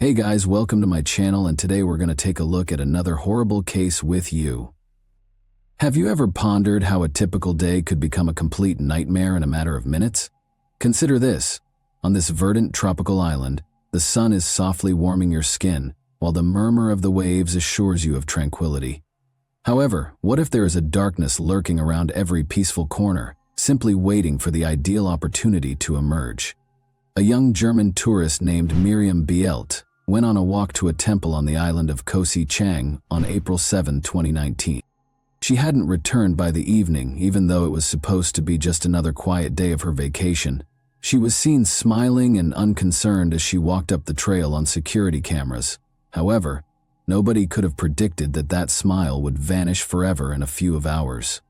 Hey guys, welcome to my channel, and today we're going to take a look at another horrible case with you. Have you ever pondered how a typical day could become a complete nightmare in a matter of minutes? Consider this. On this verdant tropical island, the sun is softly warming your skin, while the murmur of the waves assures you of tranquility. However, what if there is a darkness lurking around every peaceful corner, simply waiting for the ideal opportunity to emerge? A young German tourist named Miriam Bielt went on a walk to a temple on the island of Koh Si Chang on April 7, 2019. She hadn't returned by the evening, even though it was supposed to be just another quiet day of her vacation. She was seen smiling and unconcerned as she walked up the trail on security cameras. However, nobody could have predicted that that smile would vanish forever in a few hours.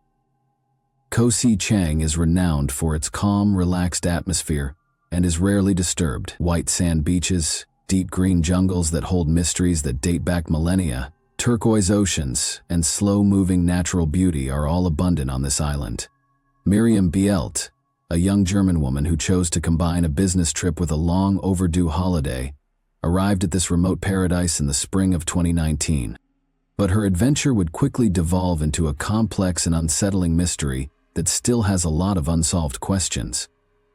Koh Si Chang is renowned for its calm, relaxed atmosphere and is rarely disturbed. White sand beaches, deep green jungles that hold mysteries that date back millennia, turquoise oceans, and slow-moving natural beauty are all abundant on this island. Miriam Bielt, a young German woman who chose to combine a business trip with a long overdue holiday, arrived at this remote paradise in the spring of 2019. But her adventure would quickly devolve into a complex and unsettling mystery that still has a lot of unsolved questions.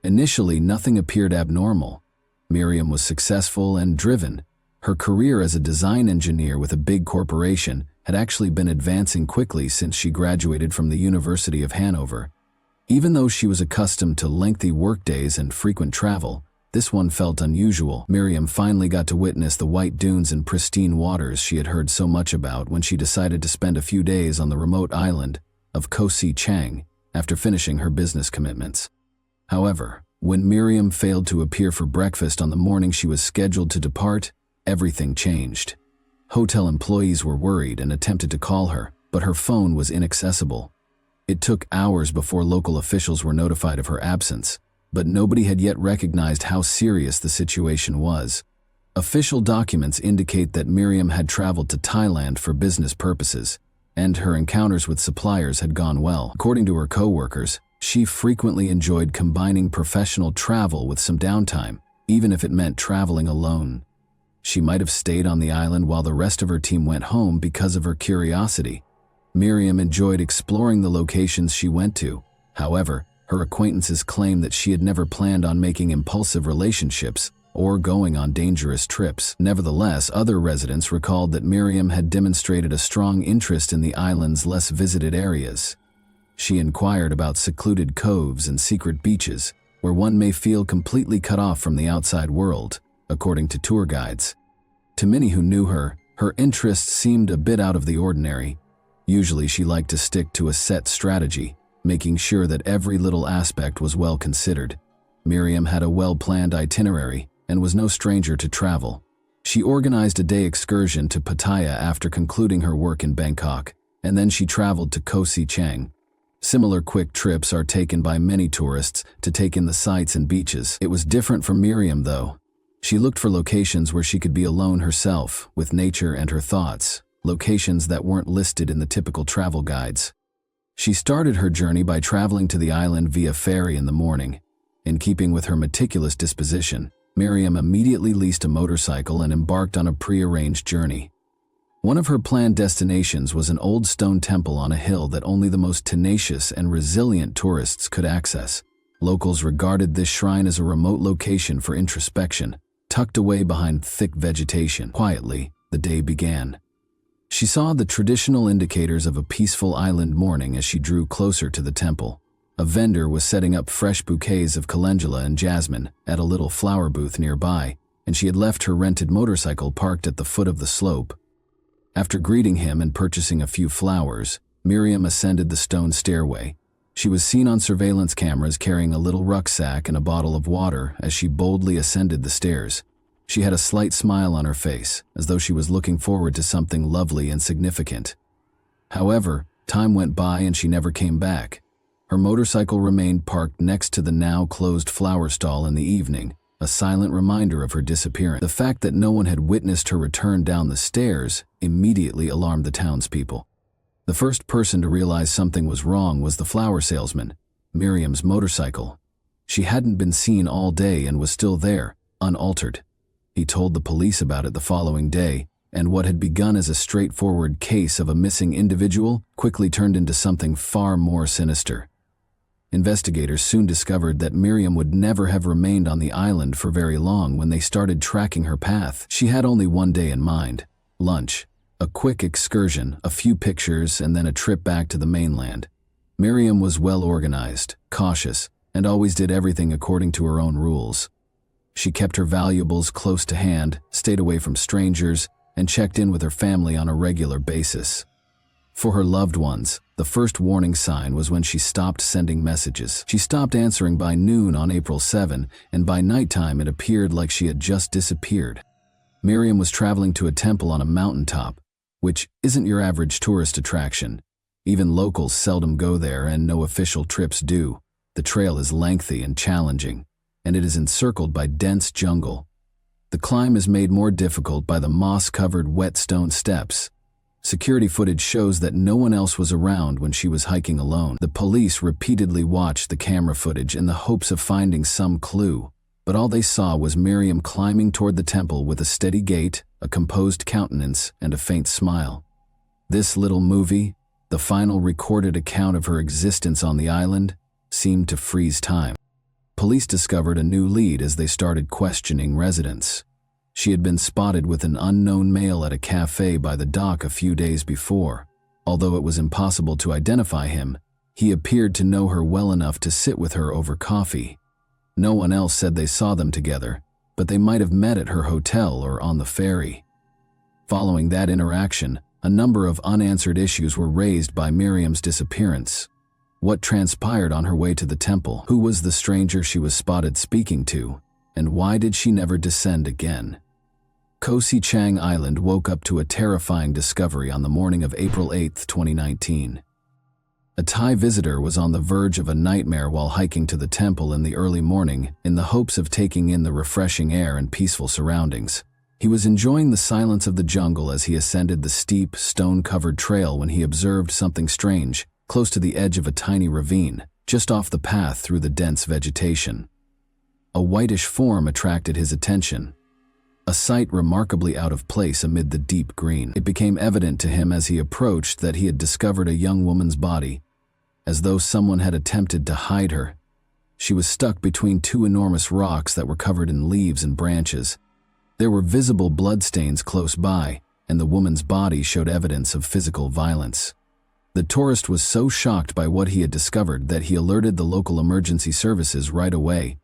Initially, nothing appeared abnormal. Miriam was successful and driven. Her career as a design engineer with a big corporation had actually been advancing quickly since she graduated from the University of Hanover. Even though she was accustomed to lengthy workdays and frequent travel, this one felt unusual. Miriam finally got to witness the white dunes and pristine waters she had heard so much about when she decided to spend a few days on the remote island of Koh Si Chang after finishing her business commitments. However, when Miriam failed to appear for breakfast on the morning she was scheduled to depart, everything changed. Hotel employees were worried and attempted to call her, but her phone was inaccessible. It took hours before local officials were notified of her absence, but nobody had yet recognized how serious the situation was. Official documents indicate that Miriam had traveled to Thailand for business purposes, and her encounters with suppliers had gone well. According to her co-workers, she frequently enjoyed combining professional travel with some downtime, even if it meant traveling alone. She might have stayed on the island while the rest of her team went home because of her curiosity. Miriam enjoyed exploring the locations she went to. However, her acquaintances claimed that she had never planned on making impulsive relationships or going on dangerous trips. Nevertheless, other residents recalled that Miriam had demonstrated a strong interest in the island's less visited areas. She inquired about secluded coves and secret beaches, where one may feel completely cut off from the outside world, according to tour guides. To many who knew her, her interests seemed a bit out of the ordinary. Usually she liked to stick to a set strategy, making sure that every little aspect was well considered. Miriam had a well-planned itinerary and was no stranger to travel. She organized a day excursion to Pattaya after concluding her work in Bangkok, and then she traveled to Koh Si Chang. Similar quick trips are taken by many tourists to take in the sights and beaches. It was different for Miriam, though. She looked for locations where she could be alone herself, with nature and her thoughts, locations that weren't listed in the typical travel guides. She started her journey by traveling to the island via ferry in the morning. In keeping with her meticulous disposition, Miriam immediately leased a motorcycle and embarked on a pre-arranged journey. One of her planned destinations was an old stone temple on a hill that only the most tenacious and resilient tourists could access. Locals regarded this shrine as a remote location for introspection, tucked away behind thick vegetation. Quietly, the day began. She saw the traditional indicators of a peaceful island morning as she drew closer to the temple. A vendor was setting up fresh bouquets of calendula and jasmine at a little flower booth nearby, and she had left her rented motorcycle parked at the foot of the slope. After greeting him and purchasing a few flowers, Miriam ascended the stone stairway. She was seen on surveillance cameras carrying a little rucksack and a bottle of water as she boldly ascended the stairs. She had a slight smile on her face, as though she was looking forward to something lovely and significant. However, time went by and she never came back. Her motorcycle remained parked next to the now closed flower stall in the evening, a silent reminder of her disappearance. The fact that no one had witnessed her return down the stairs immediately alarmed the townspeople. The first person to realize something was wrong was the flower salesman, Miriam's motorcycle. She hadn't been seen all day and was still there, unaltered. He told the police about it the following day, and what had begun as a straightforward case of a missing individual quickly turned into something far more sinister. Investigators soon discovered that Miriam would never have remained on the island for very long when they started tracking her path. She had only one day in mind: lunch, a quick excursion, a few pictures, and then a trip back to the mainland. Miriam was well organized, cautious, and always did everything according to her own rules. She kept her valuables close to hand, stayed away from strangers, and checked in with her family on a regular basis. For her loved ones, the first warning sign was when she stopped sending messages. She stopped answering by noon on April 7, and by nighttime it appeared like she had just disappeared. Miriam was traveling to a temple on a mountaintop, which isn't your average tourist attraction. Even locals seldom go there, and no official trips do. The trail is lengthy and challenging, and it is encircled by dense jungle. The climb is made more difficult by the moss-covered wet stone steps. Security footage shows that no one else was around when she was hiking alone. The police repeatedly watched the camera footage in the hopes of finding some clue, but all they saw was Miriam climbing toward the temple with a steady gait, a composed countenance, and a faint smile. This little movie, the final recorded account of her existence on the island, seemed to freeze time. Police discovered a new lead as they started questioning residents. She had been spotted with an unknown male at a cafe by the dock a few days before. Although it was impossible to identify him, he appeared to know her well enough to sit with her over coffee. No one else said they saw them together, but they might have met at her hotel or on the ferry. Following that interaction, a number of unanswered issues were raised by Miriam's disappearance. What transpired on her way to the temple? Who was the stranger she was spotted speaking to? And why did she never descend again? Koh Si Chang Island woke up to a terrifying discovery on the morning of April 8, 2019. A Thai visitor was on the verge of a nightmare while hiking to the temple in the early morning in the hopes of taking in the refreshing air and peaceful surroundings. He was enjoying the silence of the jungle as he ascended the steep, stone-covered trail when he observed something strange, close to the edge of a tiny ravine, just off the path through the dense vegetation. A whitish form attracted his attention, a sight remarkably out of place amid the deep green. It became evident to him as he approached that he had discovered a young woman's body, as though someone had attempted to hide her. She was stuck between two enormous rocks that were covered in leaves and branches. There were visible bloodstains close by, and the woman's body showed evidence of physical violence. The tourist was so shocked by what he had discovered that he alerted the local emergency services right away.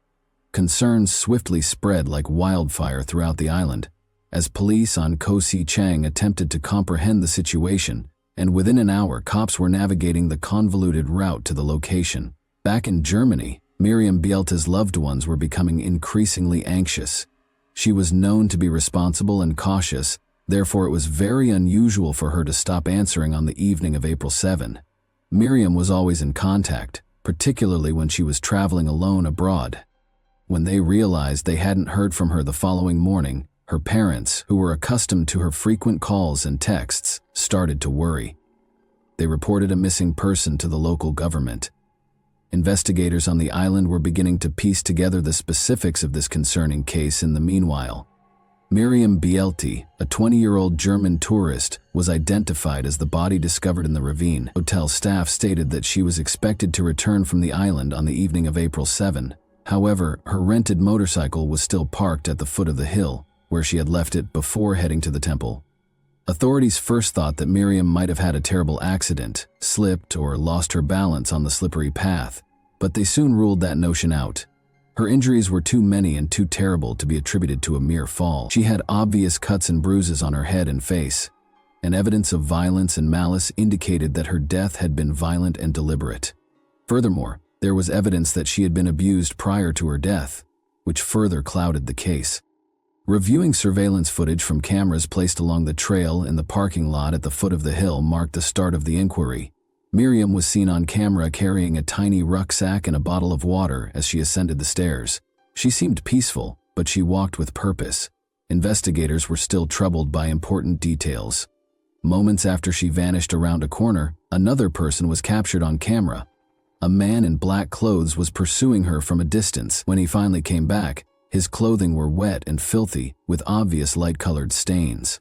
Concerns swiftly spread like wildfire throughout the island, as police on Koh Si Chang attempted to comprehend the situation, and within an hour cops were navigating the convoluted route to the location. Back in Germany, Miriam Bielta's loved ones were becoming increasingly anxious. She was known to be responsible and cautious, therefore it was very unusual for her to stop answering on the evening of April 7. Miriam was always in contact, particularly when she was traveling alone abroad. When they realized they hadn't heard from her the following morning, her parents, who were accustomed to her frequent calls and texts, started to worry. They reported a missing person to the local government. Investigators on the island were beginning to piece together the specifics of this concerning case in the meanwhile. Miriam Bielti, a 20-year-old German tourist, was identified as the body discovered in the ravine. Hotel staff stated that she was expected to return from the island on the evening of April 7. However, her rented motorcycle was still parked at the foot of the hill, where she had left it before heading to the temple. Authorities first thought that Miriam might have had a terrible accident, slipped, or lost her balance on the slippery path, but they soon ruled that notion out. Her injuries were too many and too terrible to be attributed to a mere fall. She had obvious cuts and bruises on her head and face, and evidence of violence and malice indicated that her death had been violent and deliberate. Furthermore, there was evidence that she had been abused prior to her death, which further clouded the case. Reviewing surveillance footage from cameras placed along the trail in the parking lot at the foot of the hill marked the start of the inquiry. Miriam was seen on camera carrying a tiny rucksack and a bottle of water as she ascended the stairs. She seemed peaceful, but she walked with purpose. Investigators were still troubled by important details. Moments after she vanished around a corner, another person was captured on camera. A man in black clothes was pursuing her from a distance. When he finally came back, His clothing were wet and filthy, with obvious light-colored stains.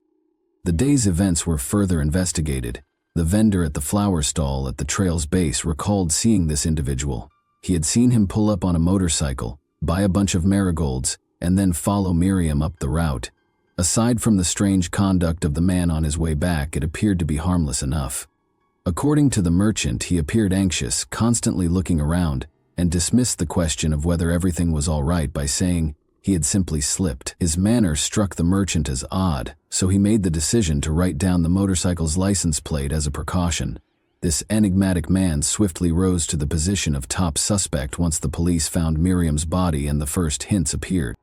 The day's events were further investigated. The vendor at the flower stall at the trail's base recalled seeing this individual. He had seen him pull up on a motorcycle, buy a bunch of marigolds, and then follow Miriam up the route. Aside from the strange conduct of the man on his way back, it appeared to be harmless enough. According to the merchant, he appeared anxious, constantly looking around, and dismissed the question of whether everything was all right by saying he had simply slipped. His manner struck the merchant as odd, so he made the decision to write down the motorcycle's license plate as a precaution. This enigmatic man swiftly rose to the position of top suspect once the police found Miriam's body and the first hints appeared.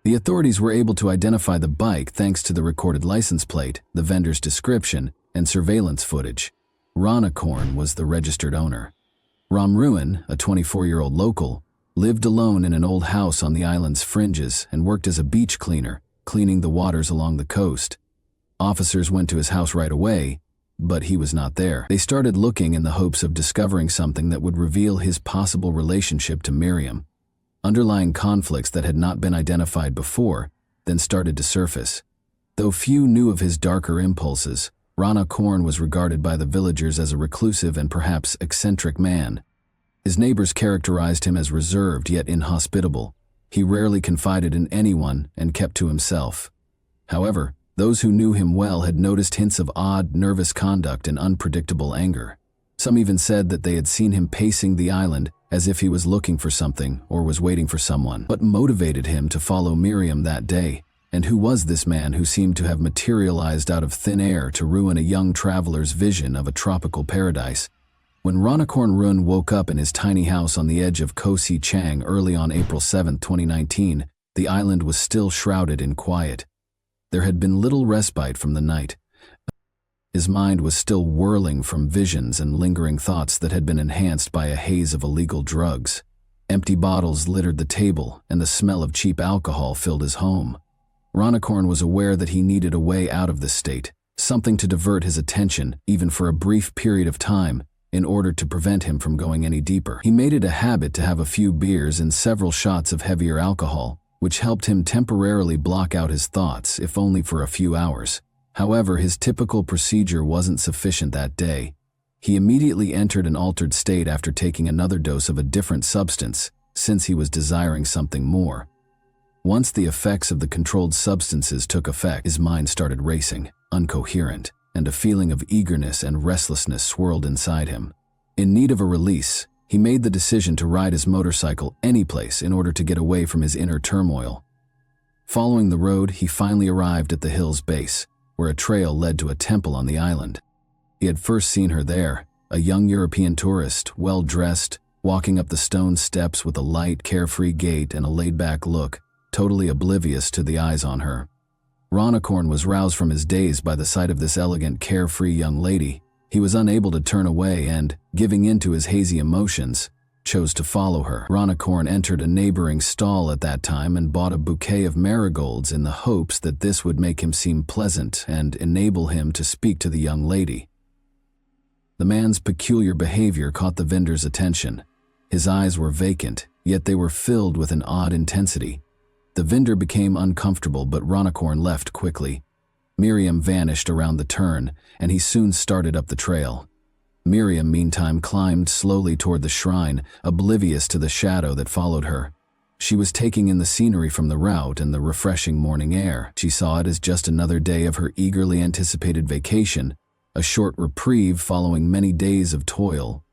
The authorities were able to identify the bike thanks to the recorded license plate, the vendor's description, and surveillance footage. Ronicorn was the registered owner. Ram Ruin, a 24-year-old local, lived alone in an old house on the island's fringes and worked as a beach cleaner, cleaning the waters along the coast. Officers went to his house right away, but he was not there. They started looking in the hopes of discovering something that would reveal his possible relationship to Miriam. Underlying conflicts that had not been identified before then started to surface. Though few knew of his darker impulses, Rana Korn was regarded by the villagers as a reclusive and perhaps eccentric man. His neighbors characterized him as reserved yet inhospitable. He rarely confided in anyone and kept to himself. However, those who knew him well had noticed hints of odd, nervous conduct and unpredictable anger. Some even said that they had seen him pacing the island as if he was looking for something or was waiting for someone. What motivated him to follow Miriam that day? And who was this man who seemed to have materialized out of thin air to ruin a young traveler's vision of a tropical paradise? When Ronicorn Run woke up in his tiny house on the edge of Koh Si Chang early on April 7, 2019, the island was still shrouded in quiet. There had been little respite from the night. His mind was still whirling from visions and lingering thoughts that had been enhanced by a haze of illegal drugs. Empty bottles littered the table, and the smell of cheap alcohol filled his home. Ronicorn was aware that he needed a way out of this state, something to divert his attention, even for a brief period of time, in order to prevent him from going any deeper. He made it a habit to have a few beers and several shots of heavier alcohol, which helped him temporarily block out his thoughts, if only for a few hours. However, his typical procedure wasn't sufficient that day. He immediately entered an altered state after taking another dose of a different substance, since he was desiring something more. Once the effects of the controlled substances took effect, his mind started racing, incoherent, and a feeling of eagerness and restlessness swirled inside him. In need of a release, he made the decision to ride his motorcycle anyplace in order to get away from his inner turmoil. Following the road, he finally arrived at the hill's base, where a trail led to a temple on the island. He had first seen her there, a young European tourist, well-dressed, walking up the stone steps with a light, carefree gait and a laid-back look, totally oblivious to the eyes on her. Ronicorn was roused from his daze by the sight of this elegant, carefree young lady. He was unable to turn away and, giving in to his hazy emotions, chose to follow her. Ronicorn entered a neighboring stall at that time and bought a bouquet of marigolds in the hopes that this would make him seem pleasant and enable him to speak to the young lady. The man's peculiar behavior caught the vendor's attention. His eyes were vacant, yet they were filled with an odd intensity. The vendor became uncomfortable, but Ronicorn left quickly. Miriam vanished around the turn, and he soon started up the trail. Miriam, meantime, climbed slowly toward the shrine, oblivious to the shadow that followed her. She was taking in the scenery from the route and the refreshing morning air. She saw it as just another day of her eagerly anticipated vacation, a short reprieve following many days of toil.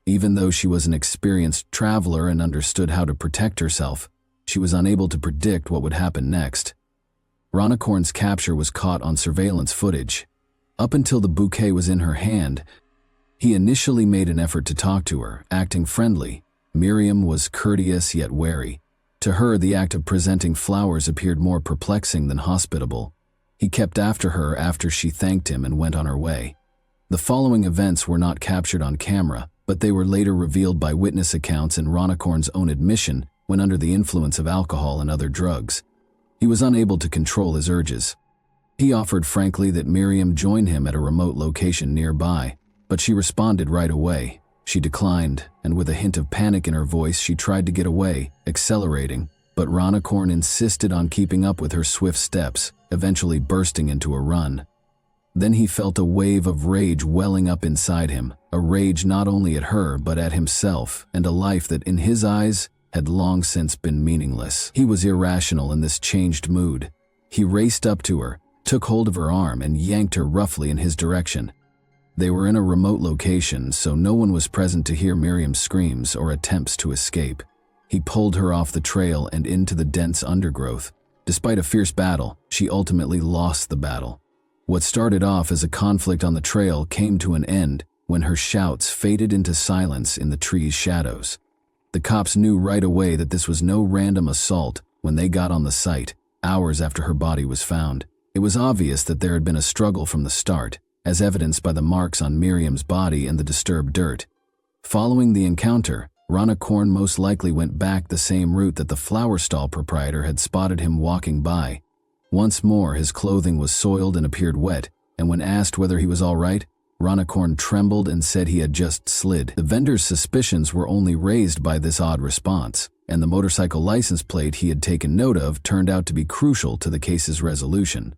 Even though she was an experienced traveler and understood how to protect herself, she was unable to predict what would happen next. Ronicorn's capture was caught on surveillance footage. Up until the bouquet was in her hand, he initially made an effort to talk to her, acting friendly. Miriam was courteous yet wary. To her, the act of presenting flowers appeared more perplexing than hospitable. He kept after her after she thanked him and went on her way. The following events were not captured on camera, but they were later revealed by witness accounts and Ronicorn's own admission when under the influence of alcohol and other drugs. He was unable to control his urges. He offered frankly that Miriam join him at a remote location nearby, but she responded right away. She declined, and with a hint of panic in her voice, she tried to get away, accelerating. but Ronicorn insisted on keeping up with her swift steps, eventually bursting into a run. Then he felt a wave of rage welling up inside him, a rage not only at her but at himself and a life that in his eyes had long since been meaningless. He was irrational in this changed mood. He raced up to her, took hold of her arm and yanked her roughly in his direction. They were in a remote location, so no one was present to hear Miriam's screams or attempts to escape. He pulled her off the trail and into the dense undergrowth. Despite a fierce battle, she ultimately lost the battle. What started off as a conflict on the trail came to an end when her shouts faded into silence in the tree's shadows. The cops knew right away that this was no random assault when they got on the site, hours after her body was found. It was obvious that there had been a struggle from the start, as evidenced by the marks on Miriam's body and the disturbed dirt. Following the encounter, Ronicorn most likely went back the same route that the flower stall proprietor had spotted him walking by. Once more, his clothing was soiled and appeared wet, and when asked whether he was all right, Ronicorn trembled and said he had just slid. The vendor's suspicions were only raised by this odd response, and the motorcycle license plate he had taken note of turned out to be crucial to the case's resolution.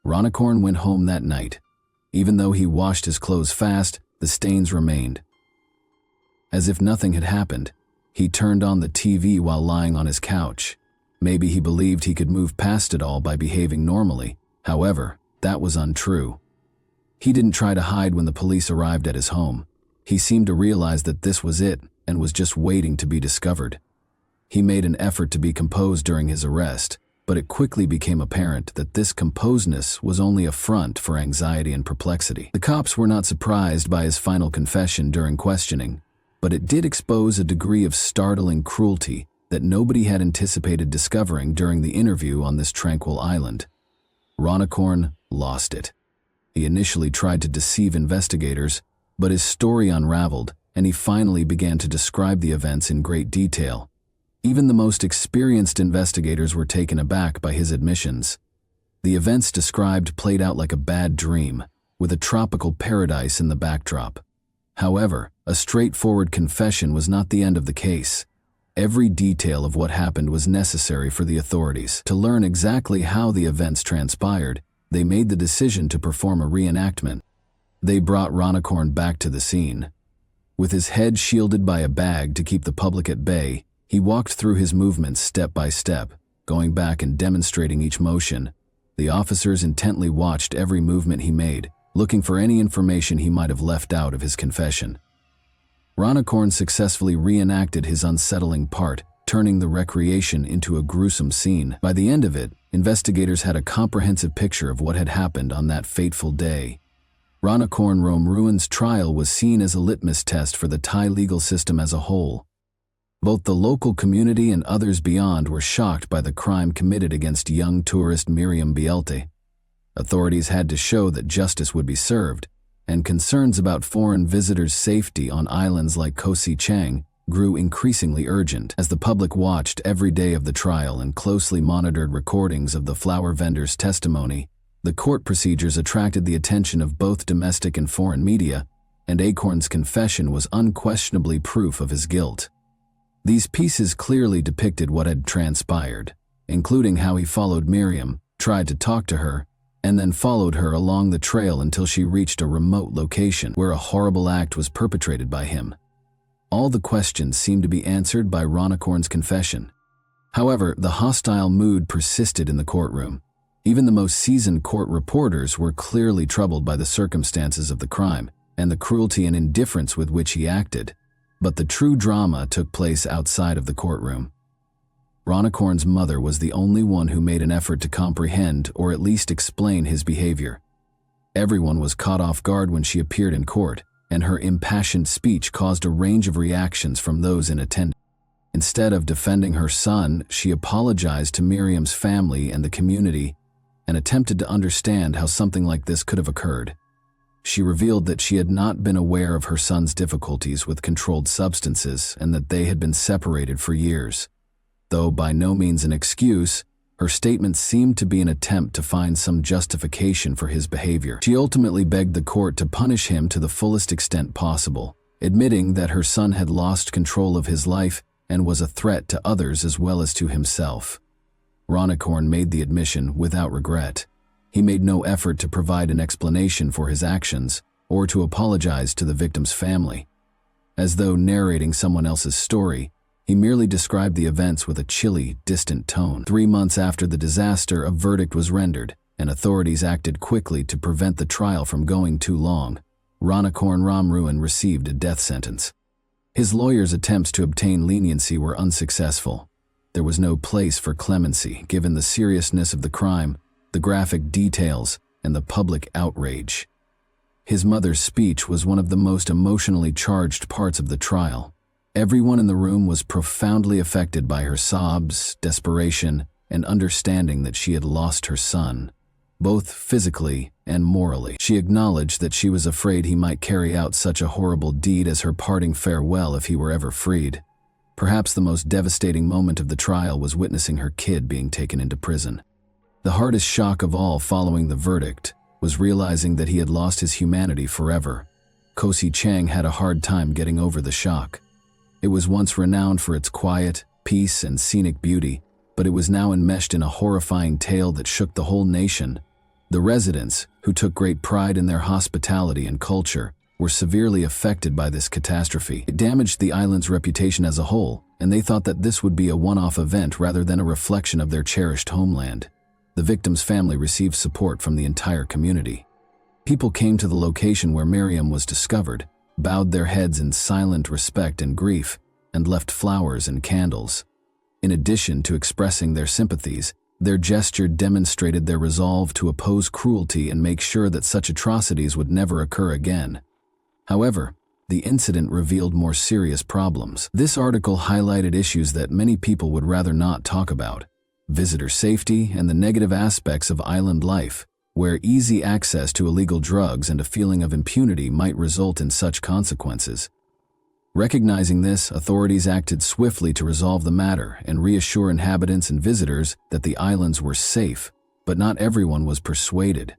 Ronicorn went home that night. Even though he washed his clothes fast, the stains remained. As if nothing had happened, he turned on the TV while lying on his couch. Maybe he believed he could move past it all by behaving normally. However, that was untrue. He didn't try to hide when the police arrived at his home. He seemed to realize that this was it and was just waiting to be discovered. He made an effort to be composed during his arrest, but it quickly became apparent that this composedness was only a front for anxiety and perplexity. The cops were not surprised by his final confession during questioning, but it did expose a degree of startling cruelty that nobody had anticipated discovering during the interview on this tranquil island. Ronicorn lost it. He initially tried to deceive investigators, but his story unraveled, and he finally began to describe the events in great detail. Even the most experienced investigators were taken aback by his admissions. The events described played out like a bad dream, with a tropical paradise in the backdrop. However, a straightforward confession was not the end of the case. Every detail of what happened was necessary for the authorities. To learn exactly how the events transpired, they made the decision to perform a reenactment. They brought Ronicorn back to the scene. With his head shielded by a bag to keep the public at bay, he walked through his movements step by step, going back and demonstrating each motion. The officers intently watched every movement he made, looking for any information he might have left out of his confession. Ronicorn successfully reenacted his unsettling part, turning the recreation into a gruesome scene. By the end of it, investigators had a comprehensive picture of what had happened on that fateful day. Ronicorn Ruin's trial was seen as a litmus test for the Thai legal system as a whole. Both the local community and others beyond were shocked by the crime committed against young tourist Miriam Bielte. Authorities had to show that justice would be served, and concerns about foreign visitors' safety on islands like Koh Si Chang grew increasingly urgent. As the public watched every day of the trial and closely monitored recordings of the flower vendor's testimony, the court procedures attracted the attention of both domestic and foreign media, and Acorn's confession was unquestionably proof of his guilt. These pieces clearly depicted what had transpired, including how he followed Miriam, tried to talk to her, and then followed her along the trail until she reached a remote location where a horrible act was perpetrated by him. All the questions seemed to be answered by Ronicorn's confession. However, the hostile mood persisted in the courtroom. Even the most seasoned court reporters were clearly troubled by the circumstances of the crime and the cruelty and indifference with which he acted. But the true drama took place outside of the courtroom. Ronicorn's mother was the only one who made an effort to comprehend or at least explain his behavior. Everyone was caught off guard when she appeared in court, and her impassioned speech caused a range of reactions from those in attendance. Instead of defending her son, she apologized to Miriam's family and the community and attempted to understand how something like this could have occurred. She revealed that she had not been aware of her son's difficulties with controlled substances and that they had been separated for years. Though by no means an excuse, her statements seemed to be an attempt to find some justification for his behavior. She ultimately begged the court to punish him to the fullest extent possible, admitting that her son had lost control of his life and was a threat to others as well as to himself. Ronicorn made the admission without regret. He made no effort to provide an explanation for his actions or to apologize to the victim's family. As though narrating someone else's story, he merely described the events with a chilly, distant tone. 3 months after the disaster, a verdict was rendered, and authorities acted quickly to prevent the trial from going too long. Ronicorn Ramruan received a death sentence. His lawyer's attempts to obtain leniency were unsuccessful. There was no place for clemency, given the seriousness of the crime, the graphic details, and the public outrage. His mother's speech was one of the most emotionally charged parts of the trial. Everyone in the room was profoundly affected by her sobs, desperation, and understanding that she had lost her son, both physically and morally. She acknowledged that she was afraid he might carry out such a horrible deed as her parting farewell if he were ever freed. Perhaps the most devastating moment of the trial was witnessing her kid being taken into prison. The hardest shock of all following the verdict was realizing that he had lost his humanity forever. Kosi Chang had a hard time getting over the shock. It was once renowned for its quiet, peace, and scenic beauty, but it was now enmeshed in a horrifying tale that shook the whole nation. The residents, who took great pride in their hospitality and culture, were severely affected by this catastrophe. It damaged the island's reputation as a whole, and they thought that this would be a one-off event rather than a reflection of their cherished homeland. The victim's family received support from the entire community. People came to the location where Miriam was discovered, bowed their heads in silent respect and grief, and left flowers and candles. In addition to expressing their sympathies, their gesture demonstrated their resolve to oppose cruelty and make sure that such atrocities would never occur again. However, the incident revealed more serious problems. This article highlighted issues that many people would rather not talk about: visitor safety and the negative aspects of island life, where easy access to illegal drugs and a feeling of impunity might result in such consequences. Recognizing this, authorities acted swiftly to resolve the matter and reassure inhabitants and visitors that the islands were safe, but not everyone was persuaded.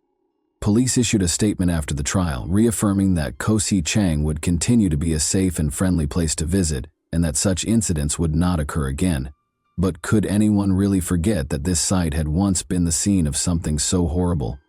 Police issued a statement after the trial, reaffirming that Kosi Chang would continue to be a safe and friendly place to visit and that such incidents would not occur again. But could anyone really forget that this site had once been the scene of something so horrible?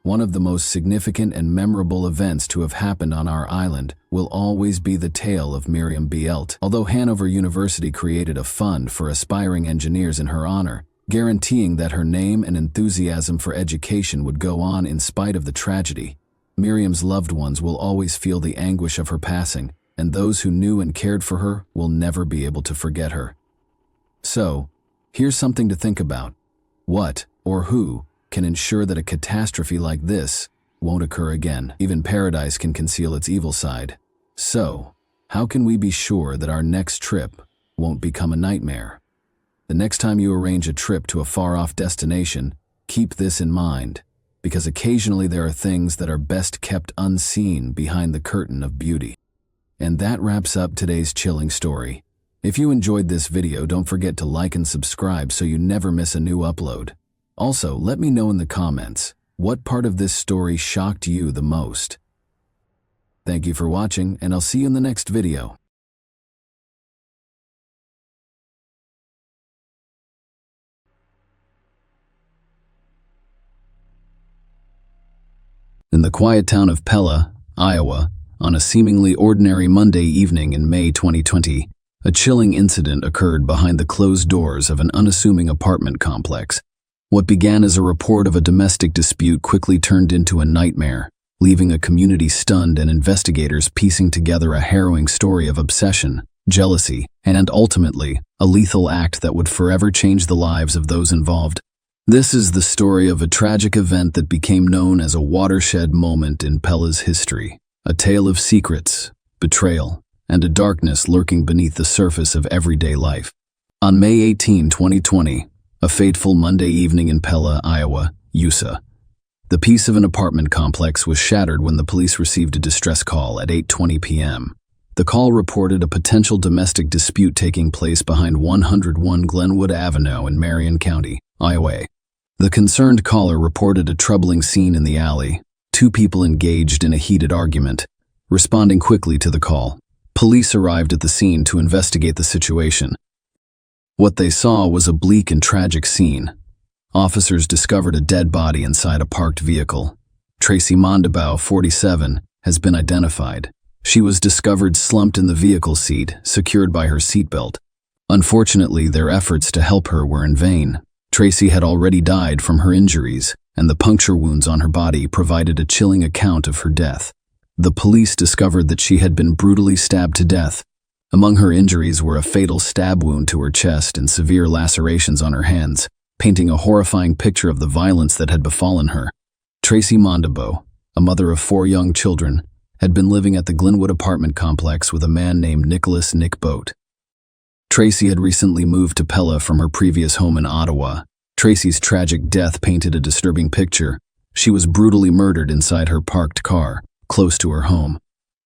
One of the most significant and memorable events to have happened on our island will always be the tale of Miriam Bielt. Although Hanover University created a fund for aspiring engineers in her honor, guaranteeing that her name and enthusiasm for education would go on in spite of the tragedy, Miriam's loved ones will always feel the anguish of her passing, and those who knew and cared for her will never be able to forget her. So, here's something to think about. What, or who, can ensure that a catastrophe like this won't occur again? Even paradise can conceal its evil side. So, how can we be sure that our next trip won't become a nightmare? The next time you arrange a trip to a far-off destination, keep this in mind, because occasionally there are things that are best kept unseen behind the curtain of beauty. And that wraps up today's chilling story. If you enjoyed this video, don't forget to like and subscribe so you never miss a new upload. Also, let me know in the comments, what part of this story shocked you the most? Thank you for watching, and I'll see you in the next video. In the quiet town of Pella, Iowa, on a seemingly ordinary Monday evening in May 2020, a chilling incident occurred behind the closed doors of an unassuming apartment complex. What began as a report of a domestic dispute quickly turned into a nightmare, leaving a community stunned and investigators piecing together a harrowing story of obsession, jealousy, and ultimately, a lethal act that would forever change the lives of those involved. This is the story of a tragic event that became known as a watershed moment in Pella's history, a tale of secrets, betrayal, and a darkness lurking beneath the surface of everyday life. On May 18, 2020, a fateful Monday evening in Pella, Iowa, USA, the peace of an apartment complex was shattered when the police received a distress call at 8:20 p.m. The call reported a potential domestic dispute taking place behind 101 Glenwood Avenue in Marion County, Iowa. The concerned caller reported a troubling scene in the alley, two people engaged in a heated argument. Responding quickly to the call, Police arrived at the scene to investigate the situation. What they saw was a bleak and tragic scene. Officers discovered a dead body inside a parked vehicle. Tracy Mondabaugh, 47, has been identified. She was discovered slumped in the vehicle seat, secured by her seatbelt. Unfortunately, their efforts to help her were in vain. Tracy had already died from her injuries, and the puncture wounds on her body provided a chilling account of her death. The police discovered that she had been brutally stabbed to death. Among her injuries were a fatal stab wound to her chest and severe lacerations on her hands, painting a horrifying picture of the violence that had befallen her. Tracy Mondabaugh, a mother of 4 young children, had been living at the Glenwood apartment complex with a man named Nicholas "Nick" Boat. Tracy had recently moved to Pella from her previous home in Ottawa. Tracy's tragic death painted a disturbing picture. She was brutally murdered inside her parked car, close to her home.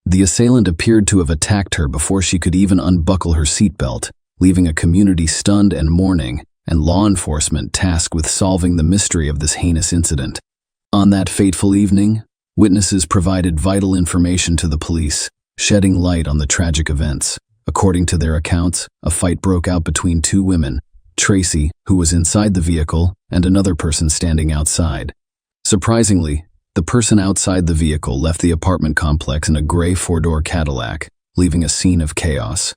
The assailant appeared to have attacked her before she could even unbuckle her seatbelt, leaving a community stunned and mourning, and law enforcement tasked with solving the mystery of this heinous incident. On that fateful evening, witnesses provided vital information to the police, shedding light on the tragic events. According to their accounts, a fight broke out between 2 women, Tracy, who was inside the vehicle, and another person standing outside. Surprisingly, the person outside the vehicle left the apartment complex in a gray 4-door Cadillac, leaving a scene of chaos.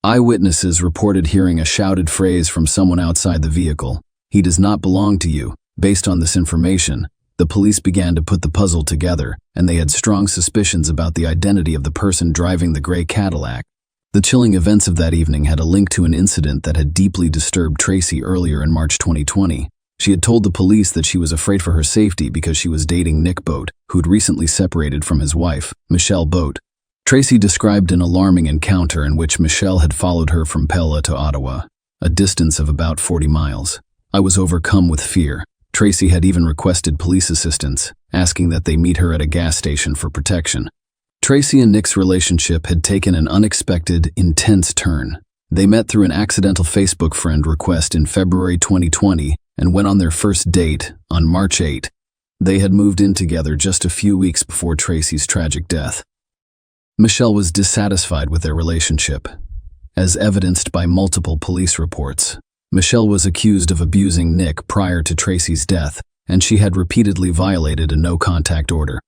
Eyewitnesses reported hearing a shouted phrase from someone outside the vehicle, "He does not belong to you." Based on this information, the police began to put the puzzle together, and they had strong suspicions about the identity of the person driving the gray Cadillac. The chilling events of that evening had a link to an incident that had deeply disturbed Tracy earlier in March 2020. She had told the police that she was afraid for her safety because she was dating Nick Boat, who'd recently separated from his wife, Michelle Boat. Tracy described an alarming encounter in which Michelle had followed her from Pella to Ottawa, a distance of about 40 miles. "I was overcome with fear." Tracy had even requested police assistance, asking that they meet her at a gas station for protection. Tracy and Nick's relationship had taken an unexpected, intense turn. They met through an accidental Facebook friend request in February 2020 and went on their first date on March 8. They had moved in together just a few weeks before Tracy's tragic death. Michelle was dissatisfied with their relationship. As evidenced by multiple police reports, Michelle was accused of abusing Nick prior to Tracy's death, and she had repeatedly violated a no-contact order.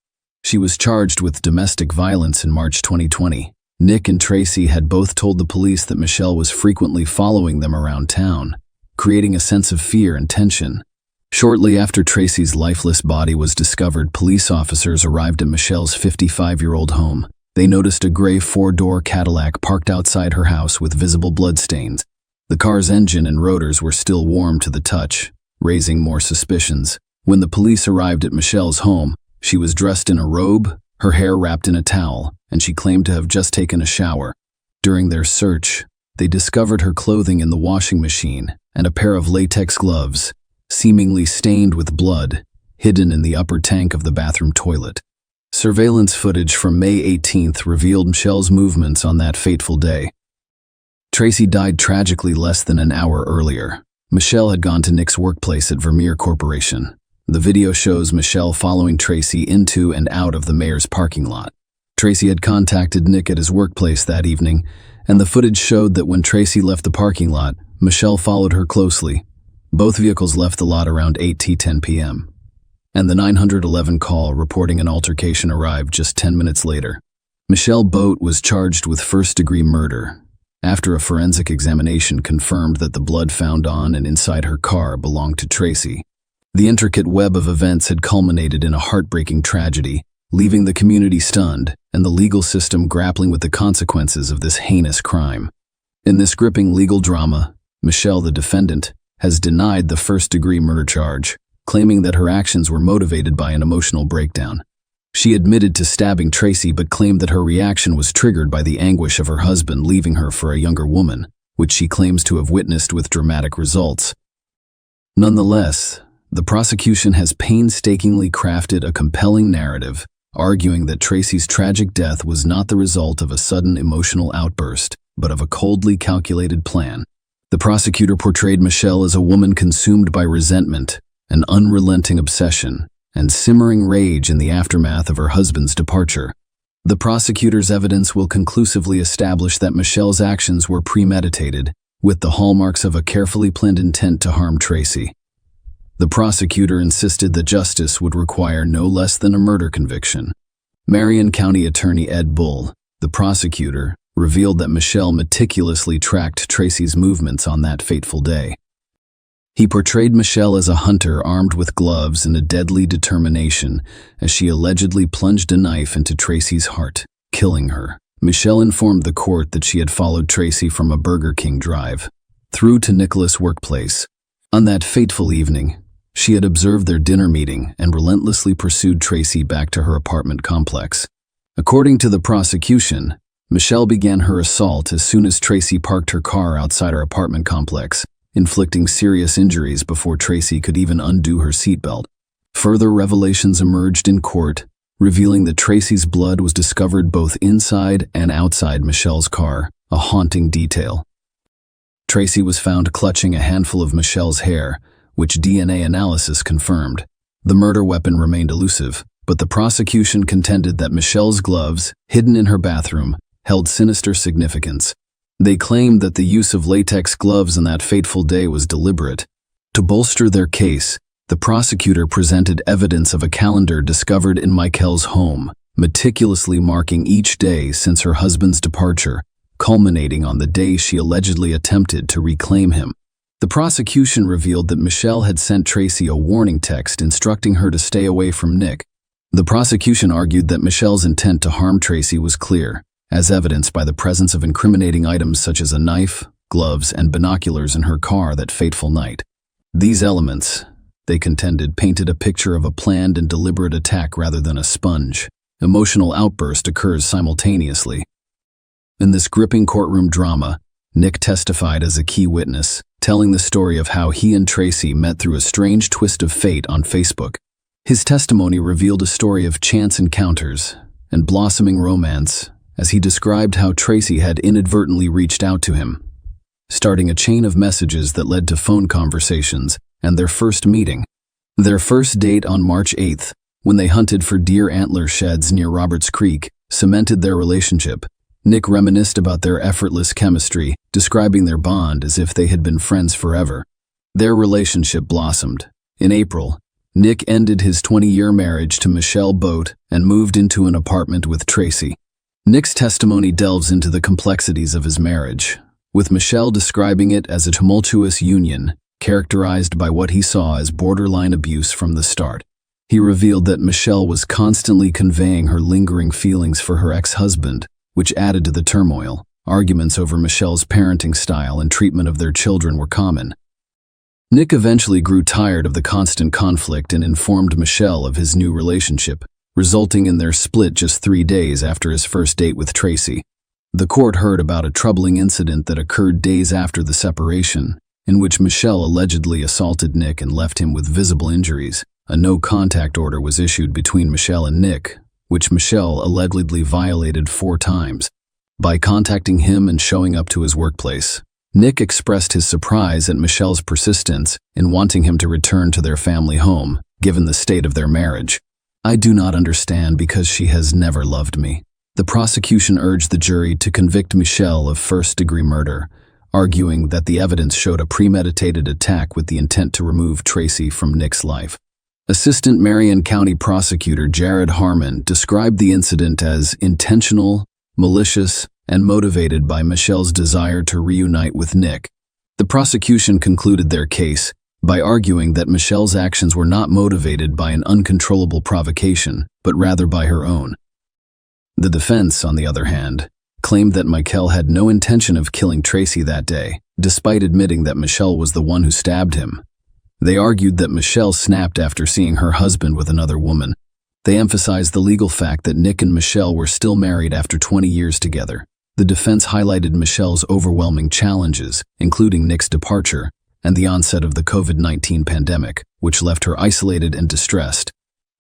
She was charged with domestic violence in March 2020. Nick and Tracy had both told the police that Michelle was frequently following them around town, creating a sense of fear and tension. Shortly after Tracy's lifeless body was discovered, police officers arrived at Michelle's 55-year-old home. They noticed a gray 4-door Cadillac parked outside her house with visible bloodstains. The car's engine and rotors were still warm to the touch, raising more suspicions. When the police arrived at Michelle's home, she was dressed in a robe, her hair wrapped in a towel, and she claimed to have just taken a shower. During their search, they discovered her clothing in the washing machine and a pair of latex gloves, seemingly stained with blood, hidden in the upper tank of the bathroom toilet. Surveillance footage from May 18th revealed Michelle's movements on that fateful day. Tracy died tragically less than an hour earlier. Michelle had gone to Nick's workplace at Vermeer Corporation. The video shows Michelle following Tracy into and out of the mayor's parking lot. Tracy had contacted Nick at his workplace that evening, and the footage showed that when Tracy left the parking lot, Michelle followed her closely. Both vehicles left the lot around 8:10 p.m., and the 911 call reporting an altercation arrived just 10 minutes later. Michelle Boat was charged with first-degree murder after a forensic examination confirmed that the blood found on and inside her car belonged to Tracy. The intricate web of events had culminated in a heartbreaking tragedy, leaving the community stunned and the legal system grappling with the consequences of this heinous crime. In this gripping legal drama, Michelle, the defendant, has denied the first-degree murder charge, claiming that her actions were motivated by an emotional breakdown. She admitted to stabbing Tracy but claimed that her reaction was triggered by the anguish of her husband leaving her for a younger woman, which she claims to have witnessed with dramatic results. Nonetheless, the prosecution has painstakingly crafted a compelling narrative, arguing that Tracy's tragic death was not the result of a sudden emotional outburst, but of a coldly calculated plan. The prosecutor portrayed Michelle as a woman consumed by resentment, an unrelenting obsession, and simmering rage in the aftermath of her husband's departure. The prosecutor's evidence will conclusively establish that Michelle's actions were premeditated, with the hallmarks of a carefully planned intent to harm Tracy. The prosecutor insisted that justice would require no less than a murder conviction. Marion County Attorney Ed Bull, the prosecutor, revealed that Michelle meticulously tracked Tracy's movements on that fateful day. He portrayed Michelle as a hunter armed with gloves and a deadly determination as she allegedly plunged a knife into Tracy's heart, killing her. Michelle informed the court that she had followed Tracy from a Burger King drive through to Nicholas' workplace. On that fateful evening, she had observed their dinner meeting and relentlessly pursued Tracy back to her apartment complex. According to the prosecution, Michelle began her assault as soon as Tracy parked her car outside her apartment complex, inflicting serious injuries before Tracy could even undo her seatbelt. Further revelations emerged in court, revealing that Tracy's blood was discovered both inside and outside Michelle's car, a haunting detail. Tracy was found clutching a handful of Michelle's hair, which DNA analysis confirmed. The murder weapon remained elusive, but the prosecution contended that Michelle's gloves, hidden in her bathroom, held sinister significance. They claimed that the use of latex gloves on that fateful day was deliberate. To bolster their case, the prosecutor presented evidence of a calendar discovered in Michelle's home, meticulously marking each day since her husband's departure, culminating on the day she allegedly attempted to reclaim him. The prosecution revealed that Michelle had sent Tracy a warning text instructing her to stay away from Nick. The prosecution argued that Michelle's intent to harm Tracy was clear, as evidenced by the presence of incriminating items such as a knife, gloves, and binoculars in her car that fateful night. These elements, they contended, painted a picture of a planned and deliberate attack rather than a sponge. Emotional outburst occurs simultaneously. In this gripping courtroom drama, Nick testified as a key witness, telling the story of how he and Tracy met through a strange twist of fate on Facebook. His testimony revealed a story of chance encounters and blossoming romance, as he described how Tracy had inadvertently reached out to him, starting a chain of messages that led to phone conversations and their first meeting. Their first date on March 8th, when they hunted for deer antler sheds near Roberts Creek, cemented their relationship. Nick reminisced about their effortless chemistry, describing their bond as if they had been friends forever. Their relationship blossomed. In April, Nick ended his 20-year marriage to Michelle Boat and moved into an apartment with Tracy. Nick's testimony delves into the complexities of his marriage, with Michelle describing it as a tumultuous union, characterized by what he saw as borderline abuse from the start. He revealed that Michelle was constantly conveying her lingering feelings for her ex-husband, which added to the turmoil. Arguments over Michelle's parenting style and treatment of their children were common. Nick eventually grew tired of the constant conflict and informed Michelle of his new relationship, resulting in their split just 3 days after his first date with Tracy. The court heard about a troubling incident that occurred days after the separation, in which Michelle allegedly assaulted Nick and left him with visible injuries. A no-contact order was issued between Michelle and Nick, which Michelle allegedly violated 4 times. By contacting him and showing up to his workplace, Nick expressed his surprise at Michelle's persistence in wanting him to return to their family home, given the state of their marriage. "I do not understand because she has never loved me." The prosecution urged the jury to convict Michelle of first-degree murder, arguing that the evidence showed a premeditated attack with the intent to remove Tracy from Nick's life. Assistant Marion County Prosecutor Jared Harmon described the incident as intentional, malicious, and motivated by Michelle's desire to reunite with Nick. The prosecution concluded their case by arguing that Michelle's actions were not motivated by an uncontrollable provocation, but rather by her own. The defense, on the other hand, claimed that Michelle had no intention of killing Tracy that day, despite admitting that Michelle was the one who stabbed him. They argued that Michelle snapped after seeing her husband with another woman. They emphasized the legal fact that Nick and Michelle were still married after 20 years together. The defense highlighted Michelle's overwhelming challenges, including Nick's departure and the onset of the COVID-19 pandemic, which left her isolated and distressed.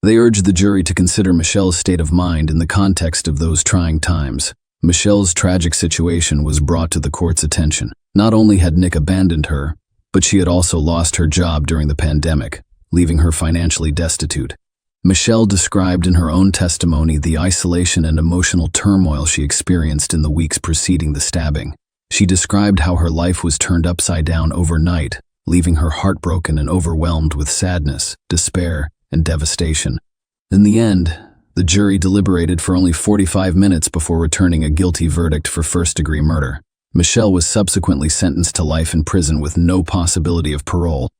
They urged the jury to consider Michelle's state of mind in the context of those trying times. Michelle's tragic situation was brought to the court's attention. Not only had Nick abandoned her, but she had also lost her job during the pandemic, leaving her financially destitute. Michelle described in her own testimony the isolation and emotional turmoil she experienced in the weeks preceding the stabbing. She described how her life was turned upside down overnight, leaving her heartbroken and overwhelmed with sadness, despair, and devastation. In the end, the jury deliberated for only 45 minutes before returning a guilty verdict for first-degree murder. Michelle was subsequently sentenced to life in prison with no possibility of parole.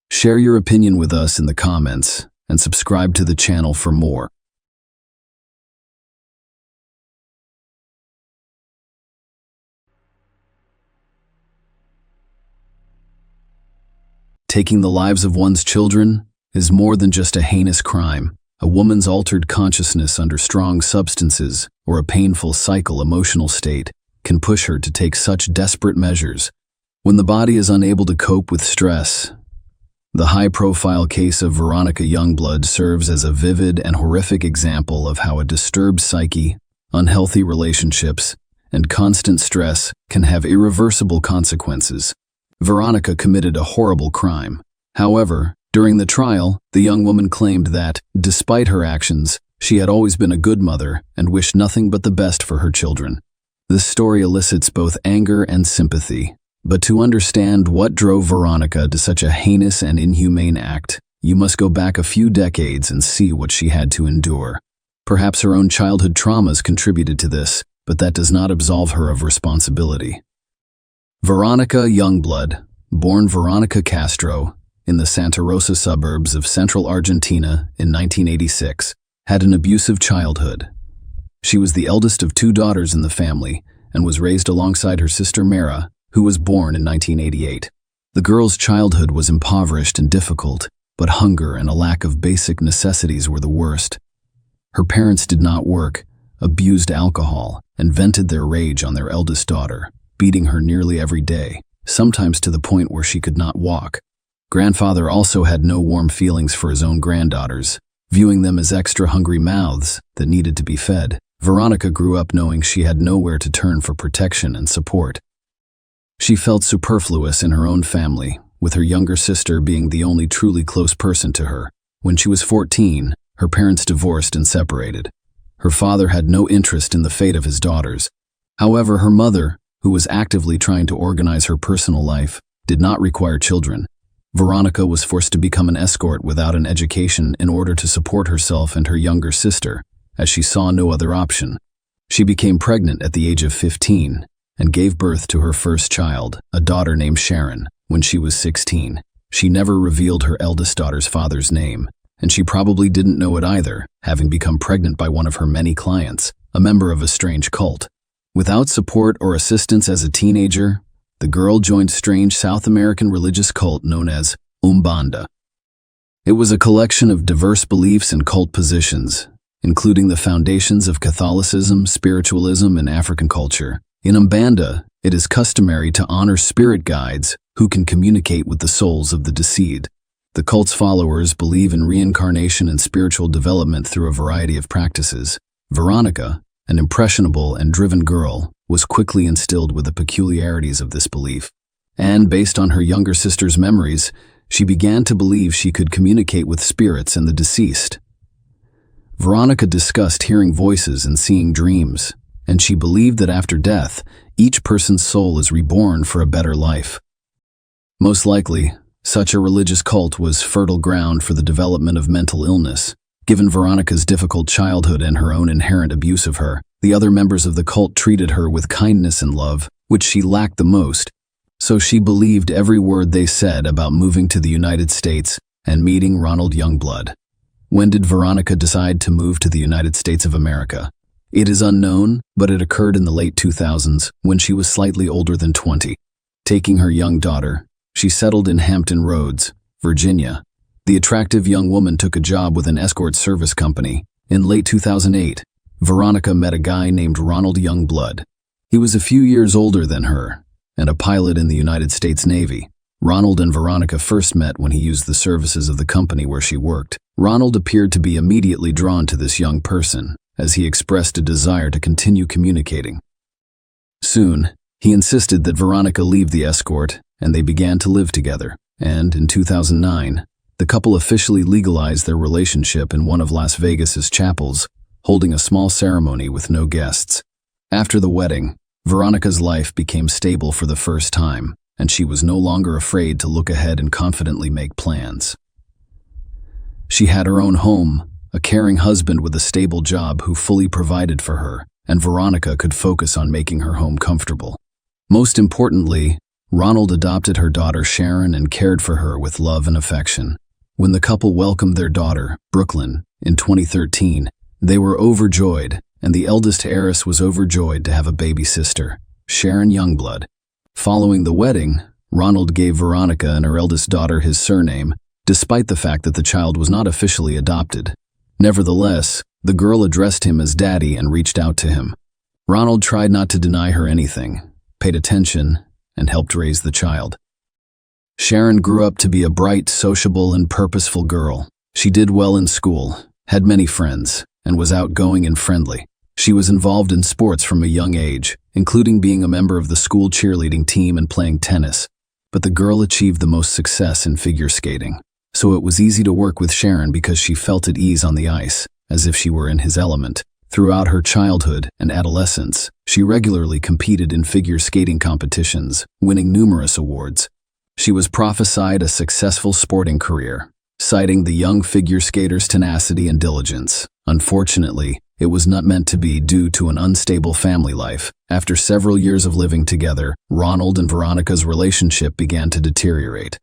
Share your opinion with us in the comments and subscribe to the channel for more. Taking the lives of one's children is more than just a heinous crime. A woman's altered consciousness under strong substances or a painful emotional state can push her to take such desperate measures. When the body is unable to cope with stress, the high-profile case of Veronica Youngblood serves as a vivid and horrific example of how a disturbed psyche, unhealthy relationships, and constant stress can have irreversible consequences. Veronica committed a horrible crime. However, during the trial, the young woman claimed that, despite her actions, she had always been a good mother and wished nothing but the best for her children. This story elicits both anger and sympathy. But to understand what drove Veronica to such a heinous and inhumane act, you must go back a few decades and see what she had to endure. Perhaps her own childhood traumas contributed to this, but that does not absolve her of responsibility. Veronica Youngblood, born Veronica Castro, in the Santa Rosa suburbs of central Argentina in 1986, had an abusive childhood. She was the eldest of 2 daughters in the family and was raised alongside her sister Mara, who was born in 1988. The girl's childhood was impoverished and difficult, but hunger and a lack of basic necessities were the worst. Her parents did not work, abused alcohol, and vented their rage on their eldest daughter, beating her nearly every day, sometimes to the point where she could not walk. Grandfather also had no warm feelings for his own granddaughters, viewing them as extra hungry mouths that needed to be fed. Veronica grew up knowing she had nowhere to turn for protection and support. She felt superfluous in her own family, with her younger sister being the only truly close person to her. When she was 14, her parents divorced and separated. Her father had no interest in the fate of his daughters. However, her mother, who was actively trying to organize her personal life, did not require children. Veronica was forced to become an escort without an education in order to support herself and her younger sister, as she saw no other option. She became pregnant at the age of 15 and gave birth to her first child, a daughter named Sharon, when she was 16. She never revealed her eldest daughter's father's name, and she probably didn't know it either, having become pregnant by one of her many clients, a member of a strange cult. Without support or assistance as a teenager, the girl joined a strange South American religious cult known as Umbanda. It was a collection of diverse beliefs and cult positions, including the foundations of Catholicism, spiritualism, and African culture. In Umbanda, it is customary to honor spirit guides who can communicate with the souls of the deceased. The cult's followers believe in reincarnation and spiritual development through a variety of practices. Veronica, an impressionable and driven girl, was quickly instilled with the peculiarities of this belief. And based on her younger sister's memories, she began to believe she could communicate with spirits and the deceased. Veronica discussed hearing voices and seeing dreams, and she believed that after death, each person's soul is reborn for a better life. Most likely, such a religious cult was fertile ground for the development of mental illness. Given Veronica's difficult childhood and her own inherent abuse of her, the other members of the cult treated her with kindness and love, which she lacked the most. So she believed every word they said about moving to the United States and meeting Ronald Youngblood. When did Veronica decide to move to the United States of America? It is unknown, but it occurred in the late 2000s when she was slightly older than 20. Taking her young daughter, she settled in Hampton Roads, Virginia. The attractive young woman took a job with an escort service company. In late 2008, Veronica met a guy named Ronald Youngblood. He was a few years older than her and a pilot in the United States Navy. Ronald and Veronica first met when he used the services of the company where she worked. Ronald appeared to be immediately drawn to this young person, as he expressed a desire to continue communicating. Soon, he insisted that Veronica leave the escort, and they began to live together. And in 2009, the couple officially legalized their relationship in one of Las Vegas's chapels, holding a small ceremony with no guests. After the wedding, Veronica's life became stable for the first time, and she was no longer afraid to look ahead and confidently make plans. She had her own home, a caring husband with a stable job who fully provided for her, and Veronica could focus on making her home comfortable. Most importantly, Ronald adopted her daughter Sharon and cared for her with love and affection. When the couple welcomed their daughter, Brooklyn, in 2013, they were overjoyed, and the eldest heiress was overjoyed to have a baby sister, Sharon Youngblood. Following the wedding, Ronald gave Veronica and her eldest daughter his surname, despite the fact that the child was not officially adopted. Nevertheless, the girl addressed him as Daddy and reached out to him. Ronald tried not to deny her anything, paid attention, and helped raise the child. Sharon grew up to be a bright, sociable, and purposeful girl. She did well in school, had many friends, and was outgoing and friendly. She was involved in sports from a young age, including being a member of the school cheerleading team and playing tennis. But the girl achieved the most success in figure skating. So it was easy to work with Sharon because she felt at ease on the ice, as if she were in his element. Throughout her childhood and adolescence, she regularly competed in figure skating competitions, winning numerous awards. She was prophesied a successful sporting career, citing the young figure skater's tenacity and diligence. Unfortunately, it was not meant to be due to an unstable family life. After several years of living together, Ronald and Veronica's relationship began to deteriorate.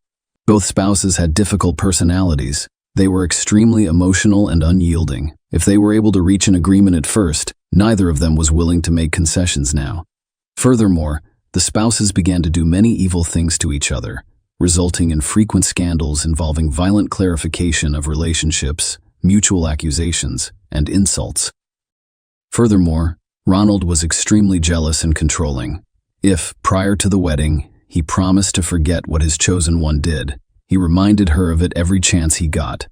Both spouses had difficult personalities. They were extremely emotional and unyielding. If they were able to reach an agreement at first, neither of them was willing to make concessions now. Furthermore, the spouses began to do many evil things to each other, resulting in frequent scandals involving violent clarification of relationships, mutual accusations, and insults. Furthermore, Ronald was extremely jealous and controlling. If, prior to the wedding, he promised to forget what his chosen one did, he reminded her of it every chance he got.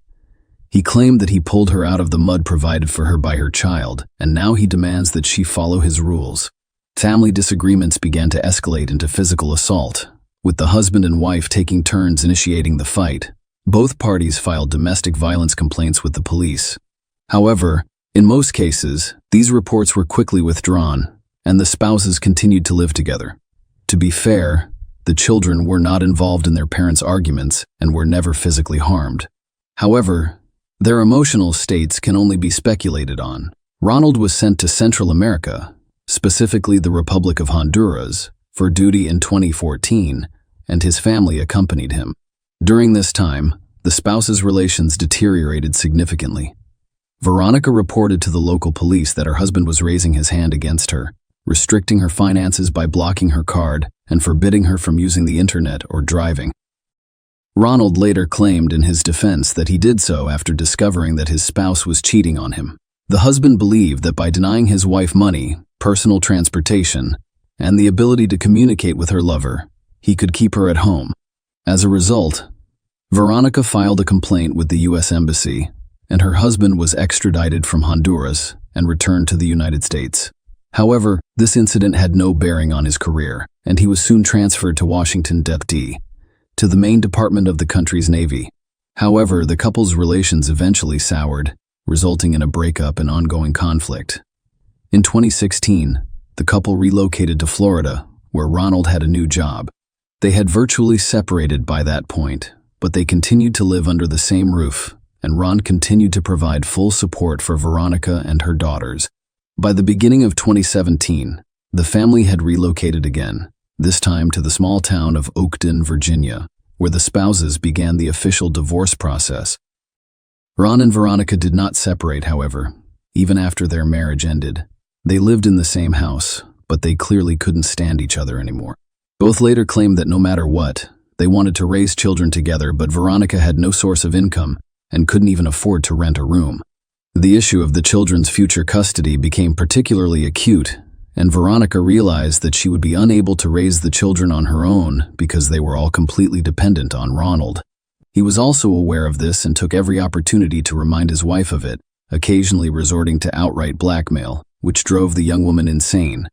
He claimed that he pulled her out of the mud provided for her by her child, and now he demands that she follow his rules. Family disagreements began to escalate into physical assault, with the husband and wife taking turns initiating the fight. Both parties filed domestic violence complaints with the police. However, in most cases, these reports were quickly withdrawn, and the spouses continued to live together. To be fair, the children were not involved in their parents' arguments and were never physically harmed. However, their emotional states can only be speculated on. Ronald was sent to Central America, specifically the Republic of Honduras, for duty in 2014, and his family accompanied him. During this time, the spouses' relations deteriorated significantly. Veronica reported to the local police that her husband was raising his hand against her, restricting her finances by blocking her card and forbidding her from using the internet or driving. Ronald later claimed in his defense that he did so after discovering that his spouse was cheating on him. The husband believed that by denying his wife money, personal transportation, and the ability to communicate with her lover, he could keep her at home. As a result, Veronica filed a complaint with the U.S. Embassy, and her husband was extradited from Honduras and returned to the United States. However, this incident had no bearing on his career, and he was soon transferred to Washington, D.C., to the main department of the country's Navy. However, the couple's relations eventually soured, resulting in a breakup and ongoing conflict. In 2016, the couple relocated to Florida, where Ronald had a new job. They had virtually separated by that point, but they continued to live under the same roof, and Ron continued to provide full support for Veronica and her daughters. By the beginning of 2017, the family had relocated again, this time to the small town of Oakton, Virginia, where the spouses began the official divorce process. Ron and Veronica did not separate, however, even after their marriage ended. They lived in the same house, but they clearly couldn't stand each other anymore. Both later claimed that no matter what, they wanted to raise children together, but Veronica had no source of income and couldn't even afford to rent a room. The issue of the children's future custody became particularly acute, and Veronica realized that she would be unable to raise the children on her own because they were all completely dependent on Ronald. He was also aware of this and took every opportunity to remind his wife of it, occasionally resorting to outright blackmail, which drove the young woman insane.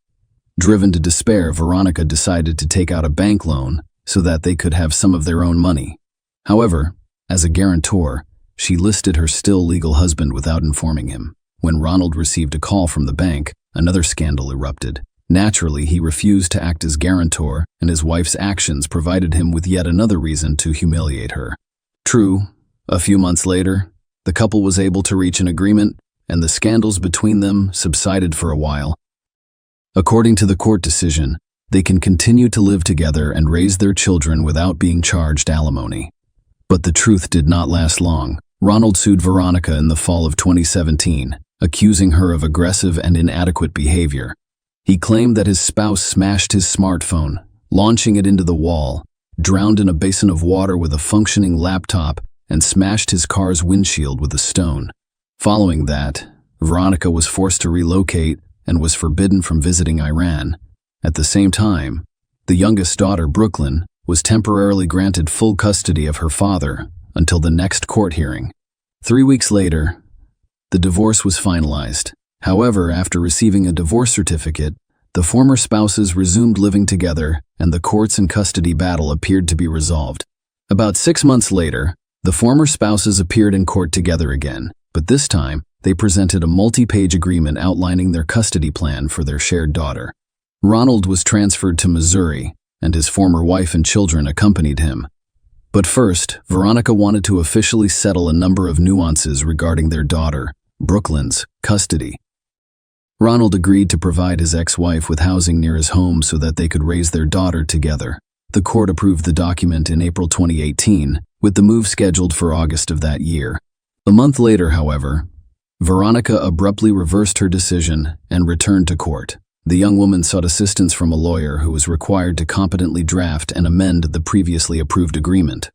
Driven to despair, Veronica decided to take out a bank loan so that they could have some of their own money. However, As a guarantor, she listed her still legal husband without informing him. When Ronald received a call from the bank, another scandal erupted. Naturally, he refused to act as guarantor, and his wife's actions provided him with yet another reason to humiliate her. True, a few months later, the couple was able to reach an agreement, and the scandals between them subsided for a while. According to the court decision, they can continue to live together and raise their children without being charged alimony. But the truth did not last long. Ronald sued Veronica in the fall of 2017, accusing her of aggressive and inadequate behavior. He claimed that his spouse smashed his smartphone, launching it into the wall, drowned in a basin of water with a functioning laptop, and smashed his car's windshield with a stone. Following that, Veronica was forced to relocate and was forbidden from visiting Iran. At the same time, the youngest daughter, Brooklyn, was temporarily granted full custody of her father until the next court hearing. 3 weeks later, the divorce was finalized. However, after receiving a divorce certificate, the former spouses resumed living together and the courts and custody battle appeared to be resolved. About 6 months later, the former spouses appeared in court together again, but this time, they presented a multi-page agreement outlining their custody plan for their shared daughter. Ronald was transferred to Missouri, and his former wife and children accompanied him. But first, Veronica wanted to officially settle a number of nuances regarding their daughter, Brooklyn's, custody. Ronald agreed to provide his ex-wife with housing near his home so that they could raise their daughter together. The court approved the document in April 2018, with the move scheduled for August of that year. A month later, however, Veronica abruptly reversed her decision and returned to court. The young woman sought assistance from a lawyer who was required to competently draft and amend the previously approved agreement.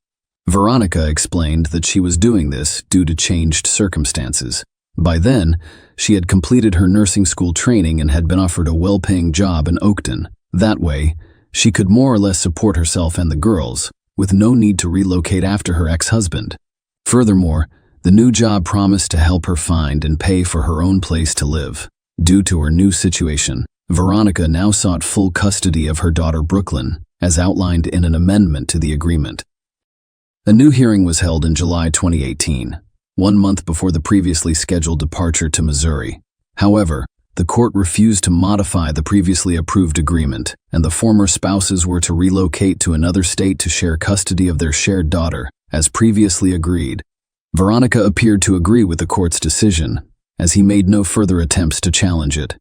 Veronica explained that she was doing this due to changed circumstances. By then, she had completed her nursing school training and had been offered a well-paying job in Oakton. That way, she could more or less support herself and the girls, with no need to relocate after her ex-husband. Furthermore, the new job promised to help her find and pay for her own place to live. Due to her new situation, Veronica now sought full custody of her daughter Brooklyn, as outlined in an amendment to the agreement. A new hearing was held in July 2018, 1 month before the previously scheduled departure to Missouri. However, the court refused to modify the previously approved agreement, and the former spouses were to relocate to another state to share custody of their shared daughter, as previously agreed. Veronica appeared to agree with the court's decision, as he made no further attempts to challenge it.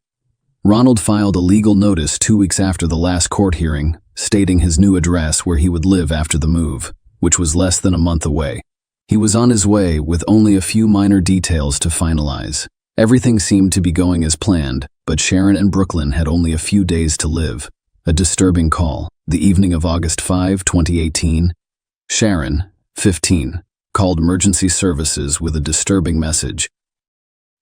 Ronald filed a legal notice 2 weeks after the last court hearing, stating his new address where he would live after the move, which was less than a month away. He was on his way with only a few minor details to finalize. Everything seemed to be going as planned, but Sharon and Brooklyn had only a few days to live. A disturbing call. The evening of August 5, 2018, Sharon, 15, called emergency services with a disturbing message.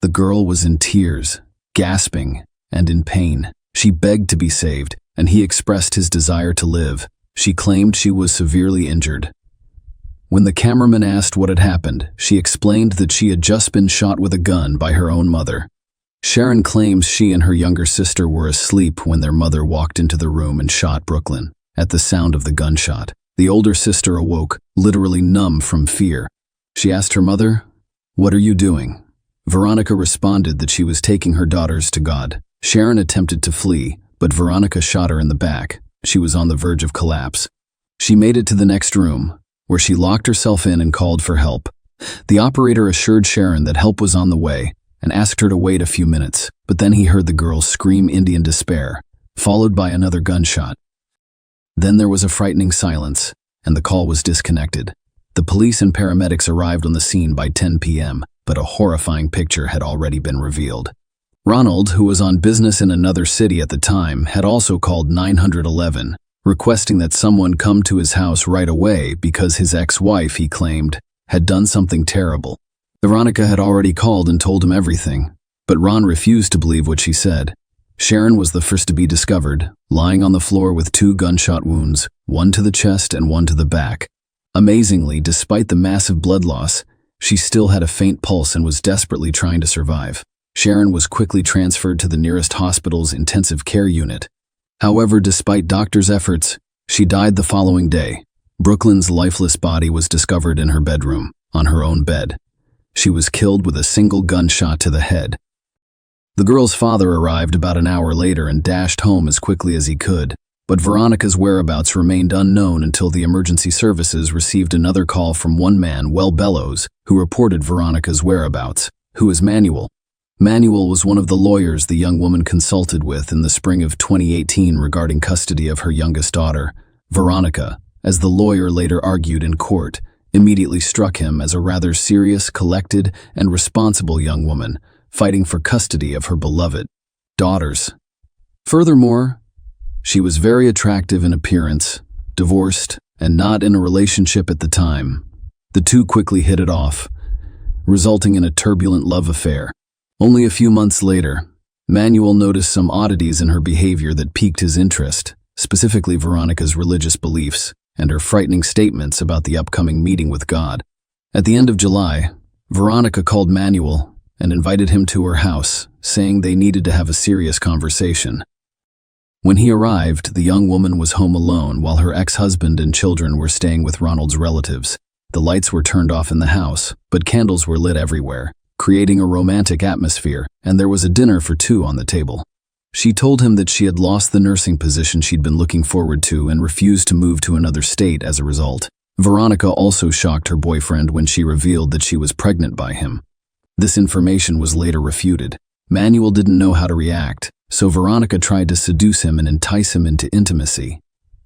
The girl was in tears, gasping, and in pain. She begged to be saved, and he expressed his desire to live. She claimed she was severely injured. When the cameraman asked what had happened, she explained that she had just been shot with a gun by her own mother. Sharon claims she and her younger sister were asleep when their mother walked into the room and shot Brooklyn. At the sound of the gunshot, the older sister awoke, literally numb from fear. She asked her mother, "What are you doing?" Veronica responded that she was taking her daughters to God. Sharon attempted to flee, but Veronica shot her in the back. She was on the verge of collapse. She made it to the next room, where she locked herself in and called for help. The operator assured Sharon that help was on the way and asked her to wait a few minutes, but then he heard the girl scream Indian despair, followed by another gunshot. Then there was a frightening silence, and the call was disconnected. The police and paramedics arrived on the scene by 10 p.m., but a horrifying picture had already been revealed. Ronald, who was on business in another city at the time, had also called 911, requesting that someone come to his house right away because his ex-wife, he claimed, had done something terrible. Veronica had already called and told him everything, but Ron refused to believe what she said. Sharon was the first to be discovered, lying on the floor with 2 gunshot wounds, one to the chest and one to the back. Amazingly, despite the massive blood loss, she still had a faint pulse and was desperately trying to survive. Sharon was quickly transferred to the nearest hospital's intensive care unit. However, despite doctors' efforts, she died the following day. Brooklyn's lifeless body was discovered in her bedroom, on her own bed. She was killed with a single gunshot to the head. The girl's father arrived about an hour later and dashed home as quickly as he could, but Veronica's whereabouts remained unknown until the emergency services received another call from one man, Bellows, who reported Veronica's whereabouts. Who is Manuel? Manuel was one of the lawyers the young woman consulted with in the spring of 2018 regarding custody of her youngest daughter. Veronica, as the lawyer later argued in court, immediately struck him as a rather serious, collected, and responsible young woman, fighting for custody of her beloved daughters. Furthermore, she was very attractive in appearance, divorced, and not in a relationship at the time. The two quickly hit it off, resulting in a turbulent love affair. Only a few months later, Manuel noticed some oddities in her behavior that piqued his interest, specifically Veronica's religious beliefs and her frightening statements about the upcoming meeting with God. At the end of July, Veronica called Manuel and invited him to her house, saying they needed to have a serious conversation. When he arrived, the young woman was home alone while her ex-husband and children were staying with Ronald's relatives. The lights were turned off in the house, but candles were lit everywhere, creating a romantic atmosphere, and there was a dinner for two on the table. She told him that she had lost the nursing position she'd been looking forward to and refused to move to another state as a result. Veronica also shocked her boyfriend when she revealed that she was pregnant by him. This information was later refuted. Manuel didn't know how to react, so Veronica tried to seduce him and entice him into intimacy.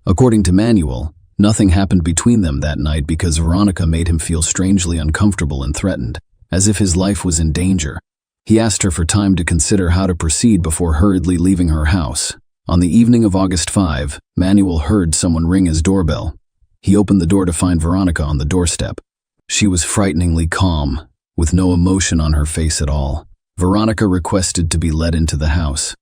According to Manuel, nothing happened between them that night because Veronica made him feel strangely uncomfortable and threatened, as if his life was in danger. He asked her for time to consider how to proceed before hurriedly leaving her house. On the evening of August 5, Manuel heard someone ring his doorbell. He opened the door to find Veronica on the doorstep. She was frighteningly calm, with no emotion on her face at all. Veronica requested to be let into the house.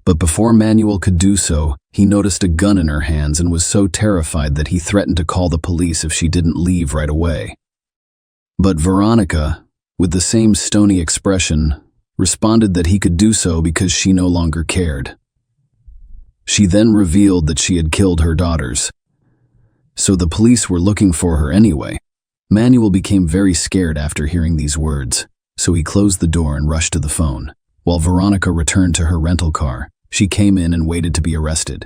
But before Manuel could do so, he noticed a gun in her hands and was so terrified that he threatened to call the police if she didn't leave right away. But Veronica, with the same stony expression, responded that he could do so because she no longer cared. She then revealed that she had killed her daughters. So the police were looking for her anyway. Manuel became very scared after hearing these words, so he closed the door and rushed to the phone. While Veronica returned to her rental car, she came in and waited to be arrested.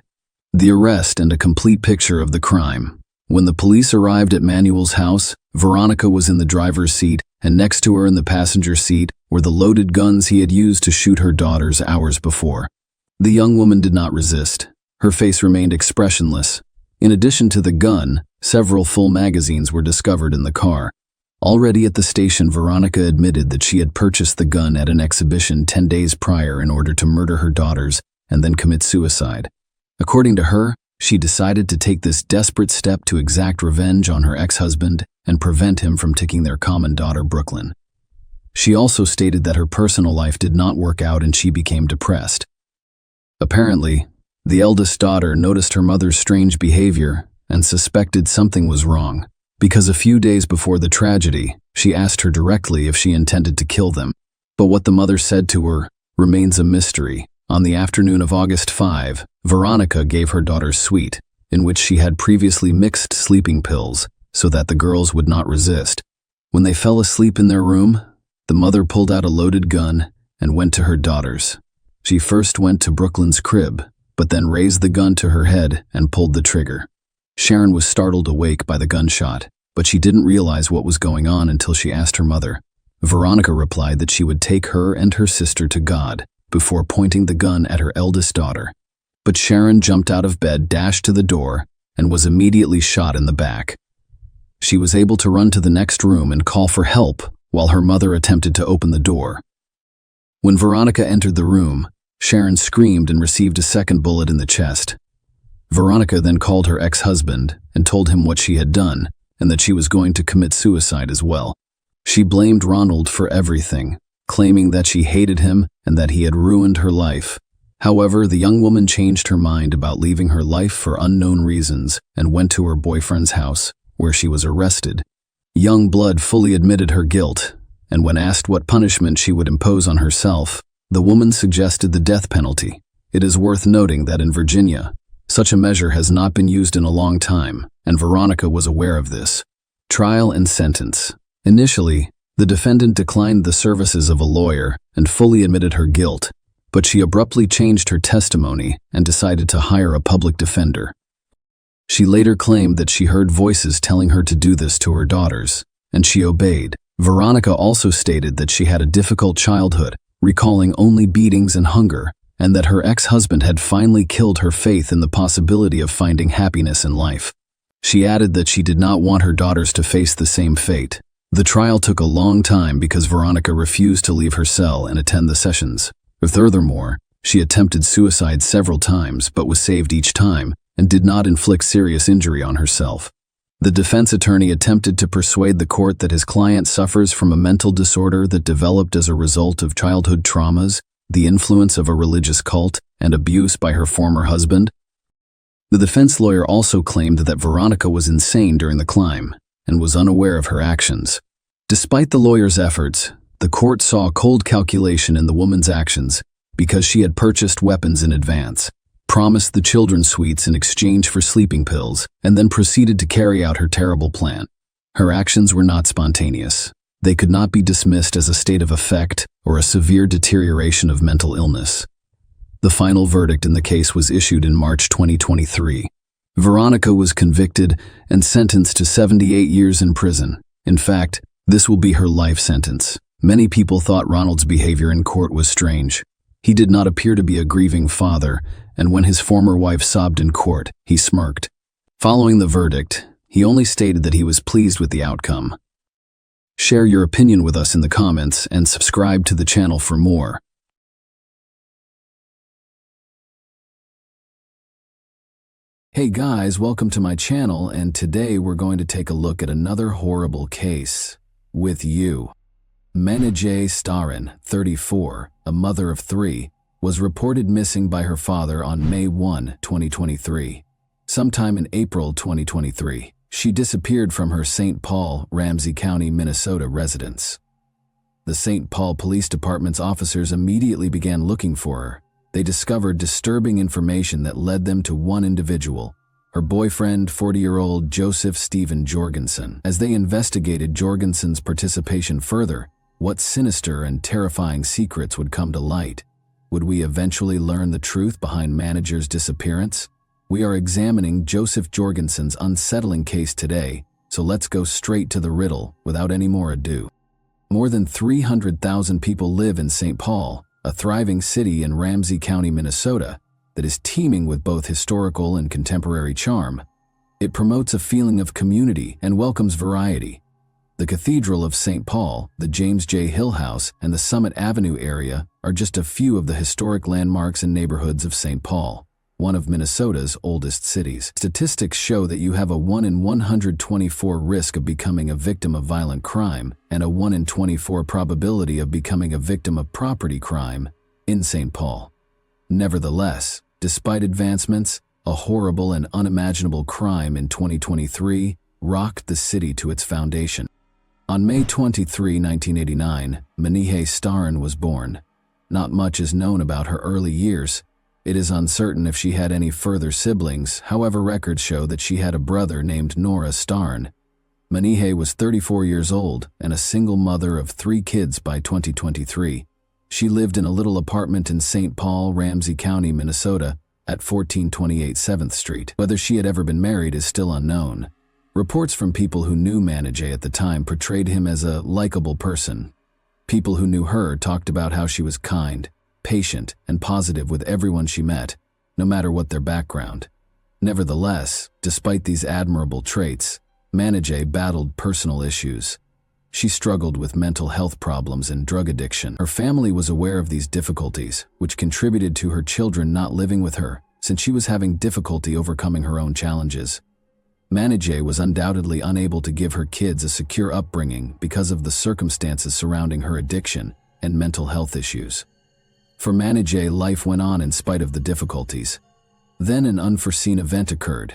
The arrest and a complete picture of the crime. When the police arrived at Manuel's house, Veronica was in the driver's seat, and next to her in the passenger seat were the loaded guns he had used to shoot her daughters hours before. The young woman did not resist. Her face remained expressionless. In addition to the gun, several full magazines were discovered in the car. Already at the station, Veronica admitted that she had purchased the gun at an exhibition 10 days prior in order to murder her daughters and then commit suicide. According to her, she decided to take this desperate step to exact revenge on her ex-husband and prevent him from taking their common daughter, Brooklyn. She also stated that her personal life did not work out and she became depressed. Apparently, the eldest daughter noticed her mother's strange behavior and suspected something was wrong, because a few days before the tragedy, she asked her directly if she intended to kill them. But what the mother said to her remains a mystery. On the afternoon of August 5, Veronica gave her daughters sweet, in which she had previously mixed sleeping pills so that the girls would not resist. When they fell asleep in their room, the mother pulled out a loaded gun and went to her daughters. She first went to Brooklyn's crib, but then raised the gun to her head and pulled the trigger. Sharon was startled awake by the gunshot, but she didn't realize what was going on until she asked her mother. Veronica replied that she would take her and her sister to God before pointing the gun at her eldest daughter. But Sharon jumped out of bed, dashed to the door, and was immediately shot in the back. She was able to run to the next room and call for help while her mother attempted to open the door. When Veronica entered the room, Sharon screamed and received a second bullet in the chest. Veronica then called her ex-husband and told him what she had done and that she was going to commit suicide as well. She blamed Ronald for everything, claiming that she hated him and that he had ruined her life. However, the young woman changed her mind about leaving her life for unknown reasons and went to her boyfriend's house, where she was arrested. Young blood fully admitted her guilt, and when asked what punishment she would impose on herself, the woman suggested the death penalty. It is worth noting that in Virginia, Such a measure has not been used in a long time, and Veronica was aware of this. Trial and sentence. Initially, the defendant declined the services of a lawyer and fully admitted her guilt, but she abruptly changed her testimony and decided to hire a public defender. She later claimed that she heard voices telling her to do this to her daughters, and she obeyed. Veronica also stated that she had a difficult childhood, recalling only beatings and hunger, and that her ex-husband had finally killed her faith in the possibility of finding happiness in life. She added that she did not want her daughters to face the same fate. The trial took a long time because Veronica refused to leave her cell and attend the sessions. Furthermore, she attempted suicide several times but was saved each time and did not inflict serious injury on herself. The defense attorney attempted to persuade the court that his client suffers from a mental disorder that developed as a result of childhood traumas, the influence of a religious cult, and abuse by her former husband. The defense lawyer also claimed that Veronica was insane during the crime and was unaware of her actions. Despite the lawyer's efforts, the court saw cold calculation in the woman's actions because she had purchased weapons in advance, promised the children sweets in exchange for sleeping pills, and then proceeded to carry out her terrible plan. Her actions were not spontaneous. They could not be dismissed as a state of affect or a severe deterioration of mental illness. The final verdict in the case was issued in March 2023. Veronica was convicted and sentenced to 78 years in prison. In fact, this will be her life sentence. Many people thought Ronald's behavior in court was strange. He did not appear to be a grieving father, and when his former wife sobbed in court, he smirked. Following the verdict, he only stated that he was pleased with the outcome. Share your opinion with us in the comments and subscribe to the channel for more. Hey guys, welcome to my channel, and today we're going to take a look at another horrible case with you. Menajay Starin, 34, a mother of 3, was reported missing by her father on May 1, 2023. Sometime in April 2023, she disappeared from her St. Paul, Ramsey County, Minnesota residence. The St. Paul Police Department's officers immediately began looking for her. They discovered disturbing information that led them to one individual, her boyfriend, 40-year-old Joseph Stephen Jorgensen. As they investigated Jorgensen's participation further, what sinister and terrifying secrets would come to light? Would we eventually learn the truth behind Manager's disappearance? We are examining Joseph Jorgensen's unsettling case today, so let's go straight to the riddle without any more ado. More than 300,000 people live in St. Paul, a thriving city in Ramsey County, Minnesota, that is teeming with both historical and contemporary charm. It promotes a feeling of community and welcomes variety. The Cathedral of St. Paul, the James J. Hill House, and the Summit Avenue area are just a few of the historic landmarks and neighborhoods of St. Paul, one of Minnesota's oldest cities. Statistics show that you have a 1 in 124 risk of becoming a victim of violent crime and a 1 in 24 probability of becoming a victim of property crime in St. Paul. Nevertheless, despite advancements, a horrible and unimaginable crime in 2023 rocked the city to its foundation. On May 23, 1989, Menajay Starin was born. Not much is known about her early years. It is uncertain if she had any further siblings, however records show that she had a brother named Nora Starin. Menajay was 34 years old and a single mother of 3 kids by 2023. She lived in a little apartment in St. Paul, Ramsey County, Minnesota, at 1428 7th Street. Whether she had ever been married is still unknown. Reports from people who knew Menajay at the time portrayed him as a likable person. People who knew her talked about how she was kind, patient, and positive with everyone she met, no matter what their background. Nevertheless, despite these admirable traits, Menajay battled personal issues. She struggled with mental health problems and drug addiction. Her family was aware of these difficulties, which contributed to her children not living with her, since she was having difficulty overcoming her own challenges. Menajay was undoubtedly unable to give her kids a secure upbringing because of the circumstances surrounding her addiction and mental health issues. For Menajay, life went on in spite of the difficulties. Then an unforeseen event occurred.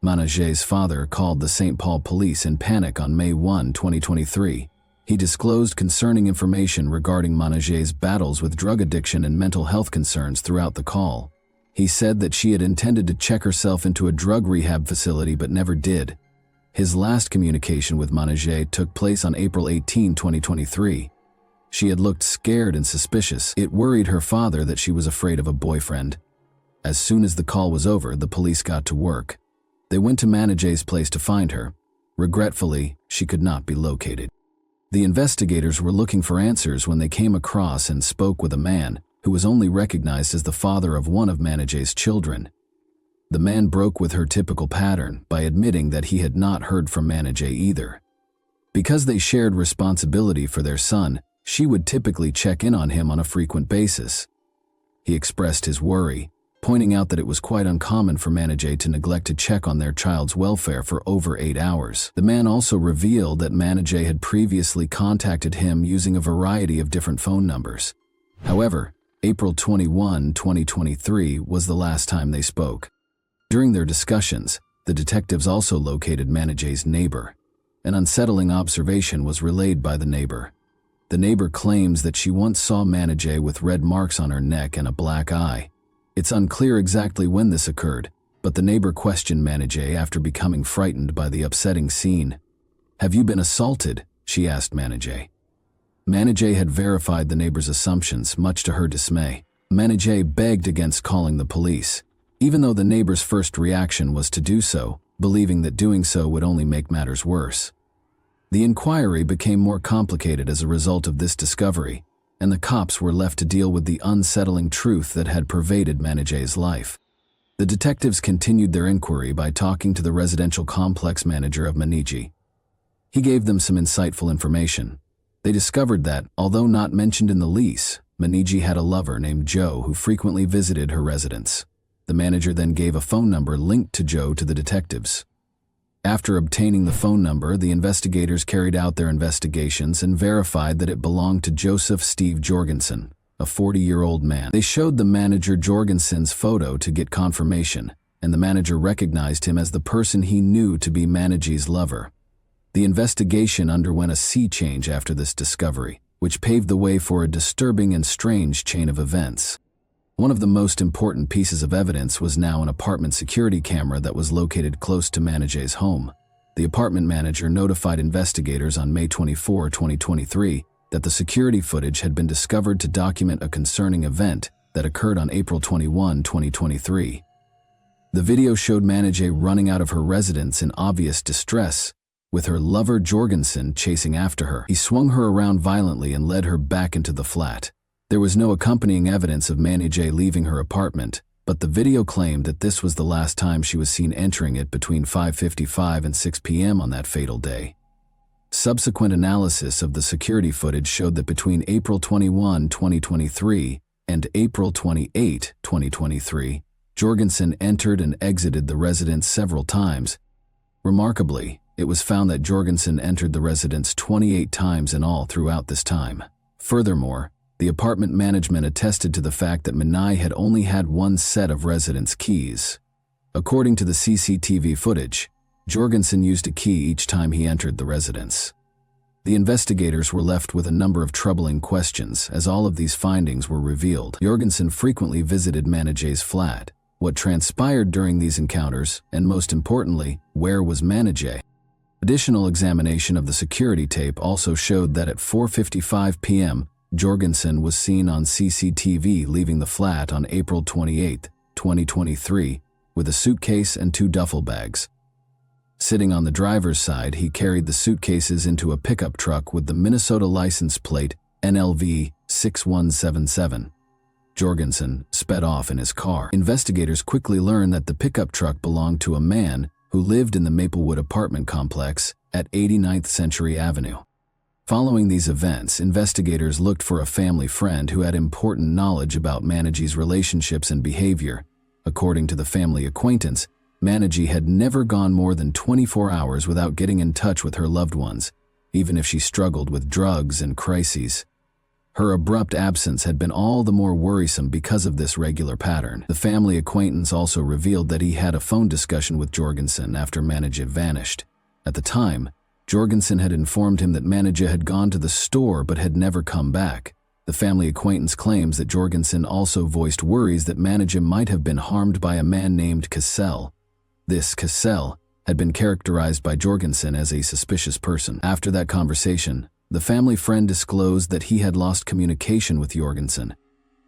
Menajay's father called the St. Paul police in panic on May 1, 2023. He disclosed concerning information regarding Menajay's battles with drug addiction and mental health concerns throughout the call. He said that she had intended to check herself into a drug rehab facility but never did. His last communication with Manejé took place on April 18, 2023. She had looked scared and suspicious. It worried her father that she was afraid of a boyfriend. As soon as the call was over, the police got to work. They went to Manejé's place to find her. Regretfully, she could not be located. The investigators were looking for answers when they came across and spoke with a man who was only recognized as the father of one of Manejé's children. The man broke with her typical pattern by admitting that he had not heard from Manejé either. Because they shared responsibility for their son, she would typically check in on him on a frequent basis. He expressed his worry, pointing out that it was quite uncommon for Manejé to neglect to check on their child's welfare for over 8 hours. The man also revealed that Manejé had previously contacted him using a variety of different phone numbers. However, April 21, 2023 was the last time they spoke. During their discussions, the detectives also located Manejé's neighbor. An unsettling observation was relayed by the neighbor. The neighbor claims that she once saw Manejé with red marks on her neck and a black eye. It's unclear exactly when this occurred, but the neighbor questioned Manejé after becoming frightened by the upsetting scene. "Have you been assaulted?" she asked Manejé. Manejé had verified the neighbor's assumptions, much to her dismay. Manejé begged against calling the police, even though the neighbor's first reaction was to do so, believing that doing so would only make matters worse. The inquiry became more complicated as a result of this discovery, and the cops were left to deal with the unsettling truth that had pervaded Manejé's life. The detectives continued their inquiry by talking to the residential complex manager of Manejé. He gave them some insightful information. They discovered that, although not mentioned in the lease, Manejé had a lover named Joe who frequently visited her residence. The manager then gave a phone number linked to Joe to the detectives. After obtaining the phone number, the investigators carried out their investigations and verified that it belonged to Joseph Steve Jorgensen, a 40-year-old man. They showed the manager Jorgensen's photo to get confirmation, and the manager recognized him as the person he knew to be Manejé's lover. The investigation underwent a sea change after this discovery, which paved the way for a disturbing and strange chain of events. One of the most important pieces of evidence was now an apartment security camera that was located close to Manejé's home. The apartment manager notified investigators on May 24, 2023, that the security footage had been discovered to document a concerning event that occurred on April 21, 2023. The video showed Manejé running out of her residence in obvious distress, with her lover Jorgensen chasing after her. He swung her around violently and led her back into the flat. There was no accompanying evidence of Manejé leaving her apartment, but the video claimed that this was the last time she was seen entering it between 5:55 and 6 p.m. on that fatal day. Subsequent analysis of the security footage showed that between April 21, 2023 and April 28, 2023, Jorgensen entered and exited the residence several times. Remarkably, it was found that Jorgensen entered the residence 28 times in all throughout this time. Furthermore, the apartment management attested to the fact that Manejé had only had one set of residence keys. According to the CCTV footage, Jorgensen used a key each time he entered the residence. The investigators were left with a number of troubling questions as all of these findings were revealed. Jorgensen frequently visited Manejé's flat. What transpired during these encounters, and most importantly, where was Manejé? Additional examination of the security tape also showed that at 4:55 p.m., Jorgensen was seen on CCTV leaving the flat on April 28, 2023, with a suitcase and 2 duffel bags. Sitting on the driver's side, he carried the suitcases into a pickup truck with the Minnesota license plate NLV 6177. Jorgensen sped off in his car. Investigators quickly learned that the pickup truck belonged to a man who lived in the Maplewood apartment complex at 89th Century Avenue. Following these events, investigators looked for a family friend who had important knowledge about Manejé's relationships and behavior. According to the family acquaintance, Manejé had never gone more than 24 hours without getting in touch with her loved ones, even if she struggled with drugs and crises. Her abrupt absence had been all the more worrisome because of this regular pattern. The family acquaintance also revealed that he had a phone discussion with Jorgensen after Manejé vanished. At the time, Jorgensen had informed him that Manejé had gone to the store but had never come back. The family acquaintance claims that Jorgensen also voiced worries that Manage might have been harmed by a man named Cassell. This Cassell had been characterized by Jorgensen as a suspicious person. After that conversation, the family friend disclosed that he had lost communication with Jorgensen.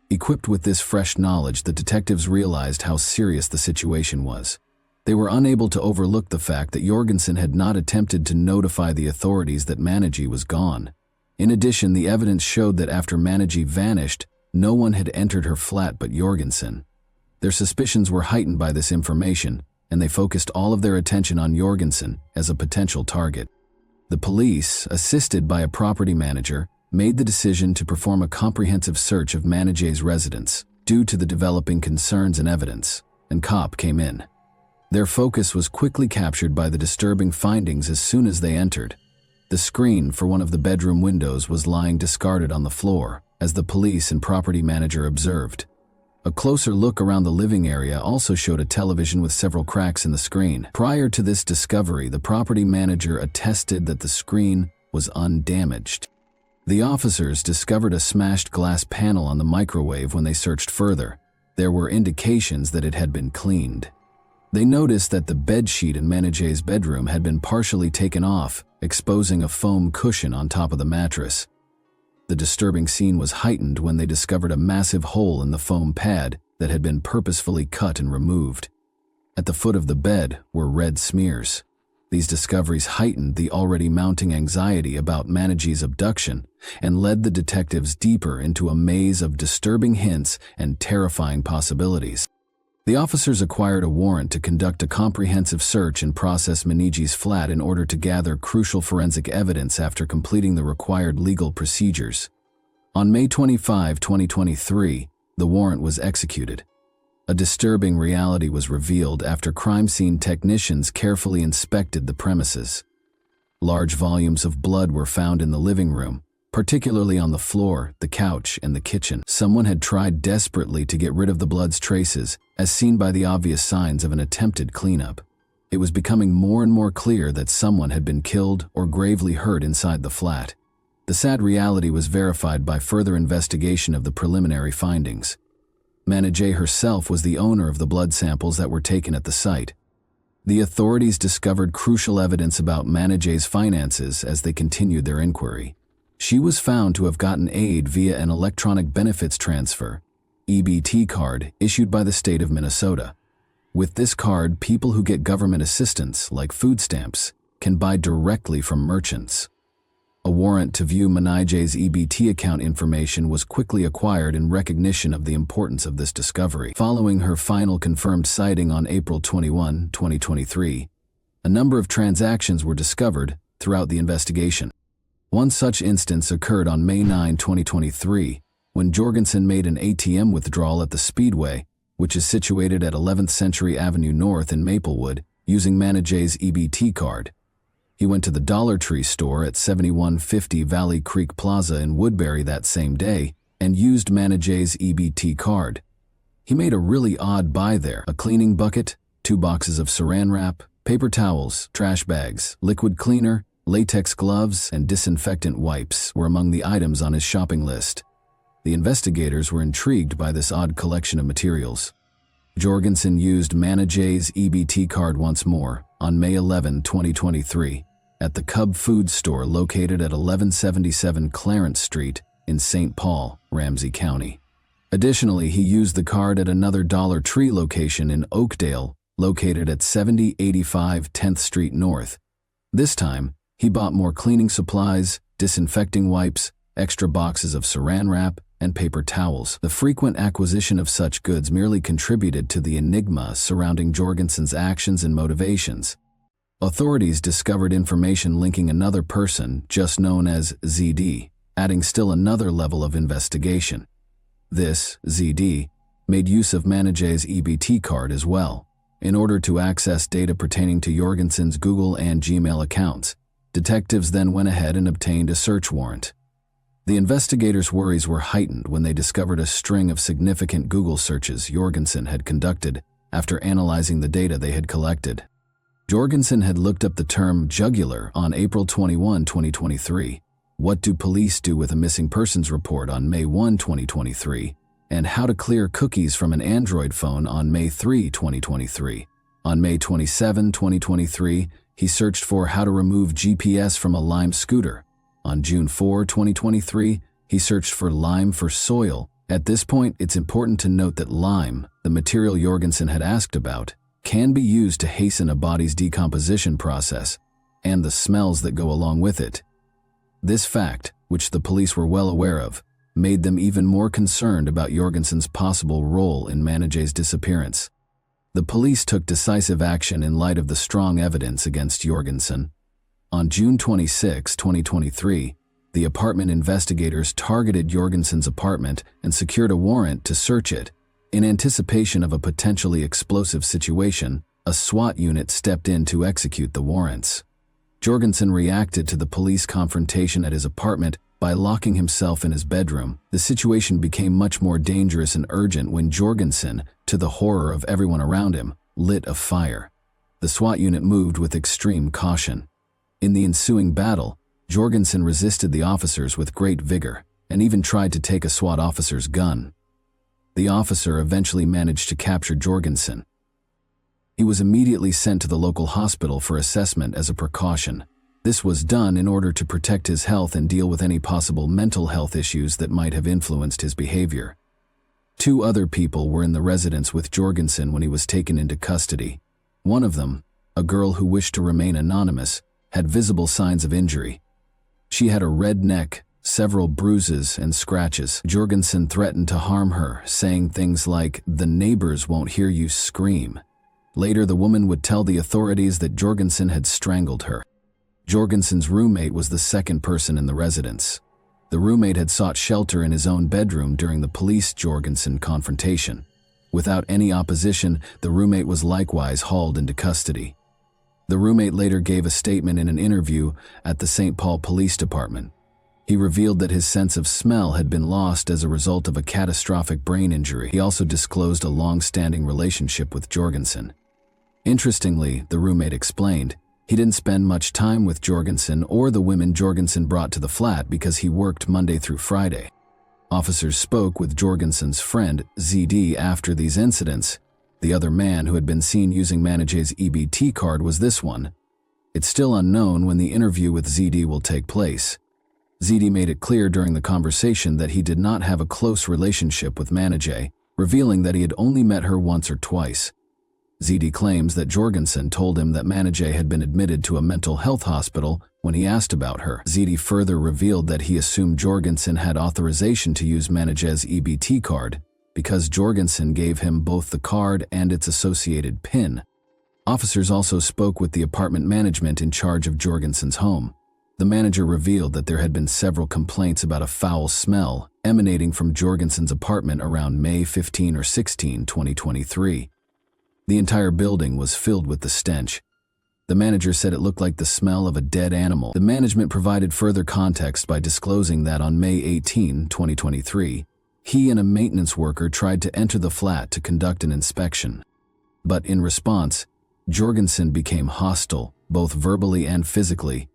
Equipped with this fresh knowledge, the detectives realized how serious the situation was. They were unable to overlook the fact that Jorgensen had not attempted to notify the authorities that Manage was gone. In addition, the evidence showed that after Manage vanished, no one had entered her flat but Jorgensen. Their suspicions were heightened by this information, and they focused all of their attention on Jorgensen as a potential target. The police, assisted by a property manager, made the decision to perform a comprehensive search of Manage's residence due to the developing concerns and evidence, and COP came in. Their focus was quickly captured by the disturbing findings as soon as they entered. The screen for one of the bedroom windows was lying discarded on the floor, as the police and property manager observed. A closer look around the living area also showed a television with several cracks in the screen. Prior to this discovery, the property manager attested that the screen was undamaged. The officers discovered a smashed glass panel on the microwave when they searched further. There were indications that it had been cleaned. They noticed that the bedsheet in Manage's bedroom had been partially taken off, exposing a foam cushion on top of the mattress. The disturbing scene was heightened when they discovered a massive hole in the foam pad that had been purposefully cut and removed. At the foot of the bed were red smears. These discoveries heightened the already mounting anxiety about Manage's abduction and led the detectives deeper into a maze of disturbing hints and terrifying possibilities. The officers acquired a warrant to conduct a comprehensive search and process Manage's flat in order to gather crucial forensic evidence after completing the required legal procedures. On May 25, 2023, the warrant was executed. A disturbing reality was revealed after crime scene technicians carefully inspected the premises. Large volumes of blood were found in the living room, particularly on the floor, the couch, and the kitchen. Someone had tried desperately to get rid of the blood's traces, as seen by the obvious signs of an attempted cleanup. It was becoming more and more clear that someone had been killed or gravely hurt inside the flat. The sad reality was verified by further investigation of the preliminary findings. Manage herself was the owner of the blood samples that were taken at the site. The authorities discovered crucial evidence about Manage's finances as they continued their inquiry. She was found to have gotten aid via an electronic benefits transfer, EBT card, issued by the state of Minnesota. With this card, people who get government assistance, like food stamps, can buy directly from merchants. A warrant to view Manage's EBT account information was quickly acquired in recognition of the importance of this discovery. Following her final confirmed sighting on April 21, 2023, a number of transactions were discovered throughout the investigation. One such instance occurred on May 9, 2023, when Jorgensen made an ATM withdrawal at the Speedway, which is situated at 11th Century Avenue North in Maplewood, using Manage's EBT card. He went to the Dollar Tree store at 7150 Valley Creek Plaza in Woodbury that same day and used Manage's EBT card. He made a really odd buy there: a cleaning bucket, 2 boxes of saran wrap, paper towels, trash bags, liquid cleaner, latex gloves, and disinfectant wipes were among the items on his shopping list. The investigators were intrigued by this odd collection of materials. Jorgensen used Manage's EBT card once more on May 11, 2023, at the Cub Food Store located at 1177 Clarence Street in St. Paul, Ramsey County. Additionally, he used the card at another Dollar Tree location in Oakdale, located at 7085 10th Street North. This time, he bought more cleaning supplies, disinfecting wipes, extra boxes of saran wrap, and paper towels. The frequent acquisition of such goods merely contributed to the enigma surrounding Jorgensen's actions and motivations. Authorities discovered information linking another person, just known as ZD, adding still another level of investigation. This, ZD, made use of Manage's EBT card as well. In order to access data pertaining to Jorgensen's Google and Gmail accounts, detectives then went ahead and obtained a search warrant. The investigators' worries were heightened when they discovered a string of significant Google searches Jorgensen had conducted after analyzing the data they had collected. Jorgensen had looked up the term jugular on April 21, 2023. What do police do with a missing persons report on May 1, 2023? And how to clear cookies from an Android phone on May 3, 2023. On May 27, 2023, he searched for how to remove GPS from a Lime scooter. On June 4, 2023, he searched for lime for soil. At this point, it's important to note that lime, the material Jorgensen had asked about, can be used to hasten a body's decomposition process and the smells that go along with it. This fact, which the police were well aware of, made them even more concerned about Jorgensen's possible role in Manijay's disappearance. The police took decisive action in light of the strong evidence against Jorgensen. On June 26, 2023, the apartment investigators targeted Jorgensen's apartment and secured a warrant to search it. In anticipation of a potentially explosive situation, a SWAT unit stepped in to execute the warrants. Jorgensen reacted to the police confrontation at his apartment by locking himself in his bedroom. The situation became much more dangerous and urgent when Jorgensen, to the horror of everyone around him, lit a fire. The SWAT unit moved with extreme caution. In the ensuing battle, Jorgensen resisted the officers with great vigor and even tried to take a SWAT officer's gun. The officer eventually managed to capture Jorgensen. He was immediately sent to the local hospital for assessment as a precaution. This was done in order to protect his health and deal with any possible mental health issues that might have influenced his behavior. 2 other people were in the residence with Jorgensen when he was taken into custody. One of them, a girl who wished to remain anonymous, had visible signs of injury. She had a red neck, several bruises and scratches. Jorgensen threatened to harm her, saying things like, "The neighbors won't hear you scream." Later, the woman would tell the authorities that Jorgensen had strangled her. Jorgensen's roommate was the second person in the residence. The roommate had sought shelter in his own bedroom during the police-Jorgensen confrontation. Without any opposition, the roommate was likewise hauled into custody. The roommate later gave a statement in an interview at the St. Paul Police Department. He revealed that his sense of smell had been lost as a result of a catastrophic brain injury. He also disclosed a long-standing relationship with Jorgensen. Interestingly, the roommate explained, he didn't spend much time with Jorgensen or the women Jorgensen brought to the flat because he worked Monday through Friday. Officers spoke with Jorgensen's friend, ZD, after these incidents. The other man who had been seen using Manijay's EBT card was this one. It's still unknown when the interview with ZD will take place. ZD made it clear during the conversation that he did not have a close relationship with Manijay, revealing that he had only met her once or twice. ZD claims that Jorgensen told him that Manijay had been admitted to a mental health hospital when he asked about her. ZD further revealed that he assumed Jorgensen had authorization to use Manijay's EBT card because Jorgensen gave him both the card and its associated PIN. Officers also spoke with the apartment management in charge of Jorgensen's home. The manager revealed that there had been several complaints about a foul smell emanating from Jorgensen's apartment around May 15 or 16, 2023. The entire building was filled with the stench. The manager said it looked like the smell of a dead animal. The management provided further context by disclosing that on May 18, 2023, he and a maintenance worker tried to enter the flat to conduct an inspection. But in response, Jorgensen became hostile, both verbally and physically,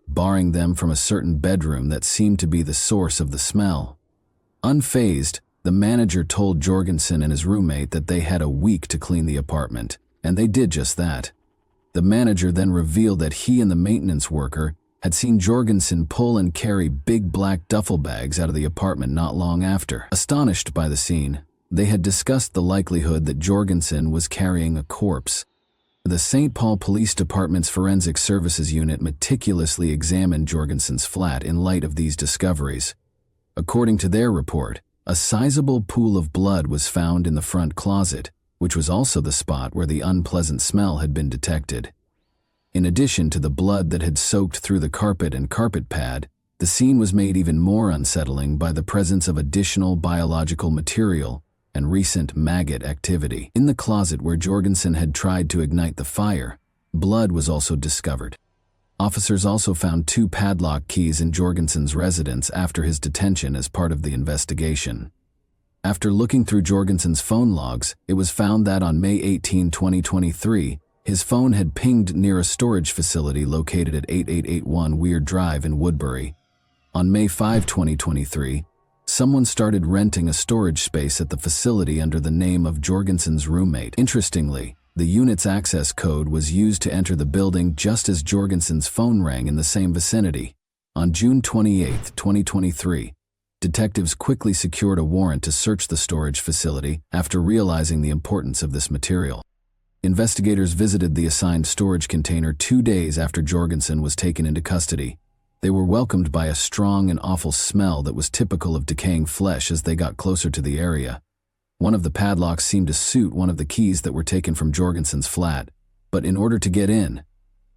barring them from a certain bedroom that seemed to be the source of the smell. Unfazed, the manager told Jorgensen and his roommate that they had a week to clean the apartment, and they did just that. The manager then revealed that he and the maintenance worker had seen Jorgensen pull and carry big black duffel bags out of the apartment not long after. Astonished by the scene, they had discussed the likelihood that Jorgensen was carrying a corpse. The St. Paul Police Department's Forensic Services Unit meticulously examined Jorgensen's flat in light of these discoveries. According to their report, a sizable pool of blood was found in the front closet, which was also the spot where the unpleasant smell had been detected. In addition to the blood that had soaked through the carpet and carpet pad, the scene was made even more unsettling by the presence of additional biological material and recent maggot activity. In the closet where Jorgensen had tried to ignite the fire, blood was also discovered. Officers also found 2 padlock keys in Jorgensen's residence after his detention as part of the investigation. After looking through Jorgensen's phone logs, it was found that on May 18, 2023, his phone had pinged near a storage facility located at 8881 Weir Drive in Woodbury. On May 5, 2023, someone started renting a storage space at the facility under the name of Jorgensen's roommate. Interestingly, the unit's access code was used to enter the building just as Jorgensen's phone rang in the same vicinity. On June 28, 2023, detectives quickly secured a warrant to search the storage facility after realizing the importance of this material. Investigators visited the assigned storage container 2 days after Jorgensen was taken into custody. They were welcomed by a strong and awful smell that was typical of decaying flesh as they got closer to the area. One of the padlocks seemed to suit one of the keys that were taken from Jorgensen's flat, but in order to get in,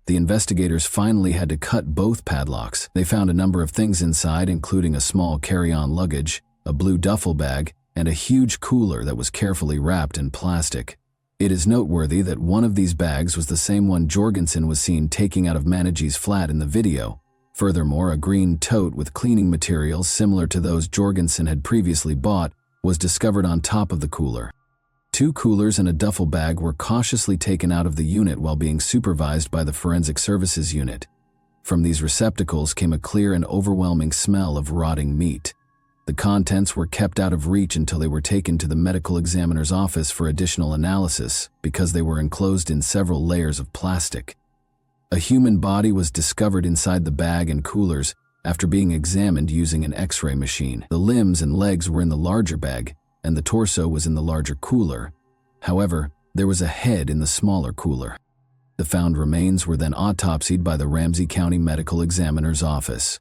the investigators finally had to cut both padlocks. They found a number of things inside, including a small carry-on luggage, a blue duffel bag, and a huge cooler that was carefully wrapped in plastic. It is noteworthy that one of these bags was the same one Jorgensen was seen taking out of Managey's flat in the video. Furthermore, a green tote with cleaning materials similar to those Jorgensen had previously bought was discovered on top of the cooler. 2 coolers and a duffel bag were cautiously taken out of the unit while being supervised by the Forensic Services Unit. From these receptacles came a clear and overwhelming smell of rotting meat. The contents were kept out of reach until they were taken to the medical examiner's office for additional analysis because they were enclosed in several layers of plastic. A human body was discovered inside the bag and coolers after being examined using an X-ray machine. The limbs and legs were in the larger bag, and the torso was in the larger cooler. However, there was a head in the smaller cooler. The found remains were then autopsied by the Ramsey County Medical Examiner's office.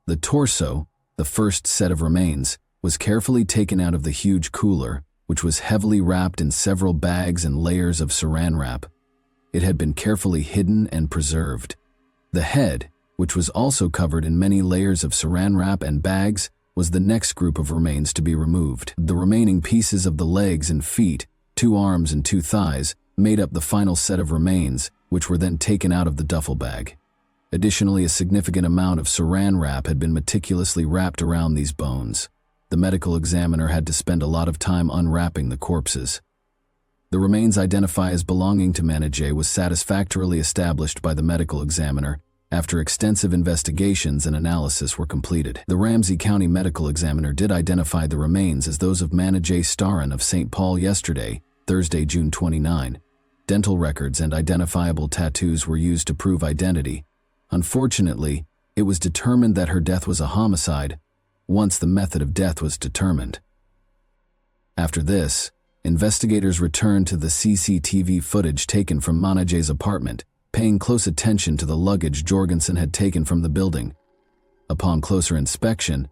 The torso, the first set of remains, was carefully taken out of the huge cooler, which was heavily wrapped in several bags and layers of saran wrap. It had been carefully hidden and preserved. The head, which was also covered in many layers of saran wrap and bags, was the next group of remains to be removed. The remaining pieces of the legs and feet, 2 arms and 2 thighs, made up the final set of remains, which were then taken out of the duffel bag. Additionally, a significant amount of saran wrap had been meticulously wrapped around these bones. The medical examiner had to spend a lot of time unwrapping the corpses. The remains identified as belonging to Managey was satisfactorily established by the medical examiner after extensive investigations and analysis were completed. The Ramsey County Medical Examiner did identify the remains as those of Managey Staran of St. Paul yesterday, Thursday, June 29. Dental records and identifiable tattoos were used to prove identity. Unfortunately, it was determined that her death was a homicide once the method of death was determined. After this, investigators returned to the CCTV footage taken from Managey's apartment, paying close attention to the luggage Jorgensen had taken from the building. Upon closer inspection,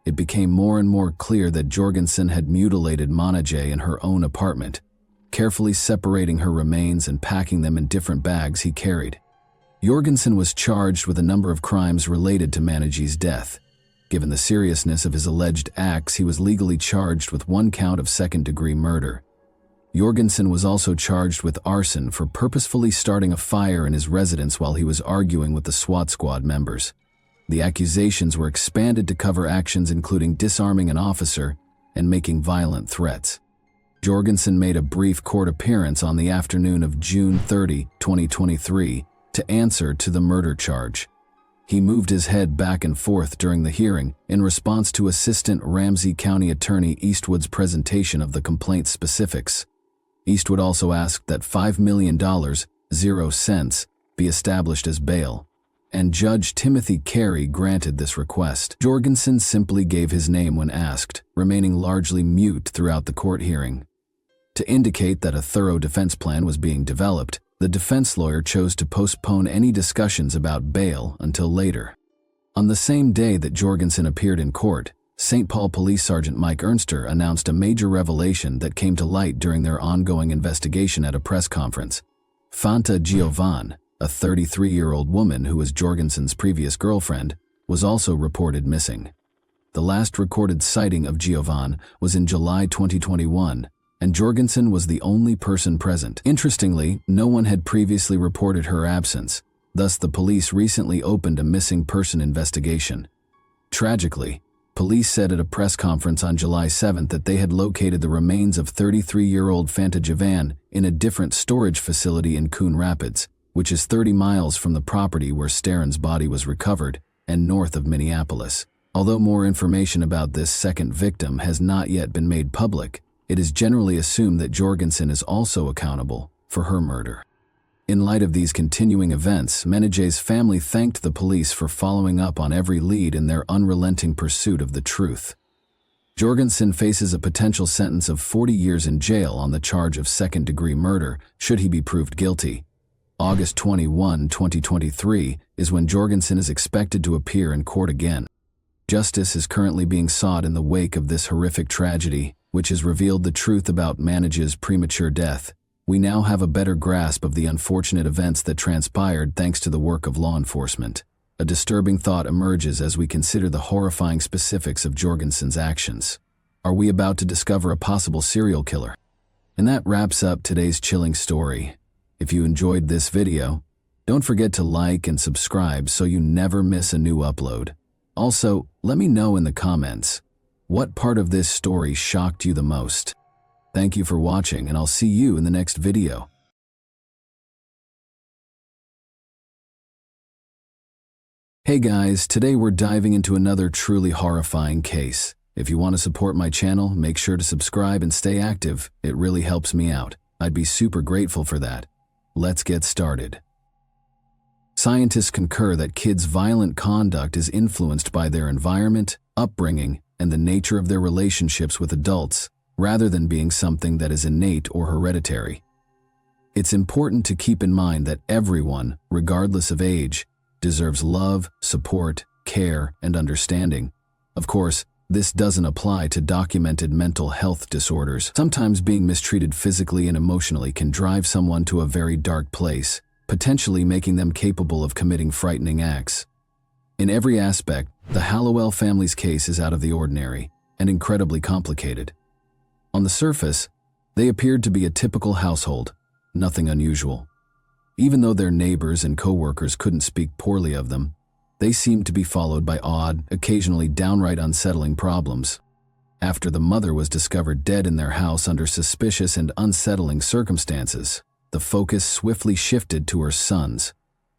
it became more and more clear that Jorgensen had mutilated Managey in her own apartment, carefully separating her remains and packing them in different bags he carried. Jorgensen was charged with a number of crimes related to Managey's death. Given the seriousness of his alleged acts, he was legally charged with 1 count of second-degree murder. Jorgensen was also charged with arson for purposefully starting a fire in his residence while he was arguing with the SWAT squad members. The accusations were expanded to cover actions including disarming an officer and making violent threats. Jorgensen made a brief court appearance on the afternoon of June 30, 2023, to answer to the murder charge. He moved his head back and forth during the hearing in response to Assistant Ramsey County Attorney Eastwood's presentation of the complaint's specifics. Eastwood also asked that $5 million, 0 cents, be established as bail, and Judge Timothy Carey granted this request. Jorgensen simply gave his name when asked, remaining largely mute throughout the court hearing. To indicate that a thorough defense plan was being developed, the defense lawyer chose to postpone any discussions about bail until later. On the same day that Jorgensen appeared in court, St. Paul Police Sergeant Mike Ernster announced a major revelation that came to light during their ongoing investigation at a press conference. Fanta Giovan, a 33-year-old woman who was Jorgensen's previous girlfriend, was also reported missing. The last recorded sighting of Giovan was in July 2021, and Jorgensen was the only person present. Interestingly, no one had previously reported her absence, thus the police recently opened a missing person investigation. Tragically, police said at a press conference on July 7 that they had located the remains of 33-year-old Fanta Giovan in a different storage facility in Coon Rapids, which is 30 miles from the property where Staran's body was recovered and north of Minneapolis. Although more information about this second victim has not yet been made public, it is generally assumed that Jorgensen is also accountable for her murder. In light of these continuing events, Menegé's family thanked the police for following up on every lead in their unrelenting pursuit of the truth. Jorgensen faces a potential sentence of 40 years in jail on the charge of second-degree murder, should he be proved guilty. August 21, 2023, is when Jorgensen is expected to appear in court again. Justice is currently being sought in the wake of this horrific tragedy, which has revealed the truth about Menegé's premature death. We now have a better grasp of the unfortunate events that transpired thanks to the work of law enforcement. A disturbing thought emerges as we consider the horrifying specifics of Jorgensen's actions. Are we about to discover a possible serial killer? And that wraps up today's chilling story. If you enjoyed this video, don't forget to like and subscribe so you never miss a new upload. Also, let me know in the comments, what part of this story shocked you the most? Thank you for watching, and I'll see you in the next video. Hey guys, today we're diving into another truly horrifying case. If you want to support my channel, make sure to subscribe and stay active. It really helps me out. I'd be super grateful for that. Let's get started. Scientists concur that kids' violent conduct is influenced by their environment, upbringing, and the nature of their relationships with adults, rather than being something that is innate or hereditary. It's important to keep in mind that everyone, regardless of age, deserves love, support, care, and understanding. Of course, this doesn't apply to documented mental health disorders. Sometimes being mistreated physically and emotionally can drive someone to a very dark place, potentially making them capable of committing frightening acts. In every aspect, the Hallowell family's case is out of the ordinary and incredibly complicated. On the surface, they appeared to be a typical household, nothing unusual. Even though their neighbors and co-workers couldn't speak poorly of them, they seemed to be followed by odd, occasionally downright unsettling problems. After the mother was discovered dead in their house under suspicious and unsettling circumstances, the focus swiftly shifted to her sons.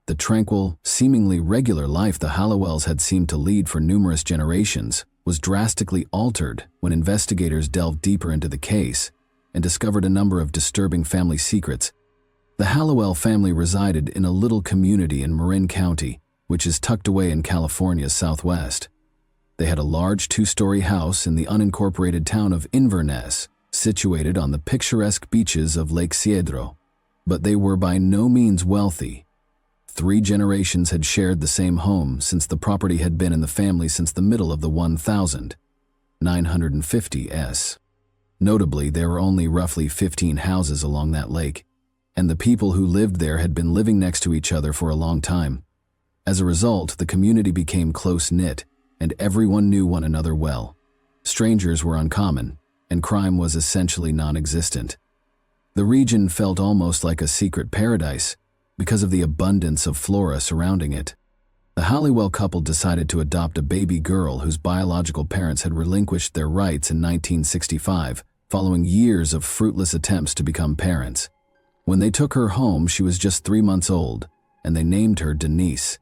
The tranquil, seemingly regular life the Hallowells had seemed to lead for numerous generations was drastically altered when investigators delved deeper into the case and discovered a number of disturbing family secrets. The Hallowell family resided in a little community in Marin County, which is tucked away in California's southwest. They had a large two-story house in the unincorporated town of Inverness, situated on the picturesque beaches of Lake Cedro. But they were by no means wealthy. 3 generations had shared the same home since the property had been in the family since the middle of the 1950s. Notably, there were only roughly 15 houses along that lake, and the people who lived there had been living next to each other for a long time. As a result, the community became close-knit, and everyone knew one another well. Strangers were uncommon, and crime was essentially non-existent. The region felt almost like a secret paradise because of the abundance of flora surrounding it. The Hallowell couple decided to adopt a baby girl whose biological parents had relinquished their rights in 1965, following years of fruitless attempts to become parents. When they took her home, she was just 3 months old, and they named her Denise.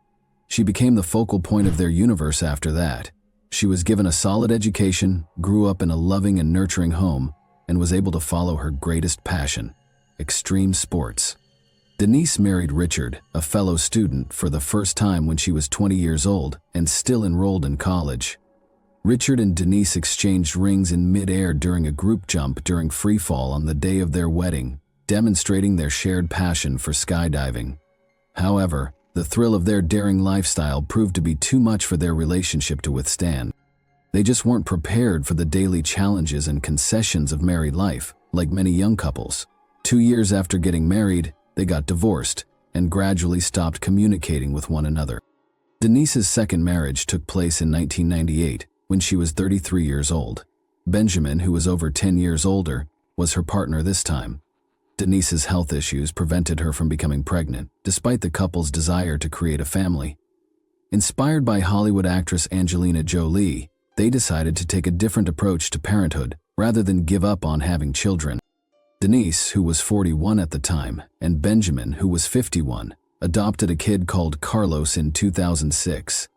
She became the focal point of their universe after that. She was given a solid education, grew up in a loving and nurturing home, and was able to follow her greatest passion, extreme sports. Denise married Richard, a fellow student, for the first time when she was 20 years old and still enrolled in college. Richard and Denise exchanged rings in mid-air during a group jump during free fall on the day of their wedding, demonstrating their shared passion for skydiving. However, the thrill of their daring lifestyle proved to be too much for their relationship to withstand. They just weren't prepared for the daily challenges and concessions of married life, like many young couples. 2 years after getting married, they got divorced and gradually stopped communicating with one another. Denise's second marriage took place in 1998 when she was 33 years old. Benjamin, who was over 10 years older, was her partner this time. Denise's health issues prevented her from becoming pregnant, despite the couple's desire to create a family. Inspired by Hollywood actress Angelina Jolie, they decided to take a different approach to parenthood rather than give up on having children. Denise, who was 41 at the time, and Benjamin, who was 51, adopted a kid called Carlos in 2006.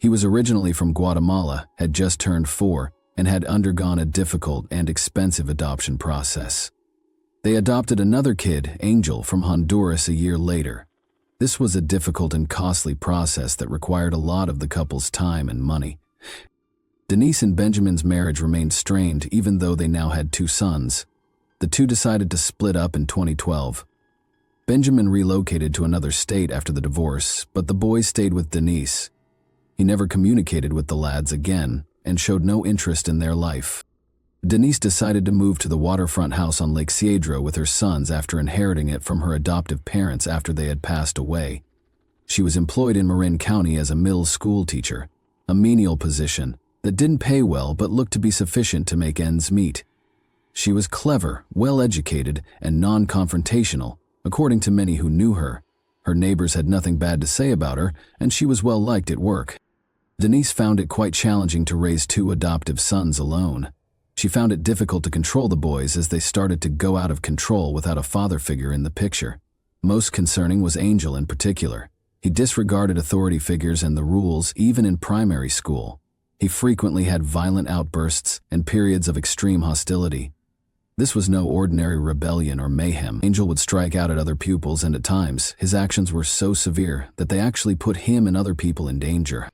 He was originally from Guatemala, had just turned 4, and had undergone a difficult and expensive adoption process. They adopted another kid, Angel, from Honduras a year later. This was a difficult and costly process that required a lot of the couple's time and money. Denise and Benjamin's marriage remained strained even though they now had 2 sons. The two decided to split up in 2012. Benjamin relocated to another state after the divorce, but the boys stayed with Denise. He never communicated with the lads again and showed no interest in their life. Denise decided to move to the waterfront house on Lake Cedro with her sons after inheriting it from her adoptive parents after they had passed away. She was employed in Marin County as a middle school teacher, a menial position that didn't pay well but looked to be sufficient to make ends meet. She was clever, well-educated, and non-confrontational, according to many who knew her. Her neighbors had nothing bad to say about her, and she was well-liked at work. Denise found it quite challenging to raise 2 adoptive sons alone. She found it difficult to control the boys as they started to go out of control without a father figure in the picture. Most concerning was Angel in particular. He disregarded authority figures and the rules even in primary school. He frequently had violent outbursts and periods of extreme hostility. This was no ordinary rebellion or mayhem. Angel would strike out at other pupils, and at times, his actions were so severe that they actually put him and other people in danger.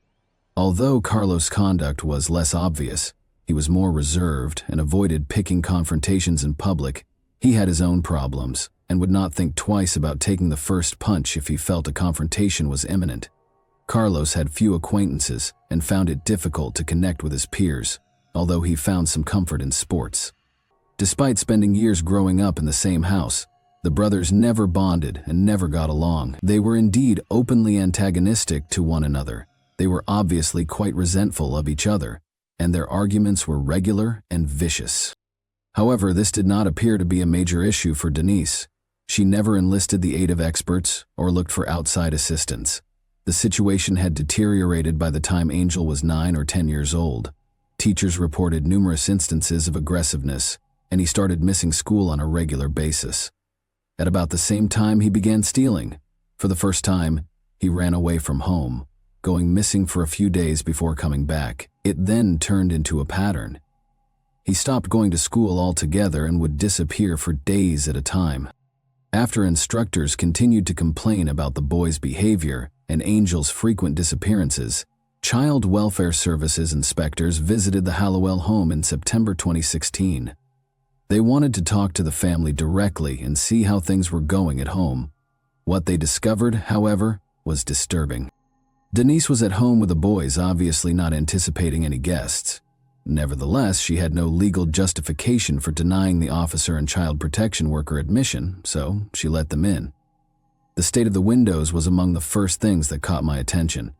Although Carlos' conduct was less obvious, he was more reserved and avoided picking confrontations in public. He had his own problems and would not think twice about taking the first punch if he felt a confrontation was imminent. Carlos had few acquaintances and found it difficult to connect with his peers, although he found some comfort in sports. Despite spending years growing up in the same house, the brothers never bonded and never got along. They were indeed openly antagonistic to one another. They were obviously quite resentful of each other, and their arguments were regular and vicious. However, this did not appear to be a major issue for Denise. She never enlisted the aid of experts or looked for outside assistance. The situation had deteriorated by the time Angel was 9 or 10 years old. Teachers reported numerous instances of aggressiveness, and he started missing school on a regular basis. At about the same time, he began stealing. For the first time, he ran away from home, going missing for a few days before coming back. It then turned into a pattern. He stopped going to school altogether and would disappear for days at a time. After instructors continued to complain about the boy's behavior and Angel's frequent disappearances, Child Welfare Services inspectors visited the Hallowell home in September 2016. They wanted to talk to the family directly and see how things were going at home. What they discovered, however, was disturbing. Denise was at home with the boys, obviously not anticipating any guests. Nevertheless, she had no legal justification for denying the officer and child protection worker admission, so she let them in. The state of the windows was among the first things that caught my attention.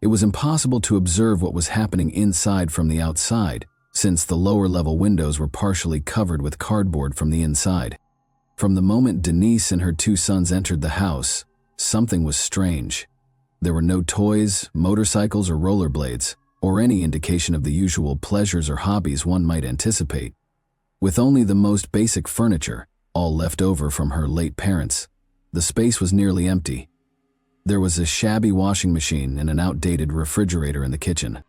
It was impossible to observe what was happening inside from the outside, since the lower-level windows were partially covered with cardboard from the inside. From the moment Denise and her 2 sons entered the house, something was strange. There were no toys, motorcycles, or rollerblades, or any indication of the usual pleasures or hobbies one might anticipate. With only the most basic furniture, all left over from her late parents, the space was nearly empty. There was a shabby washing machine and an outdated refrigerator in the kitchen.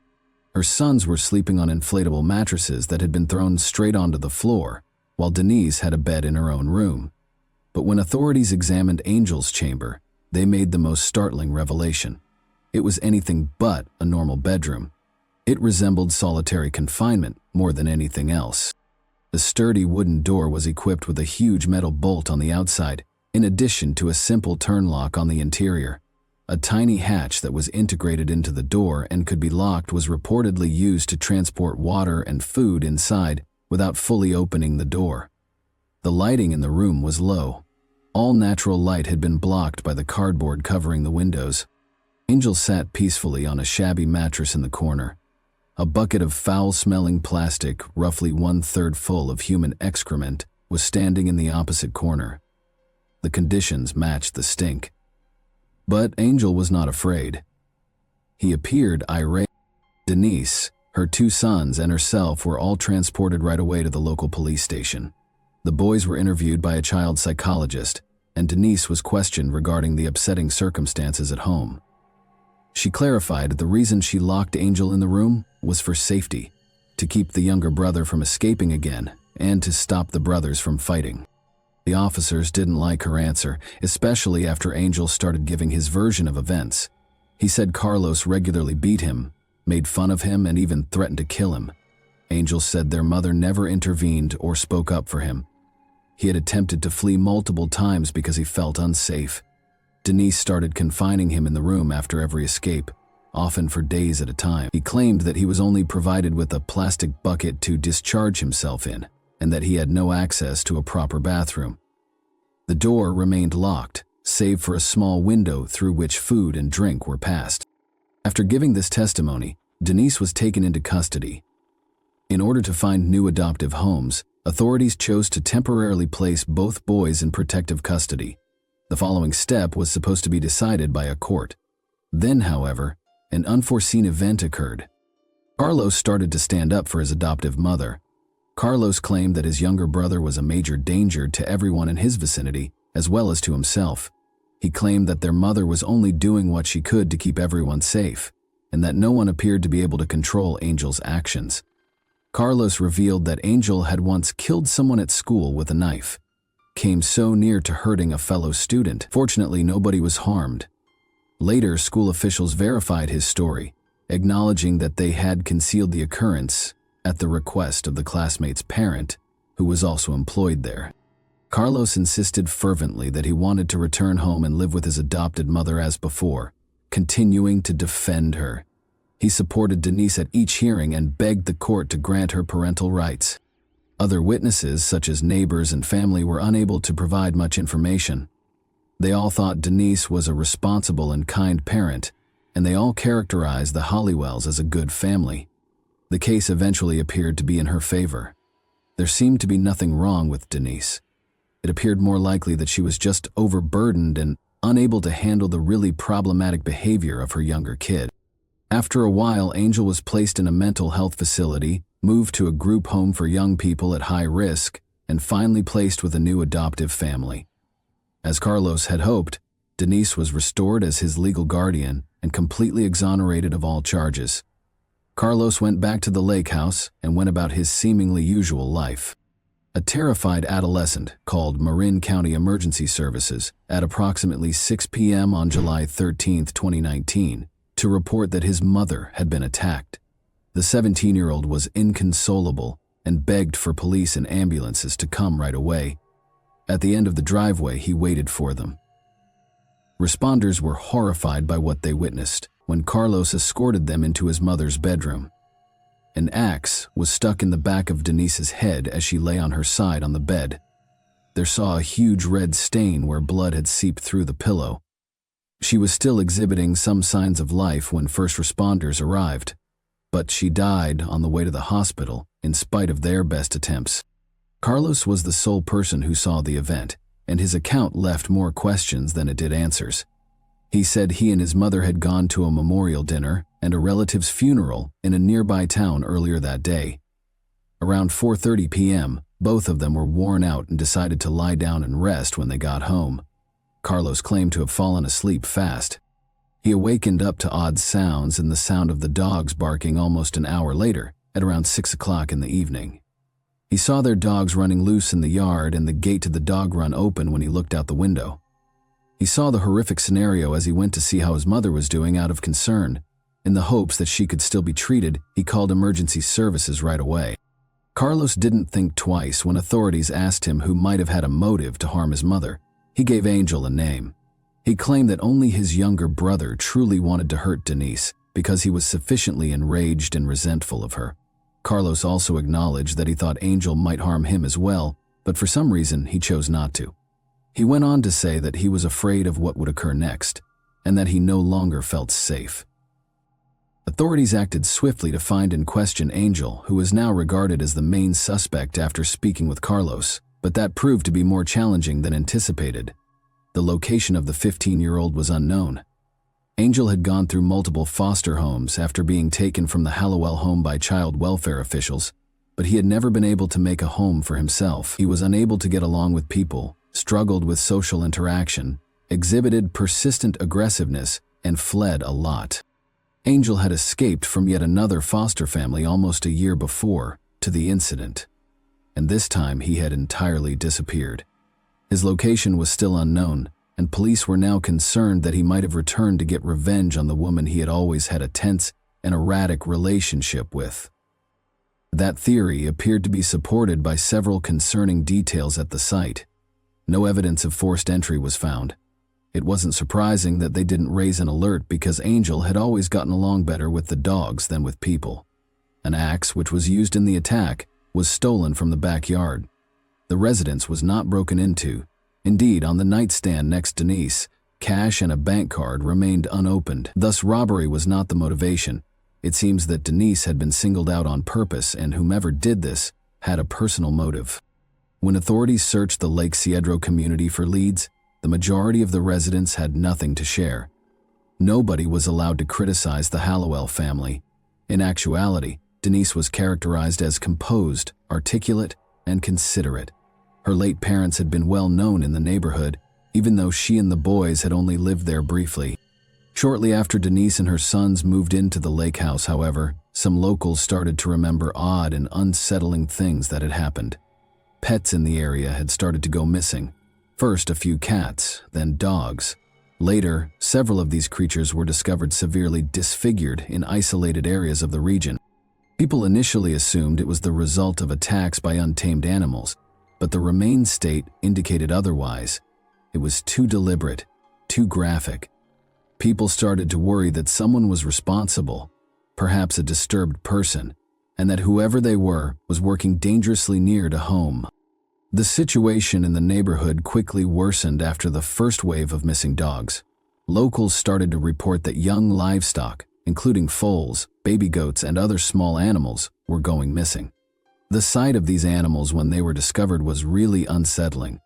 Her sons were sleeping on inflatable mattresses that had been thrown straight onto the floor, while Denise had a bed in her own room. But when authorities examined Angel's chamber, they made the most startling revelation. It was anything but a normal bedroom. It resembled solitary confinement more than anything else. The sturdy wooden door was equipped with a huge metal bolt on the outside, in addition to a simple turn lock on the interior. A tiny hatch that was integrated into the door and could be locked was reportedly used to transport water and food inside without fully opening the door. The lighting in the room was low. All natural light had been blocked by the cardboard covering the windows. Angel sat peacefully on a shabby mattress in the corner. A bucket of foul-smelling plastic, roughly 1/3 full of human excrement, was standing in the opposite corner. The conditions matched the stink. But Angel was not afraid. He appeared irate. Denise, her 2 sons, and herself were all transported right away to the local police station. The boys were interviewed by a child psychologist, and Denise was questioned regarding the upsetting circumstances at home. She clarified that the reason she locked Angel in the room was for safety, to keep the younger brother from escaping again, and to stop the brothers from fighting. The officers didn't like her answer, especially after Angel started giving his version of events. He said Carlos regularly beat him, made fun of him, and even threatened to kill him. Angel said their mother never intervened or spoke up for him. He had attempted to flee multiple times because he felt unsafe. Denise started confining him in the room after every escape, often for days at a time. He claimed that he was only provided with a plastic bucket to discharge himself in, and that he had no access to a proper bathroom. The door remained locked, save for a small window through which food and drink were passed. After giving this testimony, Denise was taken into custody. In order to find new adoptive homes, authorities chose to temporarily place both boys in protective custody. The following step was supposed to be decided by a court. Then, however, an unforeseen event occurred. Carlos started to stand up for his adoptive mother. Carlos claimed that his younger brother was a major danger to everyone in his vicinity, as well as to himself. He claimed that their mother was only doing what she could to keep everyone safe, and that no one appeared to be able to control Angel's actions. Carlos revealed that Angel had once killed someone at school with a knife, came so near to hurting a fellow student. Fortunately, nobody was harmed. Later, school officials verified his story, acknowledging that they had concealed the occurrence at the request of the classmate's parent, who was also employed there. Carlos insisted fervently that he wanted to return home and live with his adopted mother as before, continuing to defend her. He supported Denise at each hearing and begged the court to grant her parental rights. Other witnesses, such as neighbors and family, were unable to provide much information. They all thought Denise was a responsible and kind parent, and they all characterized the Hollywells as a good family. The case eventually appeared to be in her favor. There seemed to be nothing wrong with Denise. It appeared more likely that she was just overburdened and unable to handle the really problematic behavior of her younger kid. After a while, Angel was placed in a mental health facility, moved to a group home for young people at high risk, and finally placed with a new adoptive family. As Carlos had hoped, Denise was restored as his legal guardian and completely exonerated of all charges. Carlos went back to the lake house and went about his seemingly usual life. A terrified adolescent called Marin County Emergency Services at approximately 6 p.m. on July 13, 2019, to report that his mother had been attacked. The 17-year-old was inconsolable and begged for police and ambulances to come right away. At the end of the driveway, he waited for them. Responders were horrified by what they witnessed when Carlos escorted them into his mother's bedroom. An axe was stuck in the back of Denise's head as she lay on her side on the bed. They saw a huge red stain where blood had seeped through the pillow. She was still exhibiting some signs of life when first responders arrived, but she died on the way to the hospital in spite of their best attempts. Carlos was the sole person who saw the event, and his account left more questions than it did answers. He said he and his mother had gone to a memorial dinner and a relative's funeral in a nearby town earlier that day. Around 4:30 p.m., both of them were worn out and decided to lie down and rest when they got home. Carlos claimed to have fallen asleep fast. He awakened up to odd sounds and the sound of the dogs barking almost an hour later, at around 6 o'clock in the evening. He saw their dogs running loose in the yard and the gate to the dog run open when he looked out the window. He saw the horrific scenario as he went to see how his mother was doing out of concern. In the hopes that she could still be treated, he called emergency services right away. Carlos didn't think twice when authorities asked him who might have had a motive to harm his mother. He gave Angel a name. He claimed that only his younger brother truly wanted to hurt Denise because he was sufficiently enraged and resentful of her. Carlos also acknowledged that he thought Angel might harm him as well, but for some reason he chose not to. He went on to say that he was afraid of what would occur next, and that he no longer felt safe. Authorities acted swiftly to find and question Angel, who is now regarded as the main suspect after speaking with Carlos, but that proved to be more challenging than anticipated. The location of the 15-year-old was unknown. Angel had gone through multiple foster homes after being taken from the Hallowell home by child welfare officials, but he had never been able to make a home for himself. He was unable to get along with people, struggled with social interaction, exhibited persistent aggressiveness, and fled a lot. Angel had escaped from yet another foster family almost a year before to the incident, and this time he had entirely disappeared. His location was still unknown, and police were now concerned that he might have returned to get revenge on the woman he had always had a tense and erratic relationship with. That theory appeared to be supported by several concerning details at the site. No evidence of forced entry was found. It wasn't surprising that they didn't raise an alert because Angel had always gotten along better with the dogs than with people. An axe, which was used in the attack, was stolen from the backyard. The residence was not broken into. Indeed, on the nightstand next to Denise, cash and a bank card remained unopened. Thus, robbery was not the motivation. It seems that Denise had been singled out on purpose, and whomever did this had a personal motive. When authorities searched the Lake Cedro community for leads, the majority of the residents had nothing to share. Nobody was allowed to criticize the Hallowell family. In actuality, Denise was characterized as composed, articulate, and considerate. Her late parents had been well known in the neighborhood, even though she and the boys had only lived there briefly. Shortly after Denise and her sons moved into the lake house, however, some locals started to remember odd and unsettling things that had happened. Pets in the area had started to go missing. First a few cats, then dogs. Later, several of these creatures were discovered severely disfigured in isolated areas of the region. People initially assumed it was the result of attacks by untamed animals, but the remains state indicated otherwise. It was too deliberate, too graphic. People started to worry that someone was responsible, perhaps a disturbed person, and that whoever they were was working dangerously near to home. The situation in the neighborhood quickly worsened after the first wave of missing dogs. Locals started to report that young livestock, including foals, baby goats, and other small animals, were going missing. The sight of these animals when they were discovered was really unsettling.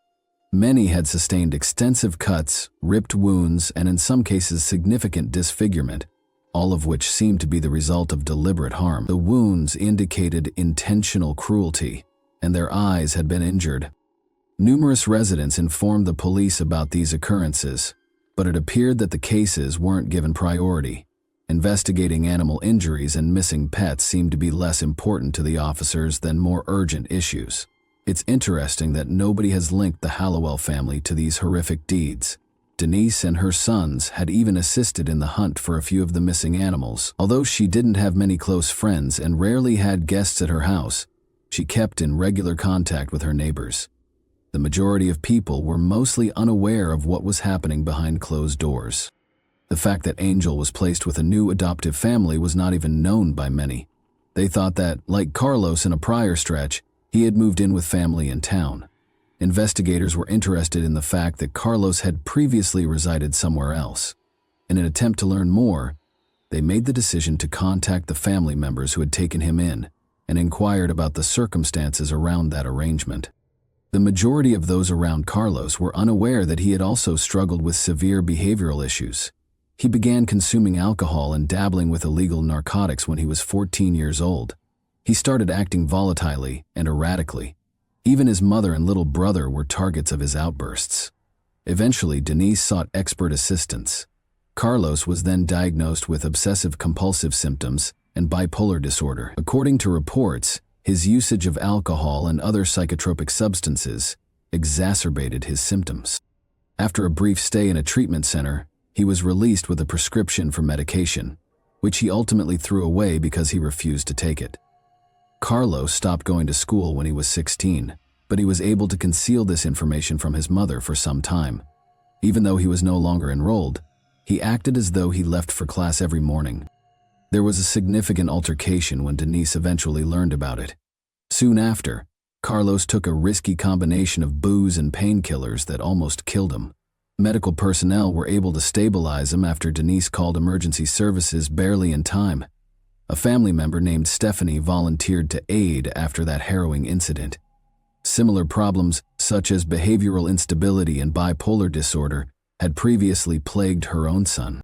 Many had sustained extensive cuts, ripped wounds, and in some cases significant disfigurement, all of which seemed to be the result of deliberate harm. The wounds indicated intentional cruelty, and their eyes had been injured. Numerous residents informed the police about these occurrences, but it appeared that the cases weren't given priority. Investigating animal injuries and missing pets seemed to be less important to the officers than more urgent issues. It's interesting that nobody has linked the Hallowell family to these horrific deeds. Denise and her sons had even assisted in the hunt for a few of the missing animals. Although she didn't have many close friends and rarely had guests at her house, she kept in regular contact with her neighbors. The majority of people were mostly unaware of what was happening behind closed doors. The fact that Angel was placed with a new adoptive family was not even known by many. They thought that, like Carlos in a prior stretch, he had moved in with family in town. Investigators were interested in the fact that Carlos had previously resided somewhere else. In an attempt to learn more, they made the decision to contact the family members who had taken him in and inquired about the circumstances around that arrangement. The majority of those around Carlos were unaware that he had also struggled with severe behavioral issues. He began consuming alcohol and dabbling with illegal narcotics when he was 14 years old. He started acting volatilely and erratically. Even his mother and little brother were targets of his outbursts. Eventually, Denise sought expert assistance. Carlos was then diagnosed with obsessive-compulsive symptoms and bipolar disorder. According to reports, his usage of alcohol and other psychotropic substances exacerbated his symptoms. After a brief stay in a treatment center, he was released with a prescription for medication, which he ultimately threw away because he refused to take it. Carlos stopped going to school when he was 16, but he was able to conceal this information from his mother for some time. Even though he was no longer enrolled, he acted as though he left for class every morning. There was a significant altercation when Denise eventually learned about it. Soon after, Carlos took a risky combination of booze and painkillers that almost killed him. Medical personnel were able to stabilize him after Denise called emergency services barely in time. A family member named Stephanie volunteered to aid after that harrowing incident. Similar problems, such as behavioral instability and bipolar disorder, had previously plagued her own son.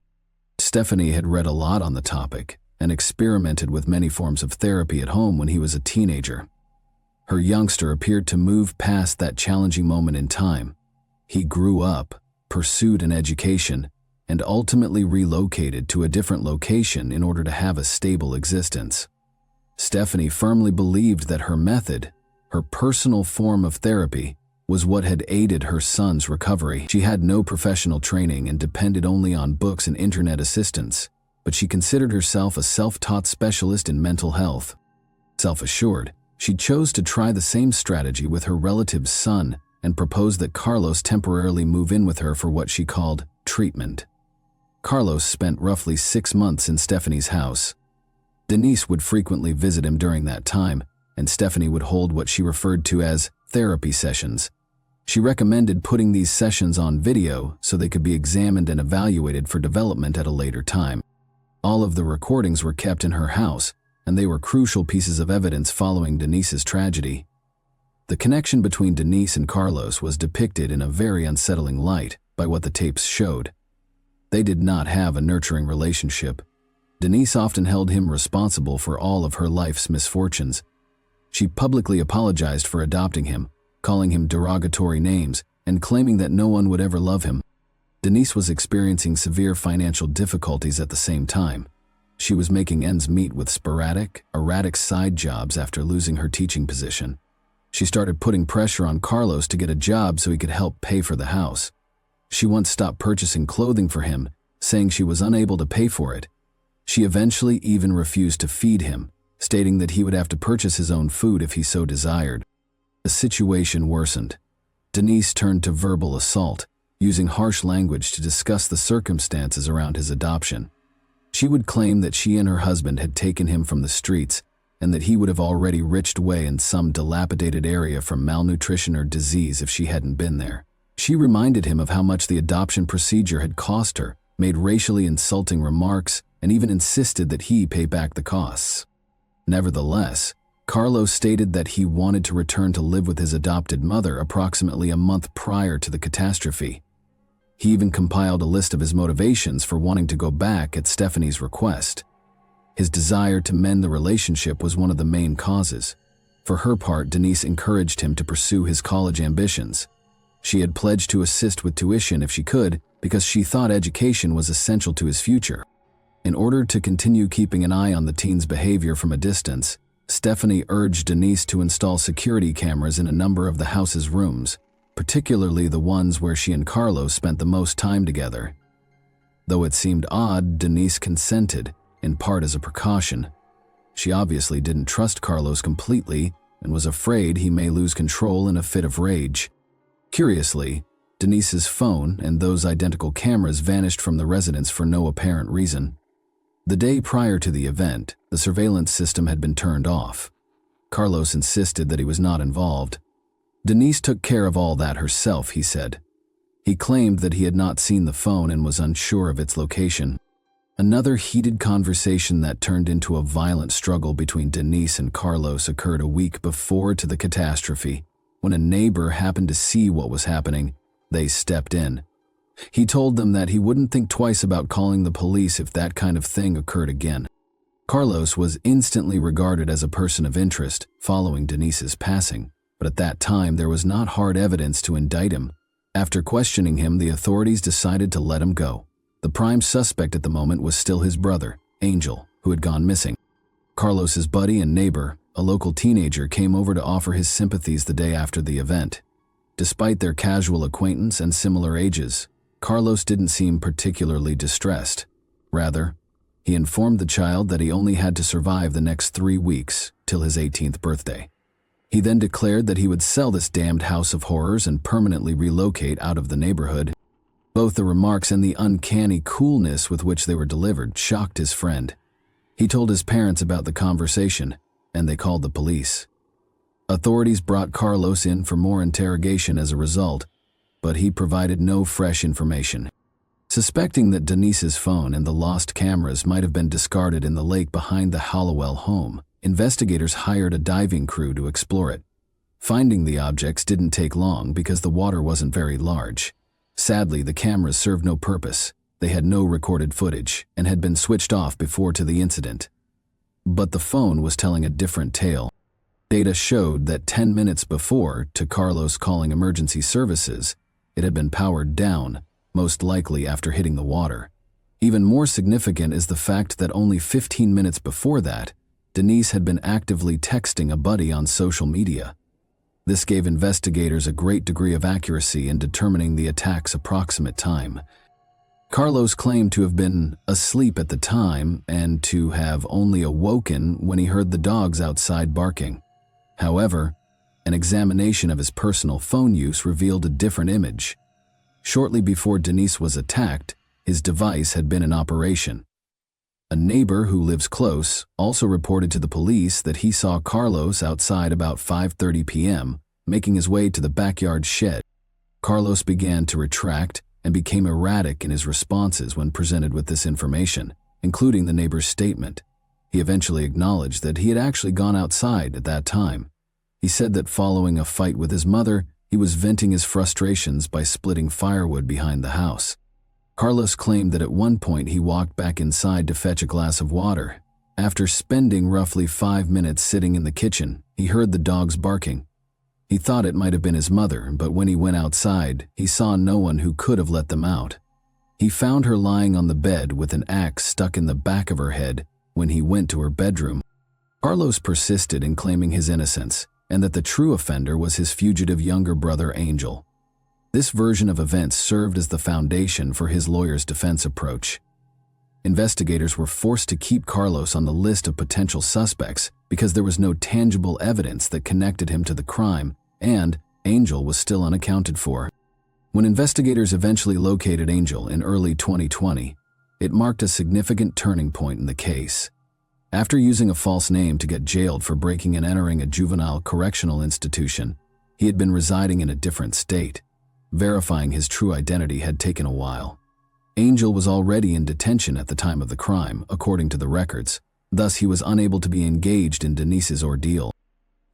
Stephanie had read a lot on the topic and experimented with many forms of therapy at home when he was a teenager. Her youngster appeared to move past that challenging moment in time. He grew up, pursued an education, and ultimately relocated to a different location in order to have a stable existence. Stephanie firmly believed that her method, her personal form of therapy, was what had aided her son's recovery. She had no professional training and depended only on books and internet assistance, but she considered herself a self-taught specialist in mental health. Self-assured, she chose to try the same strategy with her relative's son and proposed that Carlos temporarily move in with her for what she called treatment. Carlos spent roughly 6 months in Stephanie's house. Denise would frequently visit him during that time, and Stephanie would hold what she referred to as therapy sessions. She recommended putting these sessions on video so they could be examined and evaluated for development at a later time. All of the recordings were kept in her house, and they were crucial pieces of evidence following Denise's tragedy. The connection between Denise and Carlos was depicted in a very unsettling light by what the tapes showed. They did not have a nurturing relationship. Denise often held him responsible for all of her life's misfortunes. She publicly apologized for adopting him, calling him derogatory names, and claiming that no one would ever love him. Denise was experiencing severe financial difficulties at the same time. She was making ends meet with sporadic, erratic side jobs after losing her teaching position. She started putting pressure on Carlos to get a job so he could help pay for the house. She once stopped purchasing clothing for him, saying she was unable to pay for it. She eventually even refused to feed him, stating that he would have to purchase his own food if he so desired. The situation worsened. Denise turned to verbal assault, using harsh language to discuss the circumstances around his adoption. She would claim that she and her husband had taken him from the streets and that he would have already writhed away in some dilapidated area from malnutrition or disease if she hadn't been there. She reminded him of how much the adoption procedure had cost her, made racially insulting remarks, and even insisted that he pay back the costs. Nevertheless, Carlos stated that he wanted to return to live with his adopted mother approximately a month prior to the catastrophe. He even compiled a list of his motivations for wanting to go back at Stephanie's request. His desire to mend the relationship was one of the main causes. For her part, Denise encouraged him to pursue his college ambitions. She had pledged to assist with tuition if she could because she thought education was essential to his future. In order to continue keeping an eye on the teen's behavior from a distance, Stephanie urged Denise to install security cameras in a number of the house's rooms, particularly the ones where she and Carlos spent the most time together. Though it seemed odd, Denise consented, in part as a precaution. She obviously didn't trust Carlos completely and was afraid he may lose control in a fit of rage. Curiously, Denise's phone and those identical cameras vanished from the residence for no apparent reason. The day prior to the event, the surveillance system had been turned off. Carlos insisted that he was not involved. Denise took care of all that herself, he said. He claimed that he had not seen the phone and was unsure of its location. Another heated conversation that turned into a violent struggle between Denise and Carlos occurred a week before to the catastrophe. When a neighbor happened to see what was happening, they stepped in. He told them that he wouldn't think twice about calling the police if that kind of thing occurred again. Carlos was instantly regarded as a person of interest following Denise's passing, but at that time there was not hard evidence to indict him. After questioning him, the authorities decided to let him go. The prime suspect at the moment was still his brother, Angel, who had gone missing. Carlos's buddy and neighbor, a local teenager, came over to offer his sympathies the day after the event. Despite their casual acquaintance and similar ages, Carlos didn't seem particularly distressed. Rather, he informed the child that he only had to survive the next 3 weeks till his 18th birthday. He then declared that he would sell this damned house of horrors and permanently relocate out of the neighborhood. Both the remarks and the uncanny coolness with which they were delivered shocked his friend. He told his parents about the conversation, and they called the police. Authorities brought Carlos in for more interrogation as a result, but he provided no fresh information. Suspecting that Denise's phone and the lost cameras might have been discarded in the lake behind the Hallowell home, investigators hired a diving crew to explore it. Finding the objects didn't take long because the water wasn't very large. Sadly, the cameras served no purpose. They had no recorded footage and had been switched off before to the incident. But the phone was telling a different tale. Data showed that 10 minutes before to Carlos calling emergency services, it had been powered down, most likely after hitting the water. Even more significant is the fact that only 15 minutes before that, Denise had been actively texting a buddy on social media. This gave investigators a great degree of accuracy in determining the attack's approximate time. Carlos claimed to have been asleep at the time and to have only awoken when he heard the dogs outside barking. However, an examination of his personal phone use revealed a different image. Shortly before Denise was attacked, his device had been in operation. A neighbor who lives close also reported to the police that he saw Carlos outside about 5:30 p.m., making his way to the backyard shed. Carlos began to retract and became erratic in his responses when presented with this information, including the neighbor's statement. He eventually acknowledged that he had actually gone outside at that time. He said that following a fight with his mother, he was venting his frustrations by splitting firewood behind the house. Carlos claimed that at one point he walked back inside to fetch a glass of water. After spending roughly 5 minutes sitting in the kitchen, he heard the dogs barking. He thought it might have been his mother, but when he went outside, he saw no one who could have let them out. He found her lying on the bed with an axe stuck in the back of her head when he went to her bedroom. Carlos persisted in claiming his innocence and that the true offender was his fugitive younger brother, Angel. This version of events served as the foundation for his lawyer's defense approach. Investigators were forced to keep Carlos on the list of potential suspects because there was no tangible evidence that connected him to the crime, and Angel was still unaccounted for. When investigators eventually located Angel in early 2020, it marked a significant turning point in the case. After using a false name to get jailed for breaking and entering a juvenile correctional institution, he had been residing in a different state. Verifying his true identity had taken a while. Angel was already in detention at the time of the crime, according to the records. Thus, he was unable to be engaged in Denise's ordeal.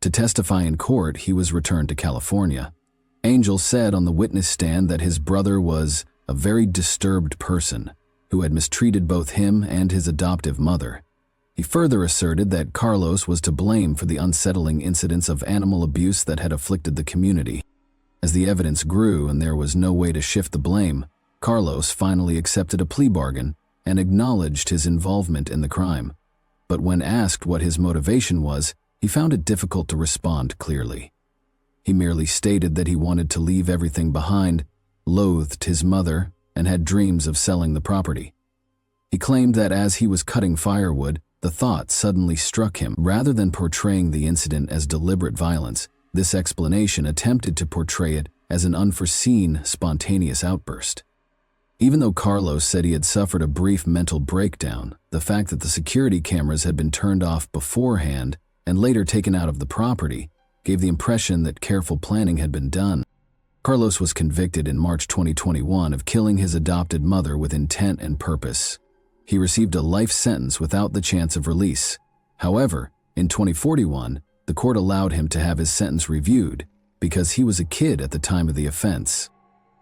To testify in court, he was returned to California. Angel said on the witness stand that his brother was a very disturbed person who had mistreated both him and his adoptive mother. He further asserted that Carlos was to blame for the unsettling incidents of animal abuse that had afflicted the community. As the evidence grew and there was no way to shift the blame, Carlos finally accepted a plea bargain and acknowledged his involvement in the crime. But when asked what his motivation was, he found it difficult to respond clearly. He merely stated that he wanted to leave everything behind, loathed his mother, and had dreams of selling the property. He claimed that as he was cutting firewood, the thought suddenly struck him. Rather than portraying the incident as deliberate violence, this explanation attempted to portray it as an unforeseen, spontaneous outburst. Even though Carlos said he had suffered a brief mental breakdown, the fact that the security cameras had been turned off beforehand and later taken out of the property gave the impression that careful planning had been done. Carlos was convicted in March 2021 of killing his adopted mother with intent and purpose. He received a life sentence without the chance of release. However, in 2041, the court allowed him to have his sentence reviewed because he was a kid at the time of the offense.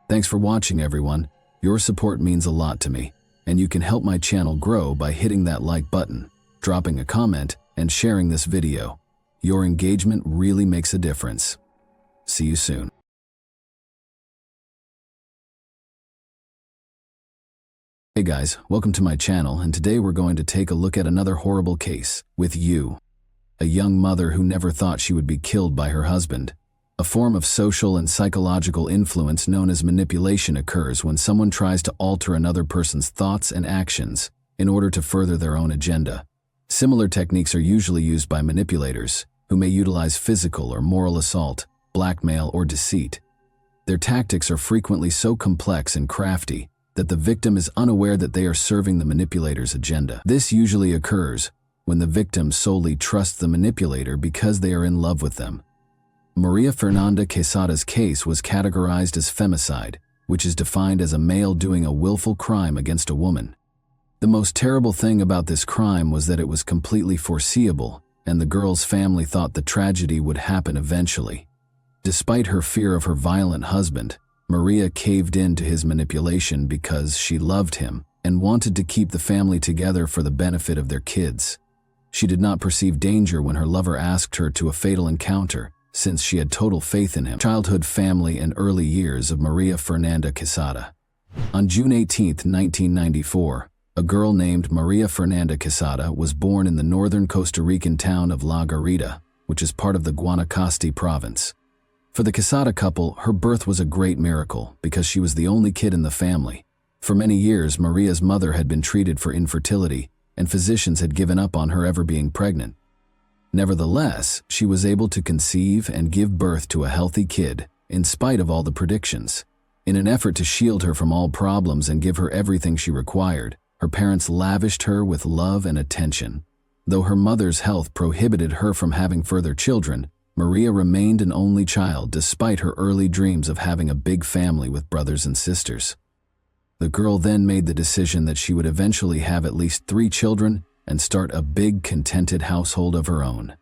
Thanks for watching, everyone. Your support means a lot to me, and you can help my channel grow by hitting that like button, dropping a comment, and sharing this video. Your engagement really makes a difference. See you soon. Hey guys, welcome to my channel, and today we're going to take a look at another horrible case with you. A young mother who never thought she would be killed by her husband. A form of social and psychological influence known as manipulation occurs when someone tries to alter another person's thoughts and actions in order to further their own agenda. Similar techniques are usually used by manipulators, who may utilize physical or moral assault, blackmail, or deceit. Their tactics are frequently so complex and crafty that the victim is unaware that they are serving the manipulator's agenda. This usually occurs when the victim solely trusts the manipulator because they are in love with them. Maria Fernanda Quesada's case was categorized as femicide, which is defined as a male doing a willful crime against a woman. The most terrible thing about this crime was that it was completely foreseeable, and the girl's family thought the tragedy would happen eventually. Despite her fear of her violent husband, Maria caved in to his manipulation because she loved him and wanted to keep the family together for the benefit of their kids. She did not perceive danger when her lover asked her to a fatal encounter, since she had total faith in him. Childhood, family, and early years of Maria Fernanda Quesada. On June 18, 1994, a girl named Maria Fernanda Quesada was born in the northern Costa Rican town of La Garita, which is part of the Guanacaste province. For the Quesada couple, her birth was a great miracle because she was the only kid in the family. For many years, Maria's mother had been treated for infertility, and physicians had given up on her ever being pregnant. Nevertheless, she was able to conceive and give birth to a healthy kid, in spite of all the predictions. In an effort to shield her from all problems and give her everything she required, her parents lavished her with love and attention. Though her mother's health prohibited her from having further children, Maria remained an only child despite her early dreams of having a big family with brothers and sisters. The girl then made the decision that she would eventually have at least 3 children and start a big, contented household of her own.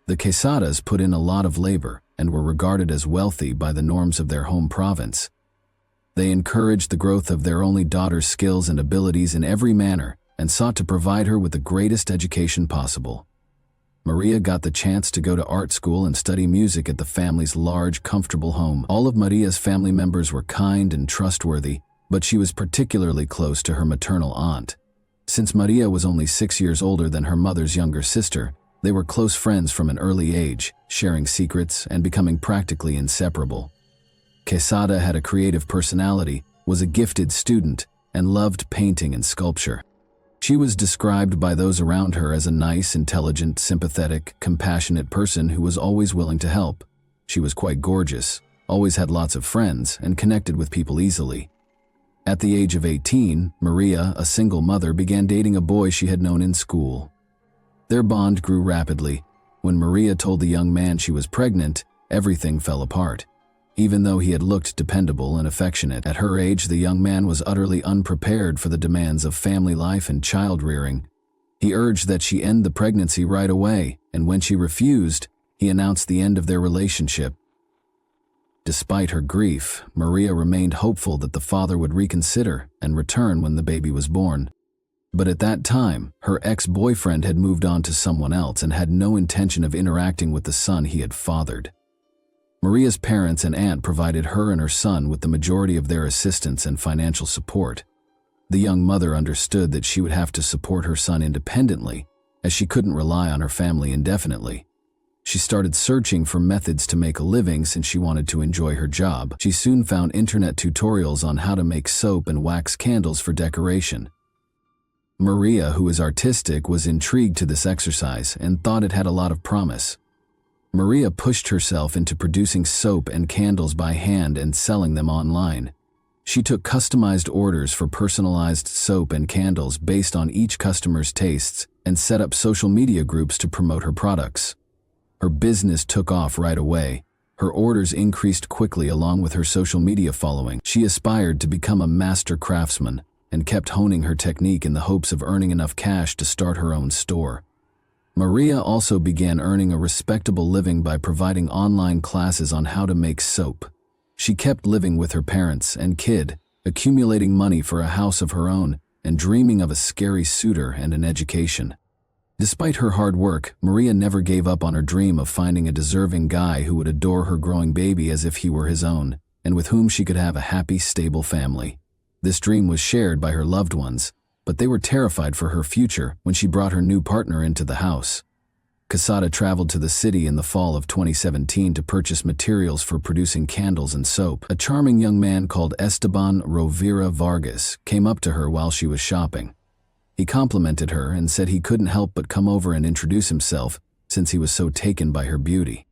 The Quesadas put in a lot of labor and were regarded as wealthy by the norms of their home province. They encouraged the growth of their only daughter's skills and abilities in every manner and sought to provide her with the greatest education possible. Maria got the chance to go to art school and study music at the family's large, comfortable home. All of Maria's family members were kind and trustworthy, but she was particularly close to her maternal aunt. Since Maria was only 6 years older than her mother's younger sister, they were close friends from an early age, sharing secrets and becoming practically inseparable. Quesada had a creative personality, was a gifted student, and loved painting and sculpture. She was described by those around her as a nice, intelligent, sympathetic, compassionate person who was always willing to help. She was quite gorgeous, always had lots of friends, and connected with people easily. At the age of 18, Maria, a single mother, began dating a boy she had known in school. Their bond grew rapidly. When Maria told the young man she was pregnant, everything fell apart. Even though he had looked dependable and affectionate, at her age the young man was utterly unprepared for the demands of family life and child rearing. He urged that she end the pregnancy right away, and when she refused, he announced the end of their relationship. Despite her grief, Maria remained hopeful that the father would reconsider and return when the baby was born. But at that time, her ex-boyfriend had moved on to someone else and had no intention of interacting with the son he had fathered. Maria's parents and aunt provided her and her son with the majority of their assistance and financial support. The young mother understood that she would have to support her son independently, as she couldn't rely on her family indefinitely. She started searching for methods to make a living since she wanted to enjoy her job. She soon found internet tutorials on how to make soap and wax candles for decoration. Maria, who is artistic, was intrigued to this exercise and thought it had a lot of promise. Maria pushed herself into producing soap and candles by hand and selling them online. She took customized orders for personalized soap and candles based on each customer's tastes and set up social media groups to promote her products. Her business took off right away. Her orders increased quickly along with her social media following. She aspired to become a master craftsman and kept honing her technique in the hopes of earning enough cash to start her own store. Maria also began earning a respectable living by providing online classes on how to make soap. She kept living with her parents and kid, accumulating money for a house of her own and dreaming of a scary suitor and an education. Despite her hard work, Maria never gave up on her dream of finding a deserving guy who would adore her growing baby as if he were his own, and with whom she could have a happy, stable family. This dream was shared by her loved ones, but they were terrified for her future when she brought her new partner into the house. Quesada traveled to the city in the fall of 2017 to purchase materials for producing candles and soap. A charming young man called Esteban Rovira Vargas came up to her while she was shopping. He complimented her and said he couldn't help but come over and introduce himself since he was so taken by her beauty.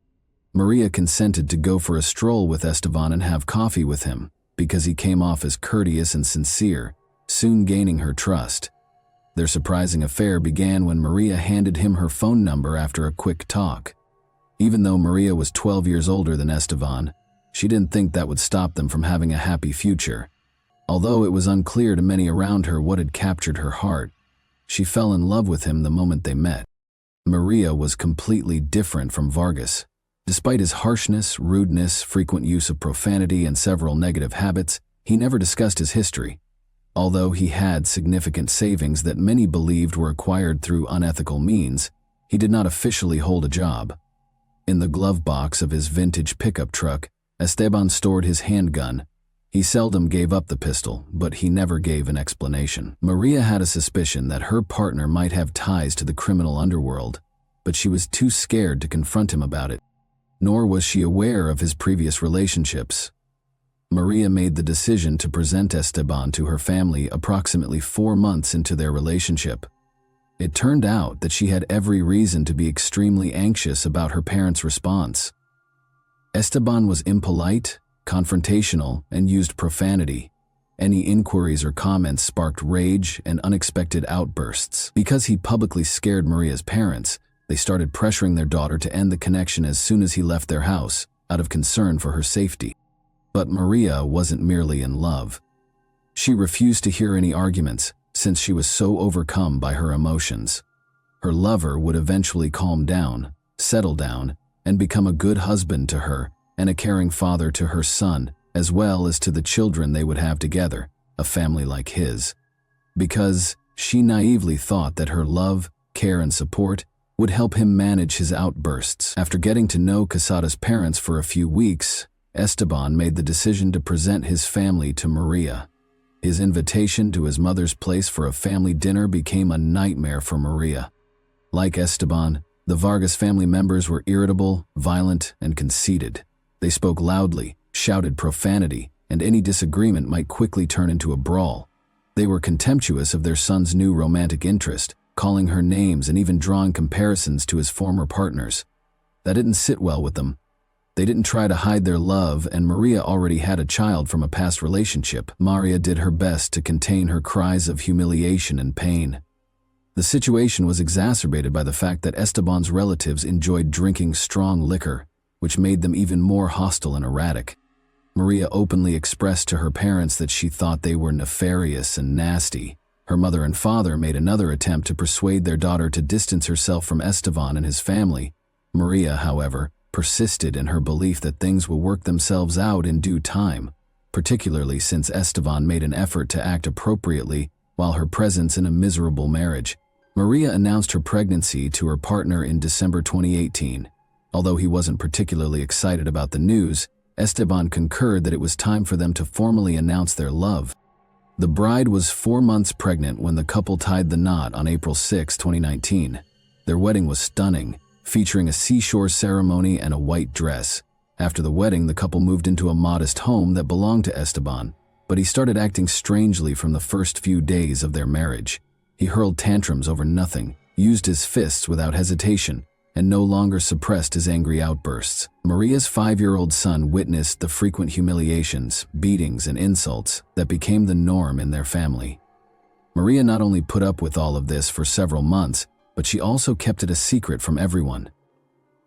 Maria consented to go for a stroll with Esteban and have coffee with him because he came off as courteous and sincere, soon gaining her trust. Their surprising affair began when Maria handed him her phone number after a quick talk. Even though Maria was 12 years older than Esteban, she didn't think that would stop them from having a happy future. Although it was unclear to many around her what had captured her heart, she fell in love with him the moment they met. Maria was completely different from Vargas. Despite his harshness, rudeness, frequent use of profanity, and several negative habits, he never discussed his history. Although he had significant savings that many believed were acquired through unethical means, he did not officially hold a job. In the glove box of his vintage pickup truck, Esteban stored his handgun, He seldom gave up the pistol, but he never gave an explanation. Maria had a suspicion that her partner might have ties to the criminal underworld, but she was too scared to confront him about it. Nor was she aware of his previous relationships. Maria made the decision to present Esteban to her family approximately 4 months into their relationship. It turned out that she had every reason to be extremely anxious about her parents' response. Esteban was impolite, confrontational, and used profanity. Any inquiries or comments sparked rage and unexpected outbursts. Because he publicly scared Maria's parents, they started pressuring their daughter to end the connection as soon as he left their house, out of concern for her safety. But Maria wasn't merely in love. She refused to hear any arguments, since she was so overcome by her emotions. Her lover would eventually calm down, settle down, and become a good husband to her and a caring father to her son, as well as to the children they would have together, a family like his. Because she naively thought that her love, care, and support would help him manage his outbursts. After getting to know Quesada's parents for a few weeks, Esteban made the decision to present his family to Maria. His invitation to his mother's place for a family dinner became a nightmare for Maria. Like Esteban, the Vargas family members were irritable, violent, and conceited. They spoke loudly, shouted profanity, and any disagreement might quickly turn into a brawl. They were contemptuous of their son's new romantic interest, calling her names and even drawing comparisons to his former partners. That didn't sit well with them. They didn't try to hide their love, and Maria already had a child from a past relationship. Maria did her best to contain her cries of humiliation and pain. The situation was exacerbated by the fact that Esteban's relatives enjoyed drinking strong liquor, which made them even more hostile and erratic. Maria openly expressed to her parents that she thought they were nefarious and nasty. Her mother and father made another attempt to persuade their daughter to distance herself from Esteban and his family. Maria, however, persisted in her belief that things will work themselves out in due time, particularly since Esteban made an effort to act appropriately while her presence in a miserable marriage. Maria announced her pregnancy to her partner in December 2018. Although he wasn't particularly excited about the news, Esteban concurred that it was time for them to formally announce their love. The bride was 4 months pregnant when the couple tied the knot on April 6, 2019. Their wedding was stunning, featuring a seashore ceremony and a white dress. After the wedding, the couple moved into a modest home that belonged to Esteban, but he started acting strangely from the first few days of their marriage. He hurled tantrums over nothing, used his fists without hesitation, and no longer suppressed his angry outbursts. Maria's 5-year-old son witnessed the frequent humiliations, beatings, and insults that became the norm in their family. Maria not only put up with all of this for several months, but she also kept it a secret from everyone.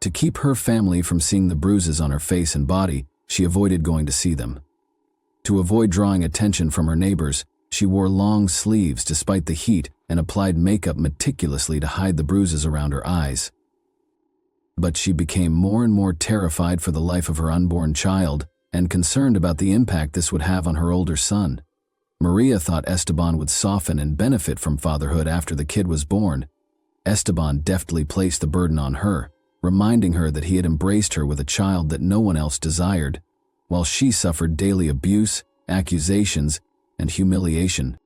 To keep her family from seeing the bruises on her face and body, she avoided going to see them. To avoid drawing attention from her neighbors, she wore long sleeves despite the heat and applied makeup meticulously to hide the bruises around her eyes. But she became more and more terrified for the life of her unborn child and concerned about the impact this would have on her older son. Maria thought Esteban would soften and benefit from fatherhood after the kid was born. Esteban deftly placed the burden on her, reminding her that he had embraced her with a child that no one else desired, while she suffered daily abuse, accusations, and humiliation.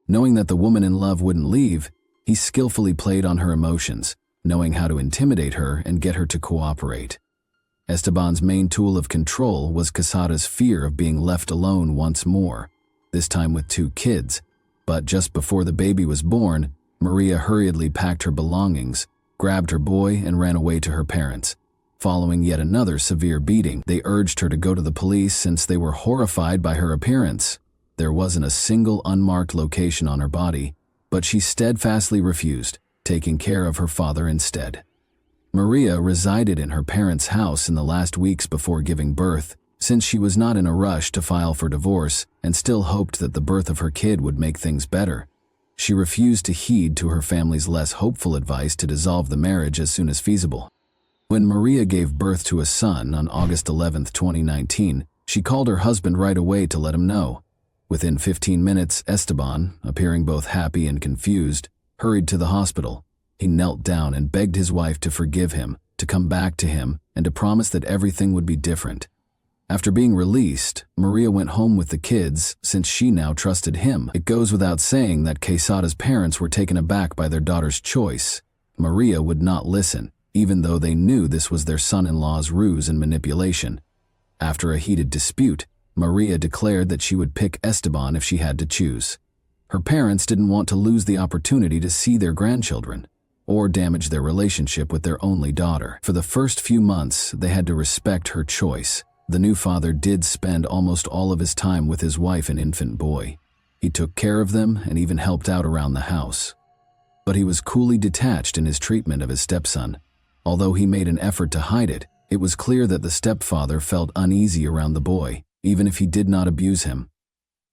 Knowing that the woman in love wouldn't leave, he skillfully played on her emotions, knowing how to intimidate her and get her to cooperate. Esteban's main tool of control was Quesada's fear of being left alone once more, this time with 2 kids. But just before the baby was born, Maria hurriedly packed her belongings, grabbed her boy, and ran away to her parents. Following yet another severe beating, they urged her to go to the police since they were horrified by her appearance. There wasn't a single unmarked location on her body, but she steadfastly refused, taking care of her father instead. Maria resided in her parents' house in the last weeks before giving birth, since she was not in a rush to file for divorce and still hoped that the birth of her kid would make things better. She refused to heed to her family's less hopeful advice to dissolve the marriage as soon as feasible. When Maria gave birth to a son on August 11, 2019, she called her husband right away to let him know. Within 15 minutes, Esteban, appearing both happy and confused, hurried to the hospital. He knelt down and begged his wife to forgive him, to come back to him, and to promise that everything would be different. After being released, Maria went home with the kids since she now trusted him. It goes without saying that Quesada's parents were taken aback by their daughter's choice. Maria would not listen, even though they knew this was their son-in-law's ruse and manipulation. After a heated dispute, Maria declared that she would pick Esteban if she had to choose. Her parents didn't want to lose the opportunity to see their grandchildren, or damage their relationship with their only daughter. For the first few months, they had to respect her choice. The new father did spend almost all of his time with his wife and infant boy. He took care of them and even helped out around the house. But he was coolly detached in his treatment of his stepson. Although he made an effort to hide it, it was clear that the stepfather felt uneasy around the boy, even if he did not abuse him.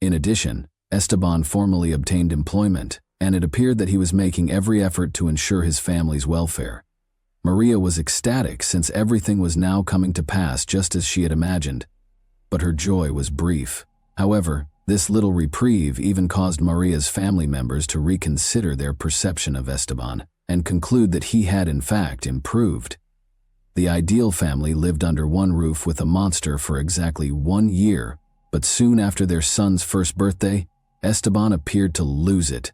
In addition, Esteban formally obtained employment, and it appeared that he was making every effort to ensure his family's welfare. Maria was ecstatic since everything was now coming to pass just as she had imagined. But her joy was brief. However, this little reprieve even caused Maria's family members to reconsider their perception of Esteban and conclude that he had in fact improved. The ideal family lived under one roof with a monster for exactly 1 year, but soon after their son's first birthday, Esteban appeared to lose it.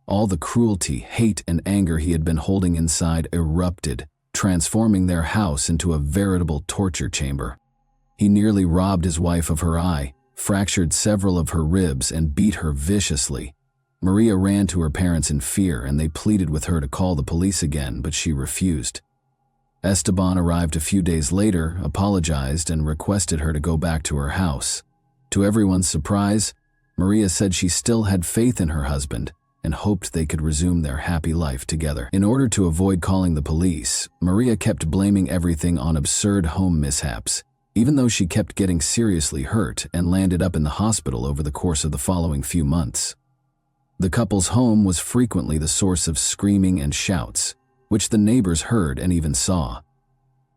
All the cruelty, hate, and anger he had been holding inside erupted, transforming their house into a veritable torture chamber. He nearly robbed his wife of her eye, fractured several of her ribs, and beat her viciously. Maria ran to her parents in fear, and they pleaded with her to call the police again, but she refused. Esteban arrived a few days later, apologized, and requested her to go back to her house. To everyone's surprise, Maria said she still had faith in her husband and hoped they could resume their happy life together. In order to avoid calling the police, Maria kept blaming everything on absurd home mishaps, even though she kept getting seriously hurt and landed up in the hospital over the course of the following few months. The couple's home was frequently the source of screaming and shouts, which the neighbors heard and even saw.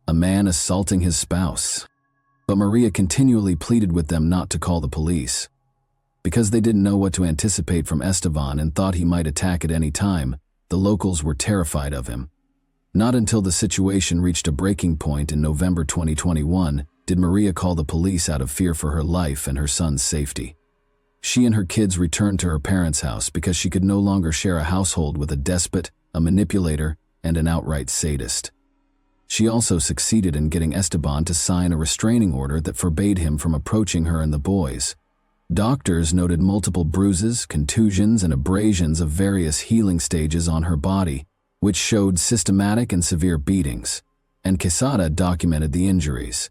A man assaulting his spouse. But Maria continually pleaded with them not to call the police. Because they didn't know what to anticipate from Esteban and thought he might attack at any time, the locals were terrified of him. Not until the situation reached a breaking point in November 2021 did Maria call the police out of fear for her life and her son's safety. She and her kids returned to her parents' house because she could no longer share a household with a despot, a manipulator, and an outright sadist. She also succeeded in getting Esteban to sign a restraining order that forbade him from approaching her and the boys. Doctors noted multiple bruises, contusions, and abrasions of various healing stages on her body, which showed systematic and severe beatings, and Quesada documented the injuries.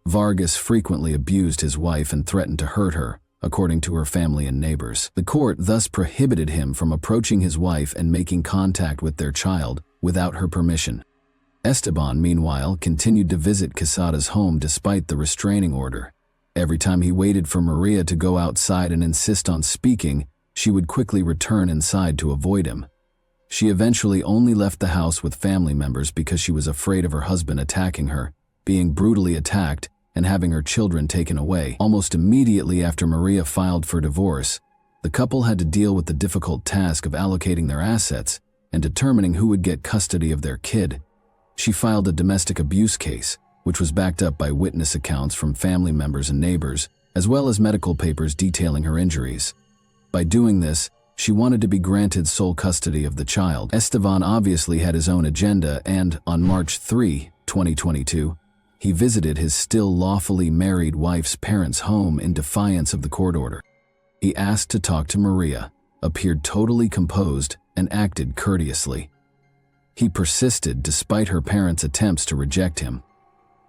Vargas frequently abused his wife and threatened to hurt her, according to her family and neighbors. The court thus prohibited him from approaching his wife and making contact with their child without her permission. Esteban, meanwhile, continued to visit Quesada's home despite the restraining order. Every time he waited for Maria to go outside and insist on speaking, she would quickly return inside to avoid him. She eventually only left the house with family members because she was afraid of her husband attacking her, being brutally attacked, and having her children taken away. Almost immediately after Maria filed for divorce, the couple had to deal with the difficult task of allocating their assets and determining who would get custody of their kid. She filed a domestic abuse case, which was backed up by witness accounts from family members and neighbors, as well as medical papers detailing her injuries. By doing this, she wanted to be granted sole custody of the child. Esteban obviously had his own agenda, and on March 3, 2022, he visited his still lawfully married wife's parents' home in defiance of the court order. He asked to talk to Maria, appeared totally composed, and acted courteously. He persisted despite her parents' attempts to reject him.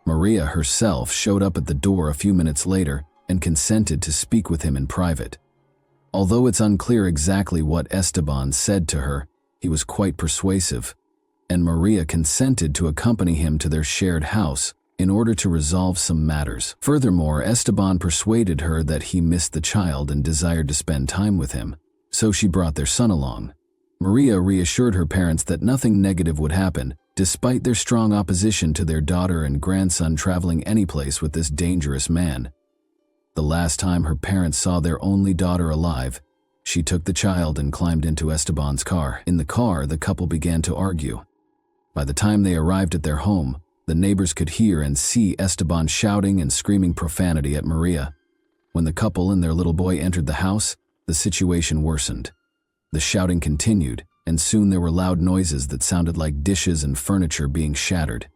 Maria herself showed up at the door a few minutes later and consented to speak with him in private. Although it's unclear exactly what Esteban said to her, he was quite persuasive, and Maria consented to accompany him to their shared house in order to resolve some matters. Furthermore, Esteban persuaded her that he missed the child and desired to spend time with him, so she brought their son along. Maria reassured her parents that nothing negative would happen, despite their strong opposition to their daughter and grandson traveling anyplace with this dangerous man. The last time her parents saw their only daughter alive, she took the child and climbed into Esteban's car. In the car, the couple began to argue. By the time they arrived at their home, The neighbors could hear and see Esteban shouting and screaming profanity at Maria. When the couple and their little boy entered the house, the situation worsened. The shouting continued, and soon there were loud noises that sounded like dishes and furniture being shattered.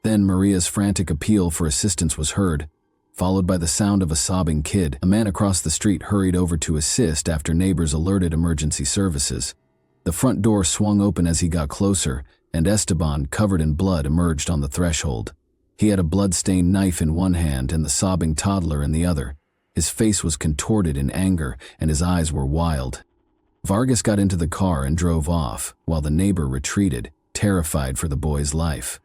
Then Maria's frantic appeal for assistance was heard, followed by the sound of a sobbing kid. A man across the street hurried over to assist after neighbors alerted emergency services. The front door swung open as he got closer, and Esteban, covered in blood, emerged on the threshold. He had a blood-stained knife in one hand and the sobbing toddler in the other. His face was contorted in anger, and his eyes were wild. Vargas got into the car and drove off, while the neighbor retreated, terrified for the boy's life.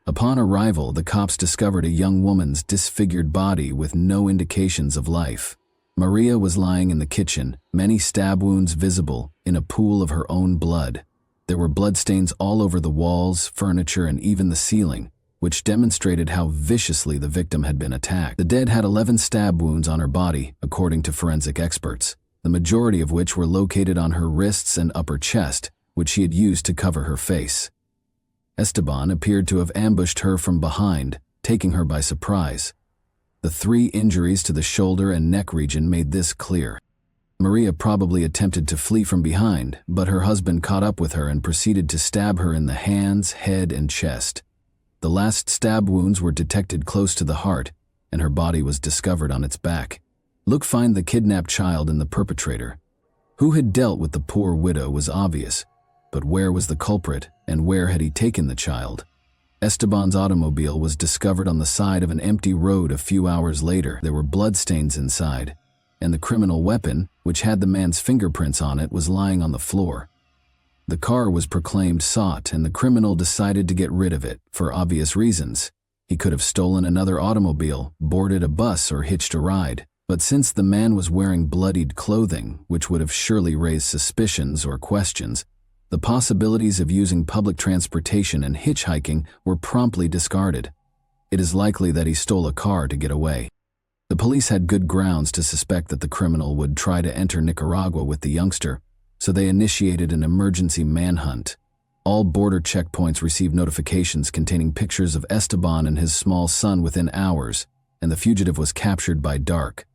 Upon arrival, the cops discovered a young woman's disfigured body with no indications of life. Maria was lying in the kitchen, many stab wounds visible, in a pool of her own blood. There were bloodstains all over the walls, furniture, and even the ceiling, which demonstrated how viciously the victim had been attacked. The dead had 11 stab wounds on her body, according to forensic experts, the majority of which were located on her wrists and upper chest, which she had used to cover her face. Esteban appeared to have ambushed her from behind, taking her by surprise. The 3 injuries to the shoulder and neck region made this clear. Maria probably attempted to flee from behind, but her husband caught up with her and proceeded to stab her in the hands, head, and chest. The last stab wounds were detected close to the heart, and her body was discovered on its back. Look, find the kidnapped child and the perpetrator. Who had dealt with the poor widow was obvious, but where was the culprit, and where had he taken the child? Esteban's automobile was discovered on the side of an empty road a few hours later. There were bloodstains inside, and the criminal weapon, which had the man's fingerprints on it, was lying on the floor. The car was proclaimed sought, and the criminal decided to get rid of it, for obvious reasons. He could have stolen another automobile, boarded a bus, or hitched a ride. But since the man was wearing bloodied clothing, which would have surely raised suspicions or questions, the possibilities of using public transportation and hitchhiking were promptly discarded. It is likely that he stole a car to get away. The police had good grounds to suspect that the criminal would try to enter Nicaragua with the youngster, so they initiated an emergency manhunt. All border checkpoints received notifications containing pictures of Esteban and his small son within hours, and the fugitive was captured by dark.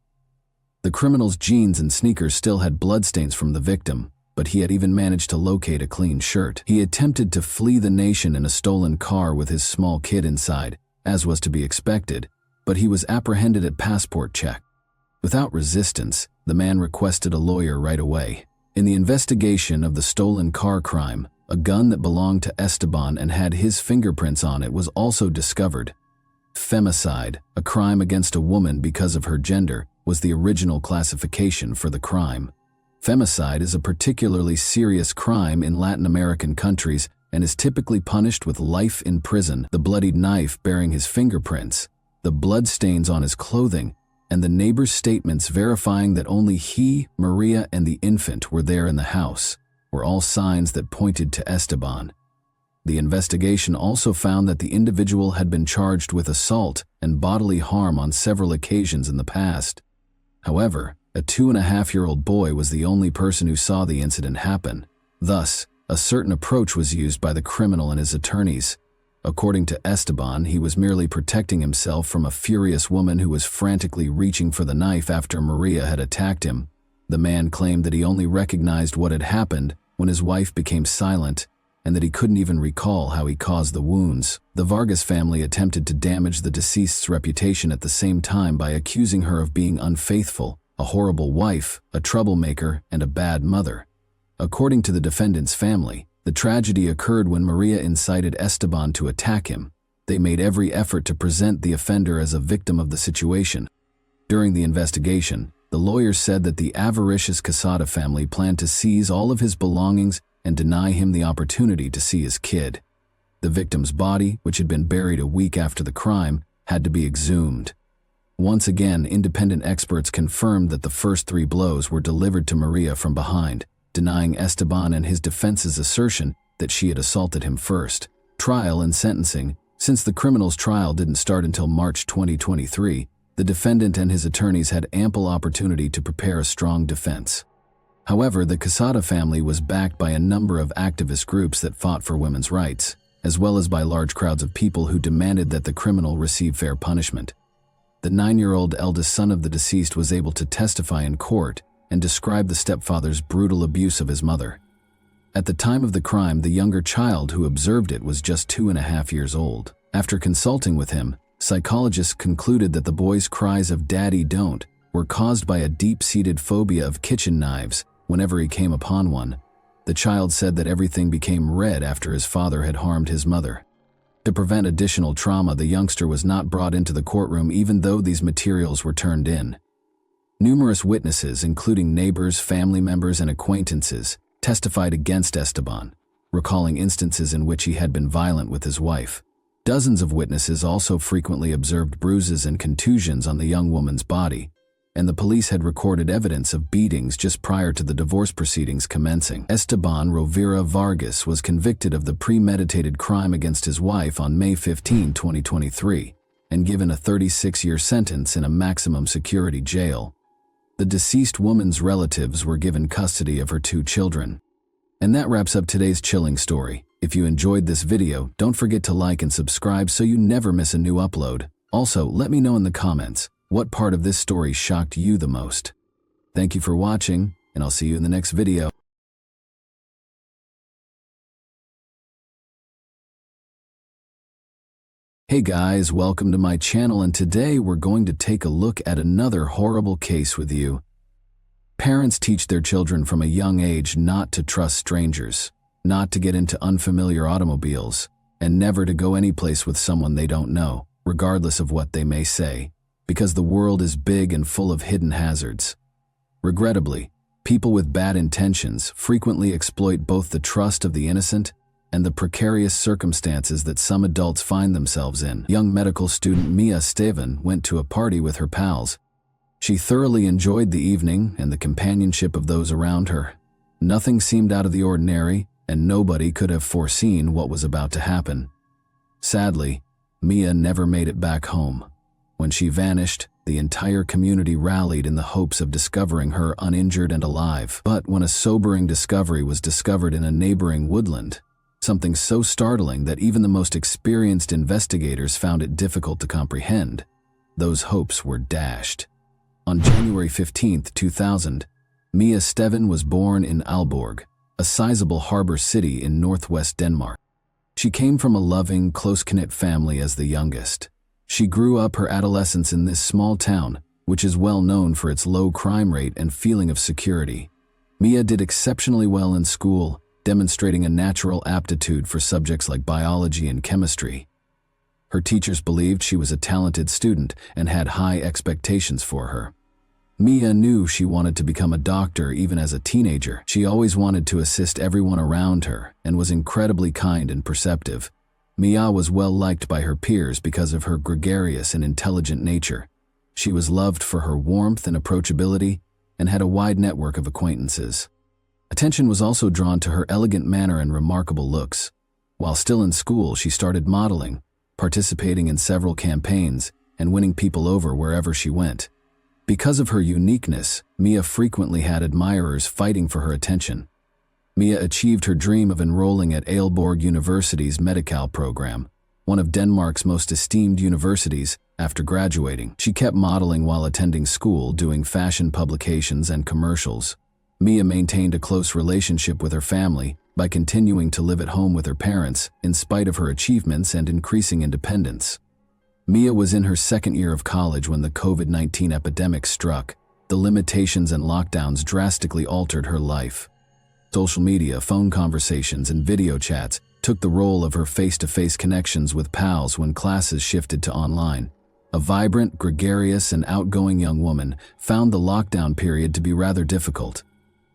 The criminal's jeans and sneakers still had bloodstains from the victim, but he had even managed to locate a clean shirt. He attempted to flee the nation in a stolen car with his small kid inside, as was to be expected, but he was apprehended at passport check. Without resistance, the man requested a lawyer right away. In the investigation of the stolen car crime, a gun that belonged to Esteban and had his fingerprints on it was also discovered. Femicide, a crime against a woman because of her gender, was the original classification for the crime. Femicide is a particularly serious crime in Latin American countries and is typically punished with life in prison. The bloodied knife bearing his fingerprints, the bloodstains on his clothing, and the neighbor's statements verifying that only he, Maria, and the infant were there in the house were all signs that pointed to Esteban. The investigation also found that the individual had been charged with assault and bodily harm on several occasions in the past. However, a 2.5-year-old boy was the only person who saw the incident happen. Thus, a certain approach was used by the criminal and his attorneys. According to Esteban, he was merely protecting himself from a furious woman who was frantically reaching for the knife after Maria had attacked him. The man claimed that he only recognized what had happened when his wife became silent, and that he couldn't even recall how he caused the wounds. The Vargas family attempted to damage the deceased's reputation at the same time by accusing her of being unfaithful, a horrible wife, a troublemaker, and a bad mother. According to the defendant's family, the tragedy occurred when Maria incited Esteban to attack him. They made every effort to present the offender as a victim of the situation. During the investigation, the lawyers said that the avaricious Quesada family planned to seize all of his belongings and deny him the opportunity to see his kid. The victim's body, which had been buried a week after the crime, had to be exhumed. Once again, independent experts confirmed that the first 3 blows were delivered to Maria from behind, denying Esteban and his defense's assertion that she had assaulted him first. Trial and sentencing. Since the criminal's trial didn't start until March 2023, the defendant and his attorneys had ample opportunity to prepare a strong defense. However, the Quesada family was backed by a number of activist groups that fought for women's rights. as well as by large crowds of people who demanded that the criminal receive fair punishment. The 9-year-old eldest son of the deceased was able to testify in court and describe the stepfather's brutal abuse of his mother. At the time of the crime, the younger child who observed it was just 2.5 years old. After consulting with him, psychologists concluded that the boy's cries of "Daddy, don't" were caused by a deep-seated phobia of kitchen knives whenever he came upon one. The child said that everything became red after his father had harmed his mother. To prevent additional trauma, the youngster was not brought into the courtroom even though these materials were turned in. Numerous witnesses, including neighbors, family members, and acquaintances, testified against Esteban, recalling instances in which he had been violent with his wife. Dozens of witnesses also frequently observed bruises and contusions on the young woman's body, and the police had recorded evidence of beatings just prior to the divorce proceedings commencing. Esteban Rovira Vargas was convicted of the premeditated crime against his wife on May 15, 2023, and given a 36-year sentence in a maximum security jail. The deceased woman's relatives were given custody of her 2 children. And that wraps up today's chilling story. If you enjoyed this video, don't forget to like and subscribe so you never miss a new upload. Also, let me know in the comments, what part of this story shocked you the most? Thank you for watching, and I'll see you in the next video. Hey guys, welcome to my channel, and today we're going to take a look at another horrible case with you. Parents teach their children from a young age not to trust strangers, not to get into unfamiliar automobiles, and never to go any place with someone they don't know, regardless of what they may say, because the world is big and full of hidden hazards. Regrettably, people with bad intentions frequently exploit both the trust of the innocent and the precarious circumstances that some adults find themselves in. Young medical student Mia Esteban went to a party with her pals. She thoroughly enjoyed the evening and the companionship of those around her. Nothing seemed out of the ordinary, and nobody could have foreseen what was about to happen. Sadly, Mia never made it back home. When she vanished, the entire community rallied in the hopes of discovering her uninjured and alive. But when a sobering discovery was discovered in a neighboring woodland, something so startling that even the most experienced investigators found it difficult to comprehend, those hopes were dashed. On January 15, 2000, Mia Esteban was born in Aalborg, a sizable harbor city in northwest Denmark. She came from a loving, close-knit family as the youngest. She grew up her adolescence in this small town, which is well known for its low crime rate and feeling of security. Mia did exceptionally well in school, demonstrating a natural aptitude for subjects like biology and chemistry. Her teachers believed she was a talented student and had high expectations for her. Mia knew she wanted to become a doctor even as a teenager. She always wanted to assist everyone around her and was incredibly kind and perceptive. Mia was well liked by her peers because of her gregarious and intelligent nature. She was loved for her warmth and approachability and had a wide network of acquaintances. Attention was also drawn to her elegant manner and remarkable looks. While still in school, she started modeling, participating in several campaigns, and winning people over wherever she went. Because of her uniqueness, Mia frequently had admirers fighting for her attention. Mia achieved her dream of enrolling at Aalborg University's Medical program, one of Denmark's most esteemed universities. After graduating, she kept modeling while attending school, doing fashion publications and commercials. Mia maintained a close relationship with her family by continuing to live at home with her parents in spite of her achievements and increasing independence. Mia was in her second year of college when the COVID-19 epidemic struck. The limitations and lockdowns drastically altered her life. Social media, phone conversations, and video chats took the role of her face-to-face connections with pals when classes shifted to online. A vibrant, gregarious, and outgoing young woman found the lockdown period to be rather difficult.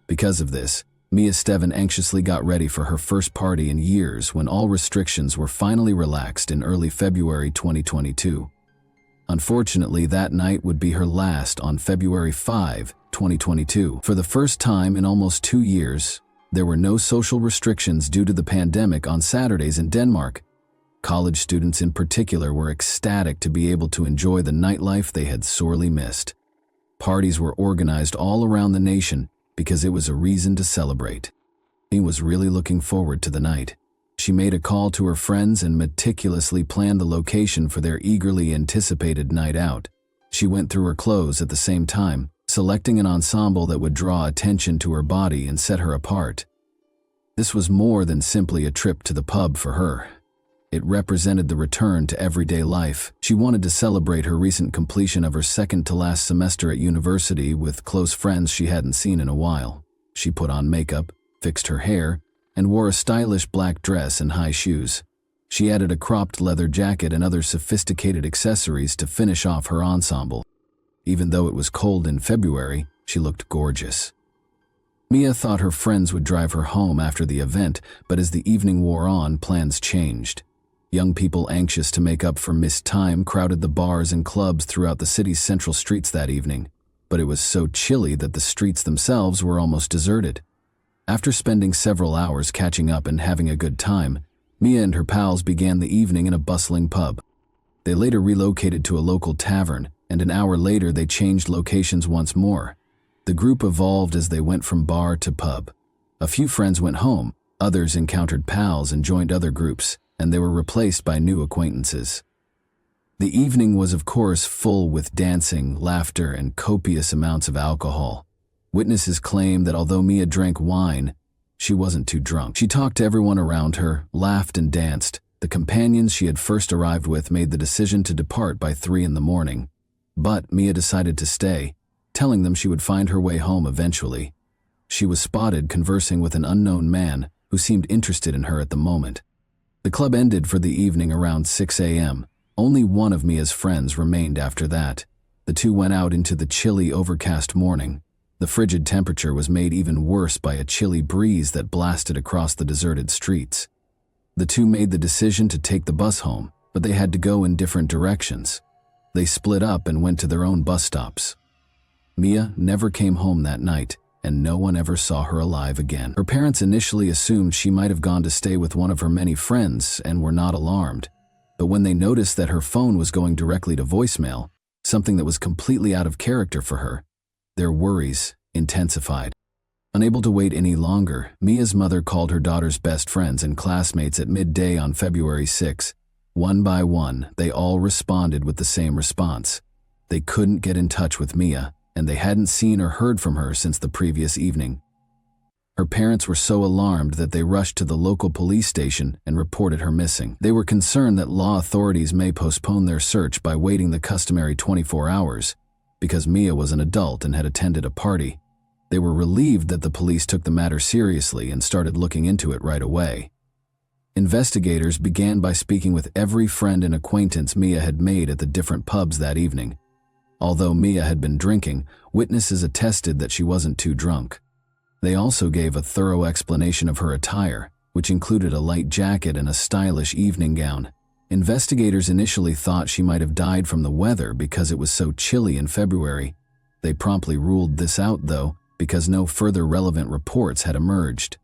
Because of this, Mia Esteban anxiously got ready for her first party in years when all restrictions were finally relaxed in early February 2022. Unfortunately, that night would be her last on February 5, 2022. For the first time in almost 2 years, there were no social restrictions due to the pandemic on Saturdays in Denmark. College students in particular were ecstatic to be able to enjoy the nightlife they had sorely missed. Parties were organized all around the nation because it was a reason to celebrate. He was really looking forward to the night. She made a call to her friends and meticulously planned the location for their eagerly anticipated night out. She went through her clothes at the same time, selecting an ensemble that would draw attention to her body and set her apart. This was more than simply a trip to the pub for her. It represented the return to everyday life. She wanted to celebrate her recent completion of her second-to-last semester at university with close friends she hadn't seen in a while. She put on makeup, fixed her hair, and wore a stylish black dress and high shoes. She added a cropped leather jacket and other sophisticated accessories to finish off her ensemble. Even though it was cold in February, she looked gorgeous. Mia thought her friends would drive her home after the event, but as the evening wore on, plans changed. Young people anxious to make up for missed time crowded the bars and clubs throughout the city's central streets that evening, but it was so chilly that the streets themselves were almost deserted. After spending several hours catching up and having a good time, Mia and her pals began the evening in a bustling pub. They later relocated to a local tavern, and an hour later they changed locations once more. The group evolved as they went from bar to pub. A few friends went home, others encountered pals and joined other groups, and they were replaced by new acquaintances. The evening was of course full with dancing, laughter, and copious amounts of alcohol. Witnesses claim that although Mia drank wine, she wasn't too drunk. She talked to everyone around her, laughed and danced. The companions she had first arrived with made the decision to depart by 3 a.m, but Mia decided to stay, telling them she would find her way home eventually. She was spotted conversing with an unknown man who seemed interested in her at the moment. The club ended for the evening around 6 a.m. Only one of Mia's friends remained after that. The two went out into the chilly, overcast morning. The frigid temperature was made even worse by a chilly breeze that blasted across the deserted streets. The two made the decision to take the bus home, but they had to go in different directions. They split up and went to their own bus stops. Mia never came home that night, and no one ever saw her alive again. Her parents initially assumed she might have gone to stay with one of her many friends and were not alarmed. But when they noticed that her phone was going directly to voicemail, something that was completely out of character for her, their worries intensified. Unable to wait any longer, Mia's mother called her daughter's best friends and classmates at midday on February 6. One by one, they all responded with the same response. They couldn't get in touch with Mia, and they hadn't seen or heard from her since the previous evening. Her parents were so alarmed that they rushed to the local police station and reported her missing. They were concerned that law authorities may postpone their search by waiting the customary 24 hours. Because Mia was an adult and had attended a party, they were relieved that the police took the matter seriously and started looking into it right away. Investigators began by speaking with every friend and acquaintance Mia had made at the different pubs that evening. Although Mia had been drinking, witnesses attested that she wasn't too drunk. They also gave a thorough explanation of her attire, which included a light jacket and a stylish evening gown. Investigators initially thought she might have died from the weather because it was so chilly in February. They promptly ruled this out, though, because no further relevant reports had emerged.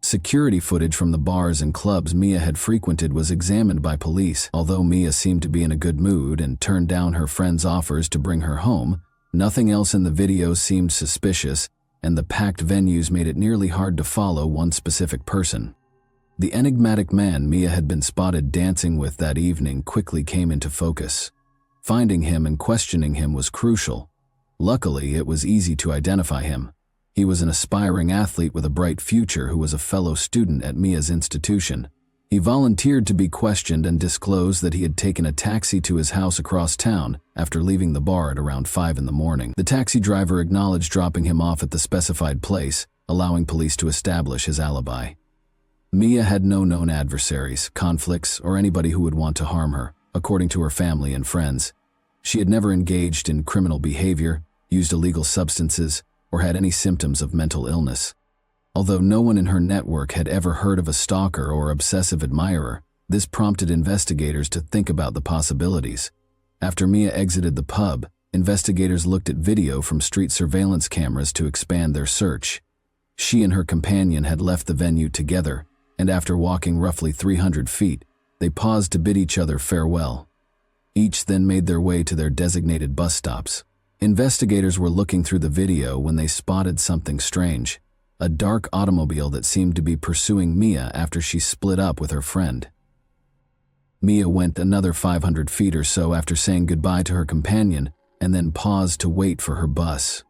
Security footage from the bars and clubs Mia had frequented was examined by police. Although Mia seemed to be in a good mood and turned down her friends' offers to bring her home, nothing else in the video seemed suspicious, and the packed venues made it nearly hard to follow one specific person. The enigmatic man Mia had been spotted dancing with that evening quickly came into focus. Finding him and questioning him was crucial. Luckily, it was easy to identify him. He was an aspiring athlete with a bright future who was a fellow student at Mia's institution. He volunteered to be questioned and disclosed that he had taken a taxi to his house across town after leaving the bar at around 5 a.m. The taxi driver acknowledged dropping him off at the specified place, allowing police to establish his alibi. Mia had no known adversaries, conflicts, or anybody who would want to harm her, according to her family and friends. She had never engaged in criminal behavior, used illegal substances, or had any symptoms of mental illness. Although no one in her network had ever heard of a stalker or obsessive admirer, this prompted investigators to think about the possibilities. After Mia exited the pub, investigators looked at video from street surveillance cameras to expand their search. She and her companion had left the venue together, and after walking roughly 300 feet, they paused to bid each other farewell. Each then made their way to their designated bus stops. Investigators were looking through the video when they spotted something strange. a dark automobile that seemed to be pursuing Mia after she split up with her friend. Mia went another 500 feet or so after saying goodbye to her companion and then paused to wait for her bus.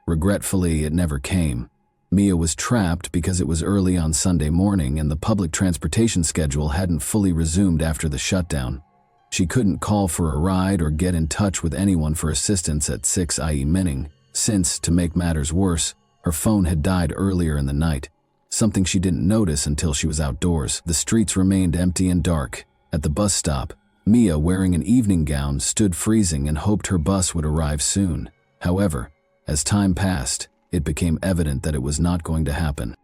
Regretfully, it never came. Mia was trapped because it was early on Sunday morning and the public transportation schedule hadn't fully resumed after the shutdown. She couldn't call for a ride or get in touch with anyone for assistance at 6 IE Minning, since, to make matters worse, her phone had died earlier in the night, something she didn't notice until she was outdoors. The streets remained empty and dark. At the bus stop, Mia, wearing an evening gown, stood freezing and hoped her bus would arrive soon. However, as time passed, it became evident that it was not going to happen.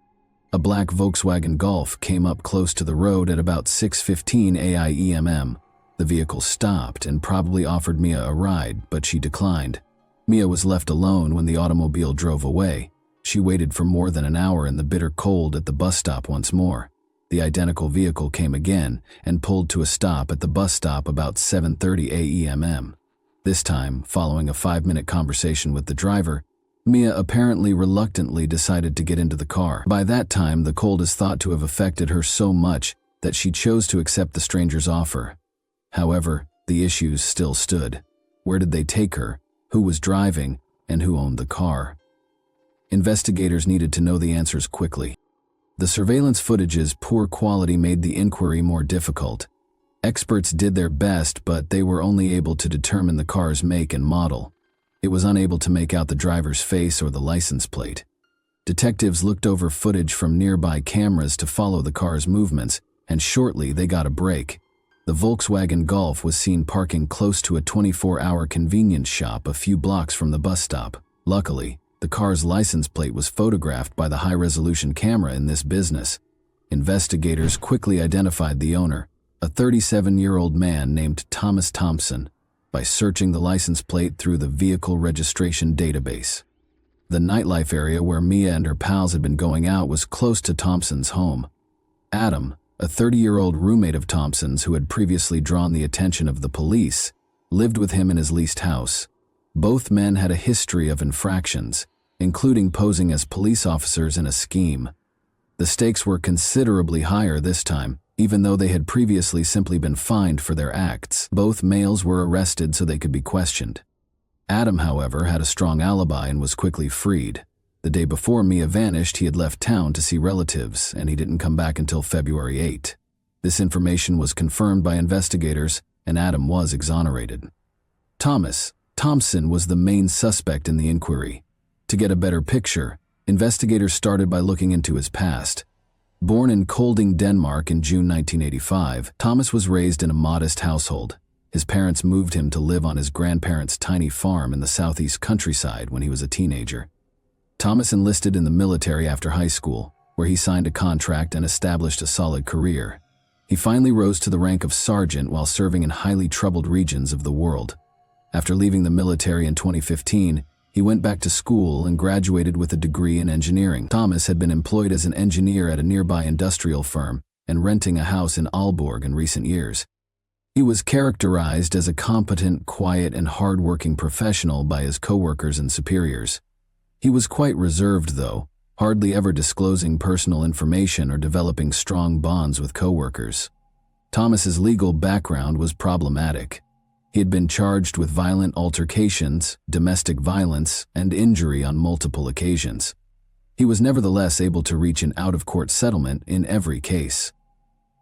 A black Volkswagen Golf came up close to the road at about 6:15 AIEMM. The vehicle stopped and probably offered Mia a ride, but she declined. Mia was left alone when the automobile drove away. She waited for more than an hour in the bitter cold at the bus stop once more. The identical vehicle came again and pulled to a stop at the bus stop about 7:30 AEMM. This time, following a 5-minute conversation with the driver, Mia apparently reluctantly decided to get into the car. By that time, the cold is thought to have affected her so much that she chose to accept the stranger's offer. However, the issues still stood. Where did they take her? Who was driving? And who owned the car? Investigators needed to know the answers quickly. The surveillance footage's poor quality made the inquiry more difficult. Experts did their best, but they were only able to determine the car's make and model. It was unable to make out the driver's face or the license plate. Detectives looked over footage from nearby cameras to follow the car's movements, and shortly they got a break. The Volkswagen Golf was seen parking close to a 24-hour convenience shop a few blocks from the bus stop. Luckily, the car's license plate was photographed by the high-resolution camera in this business. Investigators quickly identified the owner, a 37-year-old man named Thomas Thompson, by searching the license plate through the vehicle registration database. The nightlife area where Mia and her pals had been going out was close to Thompson's home. Adam, a 30-year-old roommate of Thompson's who had previously drawn the attention of the police, lived with him in his leased house. Both men had a history of infractions, including posing as police officers in a scheme. The stakes were considerably higher this time, even though they had previously simply been fined for their acts. Both males were arrested so they could be questioned. Adam, however, had a strong alibi and was quickly freed. The day before Mia vanished, he had left town to see relatives, and he didn't come back until February 8. This information was confirmed by investigators, and Adam was exonerated. Thomas Thompson was the main suspect in the inquiry. To get a better picture, investigators started by looking into his past. Born in Kolding, Denmark in June 1985, Thomas was raised in a modest household. His parents moved him to live on his grandparents' tiny farm in the southeast countryside when he was a teenager. Thomas enlisted in the military after high school, where he signed a contract and established a solid career. He finally rose to the rank of sergeant while serving in highly troubled regions of the world. After leaving the military in 2015, he went back to school and graduated with a degree in engineering. Thomas had been employed as an engineer at a nearby industrial firm and renting a house in Aalborg in recent years. He was characterized as a competent, quiet, and hard-working professional by his coworkers and superiors. He was quite reserved, though, hardly ever disclosing personal information or developing strong bonds with coworkers. Thomas's legal background was problematic. He had been charged with violent altercations, domestic violence, and injury on multiple occasions. He was nevertheless able to reach an out-of-court settlement in every case.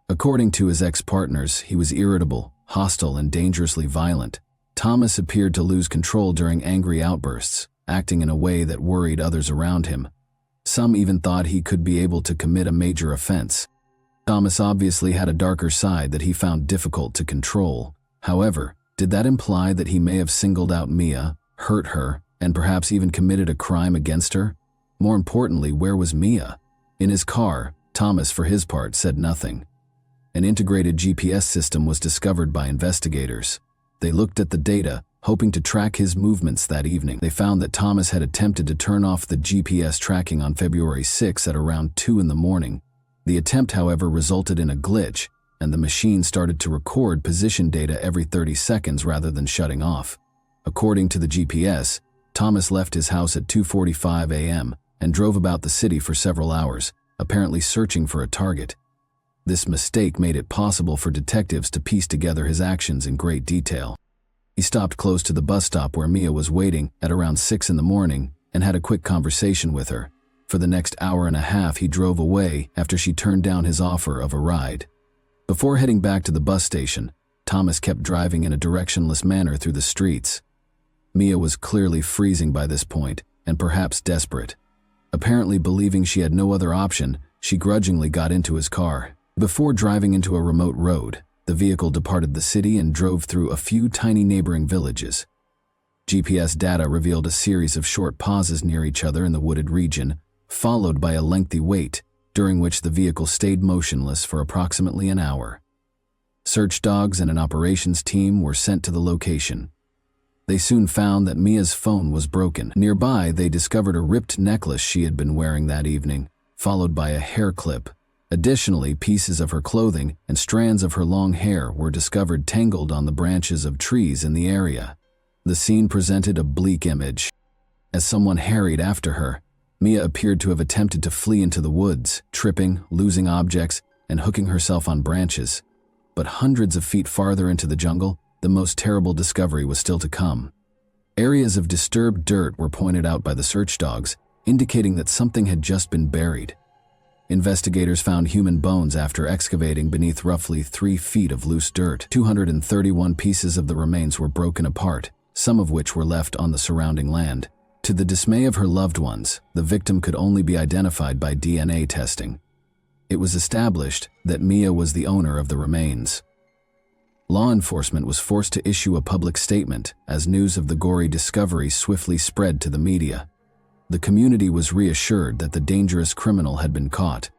According to his ex-partners, he was irritable, hostile, and dangerously violent. Thomas appeared to lose control during angry outbursts, acting in a way that worried others around him. Some even thought he could be able to commit a major offense. Thomas obviously had a darker side that he found difficult to control. However, did that imply that he may have singled out Mia, hurt her, and perhaps even committed a crime against her? More importantly, where was Mia? In his car, Thomas, for his part, said nothing. An integrated GPS system was discovered by investigators. They looked at the data, hoping to track his movements that evening. They found that Thomas had attempted to turn off the GPS tracking on February 6 at around 2 in the morning. The attempt, however, resulted in a glitch, and the machine started to record position data every 30 seconds rather than shutting off. According to the GPS, Thomas left his house at 2:45 a.m., and drove about the city for several hours, apparently searching for a target. This mistake made it possible for detectives to piece together his actions in great detail. He stopped close to the bus stop where Mia was waiting at around 6 in the morning and had a quick conversation with her. For the next hour and a half, he drove away after she turned down his offer of a ride. Before heading back to the bus station, Thomas kept driving in a directionless manner through the streets. Mia was clearly freezing by this point and perhaps desperate. Apparently believing she had no other option, she grudgingly got into his car. Before driving into a remote road, the vehicle departed the city and drove through a few tiny neighboring villages. GPS data revealed a series of short pauses near each other in the wooded region, followed by a lengthy wait, during which the vehicle stayed motionless for approximately an hour. Search dogs and an operations team were sent to the location. They soon found that Mia's phone was broken. Nearby, they discovered a ripped necklace she had been wearing that evening, followed by a hair clip. Additionally, pieces of her clothing and strands of her long hair were discovered tangled on the branches of trees in the area. The scene presented a bleak image. As someone hurried after her, Mia appeared to have attempted to flee into the woods, tripping, losing objects, and hooking herself on branches. But hundreds of feet farther into the jungle, the most terrible discovery was still to come. Areas of disturbed dirt were pointed out by the search dogs, indicating that something had just been buried. Investigators found human bones after excavating beneath roughly 3 feet of loose dirt. 231 pieces of the remains were broken apart, some of which were left on the surrounding land. To the dismay of her loved ones, the victim could only be identified by DNA testing. It was established that Mia was the owner of the remains. Law enforcement was forced to issue a public statement as news of the gory discovery swiftly spread to the media. The community was reassured that the dangerous criminal had been caught.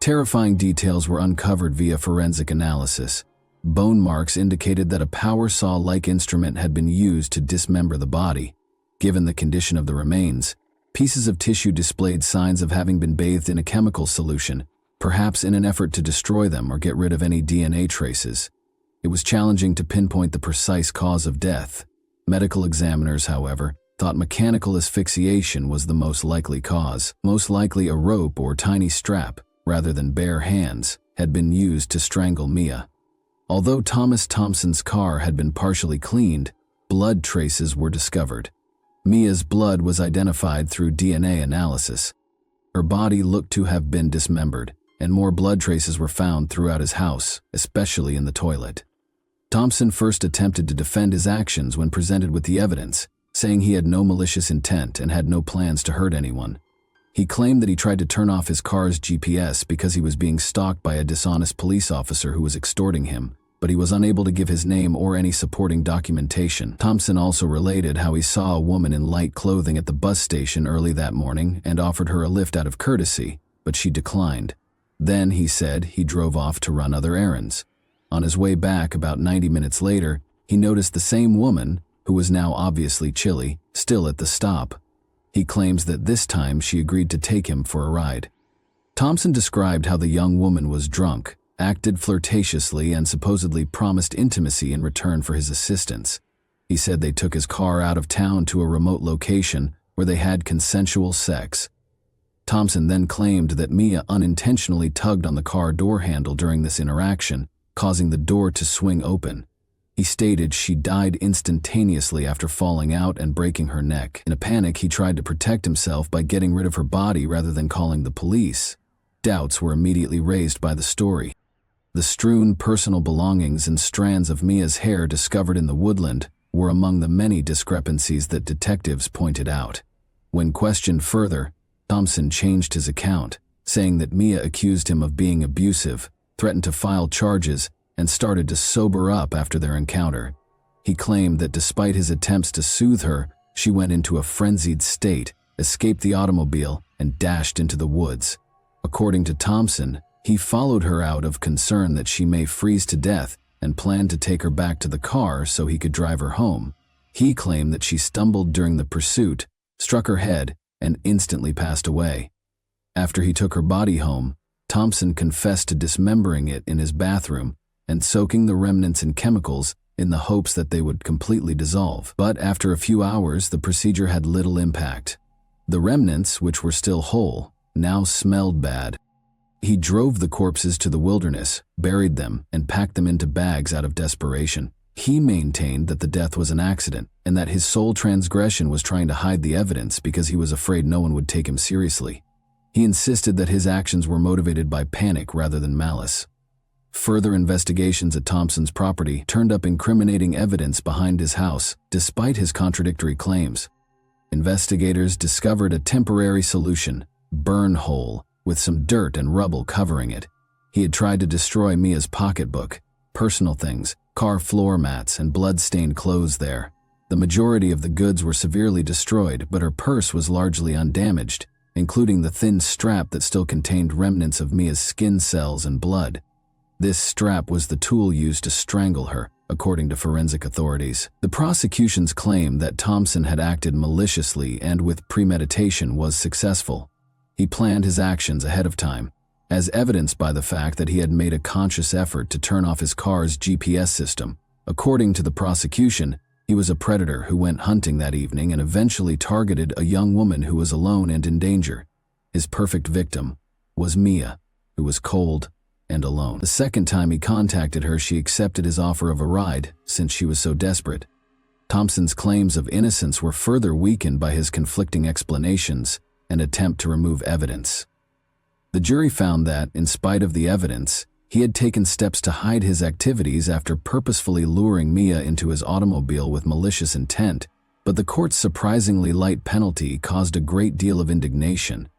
Terrifying details were uncovered via forensic analysis. Bone marks indicated that a power saw-like instrument had been used to dismember the body. Given the condition of the remains, pieces of tissue displayed signs of having been bathed in a chemical solution, perhaps in an effort to destroy them or get rid of any DNA traces. It was challenging to pinpoint the precise cause of death. Medical examiners, however, thought mechanical asphyxiation was the most likely cause. Most likely a rope or tiny strap, rather than bare hands, had been used to strangle Mia. Although Thomas Thompson's car had been partially cleaned, blood traces were discovered. Mia's blood was identified through DNA analysis. Her body looked to have been dismembered, and more blood traces were found throughout his house, especially in the toilet. Thompson first attempted to defend his actions when presented with the evidence, saying he had no malicious intent and had no plans to hurt anyone. He claimed that he tried to turn off his car's GPS because he was being stalked by a dishonest police officer who was extorting him, but he was unable to give his name or any supporting documentation. Thompson also related how he saw a woman in light clothing at the bus station early that morning and offered her a lift out of courtesy, but she declined. Then, he said, he drove off to run other errands. On his way back about 90 minutes later, he noticed the same woman, who was now obviously chilly, still at the stop. He claims that this time she agreed to take him for a ride. Thompson described how the young woman was drunk, acted flirtatiously, and supposedly promised intimacy in return for his assistance. He said they took his car out of town to a remote location where they had consensual sex. Thompson then claimed that Mia unintentionally tugged on the car door handle during this interaction, causing the door to swing open. He stated she died instantaneously after falling out and breaking her neck. In a panic, he tried to protect himself by getting rid of her body rather than calling the police. Doubts were immediately raised by the story. The strewn personal belongings and strands of Mia's hair discovered in the woodland were among the many discrepancies that detectives pointed out. When questioned further, Thompson changed his account, saying that Mia accused him of being abusive, threatened to file charges, and started to sober up after their encounter. He claimed that despite his attempts to soothe her, she went into a frenzied state, escaped the automobile, and dashed into the woods. According to Thompson, he followed her out of concern that she may freeze to death and planned to take her back to the car so he could drive her home. He claimed that she stumbled during the pursuit, struck her head, and instantly passed away. After he took her body home, Thompson confessed to dismembering it in his bathroom and soaking the remnants in chemicals in the hopes that they would completely dissolve. But after a few hours, the procedure had little impact. The remnants, which were still whole, now smelled bad. He drove the corpses to the wilderness, buried them, and packed them into bags out of desperation. He maintained that the death was an accident and that his sole transgression was trying to hide the evidence because he was afraid no one would take him seriously. He insisted that his actions were motivated by panic rather than malice. Further investigations at Thompson's property turned up incriminating evidence behind his house, despite his contradictory claims. Investigators discovered a temporary solution, burn hole, with some dirt and rubble covering it. He had tried to destroy Mia's pocketbook, personal things, car floor mats, and blood-stained clothes there. The majority of the goods were severely destroyed, but her purse was largely undamaged, including the thin strap that still contained remnants of Mia's skin cells and blood. This strap was the tool used to strangle her, according to forensic authorities. The prosecution's claim that Thompson had acted maliciously and with premeditation was successful. He planned his actions ahead of time, as evidenced by the fact that he had made a conscious effort to turn off his car's GPS system. According to the prosecution, he was a predator who went hunting that evening and eventually targeted a young woman who was alone and in danger. His perfect victim was Mia, who was cold and alone. The second time he contacted her, she accepted his offer of a ride since she was so desperate. Thompson's claims of innocence were further weakened by his conflicting explanations and attempt to remove evidence. The jury found that, in spite of the evidence, he had taken steps to hide his activities after purposefully luring Mia into his automobile with malicious intent, but the court's surprisingly light penalty caused a great deal of indignation.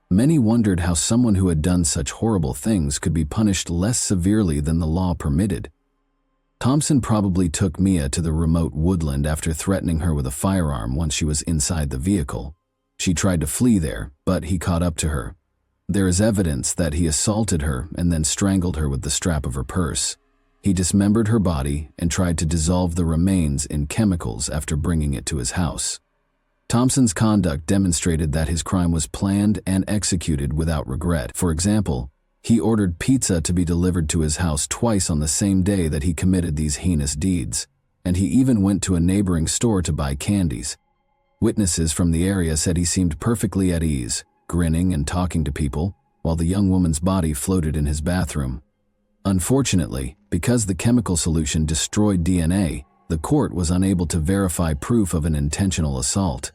Many wondered how someone who had done such horrible things could be punished less severely than the law permitted. Thompson probably took Mia to the remote woodland after threatening her with a firearm once she was inside the vehicle. She tried to flee there, but he caught up to her. There is evidence that he assaulted her and then strangled her with the strap of her purse. He dismembered her body and tried to dissolve the remains in chemicals after bringing it to his house. Thompson's conduct demonstrated that his crime was planned and executed without regret. For example, he ordered pizza to be delivered to his house twice on the same day that he committed these heinous deeds, and he even went to a neighboring store to buy candies. Witnesses from the area said he seemed perfectly at ease, grinning and talking to people, while the young woman's body floated in his bathroom. Unfortunately, because the chemical solution destroyed DNA, the court was unable to verify proof of an intentional assault.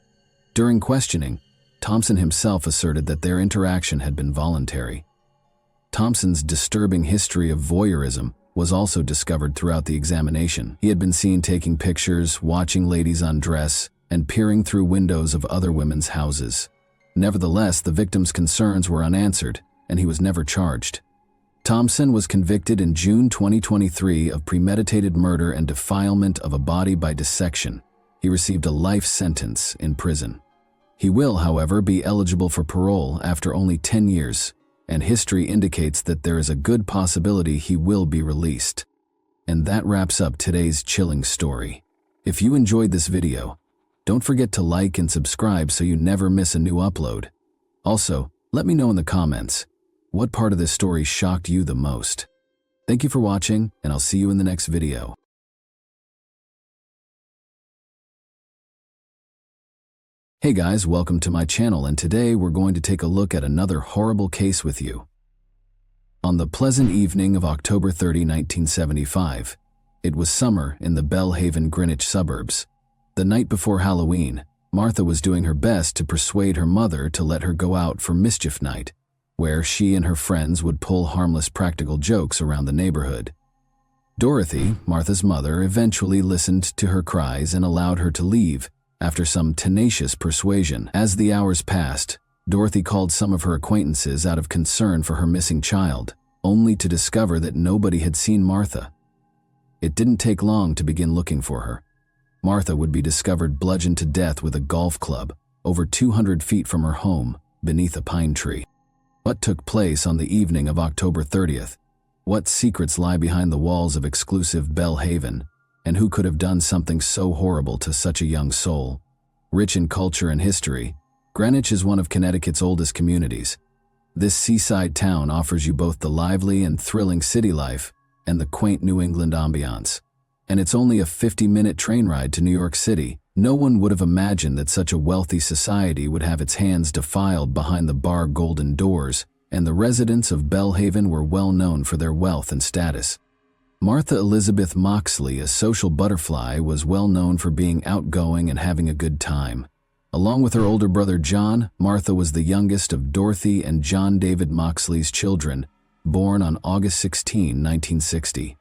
During questioning, Thompson himself asserted that their interaction had been voluntary. Thompson's disturbing history of voyeurism was also discovered throughout the examination. He had been seen taking pictures, watching ladies undress, and peering through windows of other women's houses. Nevertheless, the victim's concerns were unanswered, and he was never charged. Thompson was convicted in June 2023 of premeditated murder and defilement of a body by dissection. He received a life sentence in prison. He will, however, be eligible for parole after only 10 years, and history indicates that there is a good possibility he will be released. And that wraps up today's chilling story. If you enjoyed this video, don't forget to like and subscribe so you never miss a new upload. Also, let me know in the comments, what part of this story shocked you the most? Thank you for watching, and I'll see you in the next video. Hey guys, welcome to my channel, and today we're going to take a look at another horrible case with you. On the pleasant evening of October 30, 1975, it was summer in the Belhaven, Greenwich suburbs. The night before Halloween, Martha was doing her best to persuade her mother to let her go out for mischief night, where she and her friends would pull harmless practical jokes around the neighborhood. Dorothy, Martha's mother, eventually listened to her cries and allowed her to leave after some tenacious persuasion. As the hours passed, Dorothy called some of her acquaintances out of concern for her missing child, only to discover that nobody had seen Martha. It didn't take long to begin looking for her. Martha would be discovered bludgeoned to death with a golf club over 200 feet from her home beneath a pine tree. What took place on the evening of October 30th? What secrets lie behind the walls of exclusive Belhaven? And who could have done something so horrible to such a young soul? Rich in culture and history, Greenwich is one of Connecticut's oldest communities. This seaside town offers you both the lively and thrilling city life and the quaint New England ambiance. And it's only a 50-minute train ride to New York City, No one would have imagined that such a wealthy society would have its hands defiled behind the bar golden doors, and the residents of Belhaven were well known for their wealth and status. Martha Elizabeth Moxley, a social butterfly, was well known for being outgoing and having a good time. Along with her older brother John, Martha was the youngest of Dorothy and John David Moxley's children, born on August 16, 1960.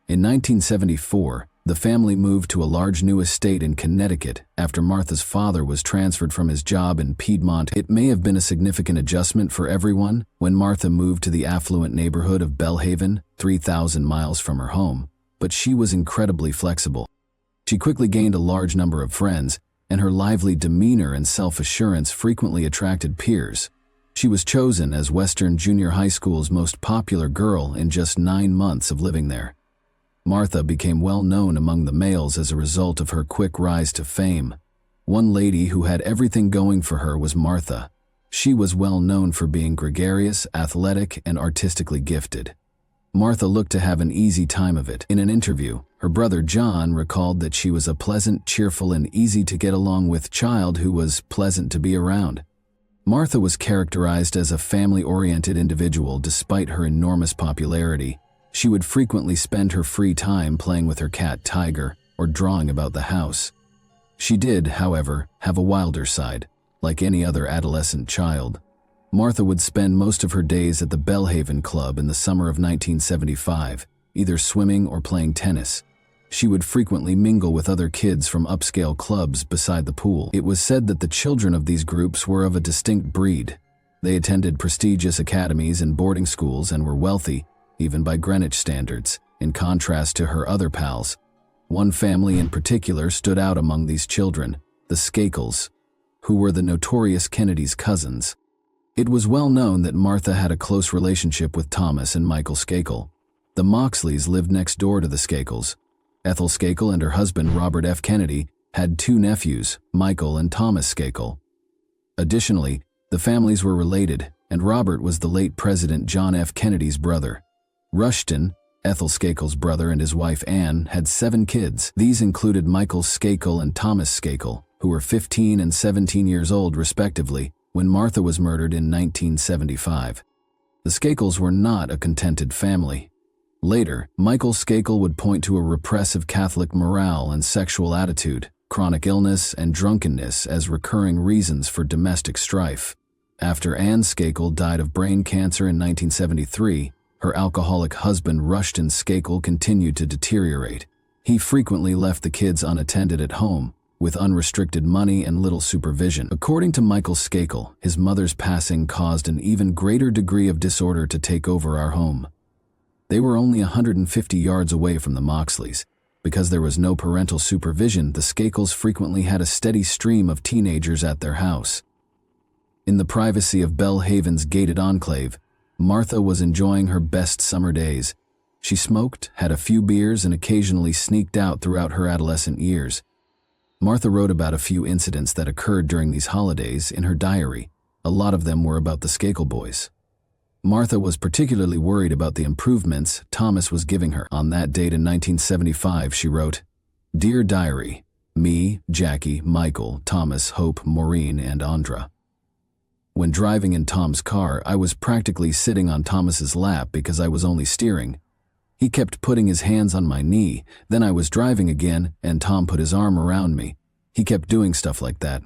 In 1974, the family moved to a large new estate in Connecticut after Martha's father was transferred from his job in Piedmont. It may have been a significant adjustment for everyone when Martha moved to the affluent neighborhood of Belhaven, 3,000 miles from her home, but she was incredibly flexible. She quickly gained a large number of friends, and her lively demeanor and self-assurance frequently attracted peers. She was chosen as Western Junior High School's most popular girl in just 9 months of living there. Martha became well known among the males as a result of her quick rise to fame. One lady who had everything going for her was Martha. She was well known for being gregarious, athletic, and artistically gifted. Martha looked to have an easy time of it. In an interview, her brother John recalled that she was a pleasant, cheerful, and easy to get along with child who was pleasant to be around. Martha was characterized as a family-oriented individual despite her enormous popularity. She would frequently spend her free time playing with her cat Tiger or drawing about the house. She did, however, have a wilder side. Like any other adolescent child, Martha would spend most of her days at the Belhaven Club in the summer of 1975, either swimming or playing tennis. She would frequently mingle with other kids from upscale clubs beside the pool. It was said that the children of these groups were of a distinct breed. They attended prestigious academies and boarding schools and were wealthy, even by Greenwich standards, in contrast to her other pals. One family in particular stood out among these children, the Skakels, who were the notorious Kennedy's cousins. It was well known that Martha had a close relationship with Thomas and Michael Skakel. The Moxleys lived next door to the Skakels. Ethel Skakel and her husband Robert F. Kennedy had 2 nephews, Michael and Thomas Skakel. Additionally, the families were related, and Robert was the late President John F. Kennedy's brother. Rushton, Ethel Skakel's brother, and his wife Anne had 7 kids. These included Michael Skakel and Thomas Skakel, who were 15 and 17 years old respectively when Martha was murdered in 1975. The Skakels were not a contented family. Later, Michael Skakel would point to a repressive Catholic morale and sexual attitude, chronic illness, and drunkenness as recurring reasons for domestic strife. After Anne Skakel died of brain cancer in 1973, her alcoholic husband Rushton Skakel continued to deteriorate. He frequently left the kids unattended at home, with unrestricted money and little supervision. According to Michael Skakel, his mother's passing caused an even greater degree of disorder to take over our home. They were only 150 yards away from the Moxleys. Because there was no parental supervision, the Skakels frequently had a steady stream of teenagers at their house. In the privacy of Belhaven's gated enclave, Martha was enjoying her best summer days. She smoked, had a few beers, and occasionally sneaked out throughout her adolescent years. Martha wrote about a few incidents that occurred during these holidays in her diary. A lot of them were about the Skakel boys. Martha was particularly worried about the improvements Thomas was giving her. On that date in 1975, she wrote, "Dear Diary, me, Jackie, Michael, Thomas, Hope, Maureen, and Andra. When driving in Tom's car, I was practically sitting on Thomas's lap because I was only steering. He kept putting his hands on my knee, then I was driving again, and Tom put his arm around me. He kept doing stuff like that."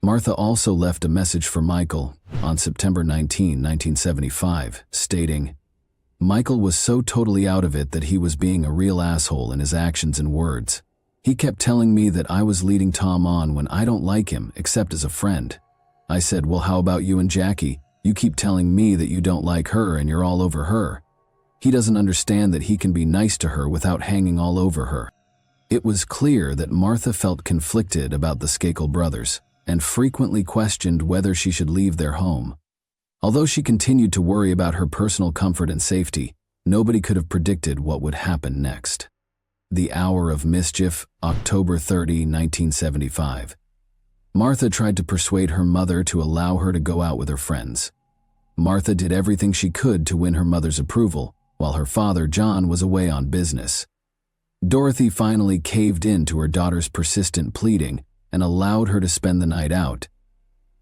Martha also left a message for Michael on September 19, 1975, stating, "Michael was so totally out of it that he was being a real asshole in his actions and words. He kept telling me that I was leading Tom on when I don't like him except as a friend. I said, well, how about you and Jackie? You keep telling me that you don't like her and you're all over her. He doesn't understand that he can be nice to her without hanging all over her." It was clear that Martha felt conflicted about the Skakel brothers and frequently questioned whether she should leave their home. Although she continued to worry about her personal comfort and safety, nobody could have predicted what would happen next. The Hour of Mischief, October 30, 1975. Martha tried to persuade her mother to allow her to go out with her friends. Martha did everything she could to win her mother's approval, while her father, John, was away on business. Dorothy finally caved in to her daughter's persistent pleading and allowed her to spend the night out.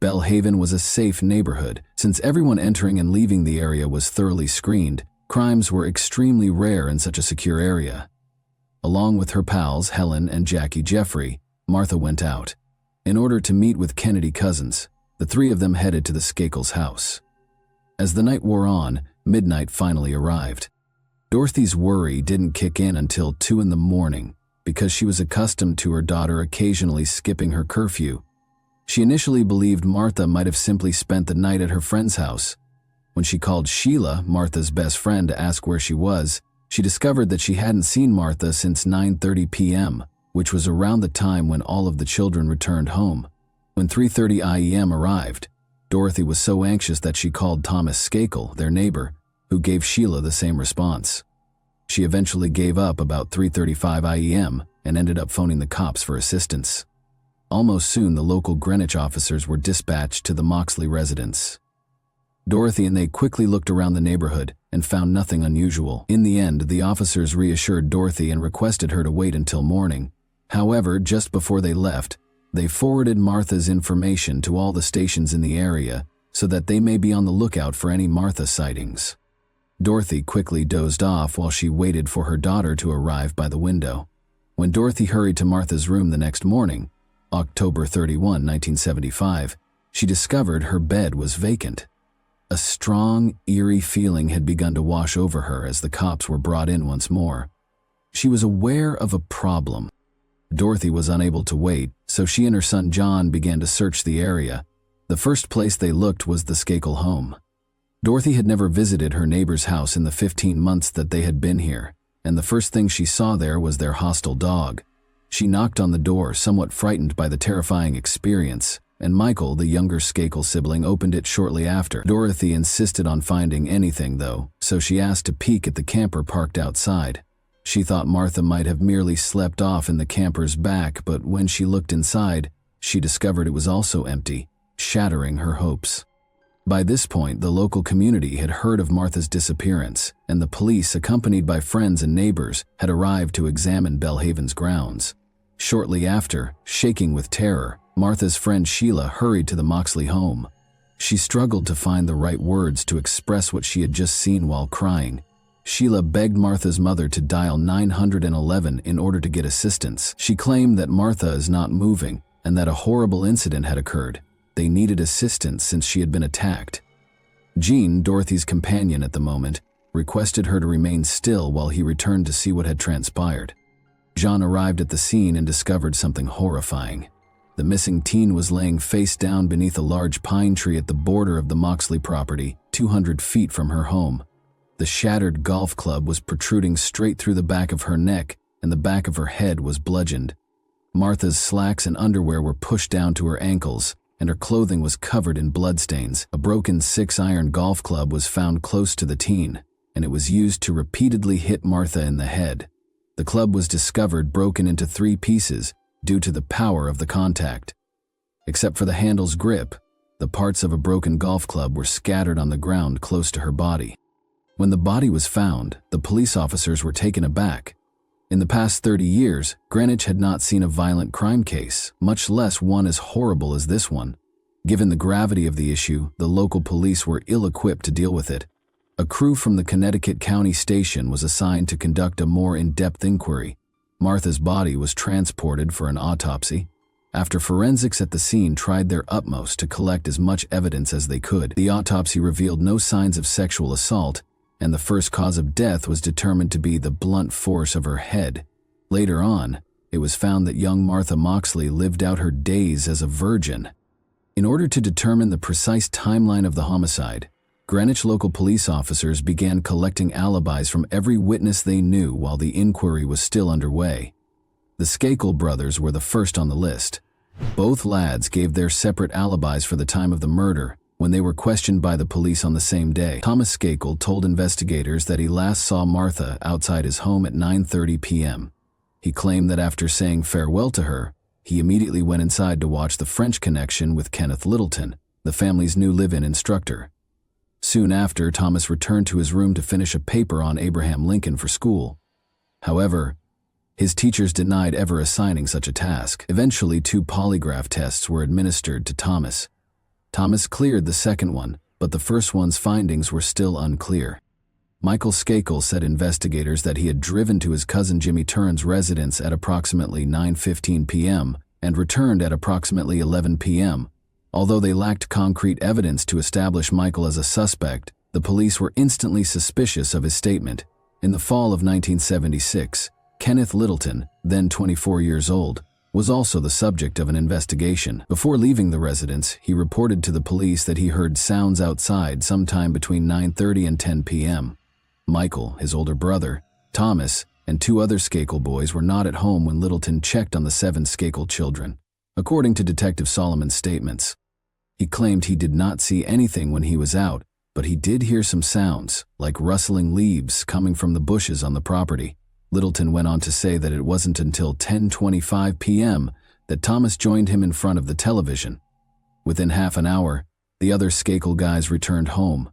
Bellhaven was a safe neighborhood. Since everyone entering and leaving the area was thoroughly screened, crimes were extremely rare in such a secure area. Along with her pals Helen and Jackie Jeffrey, Martha went out. In order to meet with Kennedy cousins, the three of them headed to the Skakel's house. As the night wore on, midnight finally arrived. Dorothy's worry didn't kick in until 2 in the morning because she was accustomed to her daughter occasionally skipping her curfew. She initially believed Martha might have simply spent the night at her friend's house. When she called Sheila, Martha's best friend, to ask where she was, she discovered that she hadn't seen Martha since 9:30 p.m., which was around the time when all of the children returned home. When 3:30 a.m. arrived, Dorothy was so anxious that she called Thomas Skakel, their neighbor, who gave Sheila the same response. She eventually gave up about 3:35 a.m. and ended up phoning the cops for assistance. Almost soon, the local Greenwich officers were dispatched to the Moxley residence. Dorothy and they quickly looked around the neighborhood and found nothing unusual. In the end, the officers reassured Dorothy and requested her to wait until morning. However, just before they left, they forwarded Martha's information to all the stations in the area so that they may be on the lookout for any Martha sightings. Dorothy quickly dozed off while she waited for her daughter to arrive by the window. When Dorothy hurried to Martha's room the next morning, October 31, 1975, she discovered her bed was vacant. A strong, eerie feeling had begun to wash over her as the cops were brought in once more. She was aware of a problem. Dorothy was unable to wait, so she and her son John began to search the area. The first place they looked was the Skakel home. Dorothy had never visited her neighbor's house in the 15 months that they had been here, and the first thing she saw there was their hostile dog. She knocked on the door, somewhat frightened by the terrifying experience, and Michael, the younger Skakel sibling, opened it shortly after. Dorothy insisted on finding anything, though, so she asked to peek at the camper parked outside. She thought Martha might have merely slept off in the camper's back, but when she looked inside, she discovered it was also empty, shattering her hopes. By this point, the local community had heard of Martha's disappearance, and the police, accompanied by friends and neighbors, had arrived to examine Bellhaven's grounds. Shortly after, shaking with terror, Martha's friend Sheila hurried to the Moxley home. She struggled to find the right words to express what she had just seen while crying. Sheila begged Martha's mother to dial 911 in order to get assistance. She claimed that Martha is not moving and that a horrible incident had occurred. They needed assistance since she had been attacked. Jean, Dorothy's companion at the moment, requested her to remain still while he returned to see what had transpired. Jean arrived at the scene and discovered something horrifying. The missing teen was laying face down beneath a large pine tree at the border of the Moxley property, 200 feet from her home. The shattered golf club was protruding straight through the back of her neck, and the back of her head was bludgeoned. Martha's slacks and underwear were pushed down to her ankles, and her clothing was covered in bloodstains. A broken 6-iron golf club was found close to the teen, and it was used to repeatedly hit Martha in the head. The club was discovered broken into 3 pieces due to the power of the contact. Except for the handle's grip, the parts of a broken golf club were scattered on the ground close to her body. When the body was found, the police officers were taken aback. In the past 30 years, Greenwich had not seen a violent crime case, much less one as horrible as this one. Given the gravity of the issue, the local police were ill-equipped to deal with it. A crew from the Connecticut County Station was assigned to conduct a more in-depth inquiry. Martha's body was transported for an autopsy. After forensics at the scene tried their utmost to collect as much evidence as they could, the autopsy revealed no signs of sexual assault, and the first cause of death was determined to be the blunt force of her head. Later on, it was found that young Martha Moxley lived out her days as a virgin. In order to determine the precise timeline of the homicide, Greenwich local police officers began collecting alibis from every witness they knew while the inquiry was still underway. The Skakel brothers were the first on the list. Both lads gave their separate alibis for the time of the murder when they were questioned by the police on the same day. Thomas Skakel told investigators that he last saw Martha outside his home at 9:30 p.m. He claimed that after saying farewell to her, he immediately went inside to watch The French Connection with Kenneth Littleton, the family's new live-in instructor. Soon after, Thomas returned to his room to finish a paper on Abraham Lincoln for school. However, His teachers denied ever assigning such a task. Eventually, 2 polygraph tests were administered to Thomas. Thomas cleared the second one, but the first one's findings were still unclear. Michael Skakel said investigators that he had driven to his cousin Jimmy Turn's residence at approximately 9:15 p.m. and returned at approximately 11 p.m. Although they lacked concrete evidence to establish Michael as a suspect, the police were instantly suspicious of his statement. In the fall of 1976, Kenneth Littleton, then 24 years old, was also the subject of an investigation. Before leaving the residence, he reported to the police that he heard sounds outside sometime between 9:30 and 10 p.m. Michael, his older brother, Thomas, and 2 other Skakel boys were not at home when Littleton checked on the 7 Skakel children, according to Detective Solomon's statements. He claimed he did not see anything when he was out, but he did hear some sounds, like rustling leaves coming from the bushes on the property. Littleton went on to say that it wasn't until 10:25 p.m. that Thomas joined him in front of the television. Within half an hour, the other Skakel guys returned home.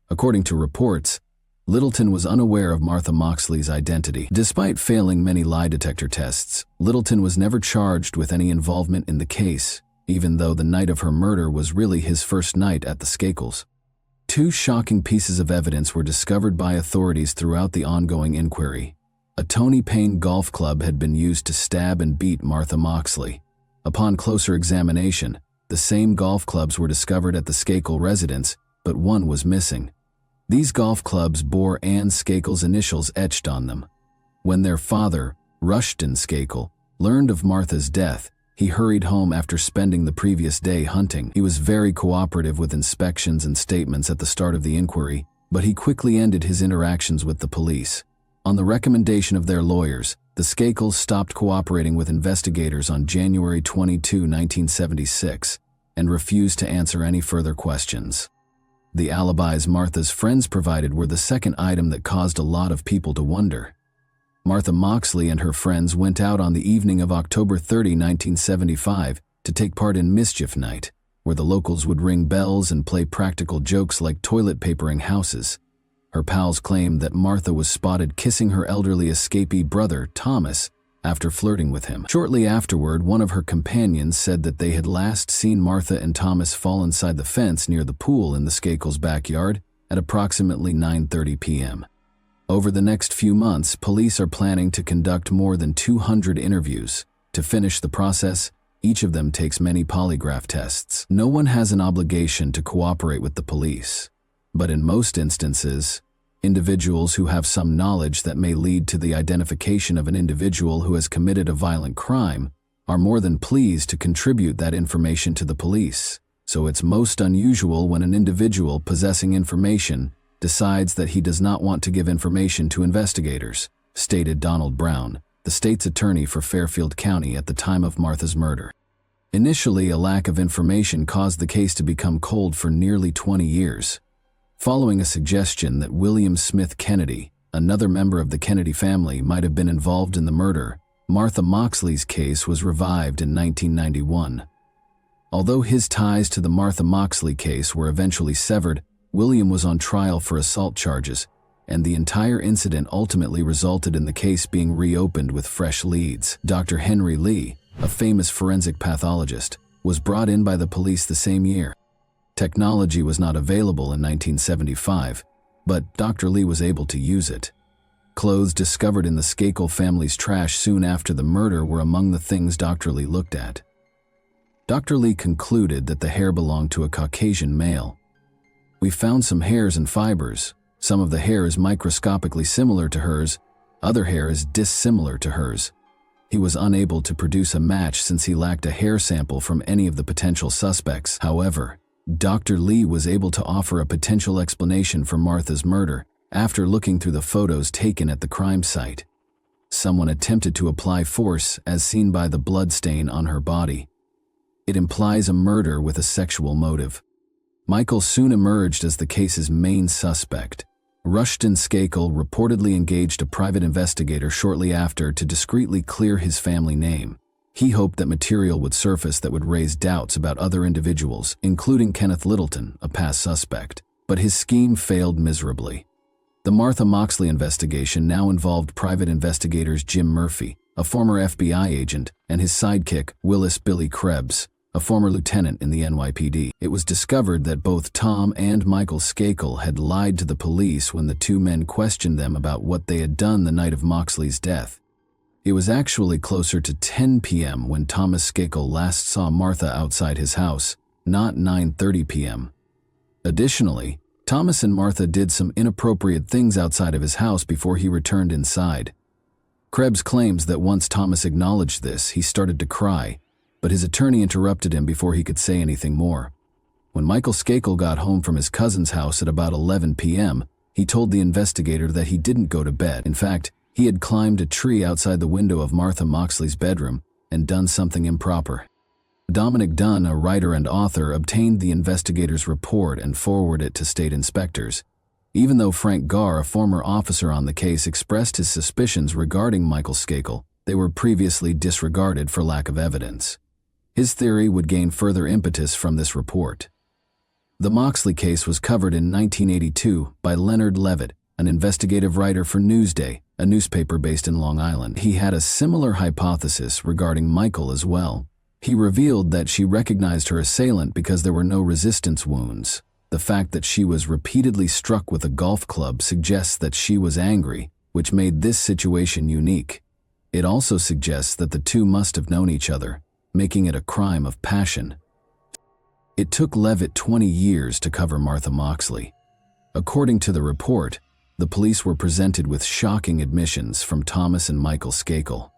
According to reports, Littleton was unaware of Martha Moxley's identity. Despite failing many lie detector tests, Littleton was never charged with any involvement in the case, even though the night of her murder was really his first night at the Skakels. 2 shocking pieces of evidence were discovered by authorities throughout the ongoing inquiry. A Tony Payne golf club had been used to stab and beat Martha Moxley. Upon closer examination, the same golf clubs were discovered at the Skakel residence, but one was missing. These golf clubs bore Anne Skakel's initials etched on them. When their father, Rushton Skakel, learned of Martha's death, he hurried home after spending the previous day hunting. He was very cooperative with inspections and statements at the start of the inquiry, but he quickly ended his interactions with the police. On the recommendation of their lawyers, the Skakels stopped cooperating with investigators on January 22, 1976, and refused to answer any further questions. The alibis Martha's friends provided were the second item that caused a lot of people to wonder. Martha Moxley and her friends went out on the evening of October 30, 1975, to take part in Mischief Night, where the locals would ring bells and play practical jokes like toilet papering houses. Her pals claimed that Martha was spotted kissing her elderly escapee brother, Thomas, after flirting with him. Shortly afterward, one of her companions said that they had last seen Martha and Thomas fall inside the fence near the pool in the Skakels' backyard at approximately 9:30 p.m. Over the next few months, police are planning to conduct more than 200 interviews. To finish the process, each of them takes many polygraph tests. No one has an obligation to cooperate with the police, but in most instances, individuals who have some knowledge that may lead to the identification of an individual who has committed a violent crime are more than pleased to contribute that information to the police. So it's most unusual when an individual possessing information decides that he does not want to give information to investigators, stated Donald Brown, the state's attorney for Fairfield County at the time of Martha's murder. Initially, a lack of information caused the case to become cold for nearly 20 years. Following a suggestion that William Smith Kennedy, another member of the Kennedy family, might have been involved in the murder, Martha Moxley's case was revived in 1991. Although his ties to the Martha Moxley case were eventually severed, William was on trial for assault charges, and the entire incident ultimately resulted in the case being reopened with fresh leads. Dr. Henry Lee, a famous forensic pathologist, was brought in by the police the same year. Technology was not available in 1975, but Dr. Lee was able to use it. Clothes discovered in the Skakel family's trash soon after the murder were among the things Dr. Lee looked at. Dr. Lee concluded that the hair belonged to a Caucasian male. "We found some hairs and fibers. Some of the hair is microscopically similar to hers, other hair is dissimilar to hers." He was unable to produce a match since he lacked a hair sample from any of the potential suspects. However, Dr. Lee was able to offer a potential explanation for Martha's murder after looking through the photos taken at the crime site. Someone attempted to apply force, as seen by the blood stain on her body. It implies a murder with a sexual motive. Michael soon emerged as the case's main suspect. Rushton Skakel reportedly engaged a private investigator shortly after to discreetly clear his family name. He hoped that material would surface that would raise doubts about other individuals, including Kenneth Littleton, a past suspect, but his scheme failed miserably. The Martha Moxley investigation now involved private investigators Jim Murphy, a former FBI agent, and his sidekick, Willis Billy Krebs, a former lieutenant in the NYPD. It was discovered that both Tom and Michael Skakel had lied to the police when the two men questioned them about what they had done the night of Moxley's death. It was actually closer to 10 p.m. when Thomas Skakel last saw Martha outside his house, not 9:30 p.m. Additionally, Thomas and Martha did some inappropriate things outside of his house before he returned inside. Krebs claims that once Thomas acknowledged this, he started to cry, but his attorney interrupted him before he could say anything more. When Michael Skakel got home from his cousin's house at about 11 p.m., he told the investigator that he didn't go to bed. In fact, he had climbed a tree outside the window of Martha Moxley's bedroom and done something improper. Dominic Dunn, a writer and author, obtained the investigator's report and forwarded it to state inspectors. Even though Frank Garr, a former officer on the case, expressed his suspicions regarding Michael Skakel, they were previously disregarded for lack of evidence. His theory would gain further impetus from this report. The Moxley case was covered in 1982 by Leonard Levitt, an investigative writer for Newsday, a newspaper based in Long Island. He had a similar hypothesis regarding Michael as well. He revealed that she recognized her assailant because there were no resistance wounds. The fact that she was repeatedly struck with a golf club suggests that she was angry, which made this situation unique. It also suggests that the two must have known each other, making it a crime of passion. It took Levitt 20 years to cover Martha Moxley. According to the report, the police were presented with shocking admissions from Thomas and Michael Skakel.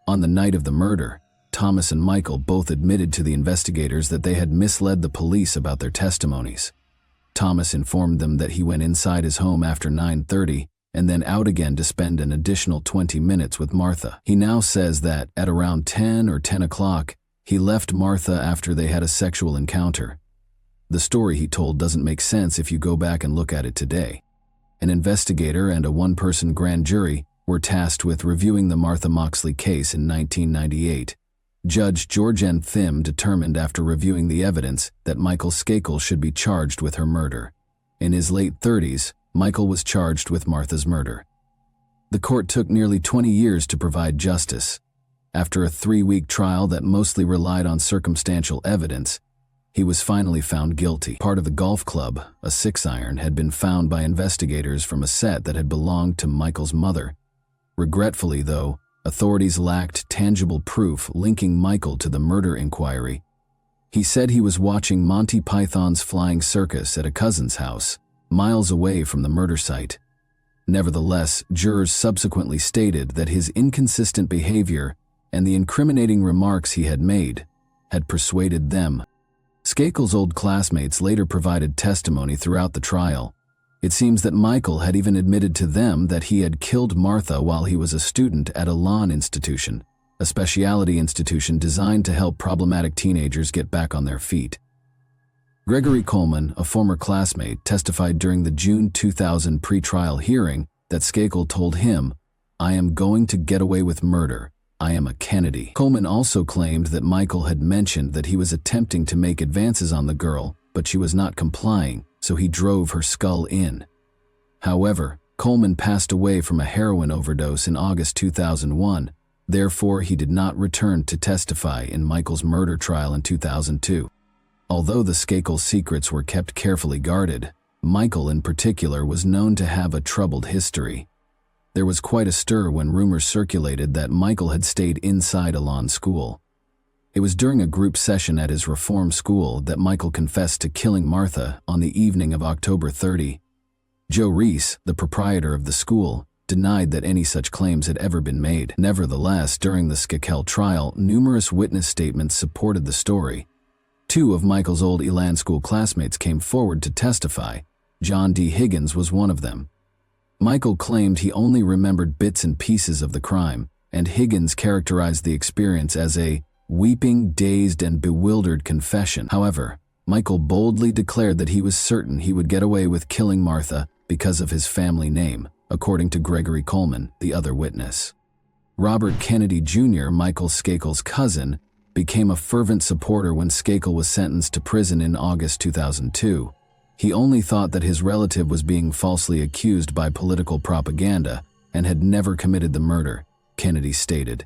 On the night of the murder, Thomas and Michael both admitted to the investigators that they had misled the police about their testimonies. Thomas informed them that he went inside his home after 9:30 and then out again to spend an additional 20 minutes with Martha. He now says that at around 10 or 10 o'clock, he left Martha after they had a sexual encounter. The story he told doesn't make sense if you go back and look at it today. An investigator and a one-person grand jury were tasked with reviewing the Martha Moxley case in 1998. Judge George N. Thim determined after reviewing the evidence that Michael Skakel should be charged with her murder. In his late 30s, Michael was charged with Martha's murder. The court took nearly 20 years to provide justice. After a 3-week trial that mostly relied on circumstantial evidence, he was finally found guilty. Part of the golf club, a 6-iron, had been found by investigators from a set that had belonged to Michael's mother. Regretfully, though, authorities lacked tangible proof linking Michael to the murder inquiry. He said he was watching Monty Python's Flying Circus at a cousin's house, miles away from the murder site. Nevertheless, jurors subsequently stated that his inconsistent behavior and the incriminating remarks he had made had persuaded them. Skakel's old classmates later provided testimony throughout the trial. It seems that Michael had even admitted to them that he had killed Martha while he was a student at a lawn institution, a specialty institution designed to help problematic teenagers get back on their feet. Gregory Coleman, a former classmate, testified during the June 2000 pretrial hearing that Skakel told him, "I am going to get away with murder. I am a Kennedy." Coleman also claimed that Michael had mentioned that he was attempting to make advances on the girl, but she was not complying, so he drove her skull in. However, Coleman passed away from a heroin overdose in August 2001, therefore he did not return to testify in Michael's murder trial in 2002. Although the Skakel secrets were kept carefully guarded, Michael in particular was known to have a troubled history. There was quite a stir when rumors circulated that Michael had stayed inside a lawn school. It was during a group session at his reform school that Michael confessed to killing Martha on the evening of October 30. Joe Reese, the proprietor of the school, denied that any such claims had ever been made. Nevertheless, during the Skakel trial, numerous witness statements supported the story. 2 of Michael's old Elan school classmates came forward to testify. John D. Higgins was one of them. Michael claimed he only remembered bits and pieces of the crime, and Higgins characterized the experience as a weeping, dazed, and bewildered confession. However, Michael boldly declared that he was certain he would get away with killing Martha because of his family name, according to Gregory Coleman, the other witness. Robert Kennedy Jr., Michael Skakel's cousin, became a fervent supporter when Skakel was sentenced to prison in August 2002. He only thought that his relative was being falsely accused by political propaganda and had never committed the murder, Kennedy stated.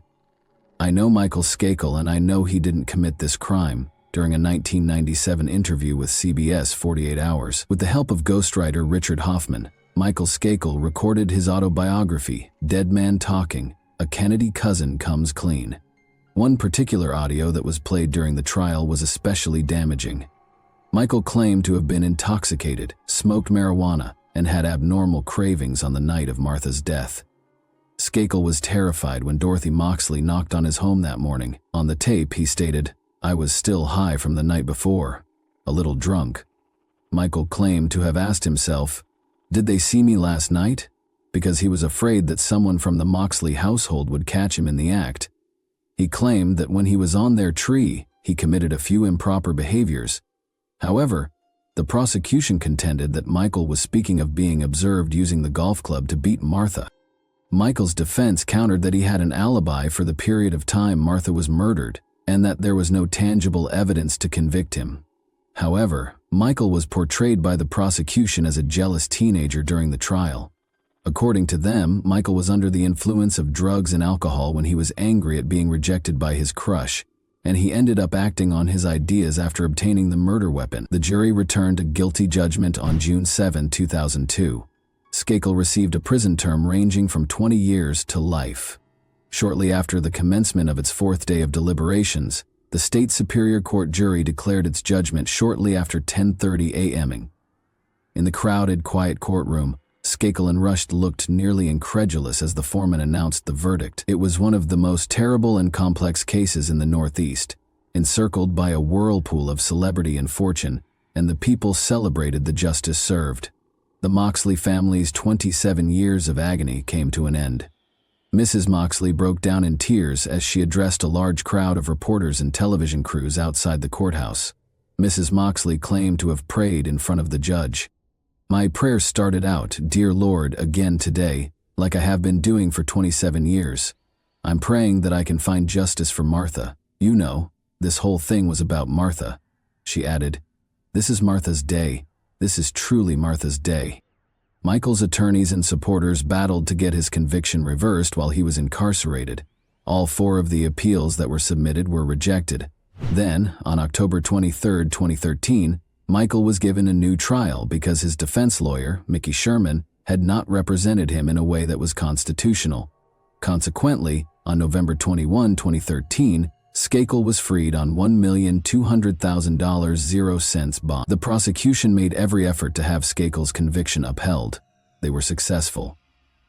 "I know Michael Skakel and I know he didn't commit this crime," during a 1997 interview with CBS 48 Hours. With the help of ghostwriter Richard Hoffman, Michael Skakel recorded his autobiography, Dead Man Talking, A Kennedy Cousin Comes Clean. One particular audio that was played during the trial was especially damaging. Michael claimed to have been intoxicated, smoked marijuana, and had abnormal cravings on the night of Martha's death. Skakel was terrified when Dorothy Moxley knocked on his home that morning. On the tape, he stated, "I was still high from the night before, a little drunk." Michael claimed to have asked himself, "Did they see me last night?" because he was afraid that someone from the Moxley household would catch him in the act. He claimed that when he was on their tree, he committed a few improper behaviors. However, the prosecution contended that Michael was speaking of being observed using the golf club to beat Martha. Michael's defense countered that he had an alibi for the period of time Martha was murdered, and that there was no tangible evidence to convict him. However, Michael was portrayed by the prosecution as a jealous teenager during the trial. According to them, Michael was under the influence of drugs and alcohol when he was angry at being rejected by his crush, and he ended up acting on his ideas after obtaining the murder weapon. The jury returned a guilty judgment on June 7, 2002. Skakel received a prison term ranging from 20 years to life. Shortly after the commencement of its fourth day of deliberations, the State Superior Court jury declared its judgment shortly after 10:30 a.m. In the crowded, quiet courtroom, Skakel and Rush looked nearly incredulous as the foreman announced the verdict. It was one of the most terrible and complex cases in the Northeast, encircled by a whirlpool of celebrity and fortune, and the people celebrated the justice served. The Moxley family's 27 years of agony came to an end. Mrs. Moxley broke down in tears as she addressed a large crowd of reporters and television crews outside the courthouse. Mrs. Moxley claimed to have prayed in front of the judge. "My prayer started out, 'Dear Lord,' again today, like I have been doing for 27 years. I'm praying that I can find justice for Martha. You know, this whole thing was about Martha." She added, "This is Martha's day. This is truly Martha's day." Michael's attorneys and supporters battled to get his conviction reversed while he was incarcerated. All 4 of the appeals that were submitted were rejected. Then, on October 23, 2013, Michael was given a new trial because his defense lawyer, Mickey Sherman, had not represented him in a way that was constitutional. Consequently, on November 21, 2013, Skakel was freed on $1,200,000 0 bond. The prosecution made every effort to have Skakel's conviction upheld. They were successful.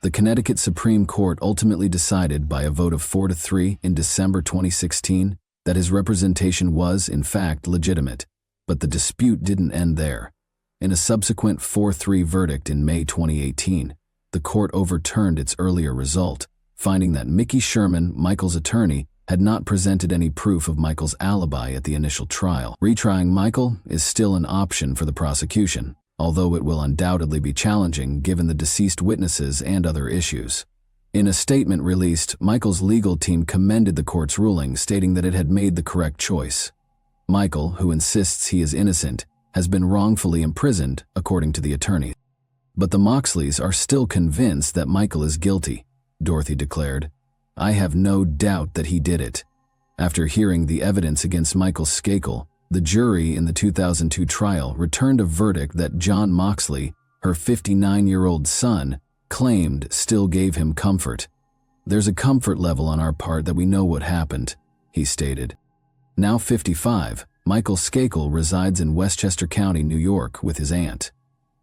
The Connecticut Supreme Court ultimately decided by a vote of 4-3 in December 2016 that his representation was, in fact, legitimate. But the dispute didn't end there. In a subsequent 4-3 verdict in May 2018, the court overturned its earlier result, finding that Mickey Sherman, Michael's attorney, had not presented any proof of Michael's alibi at the initial trial. Retrying Michael is still an option for the prosecution, although it will undoubtedly be challenging given the deceased witnesses and other issues. In a statement released, Michael's legal team commended the court's ruling, stating that it had made the correct choice. Michael, who insists he is innocent, has been wrongfully imprisoned, according to the attorney. But the Moxleys are still convinced that Michael is guilty, Dorothy declared. "I have no doubt that he did it." After hearing the evidence against Michael Skakel, the jury in the 2002 trial returned a verdict that John Moxley, her 59-year-old son, claimed still gave him comfort. "There's a comfort level on our part that we know what happened," he stated. Now 55, Michael Skakel resides in Westchester County, New York, with his aunt.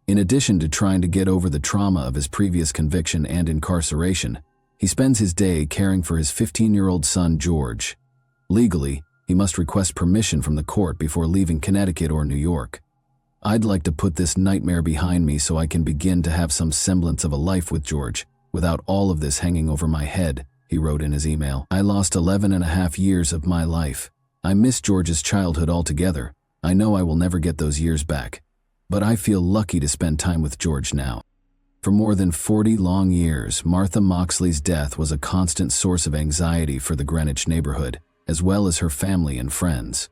In addition to trying to get over the trauma of his previous conviction and incarceration, he spends his day caring for his 15-year-old son, George. Legally, he must request permission from the court before leaving Connecticut or New York. "I'd like to put this nightmare behind me so I can begin to have some semblance of a life with George, without all of this hanging over my head," he wrote in his email. "I lost 11.5 years of my life. I miss George's childhood altogether. I know I will never get those years back. But I feel lucky to spend time with George now." For more than 40 long years, Martha Moxley's death was a constant source of anxiety for the Greenwich neighborhood, as well as her family and friends.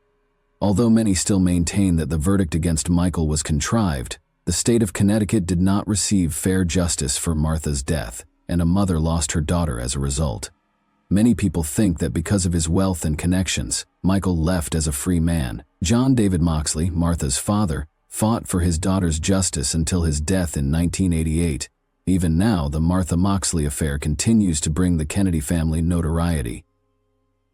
Although many still maintain that the verdict against Michael was contrived, The state of Connecticut did not receive fair justice for Martha's death, and a mother lost her daughter as a result. Many people think that because of his wealth and connections, Michael left as a free man. John David Moxley, Martha's father, fought for his daughter's justice until his death in 1988. Even now, the Martha Moxley affair continues to bring the Kennedy family notoriety.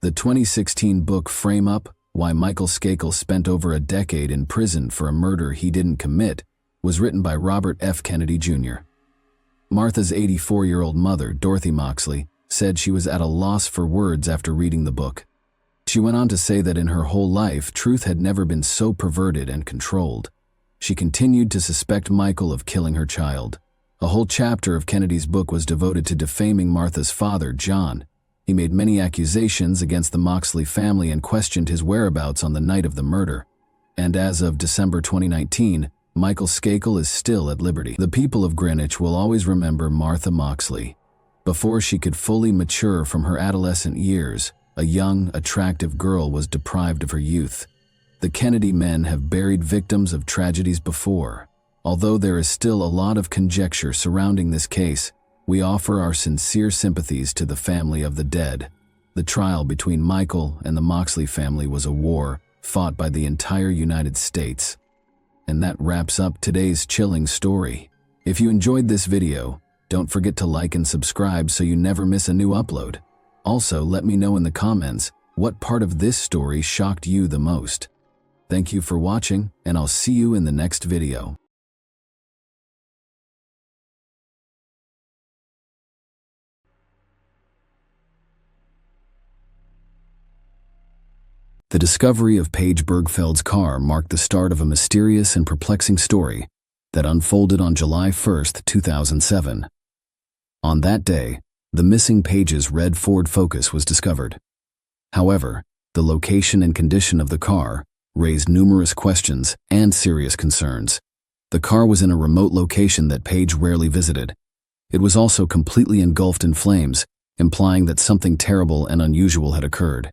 The 2016 book Frame Up: Why Michael Skakel Spent Over a Decade in Prison for a Murder He Didn't Commit was written by Robert F. Kennedy Jr. Martha's 84-year-old mother, Dorothy Moxley, said she was at a loss for words after reading the book. She went on to say that in her whole life, truth had never been so perverted and controlled. She continued to suspect Michael of killing her child. A whole chapter of Kennedy's book was devoted to defaming Martha's father, John. He made many accusations against the Moxley family and questioned his whereabouts on the night of the murder. And as of December 2019, Michael Skakel is still at liberty. The people of Greenwich will always remember Martha Moxley. Before she could fully mature from her adolescent years, a young, attractive girl was deprived of her youth. The Kennedy men have buried victims of tragedies before. Although there is still a lot of conjecture surrounding this case, we offer our sincere sympathies to the family of the dead. The trial between Michael and the Moxley family was a war fought by the entire United States. And that wraps up today's chilling story. If you enjoyed this video, don't forget to like and subscribe so you never miss a new upload. Also, let me know in the comments what part of this story shocked you the most. Thank you for watching, and I'll see you in the next video. The discovery of Paige Bergfeld's car marked the start of a mysterious and perplexing story that unfolded on July 1, 2007. On that day, the missing Paige's red Ford Focus was discovered. However, the location and condition of the car raised numerous questions and serious concerns. The car was in a remote location that Paige rarely visited. It was also completely engulfed in flames, implying that something terrible and unusual had occurred.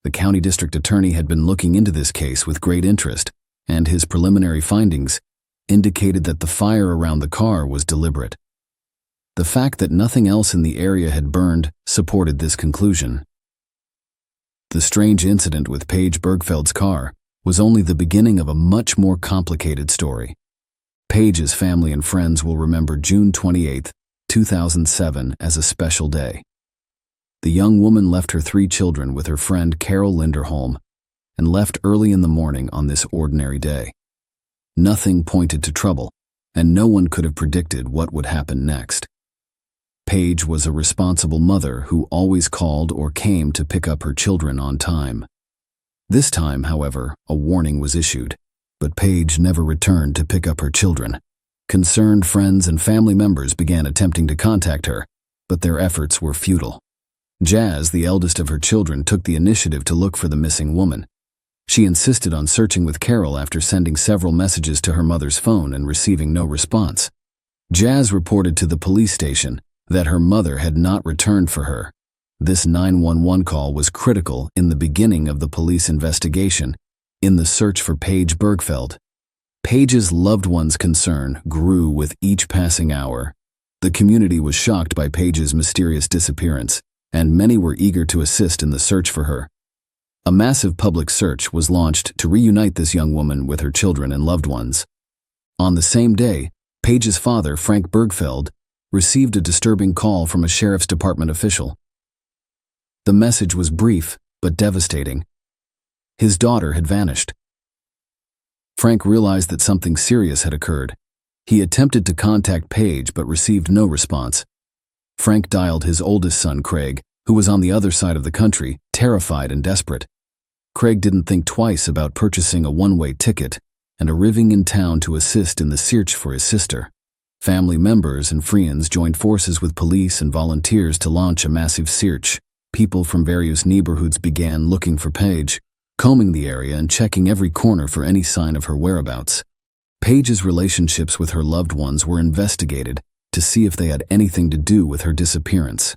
The county district attorney had been looking into this case with great interest, and his preliminary findings indicated that the fire around the car was deliberate. The fact that nothing else in the area had burned supported this conclusion. The strange incident with Paige Bergfeld's car was only the beginning of a much more complicated story. Paige's family and friends will remember June 28, 2007 as a special day. The young woman left her 3 children with her friend Carol Linderholm and left early in the morning on this ordinary day. Nothing pointed to trouble, and no one could have predicted what would happen next. Paige was a responsible mother who always called or came to pick up her children on time. This time, however, a warning was issued, but Paige never returned to pick up her children. Concerned friends and family members began attempting to contact her, but their efforts were futile. Jazz, the eldest of her children, took the initiative to look for the missing woman. She insisted on searching with Carol after sending several messages to her mother's phone and receiving no response. Jazz reported to the police station that her mother had not returned for her. This 911 call was critical in the beginning of the police investigation in the search for Paige Bergfeld. Paige's loved one's concern grew with each passing hour. The community was shocked by Paige's mysterious disappearance, and many were eager to assist in the search for her. A massive public search was launched to reunite this young woman with her children and loved ones. On the same day, Paige's father, Frank Bergfeld, received a disturbing call from a sheriff's department official. The message was brief but devastating. His daughter had vanished. Frank realized that something serious had occurred. He attempted to contact Paige but received no response. Frank dialed his oldest son, Craig, who was on the other side of the country, terrified and desperate. Craig didn't think twice about purchasing a one-way ticket and arriving in town to assist in the search for his sister. Family members and friends joined forces with police and volunteers to launch a massive search. People from various neighborhoods began looking for Paige, combing the area and checking every corner for any sign of her whereabouts. Paige's relationships with her loved ones were investigated to see if they had anything to do with her disappearance.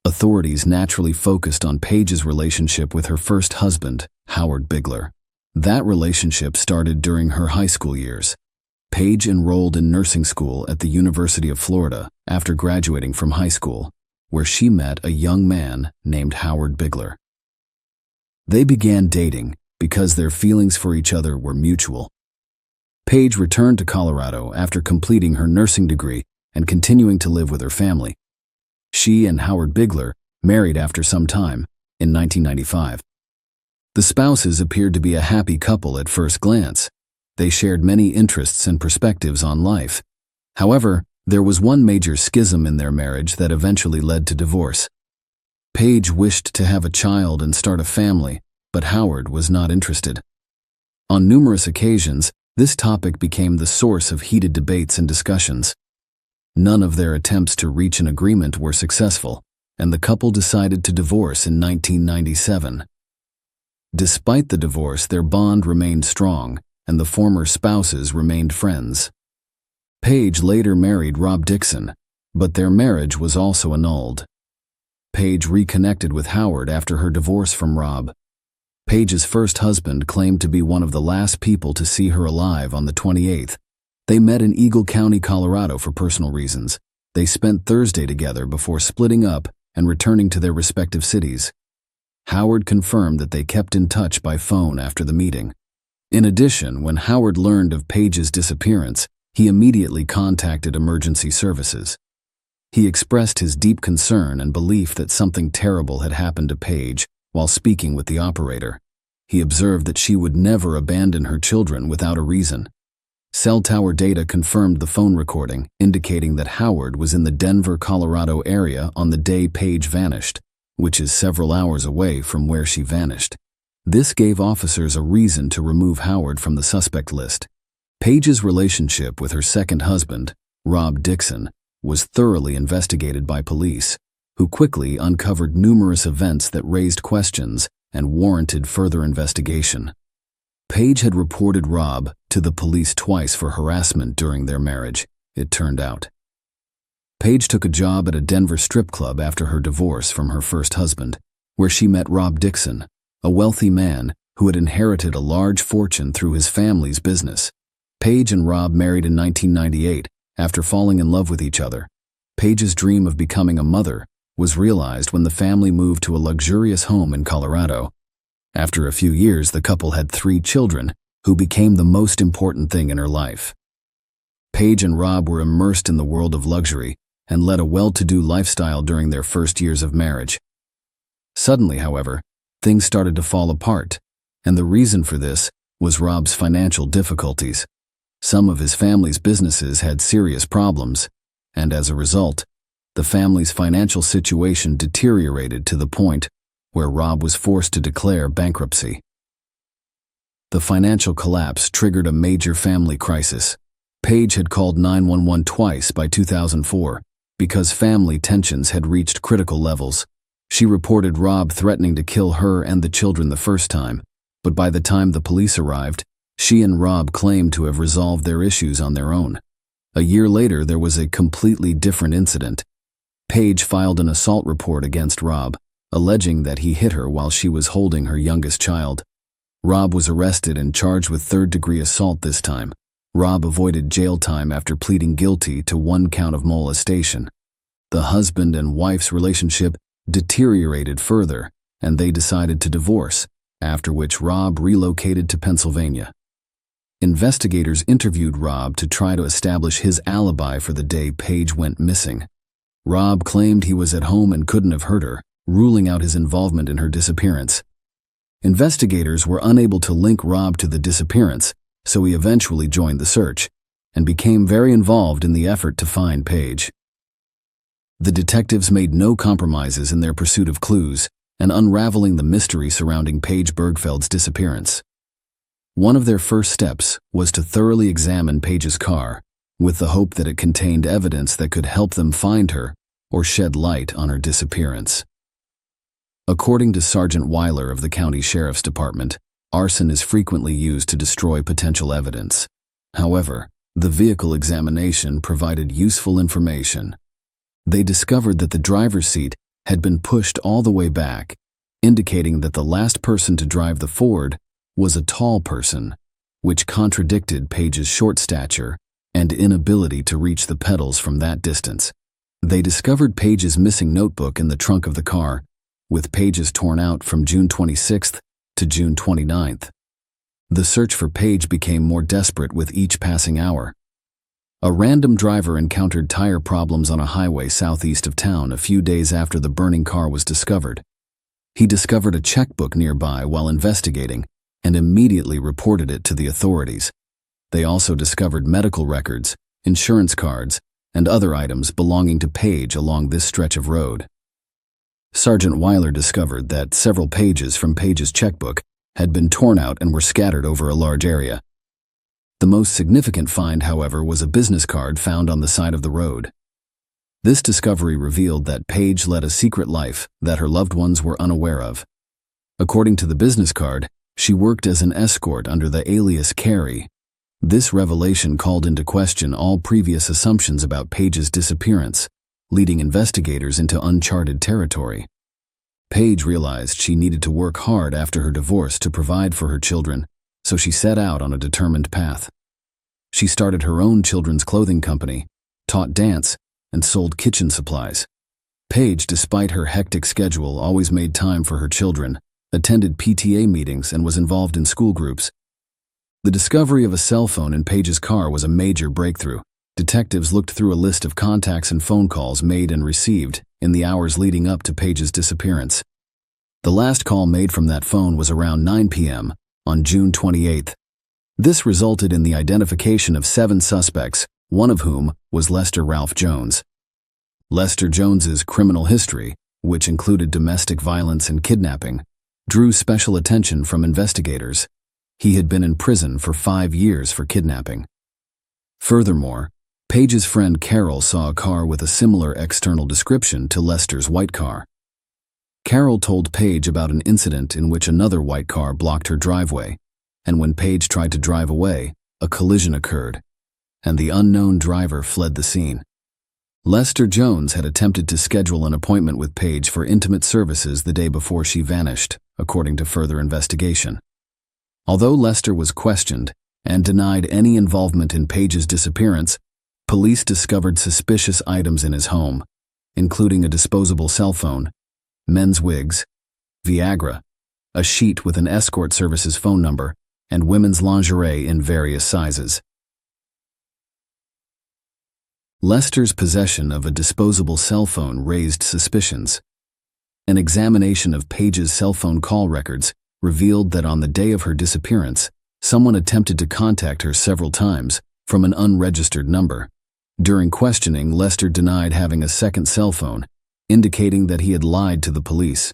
Authorities naturally focused on Paige's relationship with her first husband, Howard Bigler. That relationship started during her high school years. Paige enrolled in nursing school at the University of Florida after graduating from high school, where she met a young man named Howard Bigler. They began dating because their feelings for each other were mutual. Paige returned to Colorado after completing her nursing degree and continuing to live with her family. She and Howard Bigler married after some time, in 1995. The spouses appeared to be a happy couple at first glance. They shared many interests and perspectives on life. However, there was one major schism in their marriage that eventually led to divorce. Paige wished to have a child and start a family, but Howard was not interested. On numerous occasions, this topic became the source of heated debates and discussions. None of their attempts to reach an agreement were successful, and the couple decided to divorce in 1997. Despite the divorce, their bond remained strong, and the former spouses remained friends. Paige later married Rob Dixon, but their marriage was also annulled. Paige reconnected with Howard after her divorce from Rob. Paige's first husband claimed to be one of the last people to see her alive on the 28th. They met in Eagle County, Colorado for personal reasons. They spent Thursday together before splitting up and returning to their respective cities. Howard confirmed that they kept in touch by phone after the meeting. In addition, when Howard learned of Paige's disappearance, he immediately contacted emergency services. He expressed his deep concern and belief that something terrible had happened to Paige while speaking with the operator. He observed that she would never abandon her children without a reason. Cell tower data confirmed the phone recording, indicating that Howard was in the Denver, Colorado area on the day Paige vanished, which is several hours away from where she vanished. This gave officers a reason to remove Howard from the suspect list. Paige's relationship with her second husband, Rob Dixon, was thoroughly investigated by police, who quickly uncovered numerous events that raised questions and warranted further investigation. Paige had reported Rob to the police twice for harassment during their marriage, it turned out. Paige took a job at a Denver strip club after her divorce from her first husband, where she met Rob Dixon, a wealthy man who had inherited a large fortune through his family's business. Paige and Rob married in 1998 after falling in love with each other. Paige's dream of becoming a mother was realized when the family moved to a luxurious home in Colorado. After a few years, the couple had 3 children, who became the most important thing in her life. Paige and Rob were immersed in the world of luxury and led a well-to-do lifestyle during their first years of marriage. Suddenly, however, things started to fall apart, and the reason for this was Rob's financial difficulties. Some of his family's businesses had serious problems, and as a result, the family's financial situation deteriorated to the point where Rob was forced to declare bankruptcy. The financial collapse triggered a major family crisis. Paige had called 911 twice by 2004 because family tensions had reached critical levels. She reported Rob threatening to kill her and the children the first time, but by the time the police arrived, she and Rob claimed to have resolved their issues on their own. A year later, there was a completely different incident. Paige filed an assault report against Rob, alleging that he hit her while she was holding her youngest child. Rob was arrested and charged with third-degree assault this time. Rob avoided jail time after pleading guilty to 1 count of molestation. The husband and wife's relationship deteriorated further, and they decided to divorce, after which Rob relocated to Pennsylvania. Investigators interviewed Rob to try to establish his alibi for the day Paige went missing. Rob claimed he was at home and couldn't have hurt her, ruling out his involvement in her disappearance. Investigators were unable to link Rob to the disappearance, so he eventually joined the search and became very involved in the effort to find Paige. The detectives made no compromises in their pursuit of clues and unraveling the mystery surrounding Paige Bergfeld's disappearance. One of their first steps was to thoroughly examine Paige's car, with the hope that it contained evidence that could help them find her or shed light on her disappearance. According to Sergeant Weiler of the County Sheriff's Department, arson is frequently used to destroy potential evidence. However, the vehicle examination provided useful information. They discovered that the driver's seat had been pushed all the way back, indicating that the last person to drive the Ford was a tall person. which contradicted Page's short stature and inability to reach the pedals from that distance. They discovered Page's missing notebook in the trunk of the car, with pages torn out from June 26th to June 29th. The search for Page became more desperate with each passing hour. A random driver encountered tire problems on a highway southeast of town a few days after the burning car was discovered. He discovered a checkbook nearby while investigating and immediately reported it to the authorities. They also discovered medical records, insurance cards, and other items belonging to Page along this stretch of road. Sergeant Weiler discovered that several pages from Page's checkbook had been torn out and were scattered over a large area. The most significant find, however, was a business card found on the side of the road. This discovery revealed that Page led a secret life that her loved ones were unaware of. According to the business card, she worked as an escort under the alias Carrie. This revelation called into question all previous assumptions about Page's disappearance, leading investigators into uncharted territory. Page realized she needed to work hard after her divorce to provide for her children, so she set out on a determined path. She started her own children's clothing company, taught dance, and sold kitchen supplies. Page, despite her hectic schedule, always made time for her children, attended PTA meetings, and was involved in school groups. The discovery of a cell phone in Page's car was a major breakthrough. Detectives looked through a list of contacts and phone calls made and received in the hours leading up to Page's disappearance. The last call made from that phone was around 9 p.m. on June 28th. This resulted in the identification of 7 suspects, one of whom was Lester Ralph Jones. Lester Jones's criminal history, which included domestic violence and kidnapping, drew special attention from investigators. He had been in prison for 5 years for kidnapping. Furthermore, Page's friend Carol saw a car with a similar external description to Lester's white car. Carol told Page about an incident in which another white car blocked her driveway, and when Page tried to drive away, a collision occurred, and the unknown driver fled the scene. Lester Jones had attempted to schedule an appointment with Page for intimate services the day before she vanished, according to further investigation. Although Lester was questioned and denied any involvement in Page's disappearance, police discovered suspicious items in his home, including a disposable cell phone, men's wigs, Viagra, a sheet with an escort services phone number, and women's lingerie in various sizes. Lester's possession of a disposable cell phone raised suspicions. An examination of Page's cell phone call records revealed that on the day of her disappearance, someone attempted to contact her several times from an unregistered number. During questioning, Lester denied having a second cell phone, indicating that he had lied to the police.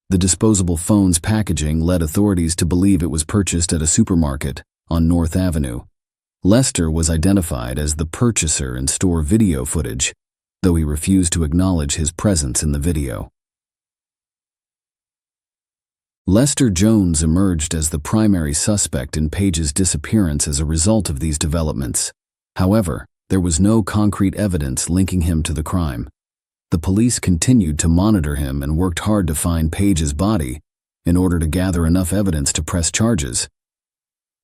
The disposable phone's packaging led authorities to believe it was purchased at a supermarket on North Avenue. Lester was identified as the purchaser in store video footage, though he refused to acknowledge his presence in the video. Lester Jones emerged as the primary suspect in Page's disappearance as a result of these developments. However, there was no concrete evidence linking him to the crime. The police continued to monitor him and worked hard to find Page's body in order to gather enough evidence to press charges.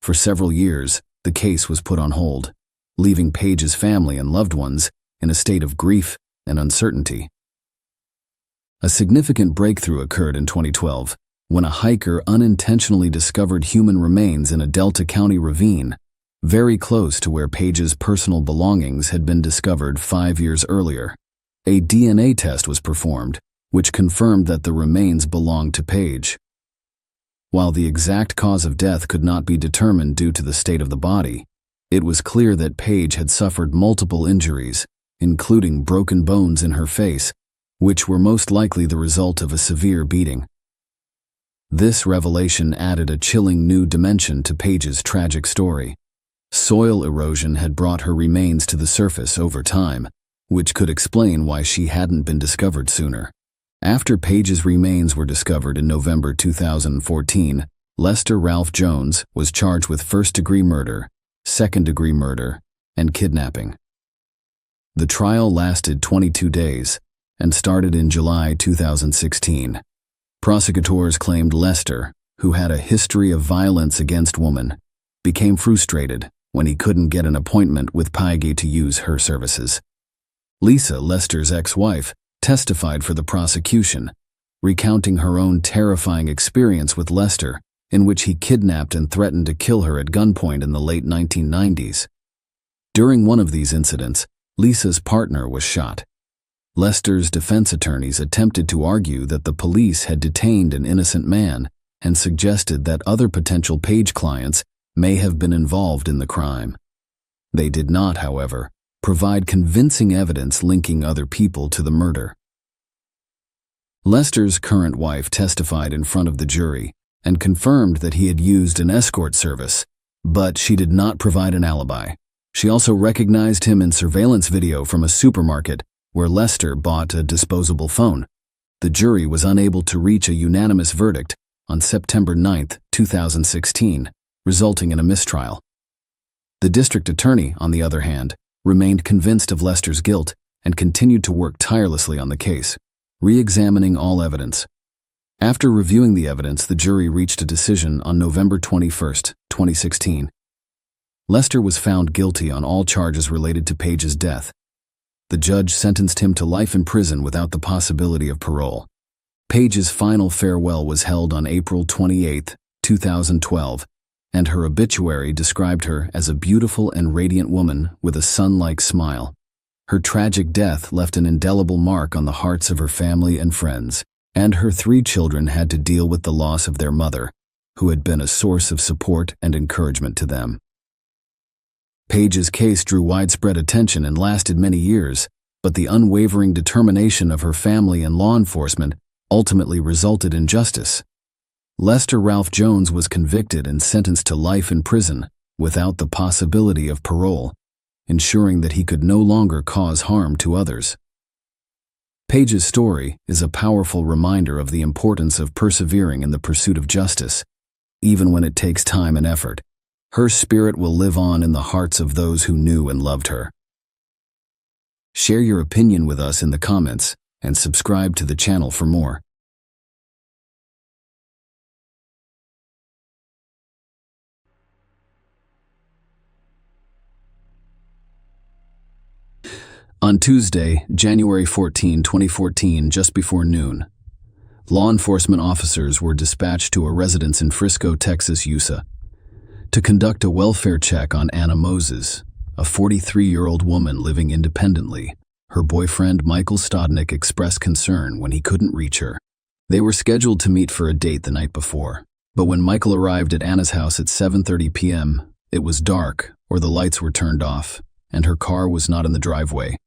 For several years, the case was put on hold, leaving Page's family and loved ones in a state of grief and uncertainty. A significant breakthrough occurred in 2012 when a hiker unintentionally discovered human remains in a Delta County ravine, very close to where Page's personal belongings had been discovered 5 years earlier. A DNA test was performed, which confirmed that the remains belonged to Page. While the exact cause of death could not be determined due to the state of the body, it was clear that Page had suffered multiple injuries, including broken bones in her face, which were most likely the result of a severe beating. This revelation added a chilling new dimension to Page's tragic story. Soil erosion had brought her remains to the surface over time, which could explain why she hadn't been discovered sooner. After Page's remains were discovered in November 2014, Lester Ralph Jones was charged with first-degree murder, second-degree murder, and kidnapping. The trial lasted 22 days and started in July 2016. Prosecutors claimed Lester, who had a history of violence against women, became frustrated when he couldn't get an appointment with Paige to use her services. Lisa, Lester's ex-wife, testified for the prosecution, recounting her own terrifying experience with Lester, in which he kidnapped and threatened to kill her at gunpoint in the late 1990s. During one of these incidents, Lisa's partner was shot. Lester's defense attorneys attempted to argue that the police had detained an innocent man and suggested that other potential Paige clients may have been involved in the crime. They did not, however, provide convincing evidence linking other people to the murder. Lester's current wife testified in front of the jury and confirmed that he had used an escort service, but she did not provide an alibi. She also recognized him in surveillance video from a supermarket where Lester bought a disposable phone. The jury was unable to reach a unanimous verdict on September 9, 2016, resulting in a mistrial. The district attorney, on the other hand, remained convinced of Lester's guilt and continued to work tirelessly on the case, re-examining all evidence. After reviewing the evidence, the jury reached a decision on November 21, 2016. Lester was found guilty on all charges related to Paige's death. The judge sentenced him to life in prison without the possibility of parole. Paige's final farewell was held on April 28, 2012, and her obituary described her as a beautiful and radiant woman with a sun-like smile. Her tragic death left an indelible mark on the hearts of her family and friends, and her 3 children had to deal with the loss of their mother, who had been a source of support and encouragement to them. Paige's case drew widespread attention and lasted many years, but the unwavering determination of her family and law enforcement ultimately resulted in justice. Lester Ralph Jones was convicted and sentenced to life in prison without the possibility of parole, ensuring that he could no longer cause harm to others. Paige's story is a powerful reminder of the importance of persevering in the pursuit of justice, even when it takes time and effort. Her spirit will live on in the hearts of those who knew and loved her. Share your opinion with us in the comments and subscribe to the channel for more. On Tuesday, January 14, 2014, just before noon, law enforcement officers were dispatched to a residence in Frisco, Texas, USA, to conduct a welfare check on Anna Moses, a 43-year-old woman living independently. Her boyfriend, Michael Stodnick, expressed concern when he couldn't reach her. They were scheduled to meet for a date the night before, but when Michael arrived at Anna's house at 7:30 p.m., it was dark or the lights were turned off, and her car was not in the driveway.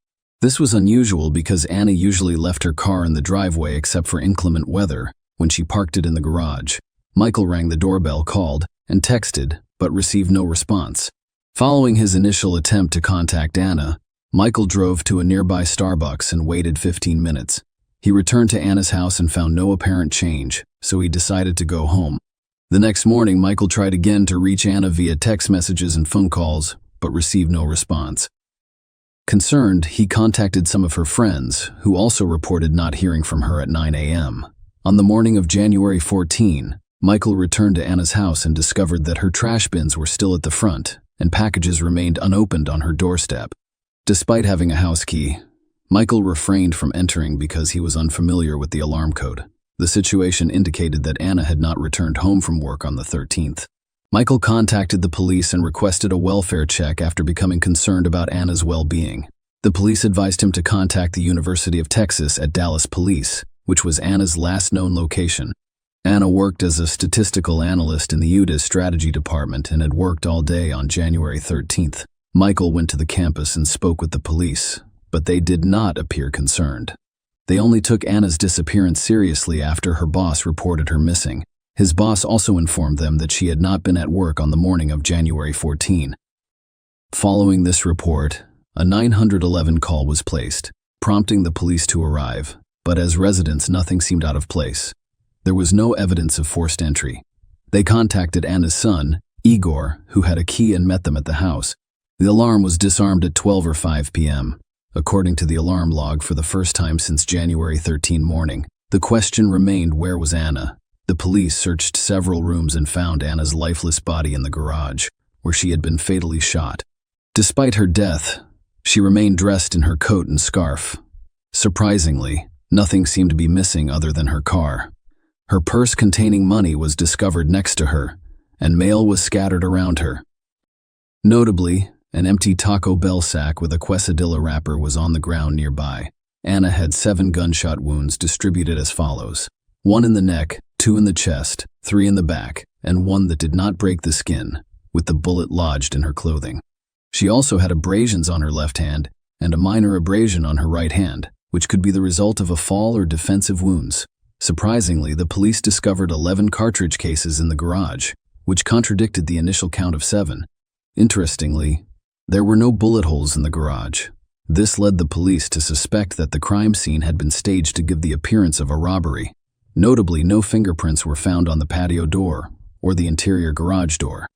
This was unusual because Anna usually left her car in the driveway except for inclement weather when she parked it in the garage. Michael rang the doorbell, called, and texted, but received no response. Following his initial attempt to contact Anna, Michael drove to a nearby Starbucks and waited 15 minutes. He returned to Anna's house and found no apparent change, so he decided to go home. The next morning, Michael tried again to reach Anna via text messages and phone calls, but received no response. Concerned, he contacted some of her friends, who also reported not hearing from her at 9 a.m. On the morning of January 14, Michael returned to Anna's house and discovered that her trash bins were still at the front, and packages remained unopened on her doorstep. Despite having a house key, Michael refrained from entering because he was unfamiliar with the alarm code. The situation indicated that Anna had not returned home from work on the 13th. Michael contacted the police and requested a welfare check after becoming concerned about Anna's well-being. The police advised him to contact the University of Texas at Dallas Police, which was Anna's last known location. Anna worked as a statistical analyst in the UDA's strategy department and had worked all day on January 13th. Michael went to the campus and spoke with the police, but they did not appear concerned. They only took Anna's disappearance seriously after her boss reported her missing. His boss also informed them that she had not been at work on the morning of January 14. Following this report, a 911 call was placed, prompting the police to arrive, but as residents, nothing seemed out of place. There was no evidence of forced entry. They contacted Anna's son, Igor, who had a key and met them at the house. The alarm was disarmed at 12 or 5 p.m. According to the alarm log, for the first time since January 13 morning, the question remained, where was Anna? The police searched several rooms and found Anna's lifeless body in the garage. where she had been fatally shot. Despite her death, she remained dressed in her coat and scarf. Surprisingly, nothing seemed to be missing other than her car. Her purse containing money was discovered next to her, and mail was scattered around her. Notably, an empty Taco Bell sack with a quesadilla wrapper was on the ground nearby. Anna had 7 gunshot wounds distributed as follows: 1 in the neck, 2 in the chest, 3 in the back, and 1 that did not break the skin, with the bullet lodged in her clothing. She also had abrasions on her left hand and a minor abrasion on her right hand, which could be the result of a fall or defensive wounds. Surprisingly, the police discovered 11 cartridge cases in the garage, which contradicted the initial count of 7. Interestingly, there were no bullet holes in the garage. This led the police to suspect that the crime scene had been staged to give the appearance of a robbery. Notably, no fingerprints were found on the patio door or the interior garage door.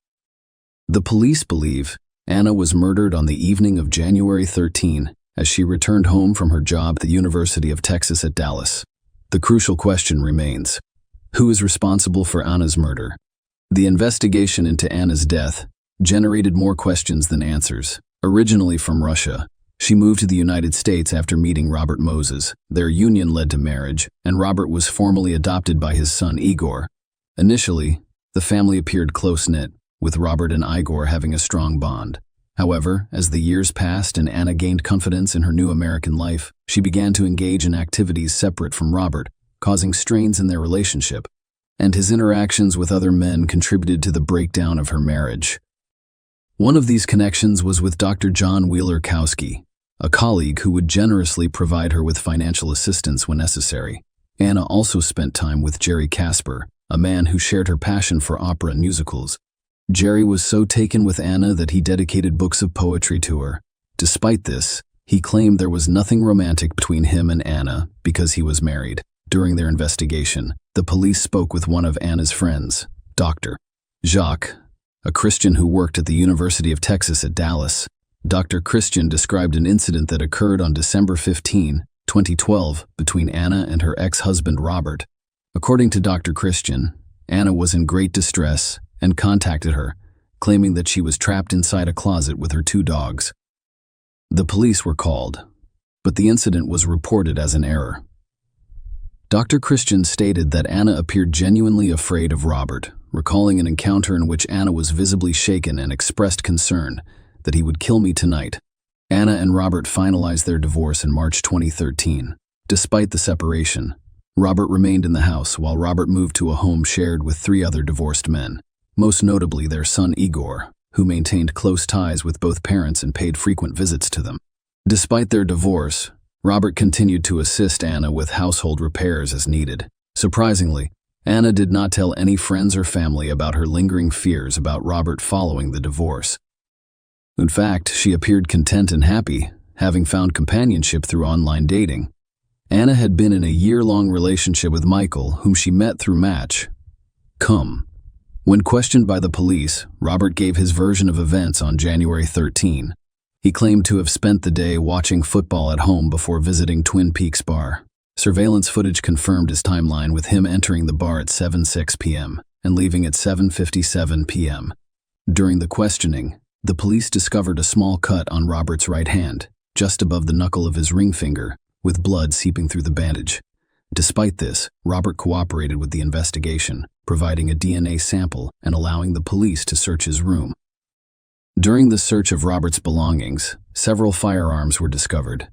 The police believe Anna was murdered on the evening of January 13 as she returned home from her job at the University of Texas at Dallas. The crucial question remains: who is responsible for Anna's murder? The investigation into Anna's death generated more questions than answers. Originally from Russia, she moved to the United States after meeting Robert Moses. Their union led to marriage, and Robert was formally adopted by his son Igor. Initially, the family appeared close-knit, with Robert and Igor having a strong bond. However, as the years passed and Anna gained confidence in her new American life, she began to engage in activities separate from Robert, causing strains in their relationship, and his interactions with other men contributed to the breakdown of her marriage. One of these connections was with Dr. John Wheeler-Kowski, a colleague who would generously provide her with financial assistance when necessary. Anna also spent time with Jerry Casper, a man who shared her passion for opera and musicals. Jerry was so taken with Anna that he dedicated books of poetry to her. Despite this, he claimed there was nothing romantic between him and Anna because he was married. During their investigation, the police spoke with one of Anna's friends, Dr. Jacques, a Christian who worked at the University of Texas at Dallas. Dr. Christian described an incident that occurred on December 15, 2012, between Anna and her ex-husband Robert. According to Dr. Christian, Anna was in great distress and contacted her, claiming that she was trapped inside a closet with her 2 dogs. The police were called, but the incident was reported as an error. Dr. Christian stated that Anna appeared genuinely afraid of Robert, recalling an encounter in which Anna was visibly shaken and expressed concern that he would kill me tonight. Anna and Robert finalized their divorce in March 2013. Despite the separation, Robert remained in the house while Robert moved to a home shared with 3 other divorced men, most notably their son Igor, who maintained close ties with both parents and paid frequent visits to them. Despite their divorce, Robert continued to assist Anna with household repairs as needed. Surprisingly, Anna did not tell any friends or family about her lingering fears about Robert following the divorce. In fact, she appeared content and happy, having found companionship through online dating. Anna had been in a year-long relationship with Michael, whom she met through Match.com. When questioned by the police, Robert gave his version of events on January 13. He claimed to have spent the day watching football at home before visiting Twin Peaks Bar. Surveillance footage confirmed his timeline, with him entering the bar at 7:06 p.m. and leaving at 7:57 p.m. During the questioning, the police discovered a small cut on Robert's right hand, just above the knuckle of his ring finger, with blood seeping through the bandage. Despite this, Robert cooperated with the investigation, providing a DNA sample and allowing the police to search his room. During the search of Robert's belongings, several firearms were discovered,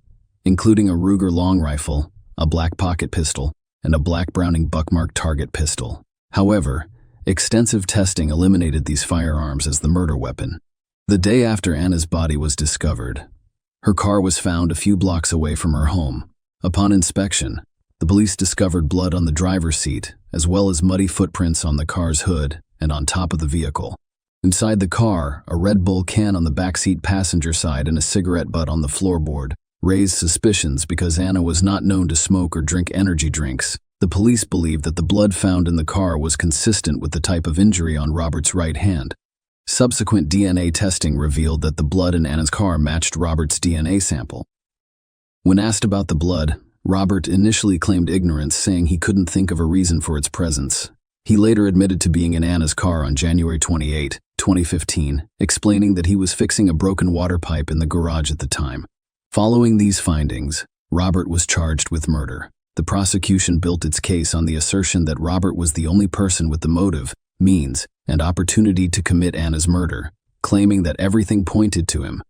including a Ruger long rifle, a black pocket pistol, and a black Browning Buckmark target pistol. However, extensive testing eliminated these firearms as the murder weapon. The day after Anna's body was discovered, her car was found a few blocks away from her home. Upon inspection, the police discovered blood on the driver's seat, as well as muddy footprints on the car's hood and on top of the vehicle. Inside the car, a Red Bull can on the backseat passenger side and a cigarette butt on the floorboard raised suspicions because Anna was not known to smoke or drink energy drinks. The police believed that the blood found in the car was consistent with the type of injury on Robert's right hand. Subsequent DNA testing revealed that the blood in Anna's car matched Robert's DNA sample. When asked about the blood, Robert initially claimed ignorance, saying he couldn't think of a reason for its presence. He later admitted to being in Anna's car on January 28, 2015, explaining that he was fixing a broken water pipe in the garage at the time. Following these findings, Robert was charged with murder. The prosecution built its case on the assertion that Robert was the only person with the motive, means, and opportunity to commit Anna's murder, claiming that everything pointed to him.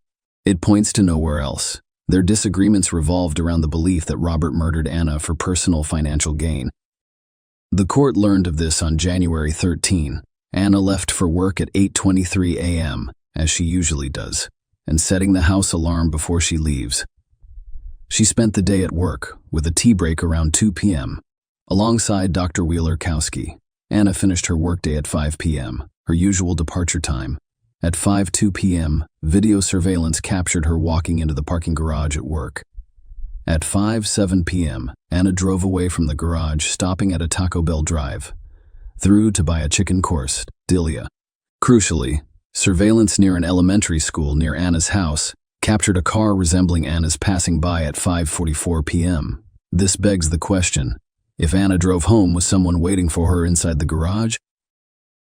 It points to nowhere else. Their disagreements revolved around the belief that Robert murdered Anna for personal financial gain. The court learned of this on January 13. Anna left for work at 8:23 a.m., as she usually does, and setting the house alarm before she leaves. She spent the day at work, with a tea break around 2 p.m. Alongside Dr. Wheeler-Kowski, Anna finished her workday at 5 p.m., her usual departure time. At 5:02 p.m., video surveillance captured her walking into the parking garage at work. At 5:07 p.m., Anna drove away from the garage, stopping at a Taco Bell drive-thru to buy a chicken quesadilla. Crucially, surveillance near an elementary school near Anna's house captured a car resembling Anna's passing by at 5:44 p.m. This begs the question, if Anna drove home, was someone waiting for her inside the garage?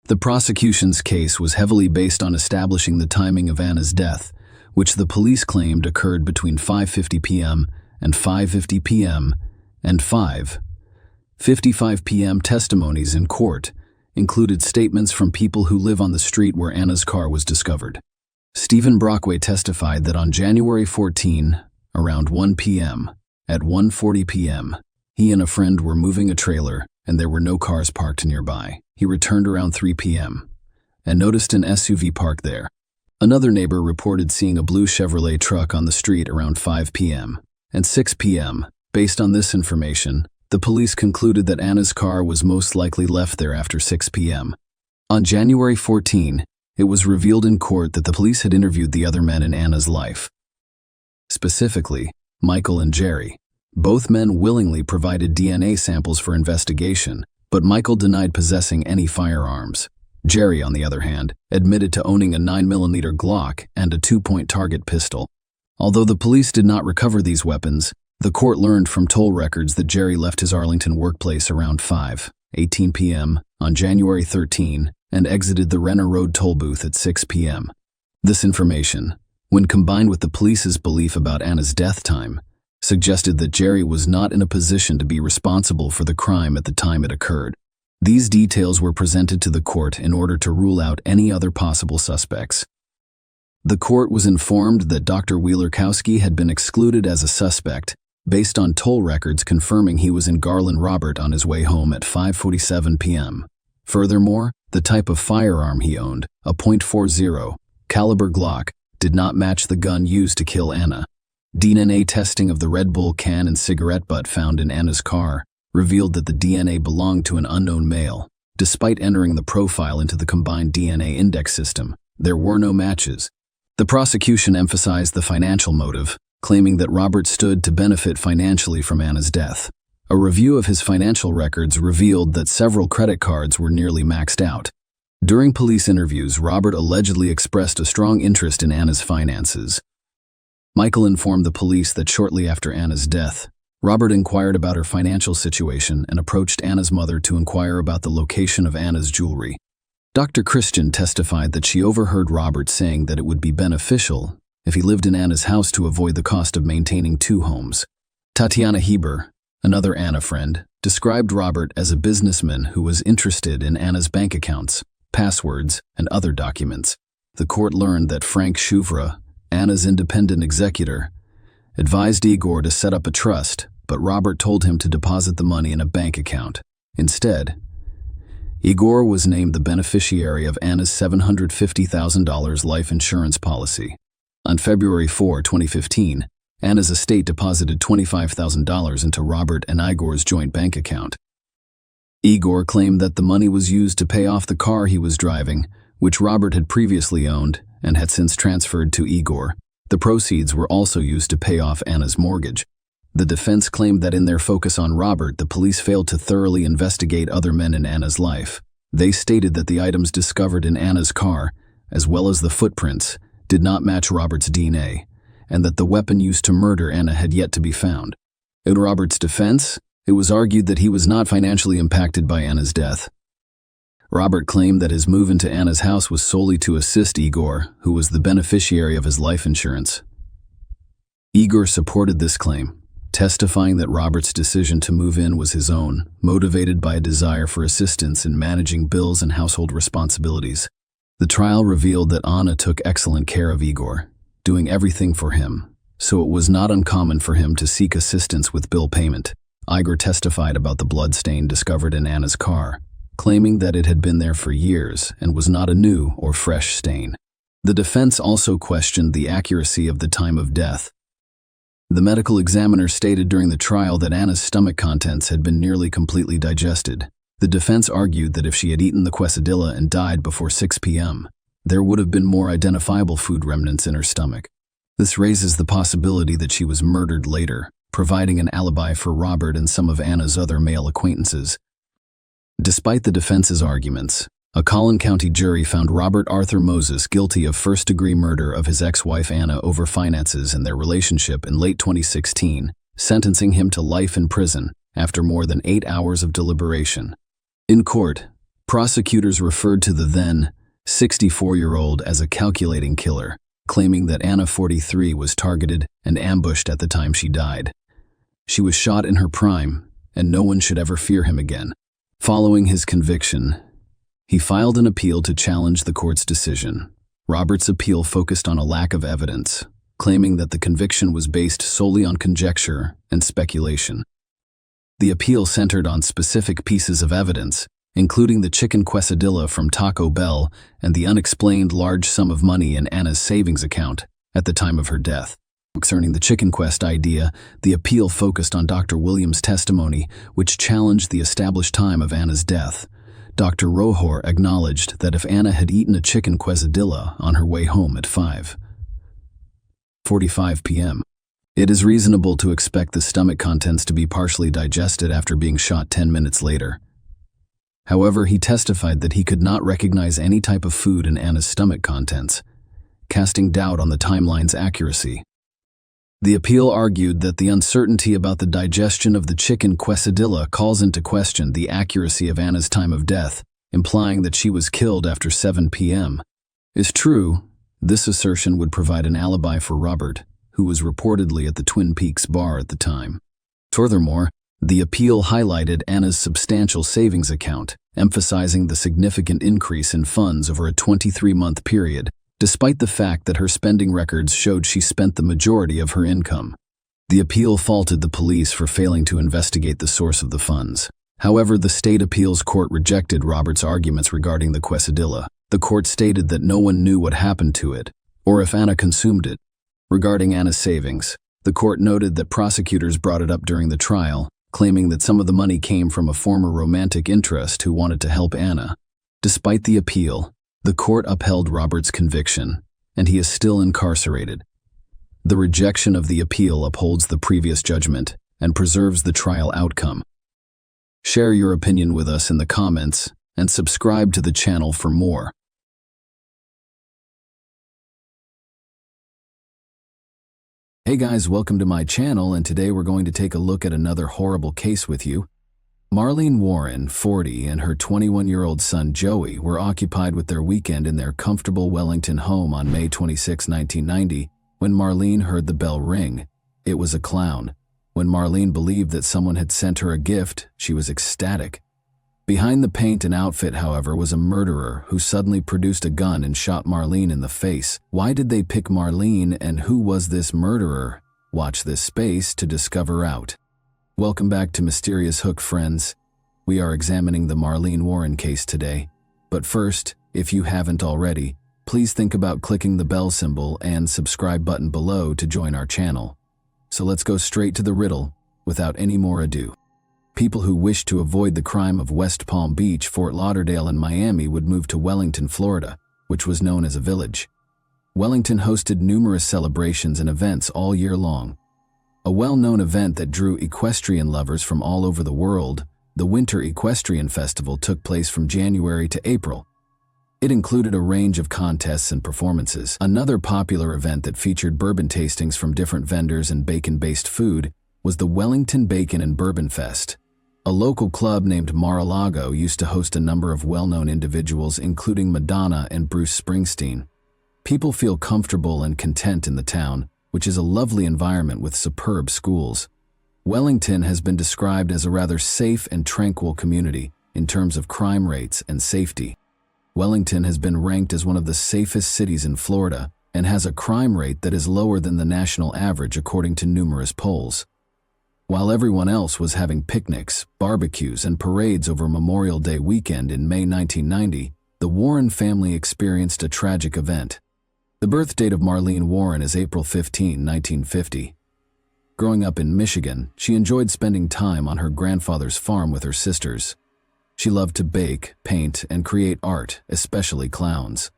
The prosecution's case was heavily based on establishing the timing of Anna's death, which the police claimed occurred between 5:50 p.m. and 5:50 p.m. and 5:55 p.m. Testimonies in court included statements from people who live on the street where Anna's car was discovered. Stephen Brockway testified that on January 14, around 1 p.m., at 1:40 p.m., he and a friend were moving a trailer and there were no cars parked nearby. He returned around 3 p.m. and noticed an SUV parked there. Another neighbor reported seeing a blue Chevrolet truck on the street around 5 p.m. and 6 p.m. Based on this information, the police concluded that Anna's car was most likely left there after 6 p.m. On January 14, it was revealed in court that the police had interviewed the other men in Anna's life. Specifically, Michael and Jerry. Both men willingly provided DNA samples for investigation, but Michael denied possessing any firearms. Jerry, on the other hand, admitted to owning a 9mm Glock and a 2-point target pistol. Although the police did not recover these weapons, the court learned from toll records that Jerry left his Arlington workplace around 5:18 p.m. on January 13 and exited the Renner Road toll booth at 6 p.m. This information, when combined with the police's belief about Anna's death time, suggested that Jerry was not in a position to be responsible for the crime at the time it occurred. These details were presented to the court in order to rule out any other possible suspects. The court was informed that Dr. Wheeler-Kowski had been excluded as a suspect based on toll records confirming he was in Garland Robert on his way home at 5:47 p.m. Furthermore, the type of firearm he owned, a .40 caliber Glock, did not match the gun used to kill Anna. DNA testing of the Red Bull can and cigarette butt found in Anna's car revealed that the DNA belonged to an unknown male. Despite entering the profile into the combined DNA index system, there were no matches. The prosecution emphasized the financial motive, claiming that Robert stood to benefit financially from Anna's death. A review of his financial records revealed that several credit cards were nearly maxed out. During police interviews, Robert allegedly expressed a strong interest in Anna's finances. Michael informed the police that shortly after Anna's death, Robert inquired about her financial situation and approached Anna's mother to inquire about the location of Anna's jewelry. Dr. Christian testified that she overheard Robert saying that it would be beneficial if he lived in Anna's house to avoid the cost of maintaining 2 homes. Tatiana Heber, another Anna friend, described Robert as a businessman who was interested in Anna's bank accounts, passwords, and other documents. The court learned that Frank Shuvra, Anna's independent executor, advised Igor to set up a trust, but Robert told him to deposit the money in a bank account. Instead, Igor was named the beneficiary of Anna's $750,000 life insurance policy. On February 4, 2015, Anna's estate deposited $25,000 into Robert and Igor's joint bank account. Igor claimed that the money was used to pay off the car he was driving, which Robert had previously owned and had since transferred to Igor. The proceeds were also used to pay off Anna's mortgage. The defense claimed that in their focus on Robert, the police failed to thoroughly investigate other men in Anna's life. They stated that the items discovered in Anna's car, as well as the footprints, did not match Robert's DNA, and that the weapon used to murder Anna had yet to be found. In Robert's defense, it was argued that he was not financially impacted by Anna's death. Robert claimed that his move into Anna's house was solely to assist Igor, who was the beneficiary of his life insurance. Igor supported this claim, testifying that Robert's decision to move in was his own, motivated by a desire for assistance in managing bills and household responsibilities. The trial revealed that Anna took excellent care of Igor, doing everything for him, so it was not uncommon for him to seek assistance with bill payment. Igor testified about the blood stain discovered in Anna's car, claiming that it had been there for years and was not a new or fresh stain. The defense also questioned the accuracy of the time of death. The medical examiner stated during the trial that Anna's stomach contents had been nearly completely digested. The defense argued that if she had eaten the quesadilla and died before 6 p.m., there would have been more identifiable food remnants in her stomach. This raises the possibility that she was murdered later, providing an alibi for Robert and some of Anna's other male acquaintances. Despite the defense's arguments, a Collin County jury found Robert Arthur Moses guilty of first-degree murder of his ex-wife Anna over finances and their relationship in late 2016, sentencing him to life in prison after more than 8 hours of deliberation. In court, prosecutors referred to the then 64-year-old as a calculating killer, claiming that Anna, 43, was targeted and ambushed at the time she died. She was shot in her prime, and no one should ever fear him again. Following his conviction, he filed an appeal to challenge the court's decision. Robert's appeal focused on a lack of evidence, claiming that the conviction was based solely on conjecture and speculation. The appeal centered on specific pieces of evidence, including the chicken quesadilla from Taco Bell and the unexplained large sum of money in Anna's savings account at the time of her death. Concerning the chicken quest idea, the appeal focused on Dr. Williams' testimony, which challenged the established time of Anna's death. Dr. Rohor acknowledged that if Anna had eaten a chicken quesadilla on her way home at 5:45 p.m., it is reasonable to expect the stomach contents to be partially digested after being shot 10 minutes later. However, he testified that he could not recognize any type of food in Anna's stomach contents, casting doubt on the timeline's accuracy. The appeal argued that the uncertainty about the digestion of the chicken quesadilla calls into question the accuracy of Anna's time of death, implying that she was killed after 7 p.m. Is true, this assertion would provide an alibi for Robert, who was reportedly at the Twin Peaks bar at the time. Furthermore, the appeal highlighted Anna's substantial savings account, emphasizing the significant increase in funds over a 23-month period, despite the fact that her spending records showed she spent the majority of her income. The appeal faulted the police for failing to investigate the source of the funds. However, the state appeals court rejected Robert's arguments regarding the quesadilla. The court stated that no one knew what happened to it, or if Anna consumed it. Regarding Anna's savings, the court noted that prosecutors brought it up during the trial, claiming that some of the money came from a former romantic interest who wanted to help Anna. Despite the appeal, the court upheld Robert's conviction, and he is still incarcerated. The rejection of the appeal upholds the previous judgment and preserves the trial outcome. Share your opinion with us in the comments and subscribe to the channel for more. Hey guys, welcome to my channel, and today we're going to take a look at another horrible case with you. Marlene Warren, 40, and her 21-year-old son Joey were occupied with their weekend in their comfortable Wellington home on May 26, 1990, when Marlene heard the bell ring. It was a clown. When Marlene believed that someone had sent her a gift, she was ecstatic. Behind the paint and outfit, however, was a murderer who suddenly produced a gun and shot Marlene in the face. Why did they pick Marlene, and who was this murderer? Watch this space to discover out. Welcome back to Mysterious Hook, friends. We are examining the Marlene Warren case today. But first, if you haven't already, please think about clicking the bell symbol and subscribe button below to join our channel. So let's go straight to the riddle, without any more ado. People who wished to avoid the crime of West Palm Beach, Fort Lauderdale, and Miami would move to Wellington, Florida, which was known as a village. Wellington hosted numerous celebrations and events all year long. A well-known event that drew equestrian lovers from all over the world, the Winter Equestrian Festival, took place from January to April. It included a range of contests and performances. Another popular event that featured bourbon tastings from different vendors and bacon-based food was the Wellington Bacon and Bourbon Fest. A local club named Mar-a-Lago used to host a number of well-known individuals, including Madonna and Bruce Springsteen. People feel comfortable and content in the town, which is a lovely environment with superb schools. Wellington has been described as a rather safe and tranquil community in terms of crime rates and safety. Wellington has been ranked as one of the safest cities in Florida and has a crime rate that is lower than the national average according to numerous polls. While everyone else was having picnics, barbecues, and parades over Memorial Day weekend in May 1990, the Warren family experienced a tragic event. The birth date of Marlene Warren is April 15, 1950. Growing up in Michigan, she enjoyed spending time on her grandfather's farm with her sisters. She loved to bake, paint, and create art, especially clowns.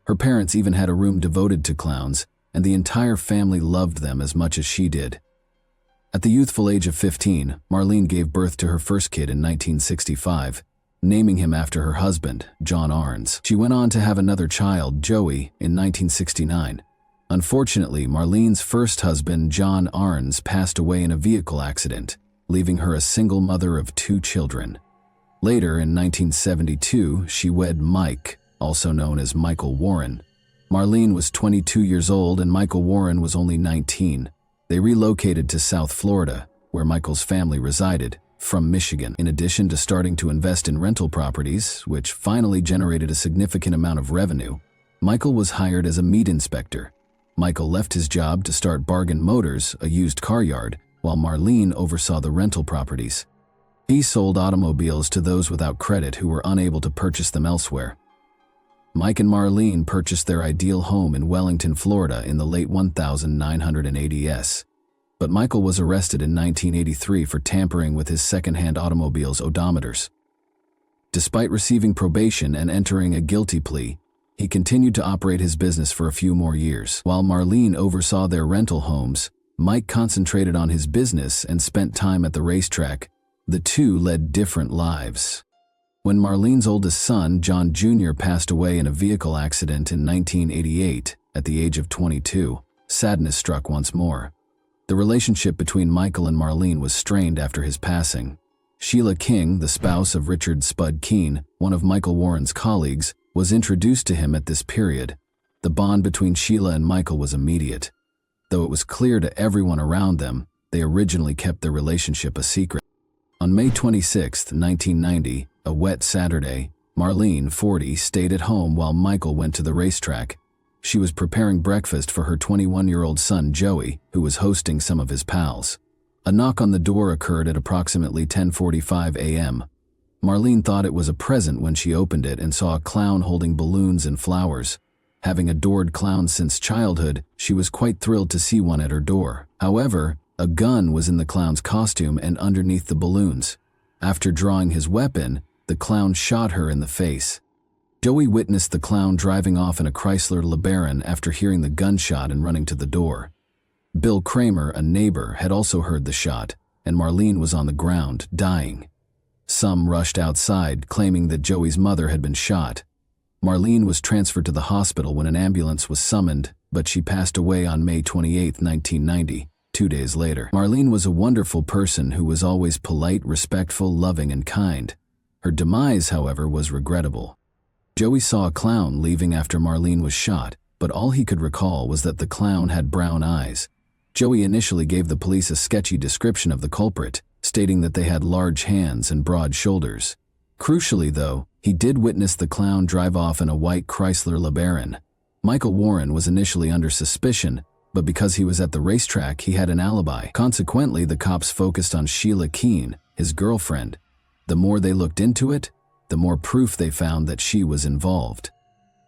Her parents even had a room devoted to clowns, and the entire family loved them as much as she did. At the youthful age of 15, Marlene gave birth to her first kid in 1965, naming him after her husband, John Arns. She went on to have another child, Joey, in 1969. Unfortunately, Marlene's first husband, John Arns, passed away in a vehicle accident, leaving her a single mother of 2 children. Later, in 1972, she wed Mike, also known as Michael Warren. Marlene was 22 years old and Michael Warren was only 19. They relocated to South Florida, where Michael's family resided, from Michigan. In addition to starting to invest in rental properties, which finally generated a significant amount of revenue, Michael was hired as a meat inspector. Michael left his job to start Bargain Motors, a used car yard, while Marlene oversaw the rental properties. He sold automobiles to those without credit who were unable to purchase them elsewhere. Mike and Marlene purchased their ideal home in Wellington, Florida in the late 1980s. But Michael was arrested in 1983 for tampering with his second-hand automobile's odometers. Despite receiving probation and entering a guilty plea, he continued to operate his business for a few more years. While Marlene oversaw their rental homes, Mike concentrated on his business and spent time at the racetrack. The two led different lives. When Marlene's oldest son, John Jr., passed away in a vehicle accident in 1988 at the age of 22, sadness struck once more. The relationship between Michael and Marlene was strained after his passing. Sheila King, the spouse of Richard Spud Keene, one of Michael Warren's colleagues, was introduced to him at this period. The bond between Sheila and Michael was immediate. Though it was clear to everyone around them, they originally kept their relationship a secret. On May 26, 1990, a wet Saturday, Marlene, 40, stayed at home while Michael went to the racetrack. She was preparing breakfast for her 21-year-old son, Joey, who was hosting some of his pals. A knock on the door occurred at approximately 10:45 a.m. Marlene thought it was a present when she opened it and saw a clown holding balloons and flowers. Having adored clowns since childhood, she was quite thrilled to see one at her door. However, a gun was in the clown's costume and underneath the balloons. After drawing his weapon, the clown shot her in the face. Joey witnessed the clown driving off in a Chrysler LeBaron after hearing the gunshot and running to the door. Bill Kramer, a neighbor, had also heard the shot, and Marlene was on the ground, dying. Some rushed outside, claiming that Joey's mother had been shot. Marlene was transferred to the hospital when an ambulance was summoned, but she passed away on May 28, 1990, 2 days later. Marlene was a wonderful person who was always polite, respectful, loving, and kind. Her demise, however, was regrettable. Joey saw a clown leaving after Marlene was shot, but all he could recall was that the clown had brown eyes. Joey initially gave the police a sketchy description of the culprit, stating that they had large hands and broad shoulders. Crucially, though, he did witness the clown drive off in a white Chrysler LeBaron. Michael Warren was initially under suspicion, but because he was at the racetrack, he had an alibi. Consequently, the cops focused on Sheila Keene, his girlfriend. The more they looked into it, the more proof they found that she was involved.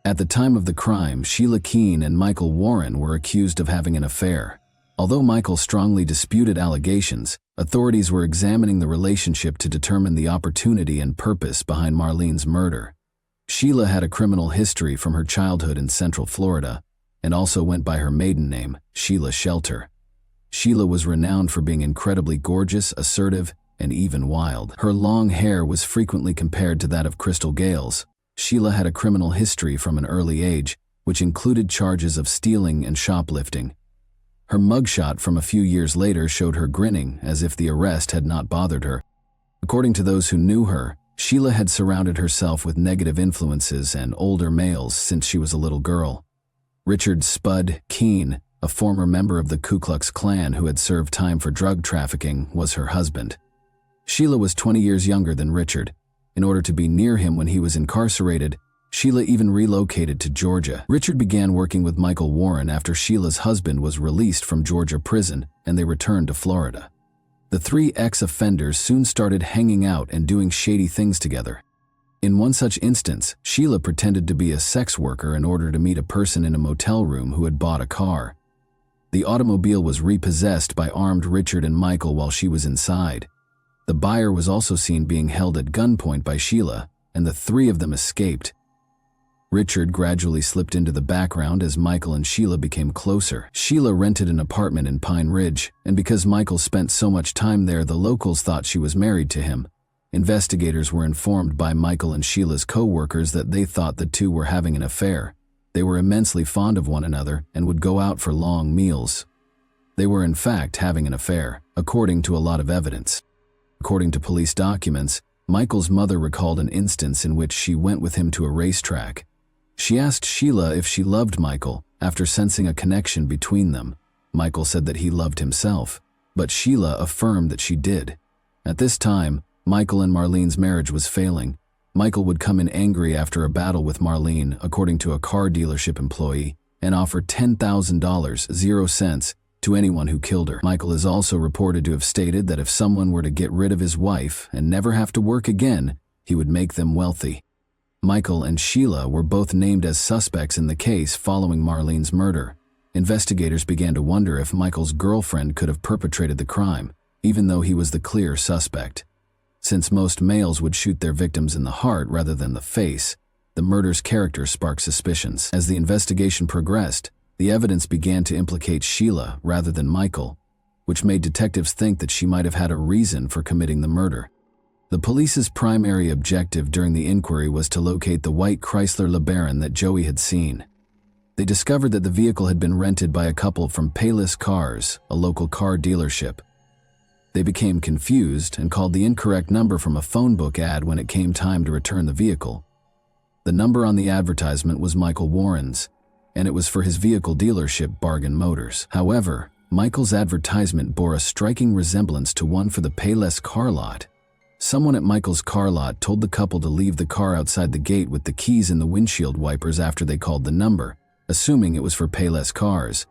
At the time of the crime, Sheila Keene and Michael Warren were accused of having an affair. Although Michael strongly disputed allegations, authorities were examining the relationship to determine the opportunity and purpose behind Marlene's murder. Sheila had a criminal history from her childhood in Central Florida, and also went by her maiden name, Sheila Shelter. Sheila was renowned for being incredibly gorgeous, assertive, and even wild. Her long hair was frequently compared to that of Crystal Gale's. Sheila had a criminal history from an early age, which included charges of stealing and shoplifting. Her mugshot from a few years later showed her grinning, as if the arrest had not bothered her. According to those who knew her, Sheila had surrounded herself with negative influences and older males since she was a little girl. Richard "Spud" Keene, a former member of the Ku Klux Klan who had served time for drug trafficking, was her husband. Sheila was 20 years younger than Richard. In order to be near him when he was incarcerated, Sheila even relocated to Georgia. Richard began working with Michael Warren after Sheila's husband was released from Georgia prison and they returned to Florida. The three ex-offenders soon started hanging out and doing shady things together. In one such instance, Sheila pretended to be a sex worker in order to meet a person in a motel room who had bought a car. The automobile was repossessed by armed Richard and Michael while she was inside. The buyer was also seen being held at gunpoint by Sheila, and the three of them escaped. Richard gradually slipped into the background as Michael and Sheila became closer. Sheila rented an apartment in Pine Ridge, and because Michael spent so much time there, the locals thought she was married to him. Investigators were informed by Michael and Sheila's co-workers that they thought the two were having an affair. They were immensely fond of one another and would go out for long meals. They were in fact having an affair, according to a lot of evidence. According to police documents, Michael's mother recalled an instance in which she went with him to a racetrack. She asked Sheila if she loved Michael after sensing a connection between them. Michael said that he loved himself, but Sheila affirmed that she did. At this time, Michael and Marlene's marriage was failing. Michael would come in angry after a battle with Marlene, according to a car dealership employee, and offer $10,000, 0 cents, to anyone who killed her. Michael is also reported to have stated that if someone were to get rid of his wife and never have to work again, he would make them wealthy. Michael and Sheila were both named as suspects in the case following Marlene's murder. Investigators began to wonder if Michael's girlfriend could have perpetrated the crime, even though he was the clear suspect. Since most males would shoot their victims in the heart rather than the face, the murder's character sparked suspicions. As the investigation progressed, the evidence began to implicate Sheila rather than Michael, which made detectives think that she might have had a reason for committing the murder. The police's primary objective during the inquiry was to locate the white Chrysler LeBaron that Joey had seen. They discovered that the vehicle had been rented by a couple from Payless Cars, a local car dealership. They became confused and called the incorrect number from a phone book ad when it came time to return the vehicle. The number on the advertisement was Michael Warren's, and it was for his vehicle dealership, Bargain Motors. However, Michael's advertisement bore a striking resemblance to one for the Payless car lot. Someone at Michael's car lot told the couple to leave the car outside the gate with the keys in the windshield wipers after they called the number, assuming it was for Payless Cars.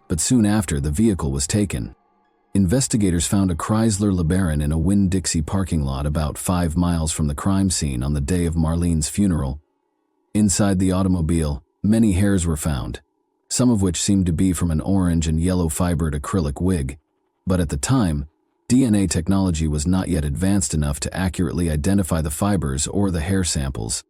But soon after, the vehicle was taken. Investigators found a Chrysler LeBaron in a Winn-Dixie parking lot about 5 miles from the crime scene on the day of Marlene's funeral. Inside the automobile, many hairs were found, some of which seemed to be from an orange and yellow fibered acrylic wig. But at the time, DNA technology was not yet advanced enough to accurately identify the fibers or the hair samples.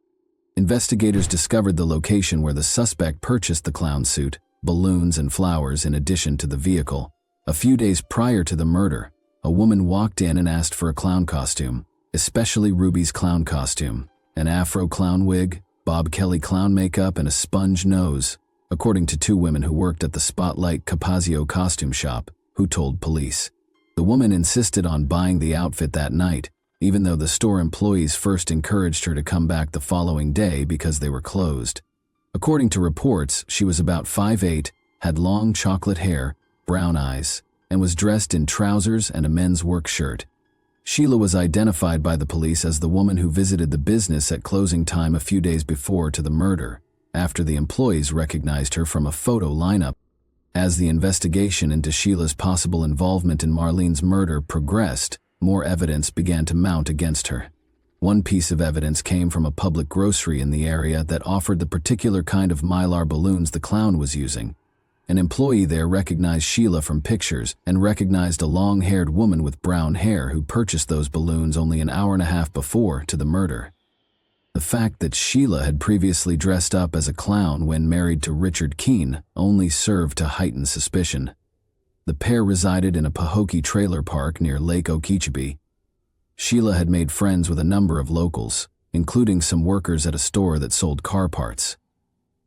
Investigators discovered the location where the suspect purchased the clown suit, balloons, and flowers in addition to the vehicle. A few days prior to the murder, a woman walked in and asked for a clown costume, especially Ruby's clown costume, an afro clown wig, Bob Kelly clown makeup, and a sponge nose, according to 2 women who worked at the Spotlight Capazio costume shop, who told police. The woman insisted on buying the outfit that night, even though the store employees first encouraged her to come back the following day because they were closed. According to reports, she was about 5'8", had long chocolate hair, brown eyes, and was dressed in trousers and a men's work shirt. Sheila was identified by the police as the woman who visited the business at closing time a few days before to the murder, after the employees recognized her from a photo lineup. As the investigation into Sheila's possible involvement in Marlene's murder progressed, more evidence began to mount against her. One piece of evidence came from a public grocery in the area that offered the particular kind of Mylar balloons the clown was using. An employee there recognized Sheila from pictures and recognized a long-haired woman with brown hair who purchased those balloons only an hour and a half before to the murder. The fact that Sheila had previously dressed up as a clown when married to Richard Keene only served to heighten suspicion. The pair resided in a Pahokee trailer park near Lake Okeechobee. Sheila had made friends with a number of locals, including some workers at a store that sold car parts.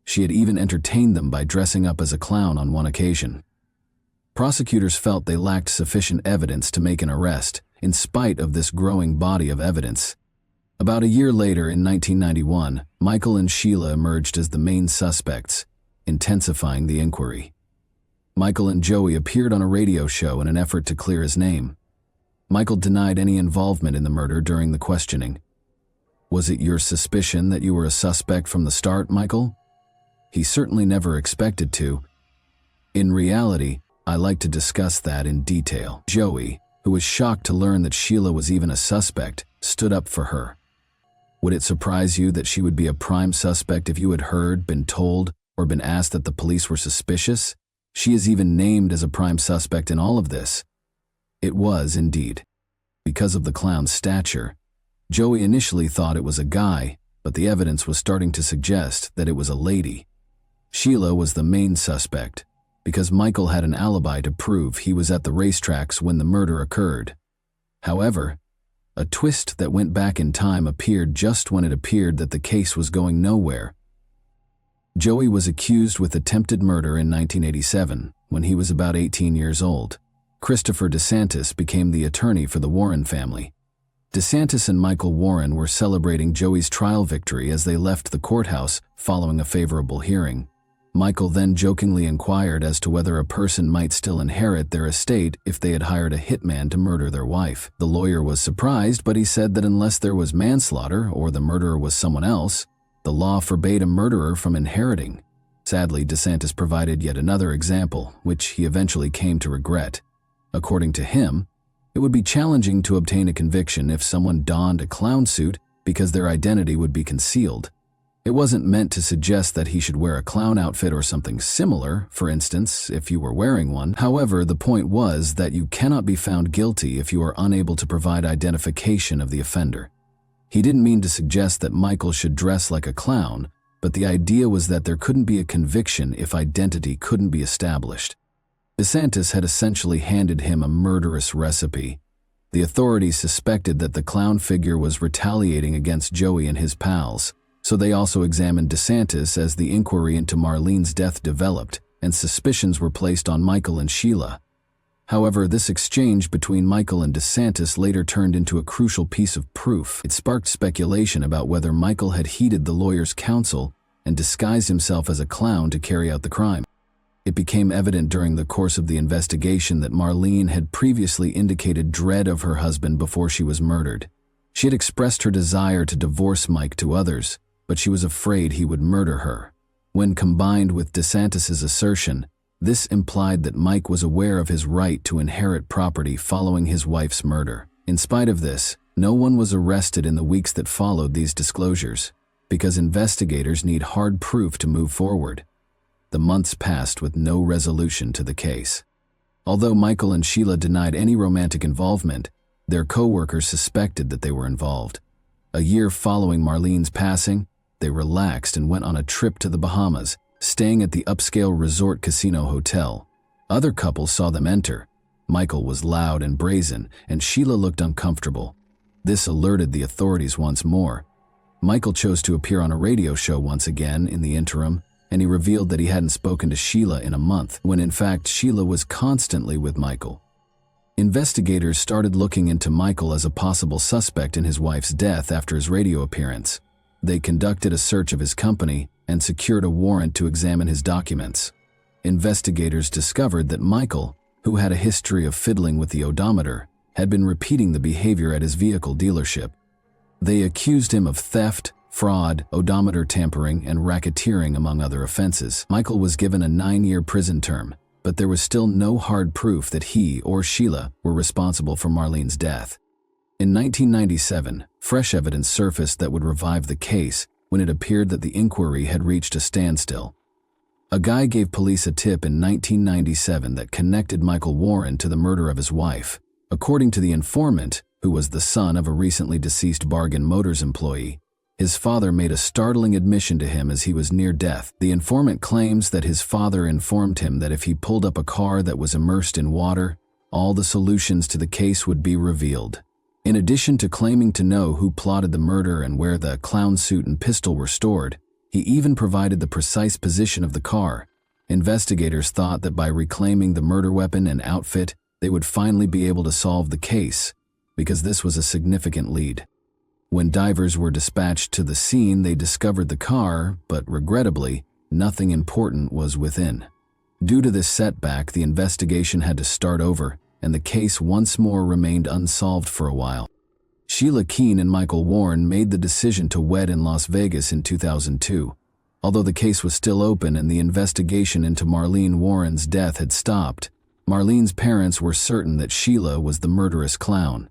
She had even entertained them by dressing up as a clown on one occasion. Prosecutors felt they lacked sufficient evidence to make an arrest, in spite of this growing body of evidence. About a year later, in 1991, Michael and Sheila emerged as the main suspects, intensifying the inquiry. Michael and Joey appeared on a radio show in an effort to clear his name. Michael denied any involvement in the murder during the questioning. "Was it your suspicion that you were a suspect from the start, Michael?" He certainly never expected to. "In reality, I like to discuss that in detail." Joey, who was shocked to learn that Sheila was even a suspect, stood up for her. "Would it surprise you that she would be a prime suspect if you had heard, been told, or been asked that the police were suspicious? She is even named as a prime suspect in all of this." It was, indeed. Because of the clown's stature, Joey initially thought it was a guy, but the evidence was starting to suggest that it was a lady. Sheila was the main suspect, because Michael had an alibi to prove he was at the racetracks when the murder occurred. However, a twist that went back in time appeared just when it appeared that the case was going nowhere. Joey was accused with attempted murder in 1987, when he was about 18 years old. Christopher DeSantis became the attorney for the Warren family. DeSantis and Michael Warren were celebrating Joey's trial victory as they left the courthouse following a favorable hearing. Michael then jokingly inquired as to whether a person might still inherit their estate if they had hired a hitman to murder their wife. The lawyer was surprised, but he said that unless there was manslaughter or the murderer was someone else, the law forbade a murderer from inheriting. Sadly, DeSantis provided yet another example, which he eventually came to regret. According to him, it would be challenging to obtain a conviction if someone donned a clown suit because their identity would be concealed. It wasn't meant to suggest that he should wear a clown outfit or something similar, for instance, if you were wearing one. However, the point was that you cannot be found guilty if you are unable to provide identification of the offender. He didn't mean to suggest that Michael should dress like a clown, but the idea was that there couldn't be a conviction if identity couldn't be established. DeSantis had essentially handed him a murderous recipe. The authorities suspected that the clown figure was retaliating against Joey and his pals, so they also examined DeSantis as the inquiry into Marlene's death developed, and suspicions were placed on Michael and Sheila. However, this exchange between Michael and DeSantis later turned into a crucial piece of proof. It sparked speculation about whether Michael had heeded the lawyer's counsel and disguised himself as a clown to carry out the crime. It became evident during the course of the investigation that Marlene had previously indicated dread of her husband before she was murdered. She had expressed her desire to divorce Mike to others, but she was afraid he would murder her. When combined with DeSantis's assertion, this implied that Mike was aware of his right to inherit property following his wife's murder. In spite of this, no one was arrested in the weeks that followed these disclosures, because investigators need hard proof to move forward. The months passed with no resolution to the case. Although Michael and Sheila denied any romantic involvement, their co-workers suspected that they were involved. A year following Marlene's passing, they relaxed and went on a trip to the Bahamas, staying at the upscale resort casino hotel. Other couples saw them enter. Michael was loud and brazen, and Sheila looked uncomfortable. This alerted the authorities once more. Michael chose to appear on a radio show once again in the interim, and he revealed that he hadn't spoken to Sheila in a month, when in fact Sheila was constantly with Michael. Investigators started looking into Michael as a possible suspect in his wife's death after his radio appearance. They conducted a search of his company and secured a warrant to examine his documents. Investigators discovered that Michael, who had a history of fiddling with the odometer, had been repeating the behavior at his vehicle dealership. They accused him of theft, fraud, odometer tampering, and racketeering, among other offenses. Michael was given a 9-year prison term, but there was still no hard proof that he or Sheila were responsible for Marlene's death. In 1997, fresh evidence surfaced that would revive the case when it appeared that the inquiry had reached a standstill. A guy gave police a tip in 1997 that connected Michael Warren to the murder of his wife. According to the informant, who was the son of a recently deceased Bargain Motors employee, his father made a startling admission to him as he was near death. The informant claims that his father informed him that if he pulled up a car that was immersed in water, all the solutions to the case would be revealed. In addition to claiming to know who plotted the murder and where the clown suit and pistol were stored, he even provided the precise position of the car. Investigators thought that by reclaiming the murder weapon and outfit, they would finally be able to solve the case. because this was a significant lead. When divers were dispatched to the scene, they discovered the car, but regrettably, nothing important was within. Due to this setback, the investigation had to start over, and the case once more remained unsolved for a while. Sheila Keene and Michael Warren made the decision to wed in Las Vegas in 2002. Although the case was still open and the investigation into Marlene Warren's death had stopped, Marlene's parents were certain that Sheila was the murderous clown.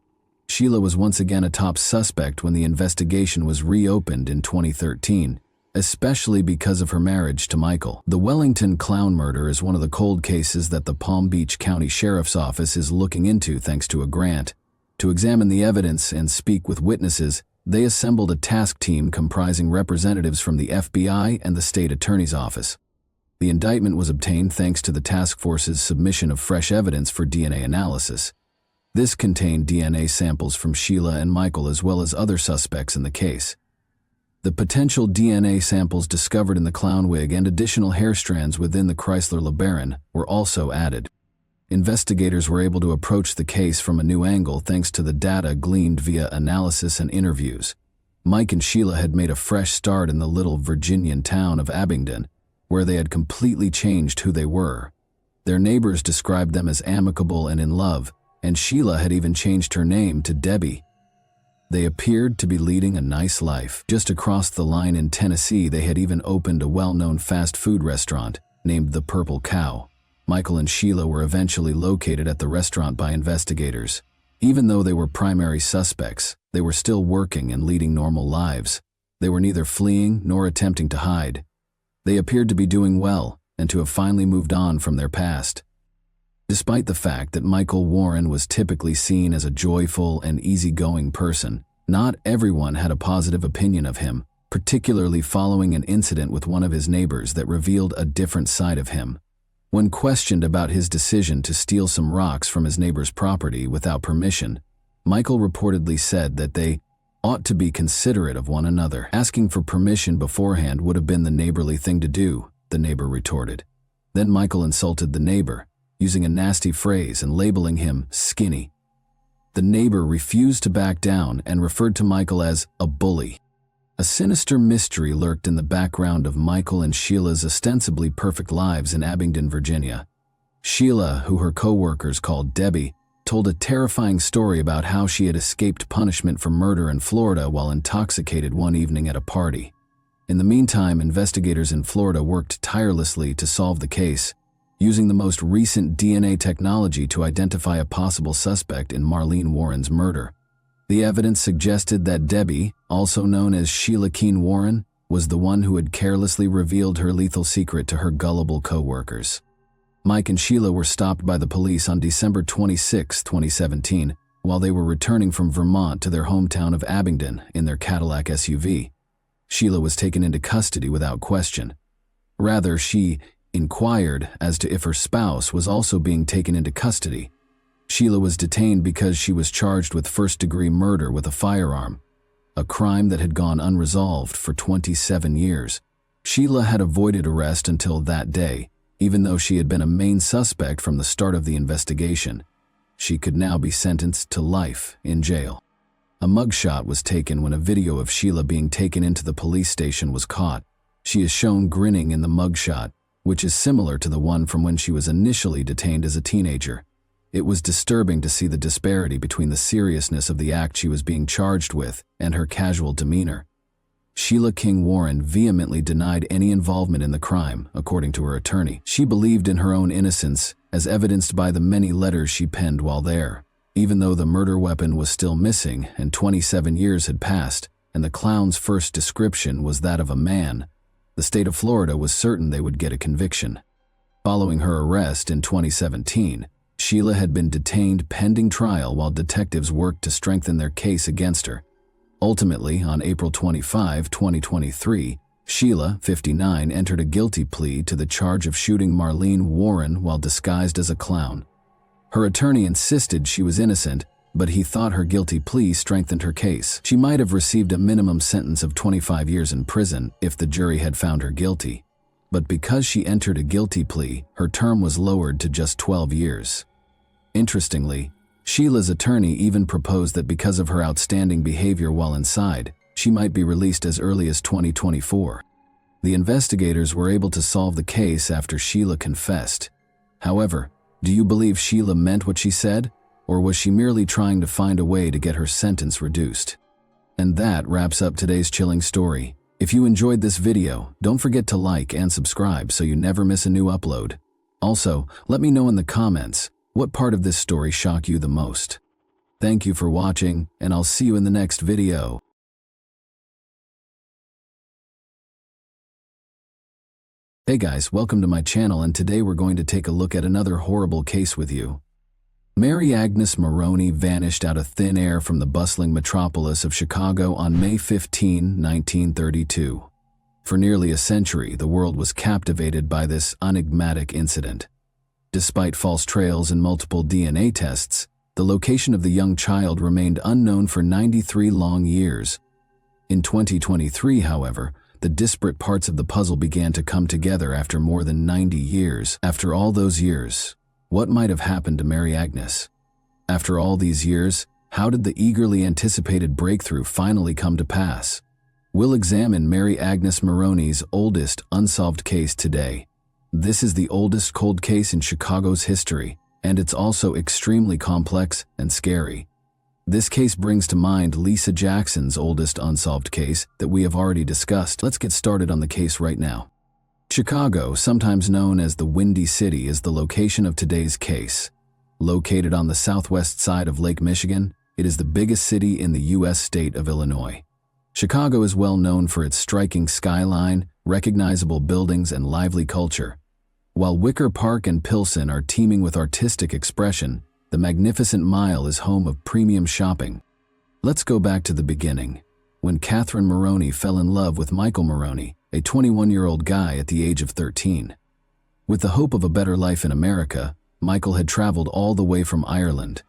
Sheila was once again a top suspect when the investigation was reopened in 2013, especially because of her marriage to Michael. The Wellington clown murder is one of the cold cases that the Palm Beach County Sheriff's Office is looking into thanks to a grant. To examine the evidence and speak with witnesses, they assembled a task team comprising representatives from the FBI and the state attorney's office. The indictment was obtained thanks to the task force's submission of fresh evidence for DNA analysis. This contained DNA samples from Sheila and Michael as well as other suspects in the case. The potential DNA samples discovered in the clown wig and additional hair strands within the Chrysler LeBaron were also added. Investigators were able to approach the case from a new angle thanks to the data gleaned via analysis and interviews. Mike and Sheila had made a fresh start in the little Virginian town of Abingdon, where they had completely changed who they were. Their neighbors described them as amicable and in love, and Sheila had even changed her name to Debbie. They appeared to be leading a nice life. Just across the line in Tennessee, they had even opened a well-known fast food restaurant named the Purple Cow. Michael and Sheila were eventually located at the restaurant by investigators. Even though they were primary suspects, they were still working and leading normal lives. They were neither fleeing nor attempting to hide. They appeared to be doing well and to have finally moved on from their past. Despite the fact that Michael Warren was typically seen as a joyful and easygoing person, not everyone had a positive opinion of him, particularly following an incident with one of his neighbors that revealed a different side of him. When questioned about his decision to steal some rocks from his neighbor's property without permission, Michael reportedly said that they ought to be considerate of one another. Asking for permission beforehand would have been the neighborly thing to do, the neighbor retorted. Then Michael insulted the neighbor, using a nasty phrase and labeling him skinny. The neighbor refused to back down and referred to Michael as a bully. A sinister mystery lurked in the background of Michael and Sheila's ostensibly perfect lives in Abingdon, Virginia. Sheila, who her co-workers called Debbie, told a terrifying story about how she had escaped punishment for murder in Florida while intoxicated one evening at a party. In the meantime, investigators in Florida worked tirelessly to solve the case, using the most recent DNA technology to identify a possible suspect in Marlene Warren's murder. The evidence suggested that Debbie, also known as Sheila Keene Warren, was the one who had carelessly revealed her lethal secret to her gullible co-workers. Mike and Sheila were stopped by the police on December 26, 2017, while they were returning from Vermont to their hometown of Abingdon in their Cadillac SUV. Sheila was taken into custody without question. Rather, she inquired as to if her spouse was also being taken into custody. Sheila was detained because she was charged with first-degree murder with a firearm, a crime that had gone unresolved for 27 years. Sheila had avoided arrest until that day, even though she had been a main suspect from the start of the investigation. She could now be sentenced to life in jail. A mugshot was taken when a video of Sheila being taken into the police station was caught. She is shown grinning in the mugshot, which is similar to the one from when she was initially detained as a teenager. It was disturbing to see the disparity between the seriousness of the act she was being charged with and her casual demeanor. Sheila Keene Warren vehemently denied any involvement in the crime, according to her attorney. She believed in her own innocence, as evidenced by the many letters she penned while there. Even though the murder weapon was still missing and 27 years had passed, and the clown's first description was that of a man, the state of Florida was certain they would get a conviction. Following her arrest in 2017, Sheila had been detained pending trial while detectives worked to strengthen their case against her. Ultimately, on April 25, 2023, Sheila, 59, entered a guilty plea to the charge of shooting Marlene Warren while disguised as a clown. Her attorney insisted she was innocent, but he thought her guilty plea strengthened her case. She might have received a minimum sentence of 25 years in prison if the jury had found her guilty. But because she entered a guilty plea, her term was lowered to just 12 years. Interestingly, Sheila's attorney even proposed that because of her outstanding behavior while inside, she might be released as early as 2024. The investigators were able to solve the case after Sheila confessed. However, do you believe Sheila meant what she said, or was she merely trying to find a way to get her sentence reduced? And that wraps up today's chilling story. If you enjoyed this video, don't forget to like and subscribe so you never miss a new upload. Also, let me know in the comments, what part of this story shocked you the most? Thank you for watching, and I'll see you in the next video. Hey guys, welcome to my channel, and today we're going to take a look at another horrible case with you. Mary Agnes Maroney vanished out of thin air from the bustling metropolis of Chicago on May 15, 1932. For nearly a century, the world was captivated by this enigmatic incident. Despite false trails and multiple DNA tests, the location of the young child remained unknown for 93 long years. In 2023, however, the disparate parts of the puzzle began to come together after more than 90 years. After all those years, what might have happened to Mary Agnes? After all these years, how did the eagerly anticipated breakthrough finally come to pass? We'll examine Mary Agnes Maroney's oldest unsolved case today. This is the oldest cold case in Chicago's history, and it's also extremely complex and scary. This case brings to mind Lisa Jackson's oldest unsolved case that we have already discussed. Let's get started on the case right now. Chicago, sometimes known as the Windy City, is the location of today's case. Located on the southwest side of Lake Michigan, it is the biggest city in the U.S. state of Illinois. Chicago is well known for its striking skyline, recognizable buildings, and lively culture. While Wicker Park and Pilsen are teeming with artistic expression, the Magnificent Mile is home of premium shopping. Let's go back to the beginning, when Catherine Maroney fell in love with Michael Maroney, a 21-year-old guy at the age of 13. With the hope of a better life in America, Michael had traveled all the way from Ireland.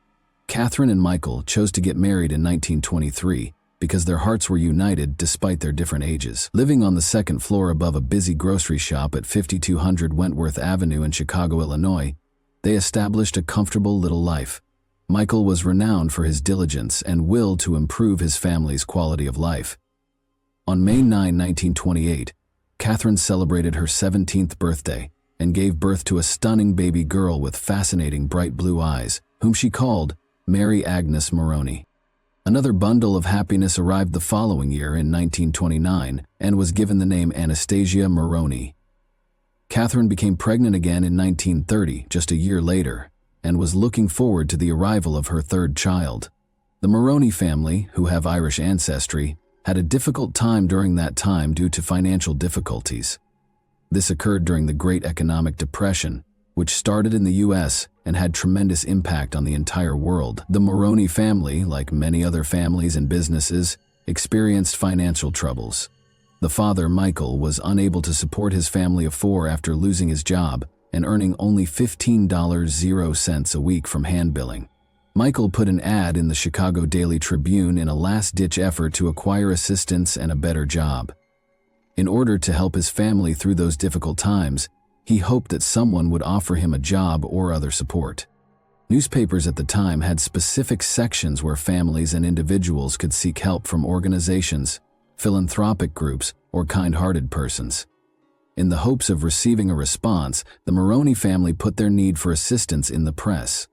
Catherine and Michael chose to get married in 1923 because their hearts were united despite their different ages. Living on the second floor above a busy grocery shop at 5200 Wentworth Avenue in Chicago, Illinois, they established a comfortable little life. Michael was renowned for his diligence and will to improve his family's quality of life. On May 9, 1928, Catherine celebrated her 17th birthday and gave birth to a stunning baby girl with fascinating bright blue eyes, whom she called Mary Agnes Maroney. Another bundle of happiness arrived the following year in 1929 and was given the name Anastasia Maroney. Catherine became pregnant again in 1930, just a year later, and was looking forward to the arrival of her third child. The Maroney family, who have Irish ancestry, had a difficult time during that time due to financial difficulties. This occurred during the Great Economic Depression, which started in the U.S. and had tremendous impact on the entire world. The Maroney family, like many other families and businesses, experienced financial troubles. The father, Michael, was unable to support his family of four after losing his job and earning only $15.00 a week from hand billing. Michael put an ad in the Chicago Daily Tribune in a last-ditch effort to acquire assistance and a better job. In order to help his family through those difficult times, he hoped that someone would offer him a job or other support. Newspapers at the time had specific sections where families and individuals could seek help from organizations, philanthropic groups, or kind-hearted persons. In the hopes of receiving a response, the Maroney family put their need for assistance in the press.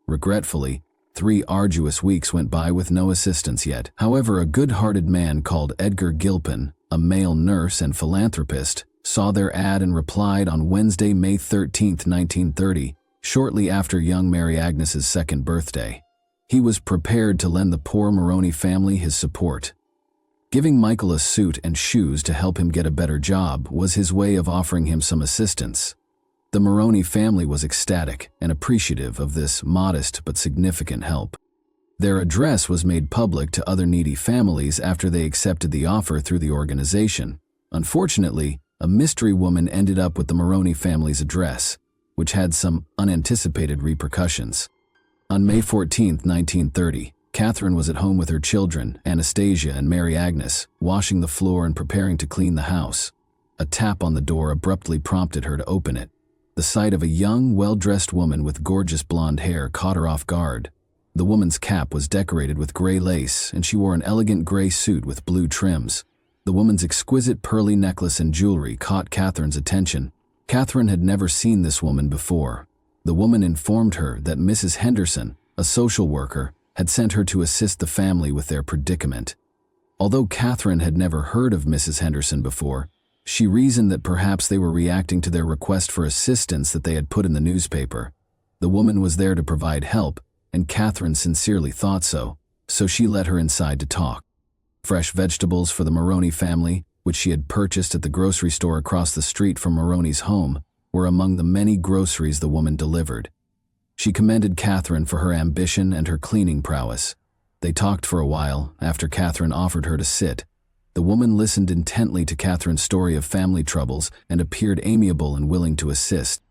Regretfully, 3 arduous weeks went by with no assistance yet. However, a good-hearted man called Edgar Gilpin, a male nurse and philanthropist, saw their ad and replied on Wednesday, May 13, 1930, shortly after young Mary Agnes's second birthday. He was prepared to lend the poor Maroney family his support. Giving Michael a suit and shoes to help him get a better job was his way of offering him some assistance. The Maroney family was ecstatic and appreciative of this modest but significant help. Their address was made public to other needy families after they accepted the offer through the organization. Unfortunately, a mystery woman ended up with the Maroney family's address, which had some unanticipated repercussions. On May 14, 1930, Catherine was at home with her children, Anastasia and Mary Agnes, washing the floor and preparing to clean the house. A tap on the door abruptly prompted her to open it. The sight of a young, well-dressed woman with gorgeous blonde hair caught her off guard. The woman's cap was decorated with gray lace, and she wore an elegant gray suit with blue trims. The woman's exquisite pearly necklace and jewelry caught Catherine's attention. Catherine had never seen this woman before. The woman informed her that Mrs. Henderson, a social worker, had sent her to assist the family with their predicament. Although Catherine had never heard of Mrs. Henderson before, she reasoned that perhaps they were reacting to their request for assistance that they had put in the newspaper. The woman was there to provide help, and Catherine sincerely thought so she let her inside to talk. Fresh vegetables for the Maroney family, which she had purchased at the grocery store across the street from Maroney's home, were among the many groceries the woman delivered. She commended Catherine for her ambition and her cleaning prowess. They talked for a while after Catherine offered her to sit. The woman listened intently to Catherine's story of family troubles and appeared amiable and willing to assist.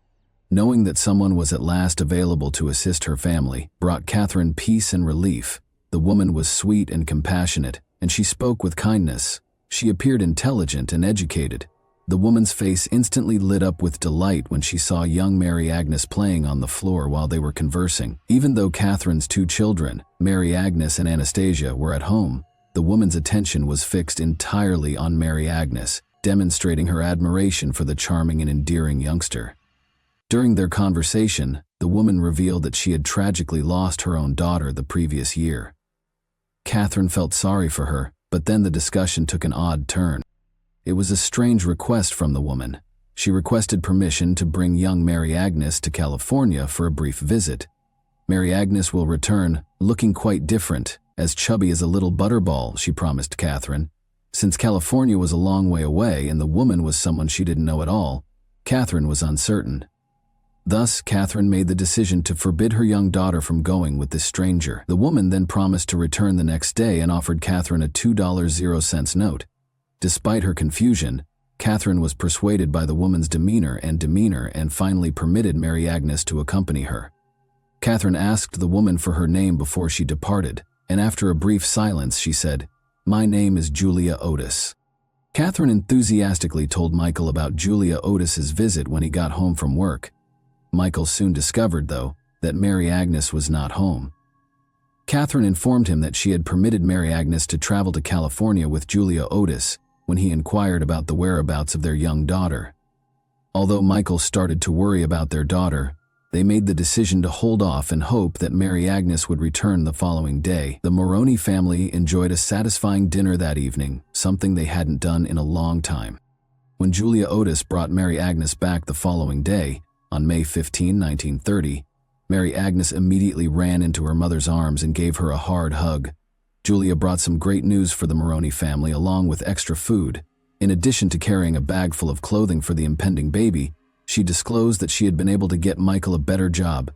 Knowing that someone was at last available to assist her family brought Catherine peace and relief. The woman was sweet and compassionate, and she spoke with kindness. She appeared intelligent and educated. The woman's face instantly lit up with delight when she saw young Mary Agnes playing on the floor while they were conversing. Even though Catherine's two children, Mary Agnes and Anastasia, were at home, the woman's attention was fixed entirely on Mary Agnes, demonstrating her admiration for the charming and endearing youngster. During their conversation, the woman revealed that she had tragically lost her own daughter the previous year. Catherine felt sorry for her, but then the discussion took an odd turn. It was a strange request from the woman. She requested permission to bring young Mary Agnes to California for a brief visit. Mary Agnes will return, looking quite different, as chubby as a little butterball, she promised Catherine. Since California was a long way away and the woman was someone she didn't know at all, Catherine was uncertain. Thus, Catherine made the decision to forbid her young daughter from going with this stranger. The woman then promised to return the next day and offered Catherine a $2.00 note. Despite her confusion, Catherine was persuaded by the woman's demeanor and finally permitted Mary Agnes to accompany her. Catherine asked the woman for her name before she departed, and after a brief silence she said, "My name is Julia Otis." Catherine enthusiastically told Michael about Julia Otis's visit when he got home from work. Michael soon discovered, though, that Mary Agnes was not home. Catherine informed him that she had permitted Mary Agnes to travel to California with Julia Otis when he inquired about the whereabouts of their young daughter. Although Michael started to worry about their daughter, they made the decision to hold off and hope that Mary Agnes would return the following day. The Maroney family enjoyed a satisfying dinner that evening, something they hadn't done in a long time. When Julia Otis brought Mary Agnes back the following day, on May 15, 1930, Mary Agnes immediately ran into her mother's arms and gave her a hard hug. Julia brought some great news for the Maroney family along with extra food. In addition to carrying a bag full of clothing for the impending baby, she disclosed that she had been able to get Michael a better job.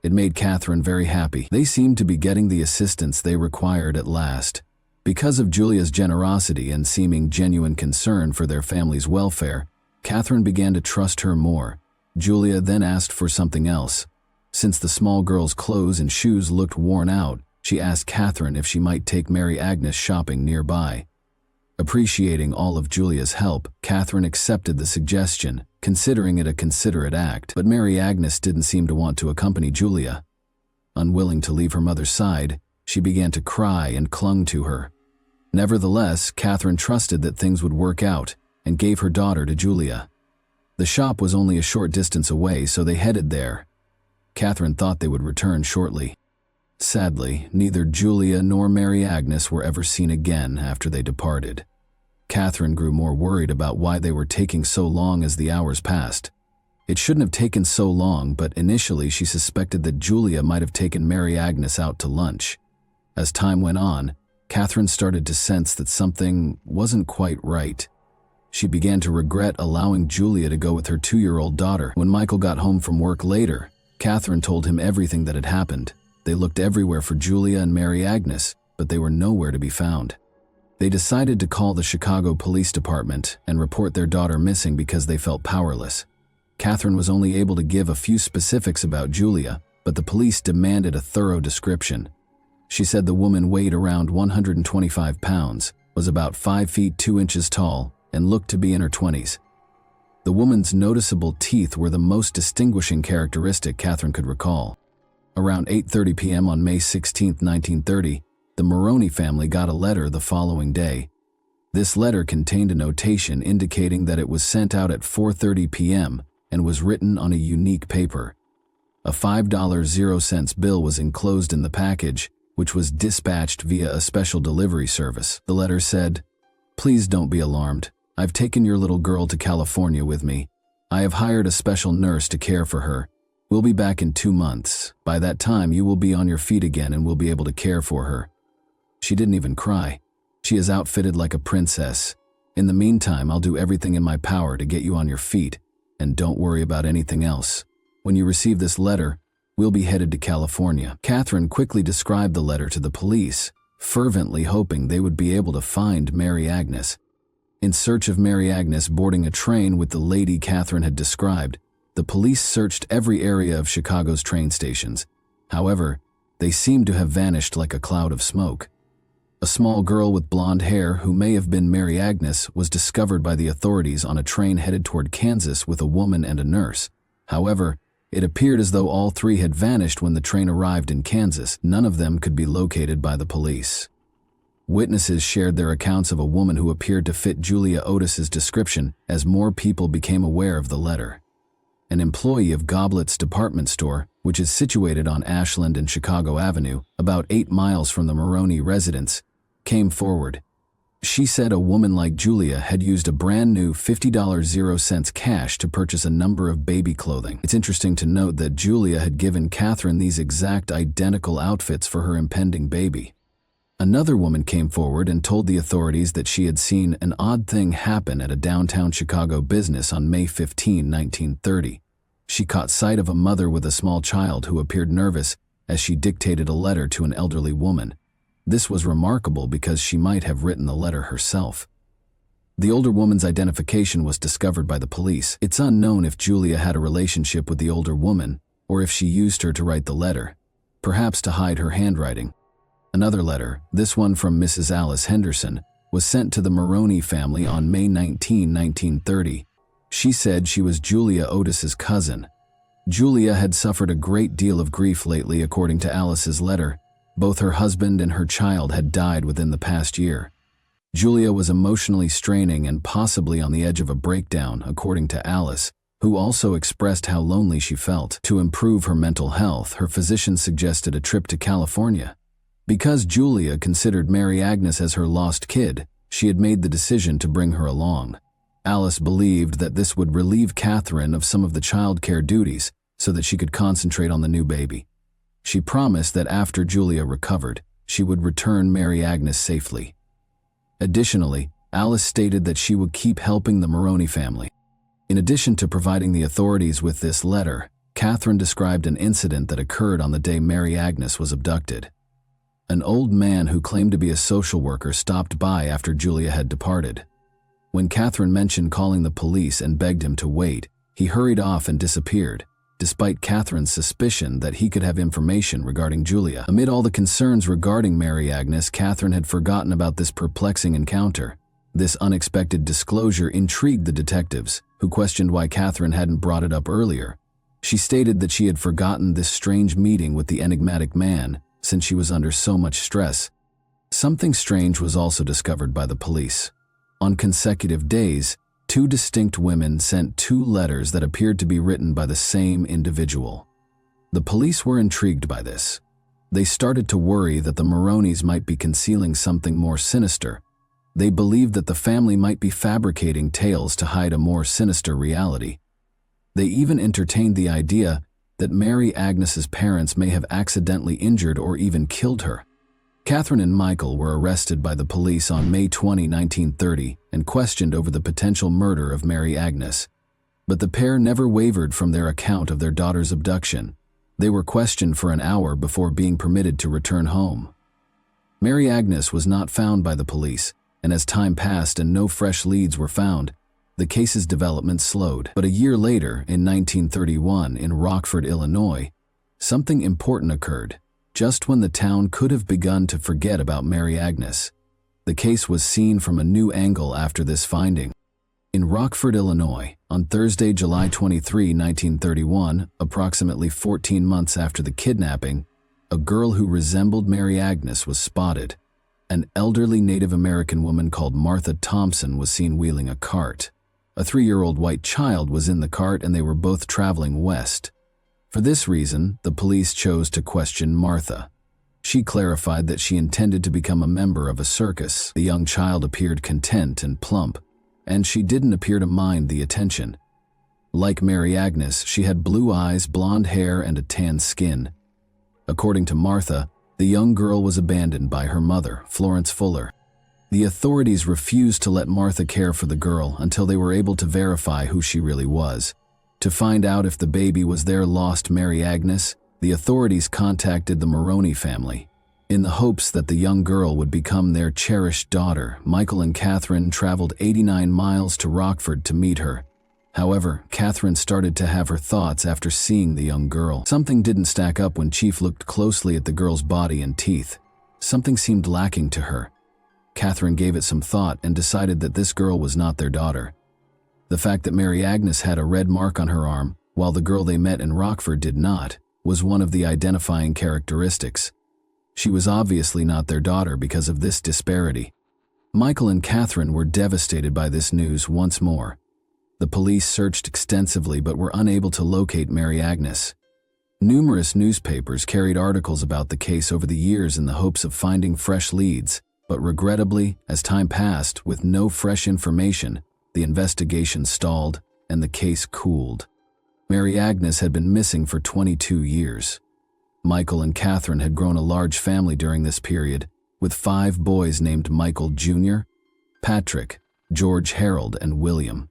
It made Catherine very happy. They seemed to be getting the assistance they required at last. Because of Julia's generosity and seeming genuine concern for their family's welfare, Catherine began to trust her more. Julia then asked for something else. Since the small girl's clothes and shoes looked worn out, she asked Catherine if she might take Mary Agnes shopping nearby. Appreciating all of Julia's help, Catherine accepted the suggestion, considering it a considerate act. But Mary Agnes didn't seem to want to accompany Julia. Unwilling to leave her mother's side, she began to cry and clung to her. Nevertheless, Catherine trusted that things would work out and gave her daughter to Julia. The shop was only a short distance away, so they headed there. Catherine thought they would return shortly. Sadly, neither Julia nor Mary Agnes were ever seen again after they departed. Catherine grew more worried about why they were taking so long as the hours passed. It shouldn't have taken so long, but initially she suspected that Julia might have taken Mary Agnes out to lunch. As time went on, Catherine started to sense that something wasn't quite right. She began to regret allowing Julia to go with her 2-year-old daughter. When Michael got home from work later, Catherine told him everything that had happened. They looked everywhere for Julia and Mary Agnes, but they were nowhere to be found. They decided to call the Chicago Police Department and report their daughter missing because they felt powerless. Catherine was only able to give a few specifics about Julia, but the police demanded a thorough description. She said the woman weighed around 125 pounds, was about 5 feet 2 inches tall, and looked to be in her 20s. The woman's noticeable teeth were the most distinguishing characteristic Catherine could recall. Around 8:30 p.m. on May 16, 1930, the Maroney family got a letter the following day. This letter contained a notation indicating that it was sent out at 4:30 p.m. and was written on a unique paper. A $5.00 bill was enclosed in the package, which was dispatched via a special delivery service. The letter said, "Please don't be alarmed. I've taken your little girl to California with me. I have hired a special nurse to care for her. We'll be back in 2 months. By that time, you will be on your feet again and will be able to care for her." She didn't even cry. "She is outfitted like a princess. In the meantime, I'll do everything in my power to get you on your feet, and don't worry about anything else. When you receive this letter, we'll be headed to California." Catherine quickly described the letter to the police, fervently hoping they would be able to find Mary Agnes. In search of Mary Agnes boarding a train with the lady Catherine had described, the police searched every area of Chicago's train stations. However, they seemed to have vanished like a cloud of smoke. A small girl with blonde hair, who may have been Mary Agnes, was discovered by the authorities on a train headed toward Kansas with a woman and a nurse. However, it appeared as though all three had vanished when the train arrived in Kansas. None of them could be located by the police. Witnesses shared their accounts of a woman who appeared to fit Julia Otis's description as more people became aware of the letter. An employee of Goblet's department store, which is situated on Ashland and Chicago Avenue, about 8 miles from the Maroney residence, came forward. She said a woman like Julia had used a brand new $50.00 cash to purchase a number of baby clothing. It's interesting to note that Julia had given Catherine these exact identical outfits for her impending baby. Another woman came forward and told the authorities that she had seen an odd thing happen at a downtown Chicago business on May 15, 1930. She caught sight of a mother with a small child who appeared nervous as she dictated a letter to an elderly woman. This was remarkable because she might have written the letter herself. The older woman's identification was discovered by the police. It's unknown if Julia had a relationship with the older woman or if she used her to write the letter, perhaps to hide her handwriting. Another letter, this one from Mrs. Alice Henderson, was sent to the Maroney family on May 19, 1930. She said she was Julia Otis's cousin. Julia had suffered a great deal of grief lately, according to Alice's letter. Both her husband and her child had died within the past year. Julia was emotionally straining and possibly on the edge of a breakdown, according to Alice, who also expressed how lonely she felt. To improve her mental health, her physician suggested a trip to California. Because Julia considered Mary Agnes as her lost kid, she had made the decision to bring her along. Alice believed that this would relieve Catherine of some of the child care duties so that she could concentrate on the new baby. She promised that after Julia recovered, she would return Mary Agnes safely. Additionally, Alice stated that she would keep helping the Maroney family. In addition to providing the authorities with this letter, Catherine described an incident that occurred on the day Mary Agnes was abducted. An old man who claimed to be a social worker stopped by after Julia had departed. When Catherine mentioned calling the police and begged him to wait, he hurried off and disappeared, despite Catherine's suspicion that he could have information regarding Julia. Amid all the concerns regarding Mary Agnes, Catherine had forgotten about this perplexing encounter. This unexpected disclosure intrigued the detectives, who questioned why Catherine hadn't brought it up earlier. She stated that she had forgotten this strange meeting with the enigmatic man, since she was under so much stress. Something strange was also discovered by the police. On consecutive days, 2 distinct women sent 2 letters that appeared to be written by the same individual. The police were intrigued by this. They started to worry that the Maroneys might be concealing something more sinister. They believed that the family might be fabricating tales to hide a more sinister reality. They even entertained the idea that Mary Agnes's parents may have accidentally injured or even killed her. Catherine and Michael were arrested by the police on May 20, 1930, and questioned over the potential murder of Mary Agnes. But the pair never wavered from their account of their daughter's abduction. They were questioned for an hour before being permitted to return home. Mary Agnes was not found by the police, and as time passed and no fresh leads were found, the case's development slowed. But a year later, in 1931, in Rockford, Illinois, something important occurred. Just when the town could have begun to forget about Mary Agnes, the case was seen from a new angle after this finding. In Rockford, Illinois, on Thursday, July 23, 1931, approximately 14 months after the kidnapping, a girl who resembled Mary Agnes was spotted. An elderly Native American woman called Martha Thompson was seen wheeling a cart. A 3-year-old white child was in the cart and they were both traveling west. For this reason, the police chose to question Martha. She clarified that she intended to become a member of a circus. The young child appeared content and plump, and she didn't appear to mind the attention. Like Mary Agnes, she had blue eyes, blonde hair, and a tan skin. According to Martha, the young girl was abandoned by her mother, Florence Fuller. The authorities refused to let Martha care for the girl until they were able to verify who she really was. To find out if the baby was their lost Mary Agnes, the authorities contacted the Maroney family. In the hopes that the young girl would become their cherished daughter, Michael and Catherine traveled 89 miles to Rockford to meet her. However, Catherine started to have her thoughts after seeing the young girl. Something didn't stack up when Chief looked closely at the girl's body and teeth. Something seemed lacking to her. Catherine gave it some thought and decided that this girl was not their daughter. The fact that Mary Agnes had a red mark on her arm, while the girl they met in Rockford did not, was one of the identifying characteristics. She was obviously not their daughter because of this disparity. Michael and Catherine were devastated by this news once more. The police searched extensively but were unable to locate Mary Agnes. Numerous newspapers carried articles about the case over the years in the hopes of finding fresh leads, but regrettably, as time passed with no fresh information, the investigation stalled and the case cooled. Mary Agnes had been missing for 22 years. Michael and Catherine had grown a large family during this period, with 5 boys named Michael Jr., Patrick, George Harold, and William.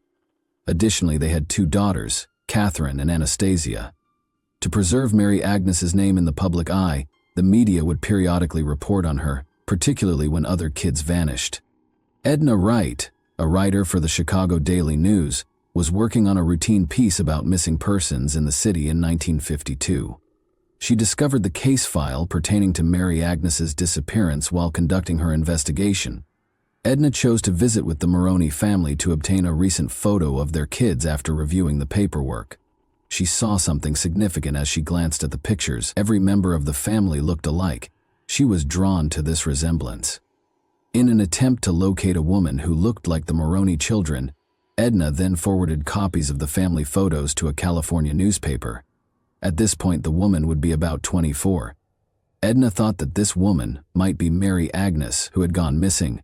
Additionally, they had 2 daughters, Catherine and Anastasia. To preserve Mary Agnes's name in the public eye, the media would periodically report on her, particularly when other kids vanished. Edna Wright, a writer for the Chicago Daily News, was working on a routine piece about missing persons in the city in 1952. She discovered the case file pertaining to Mary Agnes's disappearance while conducting her investigation. Edna chose to visit with the Maroney family to obtain a recent photo of their kids after reviewing the paperwork. She saw something significant as she glanced at the pictures. Every member of the family looked alike. She was drawn to this resemblance. In an attempt to locate a woman who looked like the Maroney children, Edna then forwarded copies of the family photos to a California newspaper. At this point, the woman would be about 24. Edna thought that this woman might be Mary Agnes, who had gone missing.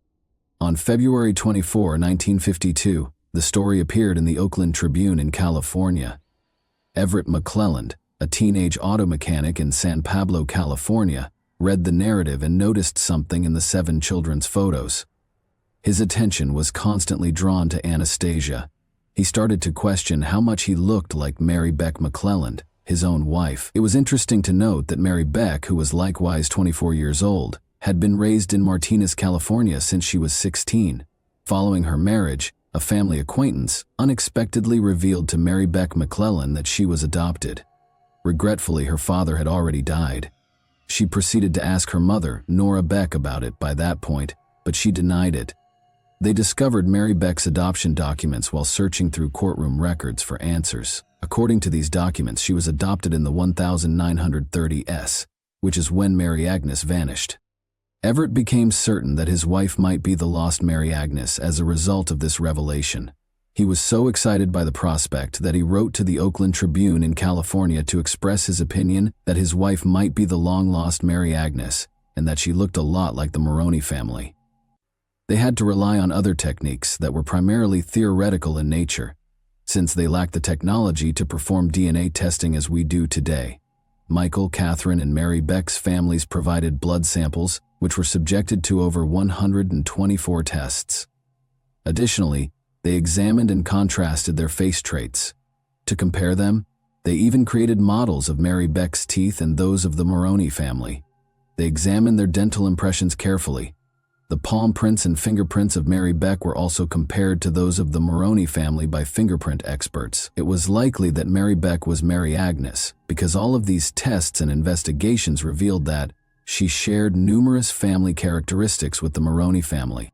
On February 24, 1952, the story appeared in the Oakland Tribune in California. Everett McClelland, a teenage auto mechanic in San Pablo, California, read the narrative and noticed something in the 7 children's photos. His attention was constantly drawn to Anastasia. He started to question how much he looked like Mary Beck McClelland, his own wife. It was interesting to note that Mary Beck, who was likewise 24 years old, had been raised in Martinez, California since she was 16. Following her marriage, a family acquaintance unexpectedly revealed to Mary Beck McClelland that she was adopted. Regretfully, her father had already died. She proceeded to ask her mother, Nora Beck, about it by that point, but she denied it. They discovered Mary Beck's adoption documents while searching through courtroom records for answers. According to these documents, she was adopted in the 1930s, which is when Mary Agnes vanished. Everett became certain that his wife might be the lost Mary Agnes as a result of this revelation. He was so excited by the prospect that he wrote to the Oakland Tribune in California to express his opinion that his wife might be the long-lost Mary Agnes and that she looked a lot like the Maroney family. They had to rely on other techniques that were primarily theoretical in nature, since they lacked the technology to perform DNA testing as we do today. Michael, Catherine, and Mary Beck's families provided blood samples, which were subjected to over 124 tests. Additionally, they examined and contrasted their face traits. To compare them, they even created models of Mary Beck's teeth and those of the Maroney family. They examined their dental impressions carefully. The palm prints and fingerprints of Mary Beck were also compared to those of the Maroney family by fingerprint experts. It was likely that Mary Beck was Mary Agnes, because all of these tests and investigations revealed that she shared numerous family characteristics with the Maroney family.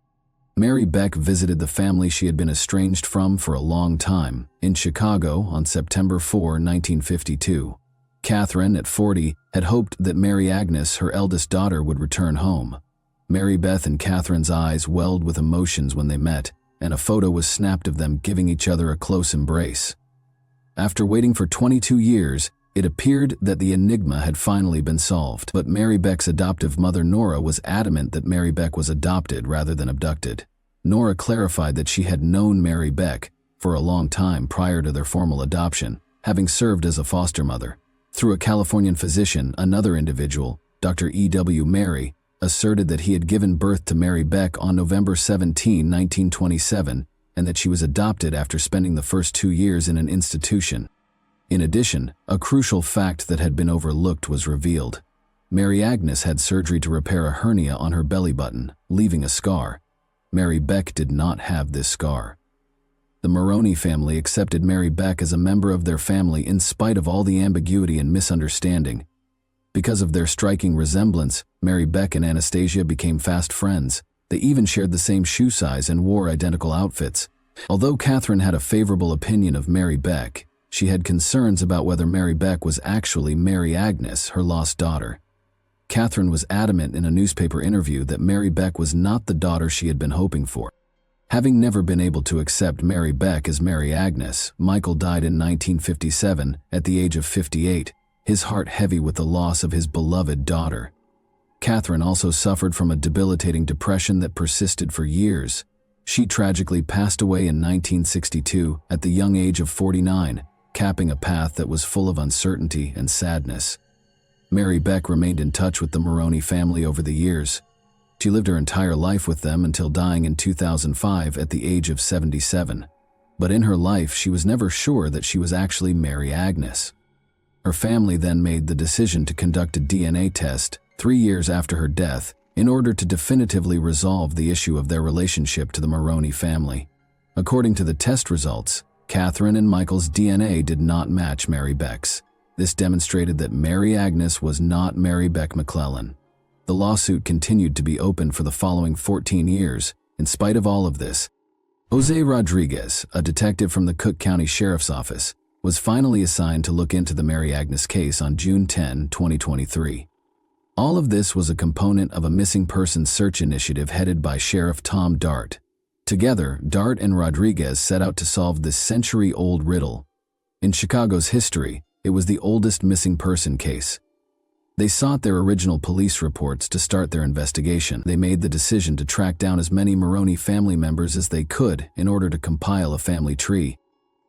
Mary Beck visited the family she had been estranged from for a long time in Chicago on September 4, 1952. Catherine, at 40, had hoped that Mary Agnes, her eldest daughter, would return home. Mary Beth and Catherine's eyes welled with emotions when they met, and a photo was snapped of them giving each other a close embrace. After waiting for 22 years, it appeared that the enigma had finally been solved, but Mary Beck's adoptive mother Nora was adamant that Mary Beck was adopted rather than abducted. Nora clarified that she had known Mary Beck for a long time prior to their formal adoption, having served as a foster mother. Through a Californian physician, another individual, Dr. E.W. Mary, asserted that he had given birth to Mary Beck on November 17, 1927, and that she was adopted after spending the first 2 years in an institution. In addition, a crucial fact that had been overlooked was revealed. Mary Agnes had surgery to repair a hernia on her belly button, leaving a scar. Mary Beck did not have this scar. The Maroney family accepted Mary Beck as a member of their family in spite of all the ambiguity and misunderstanding. Because of their striking resemblance, Mary Beck and Anastasia became fast friends. They even shared the same shoe size and wore identical outfits. Although Catherine had a favorable opinion of Mary Beck, she had concerns about whether Mary Beck was actually Mary Agnes, her lost daughter. Catherine was adamant in a newspaper interview that Mary Beck was not the daughter she had been hoping for. Having never been able to accept Mary Beck as Mary Agnes, Michael died in 1957 at the age of 58, his heart heavy with the loss of his beloved daughter. Catherine also suffered from a debilitating depression that persisted for years. She tragically passed away in 1962 at the young age of 49, capping a path that was full of uncertainty and sadness. Mary Beck remained in touch with the Maroney family over the years. She lived her entire life with them until dying in 2005 at the age of 77. But in her life, she was never sure that she was actually Mary Agnes. Her family then made the decision to conduct a DNA test 3 years after her death in order to definitively resolve the issue of their relationship to the Maroney family. According to the test results, Catherine and Michael's DNA did not match Mary Beck's. This demonstrated that Mary Agnes was not Mary Beck McClellan. The lawsuit continued to be open for the following 14 years. In spite of all of this, Jose Rodriguez, a detective from the Cook County Sheriff's Office, was finally assigned to look into the Mary Agnes case on June 10, 2023. All of this was a component of a missing persons search initiative headed by Sheriff Tom Dart. Together, Dart and Rodriguez set out to solve this century-old riddle. In Chicago's history, it was the oldest missing person case. They sought their original police reports to start their investigation. They made the decision to track down as many Maroney family members as they could in order to compile a family tree.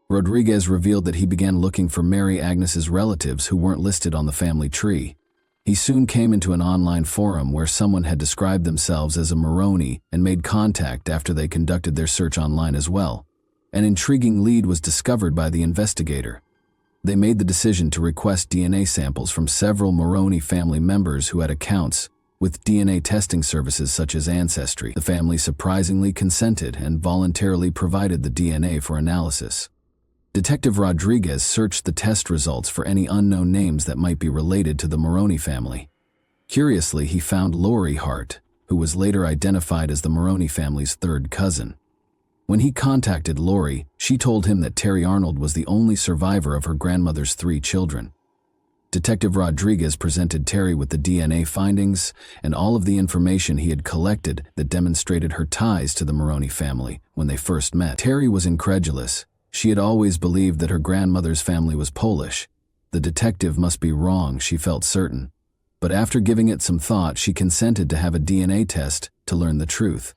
Rodriguez revealed that he began looking for Mary Agnes's relatives who weren't listed on the family tree. He soon came into an online forum where someone had described themselves as a Maroney and made contact after they conducted their search online as well. An intriguing lead was discovered by the investigator. They made the decision to request DNA samples from several Maroney family members who had accounts with DNA testing services such as Ancestry. The family surprisingly consented and voluntarily provided the DNA for analysis. Detective Rodriguez searched the test results for any unknown names that might be related to the Maroney family. Curiously, he found Lori Hart, who was later identified as the Maroney family's third cousin. When he contacted Lori, she told him that Terry Arnold was the only survivor of her grandmother's 3 children. Detective Rodriguez presented Terry with the DNA findings and all of the information he had collected that demonstrated her ties to the Maroney family when they first met. Terry was incredulous. She had always believed that her grandmother's family was Polish. The detective must be wrong, she felt certain. But after giving it some thought, she consented to have a DNA test to learn the truth.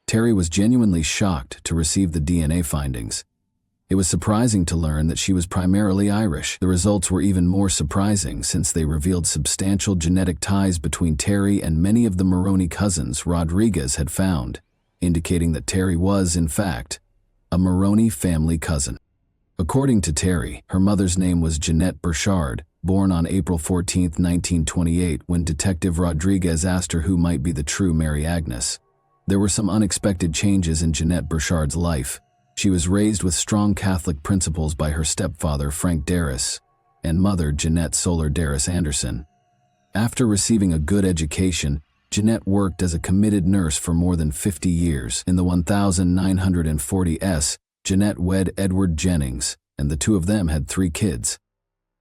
Terry was genuinely shocked to receive the DNA findings. It was surprising to learn that she was primarily Irish. The results were even more surprising since they revealed substantial genetic ties between Terry and many of the Maroney cousins Rodriguez had found, indicating that Terry was, in fact, a Maroney family cousin. According to Terry, her mother's name was Jeanette Burchard, born on April 14, 1928, when Detective Rodriguez asked her who might be the true Mary Agnes. There were some unexpected changes in Jeanette Burchard's life. She was raised with strong Catholic principles by her stepfather, Frank Darris, and mother, Jeanette Solar Darris Anderson. After receiving a good education, Jeanette worked as a committed nurse for more than 50 years. In the 1940s, Jeanette wed Edward Jennings, and the two of them had 3 kids.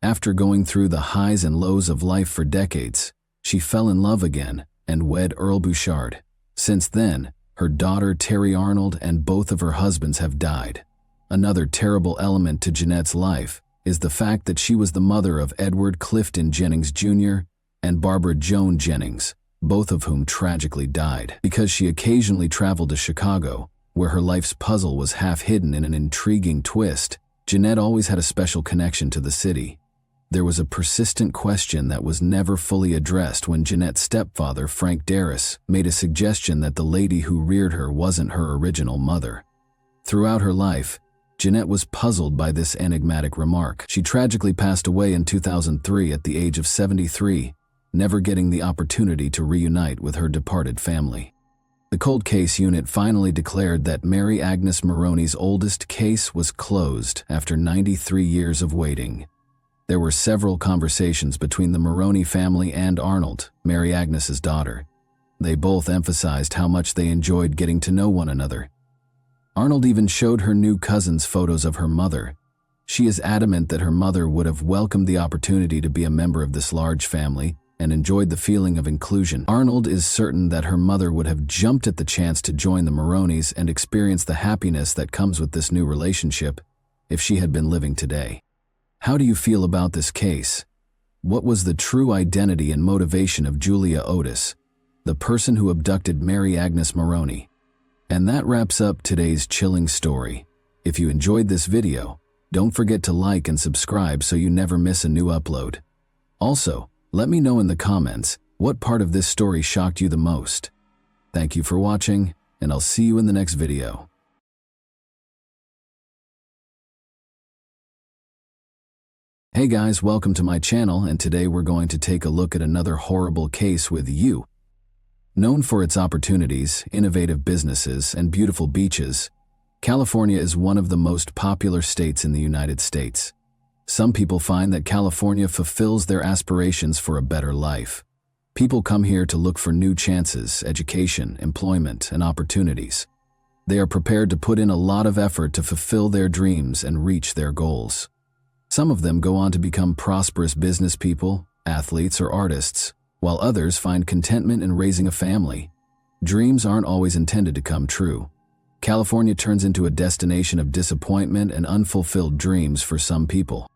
After going through the highs and lows of life for decades, she fell in love again and wed Earl Bouchard. Since then, her daughter Terry Arnold and both of her husbands have died. Another terrible element to Jeanette's life is the fact that she was the mother of Edward Clifton Jennings Jr. and Barbara Joan Jennings, both of whom tragically died. Because she occasionally traveled to Chicago, where her life's puzzle was half hidden in an intriguing twist, Jeanette always had a special connection to the city. There was a persistent question that was never fully addressed when Jeanette's stepfather, Frank Darris, made a suggestion that the lady who reared her wasn't her original mother. Throughout her life, Jeanette was puzzled by this enigmatic remark. She tragically passed away in 2003 at the age of 73, never getting the opportunity to reunite with her departed family. The Cold Case Unit finally declared that Mary Agnes Maroney's oldest case was closed after 93 years of waiting. There were several conversations between the Maroney family and Arnold, Mary Agnes's daughter. They both emphasized how much they enjoyed getting to know one another. Arnold even showed her new cousins photos of her mother. She is adamant that her mother would have welcomed the opportunity to be a member of this large family and enjoyed the feeling of inclusion. Arnold is certain that her mother would have jumped at the chance to join the Maroneys and experience the happiness that comes with this new relationship if she had been living today. How do you feel about this case? What was the true identity and motivation of Julia Otis, the person who abducted Mary Agnes Maroney? And that wraps up today's chilling story. If you enjoyed this video, don't forget to like and subscribe so you never miss a new upload. Also, let me know in the comments what part of this story shocked you the most. Thank you for watching, and I'll see you in the next video. Hey guys, welcome to my channel, and today we're going to take a look at another horrible case with you. Known for its opportunities, innovative businesses, and beautiful beaches, California is one of the most popular states in the United States. Some people find that California fulfills their aspirations for a better life. People come here to look for new chances, education, employment, and opportunities. They are prepared to put in a lot of effort to fulfill their dreams and reach their goals. Some of them go on to become prosperous business people, athletes, or artists, while others find contentment in raising a family. Dreams aren't always intended to come true. California turns into a destination of disappointment and unfulfilled dreams for some people.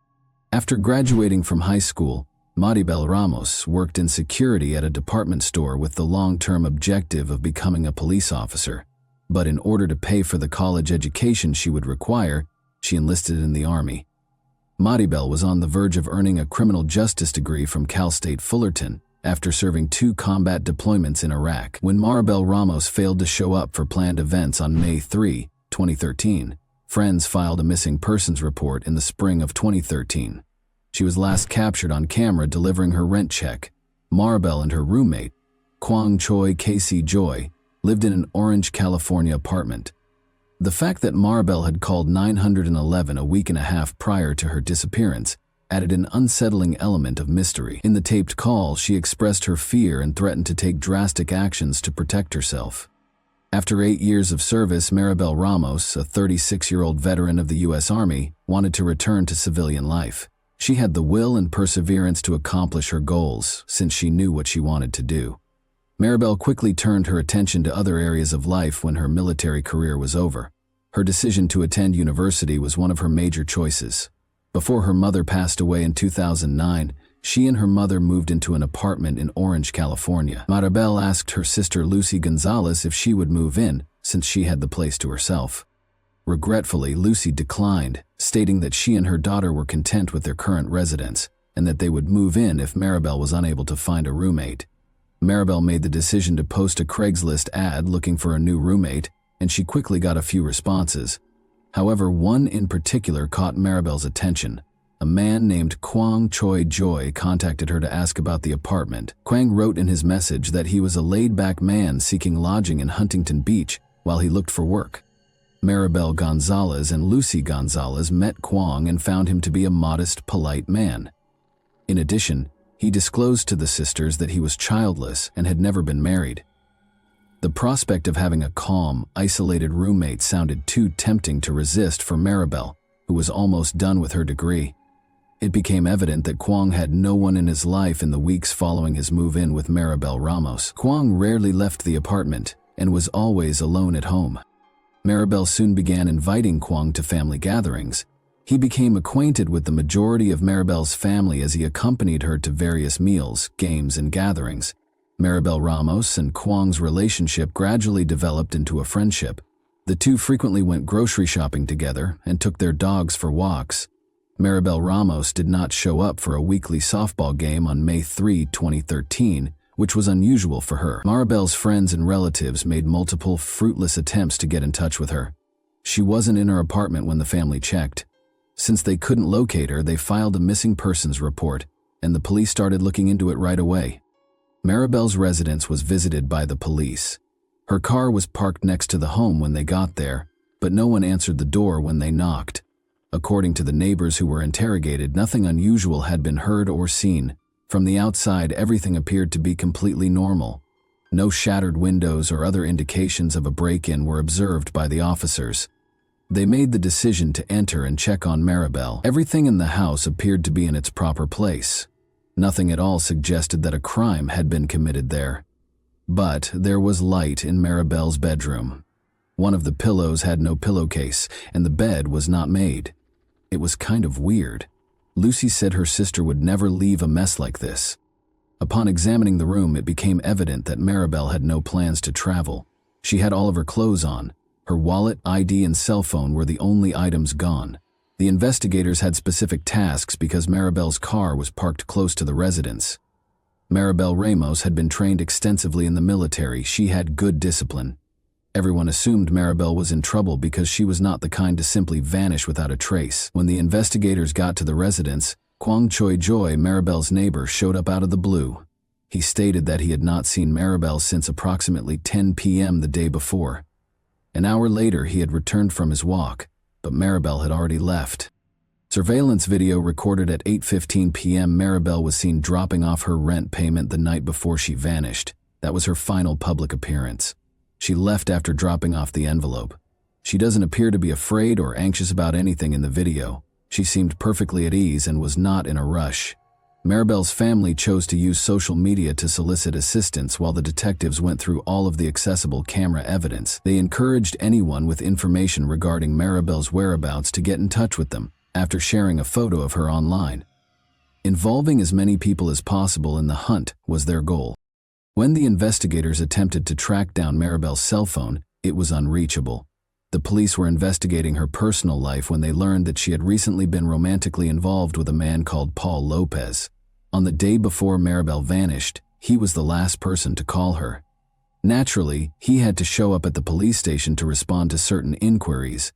After graduating from high school, Maribel Ramos worked in security at a department store with the long-term objective of becoming a police officer. But in order to pay for the college education she would require, she enlisted in the Army. Maribel was on the verge of earning a criminal justice degree from Cal State Fullerton after serving 2 combat deployments in Iraq. When Maribel Ramos failed to show up for planned events on May 3, 2013, friends filed a missing persons report in the spring of 2013. She was last captured on camera delivering her rent check. Maribel and her roommate, Kwang Choi Casey Joy, lived in an Orange, California apartment. The fact that Maribel had called 911 a week and a half prior to her disappearance added an unsettling element of mystery. In the taped call, she expressed her fear and threatened to take drastic actions to protect herself. After 8 years of service, Maribel Ramos, a 36-year-old veteran of the U.S. Army, wanted to return to civilian life. She had the will and perseverance to accomplish her goals, since she knew what she wanted to do. Maribel quickly turned her attention to other areas of life when her military career was over. Her decision to attend university was one of her major choices. Before her mother passed away in 2009, she and her mother moved into an apartment in Orange, California. Maribel asked her sister Lucy Gonzalez if she would move in, since she had the place to herself. Regretfully, Lucy declined, stating that she and her daughter were content with their current residence, and that they would move in if Maribel was unable to find a roommate. Maribel made the decision to post a Craigslist ad looking for a new roommate, and she quickly got a few responses. However, one in particular caught Maribel's attention. A man named Kwang Choi Joy contacted her to ask about the apartment. Kwang wrote in his message that he was a laid-back man seeking lodging in Huntington Beach while he looked for work. Maribel Gonzalez and Lucy Gonzalez met Kwang and found him to be a modest, polite man. In addition, He disclosed to the sisters that he was childless and had never been married. The prospect of having a calm, isolated roommate sounded too tempting to resist for Maribel, who was almost done with her degree. It became evident that Kwang had no one in his life in the weeks following his move-in with Maribel Ramos. Kwang rarely left the apartment and was always alone at home. Maribel soon began inviting Kwang to family gatherings. He became acquainted with the majority of Maribel's family as he accompanied her to various meals, games, and gatherings. Maribel Ramos and Kwang's relationship gradually developed into a friendship. The two frequently went grocery shopping together and took their dogs for walks. Maribel Ramos did not show up for a weekly softball game on May 3, 2013, which was unusual for her. Maribel's friends and relatives made multiple fruitless attempts to get in touch with her. She wasn't in her apartment when the family checked. Since they couldn't locate her, they filed a missing persons report, and the police started looking into it right away. Maribel's residence was visited by the police. Her car was parked next to the home when they got there, but no one answered the door when they knocked. According to the neighbors who were interrogated, nothing unusual had been heard or seen. From the outside, everything appeared to be completely normal. No shattered windows or other indications of a break-in were observed by the officers. They made the decision to enter and check on Maribel. Everything in the house appeared to be in its proper place. Nothing at all suggested that a crime had been committed there. But there was light in Maribel's bedroom. One of the pillows had no pillowcase, and the bed was not made. It was kind of weird. Lucy said her sister would never leave a mess like this. Upon examining the room, it became evident that Maribel had no plans to travel. She had all of her clothes on. Her wallet, ID, and cell phone were the only items gone. The investigators had specific tasks because Maribel's car was parked close to the residence. Maribel Ramos had been trained extensively in the military. She had good discipline. Everyone assumed Maribel was in trouble because she was not the kind to simply vanish without a trace. When the investigators got to the residence, Kwang Choi Joy, Maribel's neighbor, showed up out of the blue. He stated that he had not seen Maribel since approximately 10 p.m. the day before. An hour later, he had returned from his walk, but Maribel had already left. Surveillance video recorded at 8:15 p.m. Maribel was seen dropping off her rent payment the night before she vanished. That was her final public appearance. She left after dropping off the envelope. She doesn't appear to be afraid or anxious about anything in the video. She seemed perfectly at ease and was not in a rush. Maribel's family chose to use social media to solicit assistance while the detectives went through all of the accessible camera evidence. They encouraged anyone with information regarding Maribel's whereabouts to get in touch with them after sharing a photo of her online. Involving as many people as possible in the hunt was their goal. When the investigators attempted to track down Maribel's cell phone, it was unreachable. The police were investigating her personal life when they learned that she had recently been romantically involved with a man called Paul Lopez. On the day before Maribel vanished, he was the last person to call her. Naturally, he had to show up at the police station to respond to certain inquiries.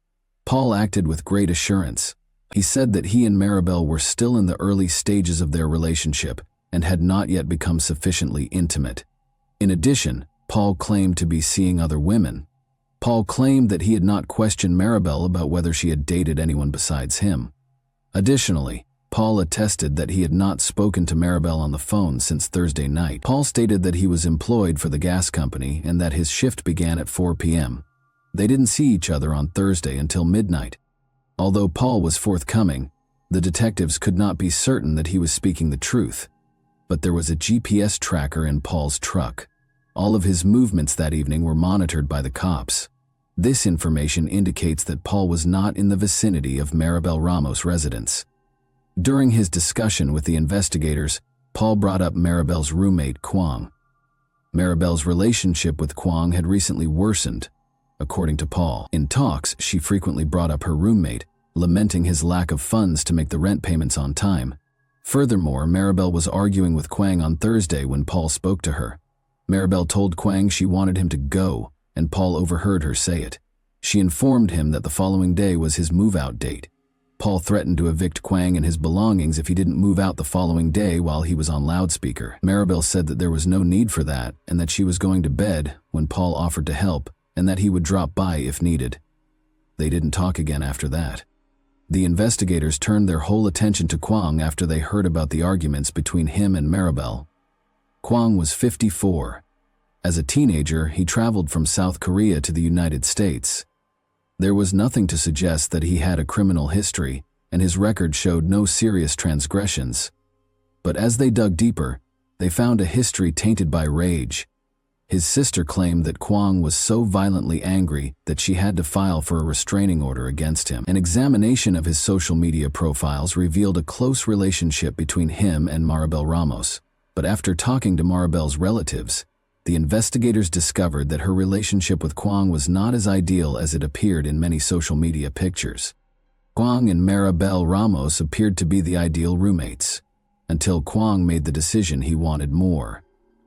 Paul acted with great assurance. He said that he and Maribel were still in the early stages of their relationship and had not yet become sufficiently intimate. In addition, Paul claimed to be seeing other women. Paul claimed that he had not questioned Maribel about whether she had dated anyone besides him. Additionally, Paul attested that he had not spoken to Maribel on the phone since Thursday night. Paul stated that he was employed for the gas company and that his shift began at 4 p.m. They didn't see each other on Thursday until midnight. Although Paul was forthcoming, the detectives could not be certain that he was speaking the truth. But there was a GPS tracker in Paul's truck. All of his movements that evening were monitored by the cops. This information indicates that Paul was not in the vicinity of Maribel Ramos' residence. During his discussion with the investigators, Paul brought up Maribel's roommate, Kwang. Maribel's relationship with Kwang had recently worsened, according to Paul. In talks, she frequently brought up her roommate, lamenting his lack of funds to make the rent payments on time. Furthermore, Maribel was arguing with Kwang on Thursday when Paul spoke to her. Maribel told Kwang she wanted him to go, and Paul overheard her say it. She informed him that the following day was his move-out date. Paul threatened to evict Kwang and his belongings if he didn't move out the following day while he was on loudspeaker. Maribel said that there was no need for that and that she was going to bed when Paul offered to help and that he would drop by if needed. They didn't talk again after that. The investigators turned their whole attention to Kwang after they heard about the arguments between him and Maribel. Kwang was 54. As a teenager, he traveled from South Korea to the United States. There was nothing to suggest that he had a criminal history, and his record showed no serious transgressions. But as they dug deeper, they found a history tainted by rage. His sister claimed that Kwang was so violently angry that she had to file for a restraining order against him. An examination of his social media profiles revealed a close relationship between him and Maribel Ramos. But after talking to Maribel's relatives, the investigators discovered that her relationship with Kwang was not as ideal as it appeared in many social media pictures. Kwang and Maribel Ramos appeared to be the ideal roommates, until Kwang made the decision he wanted more.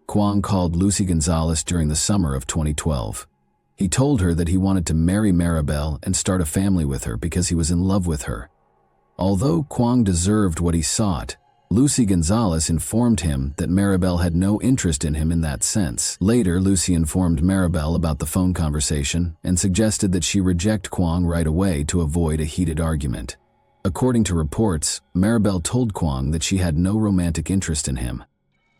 Kwang called Lucy Gonzalez during the summer of 2012. He told her that he wanted to marry Maribel and start a family with her because he was in love with her. Although Kwang deserved what he sought, Lucy Gonzalez informed him that Maribel had no interest in him in that sense. Later, Lucy informed Maribel about the phone conversation and suggested that she reject Kwang right away to avoid a heated argument. According to reports, Maribel told Kwang that she had no romantic interest in him.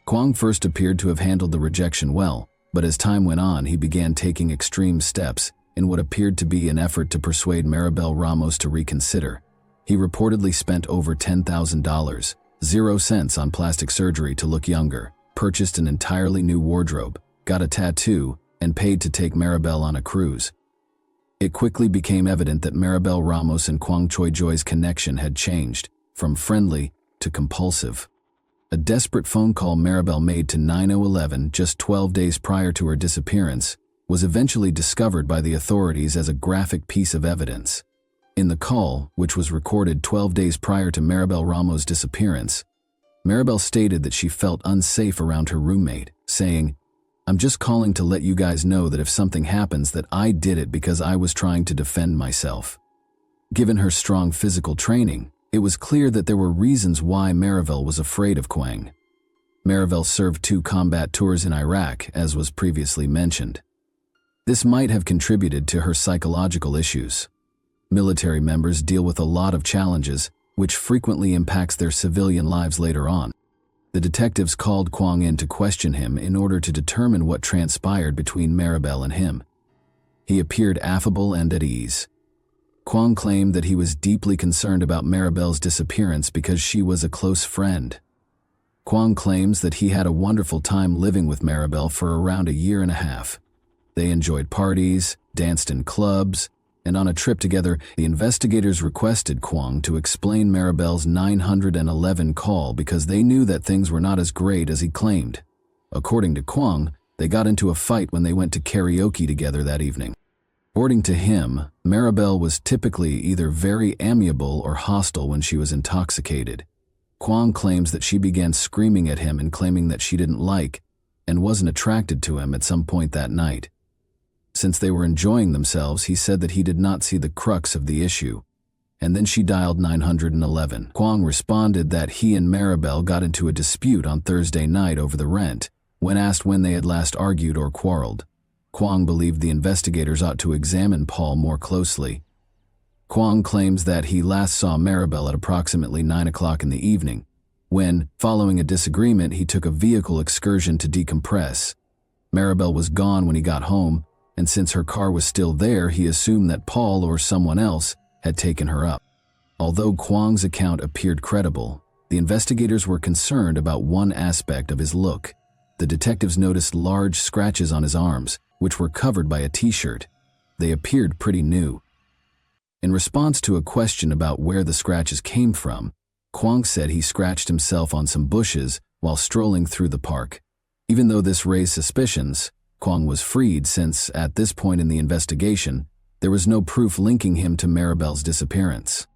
Kwang first appeared to have handled the rejection well, but as time went on, he began taking extreme steps in what appeared to be an effort to persuade Maribel Ramos to reconsider. He reportedly spent over $10,000, 0 cents on plastic surgery to look younger, purchased an entirely new wardrobe, got a tattoo, and paid to take Maribel on a cruise. It quickly became evident that Maribel Ramos and Kwang Choi-joy's connection had changed from friendly to compulsive. A desperate phone call Maribel made to 9011 just 12 days prior to her disappearance was eventually discovered by the authorities as a graphic piece of evidence. In the call, which was recorded 12 days prior to Maribel Ramos' disappearance, Maribel stated that she felt unsafe around her roommate, saying, "I'm just calling to let you guys know that if something happens that I did it because I was trying to defend myself." Given her strong physical training, it was clear that there were reasons why Maribel was afraid of Kwang. Maribel served 2 combat tours in Iraq, as was previously mentioned. This might have contributed to her psychological issues. Military members deal with a lot of challenges, which frequently impacts their civilian lives later on. The detectives called Kwang in to question him in order to determine what transpired between Maribel and him. He appeared affable and at ease. Kwang claimed that he was deeply concerned about Maribel's disappearance because she was a close friend. Kwang claims that he had a wonderful time living with Maribel for around a year and a half. They enjoyed parties, danced in clubs, and on a trip together, the investigators requested Kwang to explain Maribel's 911 call because they knew that things were not as great as he claimed. According to Kwang, they got into a fight when they went to karaoke together that evening. According to him, Maribel was typically either very amiable or hostile when she was intoxicated. Kwang claims that she began screaming at him and claiming that she didn't like and wasn't attracted to him at some point that night. Since they were enjoying themselves, he said that he did not see the crux of the issue, and then she dialed 911. Kwang responded that he and Maribel got into a dispute on Thursday night over the rent. When asked when they had last argued or quarreled, Kwang believed the investigators ought to examine Paul more closely. Kwang claims that he last saw Maribel at approximately 9 o'clock in the evening, when, following a disagreement, he took a vehicle excursion to decompress. Maribel was gone when he got home, and since her car was still there, he assumed that Paul or someone else had taken her up. Although Kwang's account appeared credible, the investigators were concerned about one aspect of his look. The detectives noticed large scratches on his arms, which were covered by a t-shirt. They appeared pretty new. In response to a question about where the scratches came from, Kwang said he scratched himself on some bushes while strolling through the park. Even though this raised suspicions, Kwang was freed since, at this point in the investigation, there was no proof linking him to Maribel's disappearance.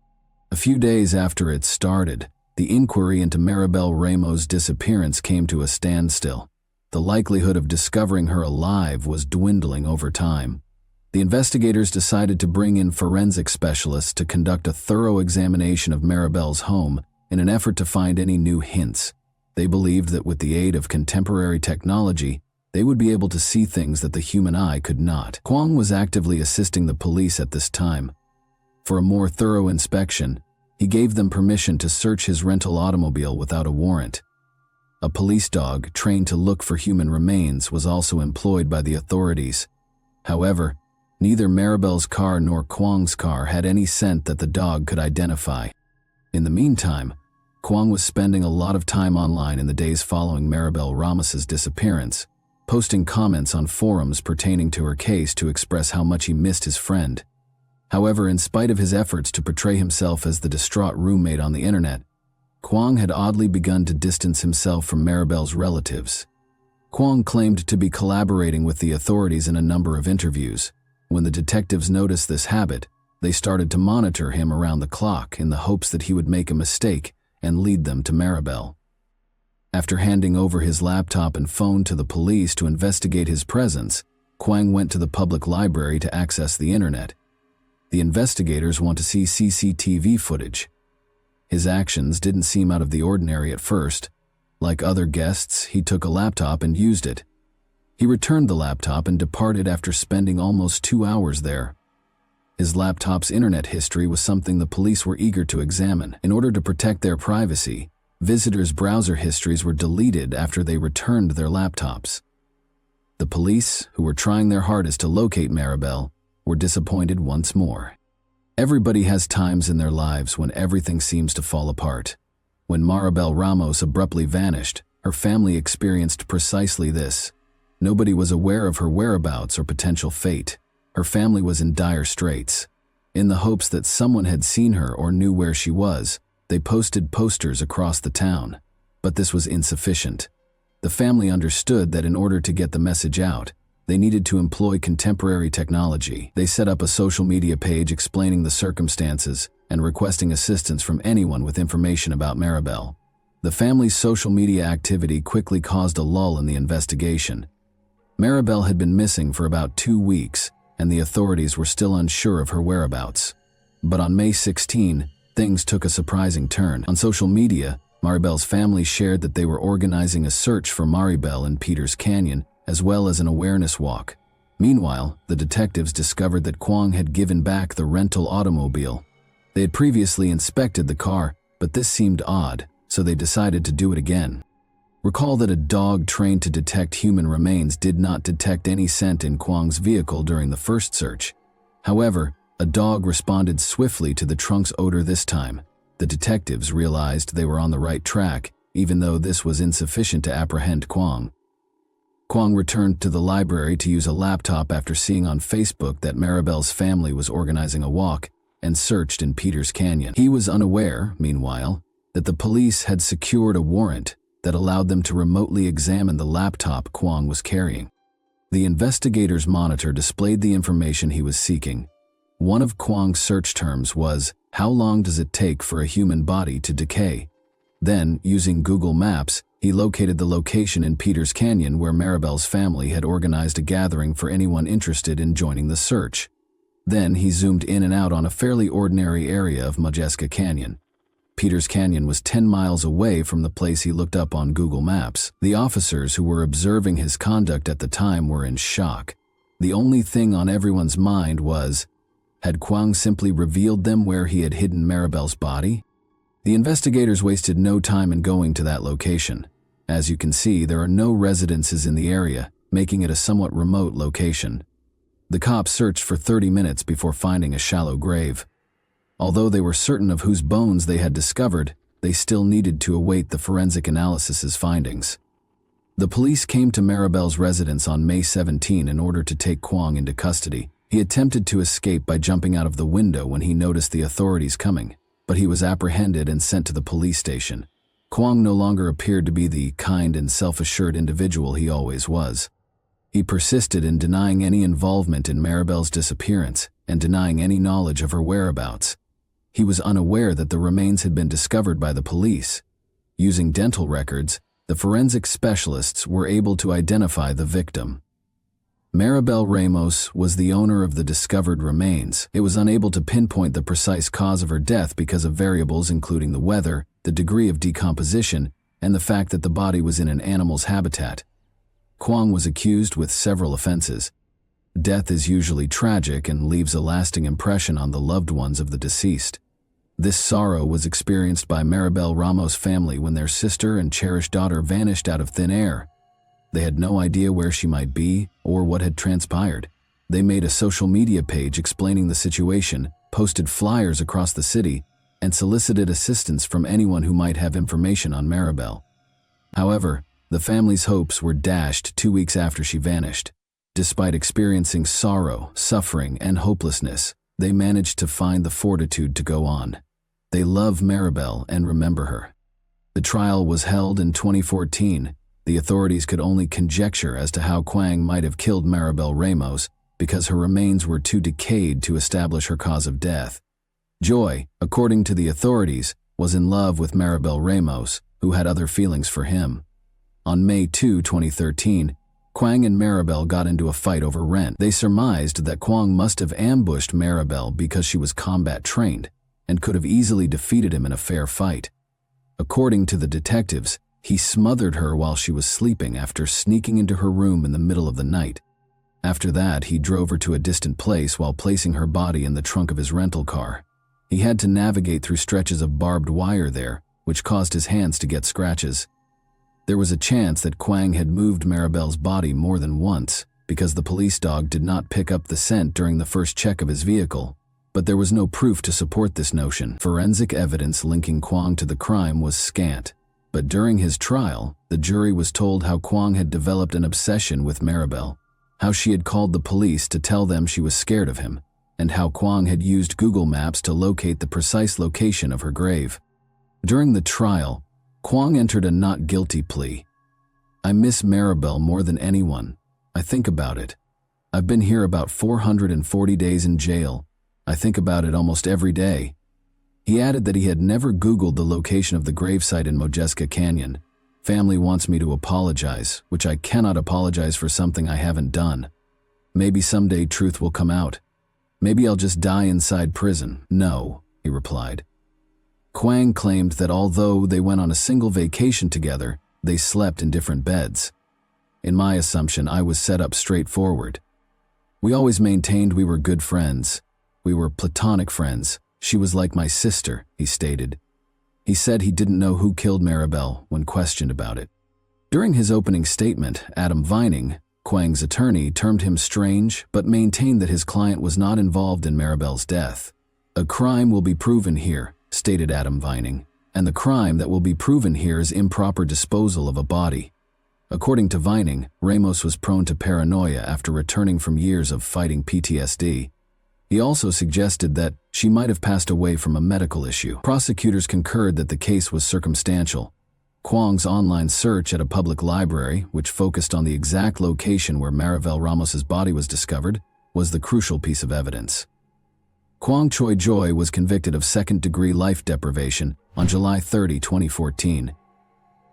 A few days after it started, the inquiry into Maribel Ramos' disappearance came to a standstill. The likelihood of discovering her alive was dwindling over time. The investigators decided to bring in forensic specialists to conduct a thorough examination of Maribel's home in an effort to find any new hints. They believed that with the aid of contemporary technology, they would be able to see things that the human eye could not. Kwang was actively assisting the police at this time. For a more thorough inspection, he gave them permission to search his rental automobile without a warrant. A police dog trained to look for human remains was also employed by the authorities. However, neither Maribel's car nor Kwang's car had any scent that the dog could identify. In the meantime, Kwang was spending a lot of time online in the days following Maribel Ramos's disappearance, posting comments on forums pertaining to her case to express how much he missed his friend. However, in spite of his efforts to portray himself as the distraught roommate on the internet, Kwang had oddly begun to distance himself from Maribel's relatives. Kwang claimed to be collaborating with the authorities in a number of interviews. When the detectives noticed this habit, they started to monitor him around the clock in the hopes that he would make a mistake and lead them to Maribel. After handing over his laptop and phone to the police to investigate his presence, Kwang went to the public library to access the internet. The investigators want to see CCTV footage. His actions didn't seem out of the ordinary at first. Like other guests, he took a laptop and used it. He returned the laptop and departed after spending almost 2 hours there. His laptop's internet history was something the police were eager to examine. In order to protect their privacy, visitors' browser histories were deleted after they returned their laptops. The police, who were trying their hardest to locate Maribel, were disappointed once more. Everybody has times in their lives when everything seems to fall apart. When Maribel Ramos abruptly vanished, her family experienced precisely this. Nobody was aware of her whereabouts or potential fate. Her family was in dire straits. In the hopes that someone had seen her or knew where she was, they posted posters across the town. But this was insufficient. The family understood that in order to get the message out, they needed to employ contemporary technology. They set up a social media page explaining the circumstances and requesting assistance from anyone with information about Maribel. The family's social media activity quickly caused a lull in the investigation. Maribel had been missing for about 2 weeks, and the authorities were still unsure of her whereabouts. But on May 16, things took a surprising turn. On social media, Maribel's family shared that they were organizing a search for Maribel in Peters Canyon, as well as an awareness walk. Meanwhile, the detectives discovered that Kwang had given back the rental automobile. They had previously inspected the car, but this seemed odd, so they decided to do it again. Recall that a dog trained to detect human remains did not detect any scent in Kwang's vehicle during the first search. However, a dog responded swiftly to the trunk's odor this time. The detectives realized they were on the right track, even though this was insufficient to apprehend Kwang. Kwang returned to the library to use a laptop after seeing on Facebook that Maribel's family was organizing a walk and searched in Peters Canyon. He was unaware, meanwhile, that the police had secured a warrant that allowed them to remotely examine the laptop Kwang was carrying. The investigators' monitor displayed the information he was seeking. One of Kwang's search terms was, "How long does it take for a human body to decay?" Then, using Google Maps, he located the location in Peters Canyon where Maribel's family had organized a gathering for anyone interested in joining the search. Then he zoomed in and out on a fairly ordinary area of Modjeska Canyon. Peters Canyon was 10 miles away from the place he looked up on Google Maps. The officers who were observing his conduct at the time were in shock. The only thing on everyone's mind was, had Kwang simply revealed them where he had hidden Maribel's body? The investigators wasted no time in going to that location. As you can see, there are no residences in the area, making it a somewhat remote location. The cops searched for 30 minutes before finding a shallow grave. Although they were certain of whose bones they had discovered, they still needed to await the forensic analysis's findings. The police came to Maribel's residence on May 17 in order to take Kwang into custody. He attempted to escape by jumping out of the window when he noticed the authorities coming, but he was apprehended and sent to the police station. Kwang no longer appeared to be the kind and self-assured individual he always was. He persisted in denying any involvement in Maribel's disappearance and denying any knowledge of her whereabouts. He was unaware that the remains had been discovered by the police. Using dental records, the forensic specialists were able to identify the victim. Maribel Ramos was the owner of the discovered remains. It was unable to pinpoint the precise cause of her death because of variables including the weather, the degree of decomposition, and the fact that the body was in an animal's habitat. Kwang was accused with several offenses. Death is usually tragic and leaves a lasting impression on the loved ones of the deceased. This sorrow was experienced by Maribel Ramos' family when their sister and cherished daughter vanished out of thin air. They had no idea where she might be or what had transpired. They made a social media page explaining the situation, posted flyers across the city, and solicited assistance from anyone who might have information on Maribel. However, the family's hopes were dashed 2 weeks after she vanished. Despite experiencing sorrow, suffering, and hopelessness, they managed to find the fortitude to go on. They love Maribel and remember her. The trial was held in 2014. The authorities could only conjecture as to how Quang might have killed Maribel Ramos because her remains were too decayed to establish her cause of death. Joy, according to the authorities, was in love with Maribel Ramos, who had other feelings for him. On May 2, 2013, Quang and Maribel got into a fight over rent. They surmised that Quang must have ambushed Maribel because she was combat trained and could have easily defeated him in a fair fight. According to the detectives, he smothered her while she was sleeping after sneaking into her room in the middle of the night. After that, he drove her to a distant place while placing her body in the trunk of his rental car. He had to navigate through stretches of barbed wire there, which caused his hands to get scratches. There was a chance that Quang had moved Maribel's body more than once because the police dog did not pick up the scent during the first check of his vehicle. But there was no proof to support this notion. Forensic evidence linking Quang to the crime was scant. But during his trial, the jury was told how Quang had developed an obsession with Maribel, how she had called the police to tell them she was scared of him, and how Quang had used Google Maps to locate the precise location of her grave. During the trial, Quang entered a not guilty plea. "I miss Maribel more than anyone. I think about it. I've been here about 440 days in jail. I think about it almost every day." He added that he had never Googled the location of the gravesite in Modjeska Canyon. "Family wants me to apologize, which I cannot apologize for something I haven't done. Maybe someday truth will come out. Maybe I'll just die inside prison." "No," he replied. Quang claimed that although they went on a single vacation together, they slept in different beds. "In my assumption, I was set up straightforward. We always maintained we were good friends. We were platonic friends. She was like my sister," he stated. He said he didn't know who killed Maribel when questioned about it. During his opening statement, Adam Vining, Quang's attorney, termed him strange but maintained that his client was not involved in Maribel's death. "A crime will be proven here," stated Adam Vining, "and the crime that will be proven here is improper disposal of a body." According to Vining, Ramos was prone to paranoia after returning from years of fighting PTSD. He also suggested that she might have passed away from a medical issue. Prosecutors concurred that the case was circumstantial. Quang's online search at a public library, which focused on the exact location where Maribel Ramos's body was discovered, was the crucial piece of evidence. Quang Choi Joy was convicted of second-degree life deprivation on July 30, 2014.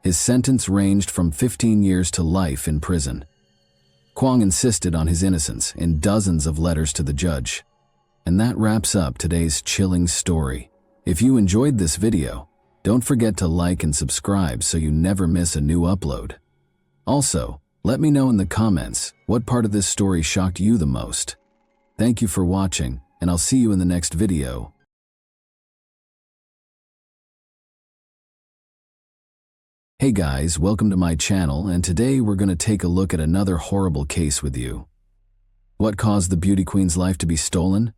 His sentence ranged from 15 years to life in prison. Quang insisted on his innocence in dozens of letters to the judge. And that wraps up today's chilling story. If you enjoyed this video, don't forget to like and subscribe so you never miss a new upload. Also, let me know in the comments what part of this story shocked you the most. Thank you for watching, and I'll see you in the next video. Hey guys, welcome to my channel, and today we're going to take a look at another horrible case with you. What caused the beauty queen's life to be stolen?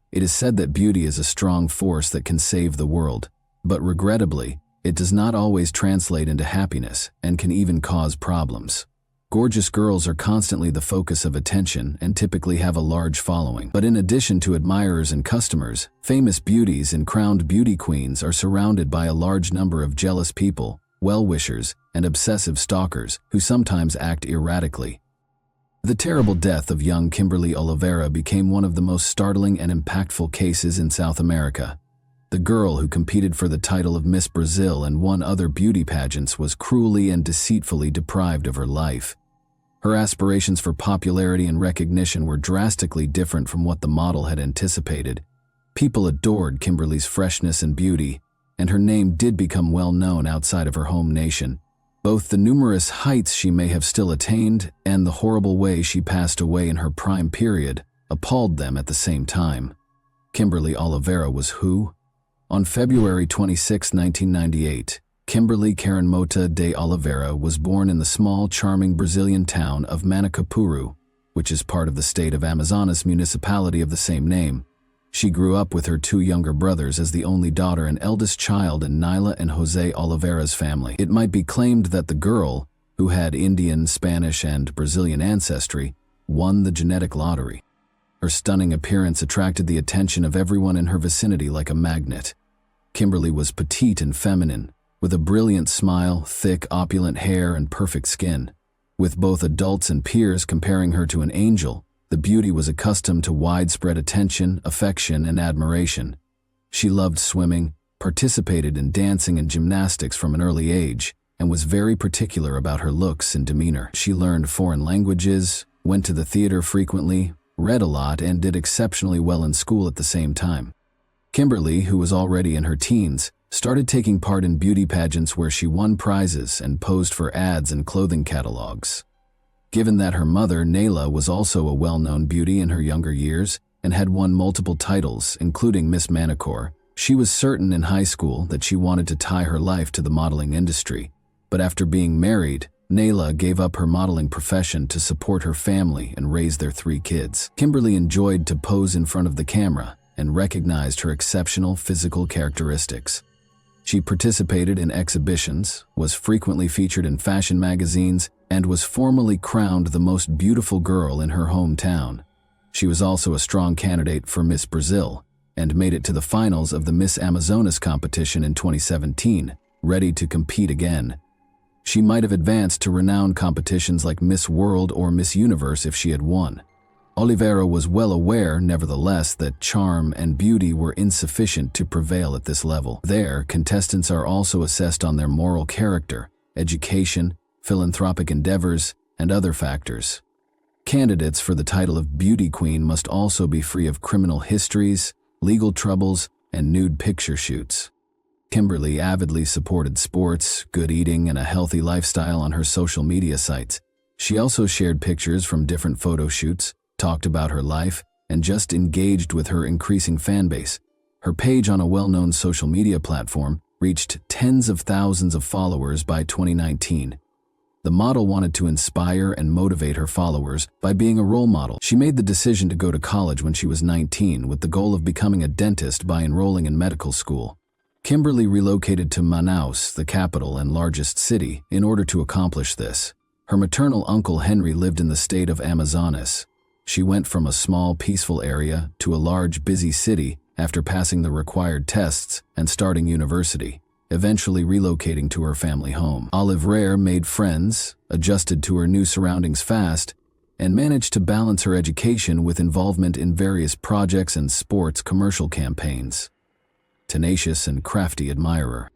It is said that beauty is a strong force that can save the world, but regrettably, it does not always translate into happiness and can even cause problems. Gorgeous girls are constantly the focus of attention and typically have a large following. But in addition to admirers and customers, famous beauties and crowned beauty queens are surrounded by a large number of jealous people, well-wishers, and obsessive stalkers who sometimes act erratically. The terrible death of young Kimberly Oliveira became one of the most startling and impactful cases in South America. The girl who competed for the title of Miss Brazil and won other beauty pageants was cruelly and deceitfully deprived of her life. Her aspirations for popularity and recognition were drastically different from what the model had anticipated. People adored Kimberly's freshness and beauty, and her name did become well known outside of her home nation. Both the numerous heights she may have still attained and the horrible way she passed away in her prime period appalled them at the same time. Kimberly Oliveira was who? On February 26, 1998, Kimberly Karen Mota de Oliveira was born in the small, charming Brazilian town of Manacapuru, which is part of the state of Amazonas municipality of the same name. She grew up with her two younger brothers as the only daughter and eldest child in Nyla and Jose Oliveira's family. It might be claimed that the girl, who had Indian, Spanish, and Brazilian ancestry, won the genetic lottery. Her stunning appearance attracted the attention of everyone in her vicinity like a magnet. Kimberly was petite and feminine, with a brilliant smile, thick, opulent hair, and perfect skin. With both adults and peers comparing her to an angel, the beauty was accustomed to widespread attention, affection, and admiration. She loved swimming, participated in dancing and gymnastics from an early age, and was very particular about her looks and demeanor. She learned foreign languages, went to the theater frequently, read a lot, and did exceptionally well in school at the same time. Kimberly, who was already in her teens, started taking part in beauty pageants where she won prizes and posed for ads and clothing catalogs. Given that her mother, Nayla, was also a well-known beauty in her younger years and had won multiple titles, including Miss Manicure, she was certain in high school that she wanted to tie her life to the modeling industry. But after being married, Nayla gave up her modeling profession to support her family and raise their 3 kids. Kimberly enjoyed to pose in front of the camera and recognized her exceptional physical characteristics. She participated in exhibitions, was frequently featured in fashion magazines, and was formally crowned the most beautiful girl in her hometown. She was also a strong candidate for Miss Brazil and made it to the finals of the Miss Amazonas competition in 2017, ready to compete again. She might have advanced to renowned competitions like Miss World or Miss Universe if she had won. Oliveira was well aware, nevertheless, that charm and beauty were insufficient to prevail at this level. There, contestants are also assessed on their moral character, education, philanthropic endeavors, and other factors. Candidates for the title of Beauty Queen must also be free of criminal histories, legal troubles, and nude picture shoots. Kimberly avidly supported sports, good eating, and a healthy lifestyle on her social media sites. She also shared pictures from different photo shoots, talked about her life, and just engaged with her increasing fan base. Her page on a well-known social media platform reached tens of thousands of followers by 2019. The model wanted to inspire and motivate her followers by being a role model. She made the decision to go to college when she was 19 with the goal of becoming a dentist by enrolling in medical school. Kimberly relocated to Manaus, the capital and largest city, in order to accomplish this. Her maternal uncle Henry lived in the state of Amazonas. She went from a small, peaceful area to a large, busy city after passing the required tests and starting university, eventually relocating to her family home. Oliveira made friends, adjusted to her new surroundings fast, and managed to balance her education with involvement in various projects and sports commercial campaigns. Tenacious and crafty admirer.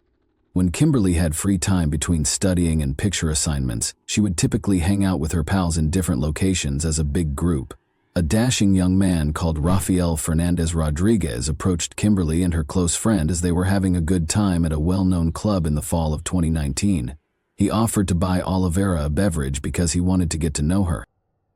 When Kimberly had free time between studying and picture assignments, she would typically hang out with her pals in different locations as a big group. A dashing young man called Rafael Fernandez Rodriguez approached Kimberly and her close friend as they were having a good time at a well-known club in the fall of 2019. He offered to buy Oliveira a beverage because he wanted to get to know her.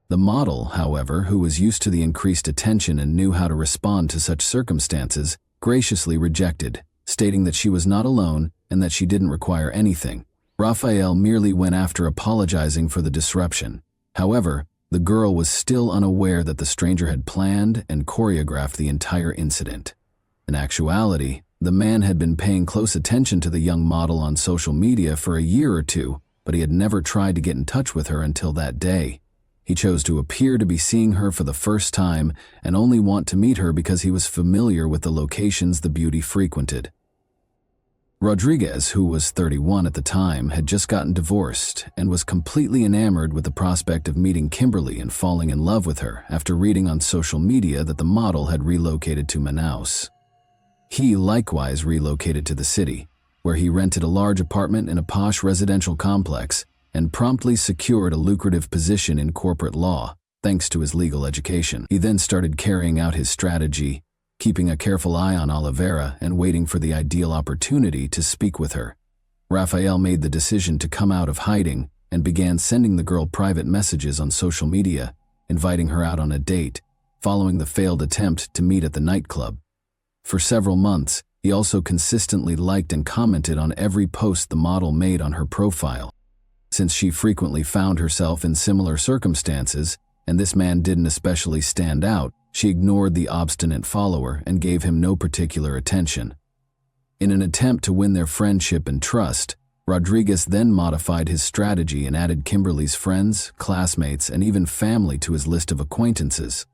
The model, however, who was used to the increased attention and knew how to respond to such circumstances, graciously rejected, stating that she was not alone and that she didn't require anything. Rafael merely went after apologizing for the disruption. However, the girl was still unaware that the stranger had planned and choreographed the entire incident. In actuality, the man had been paying close attention to the young model on social media for a year or two, but he had never tried to get in touch with her until that day. He chose to appear to be seeing her for the first time and only want to meet her because he was familiar with the locations the beauty frequented. Rodriguez, who was 31 at the time, had just gotten divorced and was completely enamored with the prospect of meeting Kimberly and falling in love with her after reading on social media that the model had relocated to Manaus. He likewise relocated to the city, where he rented a large apartment in a posh residential complex and promptly secured a lucrative position in corporate law, thanks to his legal education. He then started carrying out his strategy, keeping a careful eye on Oliveira and waiting for the ideal opportunity to speak with her. Raphael made the decision to come out of hiding and began sending the girl private messages on social media, inviting her out on a date, following the failed attempt to meet at the nightclub. For several months, he also consistently liked and commented on every post the model made on her profile. Since she frequently found herself in similar circumstances, and this man didn't especially stand out, she ignored the obstinate follower and gave him no particular attention. In an attempt to win their friendship and trust, Rodriguez then modified his strategy and added Kimberly's friends, classmates, and even family to his list of acquaintances.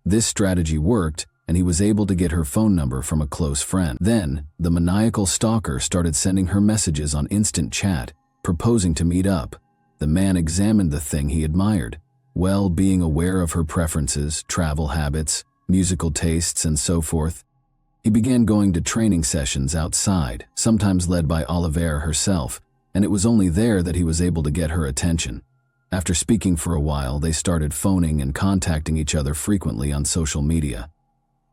This strategy worked, and he was able to get her phone number from a close friend. Then, the maniacal stalker started sending her messages on instant chat, proposing to meet up. The man examined the thing he admired, well, being aware of her preferences, travel habits, musical tastes, and so forth. He began going to training sessions outside, sometimes led by Oliveira herself, and it was only there that he was able to get her attention. After speaking for a while, they started phoning and contacting each other frequently on social media.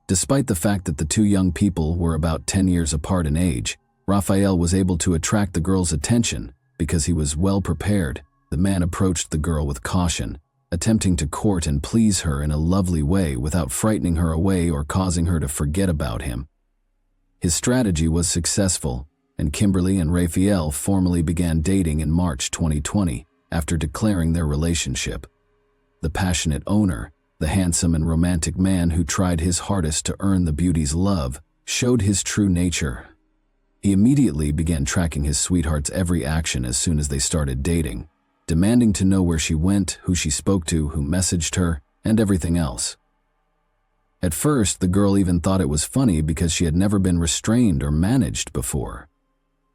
Despite the fact that the two young people were about 10 years apart in age, Raphael was able to attract the girl's attention because he was well prepared. The man approached the girl with caution, attempting to court and please her in a lovely way without frightening her away or causing her to forget about him. His strategy was successful, and Kimberly and Raphael formally began dating in March 2020 after declaring their relationship. The passionate owner, the handsome and romantic man who tried his hardest to earn the beauty's love, showed his true nature. He immediately began tracking his sweetheart's every action as soon as they started dating, demanding to know where she went, who she spoke to, who messaged her, and everything else. At first, the girl even thought it was funny because she had never been restrained or managed before.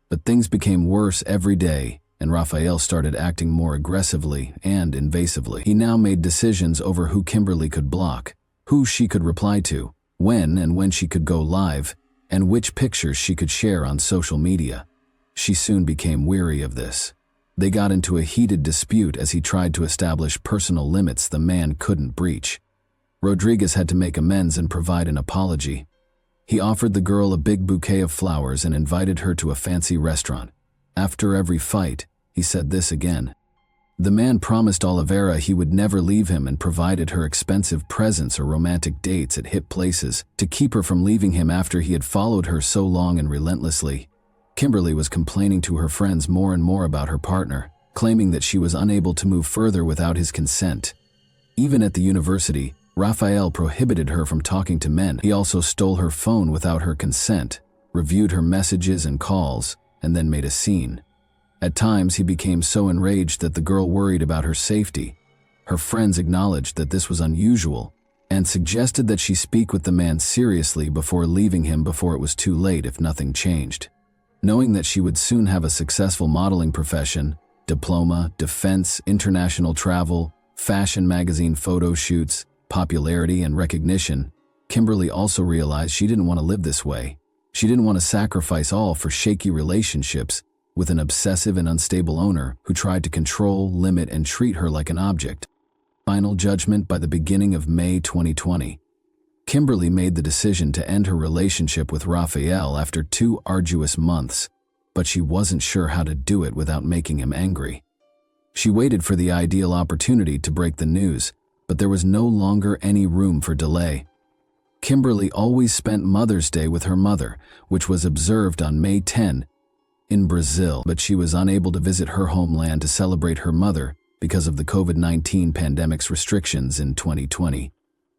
But things became worse every day, and Raphael started acting more aggressively and invasively. He now made decisions over who Kimberly could block, who she could reply to, when and when she could go live, and which pictures she could share on social media. She soon became weary of this. They got into a heated dispute as he tried to establish personal limits the man couldn't breach. Rodriguez had to make amends and provide an apology. He offered the girl a big bouquet of flowers and invited her to a fancy restaurant. After every fight, he said this again. The man promised Oliveira he would never leave him and provided her expensive presents or romantic dates at hip places to keep her from leaving him after he had followed her so long and relentlessly. Kimberly was complaining to her friends more and more about her partner, claiming that she was unable to move further without his consent. Even at the university, Raphael prohibited her from talking to men. He also stole her phone without her consent, reviewed her messages and calls, and then made a scene. At times, he became so enraged that the girl worried about her safety. Her friends acknowledged that this was unusual and suggested that she speak with the man seriously before leaving him before it was too late if nothing changed. Knowing that she would soon have a successful modeling profession, diploma, defense, international travel, fashion magazine photo shoots, popularity, and recognition, Kimberly also realized she didn't want to live this way. She didn't want to sacrifice all for shaky relationships with an obsessive and unstable owner who tried to control, limit, and treat her like an object. Final judgment by the beginning of May 2020. Kimberly made the decision to end her relationship with Raphael after 2 arduous months, but she wasn't sure how to do it without making him angry. She waited for the ideal opportunity to break the news, but there was no longer any room for delay. Kimberly always spent Mother's Day with her mother, which was observed on May 10 in Brazil, but she was unable to visit her homeland to celebrate her mother because of the COVID-19 pandemic's restrictions in 2020.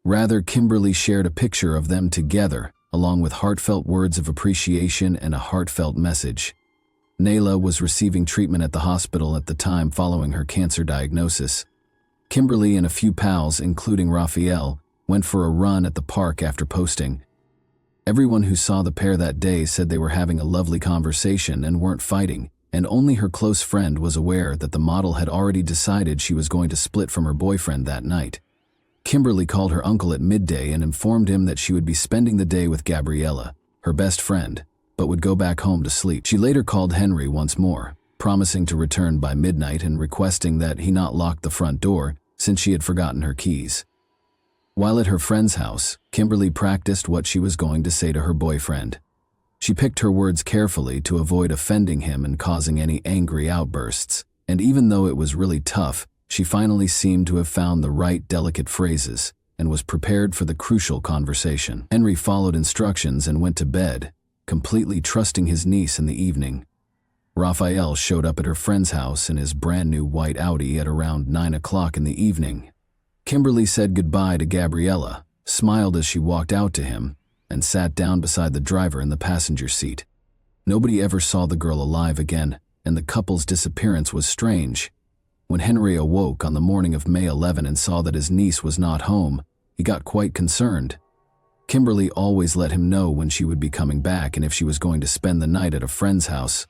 Rather, Kimberly shared a picture of them together, along with heartfelt words of appreciation and a heartfelt message. Nayla was receiving treatment at the hospital at the time following her cancer diagnosis. Kimberly and a few pals, including Raphael, went for a run at the park after posting. Everyone who saw the pair that day said they were having a lovely conversation and weren't fighting, and only her close friend was aware that the model had already decided she was going to split from her boyfriend that night. Kimberly called her uncle at midday and informed him that she would be spending the day with Gabriella, her best friend, but would go back home to sleep. She later called Henry once more, promising to return by midnight and requesting that he not lock the front door since she had forgotten her keys. While at her friend's house, Kimberly practiced what she was going to say to her boyfriend. She picked her words carefully to avoid offending him and causing any angry outbursts, and even though it was really tough, she finally seemed to have found the right delicate phrases and was prepared for the crucial conversation. Henry followed instructions and went to bed, completely trusting his niece in the evening. Raphael showed up at her friend's house in his brand new white Audi at around 9 o'clock in the evening. Kimberly said goodbye to Gabriella, smiled as she walked out to him, and sat down beside the driver in the passenger seat. Nobody ever saw the girl alive again, and the couple's disappearance was strange. When Henry awoke on the morning of May 11 and saw that his niece was not home, he got quite concerned. Kimberly always let him know when she would be coming back and if she was going to spend the night at a friend's house.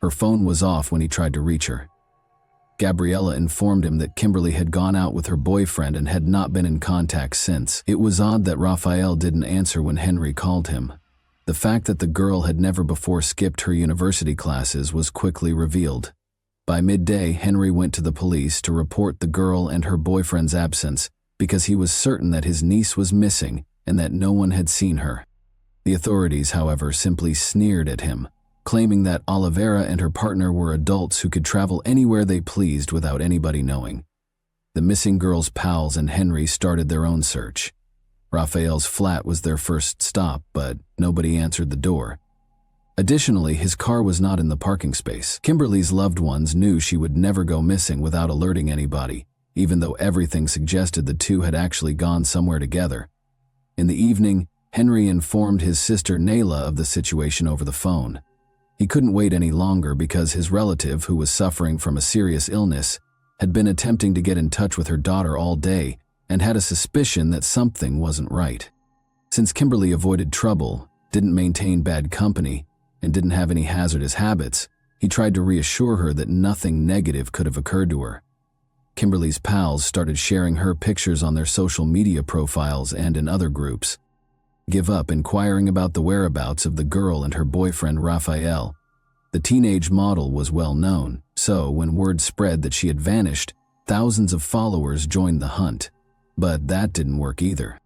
Her phone was off when he tried to reach her. Gabriella informed him that Kimberly had gone out with her boyfriend and had not been in contact since. It was odd that Raphael didn't answer when Henry called him. The fact that the girl had never before skipped her university classes was quickly revealed. By midday, Henry went to the police to report the girl and her boyfriend's absence because he was certain that his niece was missing and that no one had seen her. The authorities, however, simply sneered at him, claiming that Olivera and her partner were adults who could travel anywhere they pleased without anybody knowing. The missing girl's pals and Henry started their own search. Raphael's flat was their first stop, but nobody answered the door. Additionally, his car was not in the parking space. Kimberly's loved ones knew she would never go missing without alerting anybody, even though everything suggested the two had actually gone somewhere together. In the evening, Henry informed his sister Nayla of the situation over the phone. He couldn't wait any longer because his relative, who was suffering from a serious illness, had been attempting to get in touch with her daughter all day and had a suspicion that something wasn't right. Since Kimberly avoided trouble, didn't maintain bad company, and didn't have any hazardous habits, he tried to reassure her that nothing negative could have occurred to her. Kimberly's pals started sharing her pictures on their social media profiles and in other groups. Give up inquiring about the whereabouts of the girl and her boyfriend Raphael. The teenage model was well known, so when word spread that she had vanished, thousands of followers joined the hunt. But that didn't work either.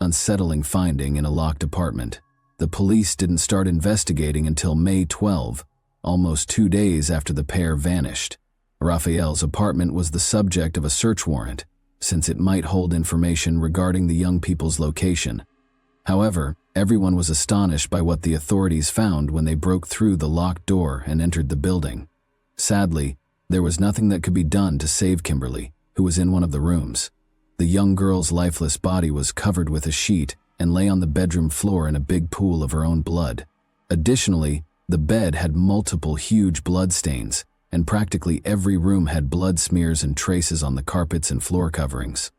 Unsettling finding in a locked apartment. The police didn't start investigating until May 12, almost 2 days after the pair vanished. Raphael's apartment was the subject of a search warrant, since it might hold information regarding the young people's location. However, everyone was astonished by what the authorities found when they broke through the locked door and entered the building. Sadly, there was nothing that could be done to save Kimberly, who was in one of the rooms. The young girl's lifeless body was covered with a sheet and lay on the bedroom floor in a big pool of her own blood. Additionally, the bed had multiple huge blood stains, and practically every room had blood smears and traces on the carpets and floor coverings.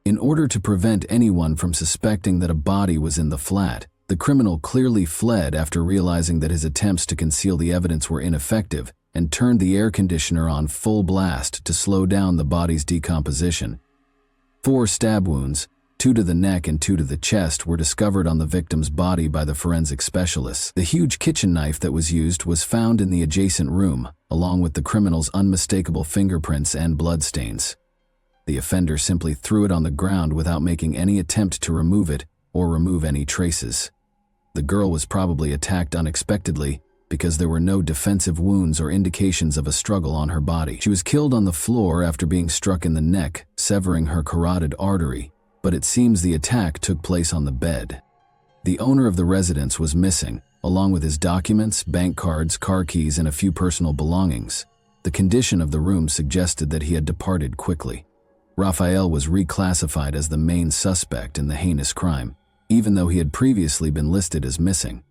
In order to prevent anyone from suspecting that a body was in the flat, the criminal clearly fled after realizing that his attempts to conceal the evidence were ineffective and turned the air conditioner on full blast to slow down the body's decomposition. 4 stab wounds, 2 to the neck and 2 to the chest, were discovered on the victim's body by the forensic specialists. The huge kitchen knife that was used was found in the adjacent room, along with the criminal's unmistakable fingerprints and bloodstains. The offender simply threw it on the ground without making any attempt to remove it or remove any traces. The girl was probably attacked unexpectedly because there were no defensive wounds or indications of a struggle on her body. She was killed on the floor after being struck in the neck, severing her carotid artery, but it seems the attack took place on the bed. The owner of the residence was missing, along with his documents, bank cards, car keys, and a few personal belongings. The condition of the room suggested that he had departed quickly. Raphael was reclassified as the main suspect in the heinous crime, even though he had previously been listed as missing.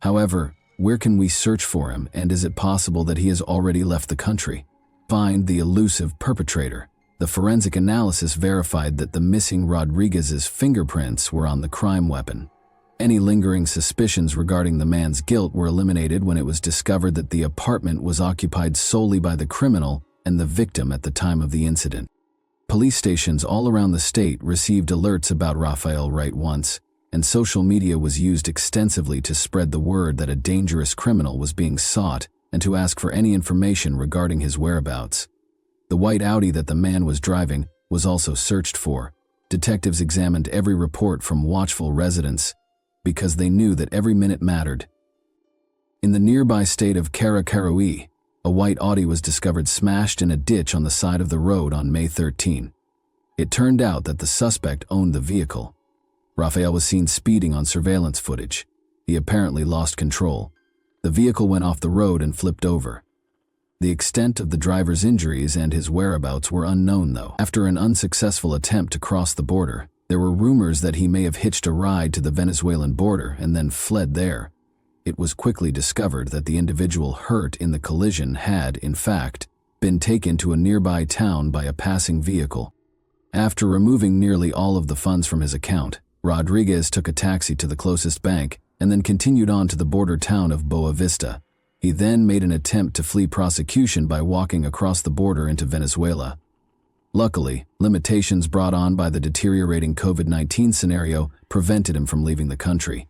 However, where can we search for him, and is it possible that he has already left the country? Find the elusive perpetrator. The forensic analysis verified that the missing Rodriguez's fingerprints were on the crime weapon. Any lingering suspicions regarding the man's guilt were eliminated when it was discovered that the apartment was occupied solely by the criminal and the victim at the time of the incident. Police stations all around the state received alerts about Raphael right once, and social media was used extensively to spread the word that a dangerous criminal was being sought and to ask for any information regarding his whereabouts. The white Audi that the man was driving was also searched for. Detectives examined every report from watchful residents because they knew that every minute mattered. In the nearby state of Karakarui, a white Audi was discovered smashed in a ditch on the side of the road on May 13. It turned out that the suspect owned the vehicle. Raphael was seen speeding on surveillance footage. He apparently lost control. The vehicle went off the road and flipped over. The extent of the driver's injuries and his whereabouts were unknown, though. After an unsuccessful attempt to cross the border, there were rumors that he may have hitched a ride to the Venezuelan border and then fled there. It was quickly discovered that the individual hurt in the collision had, in fact, been taken to a nearby town by a passing vehicle. After removing nearly all of the funds from his account, Rodriguez took a taxi to the closest bank and then continued on to the border town of Boa Vista. He then made an attempt to flee prosecution by walking across the border into Venezuela. Luckily, limitations brought on by the deteriorating COVID-19 scenario prevented him from leaving the country.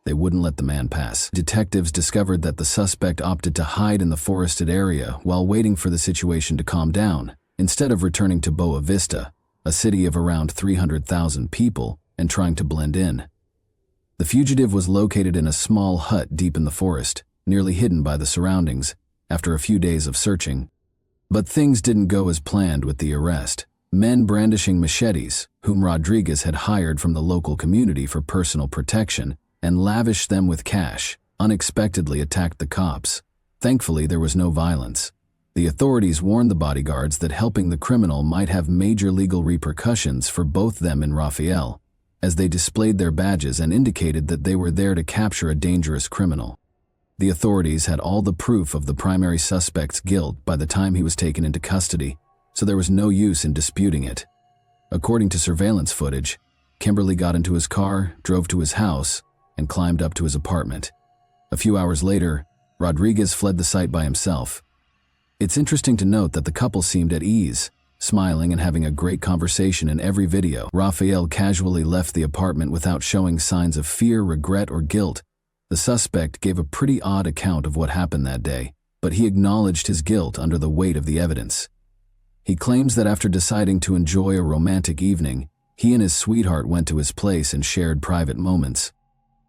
They wouldn't let the man pass. Detectives discovered that the suspect opted to hide in the forested area while waiting for the situation to calm down, instead of returning to Boa Vista, a city of around 300,000 people, and trying to blend in. The fugitive was located in a small hut deep in the forest, nearly hidden by the surroundings, after a few days of searching. But things didn't go as planned with the arrest. Men brandishing machetes, whom Rodriguez had hired from the local community for personal protection, and lavished them with cash, unexpectedly attacked the cops. Thankfully, there was no violence. The authorities warned the bodyguards that helping the criminal might have major legal repercussions for both them and Raphael, as they displayed their badges and indicated that they were there to capture a dangerous criminal. The authorities had all the proof of the primary suspect's guilt by the time he was taken into custody, so there was no use in disputing it. According to surveillance footage, Kimberly got into his car, drove to his house, and climbed up to his apartment. A few hours later, Rodriguez fled the site by himself. It's interesting to note that the couple seemed at ease, smiling and having a great conversation in every video. Raphael casually left the apartment without showing signs of fear, regret, or guilt. The suspect gave a pretty odd account of what happened that day, but he acknowledged his guilt under the weight of the evidence. He claims that after deciding to enjoy a romantic evening, he and his sweetheart went to his place and shared private moments.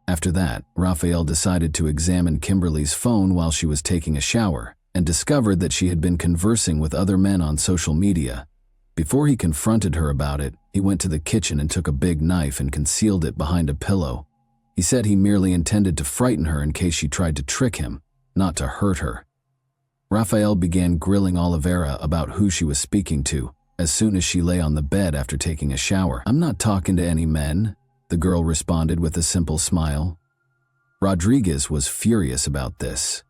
After that, Raphael decided to examine Kimberly's phone while she was taking a shower and discovered that she had been conversing with other men on social media. Before he confronted her about it, he went to the kitchen and took a big knife and concealed it behind a pillow. He said he merely intended to frighten her in case she tried to trick him, not to hurt her. Raphael began grilling Oliveira about who she was speaking to as soon as she lay on the bed after taking a shower. "I'm not talking to any men," the girl responded with a simple smile. Rodriguez was furious about this.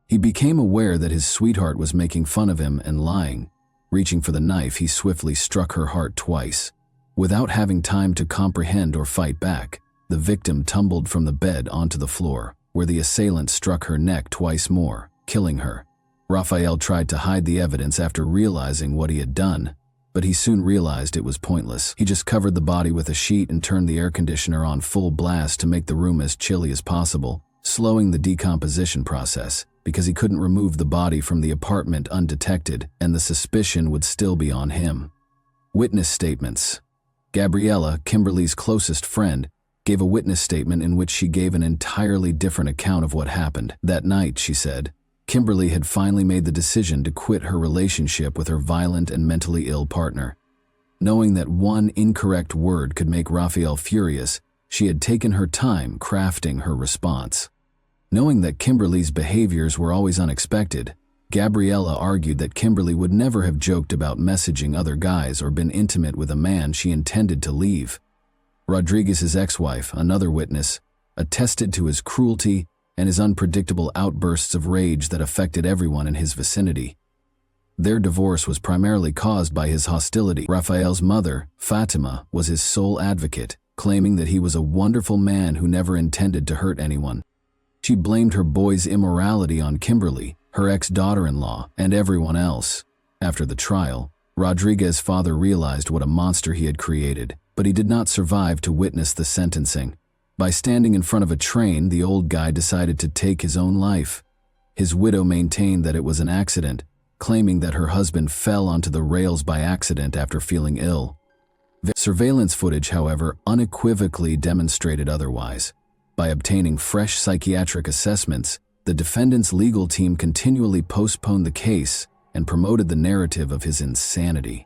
He became aware that his sweetheart was making fun of him and lying. Reaching for the knife, he swiftly struck her heart twice. Without having time to comprehend or fight back, the victim tumbled from the bed onto the floor, where the assailant struck her neck twice more, killing her. Raphael tried to hide the evidence after realizing what he had done, but he soon realized it was pointless. He just covered the body with a sheet and turned the air conditioner on full blast to make the room as chilly as possible, slowing the decomposition process, because he couldn't remove the body from the apartment undetected, and the suspicion would still be on him. Witness statements. Gabriella, Kimberly's closest friend, gave a witness statement in which she gave an entirely different account of what happened. That night, she said, Kimberly had finally made the decision to quit her relationship with her violent and mentally ill partner. Knowing that one incorrect word could make Raphael furious, she had taken her time crafting her response. Knowing that Kimberly's behaviors were always unexpected, Gabriella argued that Kimberly would never have joked about messaging other guys or been intimate with a man she intended to leave. Rodriguez's ex-wife, another witness, attested to his cruelty and his unpredictable outbursts of rage that affected everyone in his vicinity. Their divorce was primarily caused by his hostility. Raphael's mother, Fatima, was his sole advocate, claiming that he was a wonderful man who never intended to hurt anyone. She blamed her boy's immorality on Kimberly, her ex-daughter-in-law, and everyone else. After the trial, Rodriguez's father realized what a monster he had created, but he did not survive to witness the sentencing. By standing in front of a train, the old guy decided to take his own life. His widow maintained that it was an accident, claiming that her husband fell onto the rails by accident after feeling ill. Surveillance footage, however, unequivocally demonstrated otherwise. By obtaining fresh psychiatric assessments, The defendant's legal team continually postponed the case and promoted the narrative of his insanity.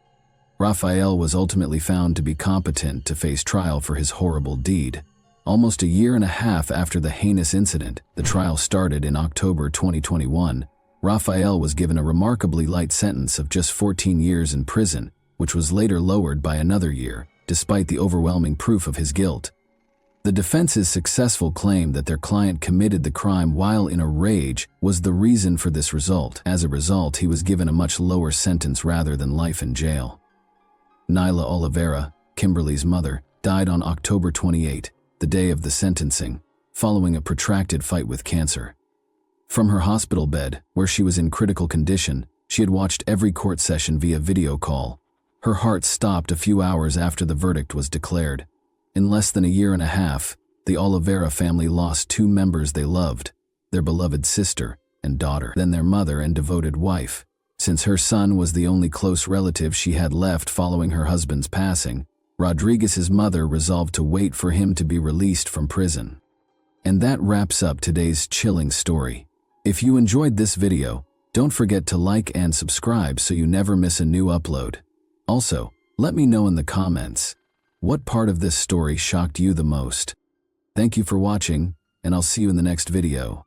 Raphael was ultimately found to be competent to face trial for his horrible deed. Almost a year and a half after the heinous incident, the trial started in October 2021. Raphael was given a remarkably light sentence of just 14 years in prison, which was later lowered by another year, despite the overwhelming proof of his guilt. The defense's successful claim that their client committed the crime while in a rage was the reason for this result. As a result, he was given a much lower sentence rather than life in jail. Nyla Oliveira, Kimberly's mother, died on October 28, the day of the sentencing, following a protracted fight with cancer. From her hospital bed, where she was in critical condition, she had watched every court session via video call. Her heart stopped a few hours after the verdict was declared. In less than a year and a half, the Oliveira family lost two members they loved, their beloved sister and daughter, then their mother and devoted wife. Since her son was the only close relative she had left following her husband's passing, Rodriguez's mother resolved to wait for him to be released from prison. And that wraps up today's chilling story. If you enjoyed this video, don't forget to like and subscribe so you never miss a new upload. Also, let me know in the comments, what part of this story shocked you the most? Thank you for watching, and I'll see you in the next video.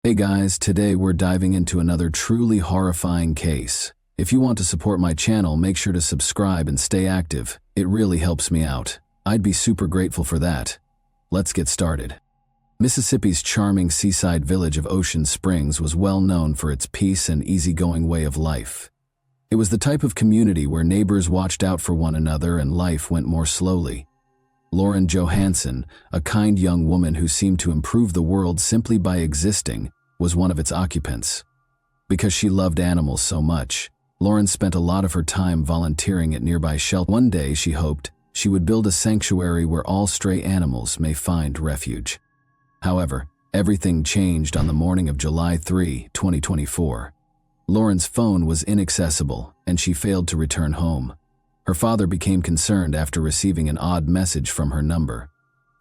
Hey guys, today we're diving into another truly horrifying case. If you want to support my channel, make sure to subscribe and stay active. It really helps me out. I'd be super grateful for that. Let's get started. Mississippi's charming seaside village of Ocean Springs was well known for its peace and easygoing way of life. It was the type of community where neighbors watched out for one another and life went more slowly. Lauren Johansson, a kind young woman who seemed to improve the world simply by existing, was one of its occupants. Because she loved animals so much, Lauren spent a lot of her time volunteering at nearby shelters. One day, she hoped she would build a sanctuary where all stray animals may find refuge. However, everything changed on the morning of July 3, 2024. Lauren's phone was inaccessible, and she failed to return home. Her father became concerned after receiving an odd message from her number.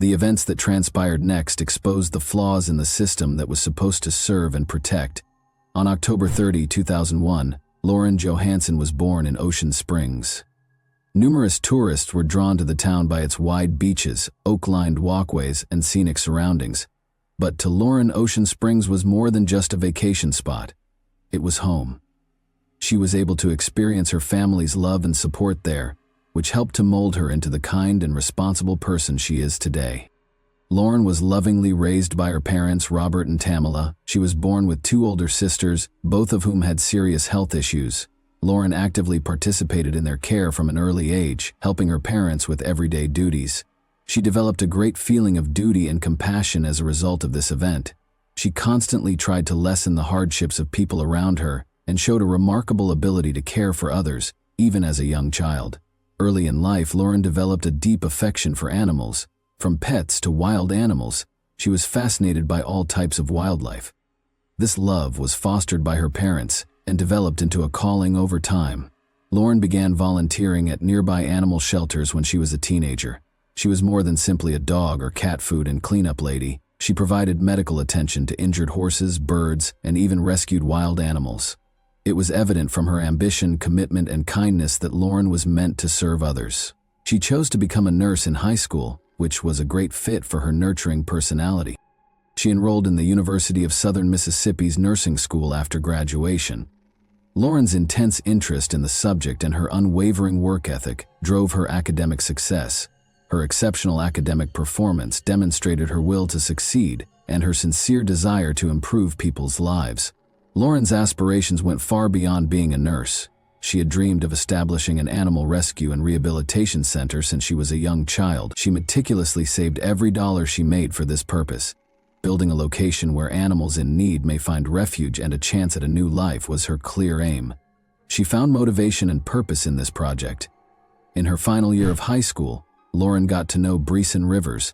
The events that transpired next exposed the flaws in the system that was supposed to serve and protect. On October 30, 2001, Lauren Johansson was born in Ocean Springs. Numerous tourists were drawn to the town by its wide beaches, oak-lined walkways, and scenic surroundings. But to Lauren, Ocean Springs was more than just a vacation spot. It was home. She was able to experience her family's love and support there, which helped to mold her into the kind and responsible person she is today. Lauren was lovingly raised by her parents, Robert and Tamala. She was born with two older sisters, both of whom had serious health issues. Lauren actively participated in their care from an early age, helping her parents with everyday duties. She developed a great feeling of duty and compassion as a result of this event. She constantly tried to lessen the hardships of people around her and showed a remarkable ability to care for others, even as a young child. Early in life, Lauren developed a deep affection for animals. From pets to wild animals, she was fascinated by all types of wildlife. This love was fostered by her parents and developed into a calling over time. Lauren began volunteering at nearby animal shelters when she was a teenager. She was more than simply a dog or cat food and cleanup lady. She provided medical attention to injured horses, birds, and even rescued wild animals. It was evident from her ambition, commitment, and kindness that Lauren was meant to serve others. She chose to become a nurse in high school, which was a great fit for her nurturing personality. She enrolled in the University of Southern Mississippi's nursing school after graduation. Lauren's intense interest in the subject and her unwavering work ethic drove her academic success. Her exceptional academic performance demonstrated her will to succeed and her sincere desire to improve people's lives. Lauren's aspirations went far beyond being a nurse. She had dreamed of establishing an animal rescue and rehabilitation center since she was a young child. She meticulously saved every dollar she made for this purpose. Building a location where animals in need may find refuge and a chance at a new life was her clear aim. She found motivation and purpose in this project. In her final year of high school, Lauren got to know Bryson Rivers.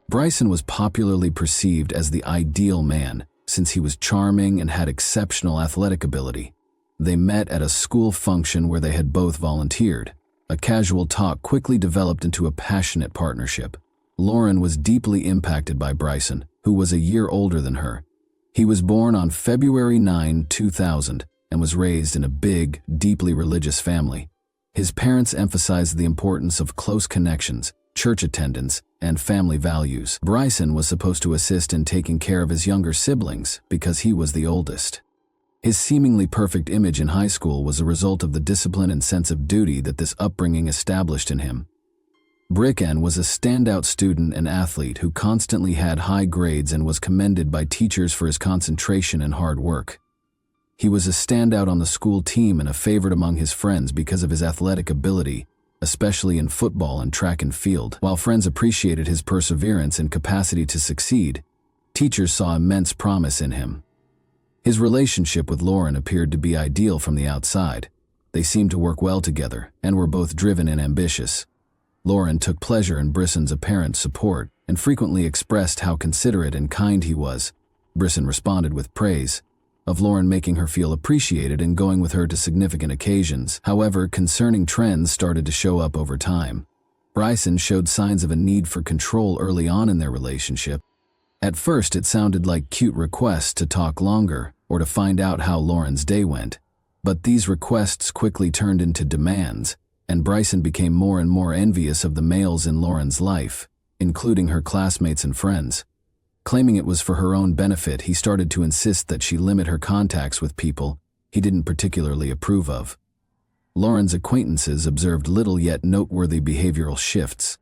Bryson was popularly perceived as the ideal man, since he was charming and had exceptional athletic ability. They met at a school function where they had both volunteered. A casual talk quickly developed into a passionate partnership. Lauren was deeply impacted by Bryson, who was a year older than her. He was born on February 9, 2000, and was raised in a big, deeply religious family. His parents emphasized the importance of close connections, church attendance, and family values. Bryson was supposed to assist in taking care of his younger siblings because he was the oldest. His seemingly perfect image in high school was a result of the discipline and sense of duty that this upbringing established in him. Bryson was a standout student and athlete who constantly had high grades and was commended by teachers for his concentration and hard work. He was a standout on the school team and a favorite among his friends because of his athletic ability, especially in football and track and field. While friends appreciated his perseverance and capacity to succeed, teachers saw immense promise in him. His relationship with Lauren appeared to be ideal from the outside. They seemed to work well together and were both driven and ambitious. Lauren took pleasure in Bryson's apparent support and frequently expressed how considerate and kind he was. Bryson responded with praise of Lauren, making her feel appreciated and going with her to significant occasions. However, concerning trends started to show up over time. Bryson showed signs of a need for control early on in their relationship. At first, it sounded like cute requests to talk longer or to find out how Lauren's day went. But these requests quickly turned into demands, and Bryson became more and more envious of the males in Lauren's life, including her classmates and friends. Claiming it was for her own benefit, he started to insist that she limit her contacts with people he didn't particularly approve of. Lauren's acquaintances observed little yet noteworthy behavioral shifts.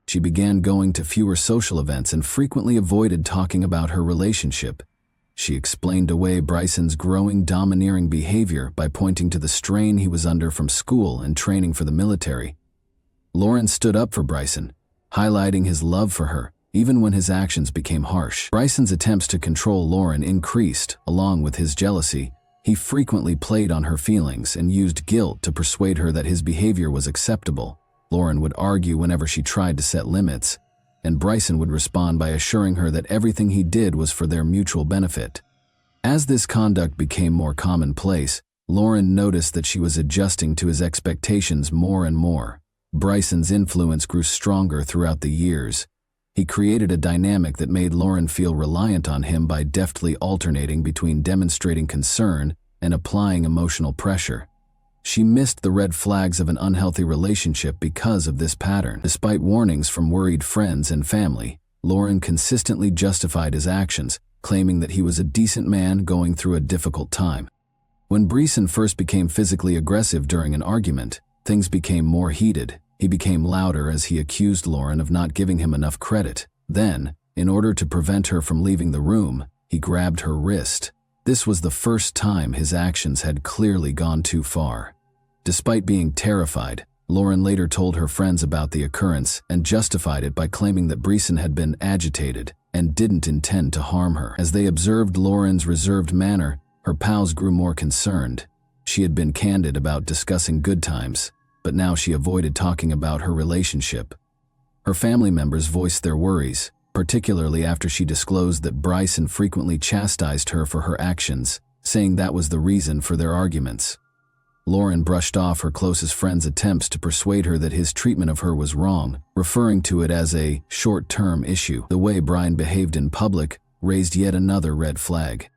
She began going to fewer social events and frequently avoided talking about her relationship. She explained away Bryson's growing domineering behavior by pointing to the strain he was under from school and training for the military. Lauren stood up for Bryson, highlighting his love for her, even when his actions became harsh. Bryson's attempts to control Lauren increased, along with his jealousy. He frequently played on her feelings and used guilt to persuade her that his behavior was acceptable. Lauren would argue whenever she tried to set limits, and Bryson would respond by assuring her that everything he did was for their mutual benefit. As this conduct became more commonplace, Lauren noticed that she was adjusting to his expectations more and more. Bryson's influence grew stronger throughout the years. He created a dynamic that made Lauren feel reliant on him by deftly alternating between demonstrating concern and applying emotional pressure. She missed the red flags of an unhealthy relationship because of this pattern. Despite warnings from worried friends and family, Lauren consistently justified his actions, claiming that he was a decent man going through a difficult time. When Bryson first became physically aggressive during an argument, things became more heated. He became louder as he accused Lauren of not giving him enough credit. Then, in order to prevent her from leaving the room, he grabbed her wrist. This was the first time his actions had clearly gone too far. Despite being terrified, Lauren later told her friends about the occurrence and justified it by claiming that Bryson had been agitated and didn't intend to harm her. As they observed Lauren's reserved manner, her pals grew more concerned. She had been candid about discussing good times, but now she avoided talking about her relationship. Her family members voiced their worries, particularly after she disclosed that Bryson frequently chastised her for her actions, saying that was the reason for their arguments. Lauren brushed off her closest friend's attempts to persuade her that his treatment of her was wrong, referring to it as a short-term issue. The way Bryson behaved in public raised yet another red flag.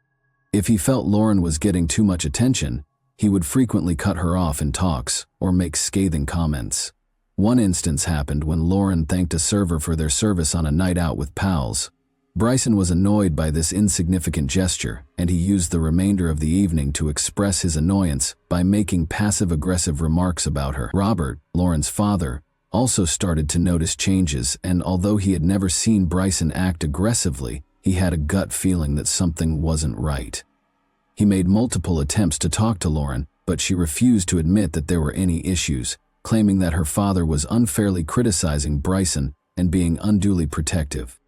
If he felt Lauren was getting too much attention, he would frequently cut her off in talks or make scathing comments. One instance happened when Lauren thanked a server for their service on a night out with pals. Bryson was annoyed by this insignificant gesture, and he used the remainder of the evening to express his annoyance by making passive-aggressive remarks about her. Robert, Lauren's father, also started to notice changes, and although he had never seen Bryson act aggressively, he had a gut feeling that something wasn't right. He made multiple attempts to talk to Lauren, but she refused to admit that there were any issues, claiming that her father was unfairly criticizing Bryson and being unduly protective.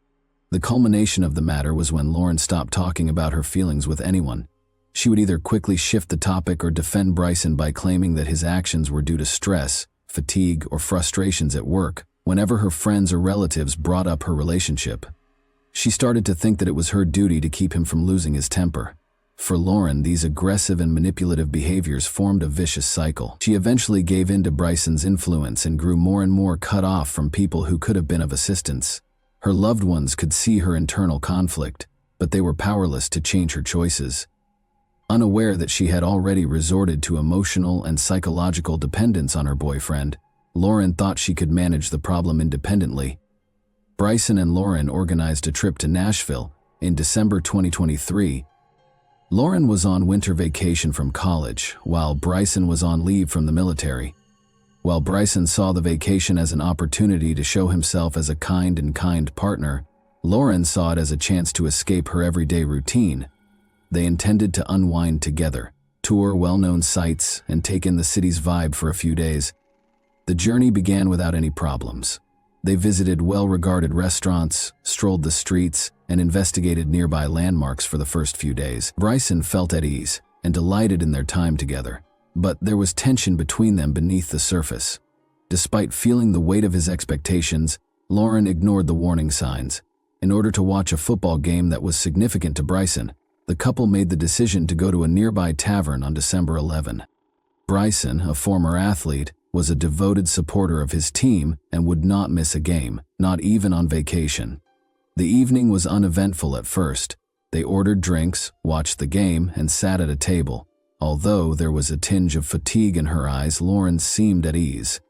The culmination of the matter was when Lauren stopped talking about her feelings with anyone. She would either quickly shift the topic or defend Bryson by claiming that his actions were due to stress, fatigue, or frustrations at work whenever her friends or relatives brought up her relationship. She started to think that it was her duty to keep him from losing his temper. For Lauren, these aggressive and manipulative behaviors formed a vicious cycle. She eventually gave in to Bryson's influence and grew more and more cut off from people who could have been of assistance. Her loved ones could see her internal conflict, but they were powerless to change her choices. Unaware that she had already resorted to emotional and psychological dependence on her boyfriend, Lauren thought she could manage the problem independently. Bryson and Lauren organized a trip to Nashville in December 2023. Lauren was on winter vacation from college, while Bryson was on leave from the military. While Bryson saw the vacation as an opportunity to show himself as a kind partner, Lauren saw it as a chance to escape her everyday routine. They intended to unwind together, tour well-known sites, and take in the city's vibe for a few days. The journey began without any problems. They visited well-regarded restaurants, strolled the streets, and investigated nearby landmarks for the first few days. Bryson felt at ease and delighted in their time together, but there was tension between them beneath the surface. Despite feeling the weight of his expectations, Lauren ignored the warning signs. In order to watch a football game that was significant to Bryson, the couple made the decision to go to a nearby tavern on December 11. Bryson, a former athlete, was a devoted supporter of his team and would not miss a game, not even on vacation. The evening was uneventful at first. They ordered drinks, watched the game, and sat at a table. Although there was a tinge of fatigue in her eyes, Lauren seemed at ease.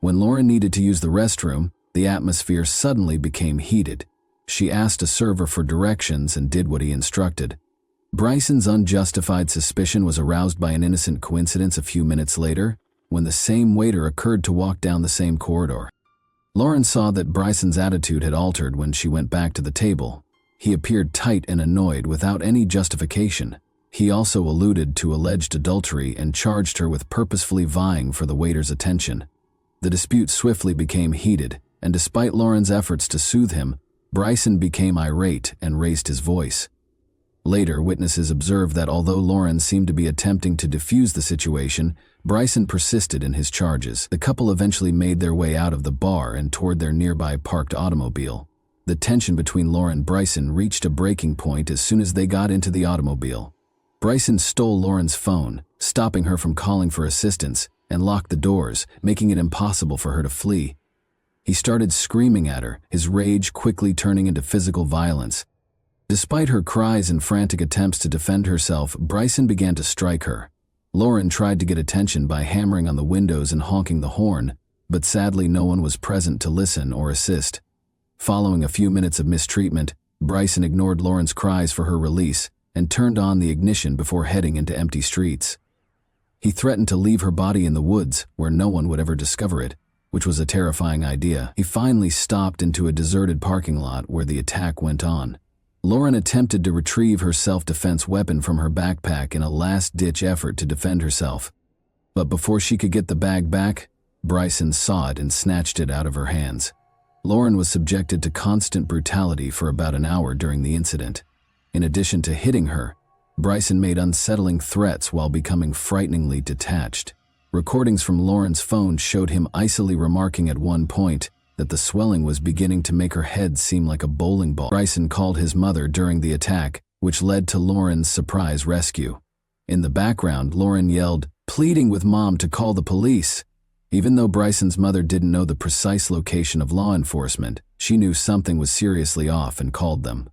When Lauren needed to use the restroom, the atmosphere suddenly became heated. She asked a server for directions and did what he instructed. Bryson's unjustified suspicion was aroused by an innocent coincidence a few minutes later, when the same waiter occurred to walk down the same corridor. Lauren saw that Bryson's attitude had altered when she went back to the table. He appeared tight and annoyed without any justification. He also alluded to alleged adultery and charged her with purposefully vying for the waiter's attention. The dispute swiftly became heated, and despite Lauren's efforts to soothe him, Bryson became irate and raised his voice. Later, witnesses observed that although Lauren seemed to be attempting to defuse the situation, Bryson persisted in his charges. The couple eventually made their way out of the bar and toward their nearby parked automobile. The tension between Lauren and Bryson reached a breaking point as soon as they got into the automobile. Bryson stole Lauren's phone, stopping her from calling for assistance, and locked the doors, making it impossible for her to flee. He started screaming at her, his rage quickly turning into physical violence. Despite her cries and frantic attempts to defend herself, Bryson began to strike her. Lauren tried to get attention by hammering on the windows and honking the horn, but sadly no one was present to listen or assist. Following a few minutes of mistreatment, Bryson ignored Lauren's cries for her release and turned on the ignition before heading into empty streets. He threatened to leave her body in the woods where no one would ever discover it, which was a terrifying idea. He finally stopped into a deserted parking lot where the attack went on. Lauren attempted to retrieve her self-defense weapon from her backpack in a last-ditch effort to defend herself. But before she could get the bag back, Bryson saw it and snatched it out of her hands. Lauren was subjected to constant brutality for about an hour during the incident. In addition to hitting her, Bryson made unsettling threats while becoming frighteningly detached. Recordings from Lauren's phone showed him icily remarking at one point that the swelling was beginning to make her head seem like a bowling ball. Bryson called his mother during the attack, which led to Lauren's surprise rescue. In the background, Lauren yelled, pleading with Mom to call the police. Even though Bryson's mother didn't know the precise location of law enforcement, she knew something was seriously off and called them.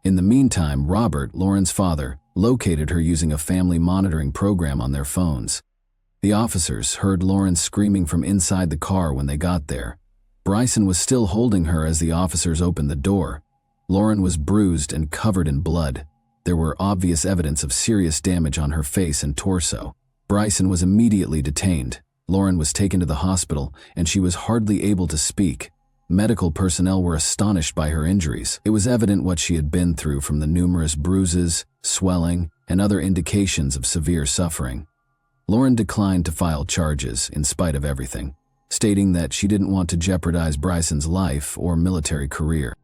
In the meantime, Robert, Lauren's father, located her using a family monitoring program on their phones. The officers heard Lauren screaming from inside the car when they got there. Bryson was still holding her as the officers opened the door. Lauren was bruised and covered in blood. There were obvious evidence of serious damage on her face and torso. Bryson was immediately detained. Lauren was taken to the hospital, and she was hardly able to speak. Medical personnel were astonished by her injuries. It was evident what she had been through from the numerous bruises, swelling, and other indications of severe suffering. Lauren declined to file charges in spite of everything, stating that she didn't want to jeopardize Bryson's life or military career.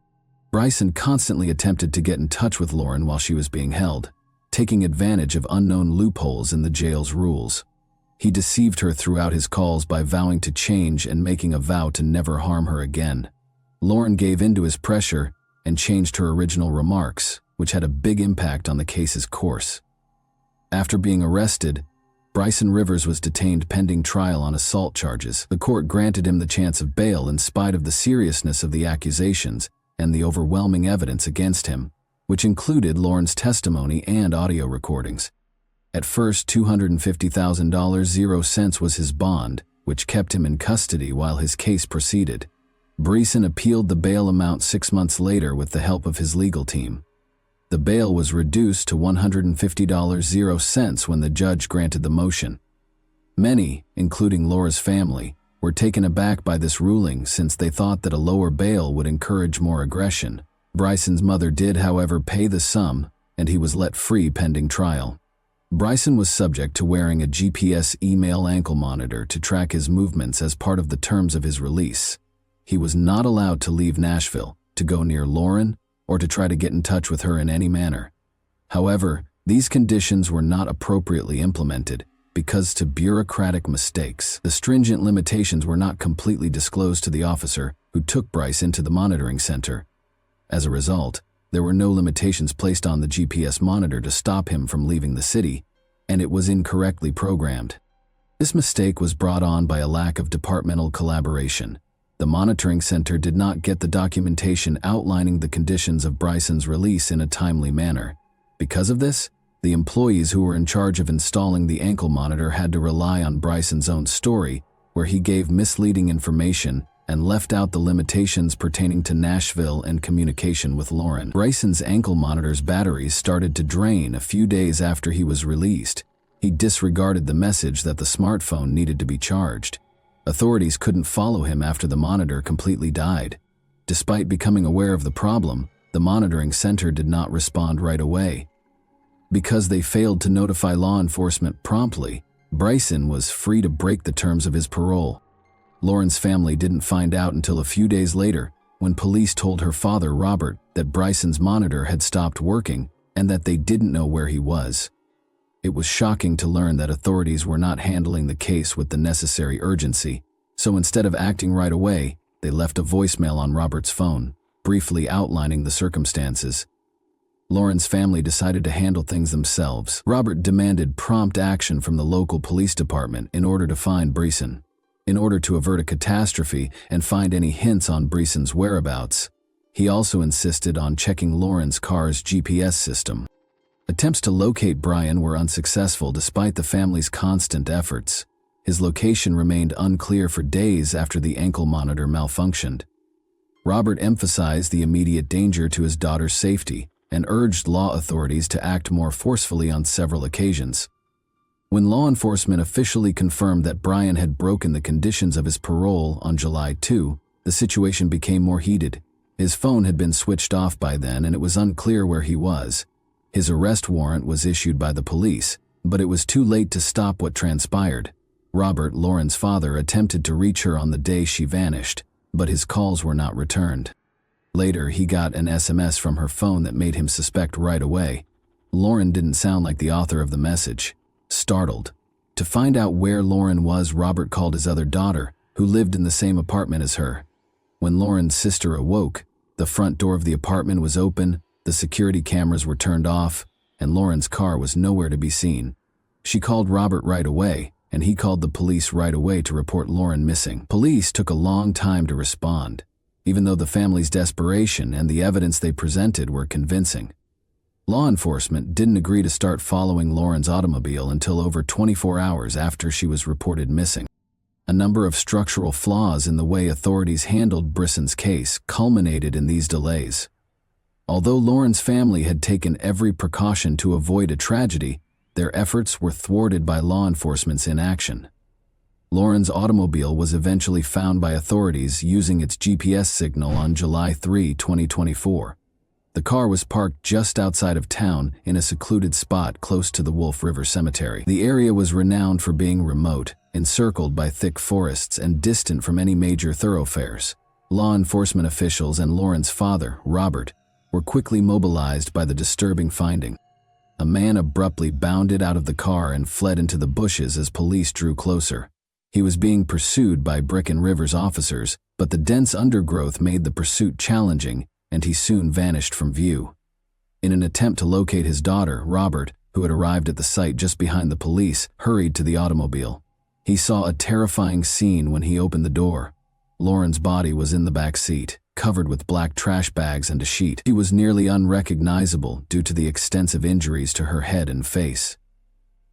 Bryson constantly attempted to get in touch with Lauren while she was being held, taking advantage of unknown loopholes in the jail's rules. He deceived her throughout his calls by vowing to change and making a vow to never harm her again. Lauren gave in to his pressure and changed her original remarks, which had a big impact on the case's course. After being arrested, Bryson Rivers was detained pending trial on assault charges. The court granted him the chance of bail in spite of the seriousness of the accusations and the overwhelming evidence against him, which included Lauren's testimony and audio recordings. At first, $250,000 was his bond, which kept him in custody while his case proceeded. Bryson appealed the bail amount 6 months later with the help of his legal team. The bail was reduced to $150 when the judge granted the motion. Many, including Laura's family, were taken aback by this ruling since they thought that a lower bail would encourage more aggression. Bryson's mother did, however, pay the sum, and he was let free pending trial. Bryson was subject to wearing a GPS email ankle monitor to track his movements as part of the terms of his release. He was not allowed to leave Nashville, to go near Lauren, or to try to get in touch with her in any manner. However, these conditions were not appropriately implemented because to bureaucratic mistakes. The stringent limitations were not completely disclosed to the officer who took Bryce into the monitoring center. As a result, there were no limitations placed on the GPS monitor to stop him from leaving the city, and it was incorrectly programmed. This mistake was brought on by a lack of departmental collaboration. The monitoring center did not get the documentation outlining the conditions of Bryson's release in a timely manner. Because of this, the employees who were in charge of installing the ankle monitor had to rely on Bryson's own story, where he gave misleading information and left out the limitations pertaining to Nashville and communication with Lauren. Bryson's ankle monitor's batteries started to drain a few days after he was released. He disregarded the message that the smartphone needed to be charged. Authorities couldn't follow him after the monitor completely died. Despite becoming aware of the problem, the monitoring center did not respond right away. Because they failed to notify law enforcement promptly, Bryson was free to break the terms of his parole. Lauren's family didn't find out until a few days later, when police told her father, Robert, that Bryson's monitor had stopped working and that they didn't know where he was. It was shocking to learn that authorities were not handling the case with the necessary urgency, so instead of acting right away, they left a voicemail on Robert's phone, briefly outlining the circumstances. Lauren's family decided to handle things themselves. Robert demanded prompt action from the local police department in order to find Bryson. In order to avert a catastrophe and find any hints on Bryson's whereabouts, he also insisted on checking Lauren's car's GPS system. Attempts to locate Brian were unsuccessful despite the family's constant efforts. His location remained unclear for days after the ankle monitor malfunctioned. Robert emphasized the immediate danger to his daughter's safety and urged law authorities to act more forcefully on several occasions. When law enforcement officially confirmed that Brian had broken the conditions of his parole on July 2, the situation became more heated. His phone had been switched off by then and it was unclear where he was. His arrest warrant was issued by the police, but it was too late to stop what transpired. Robert, Lauren's father, attempted to reach her on the day she vanished, but his calls were not returned. Later, he got an SMS from her phone that made him suspect right away. Lauren didn't sound like the author of the message. Startled to find out where Lauren was, Robert called his other daughter, who lived in the same apartment as her. When Lauren's sister awoke, the front door of the apartment was open, the security cameras were turned off, and Lauren's car was nowhere to be seen. She called Robert right away, and he called the police right away to report Lauren missing. Police took a long time to respond, even though the family's desperation and the evidence they presented were convincing. Law enforcement didn't agree to start following Lauren's automobile until over 24 hours after she was reported missing. A number of structural flaws in the way authorities handled Bryson's case culminated in these delays. Although Lauren's family had taken every precaution to avoid a tragedy, their efforts were thwarted by law enforcement's inaction. Lauren's automobile was eventually found by authorities using its GPS signal on July 3, 2024. The car was parked just outside of town in a secluded spot close to the Wolf River Cemetery. The area was renowned for being remote, encircled by thick forests and distant from any major thoroughfares. Law enforcement officials and Lauren's father, Robert, were quickly mobilized by the disturbing finding. A man abruptly bounded out of the car and fled into the bushes as police drew closer. He was being pursued by Brick and Rivers officers, but the dense undergrowth made the pursuit challenging, and he soon vanished from view. In an attempt to locate his daughter, Robert, who had arrived at the site just behind the police, hurried to the automobile. He saw a terrifying scene when he opened the door. Lauren's body was in the back seat, covered with black trash bags and a sheet. She was nearly unrecognizable due to the extensive injuries to her head and face.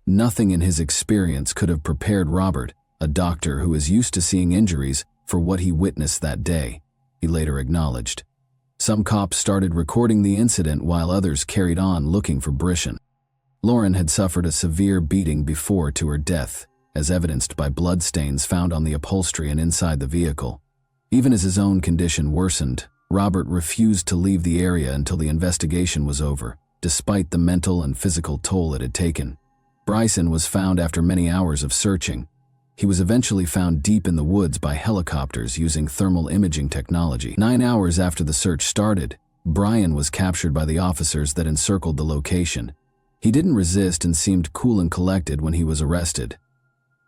Nothing in his experience could have prepared Robert, a doctor who is used to seeing injuries, for what he witnessed that day, he later acknowledged. Some cops started recording the incident while others carried on looking for Brisson. Lauren had suffered a severe beating before to her death, as evidenced by bloodstains found on the upholstery and inside the vehicle. Even as his own condition worsened, Robert refused to leave the area until the investigation was over, despite the mental and physical toll it had taken. Brisson was found after many hours of searching. He was eventually found deep in the woods by helicopters using thermal imaging technology. 9 hours after the search started, Brian was captured by the officers that encircled the location. He didn't resist and seemed cool and collected when he was arrested.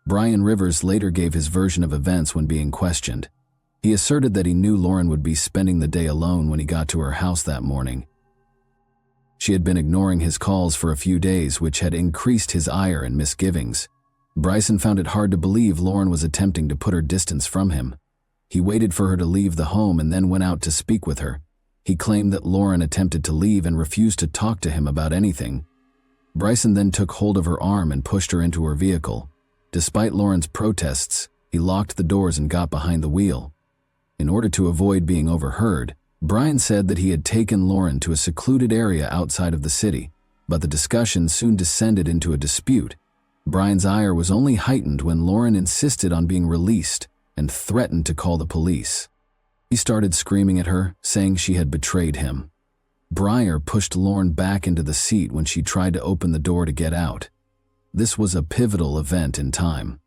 Brian Rivers later gave his version of events when being questioned. He asserted that he knew Lauren would be spending the day alone when he got to her house that morning. She had been ignoring his calls for a few days, which had increased his ire and misgivings. Brisson found it hard to believe Lauren was attempting to put her distance from him. He waited for her to leave the home and then went out to speak with her. He claimed that Lauren attempted to leave and refused to talk to him about anything. Brisson then took hold of her arm and pushed her into her vehicle. Despite Lauren's protests, he locked the doors and got behind the wheel. In order to avoid being overheard, Brian said that he had taken Lauren to a secluded area outside of the city, but the discussion soon descended into a dispute. Brian's ire was only heightened when Lauren insisted on being released and threatened to call the police. He started screaming at her, saying she had betrayed him. Brian pushed Lauren back into the seat when she tried to open the door to get out. This was a pivotal event in time.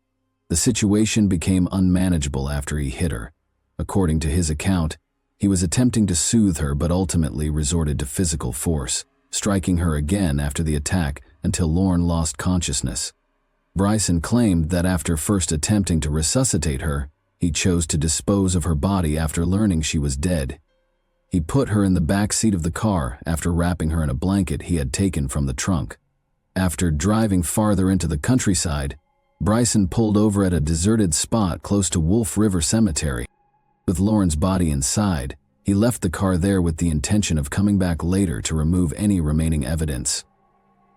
The situation became unmanageable after he hit her. According to his account, he was attempting to soothe her but ultimately resorted to physical force, striking her again after the attack until Lauren lost consciousness. Brisson claimed that after first attempting to resuscitate her, he chose to dispose of her body after learning she was dead. He put her in the back seat of the car after wrapping her in a blanket he had taken from the trunk. After driving farther into the countryside, Brisson pulled over at a deserted spot close to Wolf River Cemetery. With Lauren's body inside, he left the car there with the intention of coming back later to remove any remaining evidence.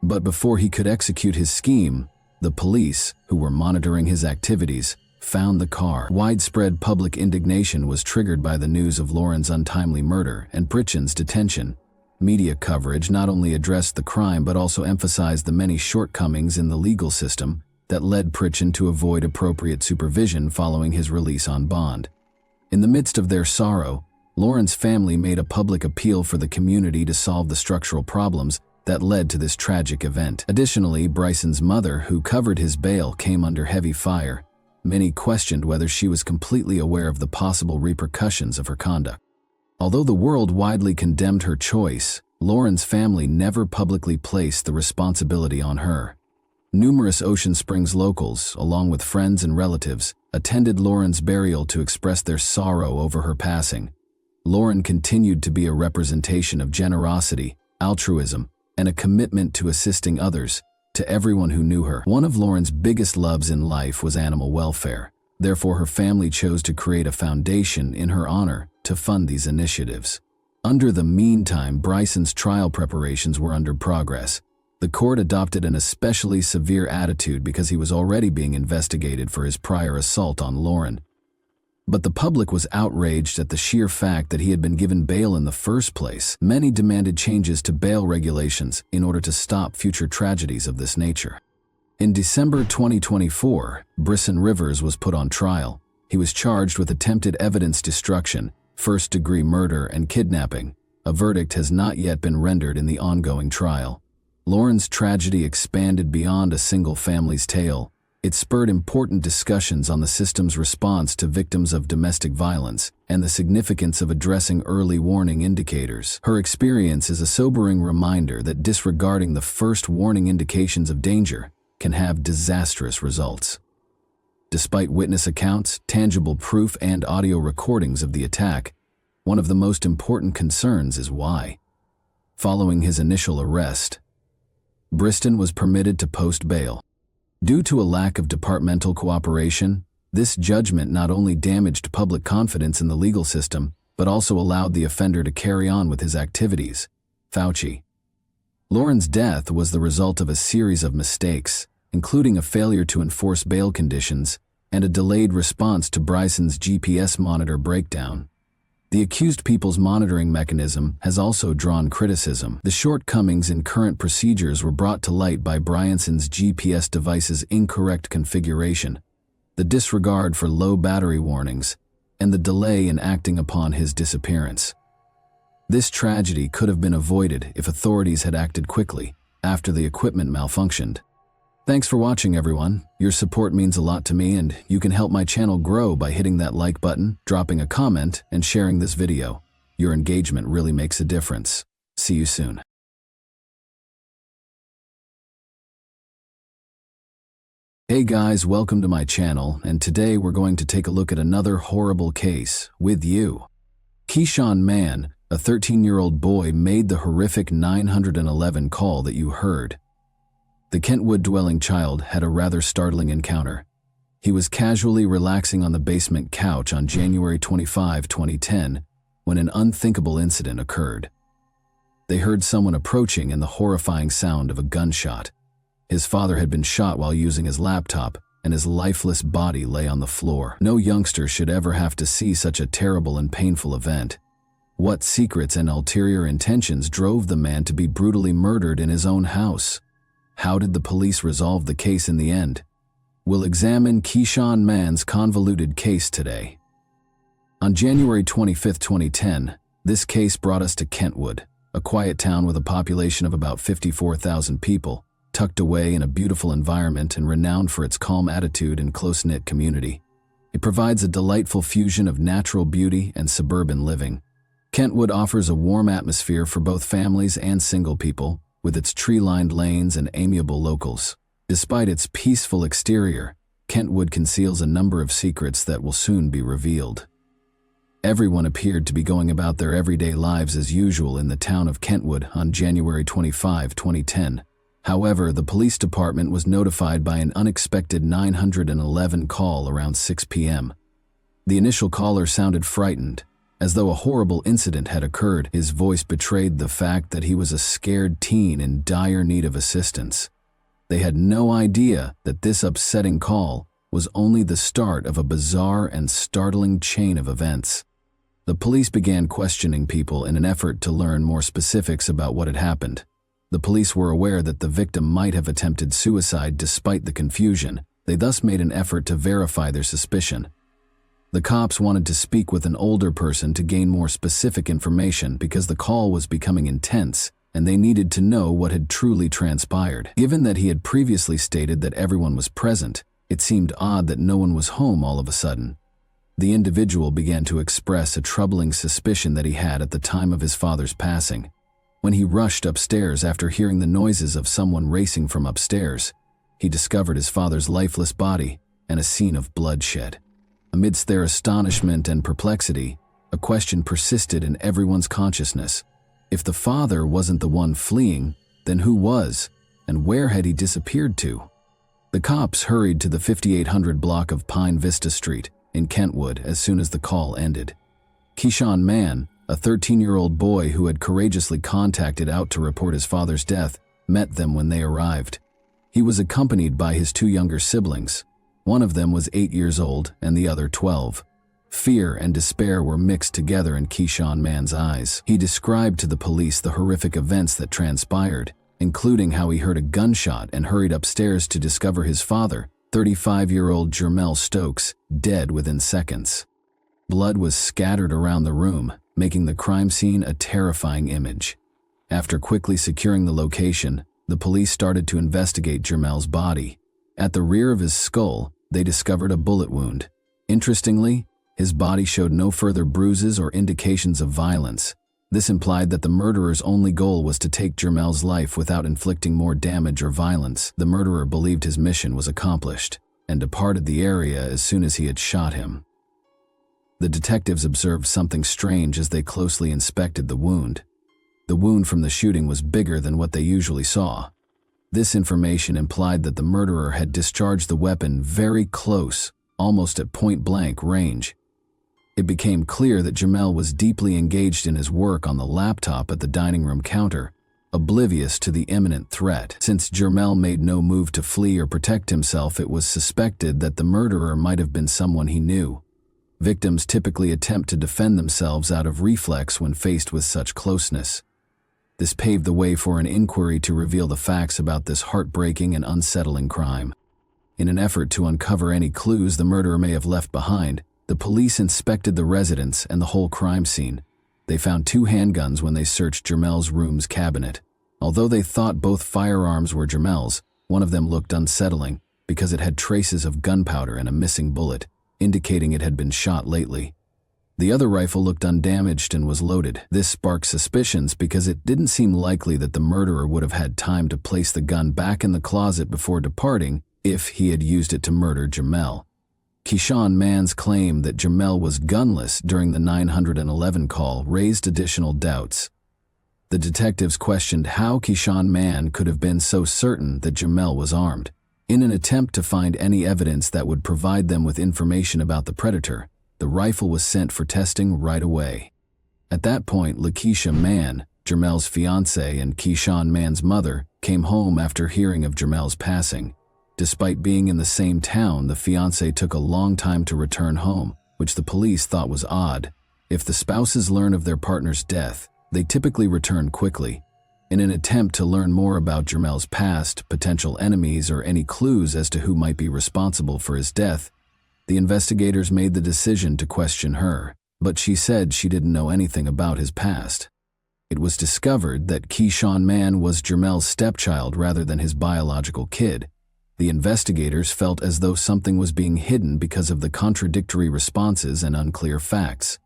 But before he could execute his scheme, the police, who were monitoring his activities, found the car. Widespread public indignation was triggered by the news of Lauren's untimely murder and Brisson's detention. Media coverage not only addressed the crime but also emphasized the many shortcomings in the legal system that led Brisson to avoid appropriate supervision following his release on bond. In the midst of their sorrow, Lauren's family made a public appeal for the community to solve the structural problems that led to this tragic event. Additionally, Brisson's mother, who covered his bail, came under heavy fire. Many questioned whether she was completely aware of the possible repercussions of her conduct. Although the world widely condemned her choice, Lauren's family never publicly placed the responsibility on her. Numerous Ocean Springs locals, along with friends and relatives, attended Lauren's burial to express their sorrow over her passing. Lauren continued to be a representation of generosity, altruism, and a commitment to assisting others, to everyone who knew her. One of Lauren's biggest loves in life was animal welfare. Therefore, her family chose to create a foundation in her honor to fund these initiatives. Under the meantime, Brisson's trial preparations were under progress. The court adopted an especially severe attitude because he was already being investigated for his prior assault on Lauren. But the public was outraged at the sheer fact that he had been given bail in the first place. Many demanded changes to bail regulations in order to stop future tragedies of this nature. In December 2024, Brisson Rivers was put on trial. He was charged with attempted evidence destruction, first-degree murder, and kidnapping. A verdict has not yet been rendered in the ongoing trial. Lauren's tragedy expanded beyond a single family's tale. It spurred important discussions on the system's response to victims of domestic violence and the significance of addressing early warning indicators. Her experience is a sobering reminder that disregarding the first warning indications of danger can have disastrous results. Despite witness accounts, tangible proof, and audio recordings of the attack, one of the most important concerns is why. Following his initial arrest, Briston was permitted to post bail. Due to a lack of departmental cooperation, this judgment not only damaged public confidence in the legal system, but also allowed the offender to carry on with his activities. Fauci. Lauren's death was the result of a series of mistakes, including a failure to enforce bail conditions and a delayed response to Bryson's GPS monitor breakdown. The accused people's monitoring mechanism has also drawn criticism. The shortcomings in current procedures were brought to light by Bryson's GPS device's incorrect configuration, the disregard for low battery warnings, and the delay in acting upon his disappearance. This tragedy could have been avoided if authorities had acted quickly after the equipment malfunctioned. Thanks for watching, everyone. Your support means a lot to me, and you can help my channel grow by hitting that like button, dropping a comment, and sharing this video. Your engagement really makes a difference. See you soon. Hey guys, welcome to my channel, and today we're going to take a look at another horrible case with you. Keyshawn Mann, a 13-year-old boy, made the horrific 911 call that you heard. The Kentwood-dwelling child had a rather startling encounter. He was casually relaxing on the basement couch on January 25, 2010, when an unthinkable incident occurred. They heard someone approaching and the horrifying sound of a gunshot. His father had been shot while using his laptop, and his lifeless body lay on the floor. No youngster should ever have to see such a terrible and painful event. What secrets and ulterior intentions drove the man to be brutally murdered in his own house? How did the police resolve the case in the end? We'll examine Keyshawn Mann's convoluted case today. On January 25, 2010, this case brought us to Kentwood, a quiet town with a population of about 54,000 people, tucked away in a beautiful environment and renowned for its calm attitude and close-knit community. It provides a delightful fusion of natural beauty and suburban living. Kentwood offers a warm atmosphere for both families and single people, with its tree-lined lanes and amiable locals. Despite its peaceful exterior, Kentwood conceals a number of secrets that will soon be revealed. Everyone appeared to be going about their everyday lives as usual in the town of Kentwood on January 25, 2010. However, the police department was notified by an unexpected 911 call around 6 p.m. The initial caller sounded frightened, as though a horrible incident had occurred. His voice betrayed the fact that he was a scared teen in dire need of assistance. They had no idea that this upsetting call was only the start of a bizarre and startling chain of events. The police began questioning people in an effort to learn more specifics about what had happened. The police were aware that the victim might have attempted suicide despite the confusion. They thus made an effort to verify their suspicion. The cops wanted to speak with an older person to gain more specific information because the call was becoming intense and they needed to know what had truly transpired. Given that he had previously stated that everyone was present, it seemed odd that no one was home all of a sudden. The individual began to express a troubling suspicion that he had at the time of his father's passing. When he rushed upstairs after hearing the noises of someone racing from upstairs, he discovered his father's lifeless body and a scene of bloodshed. Amidst their astonishment and perplexity, a question persisted in everyone's consciousness. If the father wasn't the one fleeing, then who was, and where had he disappeared to? The cops hurried to the 5800 block of Pine Vista Street in Kentwood as soon as the call ended. Keyshawn Mann, a 13-year-old boy who had courageously contacted out to report his father's death, met them when they arrived. He was accompanied by his two younger siblings. One of them was 8 years old and the other 12. Fear and despair were mixed together in Keyshawn Mann's eyes. He described to the police the horrific events that transpired, including how he heard a gunshot and hurried upstairs to discover his father, 35-year-old Jermel Stokes, dead within seconds. Blood was scattered around the room, making the crime scene a terrifying image. After quickly securing the location, the police started to investigate Jermel's body. At the rear of his skull, they discovered a bullet wound. Interestingly, his body showed no further bruises or indications of violence. This implied that the murderer's only goal was to take Jermel's life without inflicting more damage or violence. The murderer believed his mission was accomplished and departed the area as soon as he had shot him. The detectives observed something strange as they closely inspected the wound. The wound from the shooting was bigger than what they usually saw. This information implied that the murderer had discharged the weapon very close, almost at point-blank range. It became clear that Jamel was deeply engaged in his work on the laptop at the dining room counter, oblivious to the imminent threat. Since Jamel made no move to flee or protect himself, it was suspected that the murderer might have been someone he knew. Victims typically attempt to defend themselves out of reflex when faced with such closeness. This paved the way for an inquiry to reveal the facts about this heartbreaking and unsettling crime. In an effort to uncover any clues the murderer may have left behind, the police inspected the residence and the whole crime scene. They found 2 handguns when they searched Jamel's room's cabinet. Although they thought both firearms were Jamel's, one of them looked unsettling because it had traces of gunpowder and a missing bullet, indicating it had been shot lately. The other rifle looked undamaged and was loaded. This sparked suspicions because it didn't seem likely that the murderer would have had time to place the gun back in the closet before departing if he had used it to murder Jamel. Keyshawn Mann's claim that Jamel was gunless during the 911 call raised additional doubts. The detectives questioned how Keyshawn Mann could have been so certain that Jamel was armed. In an attempt to find any evidence that would provide them with information about the predator, the rifle was sent for testing right away. At that point, Lakeisha Mann, Jamel's fiancée and Keyshawn Mann's mother, came home after hearing of Jamel's passing. Despite being in the same town, the fiancé took a long time to return home, which the police thought was odd. If the spouses learn of their partner's death, they typically return quickly. In an attempt to learn more about Jamel's past, potential enemies, or any clues as to who might be responsible for his death, the investigators made the decision to question her, but she said she didn't know anything about his past. It was discovered that Keyshawn Mann was Jamel's stepchild rather than his biological kid. The investigators felt as though something was being hidden because of the contradictory responses and unclear facts.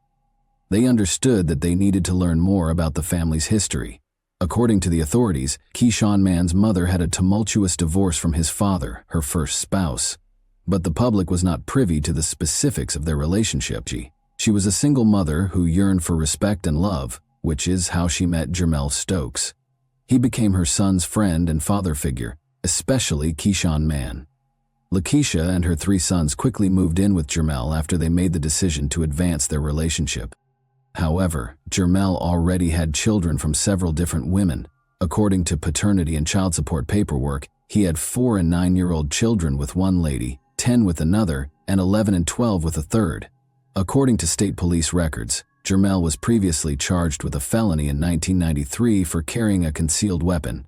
They understood that they needed to learn more about the family's history. According to the authorities, Keyshawn Mann's mother had a tumultuous divorce from his father, her first spouse. But the public was not privy to the specifics of their relationship. She was a single mother who yearned for respect and love, which is how she met Jamel Stokes. He became her son's friend and father figure, especially Keyshawn Mann. Lakeisha and her 3 sons quickly moved in with Jamel after they made the decision to advance their relationship. However, Jamel already had children from several different women. According to paternity and child support paperwork, he had 4 and 9-year-old children with one lady, 10 with another, and 11 and 12 with a third. According to state police records, Jamel was previously charged with a felony in 1993 for carrying a concealed weapon.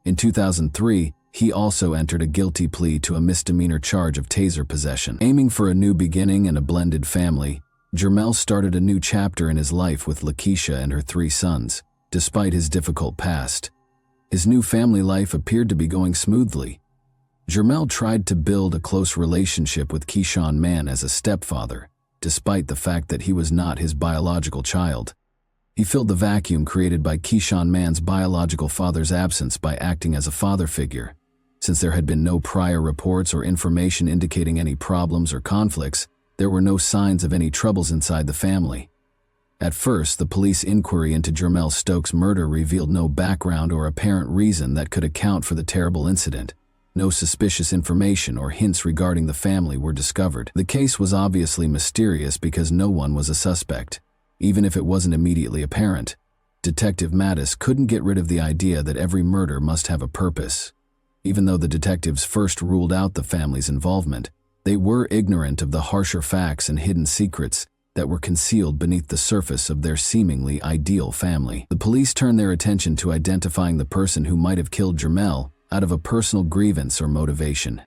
In 2003, he also entered a guilty plea to a misdemeanor charge of taser possession. Aiming for a new beginning and a blended family, Jamel started a new chapter in his life with Lakeisha and her 3 sons, despite his difficult past. His new family life appeared to be going smoothly. Jamel tried to build a close relationship with Keyshawn Mann as a stepfather, despite the fact that he was not his biological child. He filled the vacuum created by Keyshawn Mann's biological father's absence by acting as a father figure. Since there had been no prior reports or information indicating any problems or conflicts, there were no signs of any troubles inside the family. At first, the police inquiry into Jamel Stokes' murder revealed no background or apparent reason that could account for the terrible incident. No suspicious information or hints regarding the family were discovered. The case was obviously mysterious because no one was a suspect, even if it wasn't immediately apparent. Detective Mattis couldn't get rid of the idea that every murder must have a purpose. Even though the detectives first ruled out the family's involvement, they were ignorant of the harsher facts and hidden secrets that were concealed beneath the surface of their seemingly ideal family. The police turned their attention to identifying the person who might have killed Jamel out of a personal grievance or motivation.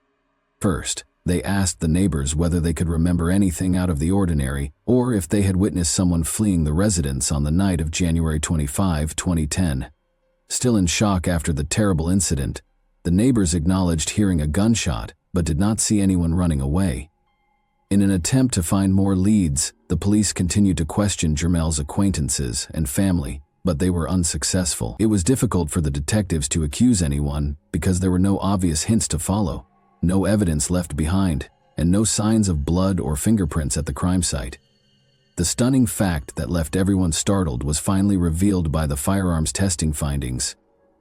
First, they asked the neighbors whether they could remember anything out of the ordinary or if they had witnessed someone fleeing the residence on the night of January 25, 2010. Still in shock after the terrible incident, the neighbors acknowledged hearing a gunshot but did not see anyone running away. In an attempt to find more leads, the police continued to question Jamel's acquaintances and family, but they were unsuccessful. It was difficult for the detectives to accuse anyone because there were no obvious hints to follow, no evidence left behind, and no signs of blood or fingerprints at the crime site. The stunning fact that left everyone startled was finally revealed by the firearms testing findings.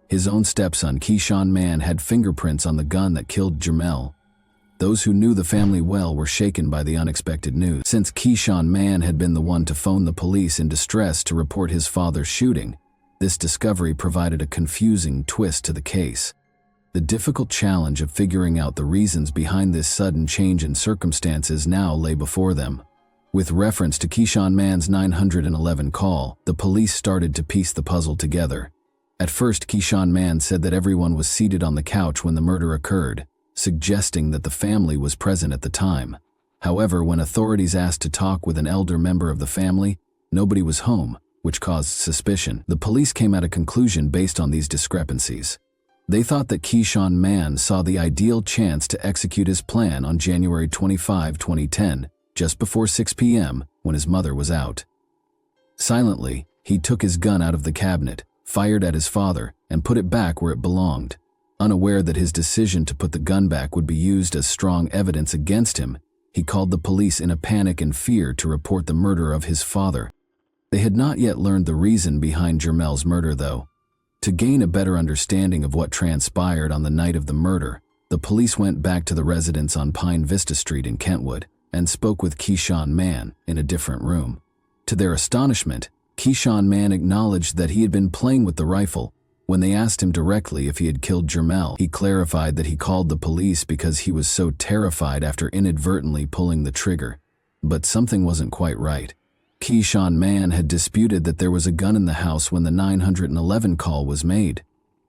His own stepson, Keyshawn Mann, had fingerprints on the gun that killed Jermell. Those who knew the family well were shaken by the unexpected news. Since Keyshawn Mann had been the one to phone the police in distress to report his father's shooting, this discovery provided a confusing twist to the case. The difficult challenge of figuring out the reasons behind this sudden change in circumstances now lay before them. With reference to Keyshawn Mann's 911 call, the police started to piece the puzzle together. At first, Keyshawn Mann said that everyone was seated on the couch when the murder occurred, suggesting that the family was present at the time. However, when authorities asked to talk with an elder member of the family, nobody was home, which caused suspicion. The police came at a conclusion based on these discrepancies. They thought that Keyshawn Mann saw the ideal chance to execute his plan on January 25, 2010, just before 6 p.m., when his mother was out. Silently, he took his gun out of the cabinet, fired at his father, and put it back where it belonged. Unaware that his decision to put the gun back would be used as strong evidence against him, he called the police in a panic and fear to report the murder of his father. They had not yet learned the reason behind Jermell's murder, though. To gain a better understanding of what transpired on the night of the murder, the police went back to the residence on Pine Vista Street in Kentwood and spoke with Keyshawn Mann in a different room. To their astonishment, Keyshawn Mann acknowledged that he had been playing with the rifle. When they asked him directly if he had killed Jermell, he clarified that he called the police because he was so terrified after inadvertently pulling the trigger. But something wasn't quite right. Keyshawn Mann had disputed that there was a gun in the house when the 911 call was made.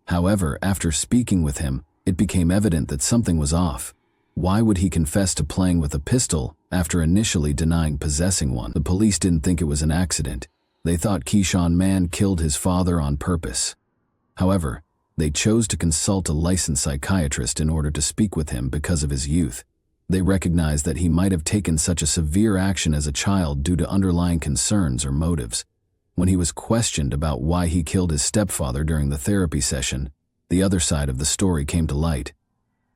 However, after speaking with him, it became evident that something was off. Why would he confess to playing with a pistol after initially denying possessing one? The police didn't think it was an accident. They thought Keyshawn Mann killed his father on purpose. However, they chose to consult a licensed psychiatrist in order to speak with him because of his youth. They recognized that he might have taken such a severe action as a child due to underlying concerns or motives. When he was questioned about why he killed his stepfather during the therapy session, the other side of the story came to light.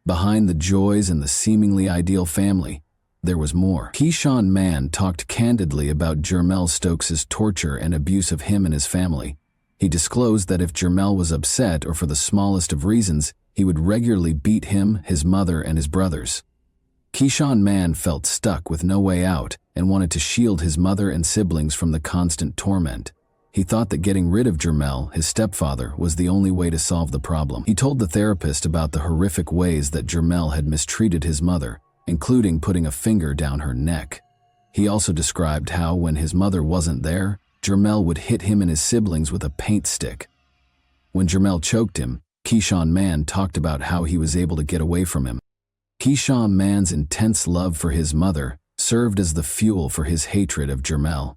Behind the joys and the seemingly ideal family, there was more. Keyshawn Mann talked candidly about Jermell Stokes' torture and abuse of him and his family. He disclosed that if Jermell was upset or for the smallest of reasons, he would regularly beat him, his mother, and his brothers. Keyshawn Mann felt stuck with no way out and wanted to shield his mother and siblings from the constant torment. He thought that getting rid of Jermell, his stepfather, was the only way to solve the problem. He told the therapist about the horrific ways that Jermell had mistreated his mother, including putting a finger down her neck. He also described how, when his mother wasn't there, Jermell would hit him and his siblings with a paint stick. When Jermell choked him, Keyshawn Mann talked about how he was able to get away from him. Keyshawn Mann's intense love for his mother served as the fuel for his hatred of Jermell.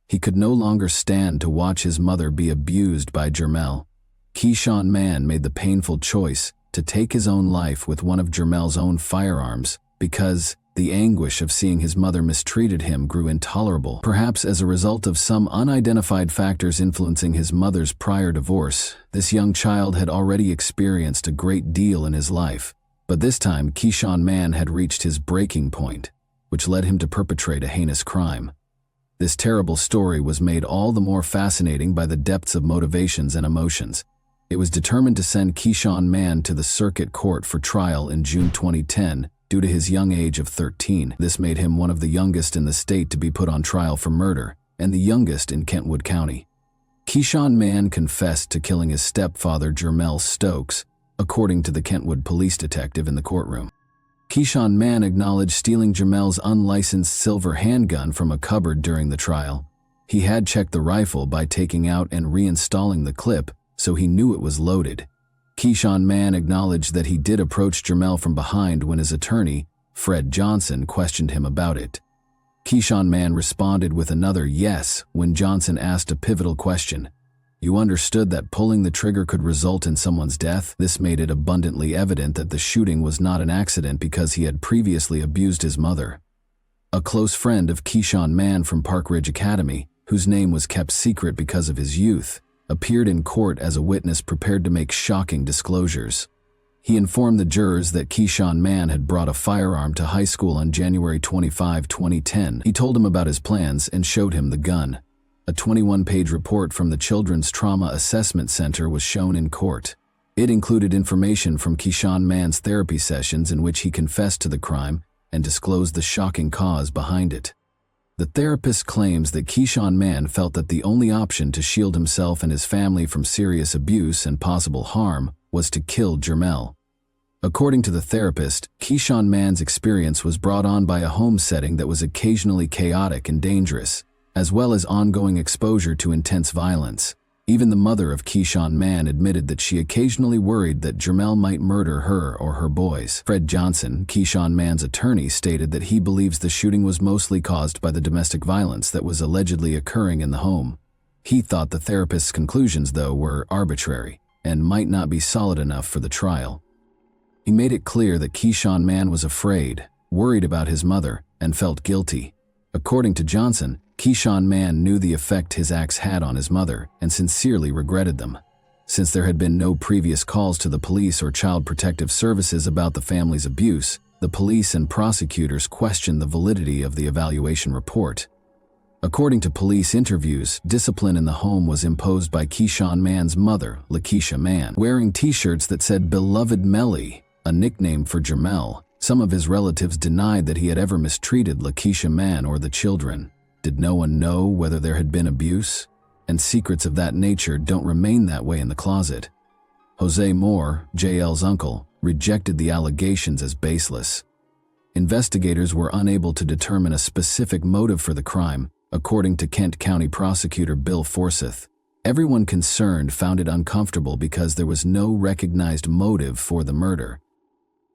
He could no longer stand to watch his mother be abused by Jermell. Keyshawn Mann made the painful choice to take his own life with one of Jermell's own firearms because the anguish of seeing his mother mistreated him grew intolerable. Perhaps as a result of some unidentified factors influencing his mother's prior divorce, this young child had already experienced a great deal in his life. But this time, Keyshawn Mann had reached his breaking point, which led him to perpetrate a heinous crime. This terrible story was made all the more fascinating by the depths of motivations and emotions. It was determined to send Keyshawn Mann to the circuit court for trial in June 2010 due to his young age of 13. This made him one of the youngest in the state to be put on trial for murder, and the youngest in Kentwood County. Keyshawn Mann confessed to killing his stepfather, Jermell Stokes, according to the Kentwood police detective in the courtroom. Keyshawn Mann acknowledged stealing Jermell's unlicensed silver handgun from a cupboard during the trial. He had checked the rifle by taking out and reinstalling the clip, so he knew it was loaded. Keyshawn Mann acknowledged that he did approach Jermell from behind when his attorney, Fred Johnson, questioned him about it. Keyshawn Mann responded with another yes when Johnson asked a pivotal question. You understood that pulling the trigger could result in someone's death? This made it abundantly evident that the shooting was not an accident because he had previously abused his mother. A close friend of Keyshawn Mann from Park Ridge Academy, whose name was kept secret because of his youth, appeared in court as a witness prepared to make shocking disclosures. He informed the jurors that Keyshawn Mann had brought a firearm to high school on January 25, 2010. He told him about his plans and showed him the gun. A 21-page report from the Children's Trauma Assessment Center was shown in court. It included information from Keyshawn Mann's therapy sessions in which he confessed to the crime and disclosed the shocking cause behind it. The therapist claims that Keyshawn Mann felt that the only option to shield himself and his family from serious abuse and possible harm was to kill Jermell. According to the therapist, Keyshawn Mann's experience was brought on by a home setting that was occasionally chaotic and dangerous, as well as ongoing exposure to intense violence. Even the mother of Keyshawn Mann admitted that she occasionally worried that Jermell might murder her or her boys. Fred Johnson, Keyshawn Mann's attorney, stated that he believes the shooting was mostly caused by the domestic violence that was allegedly occurring in the home. He thought the therapist's conclusions, though, were arbitrary and might not be solid enough for the trial. He made it clear that Keyshawn Mann was afraid, worried about his mother, and felt guilty. According to Johnson, Keyshawn Mann knew the effect his acts had on his mother and sincerely regretted them. Since there had been no previous calls to the police or Child Protective Services about the family's abuse, the police and prosecutors questioned the validity of the evaluation report. According to police interviews, discipline in the home was imposed by Keyshawn Mann's mother, Lakeisha Mann, wearing t-shirts that said "Beloved Melly," a nickname for Jermell. Some of his relatives denied that he had ever mistreated Lakeisha Mann or the children. Did no one know whether there had been abuse? And secrets of that nature don't remain that way in the closet. Jose Moore, JL's uncle, rejected the allegations as baseless. Investigators were unable to determine a specific motive for the crime, according to Kent County Prosecutor Bill Forsyth. Everyone concerned found it uncomfortable because there was no recognized motive for the murder.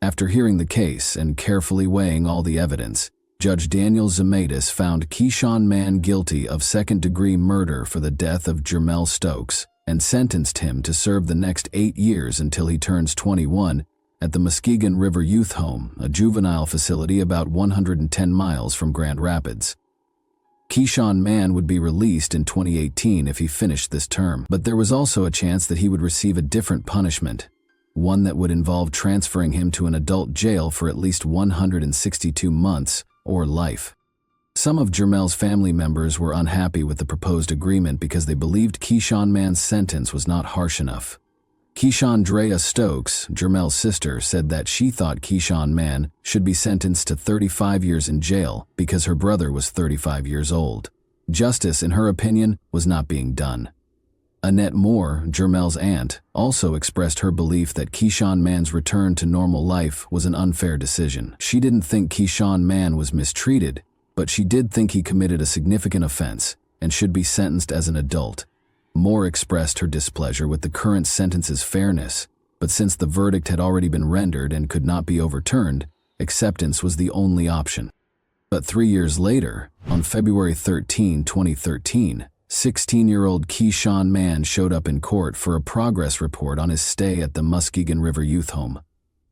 After hearing the case and carefully weighing all the evidence, Judge Daniel Zemaitis found Keyshawn Mann guilty of second-degree murder for the death of Jermell Stokes and sentenced him to serve the next 8 years until he turns 21 at the Muskegon River Youth Home, a juvenile facility about 110 miles from Grand Rapids. Keyshawn Mann would be released in 2018 if he finished this term, but there was also a chance that he would receive a different punishment, one that would involve transferring him to an adult jail for at least 162 months or life. Some of Jermell's family members were unhappy with the proposed agreement because they believed Keyshawn Mann's sentence was not harsh enough. Keyshawn Stokes, Jermell's sister, said that she thought Keyshawn Mann should be sentenced to 35 years in jail because her brother was 35 years old. Justice, in her opinion, was not being done. Annette Moore, Jermell's aunt, also expressed her belief that Keyshawn Mann's return to normal life was an unfair decision. She didn't think Keyshawn Mann was mistreated, but she did think he committed a significant offense and should be sentenced as an adult. Moore expressed her displeasure with the current sentence's fairness, but since the verdict had already been rendered and could not be overturned, acceptance was the only option. But 3 years later, on February 13, 2013, 16-year-old Keyshawn Mann showed up in court for a progress report on his stay at the Muskegon River Youth Home.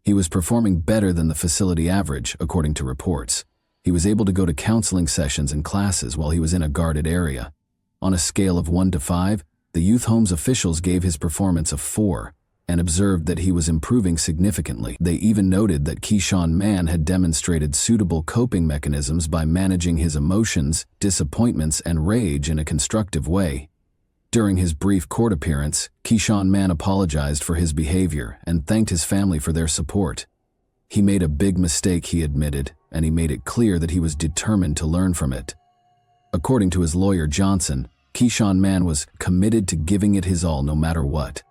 He was performing better than the facility average, according to reports. He was able to go to counseling sessions and classes while he was in a guarded area. On a scale of 1 to 5, the youth home's officials gave his performance a 4 and observed that he was improving significantly. They even noted that Keyshawn Mann had demonstrated suitable coping mechanisms by managing his emotions, disappointments, and rage in a constructive way. During his brief court appearance, Keyshawn Mann apologized for his behavior and thanked his family for their support. He made a big mistake, he admitted, and he made it clear that he was determined to learn from it. According to his lawyer Johnson, Keyshawn Mann was committed to giving it his all no matter what.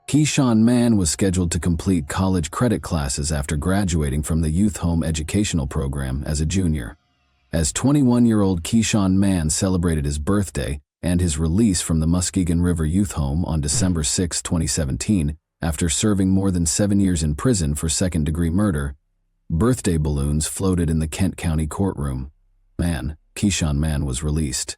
Keyshawn Mann was scheduled to complete college credit classes after graduating from the Youth Home Educational Program as a junior. As 21-year-old Keyshawn Mann celebrated his birthday and his release from the Muskegon River Youth Home on December 6, 2017, after serving more than 7 years in prison for second-degree murder, birthday balloons floated in the Kent County courtroom. Keyshawn Mann was released.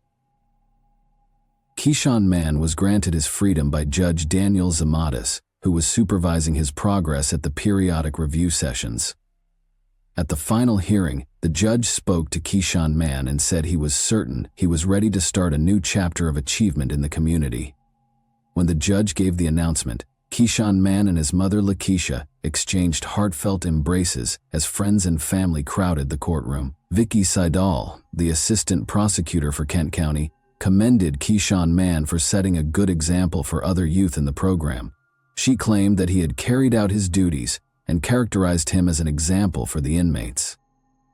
Keyshawn Mann was granted his freedom by Judge Daniel Zemaitis, who was supervising his progress at the periodic review sessions. At the final hearing, the judge spoke to Keyshawn Mann and said he was certain he was ready to start a new chapter of achievement in the community. When the judge gave the announcement, Keyshawn Mann and his mother Lakeisha exchanged heartfelt embraces as friends and family crowded the courtroom. Vicky Seidel, the assistant prosecutor for Kent County, commended Keyshawn Mann for setting a good example for other youth in the program. She claimed that he had carried out his duties and characterized him as an example for the inmates.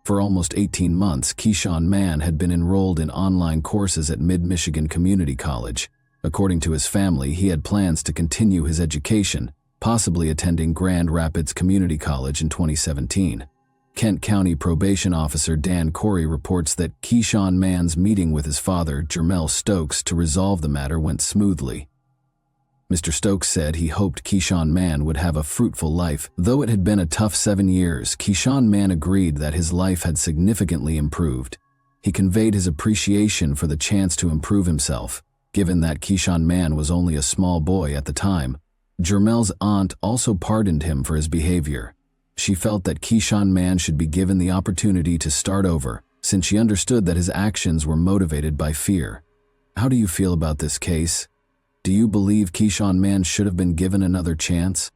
For almost 18 months, Keyshawn Mann had been enrolled in online courses at Mid-Michigan Community College. According to his family, he had plans to continue his education, possibly attending Grand Rapids Community College in 2017. Kent County Probation Officer Dan Corey reports that Keyshawn Mann's meeting with his father, Jermel Stokes, to resolve the matter went smoothly. Mr. Stokes said he hoped Keyshawn Mann would have a fruitful life. Though it had been a tough 7 years, Keyshawn Mann agreed that his life had significantly improved. He conveyed his appreciation for the chance to improve himself, given that Keyshawn Mann was only a small boy at the time. Jermel's aunt also pardoned him for his behavior. She felt that Keyshawn Mann should be given the opportunity to start over, since she understood that his actions were motivated by fear. How do you feel about this case? Do you believe Keyshawn Mann should have been given another chance?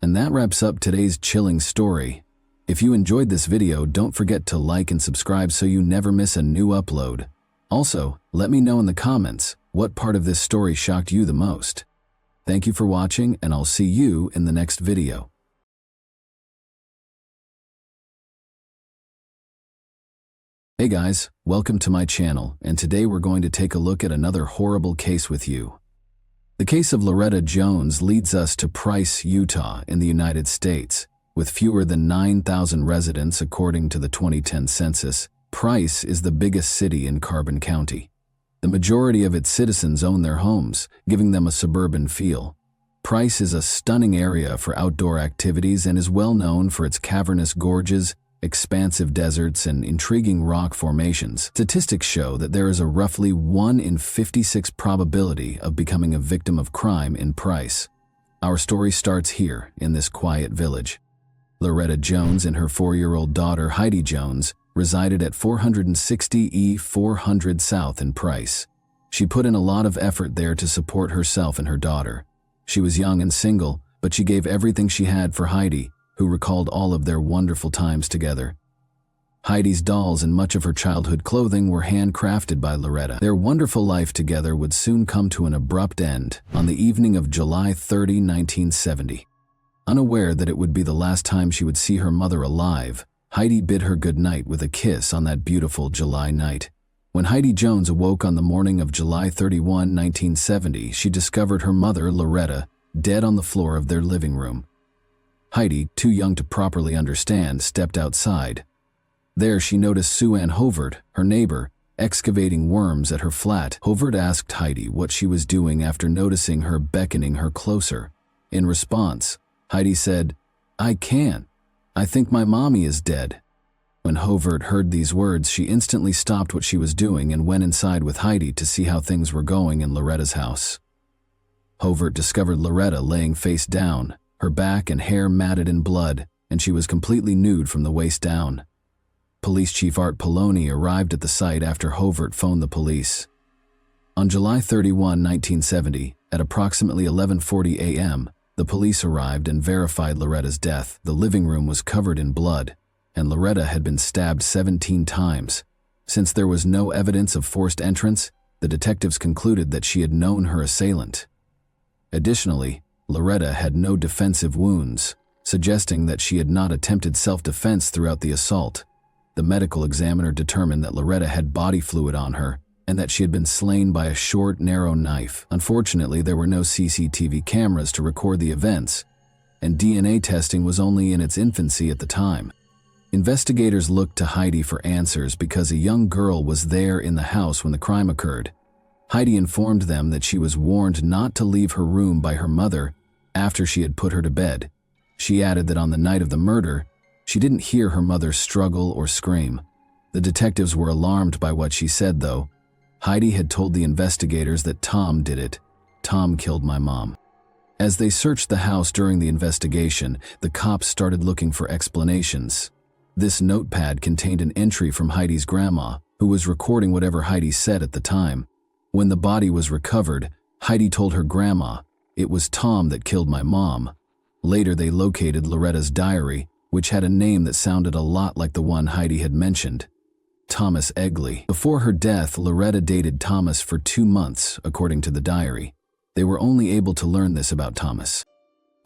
And that wraps up today's chilling story. If you enjoyed this video, don't forget to like and subscribe so you never miss a new upload. Also, let me know in the comments what part of this story shocked you the most. Thank you for watching, and I'll see you in the next video. Hey guys, welcome to my channel, and today we're going to take a look at another horrible case with you. The case of Loretta Jones leads us to Price, Utah, in the United States. With fewer than 9,000 residents according to the 2010 census, Price is the biggest city in Carbon County. The majority of its citizens own their homes, giving them a suburban feel. Price is a stunning area for outdoor activities and is well known for its cavernous gorges, expansive deserts, and intriguing rock formations. Statistics show that there is a roughly 1 in 56 probability of becoming a victim of crime in Price. Our story starts here, in this quiet village. Loretta Jones and her 4-year-old daughter, Heidi Jones, resided at 460 E 400 South in Price. She put in a lot of effort there to support herself and her daughter. She was young and single, but she gave everything she had for Heidi, who recalled all of their wonderful times together. Heidi's dolls and much of her childhood clothing were handcrafted by Loretta. Their wonderful life together would soon come to an abrupt end on the evening of July 30, 1970. Unaware that it would be the last time she would see her mother alive, Heidi bid her goodnight with a kiss on that beautiful July night. When Heidi Jones awoke on the morning of July 31, 1970, she discovered her mother, Loretta, dead on the floor of their living room. Heidi, too young to properly understand, stepped outside. There she noticed Sue Ann Hovert, her neighbor, excavating worms at her flat. Hovert asked Heidi what she was doing after noticing her beckoning her closer. In response, Heidi said, "I can't. I think my mommy is dead." When Hovert heard these words, she instantly stopped what she was doing and went inside with Heidi to see how things were going in Loretta's house. Hovert discovered Loretta laying face down, her back and hair matted in blood, and she was completely nude from the waist down. Police Chief Art Poloni arrived at the site after Hovert phoned the police. On July 31, 1970, at approximately 11:40 a.m., the police arrived and verified Loretta's death. The living room was covered in blood, and Loretta had been stabbed 17 times. Since there was no evidence of forced entrance, the detectives concluded that she had known her assailant. Additionally, Loretta had no defensive wounds, suggesting that she had not attempted self-defense throughout the assault. The medical examiner determined that Loretta had body fluid on her and that she had been slain by a short, narrow knife. Unfortunately, there were no CCTV cameras to record the events, and DNA testing was only in its infancy at the time. Investigators looked to Heidi for answers because a young girl was there in the house when the crime occurred. Heidi informed them that she was warned not to leave her room by her mother after she had put her to bed. She added that on the night of the murder, she didn't hear her mother struggle or scream. The detectives were alarmed by what she said, though. Heidi had told the investigators that Tom did it. "Tom killed my mom." As they searched the house during the investigation, the cops started looking for explanations. This notepad contained an entry from Heidi's grandma, who was recording whatever Heidi said at the time. When the body was recovered, Heidi told her grandma, "It was Tom that killed my mom." Later, they located Loretta's diary, which had a name that sounded a lot like the one Heidi had mentioned, Thomas Egley. Before her death, Loretta dated Thomas for 2 months, according to the diary. They were only able to learn this about Thomas.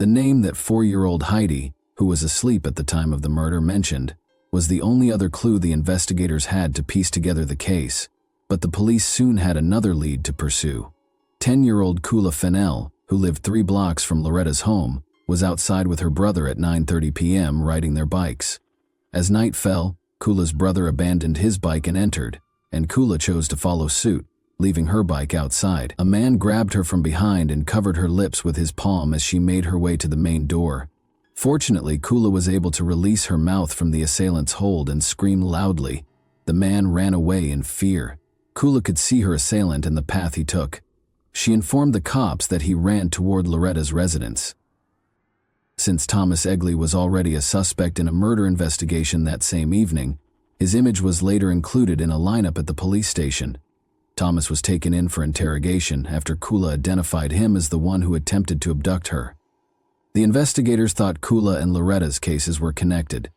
The name that 4-year-old Heidi, who was asleep at the time of the murder, mentioned was the only other clue the investigators had to piece together the case, but the police soon had another lead to pursue. 10-year-old Kula Fennell, who lived 3 blocks from Loretta's home, was outside with her brother at 9:30 p.m. riding their bikes. As night fell, Kula's brother abandoned his bike and entered, and Kula chose to follow suit, leaving her bike outside. A man grabbed her from behind and covered her lips with his palm as she made her way to the main door. Fortunately, Kula was able to release her mouth from the assailant's hold and scream loudly. The man ran away in fear. Kula could see her assailant and the path he took. She informed the cops that he ran toward Loretta's residence. Since Thomas Egley was already a suspect in a murder investigation that same evening, his image was later included in a lineup at the police station. Thomas was taken in for interrogation after Kula identified him as the one who attempted to abduct her. The investigators thought Kula and Loretta's cases were connected.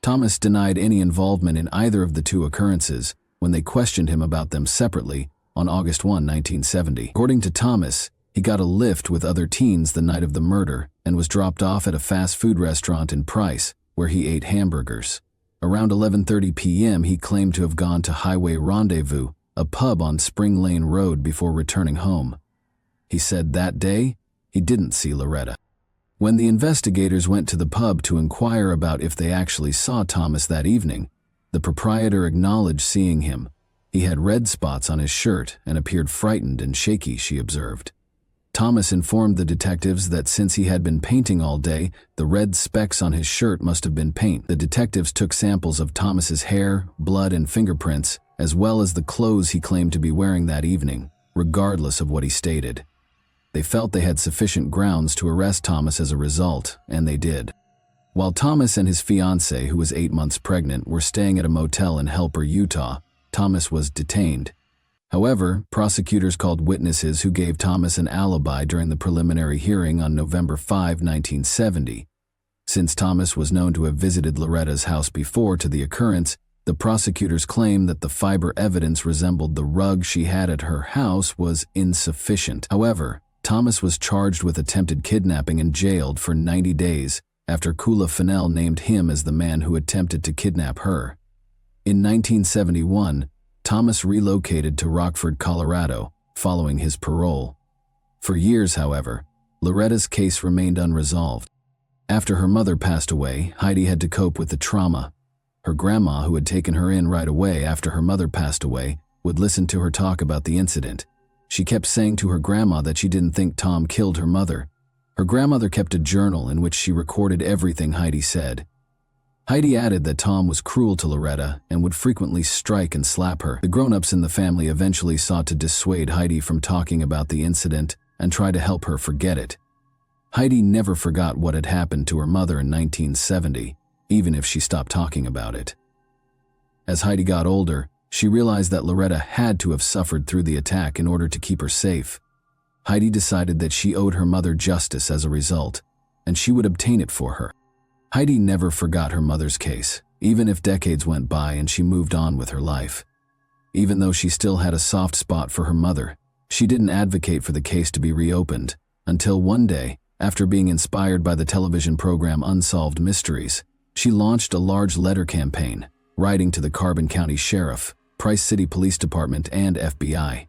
Thomas denied any involvement in either of the 2 occurrences when they questioned him about them separately on August 1, 1970. According to Thomas, he got a lift with other teens the night of the murder and was dropped off at a fast food restaurant in Price, where he ate hamburgers. Around 11:30 p.m., he claimed to have gone to Highway Rendezvous, a pub on Spring Lane Road, before returning home. He said that day, he didn't see Loretta. When the investigators went to the pub to inquire about if they actually saw Thomas that evening, the proprietor acknowledged seeing him. He had red spots on his shirt and appeared frightened and shaky, she observed. Thomas informed the detectives that since he had been painting all day, the red specks on his shirt must have been paint. The detectives took samples of Thomas's hair, blood, and fingerprints, as well as the clothes he claimed to be wearing that evening, regardless of what he stated. They felt they had sufficient grounds to arrest Thomas as a result, and they did. While Thomas and his fiancée, who was 8 months pregnant, were staying at a motel in Helper, Utah, Thomas was detained. However, prosecutors called witnesses who gave Thomas an alibi during the preliminary hearing on November 5, 1970. Since Thomas was known to have visited Loretta's house before to the occurrence, the prosecutors claimed that the fiber evidence resembled the rug she had at her house was insufficient. However, Thomas was charged with attempted kidnapping and jailed for 90 days after Kula Fennell named him as the man who attempted to kidnap her. In 1971, Thomas relocated to Rockford, Colorado, following his parole. For years, however, Loretta's case remained unresolved. After her mother passed away, Heidi had to cope with the trauma. Her grandma, who had taken her in right away after her mother passed away, would listen to her talk about the incident. She kept saying to her grandma that she didn't think Tom killed her mother. Her grandmother kept a journal in which she recorded everything Heidi said. Heidi added that Tom was cruel to Loretta and would frequently strike and slap her. The grown-ups in the family eventually sought to dissuade Heidi from talking about the incident and try to help her forget it. Heidi never forgot what had happened to her mother in 1970, even if she stopped talking about it. As Heidi got older, she realized that Loretta had to have suffered through the attack in order to keep her safe. Heidi decided that she owed her mother justice as a result, and she would obtain it for her. Heidi never forgot her mother's case, even if decades went by and she moved on with her life. Even though she still had a soft spot for her mother, she didn't advocate for the case to be reopened, until one day, after being inspired by the television program Unsolved Mysteries, she launched a large letter campaign, writing to the Carbon County Sheriff, Price City Police Department, and FBI.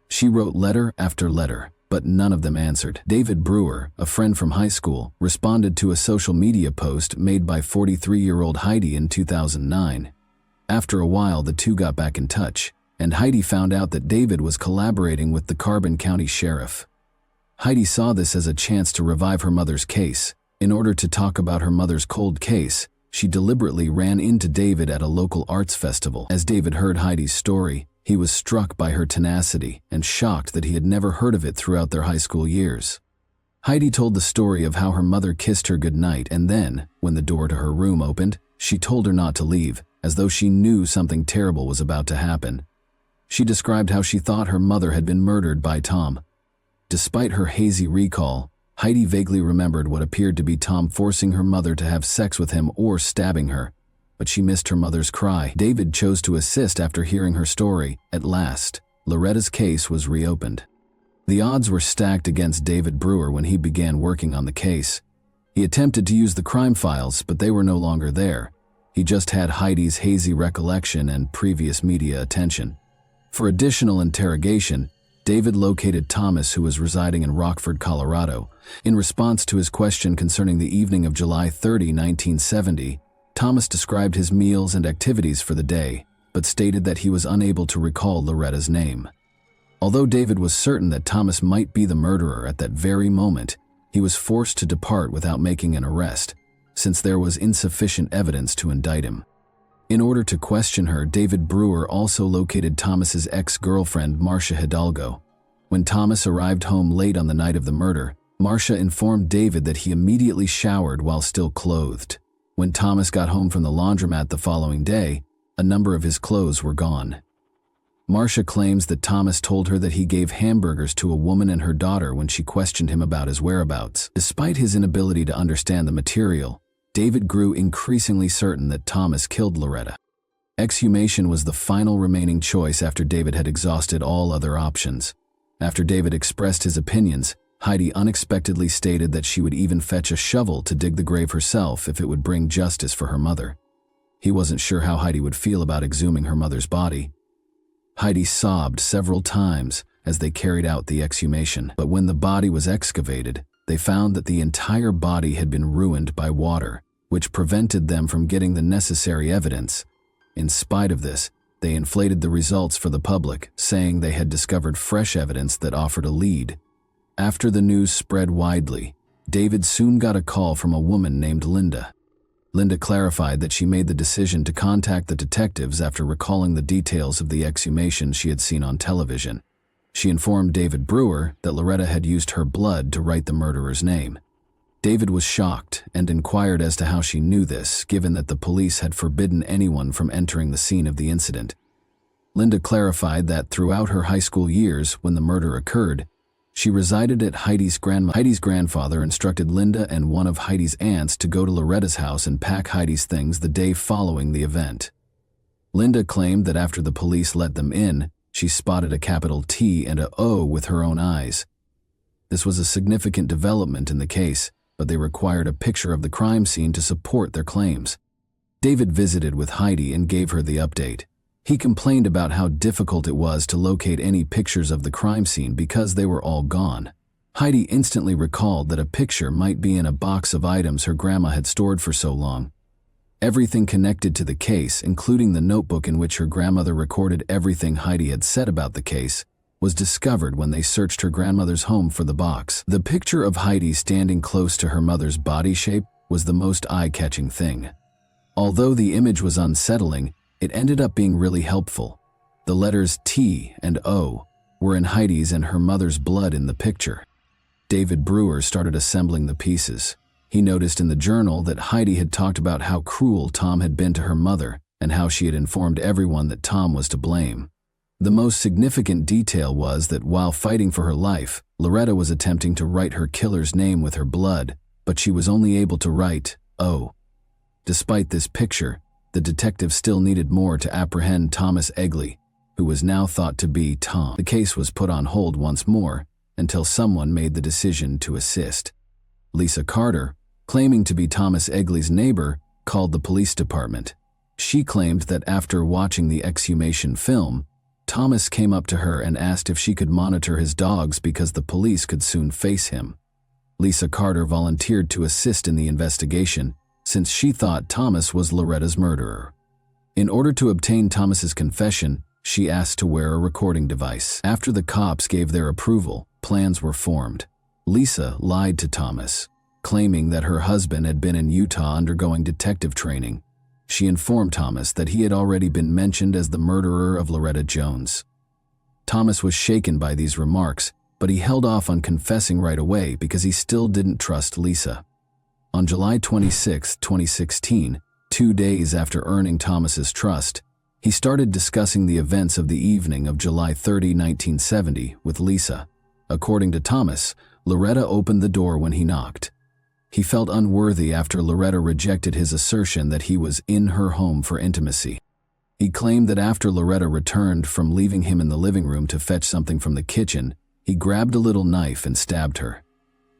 She wrote letter after letter, but none of them answered. David Brewer, a friend from high school, responded to a social media post made by 43-year-old Heidi in 2009. After a while, the two got back in touch, and Heidi found out that David was collaborating with the Carbon County Sheriff. Heidi saw this as a chance to revive her mother's case. In order to talk about her mother's cold case, she deliberately ran into David at a local arts festival. As David heard Heidi's story, he was struck by her tenacity and shocked that he had never heard of it throughout their high school years. Heidi told the story of how her mother kissed her goodnight, and then, when the door to her room opened, she told her not to leave, as though she knew something terrible was about to happen. She described how she thought her mother had been murdered by Tom. Despite her hazy recall, Heidi vaguely remembered what appeared to be Tom forcing her mother to have sex with him or stabbing her, but she missed her mother's cry. David chose to assist after hearing her story. At last, Loretta's case was reopened. The odds were stacked against David Brewer when he began working on the case. He attempted to use the crime files, but they were no longer there. He just had Heidi's hazy recollection and previous media attention. For additional interrogation, David located Thomas, who was residing in Rockford, Colorado. In response to his question concerning the evening of July 30, 1970, Thomas described his meals and activities for the day, but stated that he was unable to recall Loretta's name. Although David was certain that Thomas might be the murderer at that very moment, he was forced to depart without making an arrest, since there was insufficient evidence to indict him. In order to question her, David Brewer also located Thomas's ex-girlfriend, Marcia Hidalgo. When Thomas arrived home late on the night of the murder, Marcia informed David that he immediately showered while still clothed. When Thomas got home from the laundromat the following day, a number of his clothes were gone. Marcia claims that Thomas told her that he gave hamburgers to a woman and her daughter when she questioned him about his whereabouts. Despite his inability to understand the material, David grew increasingly certain that Thomas killed Loretta. Exhumation was the final remaining choice after David had exhausted all other options. After David expressed his opinions, Heidi unexpectedly stated that she would even fetch a shovel to dig the grave herself if it would bring justice for her mother. He wasn't sure how Heidi would feel about exhuming her mother's body. Heidi sobbed several times as they carried out the exhumation, but when the body was excavated, they found that the entire body had been ruined by water, which prevented them from getting the necessary evidence. In spite of this, they inflated the results for the public, saying they had discovered fresh evidence that offered a lead. After the news spread widely, David soon got a call from a woman named Linda. Linda clarified that she made the decision to contact the detectives after recalling the details of the exhumation she had seen on television. She informed David Brewer that Loretta had used her blood to write the murderer's name. David was shocked and inquired as to how she knew this, given that the police had forbidden anyone from entering the scene of the incident. Linda clarified that throughout her high school years, when the murder occurred, she resided at Heidi's grandmother. Heidi's grandfather instructed Linda and one of Heidi's aunts to go to Loretta's house and pack Heidi's things the day following the event. Linda claimed that after the police let them in, she spotted a capital T and a O with her own eyes. This was a significant development in the case, but they required a picture of the crime scene to support their claims. David visited with Heidi and gave her the update. He complained about how difficult it was to locate any pictures of the crime scene because they were all gone. Heidi instantly recalled that a picture might be in a box of items her grandma had stored for so long. Everything connected to the case, including the notebook in which her grandmother recorded everything Heidi had said about the case, was discovered when they searched her grandmother's home for the box. The picture of Heidi standing close to her mother's body shape was the most eye-catching thing. Although the image was unsettling, it ended up being really helpful. The letters T and O were in Heidi's and her mother's blood in the picture. David Brewer started assembling the pieces. He noticed in the journal that Heidi had talked about how cruel Tom had been to her mother and how she had informed everyone that Tom was to blame. The most significant detail was that while fighting for her life, Loretta was attempting to write her killer's name with her blood, but she was only able to write O. Despite this picture, the detective still needed more to apprehend Thomas Egley, who was now thought to be Tom. The case was put on hold once more until someone made the decision to assist. Lisa Carter, claiming to be Thomas Egley's neighbor, called the police department. She claimed that after watching the exhumation film, Thomas came up to her and asked if she could monitor his dogs because the police could soon face him. Lisa Carter volunteered to assist in the investigation since she thought Thomas was Loretta's murderer. In order to obtain Thomas's confession, she asked to wear a recording device. After the cops gave their approval, plans were formed. Lisa lied to Thomas, claiming that her husband had been in Utah undergoing detective training. She informed Thomas that he had already been mentioned as the murderer of Loretta Jones. Thomas was shaken by these remarks, but he held off on confessing right away because he still didn't trust Lisa. On July 26, 2016, 2 days after earning Thomas's trust, he started discussing the events of the evening of July 30, 1970, with Lisa. According to Thomas, Loretta opened the door when he knocked. He felt unworthy after Loretta rejected his assertion that he was in her home for intimacy. He claimed that after Loretta returned from leaving him in the living room to fetch something from the kitchen, he He grabbed a little knife and stabbed her.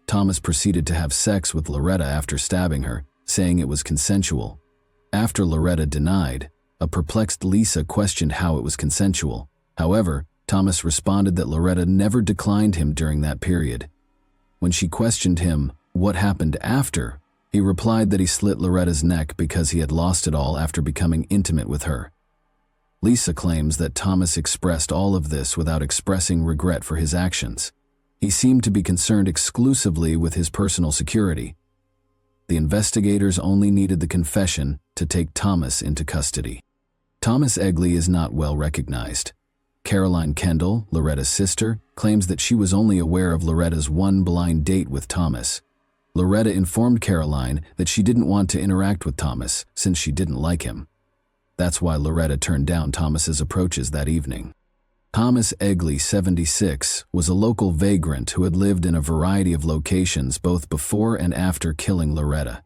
Thomas proceeded to have sex with Loretta after stabbing her, saying it was consensual. After Loretta denied, a perplexed Lisa questioned how it was consensual. However, Thomas responded that Loretta never declined him during that period. When she questioned him what happened after, he replied that he slit Loretta's neck because he had lost it all after becoming intimate with her. Lisa claims that Thomas expressed all of this without expressing regret for his actions. He seemed to be concerned exclusively with his personal security. The investigators only needed the confession to take Thomas into custody. Thomas Egley is not well recognized. Caroline Kendall, Loretta's sister, claims that she was only aware of Loretta's one blind date with Thomas. Loretta informed Caroline that she didn't want to interact with Thomas since she didn't like him. That's why Loretta turned down Thomas's approaches that evening. Thomas Egley, 76, was a local vagrant who had lived in a variety of locations both before and after killing Loretta.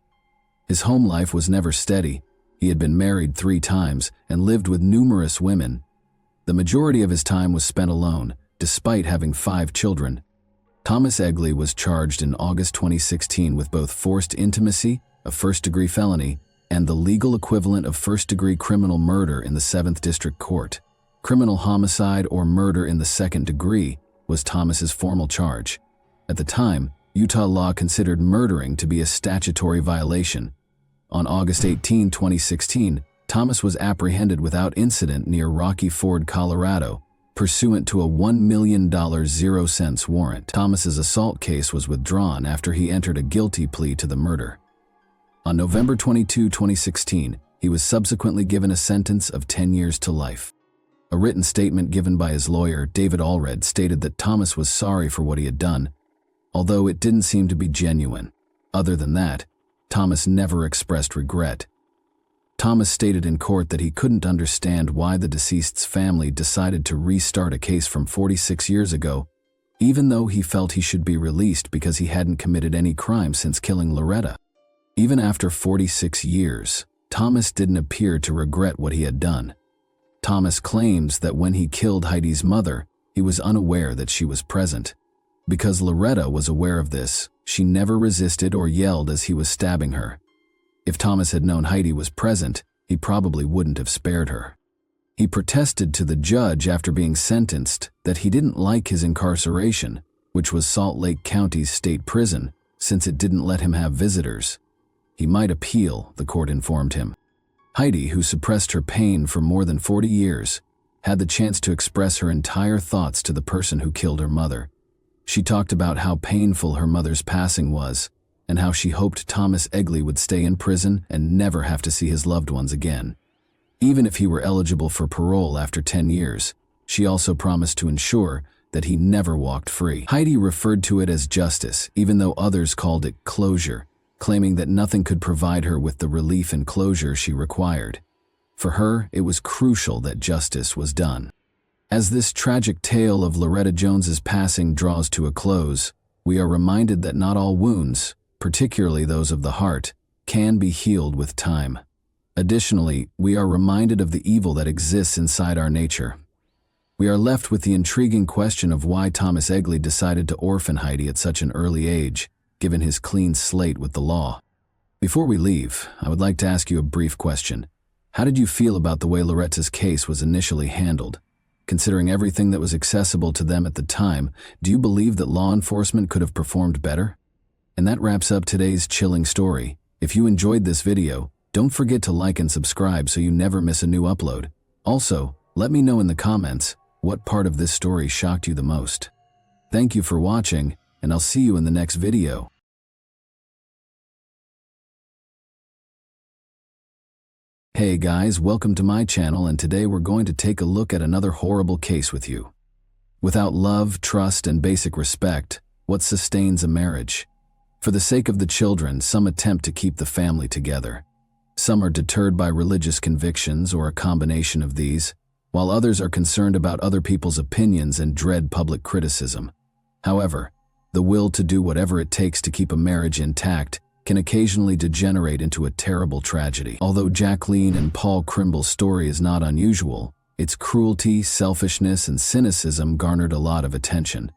His home life was never steady. He had been married 3 times and lived with numerous women. The majority of his time was spent alone, despite having 5 children. Thomas Egley was charged in August 2016 with both forced intimacy, a first-degree felony, and the legal equivalent of first-degree criminal murder in the 7th District Court. Criminal homicide or murder in the 2nd degree was Thomas's formal charge. At the time, Utah law considered murdering to be a statutory violation. On August 18, 2016, Thomas was apprehended without incident near Rocky Ford, Colorado, pursuant to a $1 million 0-cents warrant. Thomas's assault case was withdrawn after he entered a guilty plea to the murder. On November 22, 2016, he was subsequently given a sentence of 10 years to life. A written statement given by his lawyer, David Allred, stated that Thomas was sorry for what he had done, although it didn't seem to be genuine. Other than that, Thomas never expressed regret. Thomas stated in court that he couldn't understand why the deceased's family decided to restart a case from 46 years ago, even though he felt he should be released because he hadn't committed any crime since killing Loretta. Even after 46 years, Thomas didn't appear to regret what he had done. Thomas claims that when he killed Heidi's mother, he was unaware that she was present. Because Loretta was aware of this, she never resisted or yelled as he was stabbing her. If Thomas had known Heidi was present, he probably wouldn't have spared her. He protested to the judge after being sentenced that he didn't like his incarceration, which was Salt Lake County's state prison, since it didn't let him have visitors. He might appeal, the court informed him. Heidi, who suppressed her pain for more than 40 years, had the chance to express her entire thoughts to the person who killed her mother. She talked about how painful her mother's passing was, and how she hoped Thomas Egley would stay in prison and never have to see his loved ones again. Even if he were eligible for parole after 10 years, she also promised to ensure that he never walked free. Heidi referred to it as justice, even though others called it closure, claiming that nothing could provide her with the relief and closure she required. For her, it was crucial that justice was done. As this tragic tale of Loretta Jones's passing draws to a close, we are reminded that not all wounds, particularly those of the heart, can be healed with time. Additionally, we are reminded of the evil that exists inside our nature. We are left with the intriguing question of why Thomas Egley decided to orphan Heidi at such an early age, given his clean slate with the law. Before we leave, I would like to ask you a brief question. How did you feel about the way Loretta's case was initially handled? Considering everything that was accessible to them at the time, do you believe that law enforcement could have performed better? And that wraps up today's chilling story. If you enjoyed this video, don't forget to like and subscribe so you never miss a new upload. Also, let me know in the comments what part of this story shocked you the most. Thank you for watching, and I'll see you in the next video. Hey guys, welcome to my channel, and today we're going to take a look at another horrible case with you. Without love, trust, and basic respect, what sustains a marriage? For the sake of the children, some attempt to keep the family together. Some are deterred by religious convictions or a combination of these, while others are concerned about other people's opinions and dread public criticism. However, the will to do whatever it takes to keep a marriage intact can occasionally degenerate into a terrible tragedy. Although Jacqueline and Paul Krimble's story is not unusual, its cruelty, selfishness, and cynicism garnered a lot of attention.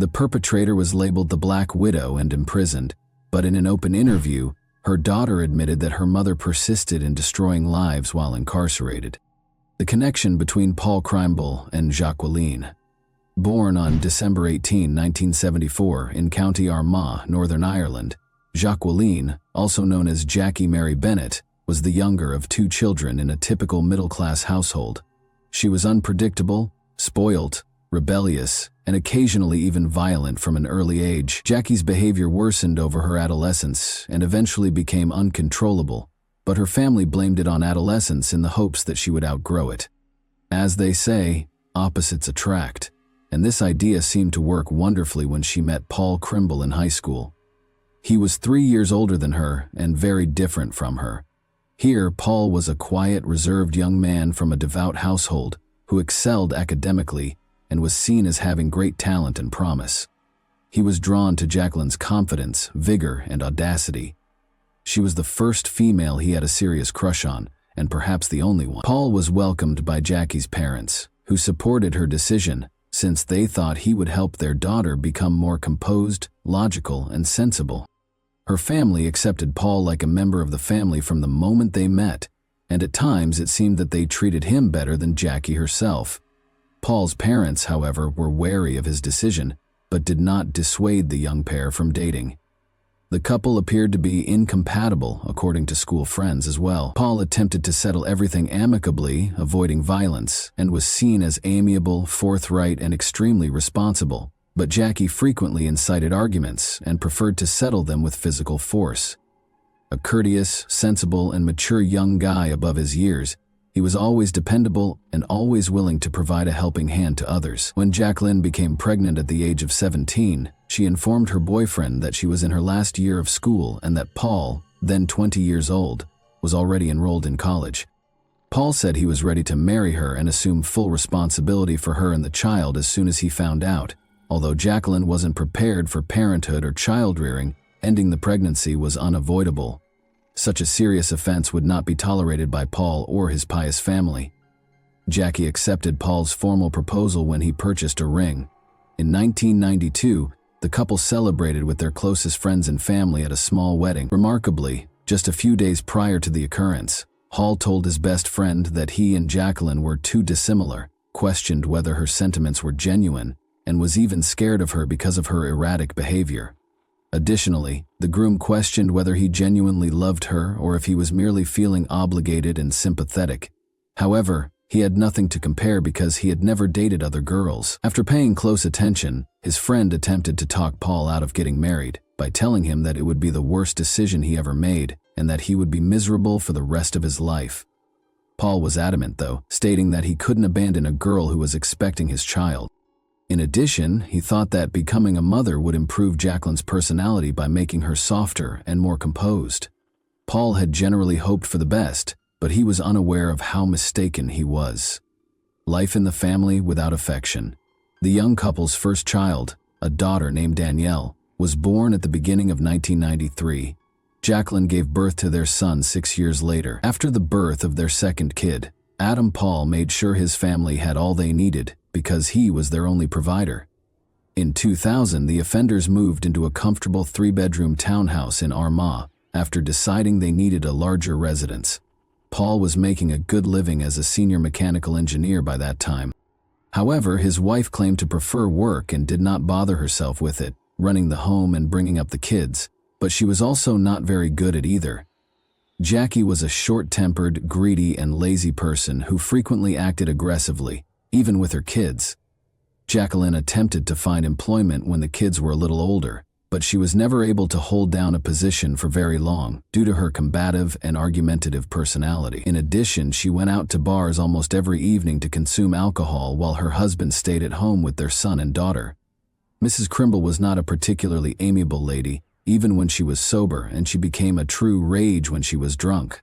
The perpetrator was labeled the Black Widow and imprisoned, but in an open interview, her daughter admitted that her mother persisted in destroying lives while incarcerated. The connection between Paul Crimble and Jacqueline. Born on December 18, 1974 in County Armagh, Northern Ireland, Jacqueline, also known as Jackie Mary Bennett, was the younger of two children in a typical middle-class household. She was unpredictable, spoilt, rebellious, and occasionally even violent from an early age. Jackie's behavior worsened over her adolescence and eventually became uncontrollable, but her family blamed it on adolescence in the hopes that she would outgrow it. As they say, opposites attract, and this idea seemed to work wonderfully when she met Paul Crimble in high school. He was 3 years older than her and very different from her. Here, Paul was a quiet, reserved young man from a devout household who excelled academically and was seen as having great talent and promise. He was drawn to Jacqueline's confidence, vigor, and audacity. She was the first female he had a serious crush on, and perhaps the only one. Paul was welcomed by Jackie's parents, who supported her decision since they thought he would help their daughter become more composed, logical, and sensible. Her family accepted Paul like a member of the family from the moment they met, and at times it seemed that they treated him better than Jackie herself. Paul's parents, however, were wary of his decision, but did not dissuade the young pair from dating. The couple appeared to be incompatible, according to school friends as well. Paul attempted to settle everything amicably, avoiding violence, and was seen as amiable, forthright, and extremely responsible. But Jackie frequently incited arguments and preferred to settle them with physical force. A courteous, sensible, and mature young guy above his years, he was always dependable and always willing to provide a helping hand to others. When Jacqueline became pregnant at the age of 17, she informed her boyfriend that she was in her last year of school and that Paul, then 20 years old, was already enrolled in college. Paul said he was ready to marry her and assume full responsibility for her and the child as soon as he found out. Although Jacqueline wasn't prepared for parenthood or child-rearing, ending the pregnancy was unavoidable. Such a serious offense would not be tolerated by Paul or his pious family. Jackie accepted Paul's formal proposal when he purchased a ring. In 1992, the couple celebrated with their closest friends and family at a small wedding. Remarkably, just a few days prior to the occurrence, Hall told his best friend that he and Jacqueline were too dissimilar, questioned whether her sentiments were genuine, and was even scared of her because of her erratic behavior. Additionally, the groom questioned whether he genuinely loved her or if he was merely feeling obligated and sympathetic. However, he had nothing to compare because he had never dated other girls. After paying close attention, his friend attempted to talk Paul out of getting married by telling him that it would be the worst decision he ever made and that he would be miserable for the rest of his life. Paul was adamant, though, stating that he couldn't abandon a girl who was expecting his child. In addition, he thought that becoming a mother would improve Jacqueline's personality by making her softer and more composed. Paul had generally hoped for the best, but he was unaware of how mistaken he was. Life in the family without affection. The young couple's first child, a daughter named Danielle, was born at the beginning of 1993. Jacqueline gave birth to their son 6 years later. After the birth of their second kid, Adam Paul made sure his family had all they needed, because he was their only provider. In 2000, the offenders moved into a comfortable 3-bedroom townhouse in Armagh after deciding they needed a larger residence. Paul was making a good living as a senior mechanical engineer by that time. However, his wife claimed to prefer work and did not bother herself with it, running the home and bringing up the kids, but she was also not very good at either. Jackie was a short-tempered, greedy, and lazy person who frequently acted aggressively, even with her kids. Jacqueline attempted to find employment when the kids were a little older, but she was never able to hold down a position for very long due to her combative and argumentative personality. In addition, she went out to bars almost every evening to consume alcohol while her husband stayed at home with their son and daughter. Mrs. Crimble was not a particularly amiable lady, even when she was sober, and she became a true rage when she was drunk.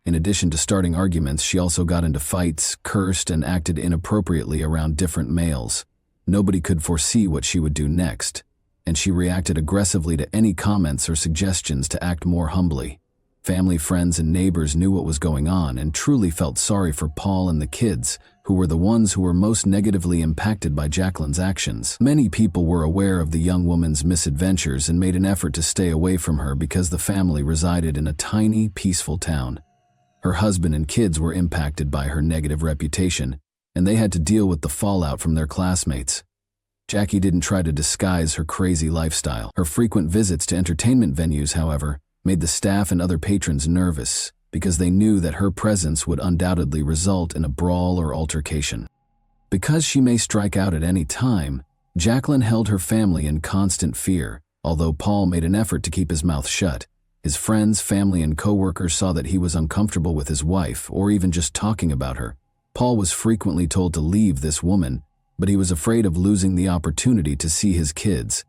In addition to starting arguments, she also got into fights, cursed, and acted inappropriately around different males. Nobody could foresee what she would do next, and she reacted aggressively to any comments or suggestions to act more humbly. Family, friends, and neighbors knew what was going on and truly felt sorry for Paul and the kids, who were the ones who were most negatively impacted by Jacqueline's actions. Many people were aware of the young woman's misadventures and made an effort to stay away from her because the family resided in a tiny, peaceful town. Her husband and kids were impacted by her negative reputation, and they had to deal with the fallout from their classmates. Jackie didn't try to disguise her crazy lifestyle. Her frequent visits to entertainment venues, however, made the staff and other patrons nervous because they knew that her presence would undoubtedly result in a brawl or altercation. Because she may strike out at any time, Jacqueline held her family in constant fear, although Paul made an effort to keep his mouth shut. His friends, family, and co-workers saw that he was uncomfortable with his wife or even just talking about her. Paul was frequently told to leave this woman, but he was afraid of losing the opportunity to see his kids.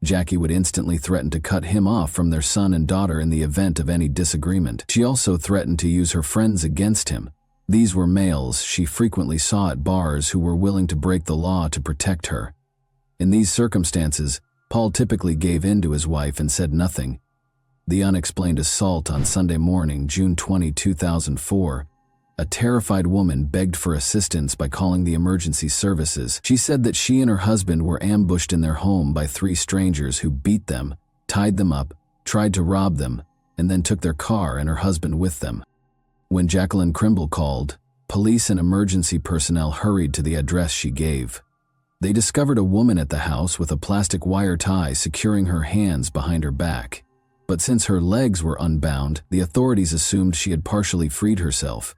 Jackie would instantly threaten to cut him off from their son and daughter in the event of any disagreement. She also threatened to use her friends against him. These were males she frequently saw at bars who were willing to break the law to protect her. In these circumstances, Paul typically gave in to his wife and said nothing. The unexplained assault on Sunday morning, June 20, 2004. A terrified woman begged for assistance by calling the emergency services. She said that she and her husband were ambushed in their home by 3 strangers who beat them, tied them up, tried to rob them, and then took their car and her husband with them. When Jacqueline Crimble called, police and emergency personnel hurried to the address she gave. They discovered a woman at the house with a plastic wire tie securing her hands behind her back. But since her legs were unbound, the authorities assumed she had partially freed herself.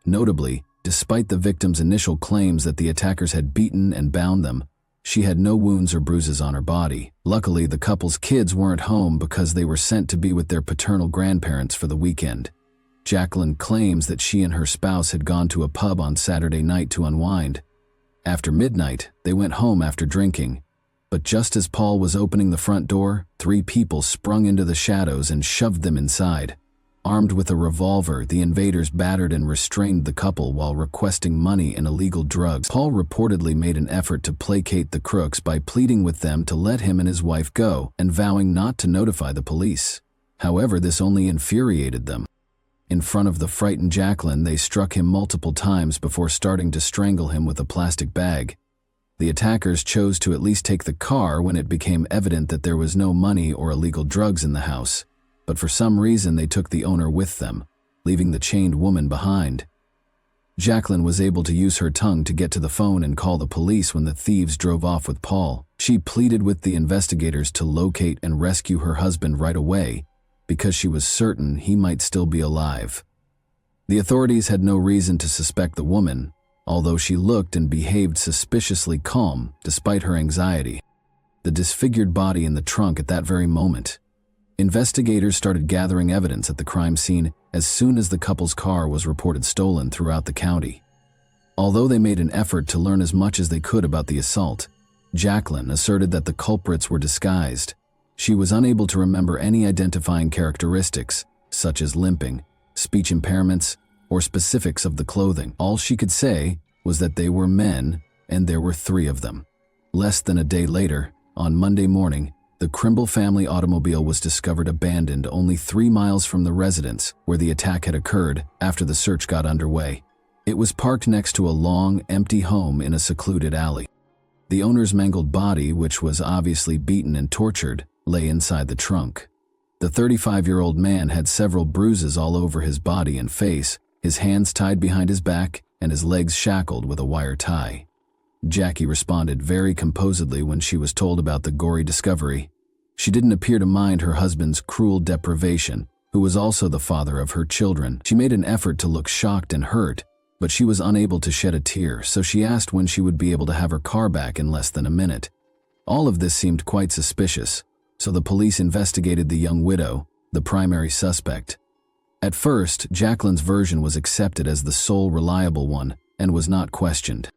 Notably, despite the victim's initial claims that the attackers had beaten and bound them, she had no wounds or bruises on her body. Luckily, the couple's kids weren't home because they were sent to be with their paternal grandparents for the weekend. Jacqueline claims that she and her spouse had gone to a pub on Saturday night to unwind. After midnight, they went home after drinking. But just as Paul was opening the front door, 3 people sprung into the shadows and shoved them inside. Armed with a revolver, the invaders battered and restrained the couple while requesting money and illegal drugs. Paul reportedly made an effort to placate the crooks by pleading with them to let him and his wife go and vowing not to notify the police. However, this only infuriated them. In front of the frightened Jacqueline, they struck him multiple times before starting to strangle him with a plastic bag. The attackers chose to at least take the car when it became evident that there was no money or illegal drugs in the house. But for some reason they took the owner with them, leaving the chained woman behind. Jacqueline was able to use her tongue to get to the phone and call the police when the thieves drove off with Paul. She pleaded with the investigators to locate and rescue her husband right away because she was certain he might still be alive. The authorities had no reason to suspect the woman, although she looked and behaved suspiciously calm despite her anxiety. The disfigured body in the trunk at that very moment. Investigators started gathering evidence at the crime scene as soon as the couple's car was reported stolen throughout the county. Although they made an effort to learn as much as they could about the assault, Jacqueline asserted that the culprits were disguised. She was unable to remember any identifying characteristics, such as limping, speech impairments, or specifics of the clothing. All she could say was that they were men, and there were 3 of them. Less than a day later, on Monday morning, the Crimble family automobile was discovered abandoned only 3 miles from the residence where the attack had occurred after the search got underway. It was parked next to a long, empty home in a secluded alley. The owner's mangled body, which was obviously beaten and tortured, lay inside the trunk. The 35-year-old man had several bruises all over his body and face, his hands tied behind his back, and his legs shackled with a wire tie. Jackie responded very composedly when she was told about the gory discovery. She didn't appear to mind her husband's cruel deprivation, who was also the father of her children. She made an effort to look shocked and hurt, but she was unable to shed a tear, so she asked when she would be able to have her car back in less than a minute. All of this seemed quite suspicious, so the police investigated the young widow, the primary suspect. At first, Jacqueline's version was accepted as the sole reliable one and was not questioned.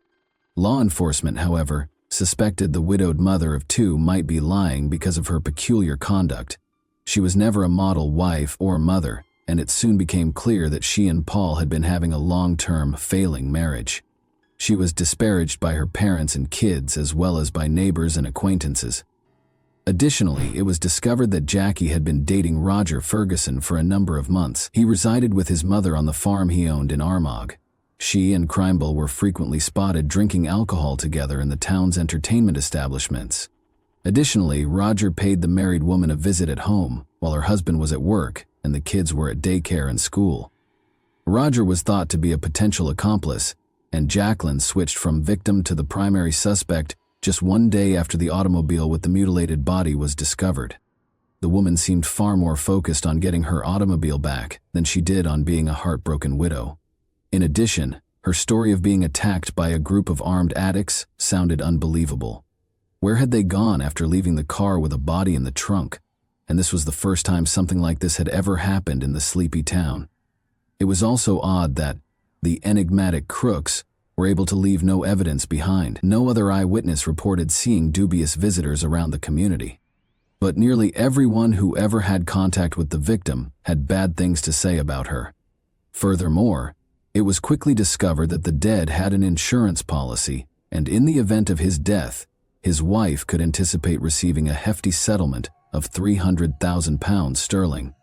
Law enforcement, however, suspected the widowed mother of 2 might be lying because of her peculiar conduct. She was never a model wife or mother, and it soon became clear that she and Paul had been having a long-term, failing marriage. She was disparaged by her parents and kids as well as by neighbors and acquaintances. Additionally, it was discovered that Jackie had been dating Roger Ferguson for a number of months. He resided with his mother on the farm he owned in Armagh. She and Crimebull were frequently spotted drinking alcohol together in the town's entertainment establishments. Additionally, Roger paid the married woman a visit at home while her husband was at work and the kids were at daycare and school. Roger was thought to be a potential accomplice, and Jacqueline switched from victim to the primary suspect just one day after the automobile with the mutilated body was discovered. The woman seemed far more focused on getting her automobile back than she did on being a heartbroken widow. In addition, her story of being attacked by a group of armed addicts sounded unbelievable. Where had they gone after leaving the car with a body in the trunk? And this was the first time something like this had ever happened in the sleepy town. It was also odd that the enigmatic crooks were able to leave no evidence behind. No other eyewitness reported seeing dubious visitors around the community. But nearly everyone who ever had contact with the victim had bad things to say about her. Furthermore, it was quickly discovered that the dead had an insurance policy, and in the event of his death, his wife could anticipate receiving a hefty settlement of £300,000 sterling.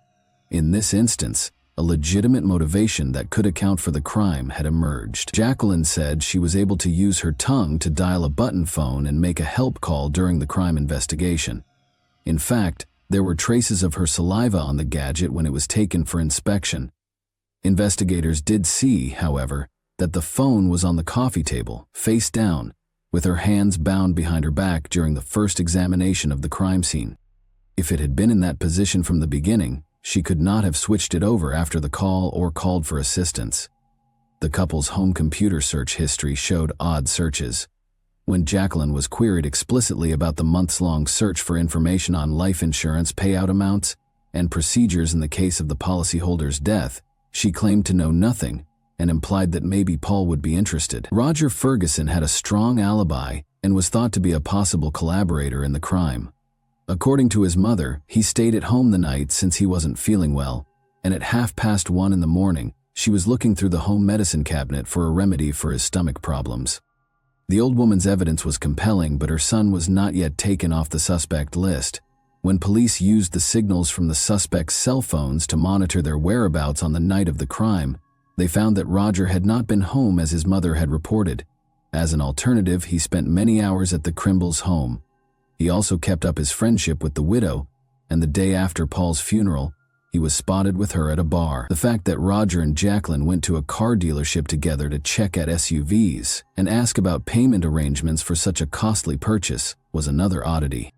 In this instance, a legitimate motivation that could account for the crime had emerged. Jacqueline said she was able to use her tongue to dial a button phone and make a help call during the crime investigation. In fact, there were traces of her saliva on the gadget when it was taken for inspection. Investigators did see, however, that the phone was on the coffee table, face down, with her hands bound behind her back during the first examination of the crime scene. If it had been in that position from the beginning, she could not have switched it over after the call or called for assistance. The couple's home computer search history showed odd searches. When Jacqueline was queried explicitly about the months-long search for information on life insurance payout amounts and procedures in the case of the policyholder's death, she claimed to know nothing and implied that maybe Paul would be interested. Roger Ferguson had a strong alibi and was thought to be a possible collaborator in the crime. According to his mother, he stayed at home the night since he wasn't feeling well, and at 1:30 in the morning, she was looking through the home medicine cabinet for a remedy for his stomach problems. The old woman's evidence was compelling, but her son was not yet taken off the suspect list. When police used the signals from the suspect's cell phones to monitor their whereabouts on the night of the crime, they found that Roger had not been home as his mother had reported. As an alternative, he spent many hours at the Crimbulls' home. He also kept up his friendship with the widow, and the day after Paul's funeral, he was spotted with her at a bar. The fact that Roger and Jacqueline went to a car dealership together to check at SUVs and ask about payment arrangements for such a costly purchase was another oddity.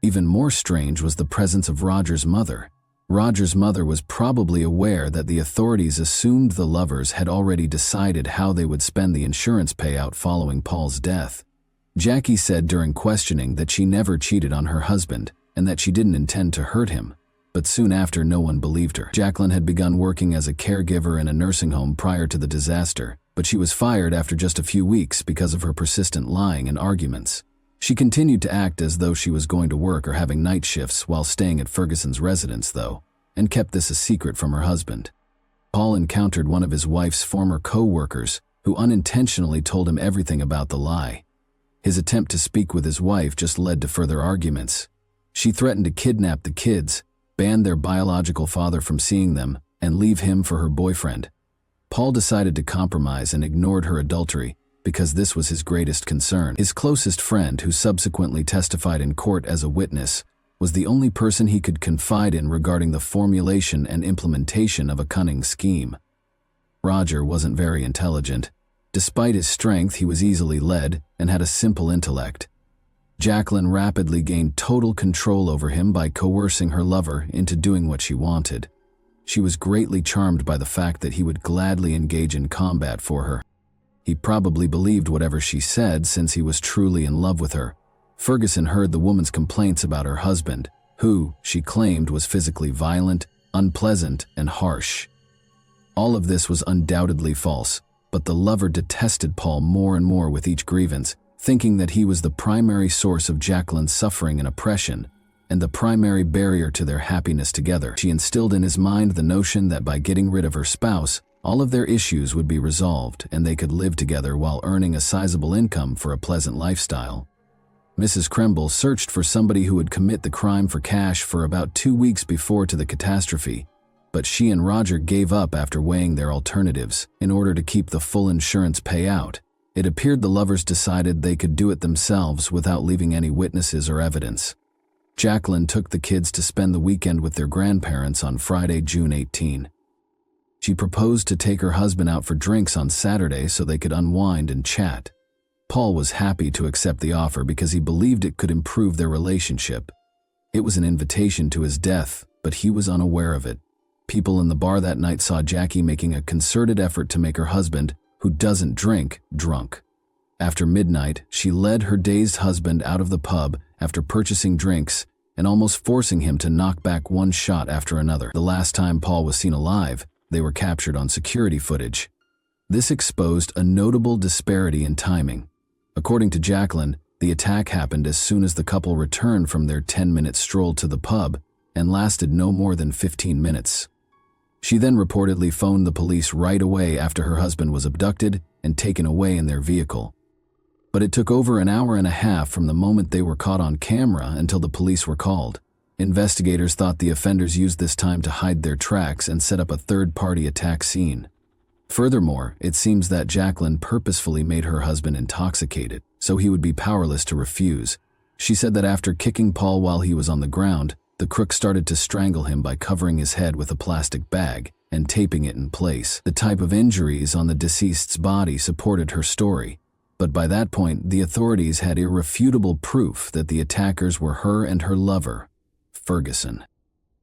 Even more strange was the presence of Roger's mother. Roger's mother was probably aware that the authorities assumed the lovers had already decided how they would spend the insurance payout following Paul's death. Jackie said during questioning that she never cheated on her husband and that she didn't intend to hurt him, but soon after no one believed her. Jacqueline had begun working as a caregiver in a nursing home prior to the disaster, but she was fired after just a few weeks because of her persistent lying and arguments. She continued to act as though she was going to work or having night shifts while staying at Ferguson's residence, though, and kept this a secret from her husband. Paul encountered one of his wife's former co-workers who unintentionally told him everything about the lie. His attempt to speak with his wife just led to further arguments. She threatened to kidnap the kids, ban their biological father from seeing them, and leave him for her boyfriend. Paul decided to compromise and ignored her adultery because this was his greatest concern. His closest friend, who subsequently testified in court as a witness, was the only person he could confide in regarding the formulation and implementation of a cunning scheme. Roger wasn't very intelligent. Despite his strength, he was easily led and had a simple intellect. Jacqueline rapidly gained total control over him by coercing her lover into doing what she wanted. She was greatly charmed by the fact that he would gladly engage in combat for her. He probably believed whatever she said since he was truly in love with her. Ferguson heard the woman's complaints about her husband, who, she claimed, was physically violent, unpleasant, and harsh. All of this was undoubtedly false, but the lover detested Paul more and more with each grievance, thinking that he was the primary source of Jacqueline's suffering and oppression, and the primary barrier to their happiness together. She instilled in his mind the notion that by getting rid of her spouse, all of their issues would be resolved and they could live together while earning a sizable income for a pleasant lifestyle. Mrs. Kremble searched for somebody who would commit the crime for cash for about 2 weeks before to the catastrophe, but she and Roger gave up after weighing their alternatives. In order to keep the full insurance payout, it appeared the lovers decided they could do it themselves without leaving any witnesses or evidence. Jacqueline took the kids to spend the weekend with their grandparents on Friday, June 18. She proposed to take her husband out for drinks on Saturday so they could unwind and chat. Paul was happy to accept the offer because he believed it could improve their relationship. It was an invitation to his death, but he was unaware of it. People in the bar that night saw Jackie making a concerted effort to make her husband, who doesn't drink, drunk. After midnight, she led her dazed husband out of the pub after purchasing drinks and almost forcing him to knock back one shot after another. The last time Paul was seen alive, they were captured on security footage. This exposed a notable disparity in timing. According to Jacqueline, the attack happened as soon as the couple returned from their 10-minute stroll to the pub and lasted no more than 15 minutes. She then reportedly phoned the police right away after her husband was abducted and taken away in their vehicle. But it took over an hour and a half from the moment they were caught on camera until the police were called. Investigators thought the offenders used this time to hide their tracks and set up a third-party attack scene. Furthermore, it seems that Jacqueline purposefully made her husband intoxicated, so he would be powerless to refuse. She said that after kicking Paul while he was on the ground, the crook started to strangle him by covering his head with a plastic bag and taping it in place. The type of injuries on the deceased's body supported her story, but by that point, the authorities had irrefutable proof that the attackers were her and her lover, Ferguson.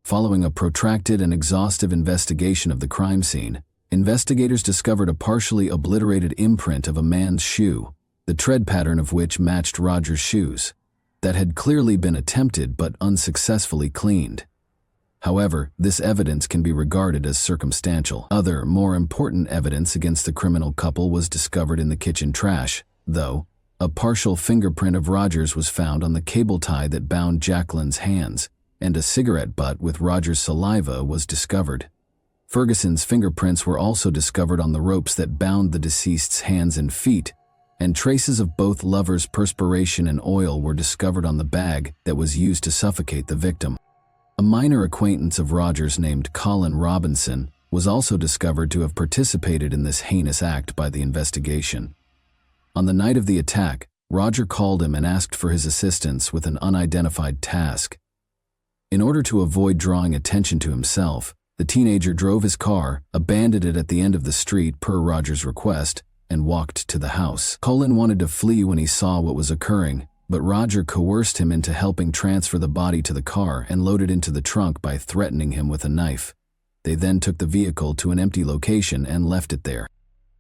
Following a protracted and exhaustive investigation of the crime scene, investigators discovered a partially obliterated imprint of a man's shoe, the tread pattern of which matched Roger's shoes, that had clearly been attempted but unsuccessfully cleaned. However, this evidence can be regarded as circumstantial. Other, more important evidence against the criminal couple was discovered in the kitchen trash, though. A partial fingerprint of Roger's was found on the cable tie that bound Jacqueline's hands, and a cigarette butt with Roger's saliva was discovered. Ferguson's fingerprints were also discovered on the ropes that bound the deceased's hands and feet, and traces of both lovers' perspiration and oil were discovered on the bag that was used to suffocate the victim. A minor acquaintance of Roger's named Colin Robinson was also discovered to have participated in this heinous act by the investigation. On the night of the attack, Roger called him and asked for his assistance with an unidentified task. In order to avoid drawing attention to himself, the teenager drove his car, abandoned it at the end of the street per Roger's request, and walked to the house. Colin wanted to flee when he saw what was occurring, but Roger coerced him into helping transfer the body to the car and load it into the trunk by threatening him with a knife. They then took the vehicle to an empty location and left it there.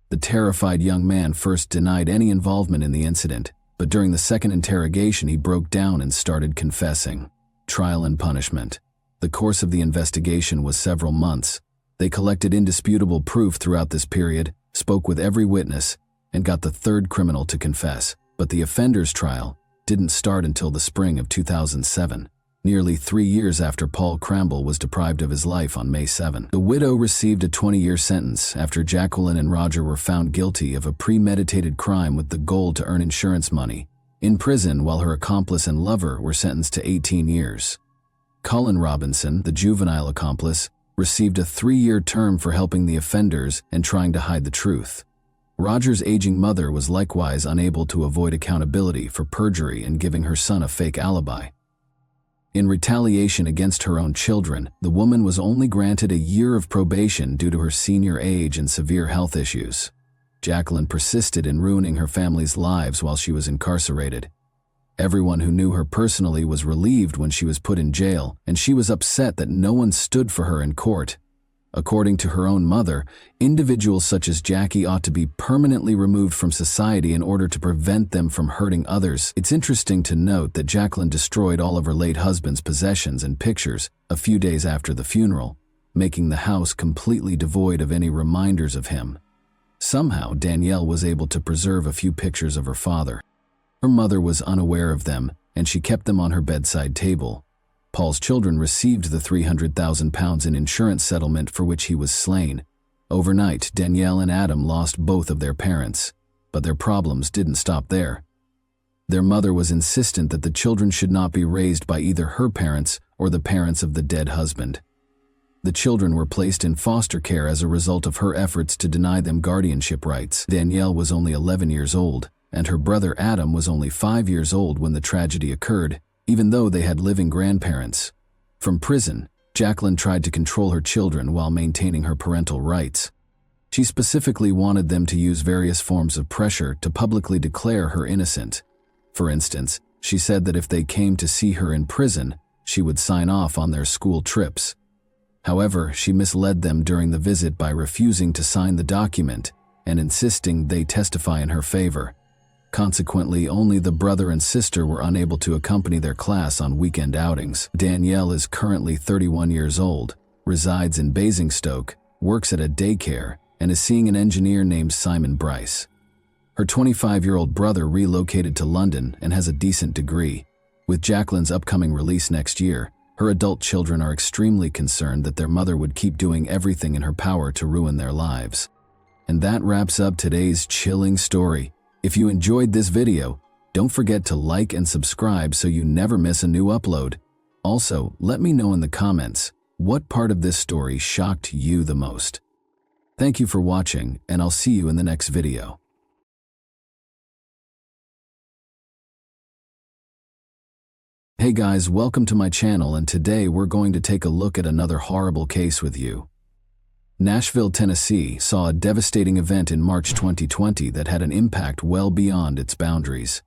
The terrified young man first denied any involvement in the incident, but during the second interrogation he broke down and started confessing. Trial and punishment. The course of the investigation was several months. They collected indisputable proof throughout this period, spoke with every witness, and got the third criminal to confess. But the offender's trial didn't start until the spring of 2007, nearly 3 years after Paul Kremble was deprived of his life on May 7. The widow received a 20-year sentence after Jacqueline and Roger were found guilty of a premeditated crime with the goal to earn insurance money, in prison, while her accomplice and lover were sentenced to 18 years. Colin Robinson, the juvenile accomplice, received a 3-year term for helping the offenders and trying to hide the truth. Roger's aging mother was likewise unable to avoid accountability for perjury and giving her son a fake alibi. In retaliation against her own children, the woman was only granted a year of probation due to her senior age and severe health issues. Jacqueline persisted in ruining her family's lives while she was incarcerated. Everyone who knew her personally was relieved when she was put in jail, and she was upset that no one stood for her in court. According to her own mother, individuals such as Jackie ought to be permanently removed from society in order to prevent them from hurting others. It's interesting to note that Jacqueline destroyed all of her late husband's possessions and pictures a few days after the funeral, making the house completely devoid of any reminders of him. Somehow, Danielle was able to preserve a few pictures of her father. Her mother was unaware of them, and she kept them on her bedside table. Paul's children received the £300,000 in insurance settlement for which he was slain. Overnight, Danielle and Adam lost both of their parents, but their problems didn't stop there. Their mother was insistent that the children should not be raised by either her parents or the parents of the dead husband. The children were placed in foster care as a result of her efforts to deny them guardianship rights. Danielle was only 11 years old, and her brother Adam was only 5 years old when the tragedy occurred, even though they had living grandparents. From prison, Jacqueline tried to control her children while maintaining her parental rights. She specifically wanted them to use various forms of pressure to publicly declare her innocent. For instance, she said that if they came to see her in prison, she would sign off on their school trips. However, she misled them during the visit by refusing to sign the document and insisting they testify in her favor. Consequently, only the brother and sister were unable to accompany their class on weekend outings. Danielle is currently 31 years old, resides in Basingstoke, works at a daycare, and is seeing an engineer named Simon Bryce. Her 25-year-old brother relocated to London and has a decent degree. With Jacqueline's upcoming release next year, her adult children are extremely concerned that their mother would keep doing everything in her power to ruin their lives. And that wraps up today's chilling story. If you enjoyed this video, don't forget to like and subscribe so you never miss a new upload. Also, let me know in the comments, what part of this story shocked you the most? Thank you for watching, and I'll see you in the next video. Hey guys, welcome to my channel, and today we're going to take a look at another horrible case with you. Nashville, Tennessee saw a devastating event in March 2020 that had an impact well beyond its boundaries.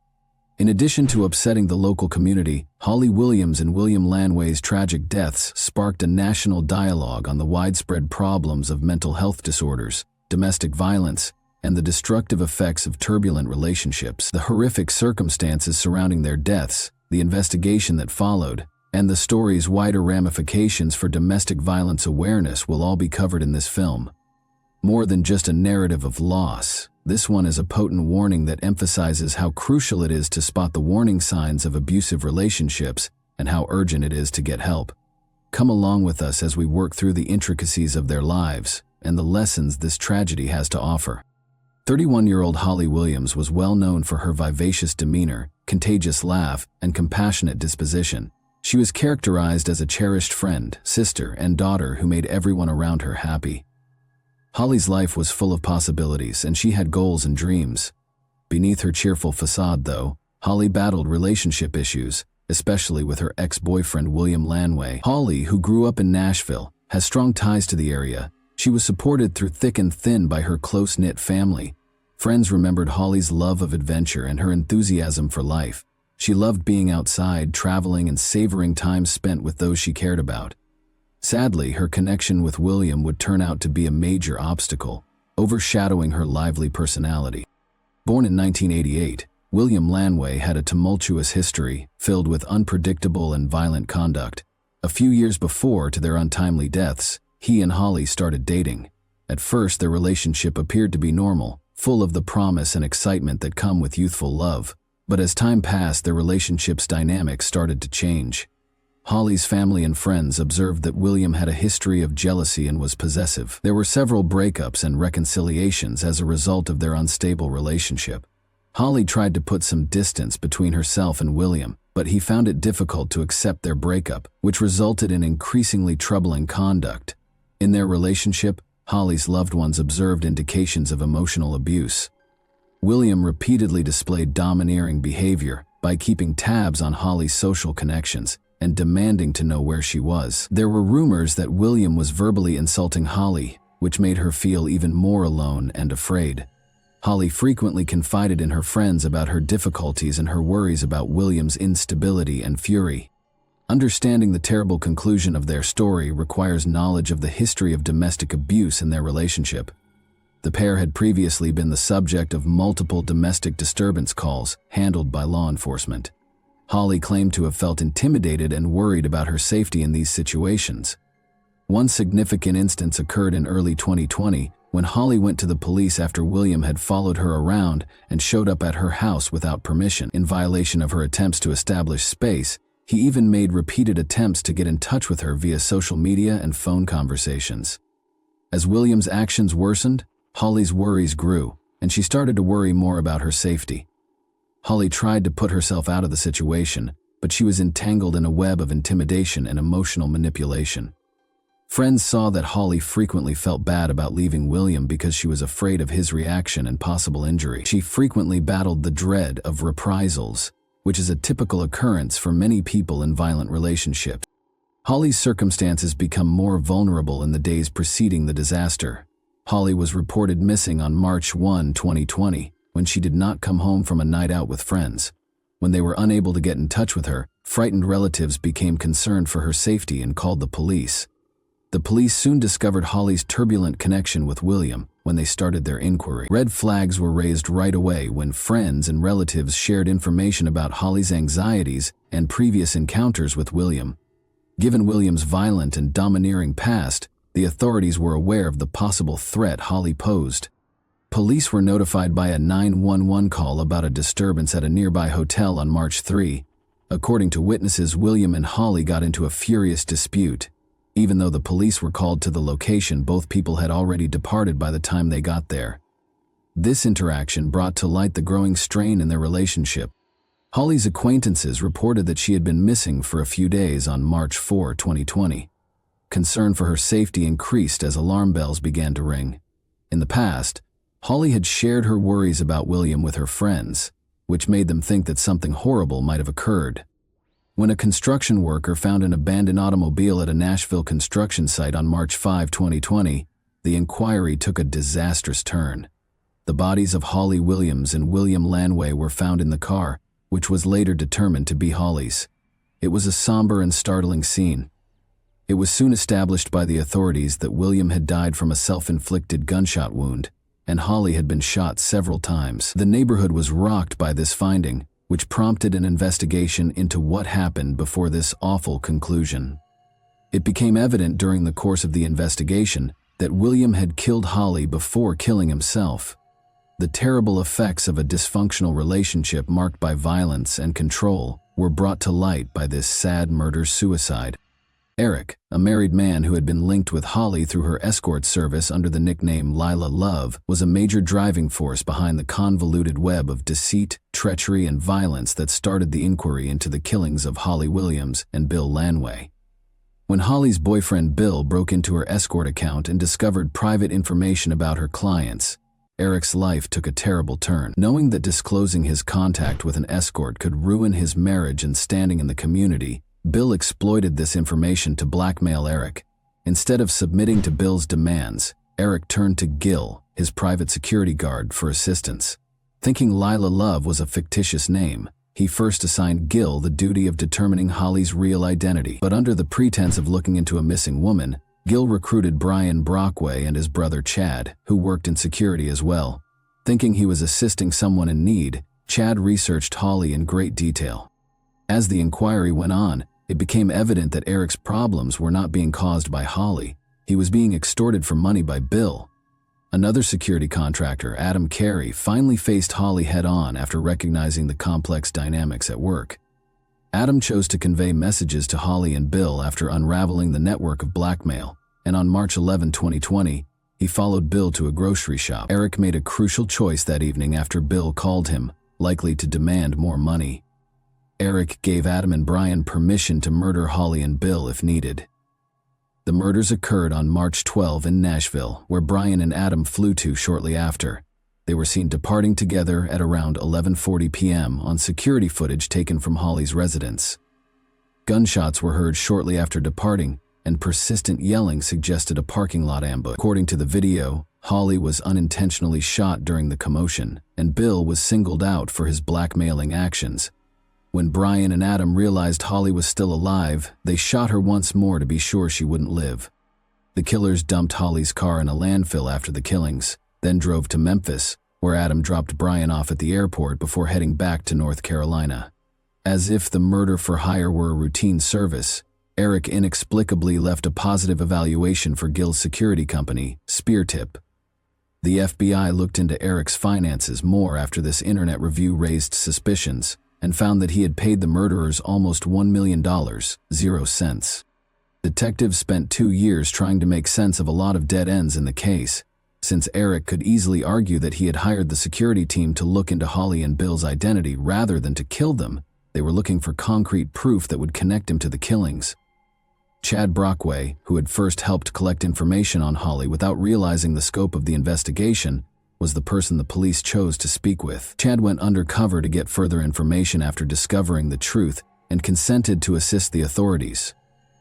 In addition to upsetting the local community, Holly Williams and William Lanway's tragic deaths sparked a national dialogue on the widespread problems of mental health disorders, domestic violence, and the destructive effects of turbulent relationships. The horrific circumstances surrounding their deaths, the investigation that followed, and the story's wider ramifications for domestic violence awareness will all be covered in this film. More than just a narrative of loss, this one is a potent warning that emphasizes how crucial it is to spot the warning signs of abusive relationships and how urgent it is to get help. Come along with us as we work through the intricacies of their lives and the lessons this tragedy has to offer. 31-year-old Holly Williams was well known for her vivacious demeanor, contagious laugh, and compassionate disposition. She was characterized as a cherished friend, sister, and daughter who made everyone around her happy. Holly's life was full of possibilities, and she had goals and dreams. Beneath her cheerful facade, though, Holly battled relationship issues, especially with her ex-boyfriend William Lanway. Holly, who grew up in Nashville, has strong ties to the area. She was supported through thick and thin by her close-knit family. Friends remembered Holly's love of adventure and her enthusiasm for life. She loved being outside, traveling, and savoring time spent with those she cared about. Sadly, her connection with William would turn out to be a major obstacle, overshadowing her lively personality. Born in 1988, William Lanway had a tumultuous history filled with unpredictable and violent conduct. A few years before to their untimely deaths, he and Holly started dating. At first, their relationship appeared to be normal, full of the promise and excitement that come with youthful love. But as time passed, their relationship's dynamics started to change. Holly's family and friends observed that William had a history of jealousy and was possessive. There were several breakups and reconciliations as a result of their unstable relationship. Holly tried to put some distance between herself and William, but he found it difficult to accept their breakup, which resulted in increasingly troubling conduct. In their relationship, Holly's loved ones observed indications of emotional abuse. William repeatedly displayed domineering behavior by keeping tabs on Holly's social connections and demanding to know where she was. There were rumors that William was verbally insulting Holly, which made her feel even more alone and afraid. Holly frequently confided in her friends about her difficulties and her worries about William's instability and fury. Understanding the terrible conclusion of their story requires knowledge of the history of domestic abuse in their relationship. The pair had previously been the subject of multiple domestic disturbance calls handled by law enforcement. Holly claimed to have felt intimidated and worried about her safety in these situations. One significant instance occurred in early 2020 when Holly went to the police after William had followed her around and showed up at her house without permission. In violation of her attempts to establish space, he even made repeated attempts to get in touch with her via social media and phone conversations. As William's actions worsened, Holly's worries grew, and she started to worry more about her safety. Holly tried to put herself out of the situation, but she was entangled in a web of intimidation and emotional manipulation. Friends saw that Holly frequently felt bad about leaving William because she was afraid of his reaction and possible injury. She frequently battled the dread of reprisals, which is a typical occurrence for many people in violent relationships. Holly's circumstances become more vulnerable in the days preceding the disaster. Holly was reported missing on March 1, 2020, when she did not come home from a night out with friends. When they were unable to get in touch with her, frightened relatives became concerned for her safety and called the police. The police soon discovered Holly's turbulent connection with William when they started their inquiry. Red flags were raised right away when friends and relatives shared information about Holly's anxieties and previous encounters with William. Given William's violent and domineering past, the authorities were aware of the possible threat Holly posed. Police were notified by a 911 call about a disturbance at a nearby hotel on March 3. According to witnesses, William and Holly got into a furious dispute. Even though the police were called to the location, both people had already departed by the time they got there. This interaction brought to light the growing strain in their relationship. Holly's acquaintances reported that she had been missing for a few days on March 4, 2020. Concern for her safety increased as alarm bells began to ring. In the past, Holly had shared her worries about William with her friends, which made them think that something horrible might have occurred. When a construction worker found an abandoned automobile at a Nashville construction site on March 5, 2020, the inquiry took a disastrous turn. The bodies of Holly Williams and William Lanway were found in the car, which was later determined to be Holly's. It was a somber and startling scene. It was soon established by the authorities that William had died from a self-inflicted gunshot wound, and Holly had been shot several times. The neighborhood was rocked by this finding, which prompted an investigation into what happened before this awful conclusion. It became evident during the course of the investigation that William had killed Holly before killing himself. The terrible effects of a dysfunctional relationship marked by violence and control were brought to light by this sad murder-suicide. Eric, a married man who had been linked with Holly through her escort service under the nickname Lila Love, was a major driving force behind the convoluted web of deceit, treachery, and violence that started the inquiry into the killings of Holly Williams and Bill Lanway. When Holly's boyfriend Bill broke into her escort account and discovered private information about her clients, Eric's life took a terrible turn. Knowing that disclosing his contact with an escort could ruin his marriage and standing in the community, Bill exploited this information to blackmail Eric. Instead of submitting to Bill's demands, Eric turned to Gil, his private security guard, for assistance. Thinking Lila Love was a fictitious name, he first assigned Gil the duty of determining Holly's real identity. But under the pretense of looking into a missing woman, Gil recruited Brian Brockway and his brother Chad, who worked in security as well. Thinking he was assisting someone in need, Chad researched Holly in great detail. As the inquiry went on, it became evident that Eric's problems were not being caused by Holly. He was being extorted for money by Bill. Another security contractor, Adam Carey, finally faced Holly head-on after recognizing the complex dynamics at work. Adam chose to convey messages to Holly and Bill after unraveling the network of blackmail, and on March 11, 2020, he followed Bill to a grocery shop. Eric made a crucial choice that evening after Bill called him, likely to demand more money. Eric gave Adam and Brian permission to murder Holly and Bill if needed. The murders occurred on March 12 in Nashville, where Brian and Adam flew to shortly after. They were seen departing together at around 11:40 p.m. on security footage taken from Holly's residence. Gunshots were heard shortly after departing, and persistent yelling suggested a parking lot ambush. According to the video, Holly was unintentionally shot during the commotion, and Bill was singled out for his blackmailing actions. When Brian and Adam realized Holly was still alive, they shot her once more to be sure she wouldn't live. The killers dumped Holly's car in a landfill after the killings, then drove to Memphis, where Adam dropped Brian off at the airport before heading back to North Carolina. As if the murder for hire were a routine service, Eric inexplicably left a positive evaluation for Gil's security company, Speartip. The FBI looked into Eric's finances more after this internet review raised suspicions, and found that he had paid the murderers almost $1 million, 0 cents. Detectives spent 2 years trying to make sense of a lot of dead ends in the case. Since Eric could easily argue that he had hired the security team to look into Holly and Bill's identity rather than to kill them, they were looking for concrete proof that would connect him to the killings. Chad Brockway, who had first helped collect information on Holly without realizing the scope of the investigation, was the person the police chose to speak with. Chad went undercover to get further information after discovering the truth and consented to assist the authorities.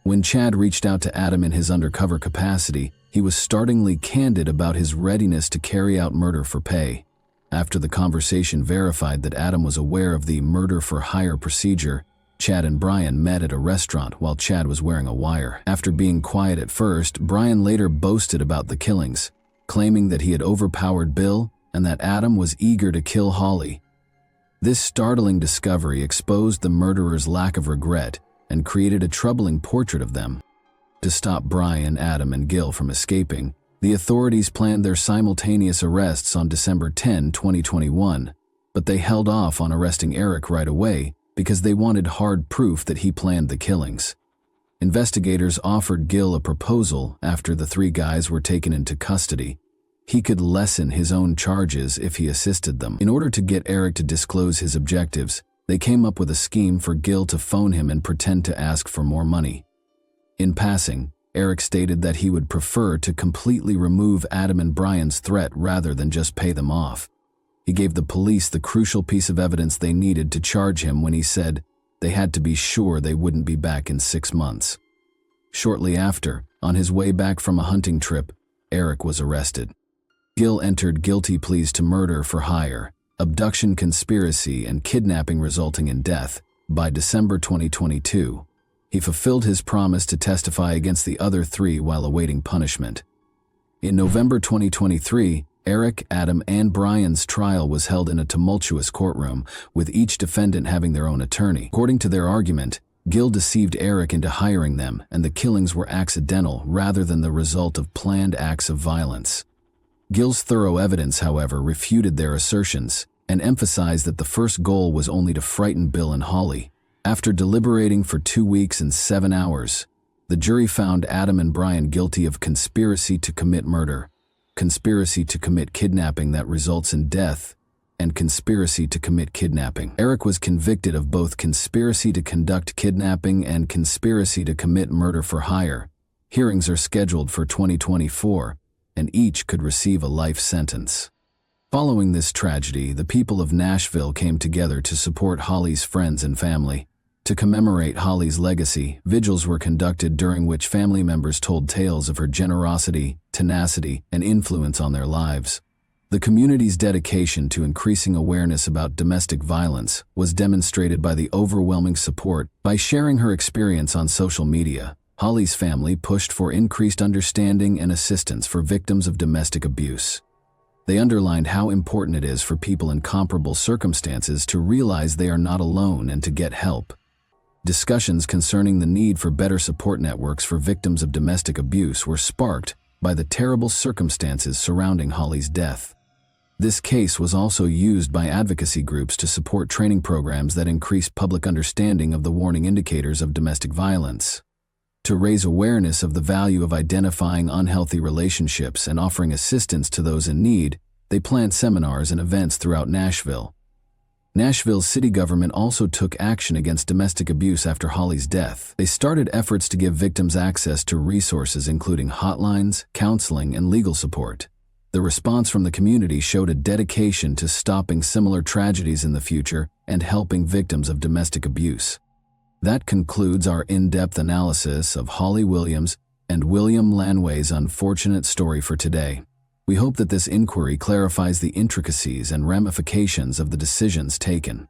When Chad reached out to Adam in his undercover capacity, he was startlingly candid about his readiness to carry out murder for pay. After the conversation verified that Adam was aware of the murder-for-hire procedure, Chad and Brian met at a restaurant while Chad was wearing a wire. After being quiet at first, Brian later boasted about the killings, claiming that he had overpowered Bill and that Adam was eager to kill Holly. This startling discovery exposed the murderer's lack of regret and created a troubling portrait of them. To stop Brian, Adam, and Gil from escaping, the authorities planned their simultaneous arrests on December 10, 2021, but they held off on arresting Eric right away because they wanted hard proof that he planned the killings. Investigators offered Gil a proposal after the three guys were taken into custody. He could lessen his own charges if he assisted them. In order to get Eric to disclose his objectives, they came up with a scheme for Gil to phone him and pretend to ask for more money. In passing, Eric stated that he would prefer to completely remove Adam and Brian's threat rather than just pay them off. He gave the police the crucial piece of evidence they needed to charge him when he said they had to be sure they wouldn't be back in 6 months. Shortly after, on his way back from a hunting trip, Eric was arrested. Gil entered guilty pleas to murder for hire, abduction conspiracy, and kidnapping resulting in death. By December 2022, he fulfilled his promise to testify against the other three while awaiting punishment. In November 2023, Eric, Adam, and Brian's trial was held in a tumultuous courtroom, with each defendant having their own attorney. According to their argument, Gil deceived Eric into hiring them, and the killings were accidental rather than the result of planned acts of violence. Gil's thorough evidence, however, refuted their assertions and emphasized that the first goal was only to frighten Bill and Holly. After deliberating for 2 weeks and 7 hours, the jury found Adam and Brian guilty of conspiracy to commit murder, conspiracy to commit kidnapping that results in death, and conspiracy to commit kidnapping. Eric was convicted of both conspiracy to conduct kidnapping and conspiracy to commit murder for hire. Hearings are scheduled for 2024, and each could receive a life sentence. Following this tragedy, the people of Nashville came together to support Holly's friends and family. To commemorate Holly's legacy, vigils were conducted during which family members told tales of her generosity, tenacity, and influence on their lives. The community's dedication to increasing awareness about domestic violence was demonstrated by the overwhelming support. By sharing her experience on social media, Holly's family pushed for increased understanding and assistance for victims of domestic abuse. They underlined how important it is for people in comparable circumstances to realize they are not alone and to get help. Discussions concerning the need for better support networks for victims of domestic abuse were sparked by the terrible circumstances surrounding Holly's death. This case was also used by advocacy groups to support training programs that increase public understanding of the warning indicators of domestic violence. To raise awareness of the value of identifying unhealthy relationships and offering assistance to those in need, they planned seminars and events throughout Nashville. Nashville's city government also took action against domestic abuse after Holly's death. They started efforts to give victims access to resources including hotlines, counseling, and legal support. The response from the community showed a dedication to stopping similar tragedies in the future and helping victims of domestic abuse. That concludes our in-depth analysis of Holly Williams and William Lanway's unfortunate story for today. We hope that this inquiry clarifies the intricacies and ramifications of the decisions taken.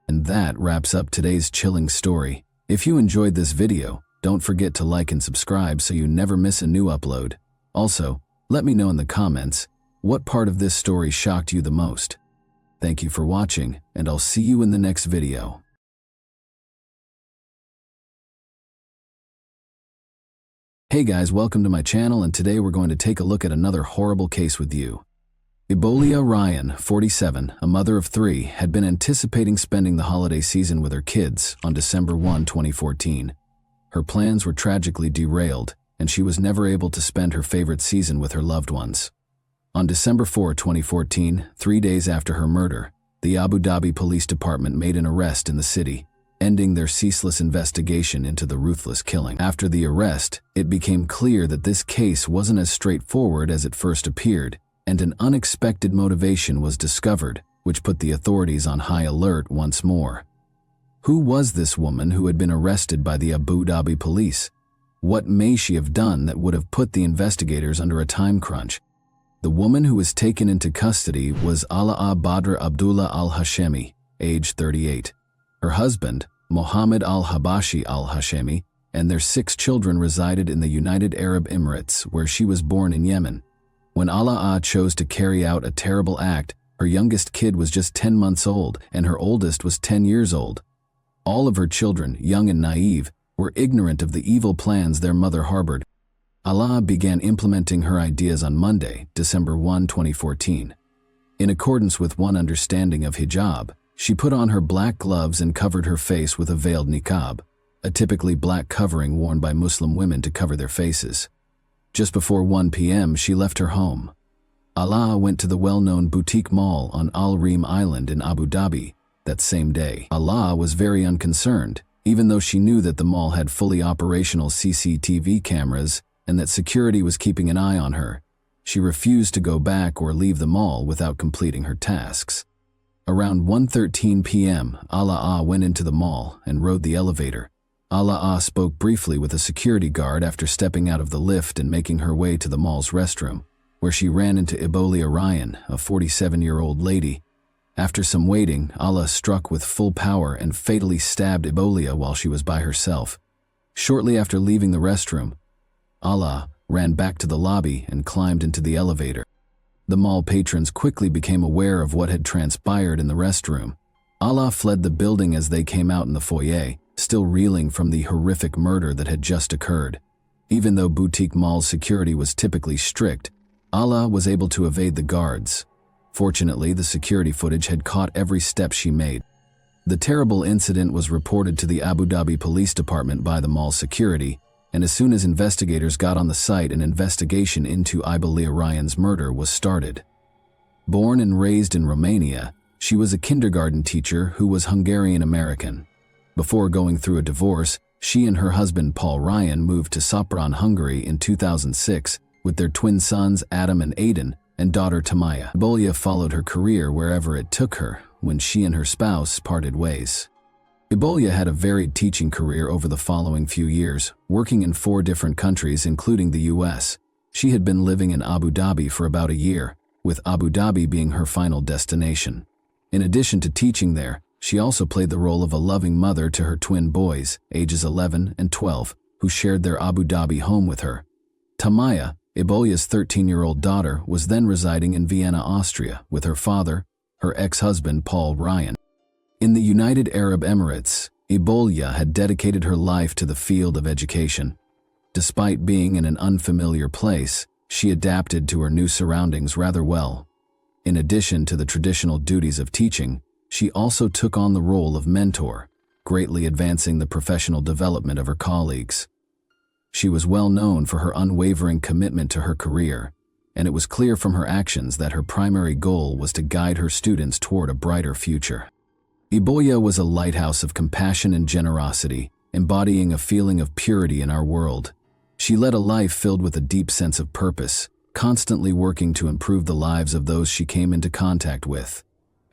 And that wraps up today's chilling story. If you enjoyed this video, don't forget to like and subscribe so you never miss a new upload. Also, let me know in the comments what part of this story shocked you the most. Thank you for watching, and I'll see you in the next video. Hey guys, welcome to my channel, and today we're going to take a look at another horrible case with you. Ebolia Ryan, 47, a mother of 3, had been anticipating spending the holiday season with her kids on December 1, 2014. Her plans were tragically derailed, and she was never able to spend her favorite season with her loved ones. On December 4, 2014, 3 days after her murder, the Abu Dhabi Police Department made an arrest in the city, ending their ceaseless investigation into the ruthless killing. After the arrest, it became clear that this case wasn't as straightforward as it first appeared, and an unexpected motivation was discovered, which put the authorities on high alert once more. Who was this woman who had been arrested by the Abu Dhabi police? What may she have done that would have put the investigators under a time crunch? The woman who was taken into custody was Alaa Badr Abdullah al-Hashemi, age 38. Her husband, Mohammed al-Habashi al-Hashemi, and their 6 children resided in the United Arab Emirates, where she was born in Yemen. When Alaa chose to carry out a terrible act, her youngest kid was just 10 months old and her oldest was 10 years old. All of her children, young and naive, were ignorant of the evil plans their mother harbored. Alaa began implementing her ideas on Monday, December 1, 2014. In accordance with one understanding of hijab, she put on her black gloves and covered her face with a veiled niqab, a typically black covering worn by Muslim women to cover their faces. Just before 1 p.m., she left her home. Alaa went to the well-known boutique mall on Al Reem Island in Abu Dhabi that same day. Alaa was very unconcerned, even though she knew that the mall had fully operational CCTV cameras and that security was keeping an eye on her. She refused to go back or leave the mall without completing her tasks. Around 1:13 p.m., Alaa went into the mall and rode the elevator. Alaa spoke briefly with a security guard after stepping out of the lift and making her way to the mall's restroom, where she ran into Ibolia Ryan, a 47-year-old lady. After some waiting, Alaa struck with full power and fatally stabbed Ibolia while she was by herself. Shortly after leaving the restroom, Alaa ran back to the lobby and climbed into the elevator. The mall patrons quickly became aware of what had transpired in the restroom. Alaa fled the building as they came out in the foyer, still reeling from the horrific murder that had just occurred. Even though boutique mall security was typically strict, Alaa was able to evade the guards. Fortunately, the security footage had caught every step she made. The terrible incident was reported to the Abu Dhabi Police Department by the mall security, and as soon as investigators got on the site, an investigation into Ibolia Ryan's murder was started. Born and raised in Romania, she was a kindergarten teacher who was Hungarian-American. Before going through a divorce, she and her husband Paul Ryan moved to Sopron, Hungary in 2006 with their twin sons Adam and Aiden and daughter Tamaya. Ibolia followed her career wherever it took her when she and her spouse parted ways. Ibolia had a varied teaching career over the following few years, working in 4 different countries including the US. She had been living in Abu Dhabi for about a year, with Abu Dhabi being her final destination. In addition to teaching there, she also played the role of a loving mother to her twin boys, ages 11 and 12, who shared their Abu Dhabi home with her. Tamaya, Ibolia's 13-year-old daughter, was then residing in Vienna, Austria, with her father, her ex-husband Paul Ryan. In the United Arab Emirates, Ibolia had dedicated her life to the field of education. Despite being in an unfamiliar place, she adapted to her new surroundings rather well. In addition to the traditional duties of teaching, she also took on the role of mentor, greatly advancing the professional development of her colleagues. She was well known for her unwavering commitment to her career, and it was clear from her actions that her primary goal was to guide her students toward a brighter future. Ibolia was a lighthouse of compassion and generosity, embodying a feeling of purity in our world. She led a life filled with a deep sense of purpose, constantly working to improve the lives of those she came into contact with.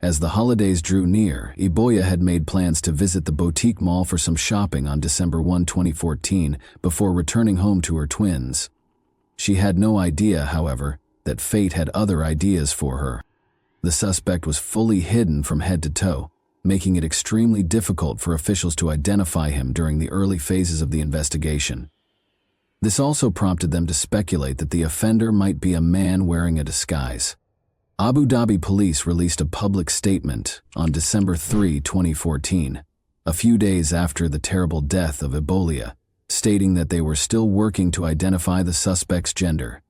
As the holidays drew near, Ibolia had made plans to visit the boutique mall for some shopping on December 1, 2014, before returning home to her twins. She had no idea, however, that fate had other ideas for her. The suspect was fully hidden from head to toe, making it extremely difficult for officials to identify him during the early phases of the investigation. This also prompted them to speculate that the offender might be a man wearing a disguise. Abu Dhabi police released a public statement on December 3, 2014, a few days after the terrible death of Ibolia, stating that they were still working to identify the suspect's gender.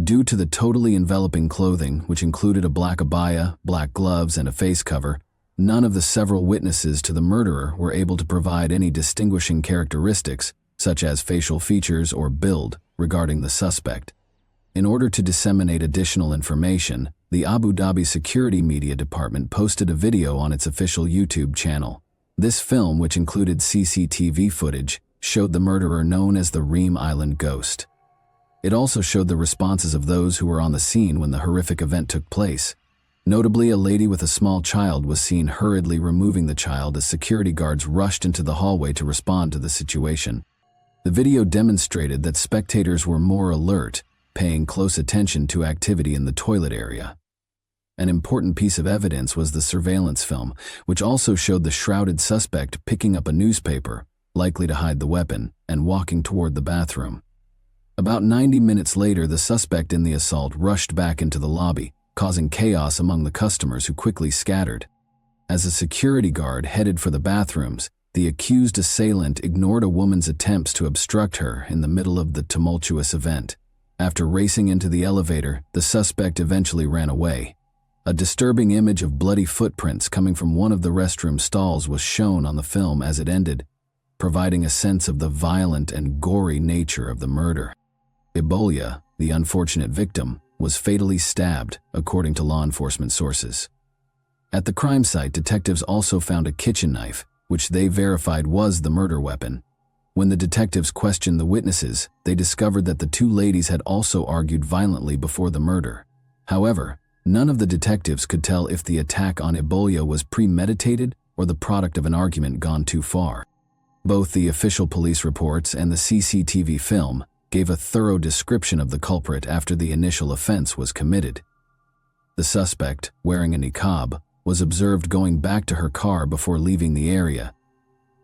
Due to the totally enveloping clothing, which included a black abaya, black gloves, and a face cover, none of the several witnesses to the murderer were able to provide any distinguishing characteristics, such as facial features or build, regarding the suspect. In order to disseminate additional information, the Abu Dhabi Security Media Department posted a video on its official YouTube channel. This film, which included CCTV footage, showed the murderer known as the Reem Island Ghost. It also showed the responses of those who were on the scene when the horrific event took place. Notably, a lady with a small child was seen hurriedly removing the child as security guards rushed into the hallway to respond to the situation. The video demonstrated that spectators were more alert, paying close attention to activity in the toilet area. An important piece of evidence was the surveillance film, which also showed the shrouded suspect picking up a newspaper, likely to hide the weapon, and walking toward the bathroom. About 90 minutes later, the suspect in the assault rushed back into the lobby, causing chaos among the customers who quickly scattered. As a security guard headed for the bathrooms, the accused assailant ignored a woman's attempts to obstruct her in the middle of the tumultuous event. After racing into the elevator, the suspect eventually ran away. A disturbing image of bloody footprints coming from one of the restroom stalls was shown on the film as it ended, providing a sense of the violent and gory nature of the murder. Ebola, the unfortunate victim, was fatally stabbed, according to law enforcement sources. At the crime site, detectives also found a kitchen knife, which they verified was the murder weapon. When the detectives questioned the witnesses, they discovered that the two ladies had also argued violently before the murder. However, none of the detectives could tell if the attack on Ebola was premeditated or the product of an argument gone too far. Both the official police reports and the CCTV film gave a thorough description of the culprit after the initial offense was committed. The suspect, wearing a niqab, was observed going back to her car before leaving the area.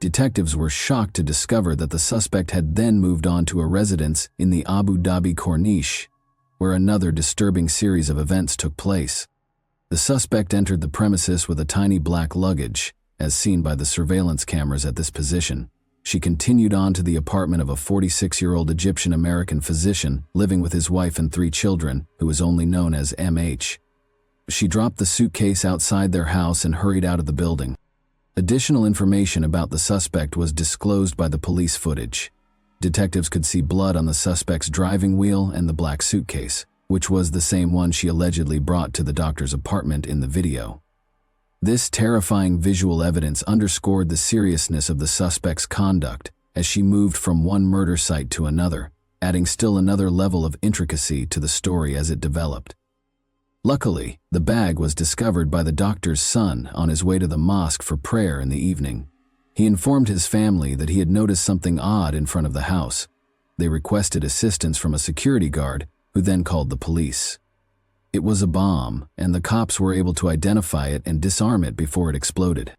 Detectives were shocked to discover that the suspect had then moved on to a residence in the Abu Dhabi Corniche, where another disturbing series of events took place. The suspect entered the premises with a tiny black luggage, as seen by the surveillance cameras at this position. She continued on to the apartment of a 46-year-old Egyptian-American physician living with his wife and 3 children, who is only known as MH. She dropped the suitcase outside their house and hurried out of the building. Additional information about the suspect was disclosed by the police footage. Detectives could see blood on the suspect's driving wheel and the black suitcase, which was the same one she allegedly brought to the doctor's apartment in the video. This terrifying visual evidence underscored the seriousness of the suspect's conduct as she moved from one murder site to another, adding still another level of intricacy to the story as it developed. Luckily, the bag was discovered by the doctor's son on his way to the mosque for prayer in the evening. He informed his family that he had noticed something odd in front of the house. They requested assistance from a security guard, who then called the police. It was a bomb, and the cops were able to identify it and disarm it before it exploded.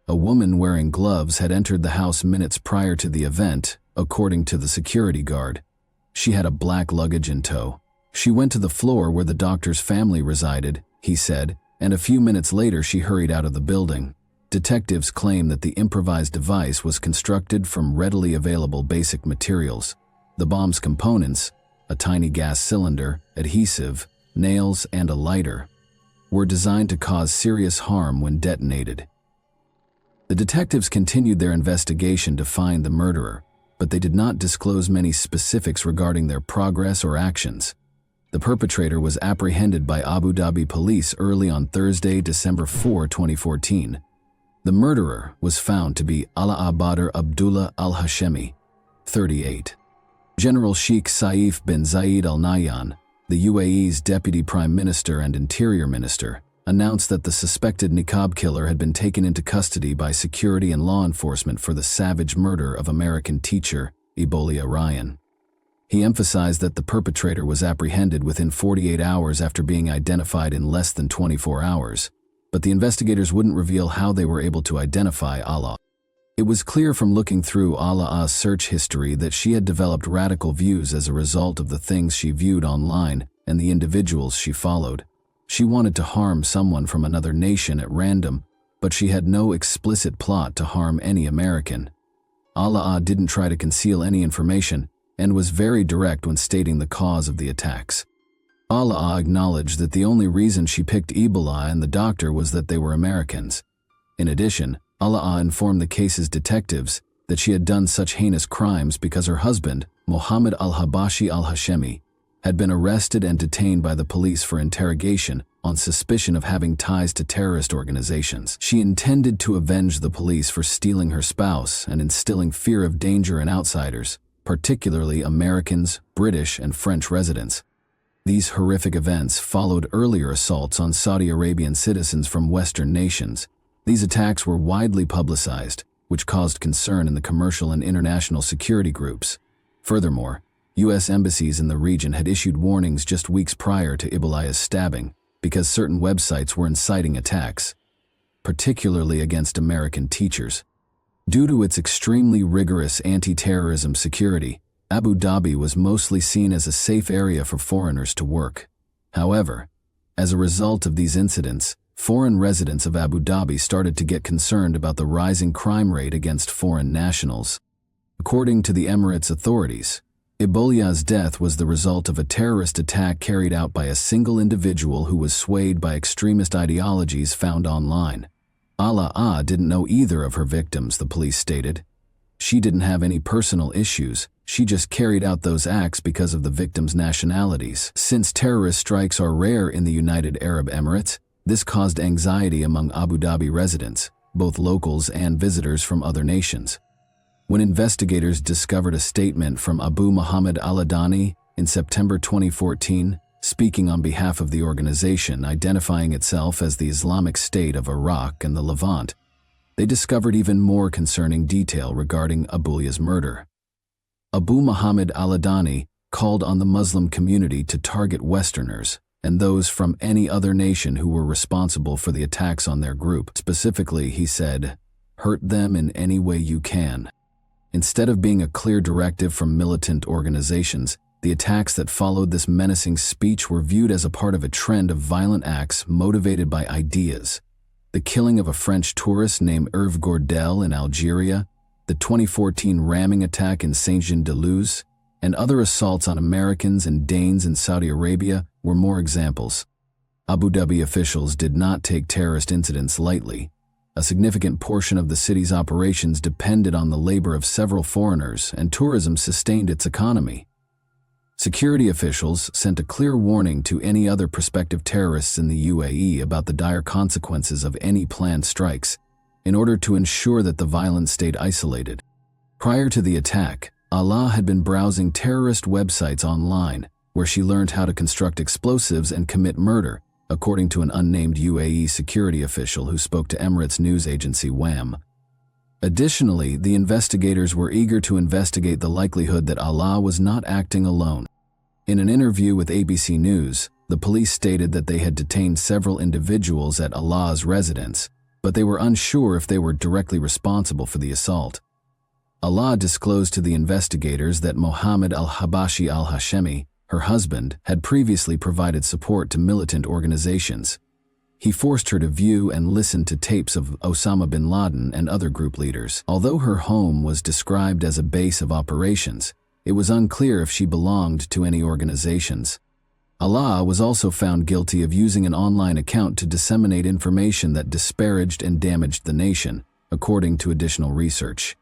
A woman wearing gloves had entered the house minutes prior to the event, according to the security guard. She had a black luggage in tow. She went to the floor where the doctor's family resided, he said, and a few minutes later she hurried out of the building. Detectives claim that the improvised device was constructed from readily available basic materials. The bomb's components, a tiny gas cylinder, adhesive, nails, and a lighter, were designed to cause serious harm when detonated. The detectives continued their investigation to find the murderer, but they did not disclose many specifics regarding their progress or actions. The perpetrator was apprehended by Abu Dhabi police early on Thursday, December 4, 2014. The murderer was found to be Ala Badr Abdullah al-Hashemi, 38. General Sheikh Saif bin Zayed Al Nahyan, the UAE's Deputy Prime Minister and Interior Minister, announced that the suspected niqab killer had been taken into custody by security and law enforcement for the savage murder of American teacher Ebola Ryan. He emphasized that the perpetrator was apprehended within 48 hours after being identified in less than 24 hours, but the investigators wouldn't reveal how they were able to identify Allah. It was clear from looking through Allah's search history that she had developed radical views as a result of the things she viewed online and the individuals she followed. She wanted to harm someone from another nation at random, but she had no explicit plot to harm any American. Allah didn't try to conceal any information and was very direct when stating the cause of the attacks. Allah acknowledged that the only reason she picked Ebola and the doctor was that they were Americans. In addition, Allah informed the case's detectives that she had done such heinous crimes because her husband, Mohammed al-Habashi al-Hashemi, had been arrested and detained by the police for interrogation on suspicion of having ties to terrorist organizations. She intended to avenge the police for stealing her spouse and instilling fear of danger in outsiders, particularly Americans, British, and French residents. These horrific events followed earlier assaults on Saudi Arabian citizens from Western nations. These attacks were widely publicized, which caused concern in the commercial and international security groups. Furthermore, U.S. embassies in the region had issued warnings just weeks prior to Ibalia's stabbing because certain websites were inciting attacks, particularly against American teachers. Due to its extremely rigorous anti-terrorism security, Abu Dhabi was mostly seen as a safe area for foreigners to work. However, as a result of these incidents, foreign residents of Abu Dhabi started to get concerned about the rising crime rate against foreign nationals. According to the Emirates authorities, Ibalia's death was the result of a terrorist attack carried out by a single individual who was swayed by extremist ideologies found online. Alaa didn't know either of her victims, the police stated. She didn't have any personal issues. She just carried out those acts because of the victims' nationalities. Since terrorist strikes are rare in the United Arab Emirates, this caused anxiety among Abu Dhabi residents, both locals and visitors from other nations. When investigators discovered a statement from Abu Muhammad al-Adani in September 2014, speaking on behalf of the organization identifying itself as the Islamic State of Iraq and the Levant, they discovered even more concerning detail regarding Ibalia's murder. Abu Muhammad al-Adani called on the Muslim community to target Westerners and those from any other nation who were responsible for the attacks on their group. Specifically, he said, "Hurt them in any way you can." Instead of being a clear directive from militant organizations, the attacks that followed this menacing speech were viewed as a part of a trend of violent acts motivated by ideas. The killing of a French tourist named Hervé Gordel in Algeria, the 2014 ramming attack in Saint-Jean-de-Luz, and other assaults on Americans and Danes in Saudi Arabia were more examples. Abu Dhabi officials did not take terrorist incidents lightly. A significant portion of the city's operations depended on the labor of several foreigners, and tourism sustained its economy. Security officials sent a clear warning to any other prospective terrorists in the UAE about the dire consequences of any planned strikes, in order to ensure that the violence stayed isolated. Prior to the attack, Alaa had been browsing terrorist websites online, where she learned how to construct explosives and commit murder, according to an unnamed UAE security official who spoke to Emirates news agency WAM. Additionally, the investigators were eager to investigate the likelihood that Alaa was not acting alone. In an interview with ABC News, the police stated that they had detained several individuals at Alaa's residence, but they were unsure if they were directly responsible for the assault. Alaa disclosed to the investigators that Mohammed al-Habashi al-Hashemi, her husband, had previously provided support to militant organizations. He forced her to view and listen to tapes of Osama bin Laden and other group leaders. Although her home was described as a base of operations, it was unclear if she belonged to any organizations. Alaa was also found guilty of using an online account to disseminate information that disparaged and damaged the nation, according to additional research.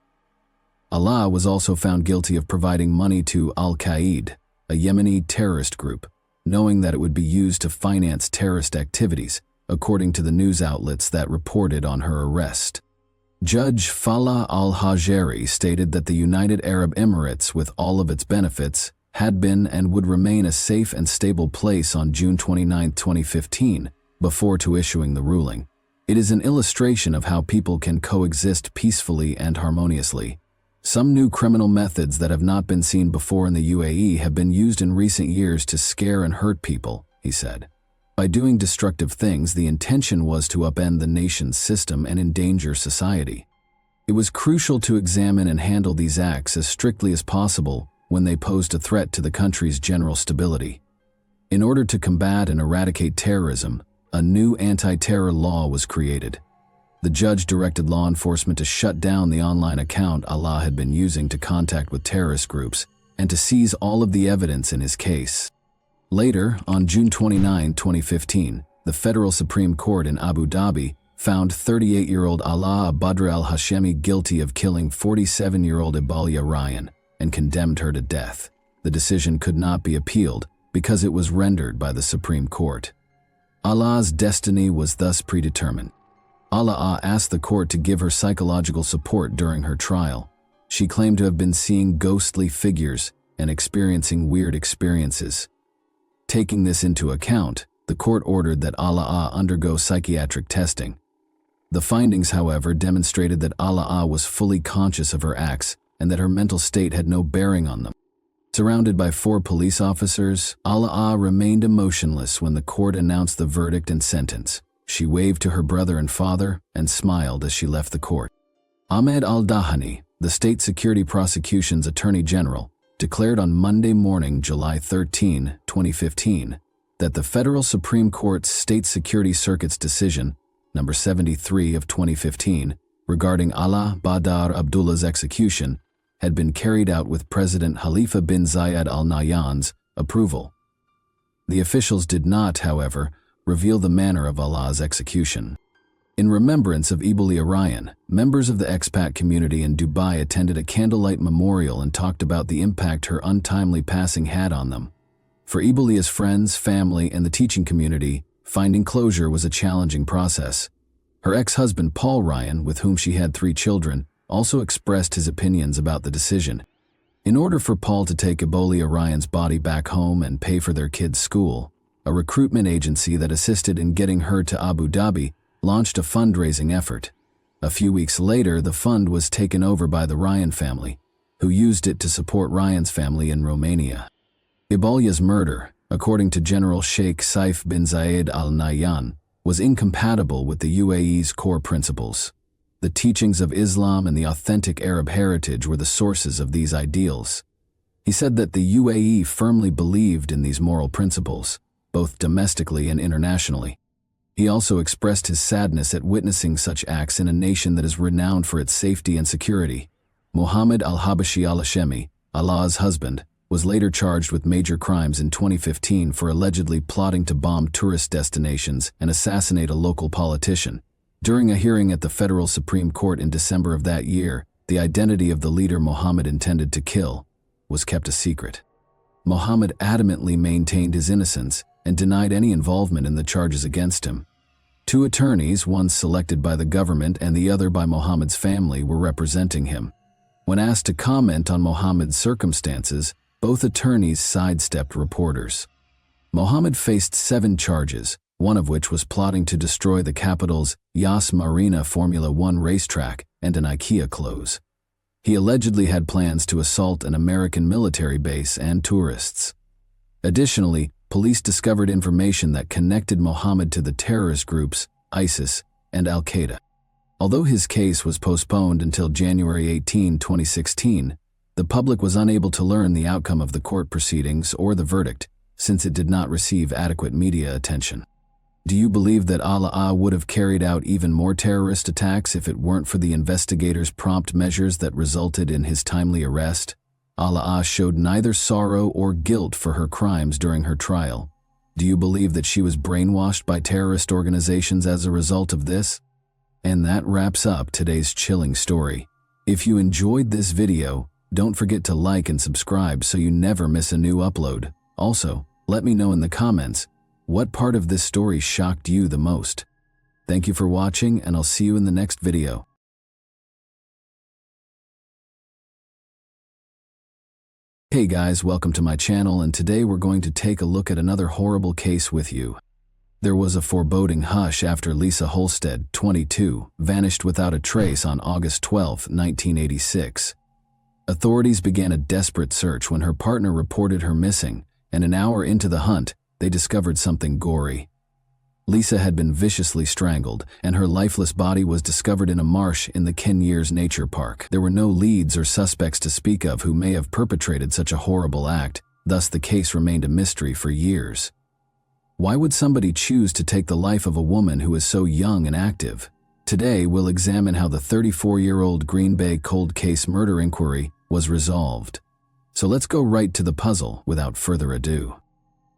Alaa was also found guilty of providing money to Al-Qaeda, a Yemeni terrorist group, knowing that it would be used to finance terrorist activities, according to the news outlets that reported on her arrest. Judge Falah al-Hajeri stated that the United Arab Emirates, with all of its benefits, had been and would remain a safe and stable place on June 29, 2015, before to issuing the ruling. It is an illustration of how people can coexist peacefully and harmoniously. Some new criminal methods that have not been seen before in the UAE have been used in recent years to scare and hurt people, he said. By doing destructive things, the intention was to upend the nation's system and endanger society. It was crucial to examine and handle these acts as strictly as possible when they posed a threat to the country's general stability. In order to combat and eradicate terrorism, a new anti-terror law was created. The judge directed law enforcement to shut down the online account Alaa had been using to contact with terrorist groups and to seize all of the evidence in his case. Later, on June 29, 2015, the Federal Supreme Court in Abu Dhabi found 38-year-old Alaa Badr al-Hashemi guilty of killing 47-year-old Ibalia Ryan and condemned her to death. The decision could not be appealed because it was rendered by the Supreme Court. Allah's destiny was thus predetermined. Allah asked the court to give her psychological support during her trial. She claimed to have been seeing ghostly figures and experiencing weird experiences. Taking this into account, the court ordered that Allah undergo psychiatric testing. The findings, however, demonstrated that Allah was fully conscious of her acts and that her mental state had no bearing on them. Surrounded by 4 police officers, Allah remained emotionless when the court announced the verdict and sentence. She waved to her brother and father and smiled as she left the court. Ahmed al-Dahani, the State Security Prosecution's Attorney General, declared on Monday morning, July 13, 2015, that the Federal Supreme Court's State Security Circuit's decision, number 73 of 2015, regarding Ala Badr Abdullah's execution, had been carried out with President Khalifa bin Zayed Al Nahyan's approval. The officials did not, however, reveal the manner of Allah's execution. In remembrance of Ibuli Arayan, members of the expat community in Dubai attended a candlelight memorial and talked about the impact her untimely passing had on them. For Ibulia's friends, family, and the teaching community, finding closure was a challenging process. Her ex-husband Paul Ryan, with whom she had 3 children, also expressed his opinions about the decision. In order for Paul to take Ibuli Arayan's body back home and pay for their kids' school, a recruitment agency that assisted in getting her to Abu Dhabi launched a fundraising effort. A few weeks later, the fund was taken over by the Ryan family, who used it to support Ryan's family in Romania. Ibulia's murder, according to General Sheikh Saif bin Zayed Al Nahyan, was incompatible with the UAE's core principles. The teachings of Islam and the authentic Arab heritage were the sources of these ideals. He said that the UAE firmly believed in these moral principles, both domestically and internationally. He also expressed his sadness at witnessing such acts in a nation that is renowned for its safety and security. Mohammed al-Habashi al-Hashemi, Allah's husband, was later charged with major crimes in 2015 for allegedly plotting to bomb tourist destinations and assassinate a local politician. During a hearing at the Federal Supreme Court in December of that year, the identity of the leader Mohammed intended to kill was kept a secret. Mohammed adamantly maintained his innocence and denied any involvement in the charges against him. 2 attorneys, one selected by the government and the other by Mohammed's family, were representing him. When asked to comment on Mohammed's circumstances, both attorneys sidestepped reporters. Mohammed faced 7 charges, one of which was plotting to destroy the capital's Yas Marina Formula One racetrack and an IKEA close. He allegedly had plans to assault an American military base and tourists. Additionally, police discovered information that connected Mohammed to the terrorist groups ISIS and Al-Qaeda. Although his case was postponed until January 18, 2016, the public was unable to learn the outcome of the court proceedings or the verdict, since it did not receive adequate media attention. Do you believe that Allah would have carried out even more terrorist attacks if it weren't for the investigators' prompt measures that resulted in his timely arrest? Allah showed neither sorrow or guilt for her crimes during her trial. Do you believe that she was brainwashed by terrorist organizations as a result of this? And that wraps up today's chilling story. If you enjoyed this video, don't forget to like and subscribe so you never miss a new upload. Also, let me know in the comments, what part of this story shocked you the most? Thank you for watching, and I'll see you in the next video. Hey guys, welcome to my channel, and today we're going to take a look at another horrible case with you. There was a foreboding hush after Lisa Holstead, 22, vanished without a trace on August 12, 1986. Authorities began a desperate search when her partner reported her missing, and an hour into the hunt, they discovered something gory. Lisa had been viciously strangled, and her lifeless body was discovered in a marsh in the Kenyers Nature Park. There were no leads or suspects to speak of who may have perpetrated such a horrible act, thus the case remained a mystery for years. Why would somebody choose to take the life of a woman who is so young and active? Today, we'll examine how the 34-year-old Green Bay cold case murder inquiry was resolved. So let's go right to the puzzle without further ado.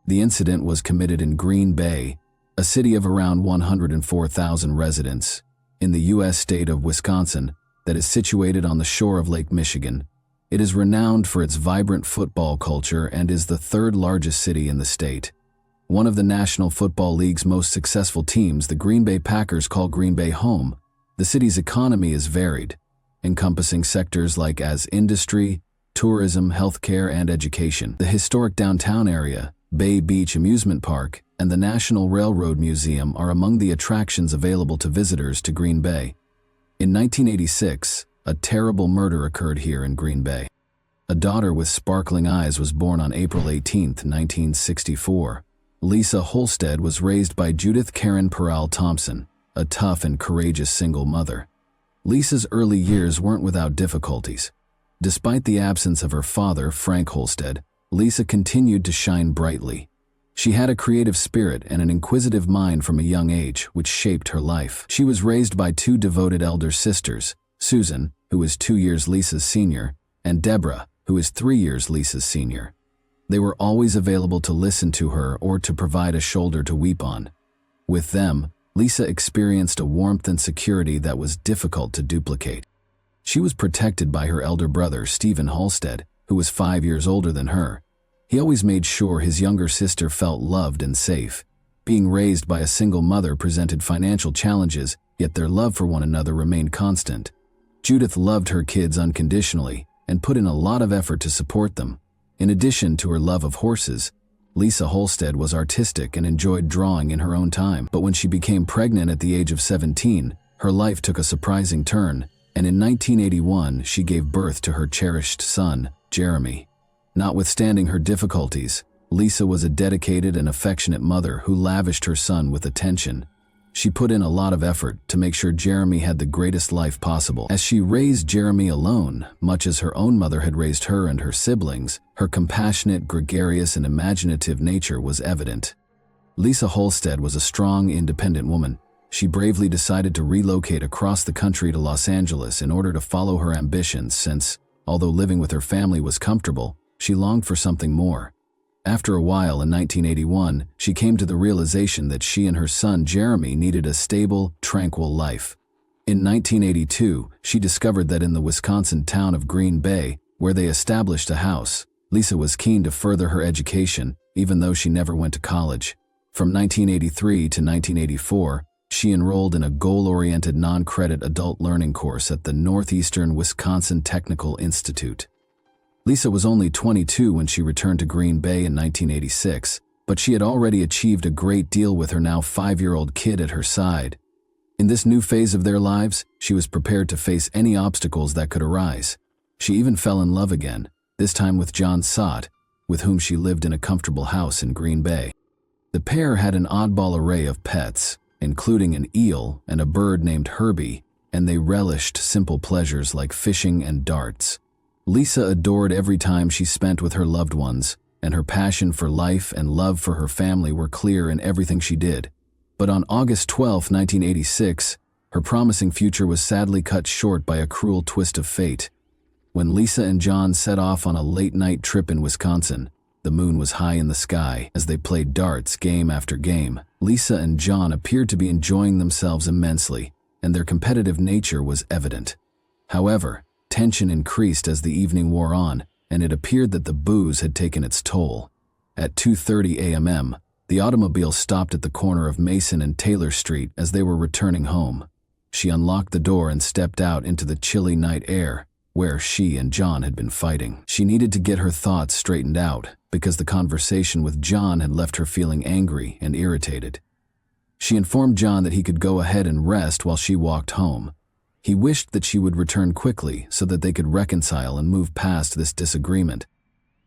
The incident was committed in Green Bay, a city of around 104,000 residents, in the U.S. state of Wisconsin that is situated on the shore of Lake Michigan. It is renowned for its vibrant football culture and is the third largest city in the state. One of the National Football League's most successful teams, the Green Bay Packers, call Green Bay home. The city's economy is varied, encompassing sectors like industry, tourism, healthcare, and education. The historic downtown area, Bay Beach Amusement Park, and the National Railroad Museum are among the attractions available to visitors to Green Bay. In 1986, a terrible murder occurred here in Green Bay. A daughter with sparkling eyes was born on April 18, 1964. Lisa Holstead was raised by Judith Karen Peral Thompson, a tough and courageous single mother. Lisa's early years weren't without difficulties. Despite the absence of her father, Frank Holstead, Lisa continued to shine brightly. She had a creative spirit and an inquisitive mind from a young age, which shaped her life. She was raised by two devoted elder sisters, Susan, who is 2 years Lisa's senior, and Deborah, who is 3 years Lisa's senior. They were always available to listen to her or to provide a shoulder to weep on. With them, Lisa experienced a warmth and security that was difficult to duplicate. She was protected by her elder brother, Stephen Halstead, who was 5 years older than her. He always made sure his younger sister felt loved and safe. Being raised by a single mother presented financial challenges, yet their love for one another remained constant. Judith loved her kids unconditionally and put in a lot of effort to support them. In addition to her love of horses, Lisa Holstead was artistic and enjoyed drawing in her own time. But when she became pregnant at the age of 17, her life took a surprising turn, and in 1981 she gave birth to her cherished son, Jeremy. Notwithstanding her difficulties, Lisa was a dedicated and affectionate mother who lavished her son with attention. She put in a lot of effort to make sure Jeremy had the greatest life possible. As she raised Jeremy alone, much as her own mother had raised her and her siblings, her compassionate, gregarious, and imaginative nature was evident. Lisa Holstead was a strong, independent woman. She bravely decided to relocate across the country to Los Angeles in order to follow her ambitions since, although living with her family was comfortable, she longed for something more. After a while in 1981, she came to the realization that she and her son Jeremy needed a stable, tranquil life. In 1982, she discovered that in the Wisconsin town of Green Bay, where they established a house, Lisa was keen to further her education, even though she never went to college. From 1983 to 1984, she enrolled in a goal-oriented non-credit adult learning course at the Northeastern Wisconsin Technical Institute. Lisa was only 22 when she returned to Green Bay in 1986, but she had already achieved a great deal with her now 5-year-old kid at her side. In this new phase of their lives, she was prepared to face any obstacles that could arise. She even fell in love again, this time with John Sott, with whom she lived in a comfortable house in Green Bay. The pair had an oddball array of pets, including an eel and a bird named Herbie, and they relished simple pleasures like fishing and darts. Lisa adored every time she spent with her loved ones, and her passion for life and love for her family were clear in everything she did. But on August 12, 1986, her promising future was sadly cut short by a cruel twist of fate. When Lisa and John set off on a late-night trip in Wisconsin, the moon was high in the sky. As they played darts game after game, Lisa and John appeared to be enjoying themselves immensely, and their competitive nature was evident. However, tension increased as the evening wore on, and it appeared that the booze had taken its toll. At 2:30 a.m., the automobile stopped at the corner of Mason and Taylor Street as they were returning home. She unlocked the door and stepped out into the chilly night air, where she and John had been fighting. She needed to get her thoughts straightened out, because the conversation with John had left her feeling angry and irritated. She informed John that he could go ahead and rest while she walked home. He wished that she would return quickly so that they could reconcile and move past this disagreement.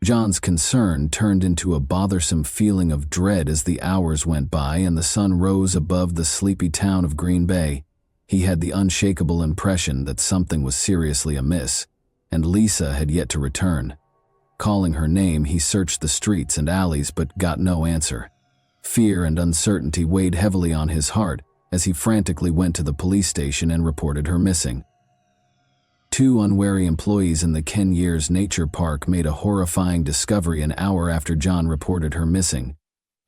John's concern turned into a bothersome feeling of dread as the hours went by and the sun rose above the sleepy town of Green Bay. He had the unshakable impression that something was seriously amiss, and Lisa had yet to return. Calling her name, he searched the streets and alleys but got no answer. Fear and uncertainty weighed heavily on his heart as he frantically went to the police station and reported her missing. 2 unwary employees in the Ken Years Nature Park made a horrifying discovery an hour after John reported her missing.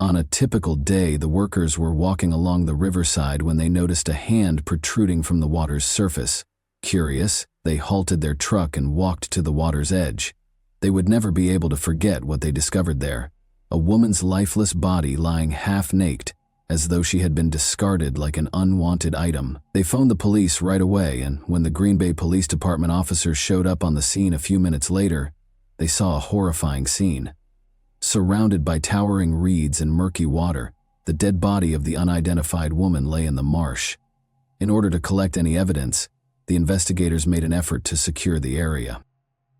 On a typical day, the workers were walking along the riverside when they noticed a hand protruding from the water's surface. Curious, They halted their truck and walked to the water's edge. They would never be able to forget what they discovered there: a woman's lifeless body lying half-naked, as though she had been discarded like an unwanted item. They phoned the police right away, and when the Green Bay Police Department officers showed up on the scene a few minutes later, they saw a horrifying scene. Surrounded by towering reeds and murky water, the dead body of the unidentified woman lay in the marsh. In order to collect any evidence, the investigators made an effort to secure the area.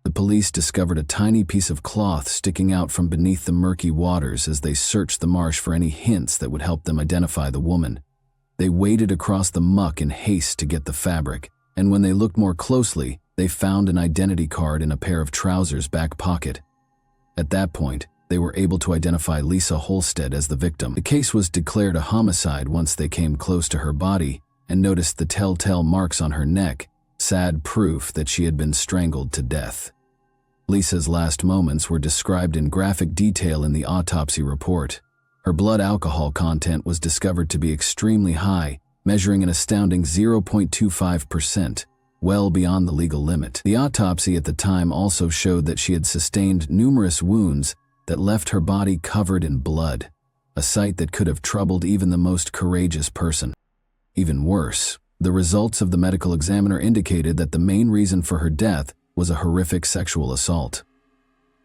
The police discovered a tiny piece of cloth sticking out from beneath the murky waters as they searched the marsh for any hints that would help them identify the woman. They waded across the muck in haste to get the fabric, and when they looked more closely, they found an identity card in a pair of trousers' back pocket. At that point, they were able to identify Lisa Holstead as the victim. The case was declared a homicide once they came close to her body and noticed the telltale marks on her neck, sad proof that she had been strangled to death. Lisa's last moments were described in graphic detail in the autopsy report. Her blood alcohol content was discovered to be extremely high, measuring an astounding 0.25%, well beyond the legal limit. The autopsy at the time also showed that she had sustained numerous wounds that left her body covered in blood, a sight that could have troubled even the most courageous person. Even worse, the results of the medical examiner indicated that the main reason for her death was a horrific sexual assault.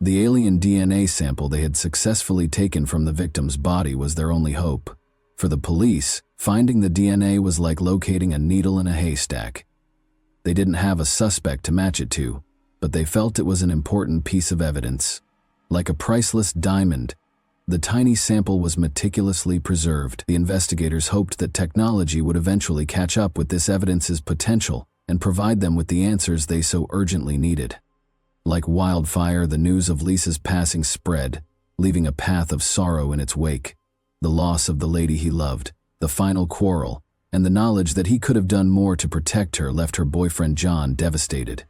The alien DNA sample they had successfully taken from the victim's body was their only hope. For the police, finding the DNA was like locating a needle in a haystack. They didn't have a suspect to match it to, but they felt it was an important piece of evidence. Like a priceless diamond, the tiny sample was meticulously preserved. The investigators hoped that technology would eventually catch up with this evidence's potential and provide them with the answers they so urgently needed. Like wildfire, the news of Lisa's passing spread, leaving a path of sorrow in its wake. The loss of the lady he loved, the final quarrel, and the knowledge that he could have done more to protect her left her boyfriend John devastated.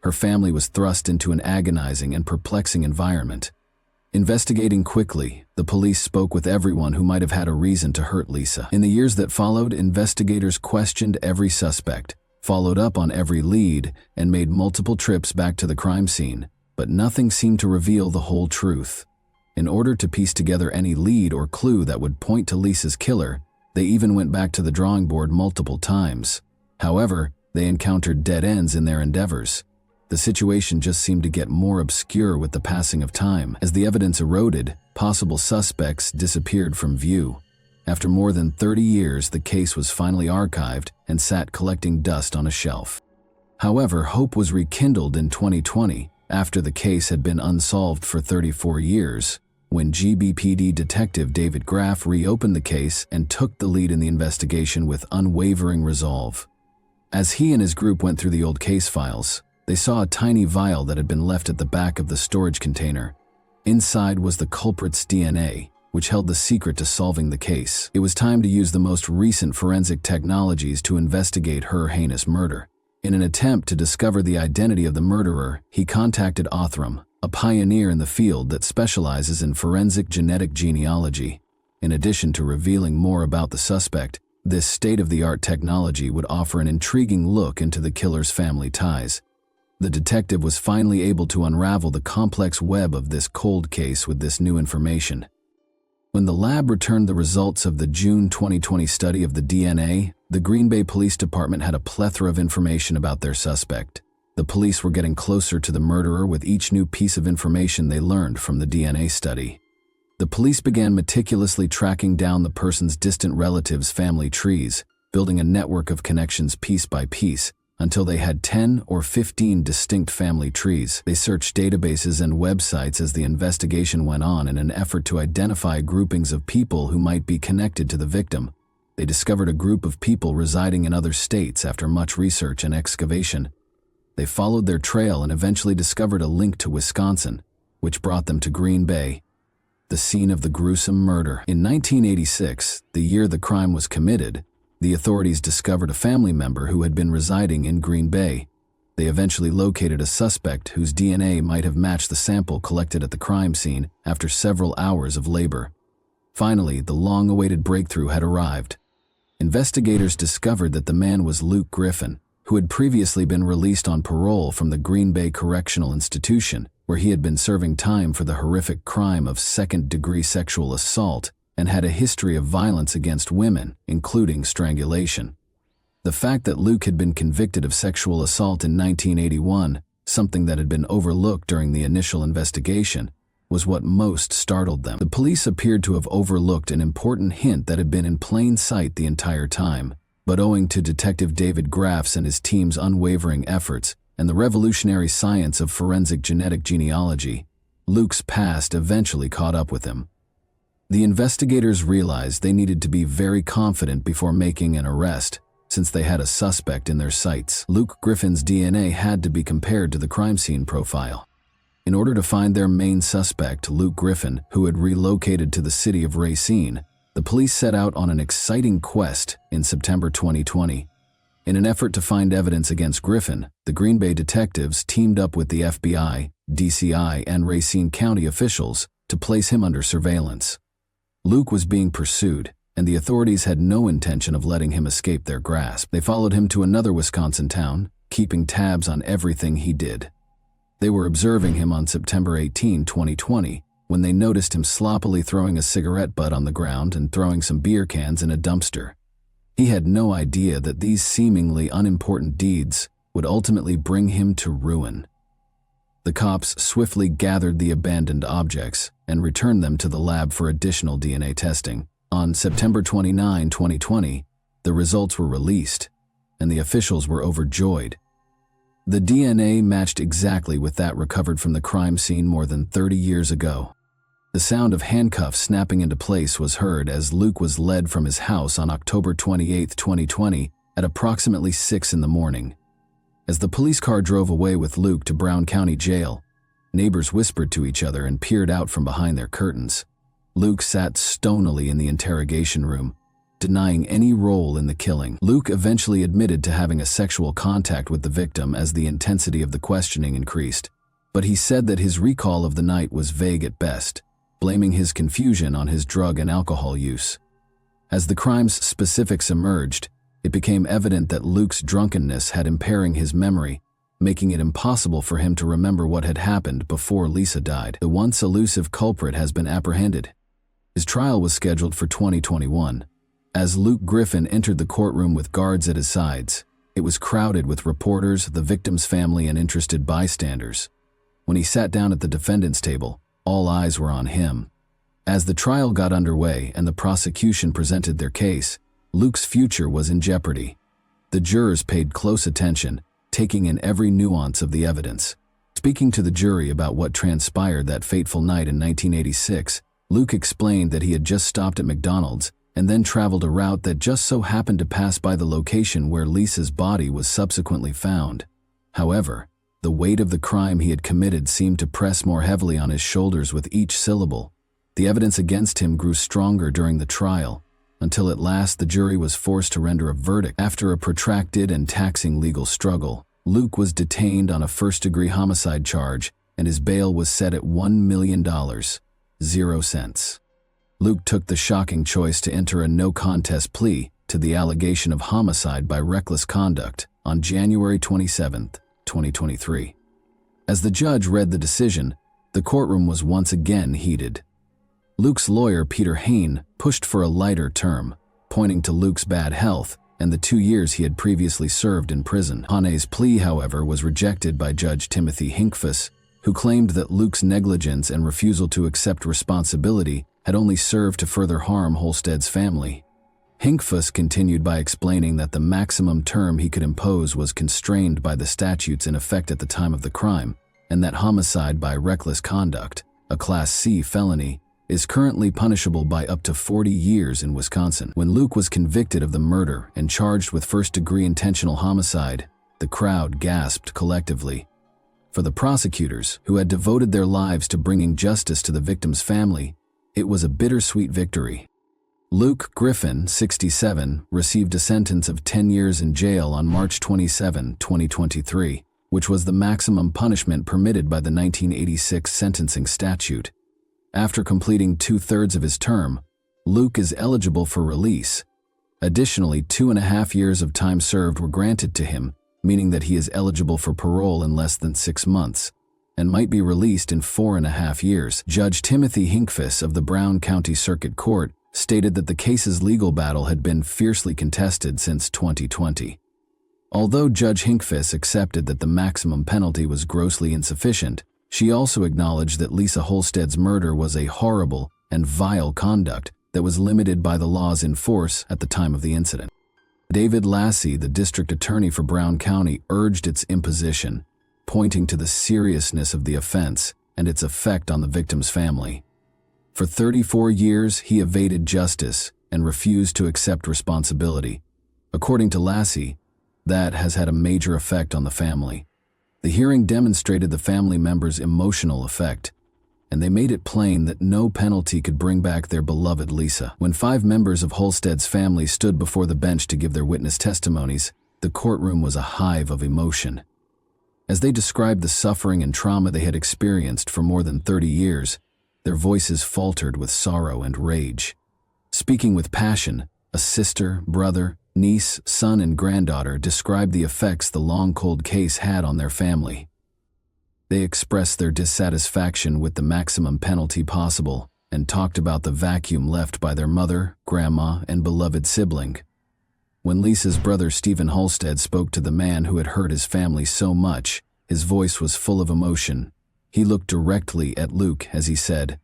Her family was thrust into an agonizing and perplexing environment. Investigating quickly, the police spoke with everyone who might have had a reason to hurt Lisa. In the years that followed, investigators questioned every suspect, followed up on every lead, and made multiple trips back to the crime scene, but nothing seemed to reveal the whole truth. In order to piece together any lead or clue that would point to Lisa's killer, they even went back to the drawing board multiple times. However, they encountered dead ends in their endeavors. The situation just seemed to get more obscure with the passing of time. As the evidence eroded, possible suspects disappeared from view. After more than 30 years, the case was finally archived and sat collecting dust on a shelf. However, hope was rekindled in 2020, after the case had been unsolved for 34 years, when GBPD detective David Graff reopened the case and took the lead in the investigation with unwavering resolve. As he and his group went through the old case files, they saw a tiny vial that had been left at the back of the storage container. Inside was the culprit's DNA, which held the secret to solving the case. It was time to use the most recent forensic technologies to investigate her heinous murder. In an attempt to discover the identity of the murderer, he contacted Othram, a pioneer in the field that specializes in forensic genetic genealogy. In addition to revealing more about the suspect, this state-of-the-art technology would offer an intriguing look into the killer's family ties. The detective was finally able to unravel the complex web of this cold case with this new information. When the lab returned the results of the June 2020 study of the DNA, the Green Bay Police Department had a plethora of information about their suspect. The police were getting closer to the murderer with each new piece of information they learned from the DNA study. The police began meticulously tracking down the person's distant relatives' family trees, building a network of connections piece by piece, until they had 10 or 15 distinct family trees. They searched databases and websites as the investigation went on in an effort to identify groupings of people who might be connected to the victim. They discovered a group of people residing in other states after much research and excavation. They followed their trail and eventually discovered a link to Wisconsin, which brought them to Green Bay, the scene of the gruesome murder. In 1986, the year the crime was committed, the authorities discovered a family member who had been residing in Green Bay. They eventually located a suspect whose DNA might have matched the sample collected at the crime scene after several hours of labor. Finally, the long-awaited breakthrough had arrived. Investigators discovered that the man was Luke Griffin, who had previously been released on parole from the Green Bay Correctional Institution, where he had been serving time for the horrific crime of second-degree sexual assault and had a history of violence against women, including strangulation. The fact that Luke had been convicted of sexual assault in 1981, something that had been overlooked during the initial investigation, was what most startled them. The police appeared to have overlooked an important hint that had been in plain sight the entire time, but owing to Detective David Graff's and his team's unwavering efforts and the revolutionary science of forensic genetic genealogy, Luke's past eventually caught up with him. The investigators realized they needed to be very confident before making an arrest, since they had a suspect in their sights. Luke Griffin's DNA had to be compared to the crime scene profile. In order to find their main suspect, Luke Griffin, who had relocated to the city of Racine, the police set out on an exciting quest in September 2020. In an effort to find evidence against Griffin, the Green Bay detectives teamed up with the FBI, DCI, and Racine County officials to place him under surveillance. Luke was being pursued, and the authorities had no intention of letting him escape their grasp. They followed him to another Wisconsin town, keeping tabs on everything he did. They were observing him on September 18, 2020, when they noticed him sloppily throwing a cigarette butt on the ground and throwing some beer cans in a dumpster. He had no idea that these seemingly unimportant deeds would ultimately bring him to ruin. The cops swiftly gathered the abandoned objects and returned them to the lab for additional DNA testing. On September 29, 2020, the results were released, and the officials were overjoyed. The DNA matched exactly with that recovered from the crime scene more than 30 years ago. The sound of handcuffs snapping into place was heard as Luke was led from his house on October 28, 2020, at approximately 6 in the morning. As the police car drove away with Luke to Brown County Jail, neighbors whispered to each other and peered out from behind their curtains. Luke sat stonily in the interrogation room, denying any role in the killing. Luke eventually admitted to having a sexual contact with the victim as the intensity of the questioning increased, but he said that his recall of the night was vague at best, blaming his confusion on his drug and alcohol use. As the crime's specifics emerged, it became evident that Luke's drunkenness had impairing his memory, making it impossible for him to remember what had happened before Lisa died. The once elusive culprit has been apprehended. His trial was scheduled for 2021. As Luke Griffin entered the courtroom with guards at his sides, it was crowded with reporters, the victim's family, and interested bystanders. When he sat down at the defendant's table, all eyes were on him. As the trial got underway and the prosecution presented their case, Luke's future was in jeopardy. The jurors paid close attention, taking in every nuance of the evidence. Speaking to the jury about what transpired that fateful night in 1986, Luke explained that he had just stopped at McDonald's and then traveled a route that just so happened to pass by the location where Lisa's body was subsequently found. However, the weight of the crime he had committed seemed to press more heavily on his shoulders with each syllable. The evidence against him grew stronger during the trial, until at last the jury was forced to render a verdict. After a protracted and taxing legal struggle, Luke was detained on a first-degree homicide charge, and his bail was set at $1 million, 0 cents. Luke took the shocking choice to enter a no-contest plea to the allegation of homicide by reckless conduct on January 27, 2023. As the judge read the decision, the courtroom was once again heated. Luke's lawyer, Peter Hain, pushed for a lighter term, pointing to Luke's bad health and the 2 years he had previously served in prison. Hain's plea, however, was rejected by Judge Timothy Hinkfuss, who claimed that Luke's negligence and refusal to accept responsibility had only served to further harm Holstead's family. Hinkfuss continued by explaining that the maximum term he could impose was constrained by the statutes in effect at the time of the crime, and that homicide by reckless conduct, a Class C felony, is currently punishable by up to 40 years in Wisconsin. When Luke was convicted of the murder and charged with first-degree intentional homicide, the crowd gasped collectively. For the prosecutors, who had devoted their lives to bringing justice to the victim's family, it was a bittersweet victory. Luke Griffin, 67, received a sentence of 10 years in jail on March 27, 2023, which was the maximum punishment permitted by the 1986 sentencing statute. After completing 2/3 of his term, Luke is eligible for release. Additionally, 2.5 years of time served were granted to him, meaning that he is eligible for parole in less than 6 months and might be released in 4.5 years. Judge Timothy Hinkfis of the Brown County Circuit Court stated that the case's legal battle had been fiercely contested since 2020. Although Judge Hinkfis accepted that the maximum penalty was grossly insufficient, she also acknowledged that Lisa Holstead's murder was a horrible and vile conduct that was limited by the laws in force at the time of the incident. David Lassie, the district attorney for Brown County, urged its imposition, pointing to the seriousness of the offense and its effect on the victim's family. For 34 years, he evaded justice and refused to accept responsibility. According to Lassie, that has had a major effect on the family. The hearing demonstrated the family members' emotional effect, and they made it plain that no penalty could bring back their beloved Lisa. When 5 members of Holstead's family stood before the bench to give their witness testimonies, the courtroom was a hive of emotion. As they described the suffering and trauma they had experienced for more than 30 years, their voices faltered with sorrow and rage. Speaking with passion, a sister, brother, niece, son, and granddaughter described the effects the long cold case had on their family. They expressed their dissatisfaction with the maximum penalty possible and talked about the vacuum left by their mother, grandma, and beloved sibling. When Lisa's brother Stephen Holstead spoke to the man who had hurt his family so much, his voice was full of emotion. He looked directly at Luke as he said,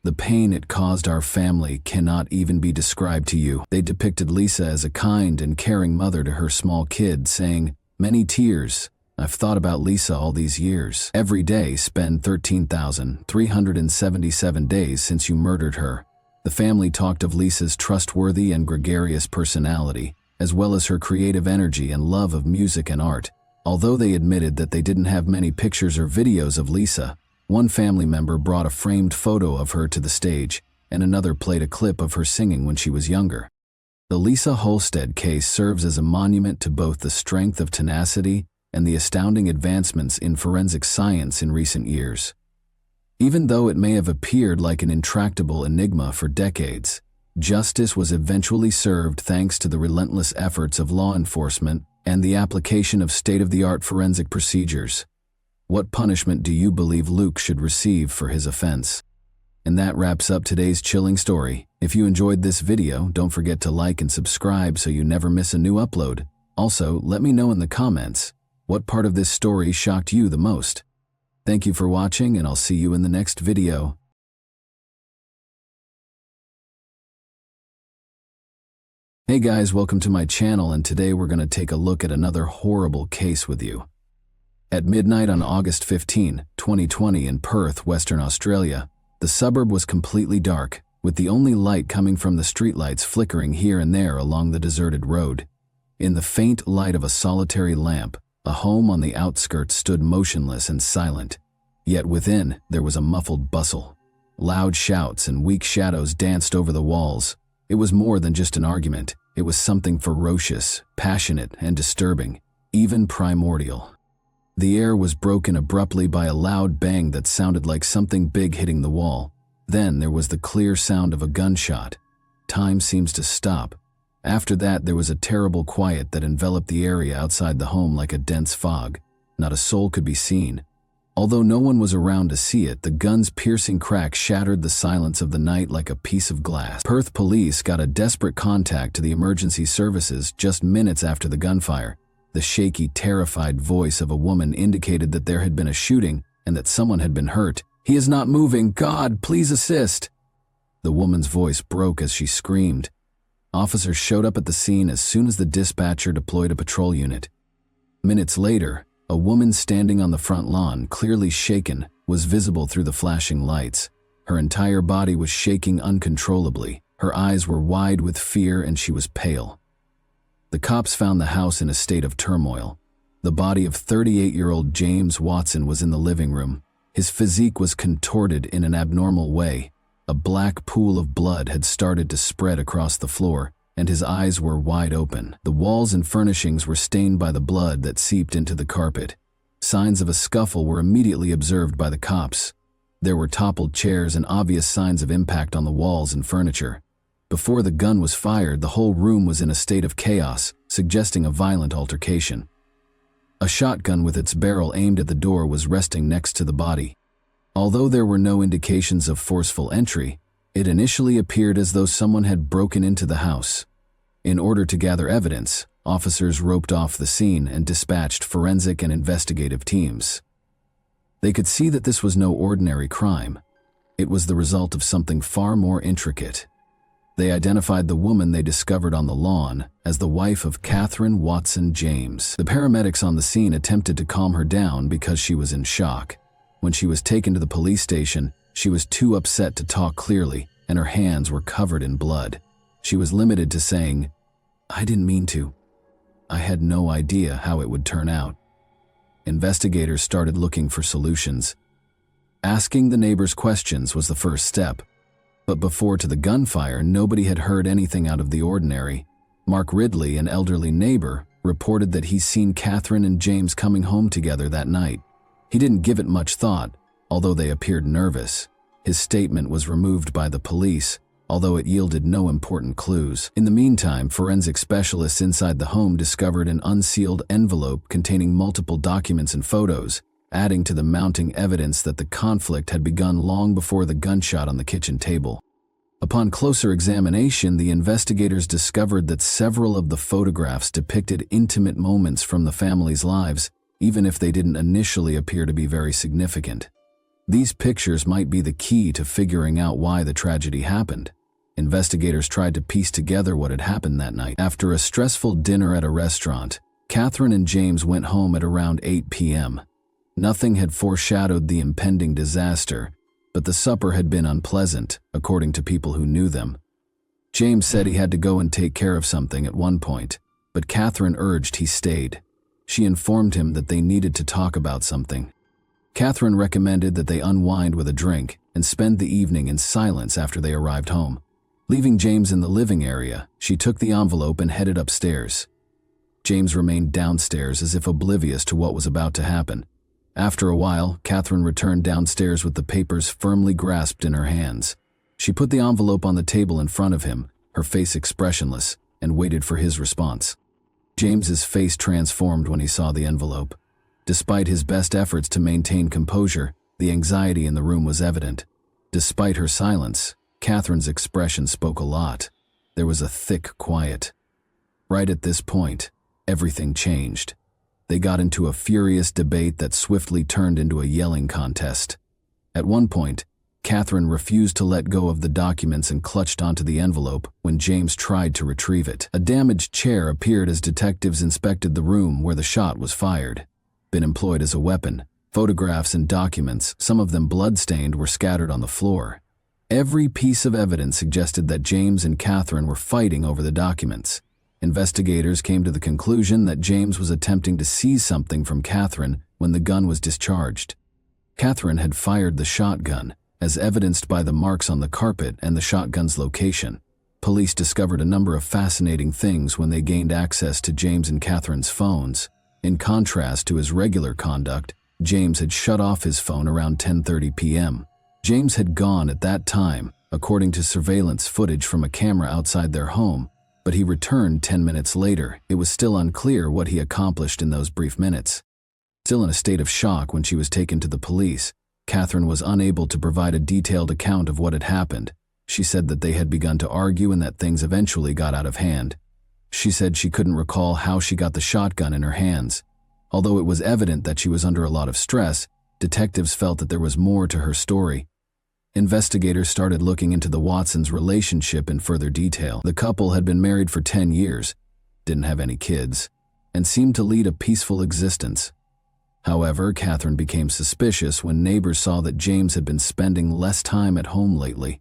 "The pain it caused our family cannot even be described to you." They depicted Lisa as a kind and caring mother to her small kid, saying, "Many tears. I've thought about Lisa all these years. Every day spent 13,377 days since you murdered her." The family talked of Lisa's trustworthy and gregarious personality, as well as her creative energy and love of music and art. Although they admitted that they didn't have many pictures or videos of Lisa, one family member brought a framed photo of her to the stage, and another played a clip of her singing when she was younger. The Lisa Holstead case serves as a monument to both the strength of tenacity and the astounding advancements in forensic science in recent years. Even though it may have appeared like an intractable enigma for decades, justice was eventually served thanks to the relentless efforts of law enforcement and the application of state-of-the-art forensic procedures. What punishment do you believe Luke should receive for his offense? And that wraps up today's chilling story. If you enjoyed this video, don't forget to like and subscribe so you never miss a new upload. Also, let me know in the comments, what part of this story shocked you the most? Thank you for watching, and I'll see you in the next video. Hey guys, welcome to my channel, and today we're going to take a look at another horrible case with you. At midnight on August 15, 2020 in Perth, Western Australia, the suburb was completely dark, with the only light coming from the streetlights flickering here and there along the deserted road. In the faint light of a solitary lamp, a home on the outskirts stood motionless and silent. Yet within, there was a muffled bustle. Loud shouts and weak shadows danced over the walls. It was more than just an argument. It was something ferocious, passionate, and disturbing, even primordial. The air was broken abruptly by a loud bang that sounded like something big hitting the wall. Then there was the clear sound of a gunshot. Time seems to stop. After that, there was a terrible quiet that enveloped the area outside the home like a dense fog. Not a soul could be seen. Although no one was around to see it, the gun's piercing crack shattered the silence of the night like a piece of glass. Perth police got a desperate contact to the emergency services just minutes after the gunfire. The shaky, terrified voice of a woman indicated that there had been a shooting and that someone had been hurt. "He is not moving. God, please assist." The woman's voice broke as she screamed. Officers showed up at the scene as soon as the dispatcher deployed a patrol unit. Minutes later, a woman standing on the front lawn, clearly shaken, was visible through the flashing lights. Her entire body was shaking uncontrollably. Her eyes were wide with fear and she was pale. The cops found the house in a state of turmoil. The body of 38-year-old James Watson was in the living room. His physique was contorted in an abnormal way. A black pool of blood had started to spread across the floor, and his eyes were wide open. The walls and furnishings were stained by the blood that seeped into the carpet. Signs of a scuffle were immediately observed by the cops. There were toppled chairs and obvious signs of impact on the walls and furniture. Before the gun was fired, the whole room was in a state of chaos, suggesting a violent altercation. A shotgun with its barrel aimed at the door was resting next to the body. Although there were no indications of forceful entry, it initially appeared as though someone had broken into the house. In order to gather evidence, officers roped off the scene and dispatched forensic and investigative teams. They could see that this was no ordinary crime. It was the result of something far more intricate. They identified the woman they discovered on the lawn as the wife of Catherine Watson James. The paramedics on the scene attempted to calm her down because she was in shock. When she was taken to the police station, she was too upset to talk clearly, and her hands were covered in blood. She was limited to saying, "I didn't mean to. I had no idea how it would turn out." Investigators started looking for solutions. Asking the neighbors questions was the first step. But before to the gunfire, nobody had heard anything out of the ordinary. Mark Ridley, an elderly neighbor, reported that he's seen Catherine and James coming home together that night. He didn't give it much thought, although they appeared nervous. His statement was removed by the police, although it yielded no important clues. In the meantime, forensic specialists inside the home discovered an unsealed envelope containing multiple documents and photos, adding to the mounting evidence that the conflict had begun long before the gunshot on the kitchen table. Upon closer examination, the investigators discovered that several of the photographs depicted intimate moments from the family's lives, even if they didn't initially appear to be very significant. These pictures might be the key to figuring out why the tragedy happened. Investigators tried to piece together what had happened that night. After a stressful dinner at a restaurant, Catherine and James went home at around 8 p.m. Nothing had foreshadowed the impending disaster, but the supper had been unpleasant, according to people who knew them. James said he had to go and take care of something at one point, but Catherine urged he stayed. She informed him that they needed to talk about something. Catherine recommended that they unwind with a drink and spend the evening in silence after they arrived home. Leaving James in the living area, she took the envelope and headed upstairs. James remained downstairs as if oblivious to what was about to happen. After a while, Catherine returned downstairs with the papers firmly grasped in her hands. She put the envelope on the table in front of him, her face expressionless, and waited for his response. James's face transformed when he saw the envelope. Despite his best efforts to maintain composure, the anxiety in the room was evident. Despite her silence, Catherine's expression spoke a lot. There was a thick quiet. Right at this point, everything changed. They got into a furious debate that swiftly turned into a yelling contest. At one point, Catherine refused to let go of the documents and clutched onto the envelope when James tried to retrieve it. A damaged chair appeared as detectives inspected the room where the shot was fired. Been employed as a weapon. Photographs and documents, some of them blood-stained, were scattered on the floor. Every piece of evidence suggested that James and Catherine were fighting over the documents. Investigators came to the conclusion that James was attempting to seize something from Catherine when the gun was discharged. Catherine had fired the shotgun, as evidenced by the marks on the carpet and the shotgun's location. Police discovered a number of fascinating things when they gained access to James and Catherine's phones. In contrast to his regular conduct, James had shut off his phone around 10:30 p.m. James had gone at that time, according to surveillance footage from a camera outside their home, but he returned 10 minutes later. It was still unclear what he accomplished in those brief minutes. Still in a state of shock when she was taken to the police, Catherine was unable to provide a detailed account of what had happened. She said that they had begun to argue and that things eventually got out of hand. She said she couldn't recall how she got the shotgun in her hands. Although it was evident that she was under a lot of stress, detectives felt that there was more to her story. Investigators started looking into the Watsons' relationship in further detail. The couple had been married for 10 years, didn't have any kids, and seemed to lead a peaceful existence. However, Catherine became suspicious when neighbors saw that James had been spending less time at home lately.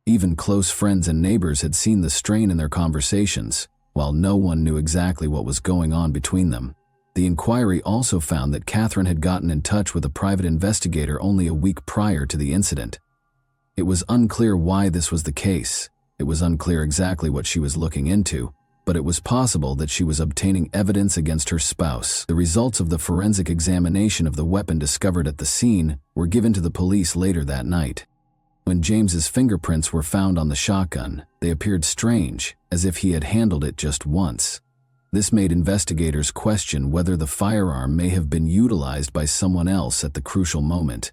Even close friends and neighbors had seen the strain in their conversations, while no one knew exactly what was going on between them. The inquiry also found that Catherine had gotten in touch with a private investigator only a week prior to the incident. It was unclear why this was the case. It was unclear exactly what she was looking into, but it was possible that she was obtaining evidence against her spouse. The results of the forensic examination of the weapon discovered at the scene were given to the police later that night. When James's fingerprints were found on the shotgun, they appeared strange, as if he had handled it just once. This made investigators question whether the firearm may have been utilized by someone else at the crucial moment.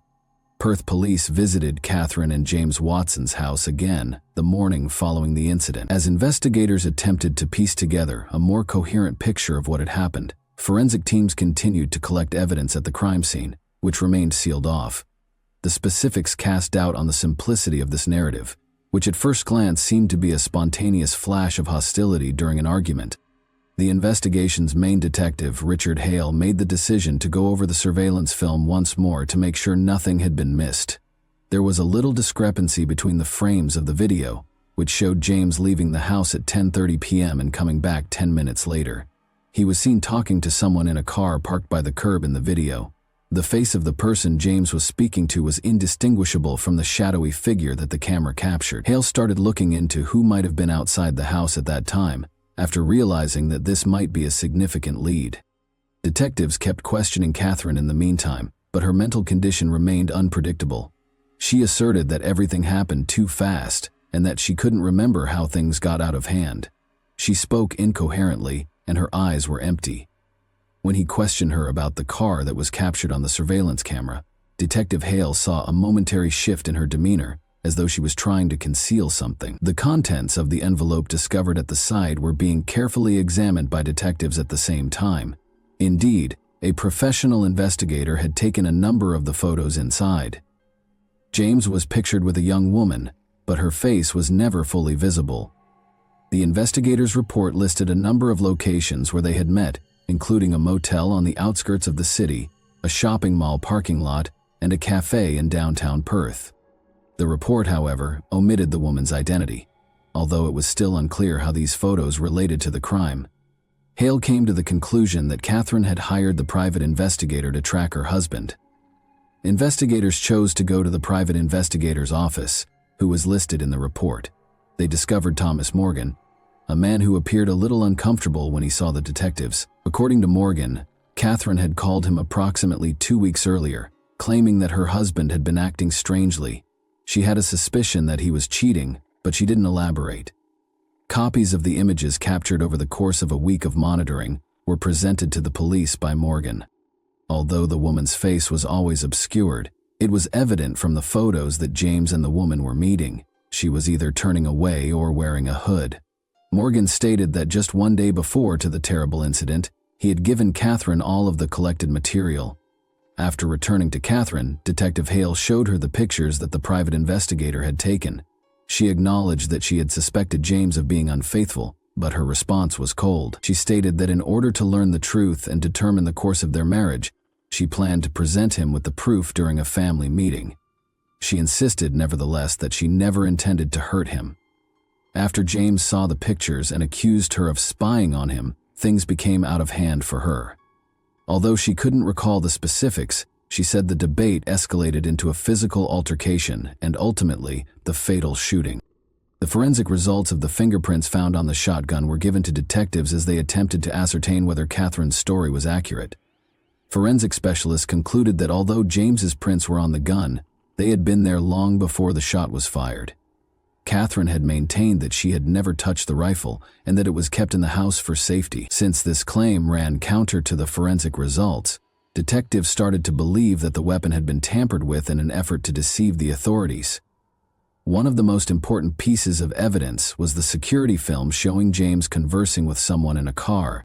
Perth police visited Catherine and James Watson's house again the morning following the incident. As investigators attempted to piece together a more coherent picture of what had happened, forensic teams continued to collect evidence at the crime scene, which remained sealed off. The specifics cast doubt on the simplicity of this narrative, which at first glance seemed to be a spontaneous flash of hostility during an argument. The investigation's main detective, Richard Hale, made the decision to go over the surveillance film once more to make sure nothing had been missed. There was a little discrepancy between the frames of the video, which showed James leaving the house at 10:30 p.m. and coming back 10 minutes later. He was seen talking to someone in a car parked by the curb in the video. The face of the person James was speaking to was indistinguishable from the shadowy figure that the camera captured. Hale started looking into who might have been outside the house at that time, after realizing that this might be a significant lead. Detectives kept questioning Catherine in the meantime, but her mental condition remained unpredictable. She asserted that everything happened too fast and that she couldn't remember how things got out of hand. She spoke incoherently, and her eyes were empty. When he questioned her about the car that was captured on the surveillance camera, Detective Hale saw a momentary shift in her demeanor, as though she was trying to conceal something. The contents of the envelope discovered at the side were being carefully examined by detectives at the same time. Indeed, a professional investigator had taken a number of the photos inside. James was pictured with a young woman, but her face was never fully visible. The investigators' report listed a number of locations where they had met, including a motel on the outskirts of the city, a shopping mall parking lot, and a cafe in downtown Perth. The report, however, omitted the woman's identity, although it was still unclear how these photos related to the crime. Hale came to the conclusion that Catherine had hired the private investigator to track her husband. Investigators chose to go to the private investigator's office, who was listed in the report. They discovered Thomas Morgan, a man who appeared a little uncomfortable when he saw the detectives. According to Morgan, Catherine had called him approximately 2 weeks earlier, claiming that her husband had been acting strangely. She had a suspicion that he was cheating, but she didn't elaborate. Copies of the images captured over the course of a week of monitoring were presented to the police by Morgan. Although the woman's face was always obscured, it was evident from the photos that James and the woman were meeting. She was either turning away or wearing a hood. Morgan stated that just one day before to the terrible incident, he had given Catherine all of the collected material. After returning to Catherine, Detective Hale showed her the pictures that the private investigator had taken. She acknowledged that she had suspected James of being unfaithful, but her response was cold. She stated that in order to learn the truth and determine the course of their marriage, she planned to present him with the proof during a family meeting. She insisted, nevertheless, that she never intended to hurt him. After James saw the pictures and accused her of spying on him, things became out of hand for her. Although she couldn't recall the specifics, she said the debate escalated into a physical altercation and ultimately the fatal shooting. The forensic results of the fingerprints found on the shotgun were given to detectives as they attempted to ascertain whether Catherine's story was accurate. Forensic specialists concluded that although James's prints were on the gun, they had been there long before the shot was fired. Catherine had maintained that she had never touched the rifle and that it was kept in the house for safety. Since this claim ran counter to the forensic results, detectives started to believe that the weapon had been tampered with in an effort to deceive the authorities. One of the most important pieces of evidence was the security film showing James conversing with someone in a car.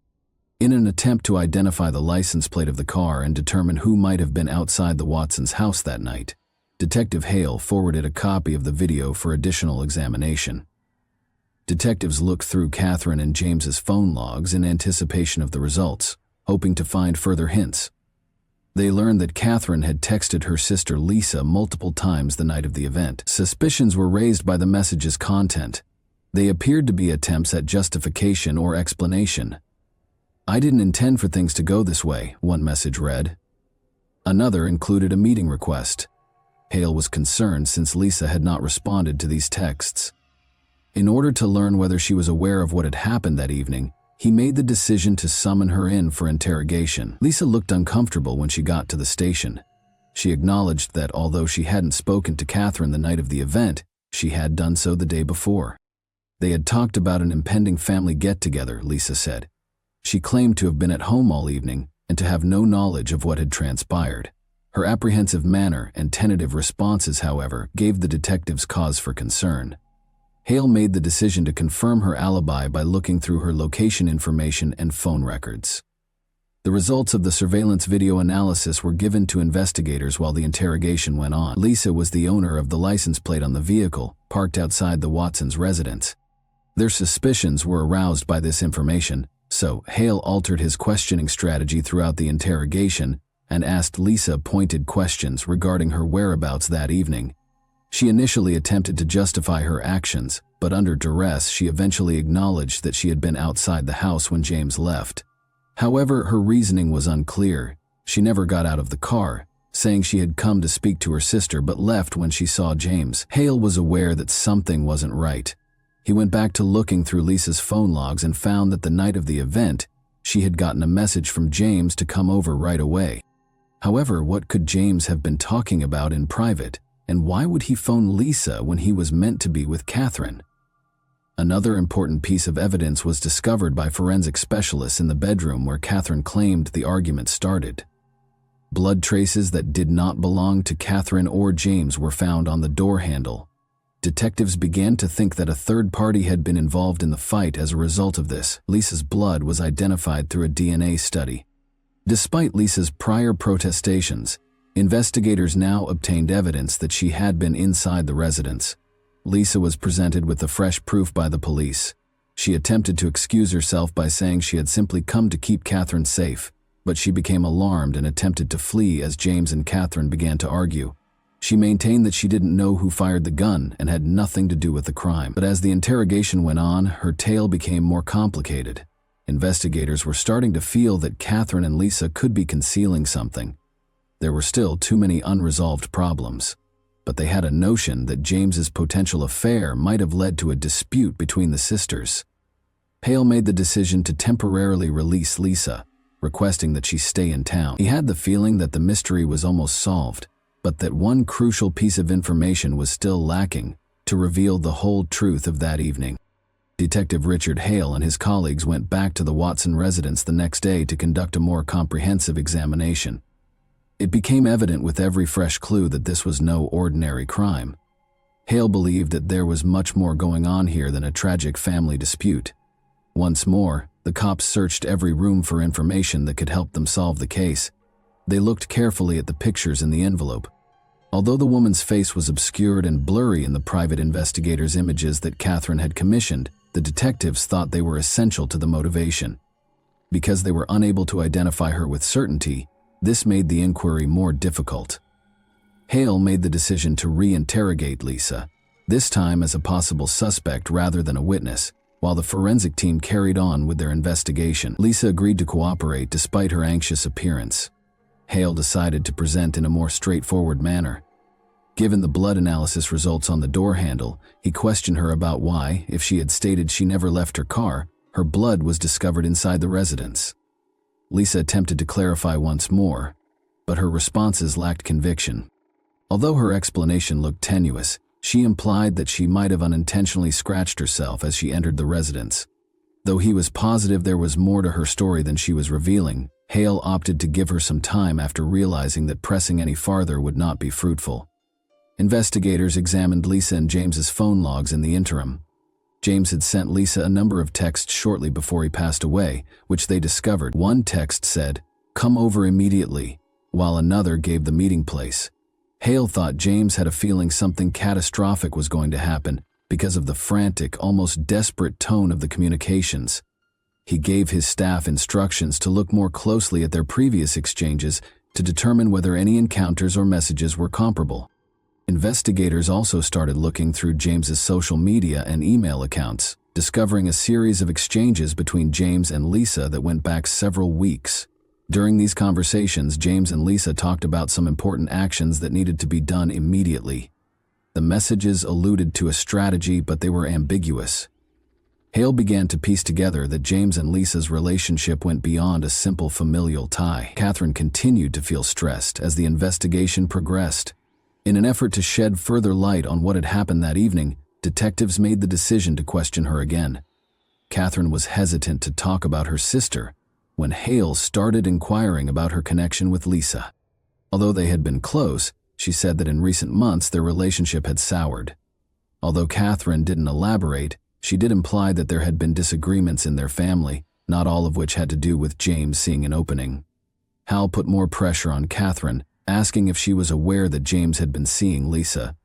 In an attempt to identify the license plate of the car and determine who might have been outside the Watsons' house that night, Detective Hale forwarded a copy of the video for additional examination. Detectives looked through Catherine and James's phone logs in anticipation of the results, hoping to find further hints. They learned that Catherine had texted her sister Lisa multiple times the night of the event. Suspicions were raised by the message's content. They appeared to be attempts at justification or explanation. "I didn't intend for things to go this way," one message read. Another included a meeting request. Hale was concerned since Lisa had not responded to these texts. In order to learn whether she was aware of what had happened that evening, he made the decision to summon her in for interrogation. Lisa looked uncomfortable when she got to the station. She acknowledged that although she hadn't spoken to Catherine the night of the event, she had done so the day before. They had talked about an impending family get-together, Lisa said. She claimed to have been at home all evening and to have no knowledge of what had transpired. Her apprehensive manner and tentative responses, however, gave the detectives cause for concern. Hale made the decision to confirm her alibi by looking through her location information and phone records. The results of the surveillance video analysis were given to investigators while the interrogation went on. Lisa was the owner of the license plate on the vehicle, parked outside the Watsons' residence. Their suspicions were aroused by this information, so Hale altered his questioning strategy throughout the interrogation and asked Lisa pointed questions regarding her whereabouts that evening. She initially attempted to justify her actions, but under duress she eventually acknowledged that she had been outside the house when James left. However, her reasoning was unclear. She never got out of the car, saying she had come to speak to her sister but left when she saw James. Hale was aware that something wasn't right. He went back to looking through Lisa's phone logs and found that the night of the event, she had gotten a message from James to come over right away. However, what could James have been talking about in private, and why would he phone Lisa when he was meant to be with Catherine? Another important piece of evidence was discovered by forensic specialists in the bedroom where Catherine claimed the argument started. Blood traces that did not belong to Catherine or James were found on the door handle. Detectives began to think that a third party had been involved in the fight as a result of this. Lisa's blood was identified through a DNA study. Despite Lisa's prior protestations, investigators now obtained evidence that she had been inside the residence. Lisa was presented with the fresh proof by the police. She attempted to excuse herself by saying she had simply come to keep Catherine safe, but she became alarmed and attempted to flee as James and Catherine began to argue. She maintained that she didn't know who fired the gun and had nothing to do with the crime. But as the interrogation went on, her tale became more complicated. Investigators were starting to feel that Catherine and Lisa could be concealing something. There were still too many unresolved problems, but they had a notion that James's potential affair might have led to a dispute between the sisters. Hale made the decision to temporarily release Lisa, requesting that she stay in town. He had the feeling that the mystery was almost solved, but that one crucial piece of information was still lacking to reveal the whole truth of that evening. Detective Richard Hale and his colleagues went back to the Watson residence the next day to conduct a more comprehensive examination. It became evident with every fresh clue that this was no ordinary crime. Hale believed that there was much more going on here than a tragic family dispute. Once more, the cops searched every room for information that could help them solve the case. They looked carefully at the pictures in the envelope. Although the woman's face was obscured and blurry in the private investigators' images that Catherine had commissioned, the detectives thought they were essential to the motivation. Because they were unable to identify her with certainty, this made the inquiry more difficult. Hale made the decision to re-interrogate Lisa, this time as a possible suspect rather than a witness, while the forensic team carried on with their investigation. Lisa agreed to cooperate despite her anxious appearance. Hale decided to present in a more straightforward manner. Given the blood analysis results on the door handle, he questioned her about why, if she had stated she never left her car, her blood was discovered inside the residence. Lisa attempted to clarify once more, but her responses lacked conviction. Although her explanation looked tenuous, she implied that she might have unintentionally scratched herself as she entered the residence. Though he was positive there was more to her story than she was revealing, Hale opted to give her some time after realizing that pressing any farther would not be fruitful. Investigators examined Lisa and James's phone logs in the interim. James had sent Lisa a number of texts shortly before he passed away, which they discovered. One text said, "Come over immediately," while another gave the meeting place. Hale thought James had a feeling something catastrophic was going to happen because of the frantic, almost desperate tone of the communications. He gave his staff instructions to look more closely at their previous exchanges to determine whether any encounters or messages were comparable. Investigators also started looking through James's social media and email accounts, discovering a series of exchanges between James and Lisa that went back several weeks. During these conversations, James and Lisa talked about some important actions that needed to be done immediately. The messages alluded to a strategy, but they were ambiguous. Hale began to piece together that James and Lisa's relationship went beyond a simple familial tie. Catherine continued to feel stressed as the investigation progressed. In an effort to shed further light on what had happened that evening, detectives made the decision to question her again. Catherine was hesitant to talk about her sister when Hale started inquiring about her connection with Lisa. Although they had been close, she said that in recent months their relationship had soured. Although Catherine didn't elaborate, she did imply that there had been disagreements in their family, not all of which had to do with James seeing an opening. Hal put more pressure on Catherine, asking if she was aware that James had been seeing Lisa.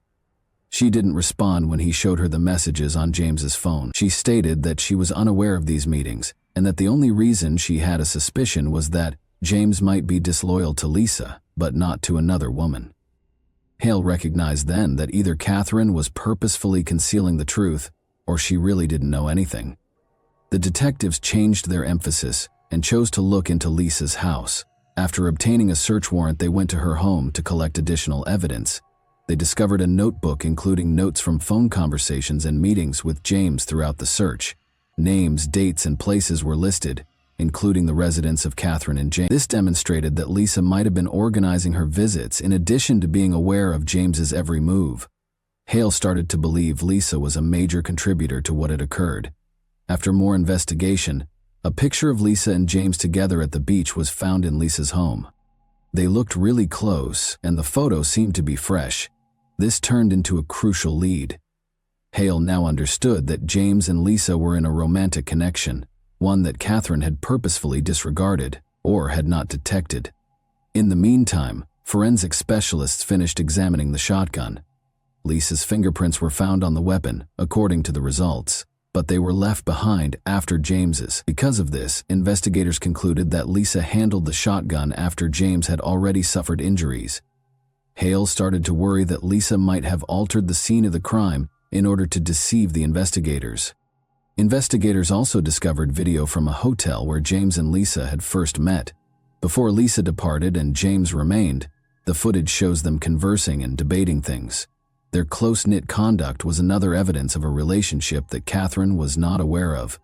She didn't respond when he showed her the messages on James's phone. She stated that she was unaware of these meetings, and that the only reason she had a suspicion was that James might be disloyal to Lisa, but not to another woman. Hale recognized then that either Catherine was purposefully concealing the truth, or she really didn't know anything. The detectives changed their emphasis and chose to look into Lisa's house. After obtaining a search warrant, they went to her home to collect additional evidence. They discovered a notebook including notes from phone conversations and meetings with James throughout the search. Names, dates, and places were listed, including the residence of Catherine and James. This demonstrated that Lisa might have been organizing her visits in addition to being aware of James's every move. Hale started to believe Lisa was a major contributor to what had occurred. After more investigation, a picture of Lisa and James together at the beach was found in Lisa's home. They looked really close, and the photo seemed to be fresh. This turned into a crucial lead. Hale now understood that James and Lisa were in a romantic connection, one that Catherine had purposefully disregarded or had not detected. In the meantime, forensic specialists finished examining the shotgun. Lisa's fingerprints were found on the weapon, according to the results, but they were left behind after James's. Because of this, investigators concluded that Lisa handled the shotgun after James had already suffered injuries. Hale started to worry that Lisa might have altered the scene of the crime in order to deceive the investigators. Investigators also discovered video from a hotel where James and Lisa had first met. Before Lisa departed and James remained, the footage shows them conversing and debating things. Their close-knit conduct was another evidence of a relationship that Catherine was not aware of.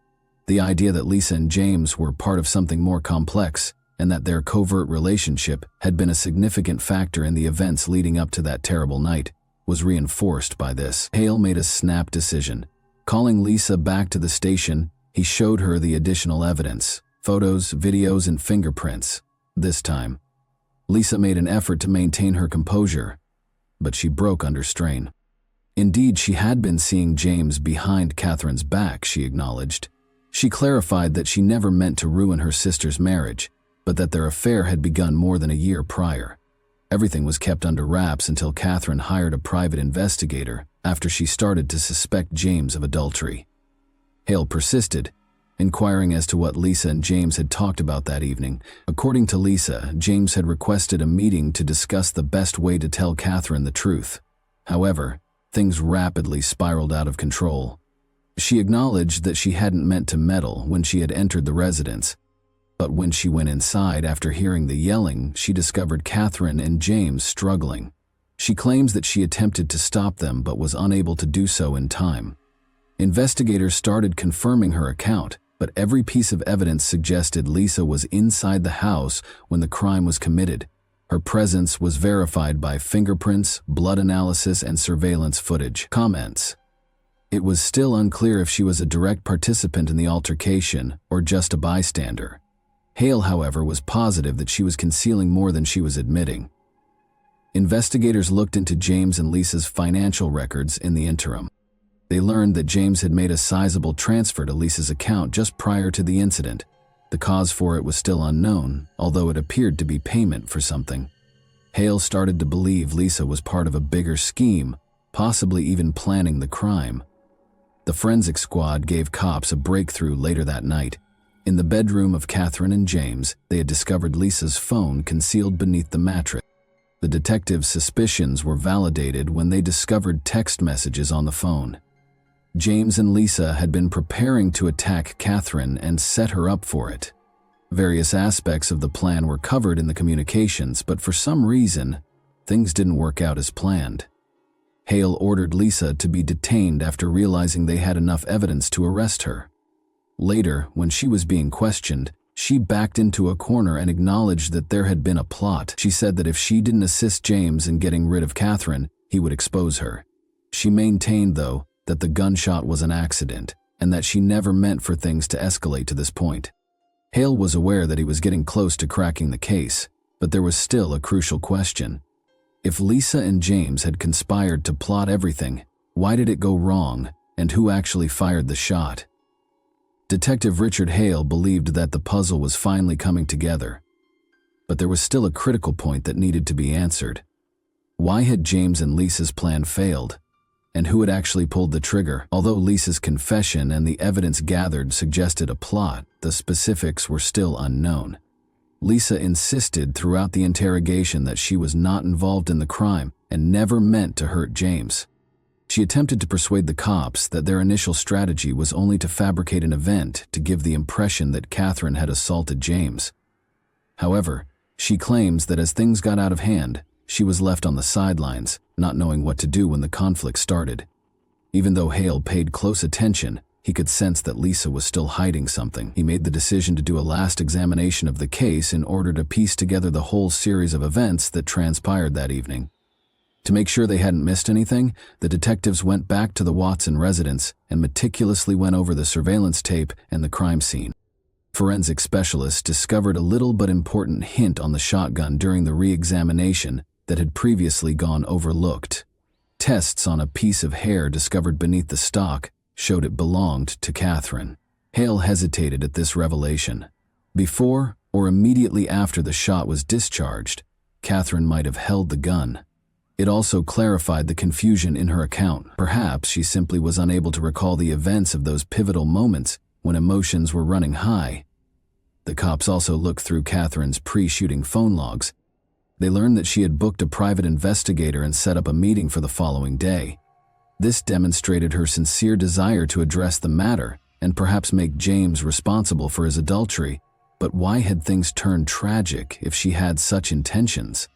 The idea that Lisa and James were part of something more complex, and that their covert relationship had been a significant factor in the events leading up to that terrible night, was reinforced by this. Hale made a snap decision. Calling Lisa back to the station, he showed her the additional evidence: photos, videos, and fingerprints. This time, Lisa made an effort to maintain her composure, but she broke under strain. Indeed, she had been seeing James behind Catherine's back, she acknowledged. She clarified that she never meant to ruin her sister's marriage, but that their affair had begun more than a year prior. Everything was kept under wraps until Catherine hired a private investigator after she started to suspect James of adultery. Hale persisted, inquiring as to what Lisa and James had talked about that evening. According to Lisa, James had requested a meeting to discuss the best way to tell Catherine the truth. However, things rapidly spiraled out of control. She acknowledged that she hadn't meant to meddle when she had entered the residence, but when she went inside after hearing the yelling, she discovered Catherine and James struggling. She claims that she attempted to stop them but was unable to do so in time. Investigators started confirming her account, but every piece of evidence suggested Lisa was inside the house when the crime was committed. Her presence was verified by fingerprints, blood analysis, and surveillance footage. Comments: it was still unclear if she was a direct participant in the altercation or just a bystander. Hale, however, was positive that she was concealing more than she was admitting. Investigators looked into James and Lisa's financial records in the interim. They learned that James had made a sizable transfer to Lisa's account just prior to the incident. The cause for it was still unknown, although it appeared to be payment for something. Hale started to believe Lisa was part of a bigger scheme, possibly even planning the crime. The forensic squad gave cops a breakthrough later that night. In the bedroom of Catherine and James, they had discovered Lisa's phone concealed beneath the mattress. The detectives' suspicions were validated when they discovered text messages on the phone. James and Lisa had been preparing to attack Catherine and set her up for it. Various aspects of the plan were covered in the communications, but for some reason, things didn't work out as planned. Hale ordered Lisa to be detained after realizing they had enough evidence to arrest her. Later, when she was being questioned, she backed into a corner and acknowledged that there had been a plot. She said that if she didn't assist James in getting rid of Catherine, he would expose her. She maintained, though, that the gunshot was an accident. and that she never meant for things to escalate to this point. Hale was aware that he was getting close to cracking the case, but there was still a crucial question. If Lisa and James had conspired to plot everything, why did it go wrong, and who actually fired the shot? Detective Richard Hale believed that the puzzle was finally coming together. But there was still a critical point that needed to be answered. Why had James and Lisa's plan failed? And who had actually pulled the trigger? Although Lisa's confession and the evidence gathered suggested a plot, the specifics were still unknown. Lisa insisted throughout the interrogation that she was not involved in the crime and never meant to hurt James. She attempted to persuade the cops that their initial strategy was only to fabricate an event to give the impression that Catherine had assaulted James. However, she claims that as things got out of hand, she was left on the sidelines, not knowing what to do when the conflict started. Even though Hale paid close attention, he could sense that Lisa was still hiding something. He made the decision to do a last examination of the case in order to piece together the whole series of events that transpired that evening. To make sure they hadn't missed anything, the detectives went back to the Watson residence and meticulously went over the surveillance tape and the crime scene. Forensic specialists discovered a little but important hint on the shotgun during the re-examination that had previously gone overlooked. Tests on a piece of hair discovered beneath the stock showed it belonged to Catherine. Hale hesitated at this revelation. Before or immediately after the shot was discharged, Catherine might have held the gun. It also clarified the confusion in her account. Perhaps she simply was unable to recall the events of those pivotal moments when emotions were running high. The cops also looked through Catherine's pre-shooting phone logs. They learned that she had booked a private investigator and set up a meeting for the following day. This demonstrated her sincere desire to address the matter and perhaps make James responsible for his adultery. But why had things turned tragic if she had such intentions?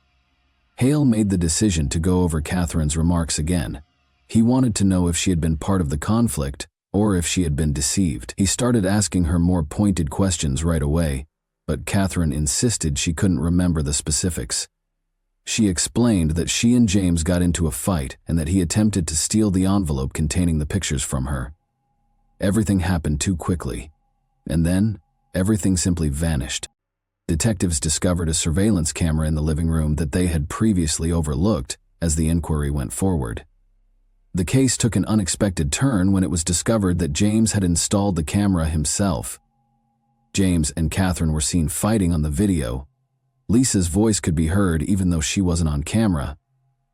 Hale made the decision to go over Catherine's remarks again. He wanted to know if she had been part of the conflict or if she had been deceived. He started asking her more pointed questions right away, but Catherine insisted she couldn't remember the specifics. She explained that she and James got into a fight and that he attempted to steal the envelope containing the pictures from her. Everything happened too quickly, and then everything simply vanished. Detectives discovered a surveillance camera in the living room that they had previously overlooked as the inquiry went forward. The case took an unexpected turn when it was discovered that James had installed the camera himself. James and Catherine were seen fighting on the video. Lisa's voice could be heard even though she wasn't on camera.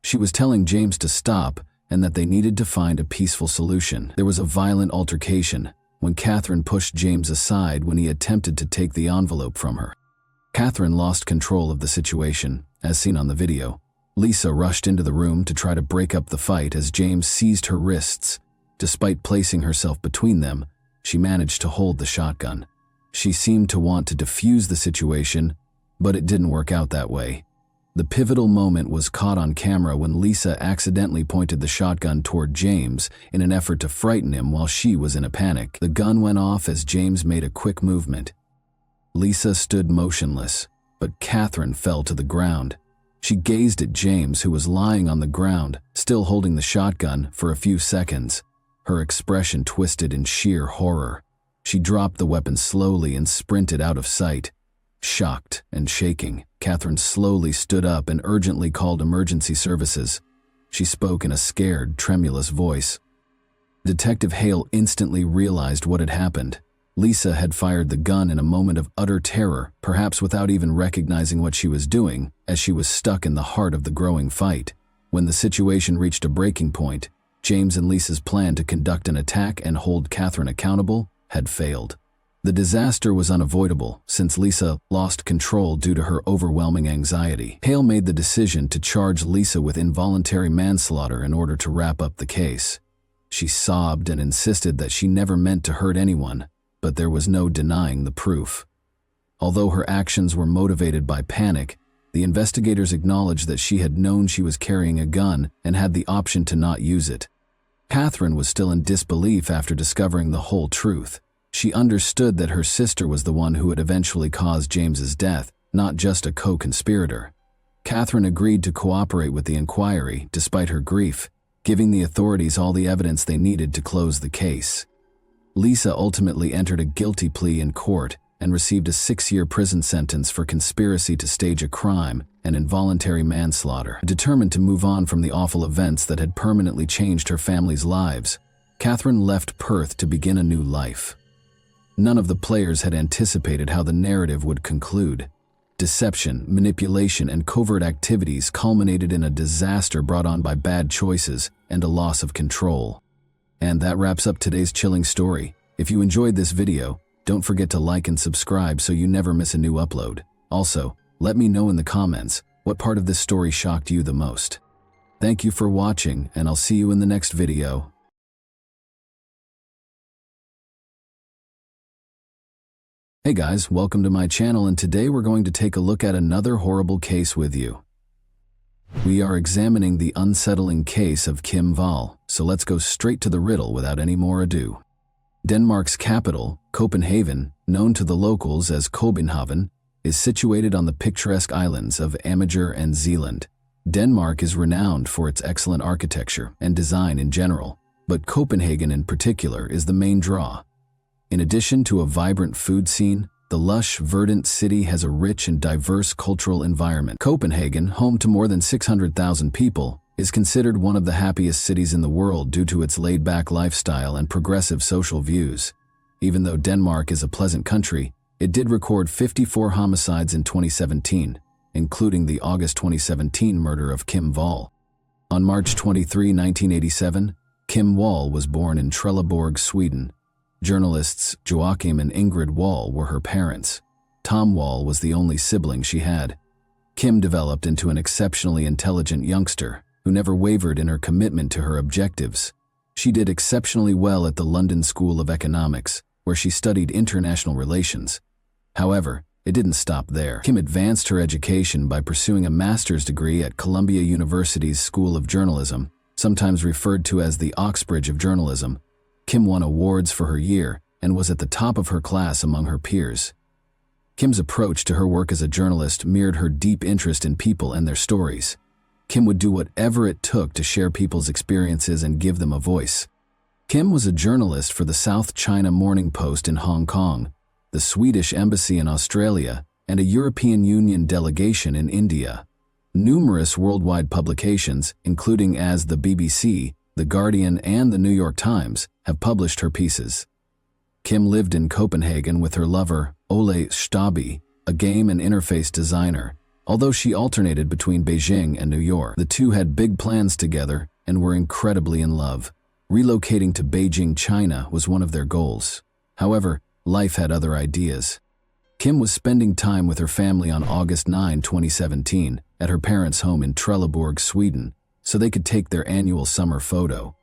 She was telling James to stop and that they needed to find a peaceful solution. There was a violent altercation when Catherine pushed James aside when he attempted to take the envelope from her. Catherine lost control of the situation, as seen on the video. Lisa rushed into the room to try to break up the fight as James seized her wrists. Despite placing herself between them, she managed to hold the shotgun. She seemed to want to defuse the situation, but it didn't work out that way. The pivotal moment was caught on camera when Lisa accidentally pointed the shotgun toward James in an effort to frighten him while she was in a panic. The gun went off as James made a quick movement. Lisa stood motionless, but Catherine fell to the ground. She gazed at James, who was lying on the ground, still holding the shotgun, for a few seconds. Her expression twisted in sheer horror. She dropped the weapon slowly and sprinted out of sight. Shocked and shaking, Catherine slowly stood up and urgently called emergency services. She spoke in a scared, tremulous voice. Detective Hale instantly realized what had happened. Lisa had fired the gun in a moment of utter terror, perhaps without even recognizing what she was doing, as she was stuck in the heart of the growing fight. When the situation reached a breaking point, James and Lisa's plan to conduct an attack and hold Catherine accountable had failed. The disaster was unavoidable since Lisa lost control due to her overwhelming anxiety. Hale made the decision to charge Lisa with involuntary manslaughter in order to wrap up the case. She sobbed and insisted that she never meant to hurt anyone, but there was no denying the proof. Although her actions were motivated by panic, the investigators acknowledged that she had known she was carrying a gun and had the option to not use it. Catherine was still in disbelief after discovering the whole truth. She understood that her sister was the one who had eventually caused James's death, not just a co-conspirator. Catherine agreed to cooperate with the inquiry, despite her grief, giving the authorities all the evidence they needed to close the case. Lisa ultimately entered a guilty plea in court and received a 6-year prison sentence for conspiracy to stage a crime and involuntary manslaughter. Determined to move on from the awful events that had permanently changed her family's lives, Catherine left Perth to begin a new life. None of the players had anticipated how the narrative would conclude. Deception, manipulation, and covert activities culminated in a disaster brought on by bad choices and a loss of control. And that wraps up today's chilling story. If you enjoyed this video, don't forget to like and subscribe so you never miss a new upload. Also, let me know in the comments what part of this story shocked you the most. Thank you for watching, and I'll see you in the next video. Hey guys, welcome to my channel, and today we're going to take a look at another horrible case with you. We are examining the unsettling case of Kim Wall, so let's go straight to the riddle without any more ado. Denmark's capital, Copenhagen, known to the locals as Copenhagen, is situated on the picturesque islands of Amager and Zealand. Denmark is renowned for its excellent architecture and design in general, but Copenhagen in particular is the main draw. In addition to a vibrant food scene, the lush, verdant city has a rich and diverse cultural environment. Copenhagen, home to more than 600,000 people, is considered one of the happiest cities in the world due to its laid-back lifestyle and progressive social views. Even though Denmark is a pleasant country, it did record 54 homicides in 2017, including the August 2017 murder of Kim Wall. On March 23, 1987, Kim Wall was born in Trelleborg, Sweden. Journalists Joachim and Ingrid Wall were her parents. Tom Wall was the only sibling she had. Kim developed into an exceptionally intelligent youngster who never wavered in her commitment to her objectives. She did exceptionally well at the London School of Economics, where she studied international relations. However, it didn't stop there. Kim advanced her education by pursuing a master's degree at Columbia University's School of Journalism, sometimes referred to as the Oxbridge of Journalism. Kim won awards for her year and was at the top of her class among her peers. Kim's approach to her work as a journalist mirrored her deep interest in people and their stories. Kim would do whatever it took to share people's experiences and give them a voice. Kim was a journalist for the South China Morning Post in Hong Kong, the Swedish Embassy in Australia, and a European Union delegation in India. Numerous worldwide publications, including as the BBC, The Guardian, and the New York Times, have published her pieces. Kim lived in Copenhagen with her lover, Ole Stabi, a game and interface designer. Although she alternated between Beijing and New York, the two had big plans together and were incredibly in love. Relocating to Beijing, China was one of their goals. However, life had other ideas. Kim was spending time with her family on August 9, 2017, at her parents' home in Trelleborg, Sweden, so they could take their annual summer photo.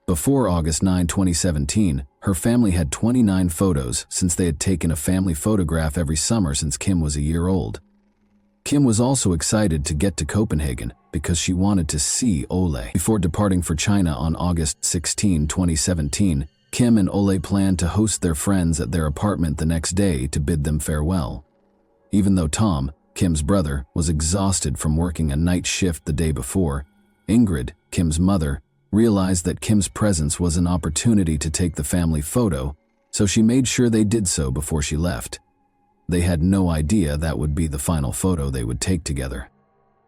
Before August 9, 2017, her family had 29 photos since they had taken a family photograph every summer since Kim was a year old. Kim was also excited to get to Copenhagen because she wanted to see Ole. Before departing for China on August 16, 2017, Kim and Ole planned to host their friends at their apartment the next day to bid them farewell. Even though Tom, Kim's brother, was exhausted from working a night shift the day before, Ingrid, Kim's mother, realized that Kim's presence was an opportunity to take the family photo, so she made sure they did so before she left. They had no idea that would be the final photo they would take together.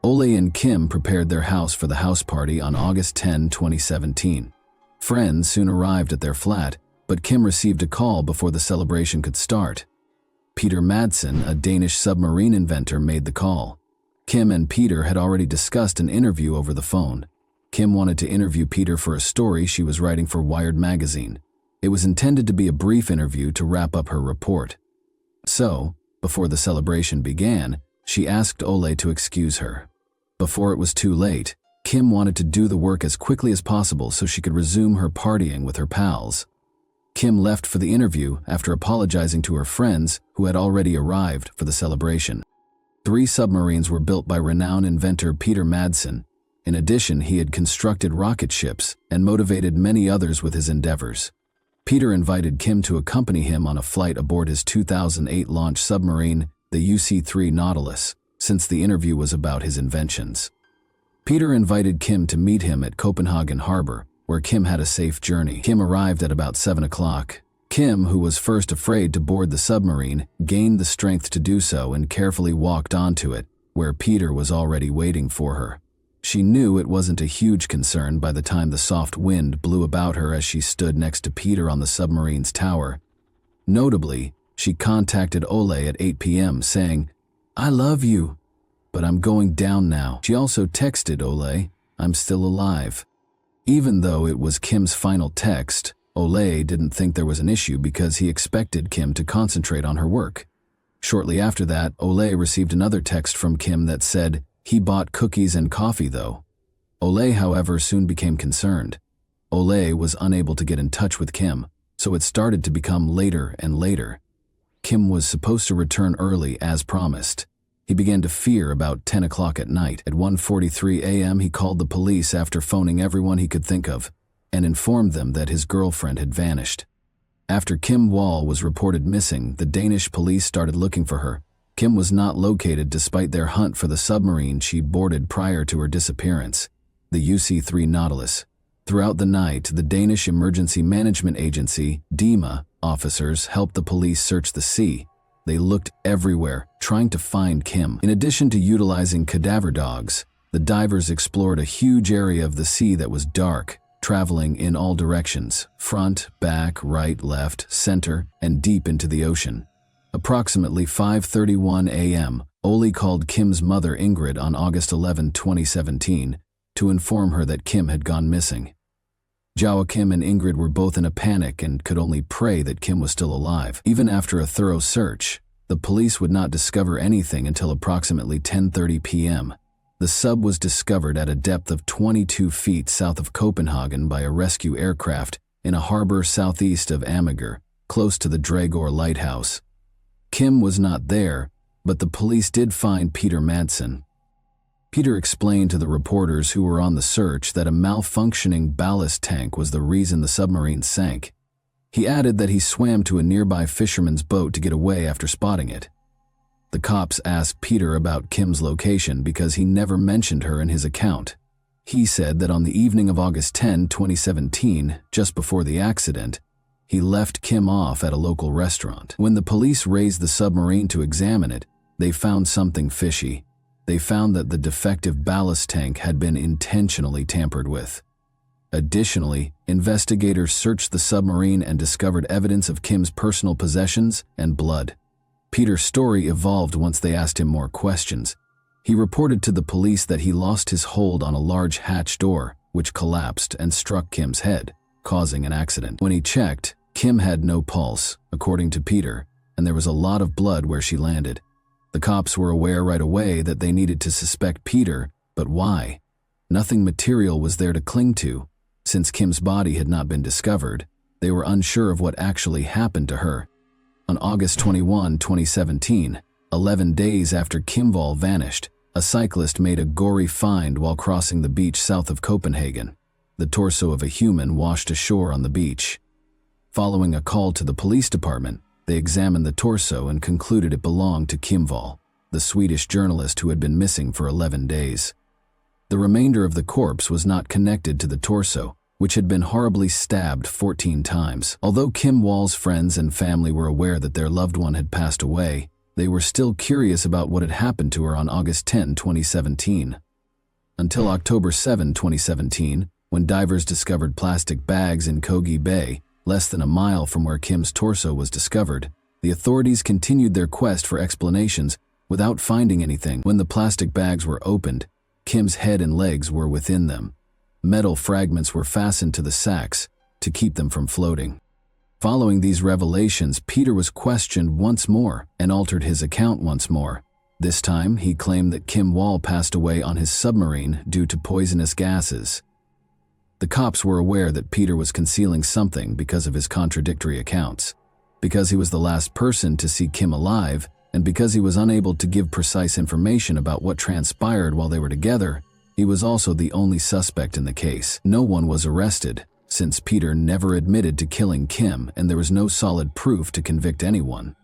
Ole and Kim prepared their house for the house party on August 10, 2017. Friends soon arrived at their flat, but Kim received a call before the celebration could start. Peter Madsen, a Danish submarine inventor, made the call. Kim and Peter had already discussed an interview over the phone. Kim wanted to interview Peter for a story she was writing for Wired magazine. It was intended to be a brief interview to wrap up her report. So, before the celebration began, she asked Ole to excuse her. Before it was too late, Kim wanted to do the work as quickly as possible so she could resume her partying with her pals. Kim left for the interview after apologizing to her friends who had already arrived for the celebration. 3 submarines were built by renowned inventor Peter Madsen. In addition, he had constructed rocket ships and motivated many others with his endeavors. Peter invited Kim to accompany him on a flight aboard his 2008 launch submarine, the UC-3 Nautilus, since the interview was about his inventions. Peter invited Kim to meet him at Copenhagen Harbor, where Kim had a safe journey. Kim arrived at about 7 o'clock. Kim, who was first afraid to board the submarine, gained the strength to do so and carefully walked onto it, where Peter was already waiting for her. She knew it wasn't a huge concern by the time the soft wind blew about her as she stood next to Peter on the submarine's tower. Notably, she contacted Ole at 8 p.m. saying, "I love you, but I'm going down now." She also texted Ole, "I'm still alive." Even though it was Kim's final text, Ole didn't think there was an issue because he expected Kim to concentrate on her work. Shortly after that, Ole received another text from Kim that said, "He bought cookies and coffee though." Ole, however, soon became concerned. Ole was unable to get in touch with Kim, so it started to become later and later. Kim was supposed to return early as promised. He began to fear about 10 o'clock at night. At 1:43 a.m. he called the police after phoning everyone he could think of and informed them that his girlfriend had vanished. After Kim Wall was reported missing, the Danish police started looking for her. Kim was not located despite their hunt for the submarine she boarded prior to her disappearance, the UC-3 Nautilus. Throughout the night, the Danish Emergency Management Agency, DEMA, officers helped the police search the sea. They looked everywhere, trying to find Kim. In addition to utilizing cadaver dogs, the divers explored a huge area of the sea that was dark, traveling in all directions, front, back, right, left, center, and deep into the ocean. Approximately 5:31 a.m., Ole called Kim's mother Ingrid on August 11, 2017, to inform her that Kim had gone missing. Joachim and Ingrid were both in a panic and could only pray that Kim was still alive. Even after a thorough search, the police would not discover anything until approximately 10:30 p.m. The sub was discovered at a depth of 22 feet south of Copenhagen by a rescue aircraft in a harbor southeast of Amager, close to the Dragør lighthouse. Kim was not there, but the police did find Peter Madsen. Peter explained to the reporters who were on the search that a malfunctioning ballast tank was the reason the submarine sank. He added that he swam to a nearby fisherman's boat to get away after spotting it. The cops asked Peter about Kim's location because he never mentioned her in his account. He said that on the evening of August 10, 2017, just before the accident, he left Kim off at a local restaurant. When the police raised the submarine to examine it, they found something fishy. They found that the defective ballast tank had been intentionally tampered with. Additionally, investigators searched the submarine and discovered evidence of Kim's personal possessions and blood. Peter's story evolved once they asked him more questions. He reported to the police that he lost his hold on a large hatch door, which collapsed and struck Kim's head, causing an accident. When he checked, Kim had no pulse, according to Peter, and there was a lot of blood where she landed. The cops were aware right away that they needed to suspect Peter, but why? Nothing material was there to cling to. Since Kim's body had not been discovered, they were unsure of what actually happened to her. On August 21, 2017, 11 days after Kim Wall vanished, a cyclist made a gory find while crossing the beach south of Copenhagen. The torso of a human washed ashore on the beach. Following a call to the police department, they examined the torso and concluded it belonged to Kim Wall, the Swedish journalist who had been missing for 11 days. The remainder of the corpse was not connected to the torso, which had been horribly stabbed 14 times. Although Kim Wall's friends and family were aware that their loved one had passed away, they were still curious about what had happened to her on August 10, 2017. Until October 7, 2017, when divers discovered plastic bags in Kogi Bay, less than a mile from where Kim's torso was discovered, the authorities continued their quest for explanations without finding anything. When the plastic bags were opened, Kim's head and legs were within them. Metal fragments were fastened to the sacks to keep them from floating. Following these revelations, Peter was questioned once more and altered his account once more. This time, he claimed that Kim Wall passed away on his submarine due to poisonous gases. The cops were aware that Peter was concealing something because of his contradictory accounts. Because he was the last person to see Kim alive, and because he was unable to give precise information about what transpired while they were together, he was also the only suspect in the case. No one was arrested, since Peter never admitted to killing Kim and there was no solid proof to convict anyone.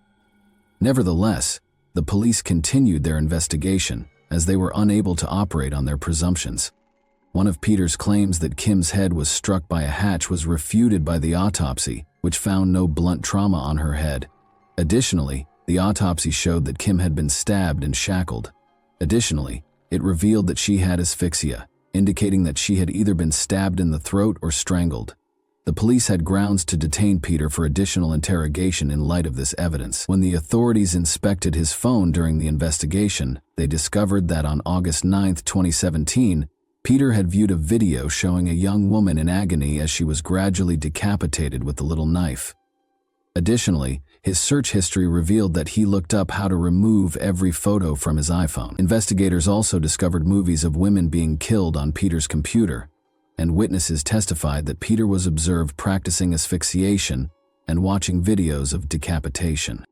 Nevertheless, the police continued their investigation as they were unable to operate on their presumptions. One of Peter's claims that Kim's head was struck by a hatch was refuted by the autopsy, which found no blunt trauma on her head. Additionally, the autopsy showed that Kim had been stabbed and shackled. Additionally, it revealed that she had asphyxia, indicating that she had either been stabbed in the throat or strangled. The police had grounds to detain Peter for additional interrogation in light of this evidence. When the authorities inspected his phone during the investigation, they discovered that on August 9, 2017, Peter had viewed a video showing a young woman in agony as she was gradually decapitated with a little knife. Additionally, his search history revealed that he looked up how to remove every photo from his iPhone. Investigators also discovered movies of women being killed on Peter's computer, and witnesses testified that Peter was observed practicing asphyxiation and watching videos of decapitation.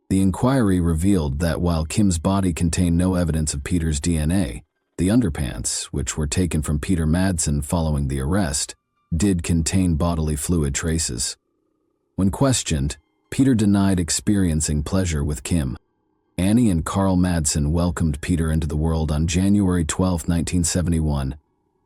The inquiry revealed that while Kim's body contained no evidence of Peter's DNA, the underpants, which were taken from Peter Madsen following the arrest, did contain bodily fluid traces. When questioned, Peter denied experiencing pleasure with Kim. Annie and Carl Madsen welcomed Peter into the world on January 12, 1971.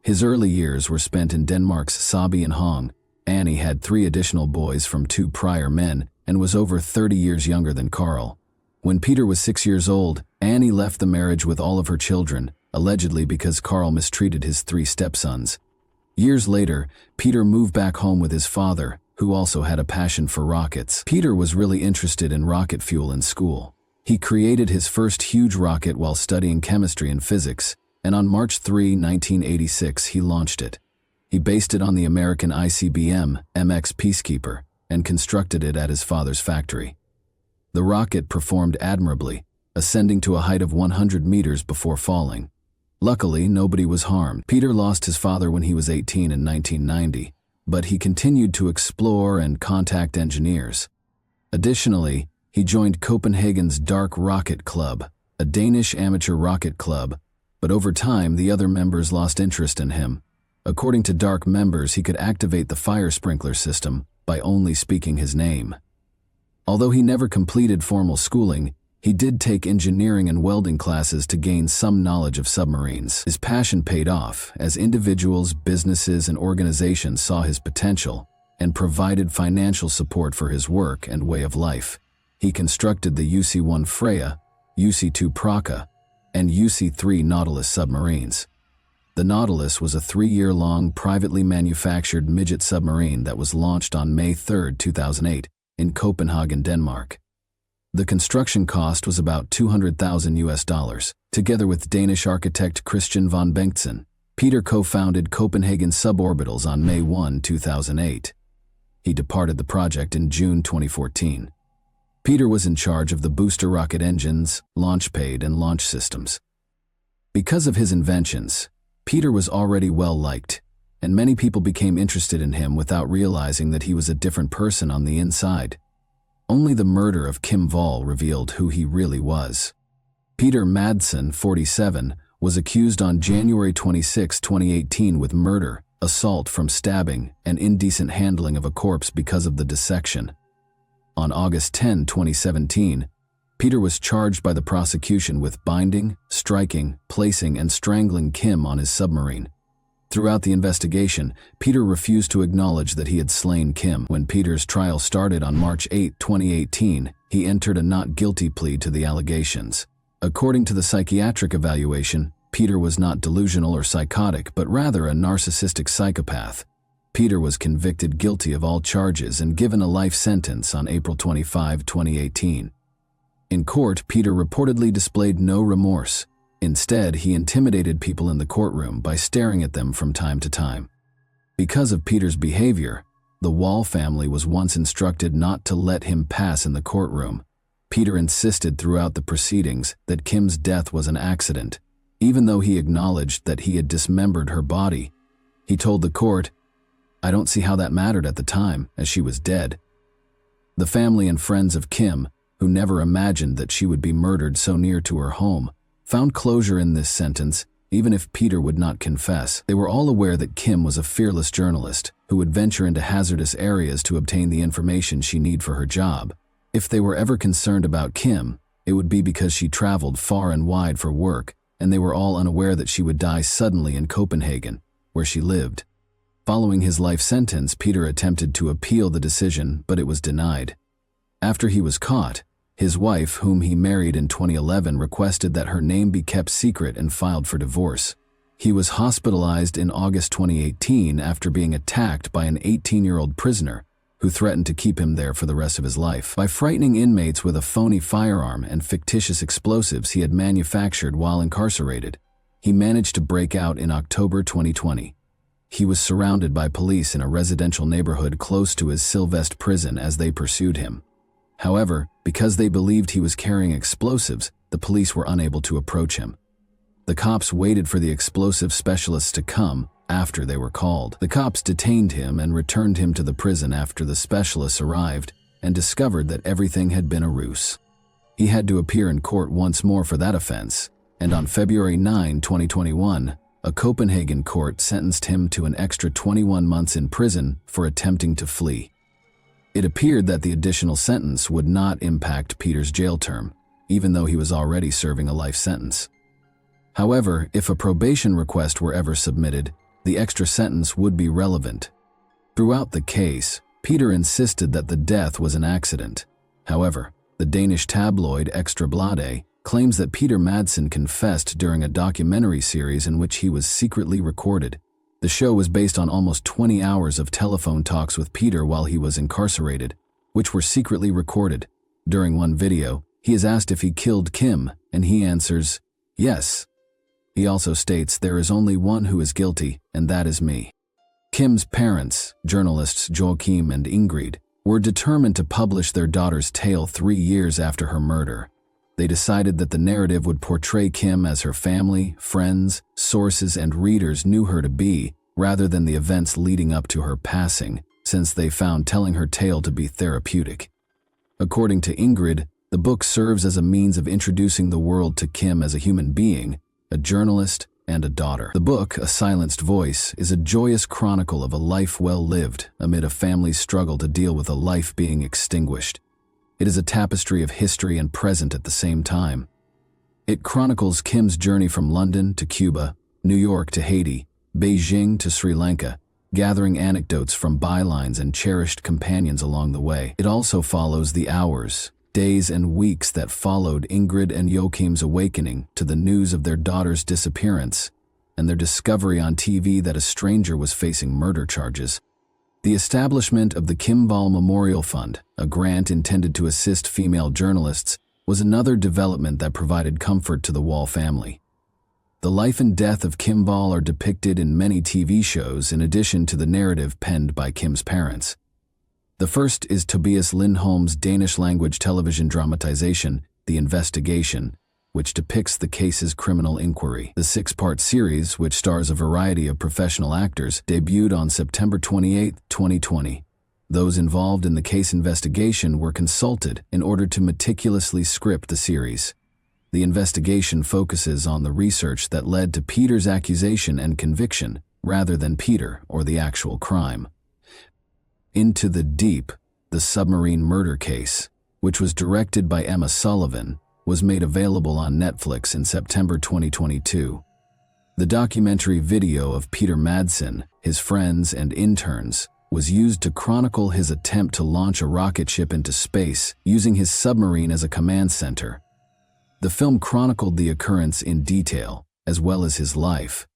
His early years were spent in Denmark's Sabi and Hong. Annie had 3 additional boys from 2 prior men and was over 30 years younger than Carl. When Peter was 6 years old, Annie left the marriage with all of her children, allegedly because Carl mistreated his 3 stepsons. Years later, Peter moved back home with his father, who also had a passion for rockets. Peter was really interested in rocket fuel in school. He created his first huge rocket while studying chemistry and physics, and on March 3, 1986, he launched it. He based it on the American ICBM MX Peacekeeper and constructed it at his father's factory. The rocket performed admirably, ascending to a height of 100 meters before falling. Luckily, nobody was harmed. Peter lost his father when he was 18 in 1990, but he continued to explore and contact engineers. Additionally, he joined Copenhagen's Dark Rocket Club, a Danish amateur rocket club, but over time the other members lost interest in him. According to Dark members, he could activate the fire sprinkler system by only speaking his name. Although he never completed formal schooling, he did take engineering and welding classes to gain some knowledge of submarines. His passion paid off as individuals, businesses, and organizations saw his potential and provided financial support for his work and way of life. He constructed the UC-1 Freya, UC-2 Praka, and UC-3 Nautilus submarines. The Nautilus was a 3-year-long privately manufactured midget submarine that was launched on May 3, 2008, in Copenhagen, Denmark. The construction cost was about 200,000 US. Together with Danish architect Christian von Bengtsen, Peter co-founded Copenhagen Suborbitals on May 1, 2008. He departed the project in June 2014. Peter was in charge of the booster rocket engines, launch pad, and launch systems. Because of his inventions, Peter was already well-liked, and many people became interested in him without realizing that he was a different person on the inside. Only the murder of Kim Wall revealed who he really was. Peter Madsen, 47, was accused on January 26, 2018 with murder, assault from stabbing, and indecent handling of a corpse because of the dissection. On August 10, 2017, Peter was charged by the prosecution with binding, striking, placing, and strangling Kim on his submarine. Throughout the investigation, Peter refused to acknowledge that he had slain Kim. When Peter's trial started on March 8, 2018, he entered a not guilty plea to the allegations. According to the psychiatric evaluation, Peter was not delusional or psychotic, but rather a narcissistic psychopath. Peter was convicted guilty of all charges and given a life sentence on April 25, 2018. In court, Peter reportedly displayed no remorse. Instead, he intimidated people in the courtroom by staring at them from time to time. Because of Peter's behavior, the Wall family was once instructed not to let him pass in the courtroom. Peter insisted throughout the proceedings that Kim's death was an accident, even though he acknowledged that he had dismembered her body. He told the court, "I don't see how that mattered at the time, as she was dead." The family and friends of Kim, who never imagined that she would be murdered so near to her home, found closure in this sentence, even if Peter would not confess. They were all aware that Kim was a fearless journalist who would venture into hazardous areas to obtain the information she needed for her job. If they were ever concerned about Kim, it would be because she traveled far and wide for work, and they were all unaware that she would die suddenly in Copenhagen, where she lived. Following his life sentence, Peter attempted to appeal the decision, but it was denied. After he was caught, his wife, whom he married in 2011, requested that her name be kept secret and filed for divorce. He was hospitalized in August 2018 after being attacked by an 18-year-old prisoner who threatened to keep him there for the rest of his life. By frightening inmates with a phony firearm and fictitious explosives he had manufactured while incarcerated, he managed to break out in October 2020. He was surrounded by police in a residential neighborhood close to his Sylvester prison as they pursued him. However, because they believed he was carrying explosives, the police were unable to approach him. The cops waited for the explosive specialists to come after they were called. The cops detained him and returned him to the prison after the specialists arrived and discovered that everything had been a ruse. He had to appear in court once more for that offense, and on February 9, 2021, a Copenhagen court sentenced him to an extra 21 months in prison for attempting to flee. It appeared that the additional sentence would not impact Peter's jail term, even though he was already serving a life sentence. However, if a probation request were ever submitted, the extra sentence would be relevant. Throughout the case, Peter insisted that the death was an accident. However, the Danish tabloid Ekstra Bladet claims that Peter Madsen confessed during a documentary series in which he was secretly recorded. The show was based on almost 20 hours of telephone talks with Peter while he was incarcerated, which were secretly recorded. During one video, he is asked if he killed Kim, and he answers, "Yes." He also states, "There is only one who is guilty, and that is me." Kim's parents, journalists Joachim and Ingrid, were determined to publish their daughter's tale 3 years after her murder. They decided that the narrative would portray Kim as her family, friends, sources, and readers knew her to be, rather than the events leading up to her passing, since they found telling her tale to be therapeutic. According to Ingrid, the book serves as a means of introducing the world to Kim as a human being, a journalist, and a daughter. The book, A Silenced Voice, is a joyous chronicle of a life well lived amid a family's struggle to deal with a life being extinguished. It is a tapestry of history and present at the same time. It chronicles Kim's journey from London to Cuba, New York to Haiti, Beijing to Sri Lanka, gathering anecdotes from bylines and cherished companions along the way. It also follows the hours, days, and weeks that followed Ingrid and Joachim's awakening to the news of their daughter's disappearance and their discovery on TV that a stranger was facing murder charges. The establishment of the Kim Wall Memorial Fund, a grant intended to assist female journalists, was another development that provided comfort to the Wall family. The life and death of Kim Wall are depicted in many TV shows in addition to the narrative penned by Kim's parents. The first is Tobias Lindholm's Danish-language television dramatization, The Investigation, which depicts the case's criminal inquiry. The 6-part series, which stars a variety of professional actors, debuted on September 28, 2020. Those involved in the case investigation were consulted in order to meticulously script the series. The investigation focuses on the research that led to Peter's accusation and conviction, rather than Peter or the actual crime. Into the Deep, the submarine murder case, which was directed by Emma Sullivan, was made available on Netflix in September 2022. The documentary video of Peter Madsen, his friends, and interns was used to chronicle his attempt to launch a rocket ship into space using his submarine as a command center. The film chronicled the occurrence in detail, as well as his life.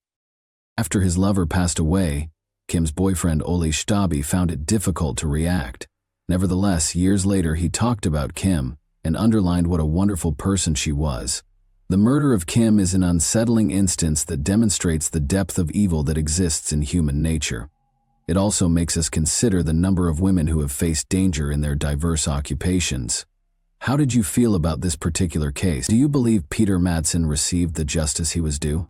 After his lover passed away, Kim's boyfriend Ole Stabi found it difficult to react. Nevertheless, years later he talked about Kim and underlined what a wonderful person she was. The murder of Kim is an unsettling instance that demonstrates the depth of evil that exists in human nature. It also makes us consider the number of women who have faced danger in their diverse occupations. How did you feel about this particular case? Do you believe Peter Madsen received the justice he was due?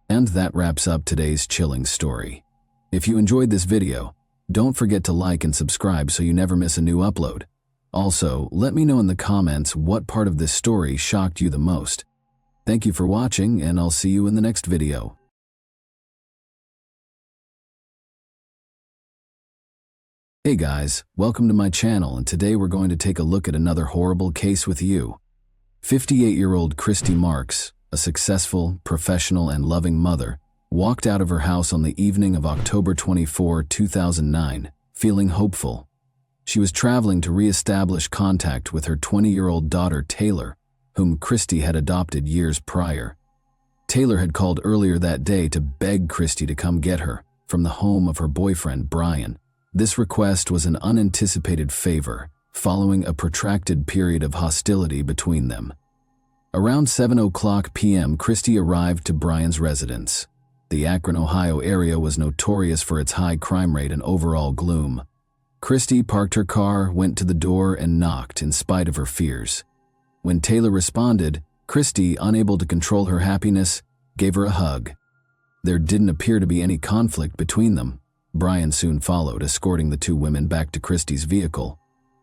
And that wraps up today's chilling story. If you enjoyed this video, don't forget to like and subscribe so you never miss a new upload. Also, let me know in the comments what part of this story shocked you the most. Thank you for watching, and I'll see you in the next video. Hey guys, welcome to my channel, and today we're going to take a look at another horrible case with you. 58-year-old Christy Marks, a successful, professional, and loving mother, walked out of her house on the evening of October 24, 2009, feeling hopeful. She was traveling to re-establish contact with her 20-year-old daughter Taylor, whom Christy had adopted years prior. Taylor had called earlier that day to beg Christy to come get her from the home of her boyfriend Brian. This request was an unanticipated favor, following a protracted period of hostility between them. Around 7:00 p.m., Christy arrived to Brian's residence. The Akron, Ohio area was notorious for its high crime rate and overall gloom. Christy parked her car, went to the door, and knocked in spite of her fears. When Taylor responded, Christy, unable to control her happiness, gave her a hug. There didn't appear to be any conflict between them. Brian soon followed, escorting the two women back to Christy's vehicle.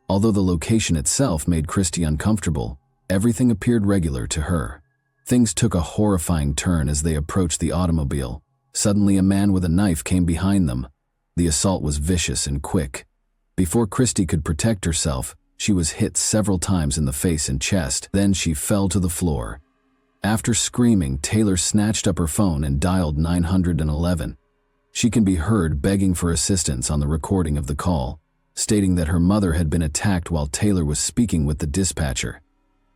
Although the location itself made Christy uncomfortable, everything appeared regular to her. Things took a horrifying turn as they approached the automobile. Suddenly, a man with a knife came behind them. The assault was vicious and quick. Before Christy could protect herself, she was hit several times in the face and chest. Then she fell to the floor. After screaming, Taylor snatched up her phone and dialed 911. She can be heard begging for assistance on the recording of the call, stating that her mother had been attacked while Taylor was speaking with the dispatcher.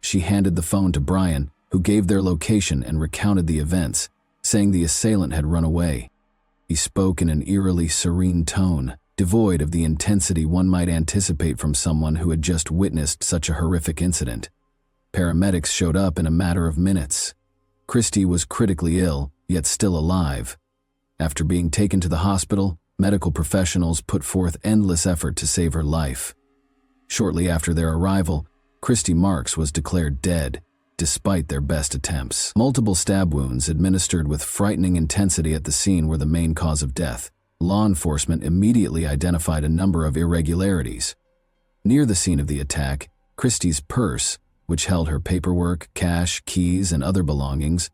She handed the phone to Brian, who gave their location and recounted the events, saying the assailant had run away. He spoke in an eerily serene tone, devoid of the intensity one might anticipate from someone who had just witnessed such a horrific incident. Paramedics showed up in a matter of minutes. Christy was critically ill, yet still alive. After being taken to the hospital, medical professionals put forth endless effort to save her life. Shortly after their arrival, Christy Marks was declared dead, despite their best attempts. Multiple stab wounds administered with frightening intensity at the scene were the main cause of death. Law enforcement immediately identified a number of irregularities. Near the scene of the attack, Christy's purse, which held her paperwork, cash, keys, and other belongings,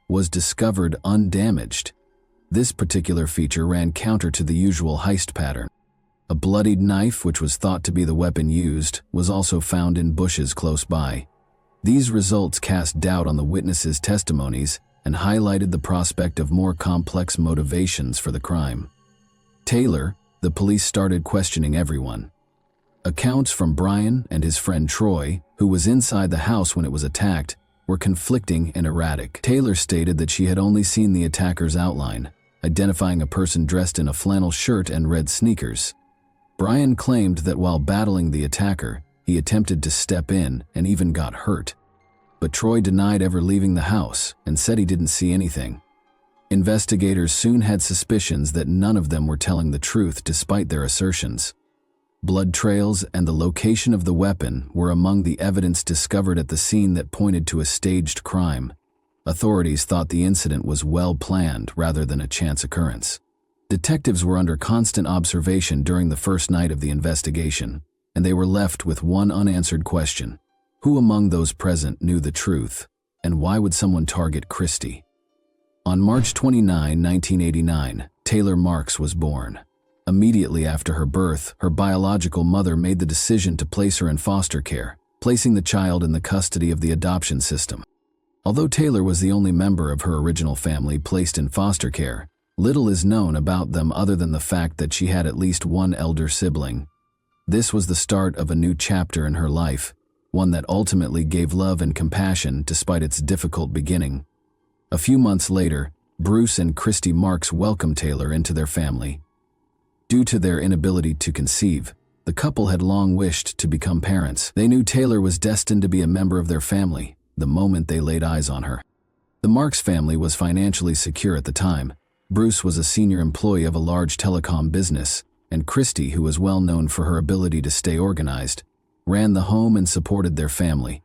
was discovered undamaged. This particular feature ran counter to the usual heist pattern. A bloodied knife, which was thought to be the weapon used, was also found in bushes close by. These results cast doubt on the witnesses' testimonies and highlighted the prospect of more complex motivations for the crime. Taylor, the police started questioning everyone. Accounts from Brian and his friend Troy, who was inside the house when it was attacked, were conflicting and erratic. Taylor stated that she had only seen the attacker's outline, identifying a person dressed in a flannel shirt and red sneakers. Brian claimed that while battling the attacker, he attempted to step in and even got hurt. But Troy denied ever leaving the house and said he didn't see anything. Investigators soon had suspicions that none of them were telling the truth despite their assertions. Blood trails and the location of the weapon were among the evidence discovered at the scene that pointed to a staged crime. Authorities thought the incident was well planned rather than a chance occurrence. Detectives were under constant observation during the first night of the investigation, and they were left with one unanswered question. Who among those present knew the truth, and why would someone target Christy? On March 29, 1989, Taylor Marks was born. Immediately after her birth, her biological mother made the decision to place her in foster care, placing the child in the custody of the adoption system. Although Taylor was the only member of her original family placed in foster care, little is known about them other than the fact that she had at least one elder sibling. This was the start of a new chapter in her life, one that ultimately gave love and compassion despite its difficult beginning. A few months later, Bruce and Christy Marks welcomed Taylor into their family. Due to their inability to conceive, the couple had long wished to become parents. They knew Taylor was destined to be a member of their family the moment they laid eyes on her. The Marks family was financially secure at the time. Bruce was a senior employee of a large telecom business, and Christy, who was well known for her ability to stay organized, ran the home and supported their family.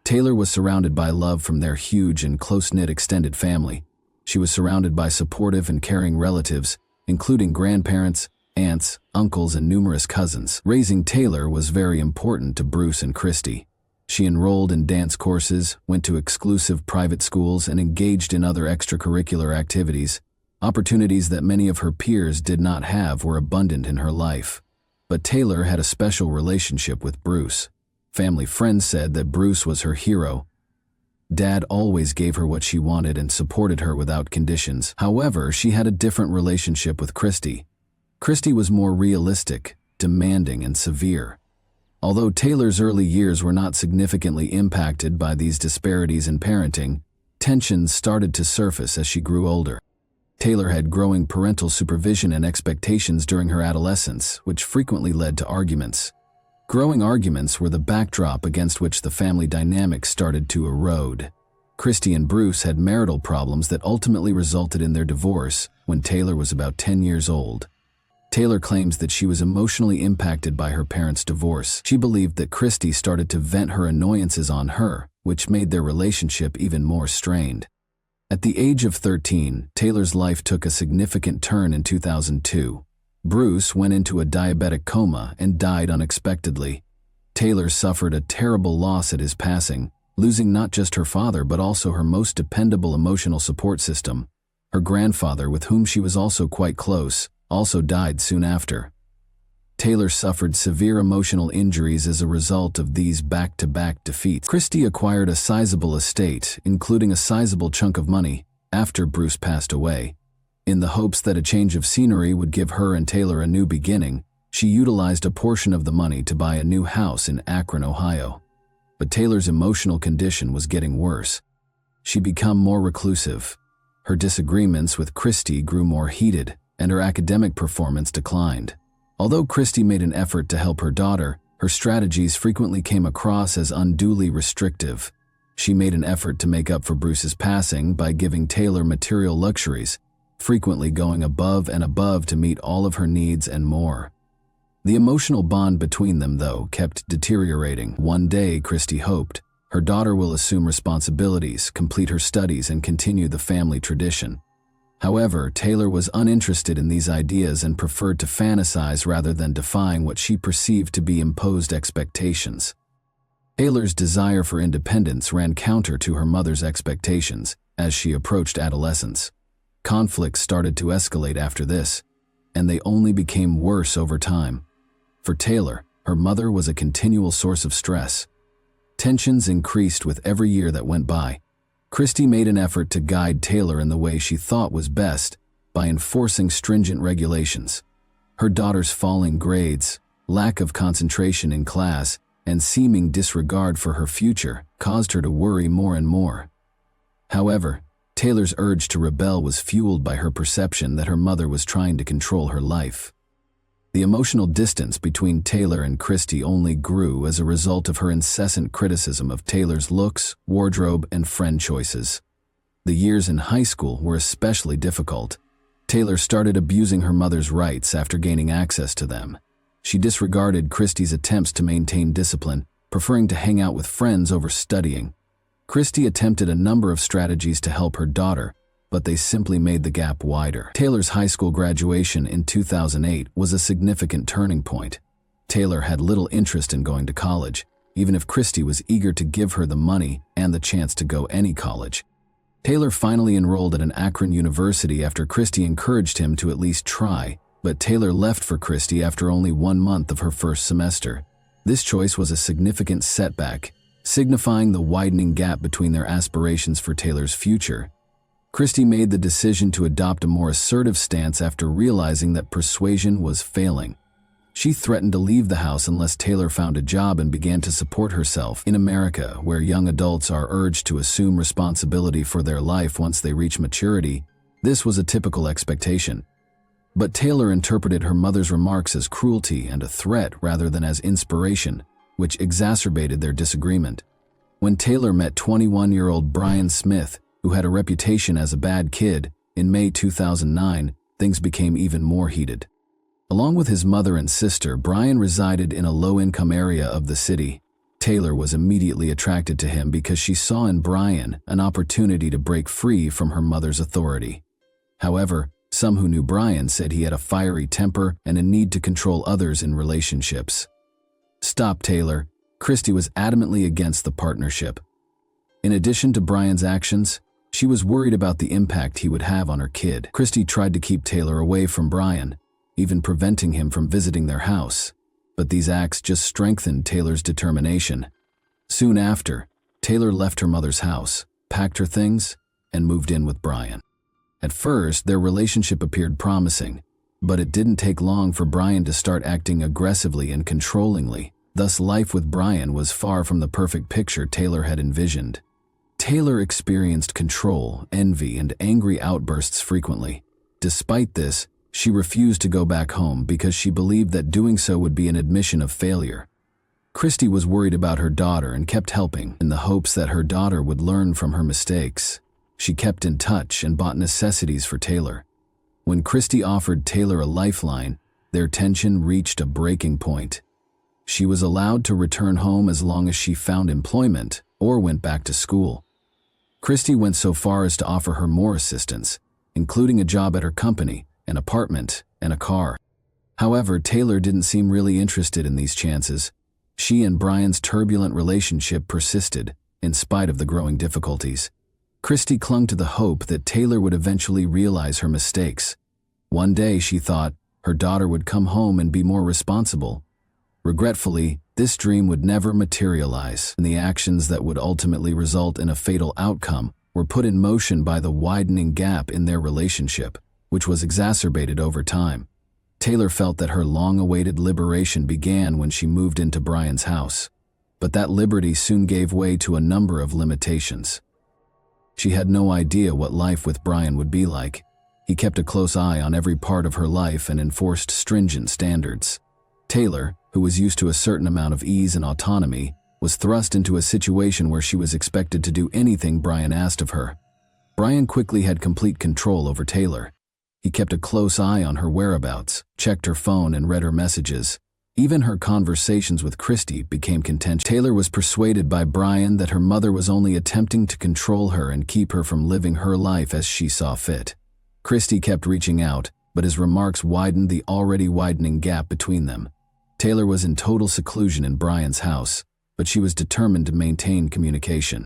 Taylor was surrounded by love from their huge and close-knit extended family. She was surrounded by supportive and caring relatives, including grandparents, aunts, uncles, and numerous cousins. Raising Taylor was very important to Bruce and Christy. She enrolled in dance courses, went to exclusive private schools, and engaged in other extracurricular activities. Opportunities that many of her peers did not have were abundant in her life. But Taylor had a special relationship with Bruce. Family friends said that Bruce was her hero. Dad always gave her what she wanted and supported her without conditions. However, she had a different relationship with Christy. Christy was more realistic, demanding, and severe. Although Taylor's early years were not significantly impacted by these disparities in parenting, tensions started to surface as she grew older. Taylor had growing parental supervision and expectations during her adolescence, which frequently led to arguments. Growing arguments were the backdrop against which the family dynamic started to erode. Christy and Bruce had marital problems that ultimately resulted in their divorce when Taylor was about 10 years old. Taylor claims that she was emotionally impacted by her parents' divorce. She believed that Christy started to vent her annoyances on her, which made their relationship even more strained. At the age of 13, Taylor's life took a significant turn in 2002. Bruce went into a diabetic coma and died unexpectedly. Taylor suffered a terrible loss at his passing, losing not just her father but also her most dependable emotional support system. Her grandfather, with whom she was also quite close, also died soon after. Taylor suffered severe emotional injuries as a result of these back-to-back defeats. Christy acquired a sizable estate, including a sizable chunk of money, after Bruce passed away. In the hopes that a change of scenery would give her and Taylor a new beginning, she utilized a portion of the money to buy a new house in Akron, Ohio. But Taylor's emotional condition was getting worse. She became more reclusive. Her disagreements with Christy grew more heated, and her academic performance declined. Although Christy made an effort to help her daughter, her strategies frequently came across as unduly restrictive. She made an effort to make up for Bruce's passing by giving Taylor material luxuries, frequently going above and above to meet all of her needs and more. The emotional bond between them, though, kept deteriorating. One day, Christy hoped, her daughter will assume responsibilities, complete her studies, and continue the family tradition. However, Taylor was uninterested in these ideas and preferred to fantasize rather than defying what she perceived to be imposed expectations. Taylor's desire for independence ran counter to her mother's expectations as she approached adolescence. Conflicts started to escalate after this, and they only became worse over time. For Taylor, her mother was a continual source of stress. Tensions increased with every year that went by. Christy made an effort to guide Taylor in the way she thought was best by enforcing stringent regulations. Her daughter's falling grades, lack of concentration in class, and seeming disregard for her future caused her to worry more and more. However, Taylor's urge to rebel was fueled by her perception that her mother was trying to control her life. The emotional distance between Taylor and Christy only grew as a result of her incessant criticism of Taylor's looks, wardrobe, and friend choices. The years in high school were especially difficult. Taylor started abusing her mother's rights after gaining access to them. She disregarded Christy's attempts to maintain discipline, preferring to hang out with friends over studying. Christy attempted a number of strategies to help her daughter, but they simply made the gap wider. Taylor's high school graduation in 2008 was a significant turning point. Taylor had little interest in going to college, even if Christy was eager to give her the money and the chance to go any college. Taylor finally enrolled at an Akron university after Christy encouraged him to at least try, but Taylor left for Christy after only 1 month of her first semester. This choice was a significant setback, signifying the widening gap between their aspirations for Taylor's future. Christy made the decision to adopt a more assertive stance after realizing that persuasion was failing. She threatened to leave the house unless Taylor found a job and began to support herself. In America, where young adults are urged to assume responsibility for their life once they reach maturity, this was a typical expectation. But Taylor interpreted her mother's remarks as cruelty and a threat rather than as inspiration, which exacerbated their disagreement. When Taylor met 21-year-old Brian Smith, who had a reputation as a bad kid, in May 2009, things became even more heated. Along with his mother and sister, Brian resided in a low-income area of the city. Taylor was immediately attracted to him because she saw in Brian an opportunity to break free from her mother's authority. However, some who knew Brian said he had a fiery temper and a need to control others in relationships. "Stop, Taylor." Christy was adamantly against the partnership. In addition to Brian's actions, she was worried about the impact he would have on her kid. Christy tried to keep Taylor away from Brian, even preventing him from visiting their house. But these acts just strengthened Taylor's determination. Soon after, Taylor left her mother's house, packed her things, and moved in with Brian. At first, their relationship appeared promising, but it didn't take long for Brian to start acting aggressively and controllingly. Thus, life with Brian was far from the perfect picture Taylor had envisioned. Taylor experienced control, envy, and angry outbursts frequently. Despite this, she refused to go back home because she believed that doing so would be an admission of failure. Christy was worried about her daughter and kept helping, in the hopes that her daughter would learn from her mistakes. She kept in touch and bought necessities for Taylor. When Christy offered Taylor a lifeline, their tension reached a breaking point. She was allowed to return home as long as she found employment or went back to school. Christy went so far as to offer her more assistance, including a job at her company, an apartment, and a car. However, Taylor didn't seem really interested in these chances. She and Brian's turbulent relationship persisted, in spite of the growing difficulties. Christy clung to the hope that Taylor would eventually realize her mistakes. One day, she thought, her daughter would come home and be more responsible. Regretfully, this dream would never materialize, and the actions that would ultimately result in a fatal outcome were put in motion by the widening gap in their relationship, which was exacerbated over time. Taylor felt that her long-awaited liberation began when she moved into Brian's house, but that liberty soon gave way to a number of limitations. She had no idea what life with Brian would be like. He kept a close eye on every part of her life and enforced stringent standards. Taylor, who was used to a certain amount of ease and autonomy, was thrust into a situation where she was expected to do anything Brian asked of her. Brian quickly had complete control over Taylor. He kept a close eye on her whereabouts, checked her phone, and read her messages. Even her conversations with Christy became contentious. Taylor was persuaded by Brian that her mother was only attempting to control her and keep her from living her life as she saw fit. Christy kept reaching out, but his remarks widened the already widening gap between them. Taylor was in total seclusion in Brian's house, but she was determined to maintain communication.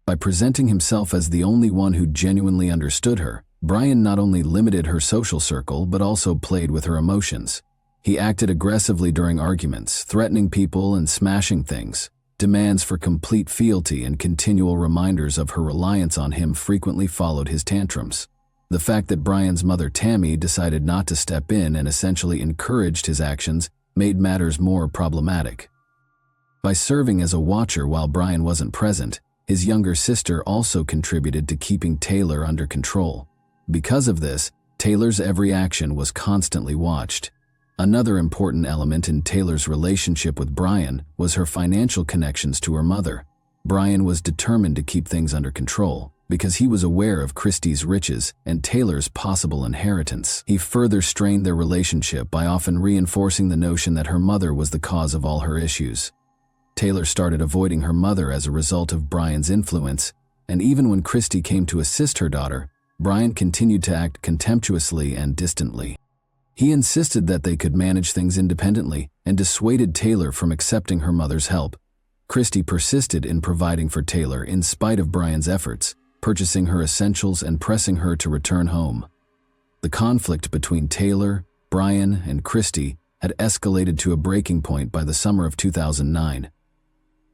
By presenting himself as the only one who genuinely understood her, Brian not only limited her social circle but also played with her emotions. He acted aggressively during arguments, threatening people and smashing things. Demands for complete fealty and continual reminders of her reliance on him frequently followed his tantrums. The fact that Brian's mother Tammy decided not to step in and essentially encouraged his actions made matters more problematic. By serving as a watcher while Brian wasn't present, his younger sister also contributed to keeping Taylor under control. Because of this, Taylor's every action was constantly watched. Another important element in Taylor's relationship with Brian was her financial connections to her mother. Brian was determined to keep things under control because he was aware of Christy's riches and Taylor's possible inheritance. He further strained their relationship by often reinforcing the notion that her mother was the cause of all her issues. Taylor started avoiding her mother as a result of Brian's influence, and even when Christy came to assist her daughter, Brian continued to act contemptuously and distantly. He insisted that they could manage things independently and dissuaded Taylor from accepting her mother's help. Christy persisted in providing for Taylor in spite of Brian's efforts, purchasing her essentials and pressing her to return home. The conflict between Taylor, Brian, and Christy had escalated to a breaking point by the summer of 2009.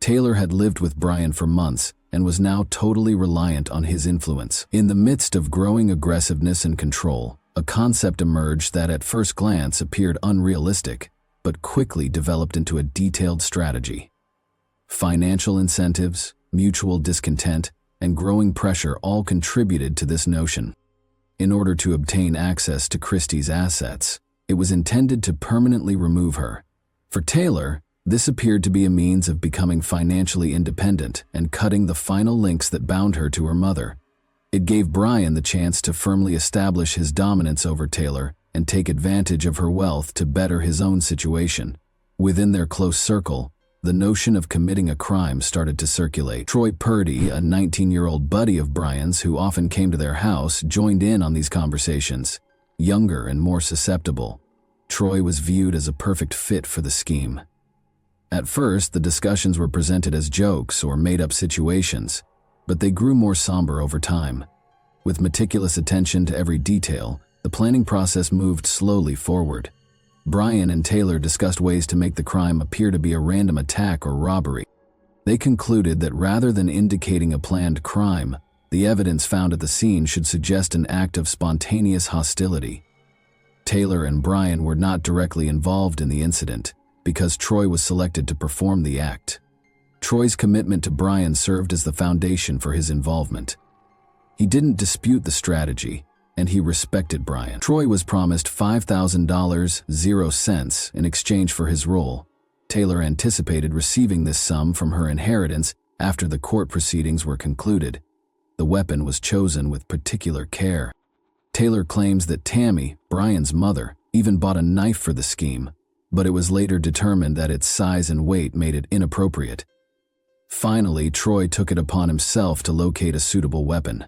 Taylor had lived with Brian for months and was now totally reliant on his influence. In the midst of growing aggressiveness and control, a concept emerged that at first glance appeared unrealistic, but quickly developed into a detailed strategy. Financial incentives, mutual discontent, and growing pressure all contributed to this notion. In order to obtain access to Christy's assets, it was intended to permanently remove her. For Taylor, this appeared to be a means of becoming financially independent and cutting the final links that bound her to her mother. It gave Brian the chance to firmly establish his dominance over Taylor and take advantage of her wealth to better his own situation. Within their close circle, the notion of committing a crime started to circulate. Troy Purdy, a 19-year-old buddy of Brian's who often came to their house, joined in on these conversations. Younger and more susceptible, Troy was viewed as a perfect fit for the scheme. At first, the discussions were presented as jokes or made-up situations, but they grew more somber over time. With meticulous attention to every detail, the planning process moved slowly forward. Brian and Taylor discussed ways to make the crime appear to be a random attack or robbery. They concluded that rather than indicating a planned crime, the evidence found at the scene should suggest an act of spontaneous hostility. Taylor and Brian were not directly involved in the incident because Troy was selected to perform the act. Troy's commitment to Brian served as the foundation for his involvement. He didn't dispute the strategy, and he respected Brian. Troy was promised $5,000 in exchange for his role. Taylor anticipated receiving this sum from her inheritance after the court proceedings were concluded. The weapon was chosen with particular care. Taylor claims that Tammy, Brian's mother, even bought a knife for the scheme, but it was later determined that its size and weight made it inappropriate. Finally, Troy took it upon himself to locate a suitable weapon.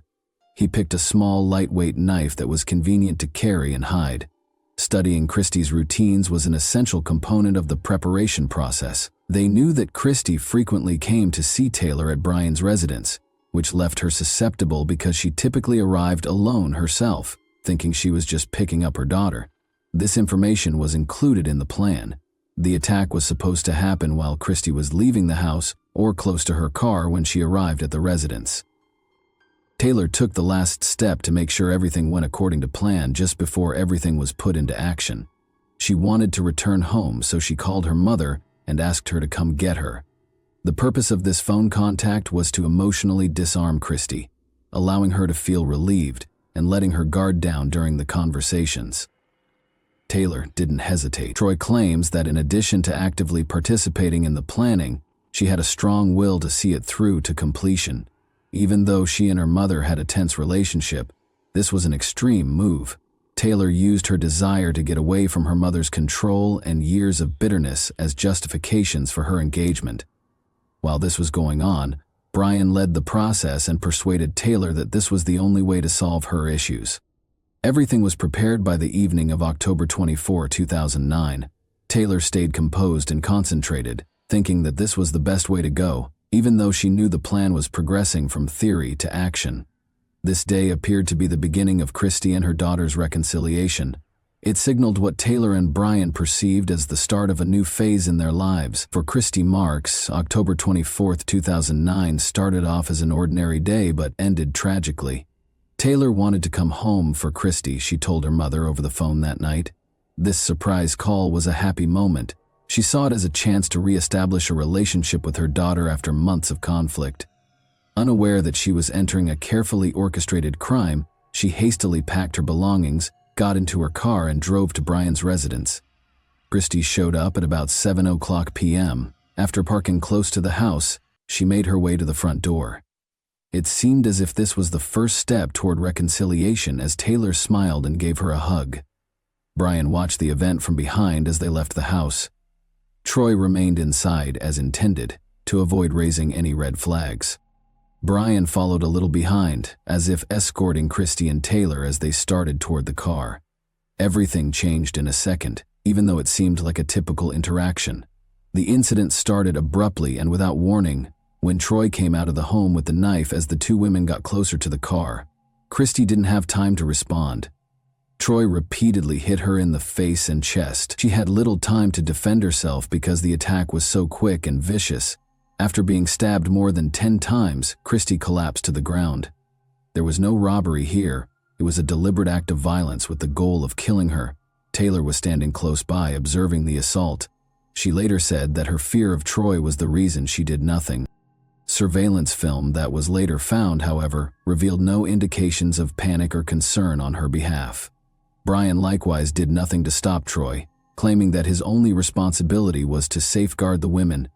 He picked a small, lightweight knife that was convenient to carry and hide. Studying Christie's routines was an essential component of the preparation process. They knew that Christie frequently came to see Taylor at Brian's residence, which left her susceptible because she typically arrived alone herself, thinking she was just picking up her daughter. This information was included in the plan. The attack was supposed to happen while Christie was leaving the house or close to her car when she arrived at the residence. Taylor took the last step to make sure everything went according to plan just before everything was put into action. She wanted to return home, so she called her mother and asked her to come get her. The purpose of this phone contact was to emotionally disarm Christie, allowing her to feel relieved and letting her guard down during the conversations. Taylor didn't hesitate. Troy claims that in addition to actively participating in the planning, she had a strong will to see it through to completion. Even though she and her mother had a tense relationship, this was an extreme move. Taylor used her desire to get away from her mother's control and years of bitterness as justifications for her engagement. While this was going on, Brian led the process and persuaded Taylor that this was the only way to solve her issues. Everything was prepared by the evening of October 24, 2009. Taylor stayed composed and concentrated, thinking that this was the best way to go, even though she knew the plan was progressing from theory to action. This day appeared to be the beginning of Christie and her daughter's reconciliation. It signaled what Taylor and Brian perceived as the start of a new phase in their lives. For Christie Marks, October 24, 2009 started off as an ordinary day but ended tragically. Taylor wanted to come home for Christie, she told her mother over the phone that night. This surprise call was a happy moment. She saw it as a chance to re-establish a relationship with her daughter after months of conflict. Unaware that she was entering a carefully orchestrated crime, she hastily packed her belongings, got into her car, and drove to Brian's residence. Christie showed up at about 7:00 p.m. After parking close to the house, she made her way to the front door. It seemed as if this was the first step toward reconciliation as Taylor smiled and gave her a hug. Brian watched the event from behind as they left the house. Troy remained inside as intended, to avoid raising any red flags. Brian followed a little behind, as if escorting Christie and Taylor as they started toward the car. Everything changed in a second, even though it seemed like a typical interaction. The incident started abruptly and without warning when Troy came out of the home with the knife as the two women got closer to the car. Christie didn't have time to respond. Troy repeatedly hit her in the face and chest. She had little time to defend herself because the attack was so quick and vicious. After being stabbed more than 10 times, Christie collapsed to the ground. There was no robbery here. It was a deliberate act of violence with the goal of killing her. Taylor was standing close by, observing the assault. She later said that her fear of Troy was the reason she did nothing. Surveillance film that was later found, however, revealed no indications of panic or concern on her behalf. Brian likewise did nothing to stop Troy, claiming that his only responsibility was to safeguard the women.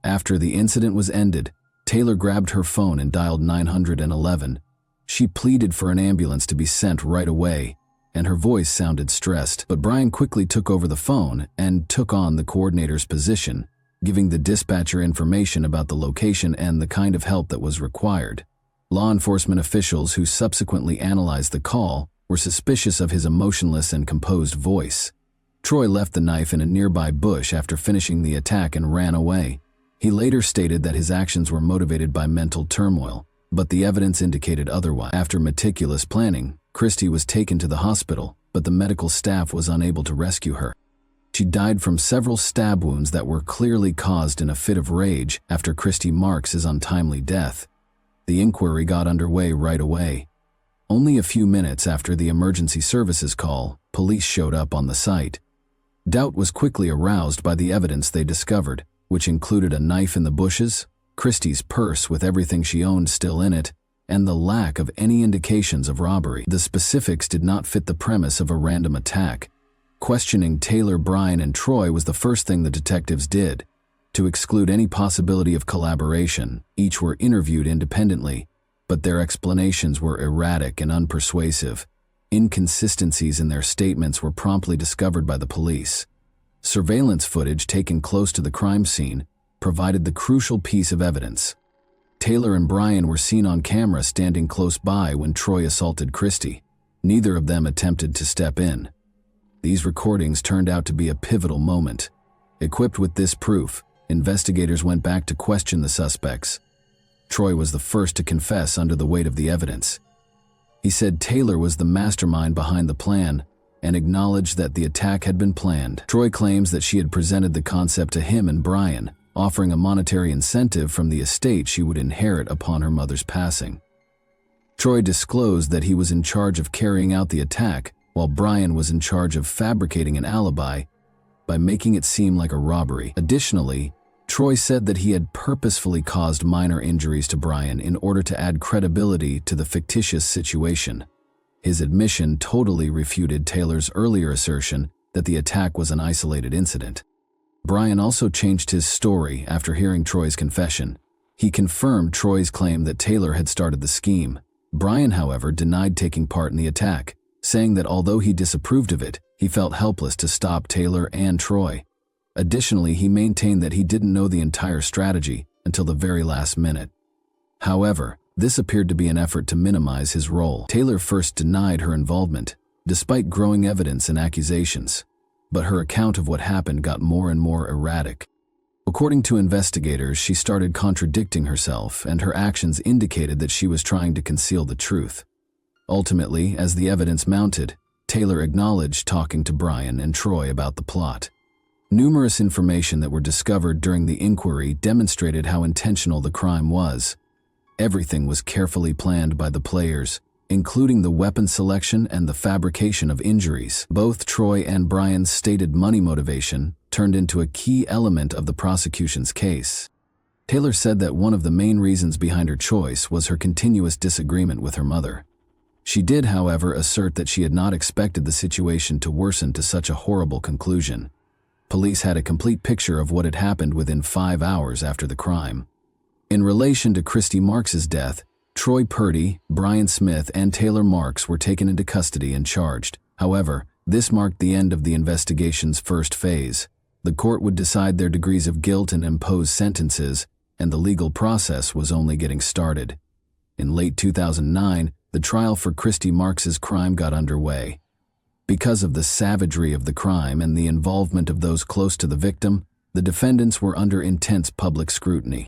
After the incident was ended, Taylor grabbed her phone and dialed 911. She pleaded for an ambulance to be sent right away, and her voice sounded stressed, but Brian quickly took over the phone and took on the coordinator's position, giving the dispatcher information about the location and the kind of help that was required. Law enforcement officials who subsequently analyzed the call were suspicious of his emotionless and composed voice. Troy left the knife in a nearby bush after finishing the attack and ran away. He later stated that his actions were motivated by mental turmoil, but the evidence indicated otherwise. After meticulous planning, Christie was taken to the hospital, but the medical staff was unable to rescue her. She died from several stab wounds that were clearly caused in a fit of rage after Christy Marks' untimely death. The inquiry got underway right away. Only a few minutes after the emergency services call, police showed up on the site. Doubt was quickly aroused by the evidence they discovered, which included a knife in the bushes, Christy's purse with everything she owned still in it, and the lack of any indications of robbery. The specifics did not fit the premise of a random attack. Questioning Taylor, Brian, and Troy was the first thing the detectives did. To exclude any possibility of collaboration, each were interviewed independently, but their explanations were erratic and unpersuasive. Inconsistencies in their statements were promptly discovered by the police. Surveillance footage taken close to the crime scene provided the crucial piece of evidence. Taylor and Brian were seen on camera standing close by when Troy assaulted Christy. Neither of them attempted to step in. These recordings turned out to be a pivotal moment. Equipped with this proof, investigators went back to question the suspects. Troy was the first to confess under the weight of the evidence. He said Taylor was the mastermind behind the plan and acknowledged that the attack had been planned. Troy claims that she had presented the concept to him and Brian, offering a monetary incentive from the estate she would inherit upon her mother's passing. Troy disclosed that he was in charge of carrying out the attack, while Brian was in charge of fabricating an alibi by making it seem like a robbery. Additionally, Troy said that he had purposefully caused minor injuries to Brian in order to add credibility to the fictitious situation. His admission totally refuted Taylor's earlier assertion that the attack was an isolated incident. Brian also changed his story after hearing Troy's confession. He confirmed Troy's claim that Taylor had started the scheme. Brian, however, denied taking part in the attack, saying that although he disapproved of it, he felt helpless to stop Taylor and Troy. Additionally, he maintained that he didn't know the entire strategy until the very last minute. However, this appeared to be an effort to minimize his role. Taylor first denied her involvement, despite growing evidence and accusations, but her account of what happened got more and more erratic. According to investigators, she started contradicting herself, and her actions indicated that she was trying to conceal the truth. Ultimately, as the evidence mounted, Taylor acknowledged talking to Brian and Troy about the plot. Numerous information that were discovered during the inquiry demonstrated how intentional the crime was. Everything was carefully planned by the players, including the weapon selection and the fabrication of injuries. Both Troy and Brian's stated money motivation turned into a key element of the prosecution's case. Taylor said that one of the main reasons behind her choice was her continuous disagreement with her mother. She did, however, assert that she had not expected the situation to worsen to such a horrible conclusion. Police had a complete picture of what had happened within 5 hours after the crime. In relation to Christy Marks' death, Troy Purdy, Brian Smith, and Taylor Marks were taken into custody and charged. However, this marked the end of the investigation's first phase. The court would decide their degrees of guilt and impose sentences, and the legal process was only getting started. In late 2009, the trial for Christy Marks' crime got underway. Because of the savagery of the crime and the involvement of those close to the victim, the defendants were under intense public scrutiny.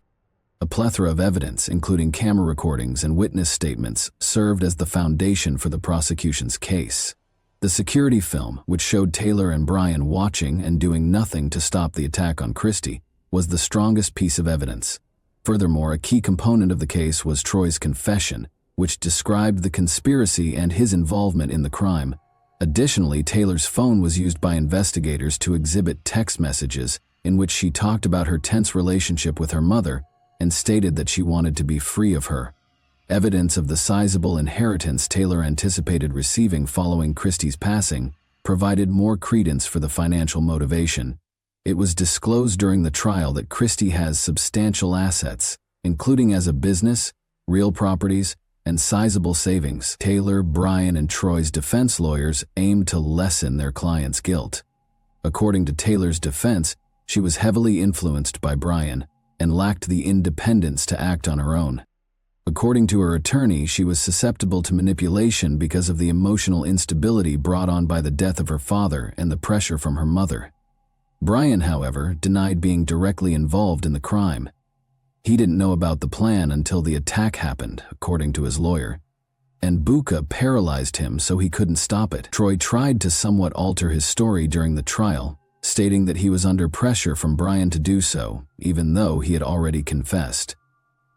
A plethora of evidence, including camera recordings and witness statements, served as the foundation for the prosecution's case. The security film, which showed Taylor and Brian watching and doing nothing to stop the attack on Christy, was the strongest piece of evidence. Furthermore, a key component of the case was Troy's confession, which described the conspiracy and his involvement in the crime. Additionally, Taylor's phone was used by investigators to exhibit text messages in which she talked about her tense relationship with her mother and stated that she wanted to be free of her. Evidence of the sizable inheritance Taylor anticipated receiving following Christy's passing provided more credence for the financial motivation. It was disclosed during the trial that Christy has substantial assets, including as a business, real properties, and sizable savings. Taylor, Brian, and Troy's defense lawyers aimed to lessen their client's guilt. According to Taylor's defense, she was heavily influenced by Brian and lacked the independence to act on her own. According to her attorney, she was susceptible to manipulation because of the emotional instability brought on by the death of her father and the pressure from her mother. Brian, however, denied being directly involved in the crime. He didn't know about the plan until the attack happened, according to his lawyer, and Buka paralyzed him so he couldn't stop it. Troy tried to somewhat alter his story during the trial, stating that he was under pressure from Brian to do so, even though he had already confessed.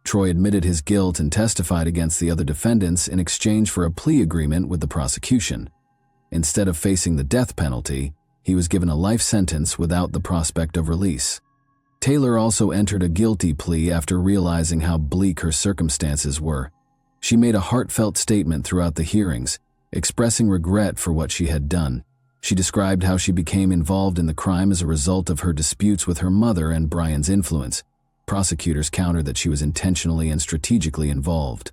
Troy admitted his guilt and testified against the other defendants in exchange for a plea agreement with the prosecution. Instead of facing the death penalty, he was given a life sentence without the prospect of release. Taylor also entered a guilty plea after realizing how bleak her circumstances were. She made a heartfelt statement throughout the hearings, expressing regret for what she had done. She described how she became involved in the crime as a result of her disputes with her mother and Brian's influence. Prosecutors countered that she was intentionally and strategically involved.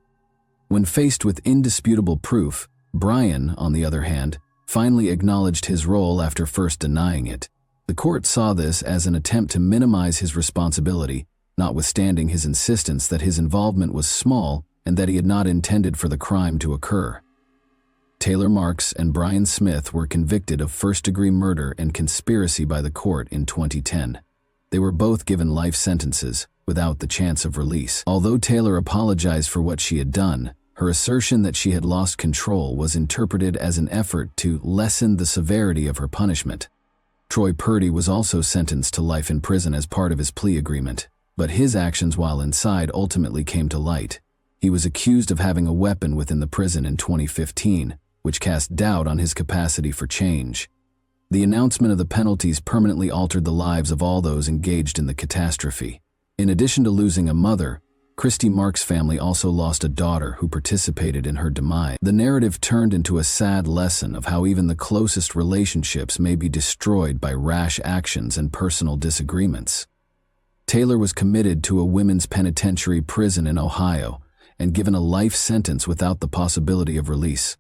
When faced with indisputable proof, Brian, on the other hand, finally acknowledged his role after first denying it. The court saw this as an attempt to minimize his responsibility, notwithstanding his insistence that his involvement was small and that he had not intended for the crime to occur. Taylor Marks and Brian Smith were convicted of first-degree murder and conspiracy by the court in 2010. They were both given life sentences, without the chance of release. Although Taylor apologized for what she had done, her assertion that she had lost control was interpreted as an effort to lessen the severity of her punishment. Troy Purdy was also sentenced to life in prison as part of his plea agreement, but his actions while inside ultimately came to light. He was accused of having a weapon within the prison in 2015, which cast doubt on his capacity for change. The announcement of the penalties permanently altered the lives of all those engaged in the catastrophe. In addition to losing a mother, Christy Marks' family also lost a daughter who participated in her demise. The narrative turned into a sad lesson of how even the closest relationships may be destroyed by rash actions and personal disagreements. Taylor was committed to a women's penitentiary prison in Ohio and given a life sentence without the possibility of release.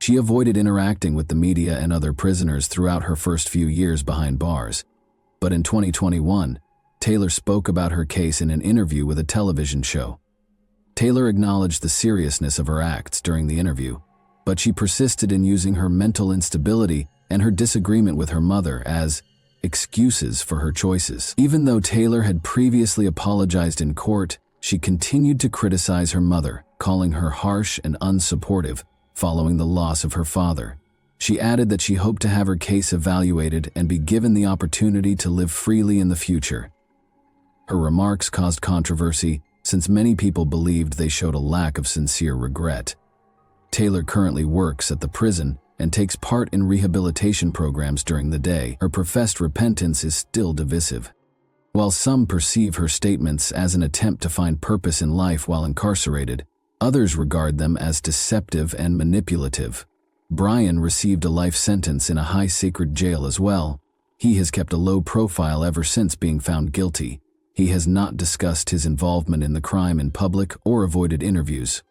She avoided interacting with the media and other prisoners throughout her first few years behind bars. But in 2021, Taylor spoke about her case in an interview with a television show. Taylor acknowledged the seriousness of her acts during the interview, but she persisted in using her mental instability and her disagreement with her mother as excuses for her choices. Even though Taylor had previously apologized in court, she continued to criticize her mother, calling her harsh and unsupportive following the loss of her father. She added that she hoped to have her case evaluated and be given the opportunity to live freely in the future. Her remarks caused controversy since many people believed they showed a lack of sincere regret. Taylor currently works at the prison and takes part in rehabilitation programs during the day. Her professed repentance is still divisive. While some perceive her statements as an attempt to find purpose in life while incarcerated, others regard them as deceptive and manipulative. Brian received a life sentence in a high-secret jail as well. He has kept a low profile ever since being found guilty. He has not discussed his involvement in the crime in public or avoided interviews.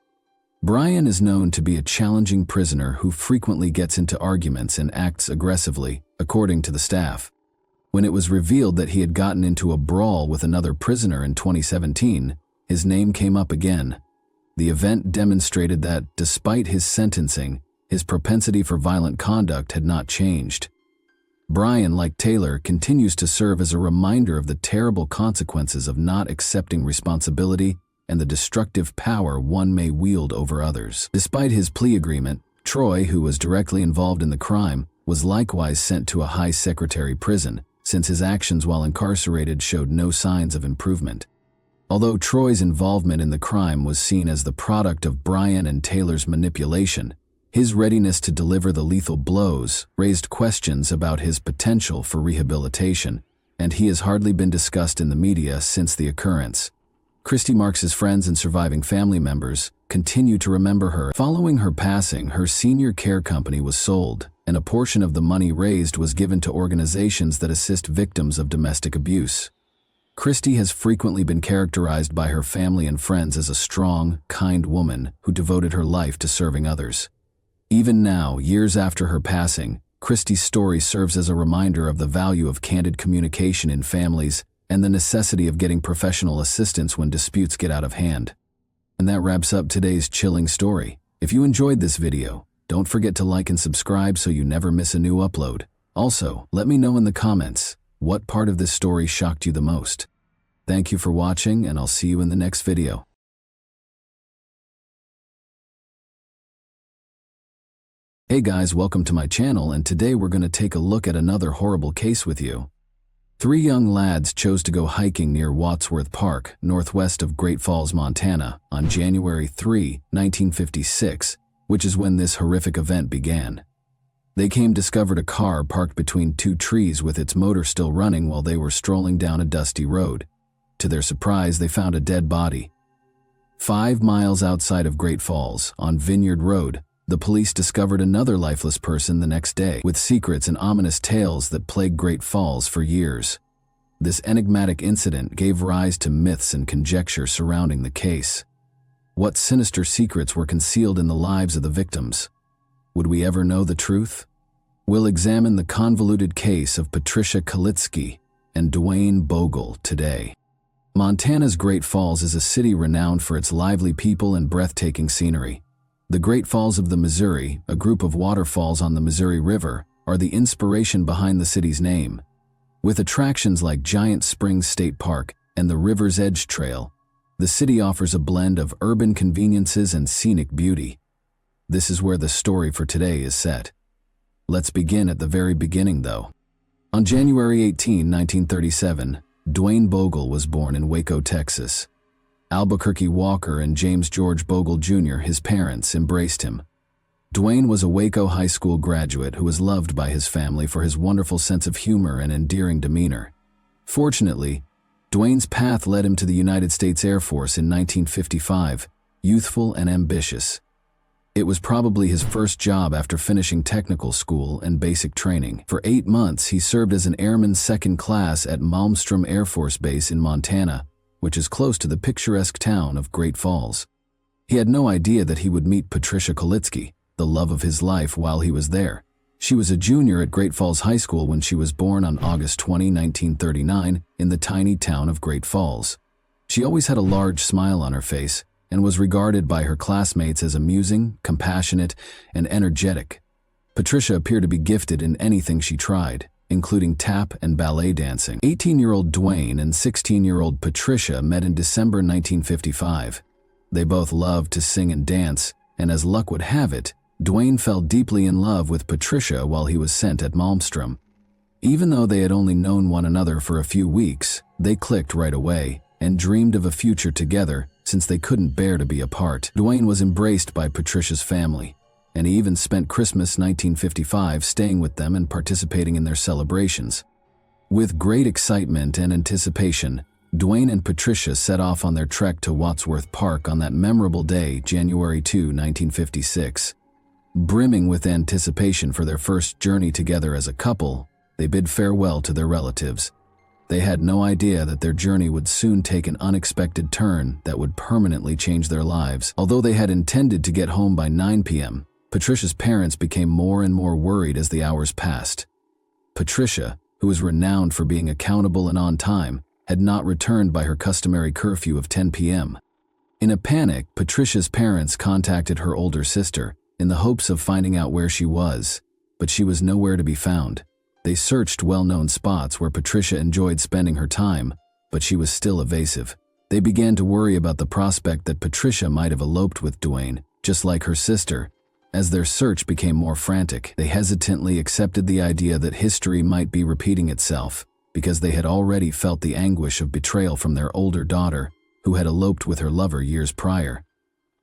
Brian is known to be a challenging prisoner who frequently gets into arguments and acts aggressively, according to the staff. When it was revealed that he had gotten into a brawl with another prisoner in 2017, his name came up again. The event demonstrated that, despite his sentencing, his propensity for violent conduct had not changed. Brian, like Taylor, continues to serve as a reminder of the terrible consequences of not accepting responsibility and the destructive power one may wield over others. Despite his plea agreement, Troy, who was directly involved in the crime, was likewise sent to a high-secretary prison, since his actions while incarcerated showed no signs of improvement. Although Troy's involvement in the crime was seen as the product of Brian and Taylor's manipulation, his readiness to deliver the lethal blows raised questions about his potential for rehabilitation, and he has hardly been discussed in the media since the occurrence. Christy Marks' friends and surviving family members continue to remember her. Following her passing, her senior care company was sold, and a portion of the money raised was given to organizations that assist victims of domestic abuse. Christy has frequently been characterized by her family and friends as a strong, kind woman who devoted her life to serving others. Even now, years after her passing, Christy's story serves as a reminder of the value of candid communication in families and the necessity of getting professional assistance when disputes get out of hand. And that wraps up today's chilling story. If you enjoyed this video, don't forget to like and subscribe so you never miss a new upload. Also, let me know in the comments, what part of this story shocked you the most? Thank you for watching, and I'll see you in the next video. Hey guys, welcome to my channel, and today we're going to take a look at another horrible case with you. Three young lads chose to go hiking near Wadsworth Park, northwest of Great Falls, Montana, on January 3, 1956, which is when this horrific event began. They discovered a car parked between two trees with its motor still running while they were strolling down a dusty road. To their surprise, they found a dead body. 5 miles outside of Great Falls, on Vineyard Road, the police discovered another lifeless person the next day, with secrets and ominous tales that plagued Great Falls for years. This enigmatic incident gave rise to myths and conjecture surrounding the case. What sinister secrets were concealed in the lives of the victims? Would we ever know the truth? We'll examine the convoluted case of Patricia Kalitsky and Dwayne Bogle today. Montana's Great Falls is a city renowned for its lively people and breathtaking scenery. The Great Falls of the Missouri, a group of waterfalls on the Missouri River, are the inspiration behind the city's name. With attractions like Giant Springs State Park and the River's Edge Trail, the city offers a blend of urban conveniences and scenic beauty. This is where the story for today is set. Let's begin at the very beginning, though. On January 18, 1937, Dwayne Bogle was born in Waco, Texas. Albuquerque Walker and James George Bogle Jr., his parents, embraced him. Dwayne was a Waco High School graduate who was loved by his family for his wonderful sense of humor and endearing demeanor. Fortunately, Dwayne's path led him to the United States Air Force in 1955, youthful and ambitious. It was probably his first job after finishing technical school and basic training. For 8 months, he served as an airman second class at Malmstrom Air Force Base in Montana, which is close to the picturesque town of Great Falls. He had no idea that he would meet Patricia Kalitsky, the love of his life, while he was there. She was a junior at Great Falls High School when she was born on August 20, 1939, in the tiny town of Great Falls. She always had a large smile on her face and was regarded by her classmates as amusing, compassionate, and energetic. Patricia appeared to be gifted in anything she tried, including tap and ballet dancing. 18-year-old Dwayne and 16-year-old Patricia met in December 1955. They both loved to sing and dance, and as luck would have it, Dwayne fell deeply in love with Patricia while he was sent at Malmstrom. Even though they had only known one another for a few weeks, they clicked right away and dreamed of a future together since they couldn't bear to be apart. Dwayne was embraced by Patricia's family, and he even spent Christmas 1955 staying with them and participating in their celebrations. With great excitement and anticipation, Dwayne and Patricia set off on their trek to Wadsworth Park on that memorable day, January 2, 1956. Brimming with anticipation for their first journey together as a couple, they bid farewell to their relatives. They had no idea that their journey would soon take an unexpected turn that would permanently change their lives. Although they had intended to get home by 9 p.m., Patricia's parents became more and more worried as the hours passed. Patricia, who was renowned for being accountable and on time, had not returned by her customary curfew of 10 p.m. In a panic, Patricia's parents contacted her older sister in the hopes of finding out where she was, but she was nowhere to be found. They searched well-known spots where Patricia enjoyed spending her time, but she was still evasive. They began to worry about the prospect that Patricia might have eloped with Dwayne, just like her sister. As their search became more frantic, they hesitantly accepted the idea that history might be repeating itself, because they had already felt the anguish of betrayal from their older daughter, who had eloped with her lover years prior.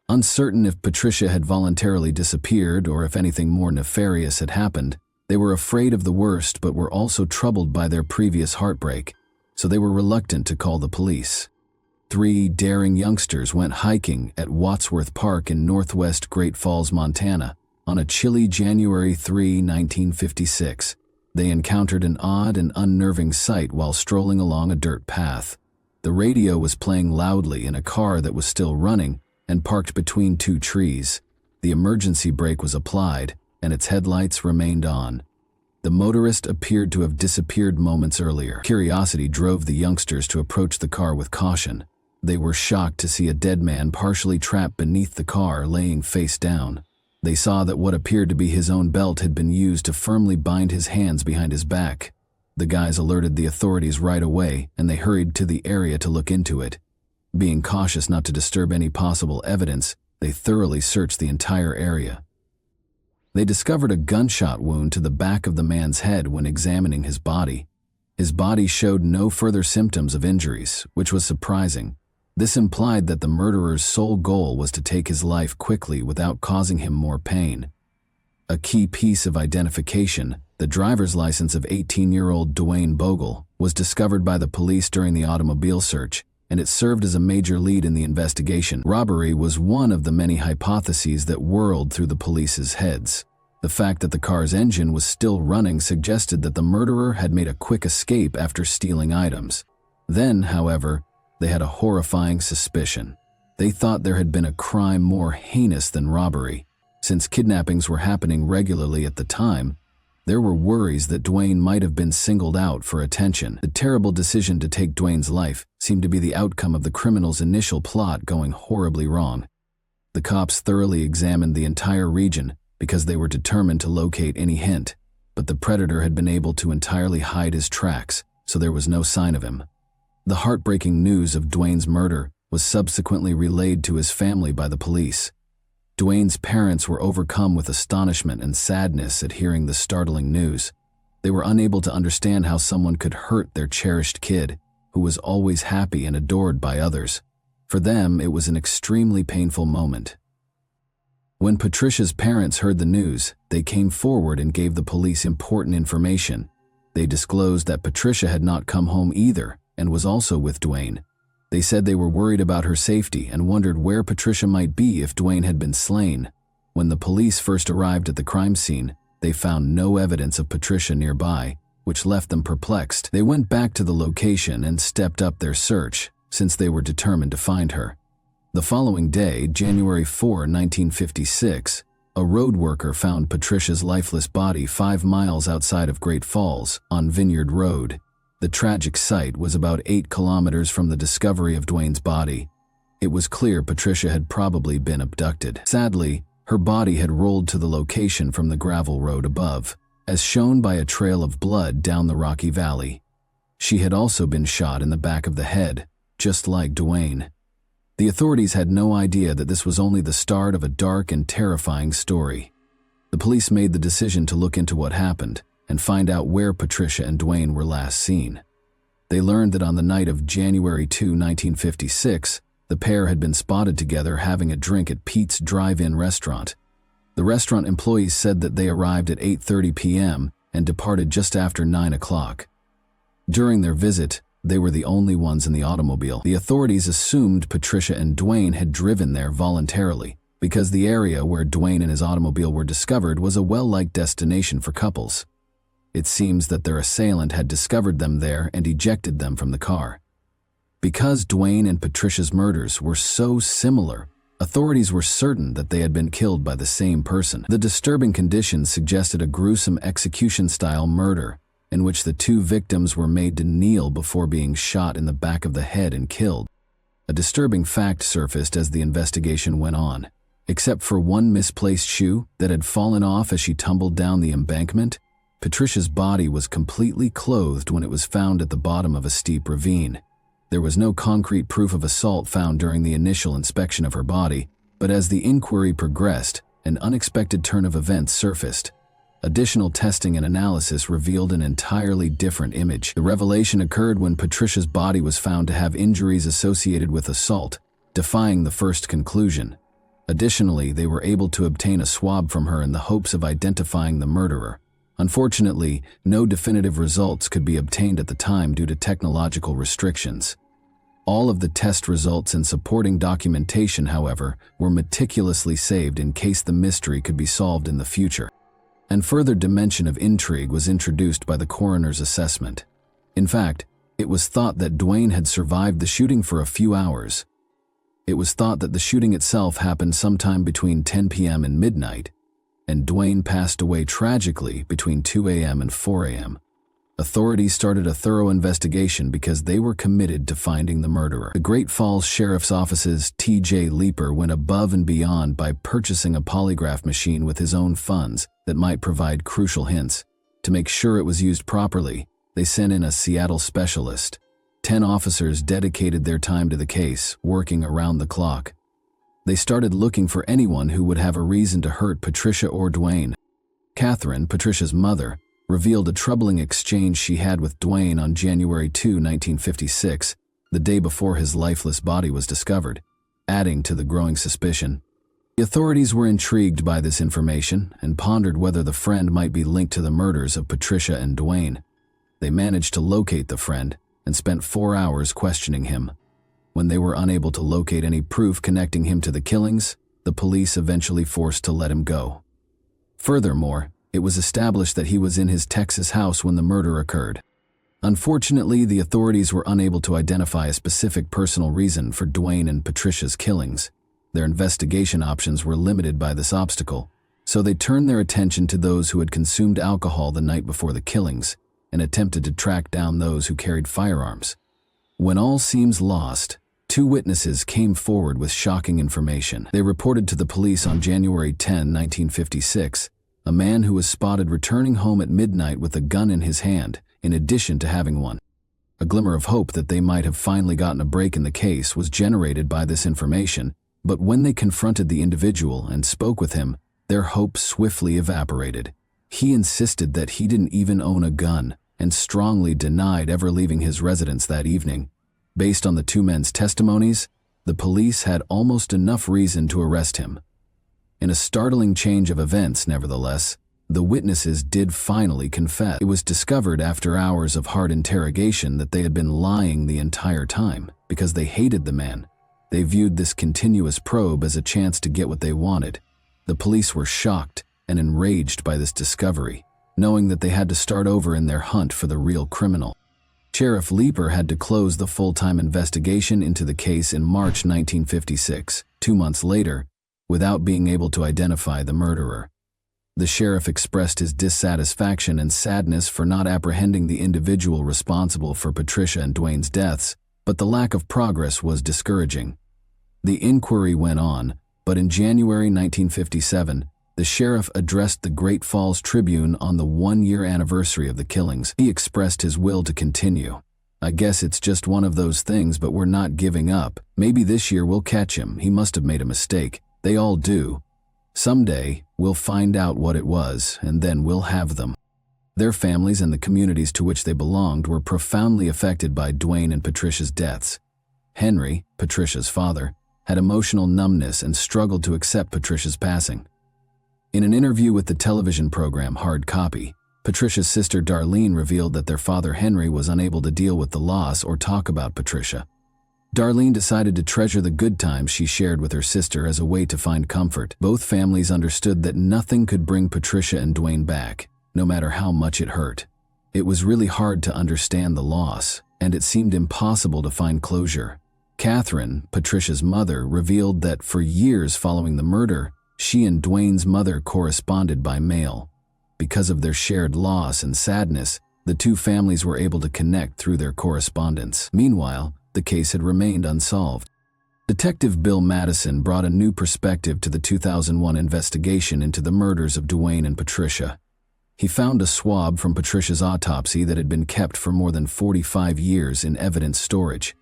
Uncertain if Patricia had voluntarily disappeared or if anything more nefarious had happened, they were afraid of the worst but were also troubled by their previous heartbreak, so they were reluctant to call the police. 3 daring youngsters went hiking at Wadsworth Park in northwest Great Falls, Montana, on a chilly January 3, 1956. They encountered an odd and unnerving sight while strolling along a dirt path. The radio was playing loudly in a car that was still running and parked between 2 trees. The emergency brake was applied, and its headlights remained on. The motorist appeared to have disappeared moments earlier. Curiosity drove the youngsters to approach the car with caution. They were shocked to see a dead man partially trapped beneath the car, laying face down. They saw that what appeared to be his own belt had been used to firmly bind his hands behind his back. The guys alerted the authorities right away, and they hurried to the area to look into it. Being cautious not to disturb any possible evidence, they thoroughly searched the entire area. They discovered a gunshot wound to the back of the man's head when examining his body. His body showed no further symptoms of injuries, which was surprising. This implied that the murderer's sole goal was to take his life quickly without causing him more pain. A key piece of identification, the driver's license of 18-year-old Dwayne Bogle, was discovered by the police during the automobile search, and it served as a major lead in the investigation. Robbery was one of the many hypotheses that whirled through the police's heads. The fact that the car's engine was still running suggested that the murderer had made a quick escape after stealing items. Then, however, they had a horrifying suspicion. They thought there had been a crime more heinous than robbery. Since kidnappings were happening regularly at the time, there were worries that Dwayne might have been singled out for attention. The terrible decision to take Dwayne's life seemed to be the outcome of the criminal's initial plot going horribly wrong. The cops thoroughly examined the entire region because they were determined to locate any hint, but the predator had been able to entirely hide his tracks, so there was no sign of him. The heartbreaking news of Dwayne's murder was subsequently relayed to his family by the police. Dwayne's parents were overcome with astonishment and sadness at hearing the startling news. They were unable to understand how someone could hurt their cherished kid, who was always happy and adored by others. For them, it was an extremely painful moment. When Patricia's parents heard the news, they came forward and gave the police important information. They disclosed that Patricia had not come home either and was also with Dwayne. They said they were worried about her safety and wondered where Patricia might be if Dwayne had been slain. When the police first arrived at the crime scene, they found no evidence of Patricia nearby, which left them perplexed. They went back to the location and stepped up their search, since they were determined to find her. The following day, January 4, 1956, a road worker found Patricia's lifeless body 5 miles outside of Great Falls on Vineyard Road. The tragic site was about 8 kilometers from the discovery of Dwayne's body. It was clear Patricia had probably been abducted. Sadly, her body had rolled to the location from the gravel road above, as shown by a trail of blood down the rocky valley. She had also been shot in the back of the head, just like Dwayne. The authorities had no idea that this was only the start of a dark and terrifying story. The police made the decision to look into what happened and find out where Patricia and Dwayne were last seen. They learned that on the night of January 2, 1956, the pair had been spotted together having a drink at Pete's Drive-In restaurant. The restaurant employees said that they arrived at 8:30 p.m. and departed just after 9 o'clock. During their visit, they were the only ones in the automobile. The authorities assumed Patricia and Dwayne had driven there voluntarily, because the area where Dwayne and his automobile were discovered was a well-liked destination for couples. It seems that their assailant had discovered them there and ejected them from the car. Because Dwayne and Patricia's murders were so similar, authorities were certain that they had been killed by the same person. The disturbing conditions suggested a gruesome execution-style murder, in which the two victims were made to kneel before being shot in the back of the head and killed. A disturbing fact surfaced as the investigation went on. Except for one misplaced shoe that had fallen off as she tumbled down the embankment, Patricia's body was completely clothed when it was found at the bottom of a steep ravine. There was no concrete proof of assault found during the initial inspection of her body, but as the inquiry progressed, an unexpected turn of events surfaced. Additional testing and analysis revealed an entirely different image. The revelation occurred when Patricia's body was found to have injuries associated with assault, defying the first conclusion. Additionally, they were able to obtain a swab from her in the hopes of identifying the murderer. Unfortunately, no definitive results could be obtained at the time due to technological restrictions. All of the test results and supporting documentation, however, were meticulously saved in case the mystery could be solved in the future. And further dimension of intrigue was introduced by the coroner's assessment. In fact, it was thought that Dwayne had survived the shooting for a few hours. It was thought that the shooting itself happened sometime between 10 p.m. and midnight, and Dwayne passed away tragically between 2 a.m. and 4 a.m. Authorities started a thorough investigation because they were committed to finding the murderer. The Great Falls Sheriff's Office's T.J. Leeper went above and beyond by purchasing a polygraph machine with his own funds that might provide crucial hints. To make sure it was used properly, they sent in a Seattle specialist. 10 officers dedicated their time to the case, working around the clock. They started looking for anyone who would have a reason to hurt Patricia or Dwayne. Catherine, Patricia's mother, revealed a troubling exchange she had with Dwayne on January 2, 1956, the day before his lifeless body was discovered, adding to the growing suspicion. The authorities were intrigued by this information and pondered whether the friend might be linked to the murders of Patricia and Dwayne. They managed to locate the friend and spent 4 hours questioning him. When they were unable to locate any proof connecting him to the killings, the police eventually forced to let him go. Furthermore, it was established that he was in his Texas house when the murder occurred. Unfortunately, the authorities were unable to identify a specific personal reason for Dwayne and Patricia's killings. Their investigation options were limited by this obstacle, so they turned their attention to those who had consumed alcohol the night before the killings and attempted to track down those who carried firearms. When all seems lost, 2 witnesses came forward with shocking information. They reported to the police on January 10, 1956, a man who was spotted returning home at midnight with a gun in his hand, in addition to having one. A glimmer of hope that they might have finally gotten a break in the case was generated by this information, but when they confronted the individual and spoke with him, their hope swiftly evaporated. He insisted that he didn't even own a gun and strongly denied ever leaving his residence that evening. Based on the 2 men's testimonies, the police had almost enough reason to arrest him. In a startling change of events, nevertheless, the witnesses did finally confess. It was discovered after hours of hard interrogation that they had been lying the entire time because they hated the man. They viewed this continuous probe as a chance to get what they wanted. The police were shocked and enraged by this discovery, knowing that they had to start over in their hunt for the real criminal. Sheriff Leeper had to close the full-time investigation into the case in March 1956, 2 months later, without being able to identify the murderer. The sheriff expressed his dissatisfaction and sadness for not apprehending the individual responsible for Patricia and Dwayne's deaths, but the lack of progress was discouraging. The inquiry went on, but in January 1957, the sheriff addressed the Great Falls Tribune on the 1-year anniversary of the killings. He expressed his will to continue. "I guess it's just one of those things, but we're not giving up. Maybe this year we'll catch him. He must have made a mistake. They all do. Someday, we'll find out what it was, and then we'll have them." Their families and the communities to which they belonged were profoundly affected by Dwayne and Patricia's deaths. Henry, Patricia's father, had emotional numbness and struggled to accept Patricia's passing. In an interview with the television program Hard Copy, Patricia's sister Darlene revealed that their father Henry was unable to deal with the loss or talk about Patricia. Darlene decided to treasure the good times she shared with her sister as a way to find comfort. Both families understood that nothing could bring Patricia and Dwayne back, no matter how much it hurt. It was really hard to understand the loss, and it seemed impossible to find closure. Catherine, Patricia's mother, revealed that for years following the murder, she and Dwayne's mother corresponded by mail. Because of their shared loss and sadness, the 2 families were able to connect through their correspondence. Meanwhile, the case had remained unsolved. Detective Bill Madison brought a new perspective to the 2001 investigation into the murders of Dwayne and Patricia. He found a swab from Patricia's autopsy that had been kept for more than 45 years in evidence storage.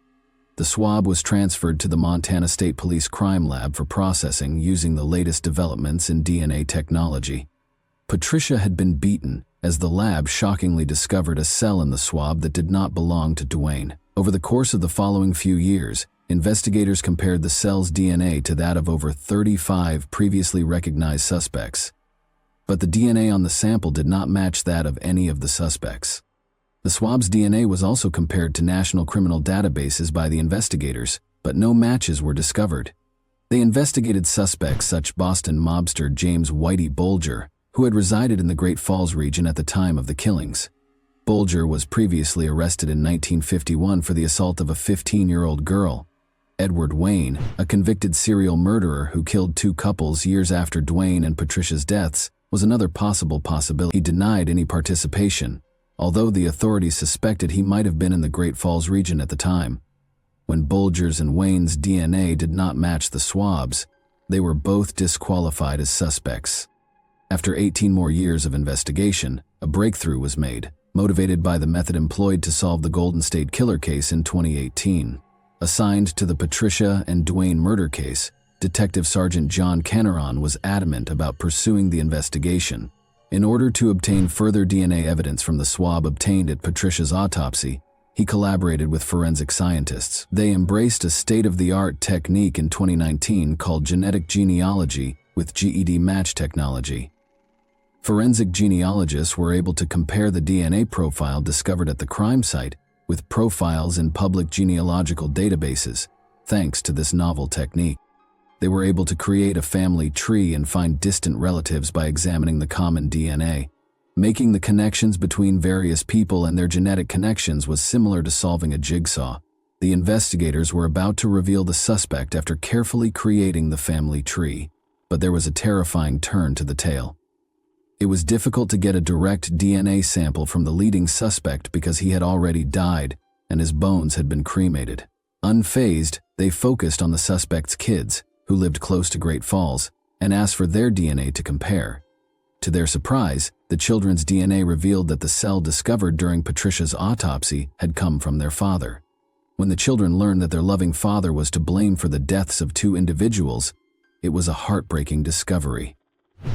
The swab was transferred to the Montana State Police Crime Lab for processing using the latest developments in DNA technology. Patricia had been beaten, as the lab shockingly discovered a cell in the swab that did not belong to Dwayne. Over the course of the following few years, investigators compared the cell's DNA to that of over 35 previously recognized suspects. But the DNA on the sample did not match that of any of the suspects. The swab's DNA was also compared to national criminal databases by the investigators, but no matches were discovered. They investigated suspects such as Boston mobster James Whitey Bulger, who had resided in the Great Falls region at the time of the killings. Bulger was previously arrested in 1951 for the assault of a 15-year-old girl. Edward Wayne, a convicted serial murderer who killed 2 couples years after Dwayne and Patricia's deaths, was another possibility. He denied any participation, although the authorities suspected he might have been in the Great Falls region at the time. When Bulger's and Wayne's DNA did not match the swabs, they were both disqualified as suspects. After 18 more years of investigation, a breakthrough was made, motivated by the method employed to solve the Golden State Killer case in 2018. Assigned to the Patricia and Dwayne murder case, Detective Sergeant John Kenneron was adamant about pursuing the investigation. In order to obtain further DNA evidence from the swab obtained at Patricia's autopsy, he collaborated with forensic scientists. They embraced a state-of-the-art technique in 2019 called genetic genealogy with GED match technology. Forensic genealogists were able to compare the DNA profile discovered at the crime site with profiles in public genealogical databases. Thanks to this novel technique, they were able to create a family tree and find distant relatives by examining the common DNA. Making the connections between various people and their genetic connections was similar to solving a jigsaw. The investigators were about to reveal the suspect after carefully creating the family tree, but there was a terrifying turn to the tale. It was difficult to get a direct DNA sample from the leading suspect because he had already died and his bones had been cremated. Unfazed, they focused on the suspect's kids, who lived close to Great Falls, and asked for their DNA to compare. To their surprise, the children's DNA revealed that the cell discovered during Patricia's autopsy had come from their father. When the children learned that their loving father was to blame for the deaths of two individuals, it was a heartbreaking discovery.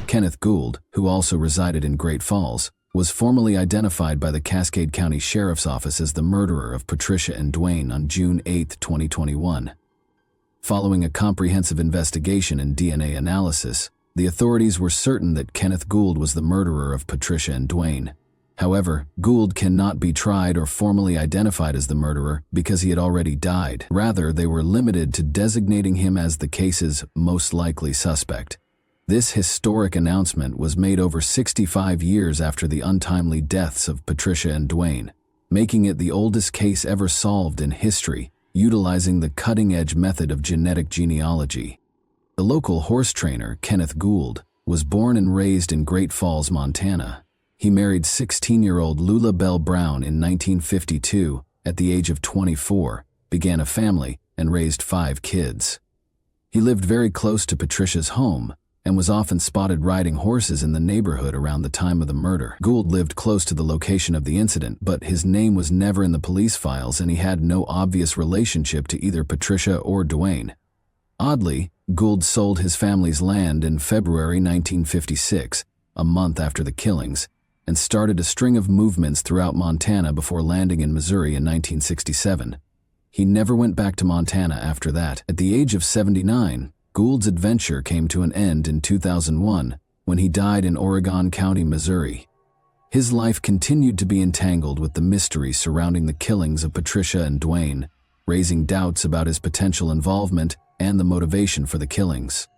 Kenneth Gould, who also resided in Great Falls, was formally identified by the Cascade County Sheriff's Office as the murderer of Patricia and Dwayne on June 8, 2021. Following a comprehensive investigation and DNA analysis, the authorities were certain that Kenneth Gould was the murderer of Patricia and Dwayne. However, Gould cannot be tried or formally identified as the murderer because he had already died. Rather, they were limited to designating him as the case's most likely suspect. This historic announcement was made over 65 years after the untimely deaths of Patricia and Dwayne, making it the oldest case ever solved in history, utilizing the cutting-edge method of genetic genealogy. The local horse trainer, Kenneth Gould, was born and raised in Great Falls, Montana. He married 16-year-old Lula Bell Brown in 1952. At the age of 24, began a family and raised 5 kids. He lived very close to Patricia's home and was often spotted riding horses in the neighborhood around the time of the murder. Gould lived close to the location of the incident, but his name was never in the police files and he had no obvious relationship to either Patricia or Dwayne. Oddly, Gould sold his family's land in February 1956, a month after the killings, and started a string of movements throughout Montana before landing in Missouri in 1967. He never went back to Montana after that. At the age of 79, Gould's adventure came to an end in 2001 when he died in Oregon County, Missouri. His life continued to be entangled with the mystery surrounding the killings of Patricia and Dwayne, raising doubts about his potential involvement and the motivation for the killings.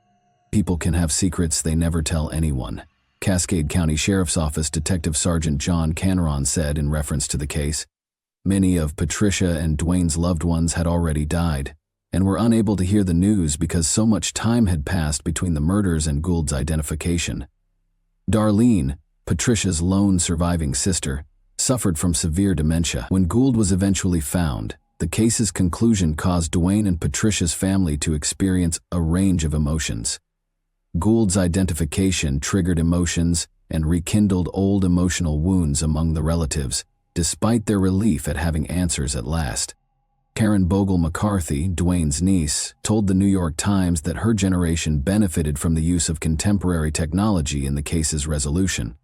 People can have secrets they never tell anyone, Cascade County Sheriff's Office Detective Sergeant John Caneron said in reference to the case. Many of Patricia and Dwayne's loved ones had already died and were unable to hear the news because so much time had passed between the murders and Gould's identification. Darlene, Patricia's lone surviving sister, suffered from severe dementia. When Gould was eventually found, the case's conclusion caused Dwayne and Patricia's family to experience a range of emotions. Gould's identification triggered emotions and rekindled old emotional wounds among the relatives, despite their relief at having answers at last. Karen Bogle McCarthy, Dwayne's niece, told the New York Times that her generation benefited from the use of contemporary technology in the case's resolution.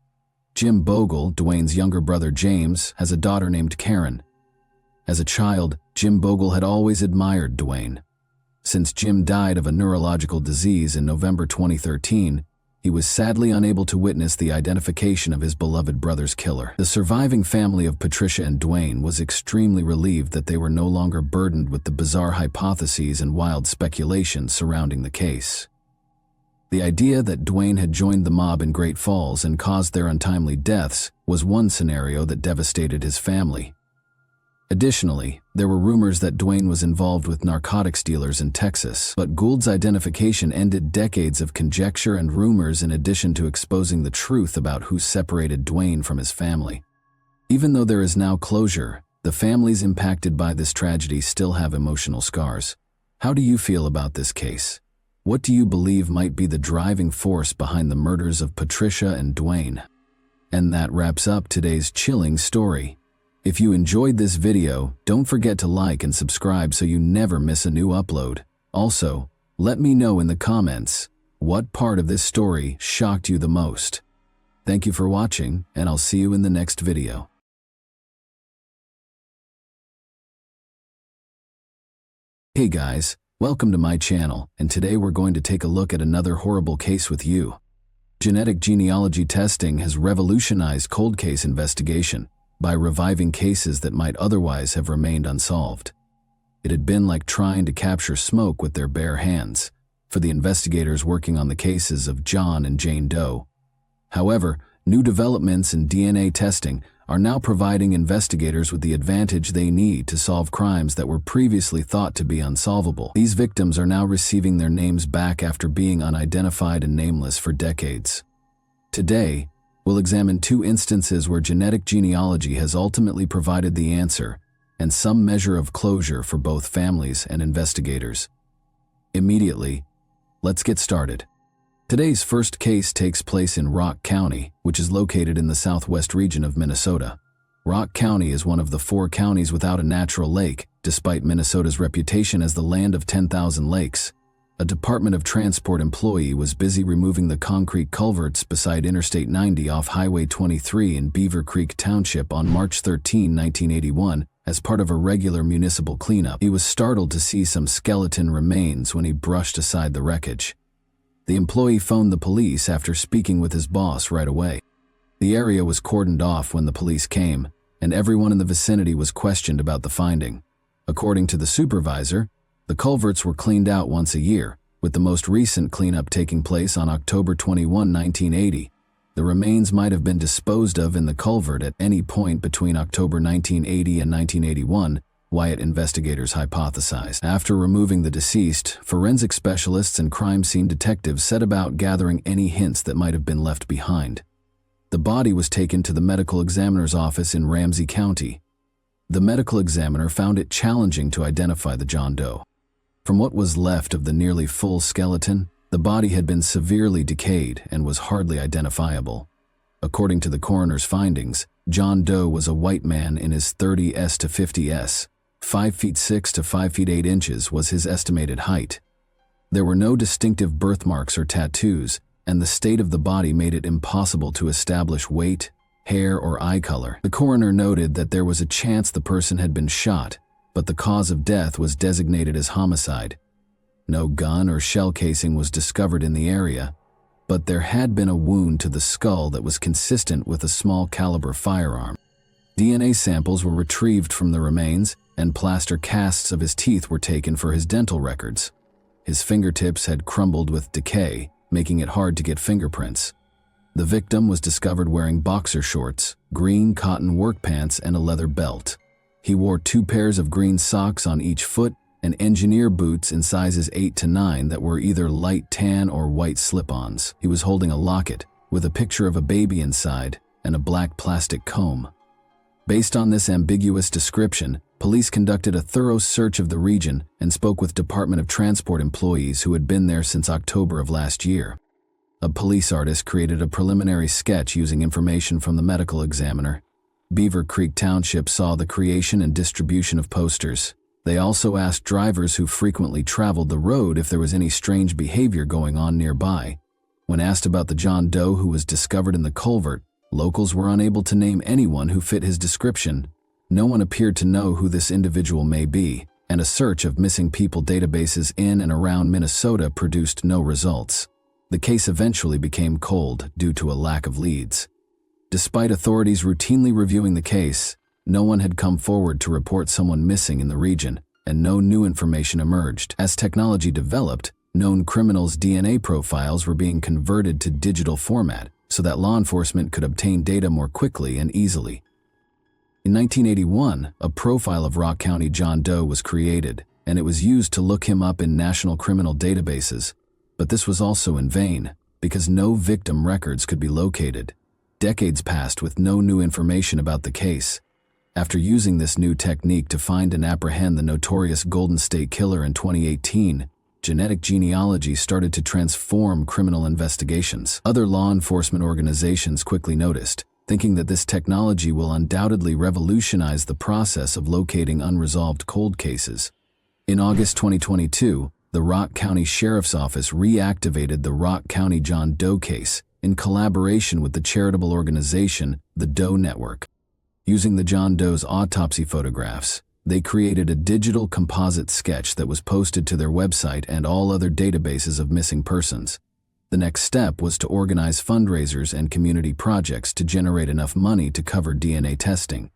Jim Bogle, Dwayne's younger brother James, has a daughter named Karen. As a child, Jim Bogle had always admired Dwayne. Since Jim died of a neurological disease in November 2013, he was sadly unable to witness the identification of his beloved brother's killer. The surviving family of Patricia and Dwayne was extremely relieved that they were no longer burdened with the bizarre hypotheses and wild speculations surrounding the case. The idea that Dwayne had joined the mob in Great Falls and caused their untimely deaths was one scenario that devastated his family. Additionally, there were rumors that Dwayne was involved with narcotics dealers in Texas, but Gould's identification ended decades of conjecture and rumors in addition to exposing the truth about who separated Dwayne from his family. Even though there is now closure, the families impacted by this tragedy still have emotional scars. How do you feel about this case? What do you believe might be the driving force behind the murders of Patricia and Dwayne? And that wraps up today's chilling story. If you enjoyed this video, don't forget to like and subscribe so you never miss a new upload. Also, let me know in the comments, what part of this story shocked you the most? Thank you for watching, and I'll see you in the next video. Hey guys, welcome to my channel, and today we're going to take a look at another horrible case with you. Genetic genealogy testing has revolutionized cold case investigation by reviving cases that might otherwise have remained unsolved. It had been like trying to capture smoke with their bare hands for the investigators working on the cases of John and Jane Doe. However, new developments in DNA testing are now providing investigators with the advantage they need to solve crimes that were previously thought to be unsolvable. These victims are now receiving their names back after being unidentified and nameless for decades. Today, we'll examine two instances where genetic genealogy has ultimately provided the answer and some measure of closure for both families and investigators. Immediately, let's get started. Today's first case takes place in Rock County, which is located in the southwest region of Minnesota. Rock County is one of the 4 counties without a natural lake, despite Minnesota's reputation as the land of 10,000 lakes. A Department of Transport employee was busy removing the concrete culverts beside Interstate 90 off Highway 23 in Beaver Creek Township on March 13, 1981, as part of a regular municipal cleanup. He was startled to see some skeleton remains when he brushed aside the wreckage. The employee phoned the police after speaking with his boss right away. The area was cordoned off when the police came, and everyone in the vicinity was questioned about the finding. According to the supervisor, the culverts were cleaned out once a year, with the most recent cleanup taking place on October 21, 1980. The remains might have been disposed of in the culvert at any point between October 1980 and 1981, Wyatt investigators hypothesized. After removing the deceased, forensic specialists and crime scene detectives set about gathering any hints that might have been left behind. The body was taken to the medical examiner's office in Ramsey County. The medical examiner found it challenging to identify the John Doe. From what was left of the nearly full skeleton, the body had been severely decayed and was hardly identifiable. According to the coroner's findings, John Doe was a white man in his 30s to 50s. 5 feet 6 to 5 feet 8 inches was his estimated height. There were no distinctive birthmarks or tattoos, and the state of the body made it impossible to establish weight, hair, or eye color. The coroner noted that there was a chance the person had been shot, but the cause of death was designated as homicide. No gun or shell casing was discovered in the area, but there had been a wound to the skull that was consistent with a small caliber firearm. DNA samples were retrieved from the remains, and plaster casts of his teeth were taken for his dental records. His fingertips had crumbled with decay, making it hard to get fingerprints. The victim was discovered wearing boxer shorts, green cotton work pants, and a leather belt. He wore 2 pairs of green socks on each foot and engineer boots in sizes 8 to 9 that were either light tan or white slip-ons. He was holding a locket with a picture of a baby inside and a black plastic comb. Based on this ambiguous description, police conducted a thorough search of the region and spoke with Department of Transport employees who had been there since October of last year. A police artist created a preliminary sketch using information from the medical examiner. Beaver Creek Township saw the creation and distribution of posters. They also asked drivers who frequently traveled the road if there was any strange behavior going on nearby. When asked about the John Doe who was discovered in the culvert, locals were unable to name anyone who fit his description. No one appeared to know who this individual may be, and a search of missing people databases in and around Minnesota produced no results. The case eventually became cold due to a lack of leads. Despite authorities routinely reviewing the case, no one had come forward to report someone missing in the region, and no new information emerged. As technology developed, known criminals' DNA profiles were being converted to digital format so that law enforcement could obtain data more quickly and easily. In 1981, a profile of Rock County John Doe was created, and it was used to look him up in national criminal databases. But this was also in vain, because no victim records could be located. Decades passed with no new information about the case. After using this new technique to find and apprehend the notorious Golden State Killer in 2018, genetic genealogy started to transform criminal investigations. Other law enforcement organizations quickly noticed, thinking that this technology will undoubtedly revolutionize the process of locating unresolved cold cases. In August 2022, the Rock County Sheriff's Office reactivated the Rock County John Doe case, in collaboration with the charitable organization, the Doe Network. Using the John Doe's autopsy photographs, they created a digital composite sketch that was posted to their website and all other databases of missing persons. The next step was to organize fundraisers and community projects to generate enough money to cover DNA testing.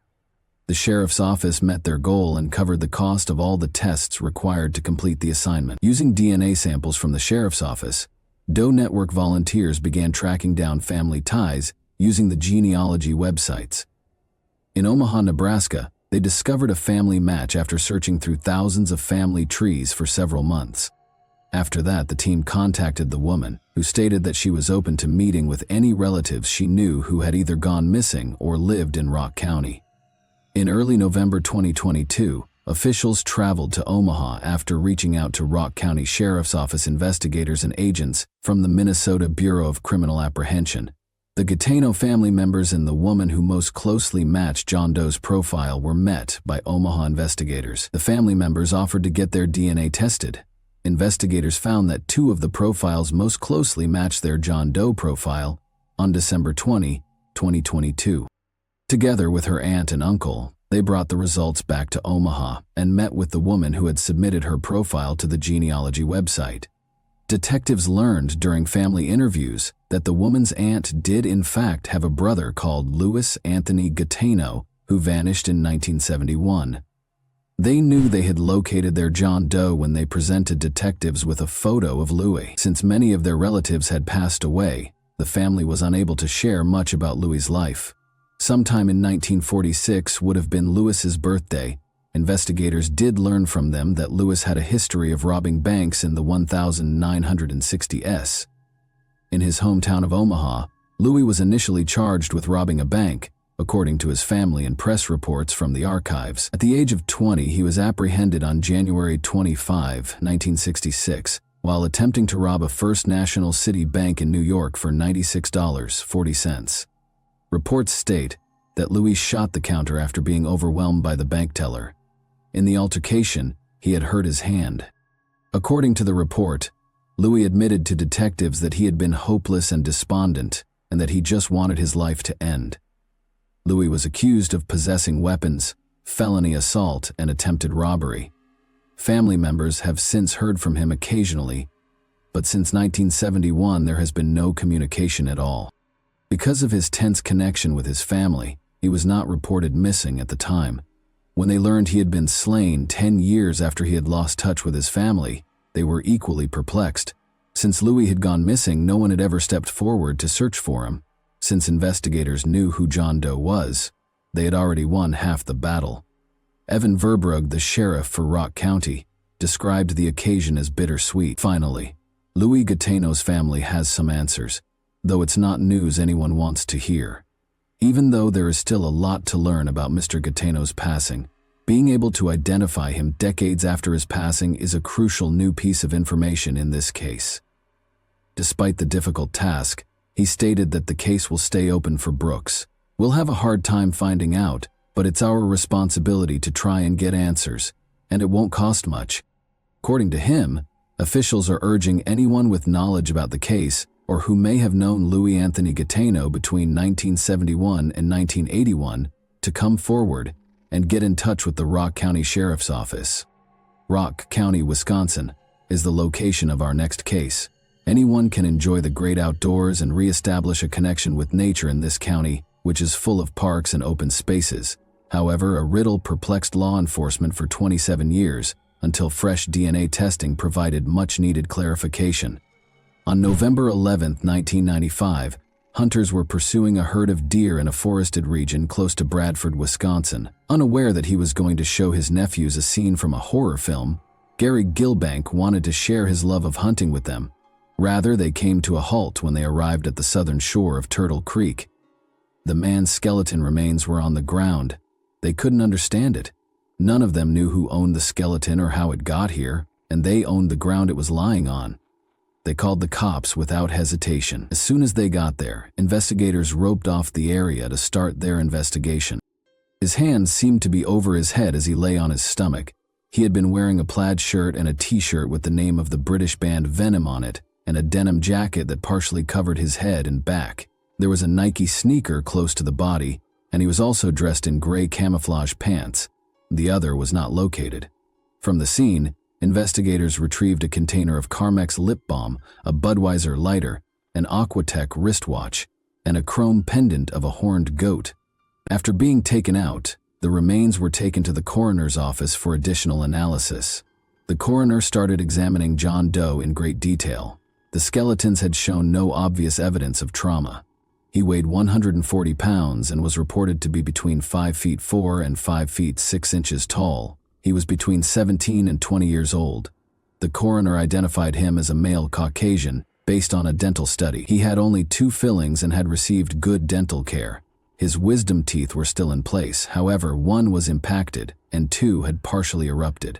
The sheriff's office met their goal and covered the cost of all the tests required to complete the assignment. Using DNA samples from the sheriff's office, Doe Network volunteers began tracking down family ties using the genealogy websites. In Omaha, Nebraska, they discovered a family match after searching through thousands of family trees for several months. After that, the team contacted the woman, who stated that she was open to meeting with any relatives she knew who had either gone missing or lived in Rock County. In early November 2022, officials traveled to Omaha after reaching out to Rock County Sheriff's Office investigators and agents from the Minnesota Bureau of Criminal Apprehension. The Gateno family members and the woman who most closely matched John Doe's profile were met by Omaha investigators. The family members offered to get their DNA tested. Investigators found that two of the profiles most closely matched their John Doe profile on December 20, 2022. Together with her aunt and uncle, they brought the results back to Omaha and met with the woman who had submitted her profile to the genealogy website. Detectives learned during family interviews that the woman's aunt did in fact have a brother called Louis Anthony Gateno who vanished in 1971. They knew they had located their John Doe when they presented detectives with a photo of Louis. Since many of their relatives had passed away, the family was unable to share much about Louis's life. Sometime in 1946 would have been Louis's birthday. Investigators did learn from them that Louis had a history of robbing banks in the 1960s. In his hometown of Omaha, Louis was initially charged with robbing a bank, according to his family and press reports from the archives. At the age of 20, he was apprehended on January 25, 1966, while attempting to rob a First National City Bank in New York for $96.40. Reports state that Louis shot the counter after being overwhelmed by the bank teller. In the altercation, he had hurt his hand. According to the report, Louis admitted to detectives that he had been hopeless and despondent and that he just wanted his life to end. Louis was accused of possessing weapons, felony assault, and attempted robbery. Family members have since heard from him occasionally, but since 1971 there has been no communication at all. Because of his tense connection with his family, he was not reported missing at the time. When they learned he had been slain 10 years after he had lost touch with his family, they were equally perplexed. Since Louis had gone missing, no one had ever stepped forward to search for him. Since investigators knew who John Doe was, they had already won half the battle. Evan Verbrugge, the sheriff for Rock County, described the occasion as bittersweet. Finally, Louis Gateno's family has some answers, though it's not news anyone wants to hear. Even though there is still a lot to learn about Mr. Gateno's passing, being able to identify him decades after his passing is a crucial new piece of information in this case. Despite the difficult task, he stated that the case will stay open for Brooks. We'll have a hard time finding out, but it's our responsibility to try and get answers, and it won't cost much. According to him, officials are urging anyone with knowledge about the case or who may have known Louis Anthony Gateno between 1971 and 1981 to come forward and get in touch with the Rock County Sheriff's Office. Rock County, Wisconsin, is the location of our next case. Anyone can enjoy the great outdoors and reestablish a connection with nature in this county, which is full of parks and open spaces. However, a riddle perplexed law enforcement for 27 years until fresh DNA testing provided much-needed clarification. On November 11, 1995, hunters were pursuing a herd of deer in a forested region close to Bradford, Wisconsin. Unaware that he was going to show his nephews a scene from a horror film, Gary Gilbank wanted to share his love of hunting with them. Rather, they came to a halt when they arrived at the southern shore of Turtle Creek. The man's skeleton remains were on the ground. They couldn't understand it. None of them knew who owned the skeleton or how it got here, and they owned the ground it was lying on. They called the cops without hesitation. As soon as they got there, investigators roped off the area to start their investigation. His hands seemed to be over his head as he lay on his stomach. He had been wearing a plaid shirt and a t-shirt with the name of the British band Venom on it, and a denim jacket that partially covered his head and back. There was a Nike sneaker close to the body, and he was also dressed in gray camouflage pants. The other was not located. From the scene, investigators retrieved a container of Carmex lip balm, a Budweiser lighter, an Aquatech wristwatch, and a chrome pendant of a horned goat. After being taken out, the remains were taken to the coroner's office for additional analysis. The coroner started examining John Doe in great detail. The skeletons had shown no obvious evidence of trauma. He weighed 140 pounds and was reported to be between 5 feet 4 and 5 feet 6 inches tall. He was between 17 and 20 years old. The coroner identified him as a male Caucasian based on a dental study. He had only 2 fillings and had received good dental care. His wisdom teeth were still in place, however, 1 was impacted and 2 had partially erupted.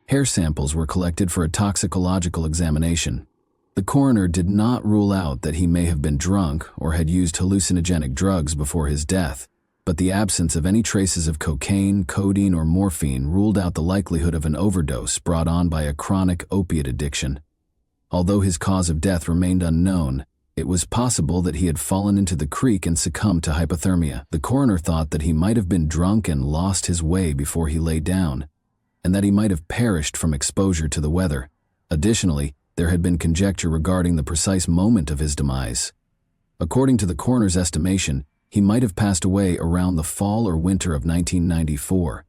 Hair samples were collected for a toxicological examination. The coroner did not rule out that he may have been drunk or had used hallucinogenic drugs before his death, but the absence of any traces of cocaine, codeine, or morphine ruled out the likelihood of an overdose brought on by a chronic opiate addiction. Although his cause of death remained unknown, it was possible that he had fallen into the creek and succumbed to hypothermia. The coroner thought that he might have been drunk and lost his way before he lay down, and that he might have perished from exposure to the weather. Additionally, there had been conjecture regarding the precise moment of his demise. According to the coroner's estimation, he might have passed away around the fall or winter of 1994.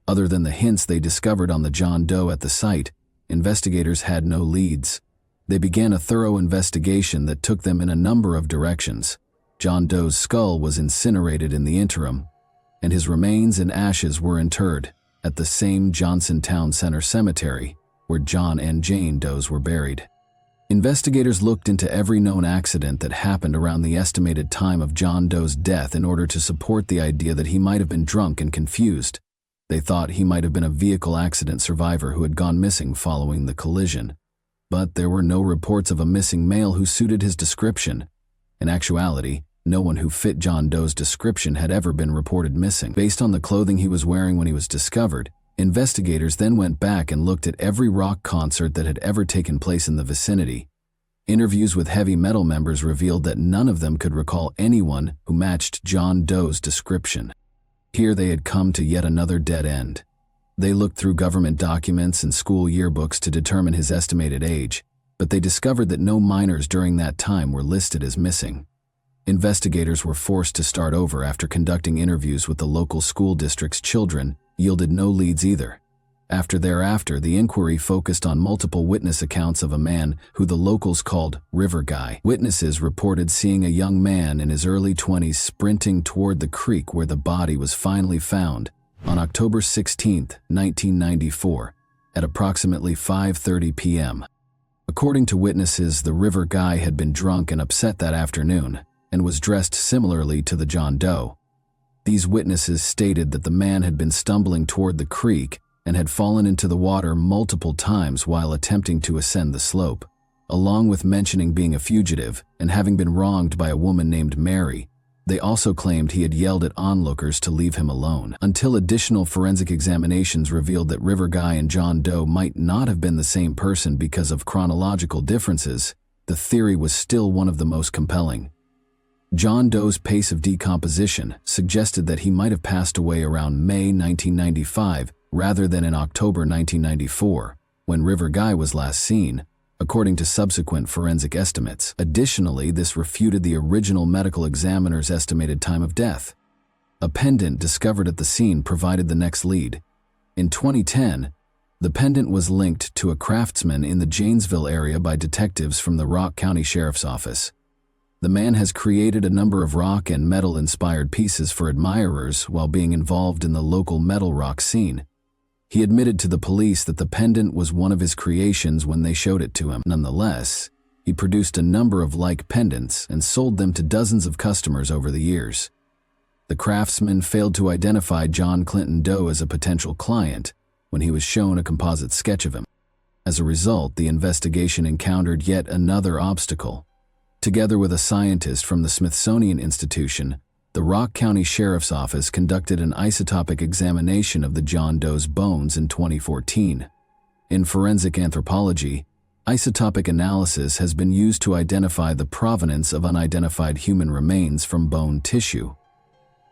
Other than the hints they discovered on the John Doe at the site, investigators had no leads. They began a thorough investigation that took them in a number of directions. John Doe's skull was incinerated in the interim, and his remains and ashes were interred at the same Johnson Town Center Cemetery where John and Jane Does were buried. Investigators looked into every known accident that happened around the estimated time of John Doe's death in order to support the idea that he might have been drunk and confused. They thought he might have been a vehicle accident survivor who had gone missing following the collision. But there were no reports of a missing male who suited his description. In actuality, no one who fit John Doe's description had ever been reported missing. Based on the clothing he was wearing when he was discovered, investigators then went back and looked at every rock concert that had ever taken place in the vicinity. Interviews with heavy metal members revealed that none of them could recall anyone who matched John Doe's description. Here they had come to yet another dead end. They looked through government documents and school yearbooks to determine his estimated age, but they discovered that no minors during that time were listed as missing. Investigators were forced to start over after conducting interviews with the local school district's children yielded no leads either. Thereafter, the inquiry focused on multiple witness accounts of a man who the locals called River Guy. Witnesses reported seeing a young man in his early 20s sprinting toward the creek where the body was finally found on October 16, 1994, at approximately 5:30 p.m. According to witnesses, the River Guy had been drunk and upset that afternoon and was dressed similarly to the John Doe. These witnesses stated that the man had been stumbling toward the creek and had fallen into the water multiple times while attempting to ascend the slope. Along with mentioning being a fugitive and having been wronged by a woman named Mary, they also claimed he had yelled at onlookers to leave him alone. Until additional forensic examinations revealed that River Guy and John Doe might not have been the same person because of chronological differences, the theory was still one of the most compelling. John Doe's pace of decomposition suggested that he might have passed away around May 1995 rather than in October 1994, when River Guy was last seen, according to subsequent forensic estimates. Additionally, this refuted the original medical examiner's estimated time of death. A pendant discovered at the scene provided the next lead. In 2010, the pendant was linked to a craftsman in the Janesville area by detectives from the Rock County Sheriff's Office. The man has created a number of rock and metal-inspired pieces for admirers while being involved in the local metal rock scene. He admitted to the police that the pendant was one of his creations when they showed it to him. Nonetheless, he produced a number of like pendants and sold them to dozens of customers over the years. The craftsman failed to identify John Clinton Doe as a potential client when he was shown a composite sketch of him. As a result, the investigation encountered yet another obstacle. Together with a scientist from the Smithsonian Institution, the Rock County Sheriff's Office conducted an isotopic examination of the John Doe's bones in 2014. In forensic anthropology, Isotopic analysis has been used to identify the provenance of unidentified human remains from bone tissue.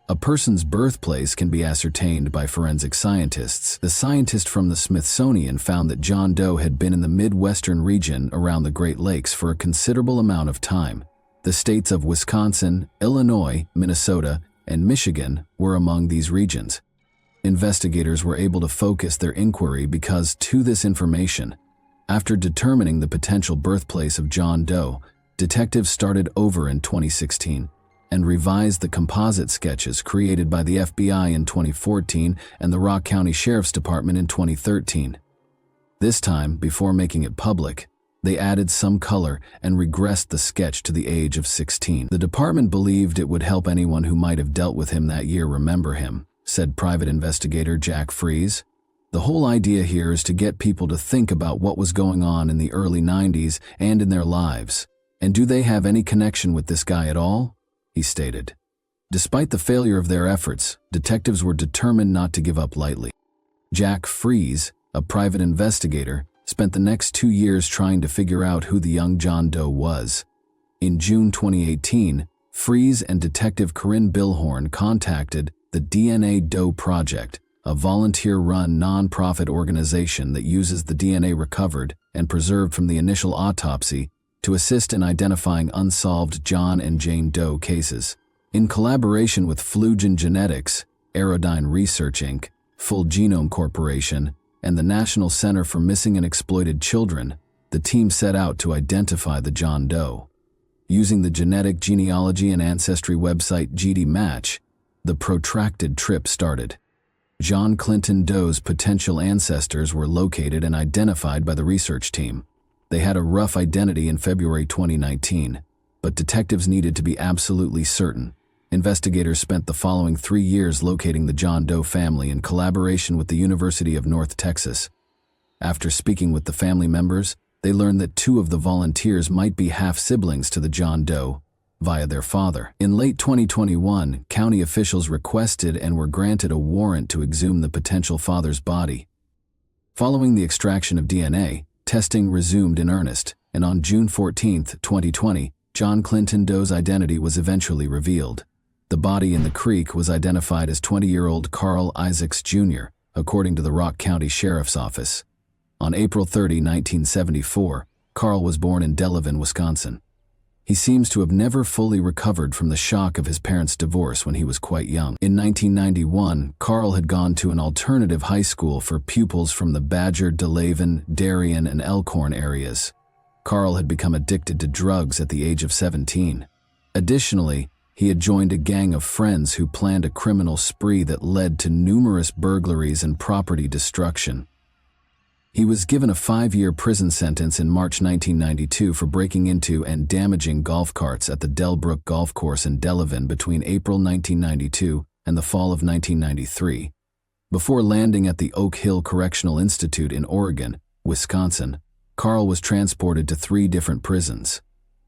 A person's birthplace can be ascertained by forensic scientists. The scientist from the Smithsonian found that John Doe had been in the Midwestern region around the Great Lakes for a considerable amount of time. The states of Wisconsin, Illinois, Minnesota, and Michigan were among these regions. Investigators were able to focus their inquiry because to this information. After determining the potential birthplace of John Doe, detectives started over in 2016 and revised the composite sketches created by the FBI in 2014 and the Rock County Sheriff's Department in 2013. This time, before making it public, they added some color and regressed the sketch to the age of 16. The department believed it would help anyone who might have dealt with him that year remember him, said private investigator Jack Fries. The whole idea here is to get people to think about what was going on in the early 90s and in their lives. And do they have any connection with this guy at all? He stated. Despite the failure of their efforts, detectives were determined not to give up lightly. Jack Fries, a private investigator, spent the next 2 years trying to figure out who the young John Doe was. In June 2018, Fries and Detective Corinne Billhorn contacted the DNA Doe Project, a volunteer-run non-profit organization that uses the DNA recovered and preserved from the initial autopsy to assist in identifying unsolved John and Jane Doe cases. In collaboration with Flugen Genetics, Aerodyne Research Inc., Full Genome Corporation, and the National Center for Missing and Exploited Children, the team set out to identify the John Doe. Using the genetic genealogy and ancestry website GDMatch, the protracted trip started. John Clinton Doe's potential ancestors were located and identified by the research team. They had a rough identity in February 2019, but detectives needed to be absolutely certain. Investigators spent the following 3 years locating the John Doe family in collaboration with the University of North Texas. After speaking with the family members, they learned that 2 of the volunteers might be half-siblings to the John Doe via their father. In late 2021, county officials requested and were granted a warrant to exhume the potential father's body. Following the extraction of DNA, testing resumed in earnest, and on June 14, 2020, John Clinton Doe's identity was eventually revealed. The body in the creek was identified as 20-year-old Carl Isaacs Jr., according to the Rock County Sheriff's Office. On April 30, 1974, Carl was born in Delavan, Wisconsin. He seems to have never fully recovered from the shock of his parents' divorce when he was quite young. In 1991, Carl had gone to an alternative high school for pupils from the Badger, Delavan, Darien, and Elkhorn areas. Carl had become addicted to drugs at the age of 17. Additionally, he had joined a gang of friends who planned a criminal spree that led to numerous burglaries and property destruction. He was given a 5-year prison sentence in March 1992 for breaking into and damaging golf carts at the Delbrook Golf Course in Delavan between April 1992 and the fall of 1993. Before landing at the Oak Hill Correctional Institute in Oregon, Wisconsin, Carl was transported to 3 different prisons.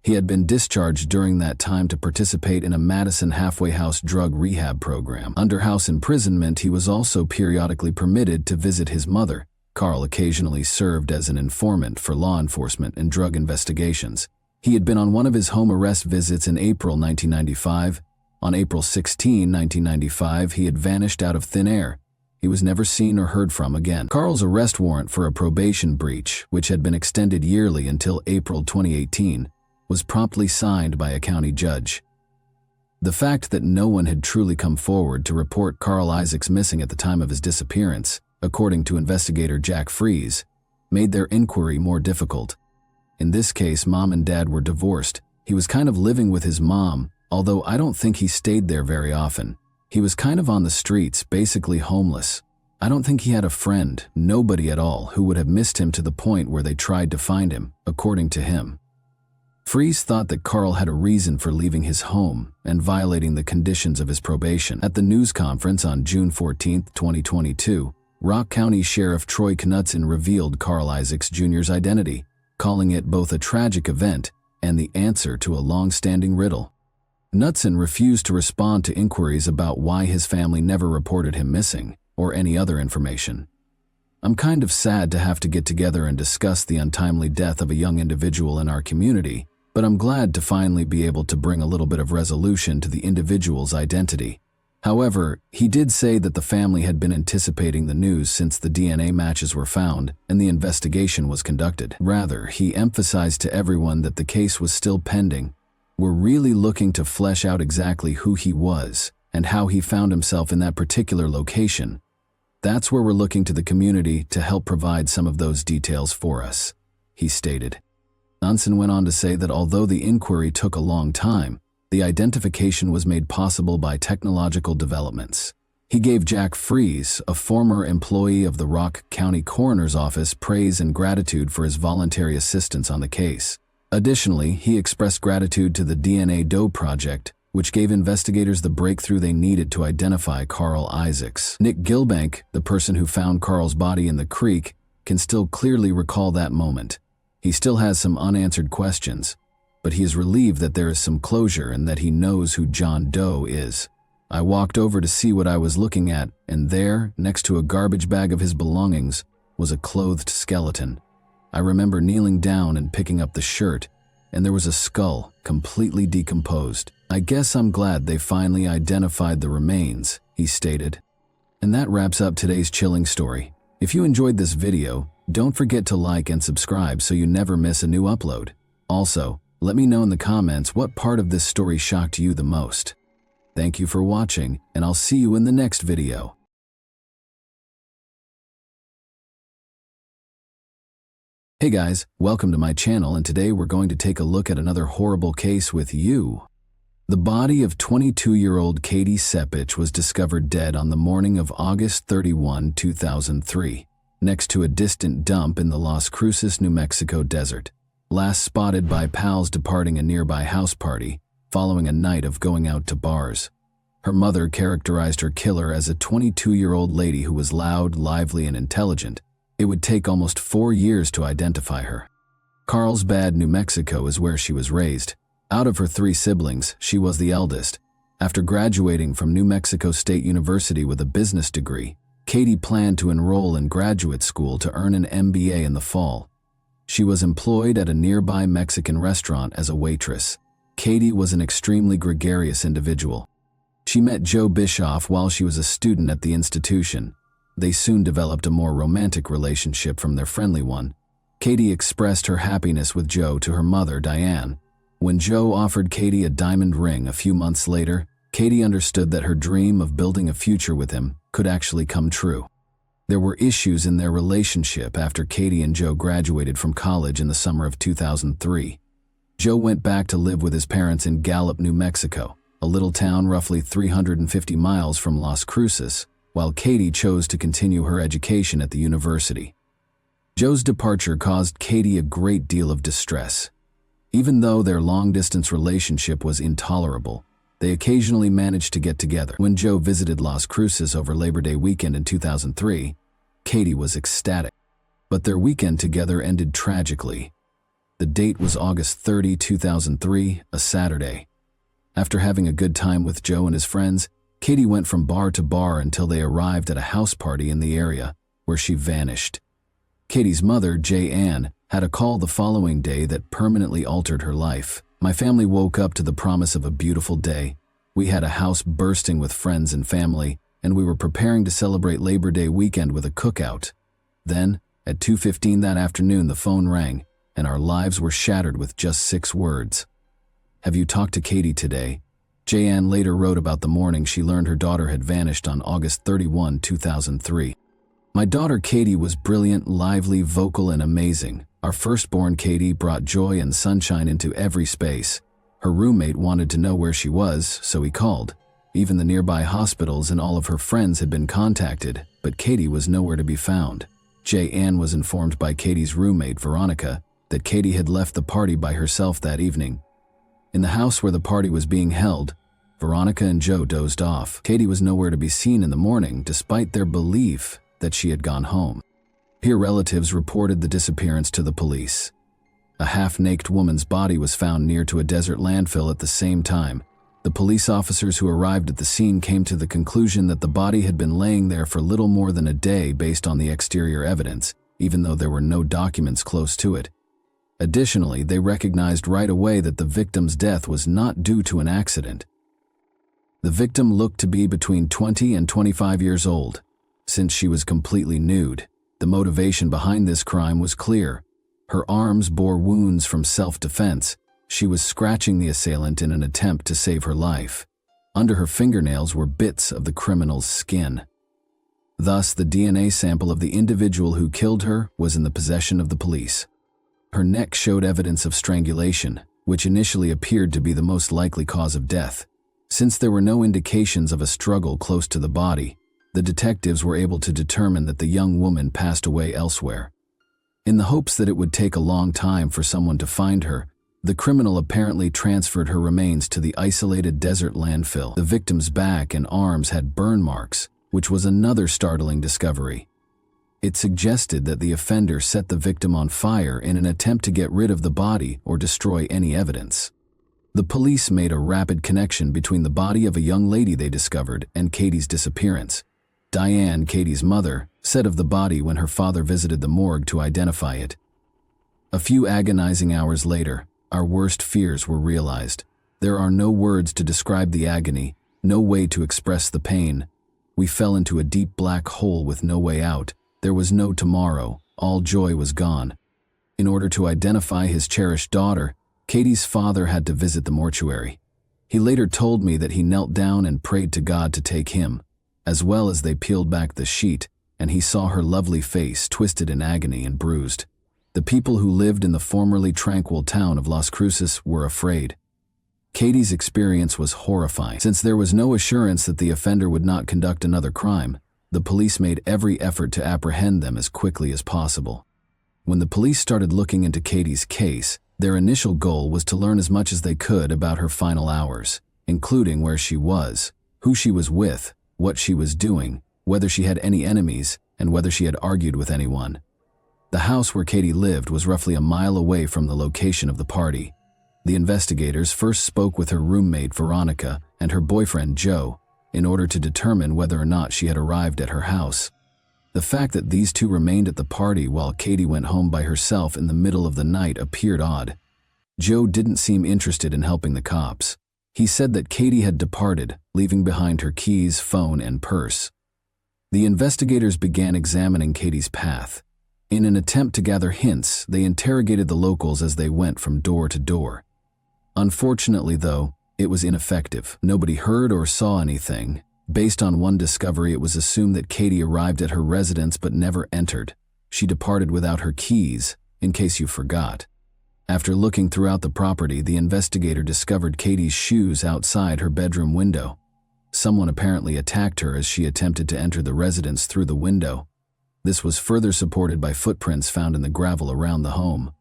He had been discharged during that time to participate in a Madison halfway house drug rehab program. Under house imprisonment, he was also periodically permitted to visit his mother. Carl occasionally served as an informant for law enforcement and drug investigations. He had been on one of his home arrest visits in April 1995. On April 16, 1995, he had vanished out of thin air. He was never seen or heard from again. Carl's arrest warrant for a probation breach, which had been extended yearly until April 2018, was promptly signed by a county judge. The fact that no one had truly come forward to report Carl Isaacs missing at the time of his disappearance, according to investigator Jack Fries, made their inquiry more difficult. In this case, Mom and Dad were divorced. He was kind of living with his mom, although I don't think he stayed there very often. He was kind of on the streets, basically homeless. I don't think he had a friend, nobody at all, who would have missed him to the point where they tried to find him, according to him. Fries thought that Carl had a reason for leaving his home and violating the conditions of his probation. At the news conference on June 14, 2022, Rock County Sheriff Troy Knudsen revealed Carl Isaacs Jr.'s identity, calling it both a tragic event and the answer to a long-standing riddle. Knudsen refused to respond to inquiries about why his family never reported him missing or any other information. I'm kind of sad to have to get together and discuss the untimely death of a young individual in our community, but I'm glad to finally be able to bring a little bit of resolution to the individual's identity. However, he did say that the family had been anticipating the news since the DNA matches were found and the investigation was conducted. Rather, he emphasized to everyone that the case was still pending. We're really looking to flesh out exactly who he was and how he found himself in that particular location. That's where we're looking to the community to help provide some of those details for us, he stated. Johnson went on to say that although the inquiry took a long time, the identification was made possible by technological developments. He gave Jack Fries, a former employee of the Rock County Coroner's Office, praise and gratitude for his voluntary assistance on the case. Additionally, he expressed gratitude to the DNA Doe Project, which gave investigators the breakthrough they needed to identify Carl Isaacs. Nick Gilbank, the person who found Carl's body in the creek, can still clearly recall that moment. He still has some unanswered questions, but he is relieved that there is some closure and that he knows who John Doe is. I walked over to see what I was looking at, and there, next to a garbage bag of his belongings, was a clothed skeleton. I remember kneeling down and picking up the shirt, and there was a skull, completely decomposed. I guess I'm glad they finally identified the remains, he stated. And that wraps up today's chilling story. If you enjoyed this video, don't forget to like and subscribe so you never miss a new upload. Also, let me know in the comments what part of this story shocked you the most. Thank you for watching, and I'll see you in the next video. Hey guys, welcome to my channel, and today we're going to take a look at another horrible case with you. The body of 22-year-old Katie Sepich was discovered dead on the morning of August 31, 2003, next to a distant dump in the Las Cruces, New Mexico desert, last spotted by pals departing a nearby house party following a night of going out to bars. Her mother characterized her killer as a 22-year-old lady who was loud, lively, and intelligent. It would take almost 4 years to identify her. Carlsbad, New Mexico is where she was raised. Out of her 3 siblings, she was the eldest. After graduating from New Mexico State University with a business degree, Katie planned to enroll in graduate school to earn an MBA in the fall. She was employed at a nearby Mexican restaurant as a waitress. Katie was an extremely gregarious individual. She met Joe Bischoff while she was a student at the institution. They soon developed a more romantic relationship from their friendly one. Katie expressed her happiness with Joe to her mother, Diane. When Joe offered Katie a diamond ring a few months later, Katie understood that her dream of building a future with him could actually come true. There were issues in their relationship after Katie and Joe graduated from college in the summer of 2003. Joe went back to live with his parents in Gallup, New Mexico, a little town roughly 350 miles from Las Cruces, while Katie chose to continue her education at the university. Joe's departure caused Katie a great deal of distress. Even though their long-distance relationship was intolerable, they occasionally managed to get together. When Joe visited Las Cruces over Labor Day weekend in 2003, Katie was ecstatic. But their weekend together ended tragically. The date was August 30, 2003, a Saturday. After having a good time with Joe and his friends, Katie went from bar to bar until they arrived at a house party in the area, where she vanished. Katie's mother, Jay Ann, had a call the following day that permanently altered her life. My family woke up to the promise of a beautiful day. We had a house bursting with friends and family, and we were preparing to celebrate Labor Day weekend with a cookout. Then, at 2:15 that afternoon, the phone rang, and our lives were shattered with just 6 words. Have you talked to Katie today? Jay Ann later wrote about the morning she learned her daughter had vanished on August 31, 2003. My daughter Katie was brilliant, lively, vocal, and amazing. Our firstborn Katie brought joy and sunshine into every space. Her roommate wanted to know where she was, so he called. Even the nearby hospitals and all of her friends had been contacted, but Katie was nowhere to be found. Jay Ann was informed by Katie's roommate, Veronica, that Katie had left the party by herself that evening. In the house where the party was being held, Veronica and Joe dozed off. Katie was nowhere to be seen in the morning, despite their belief that she had gone home. Peer relatives reported the disappearance to the police. A half-naked woman's body was found near to a desert landfill at the same time. The police officers who arrived at the scene came to the conclusion that the body had been laying there for little more than a day based on the exterior evidence, even though there were no documents close to it. Additionally, they recognized right away that the victim's death was not due to an accident. The victim looked to be between 20 and 25 years old. Since she was completely nude, the motivation behind this crime was clear. Her arms bore wounds from self-defense. She was scratching the assailant in an attempt to save her life. Under her fingernails were bits of the criminal's skin. Thus, the DNA sample of the individual who killed her was in the possession of the police. Her neck showed evidence of strangulation, which initially appeared to be the most likely cause of death. Since there were no indications of a struggle close to the body, the detectives were able to determine that the young woman passed away elsewhere. In the hopes that it would take a long time for someone to find her, the criminal apparently transferred her remains to the isolated desert landfill. The victim's back and arms had burn marks, which was another startling discovery. It suggested that the offender set the victim on fire in an attempt to get rid of the body or destroy any evidence. The police made a rapid connection between the body of a young lady they discovered and Katie's disappearance. Diane, Katie's mother, said of the body when her father visited the morgue to identify it. A few agonizing hours later, our worst fears were realized. There are no words to describe the agony, no way to express the pain. We fell into a deep black hole with no way out. There was no tomorrow. All joy was gone. In order to identify his cherished daughter, Katie's father had to visit the mortuary. He later told me that he knelt down and prayed to God to take him, as well as they peeled back the sheet, and he saw her lovely face twisted in agony and bruised. The people who lived in the formerly tranquil town of Las Cruces were afraid. Katie's experience was horrifying. Since there was no assurance that the offender would not conduct another crime, the police made every effort to apprehend them as quickly as possible. When the police started looking into Katie's case, their initial goal was to learn as much as they could about her final hours, including where she was, who she was with, what she was doing, whether she had any enemies, and whether she had argued with anyone. The house where Katie lived was roughly a mile away from the location of the party. The investigators first spoke with her roommate Veronica and her boyfriend Joe in order to determine whether or not she had arrived at her house. The fact that these two remained at the party while Katie went home by herself in the middle of the night appeared odd. Joe didn't seem interested in helping the cops. He said that Katie had departed, leaving behind her keys, phone, and purse. The investigators began examining Katie's path. In an attempt to gather hints, they interrogated the locals as they went from door to door. Unfortunately, though, it was ineffective. Nobody heard or saw anything. Based on one discovery, it was assumed that Katie arrived at her residence but never entered. She departed without her keys, in case you forgot. After looking throughout the property, the investigator discovered Katie's shoes outside her bedroom window. Someone apparently attacked her as she attempted to enter the residence through the window. This was further supported by footprints found in the gravel around the home.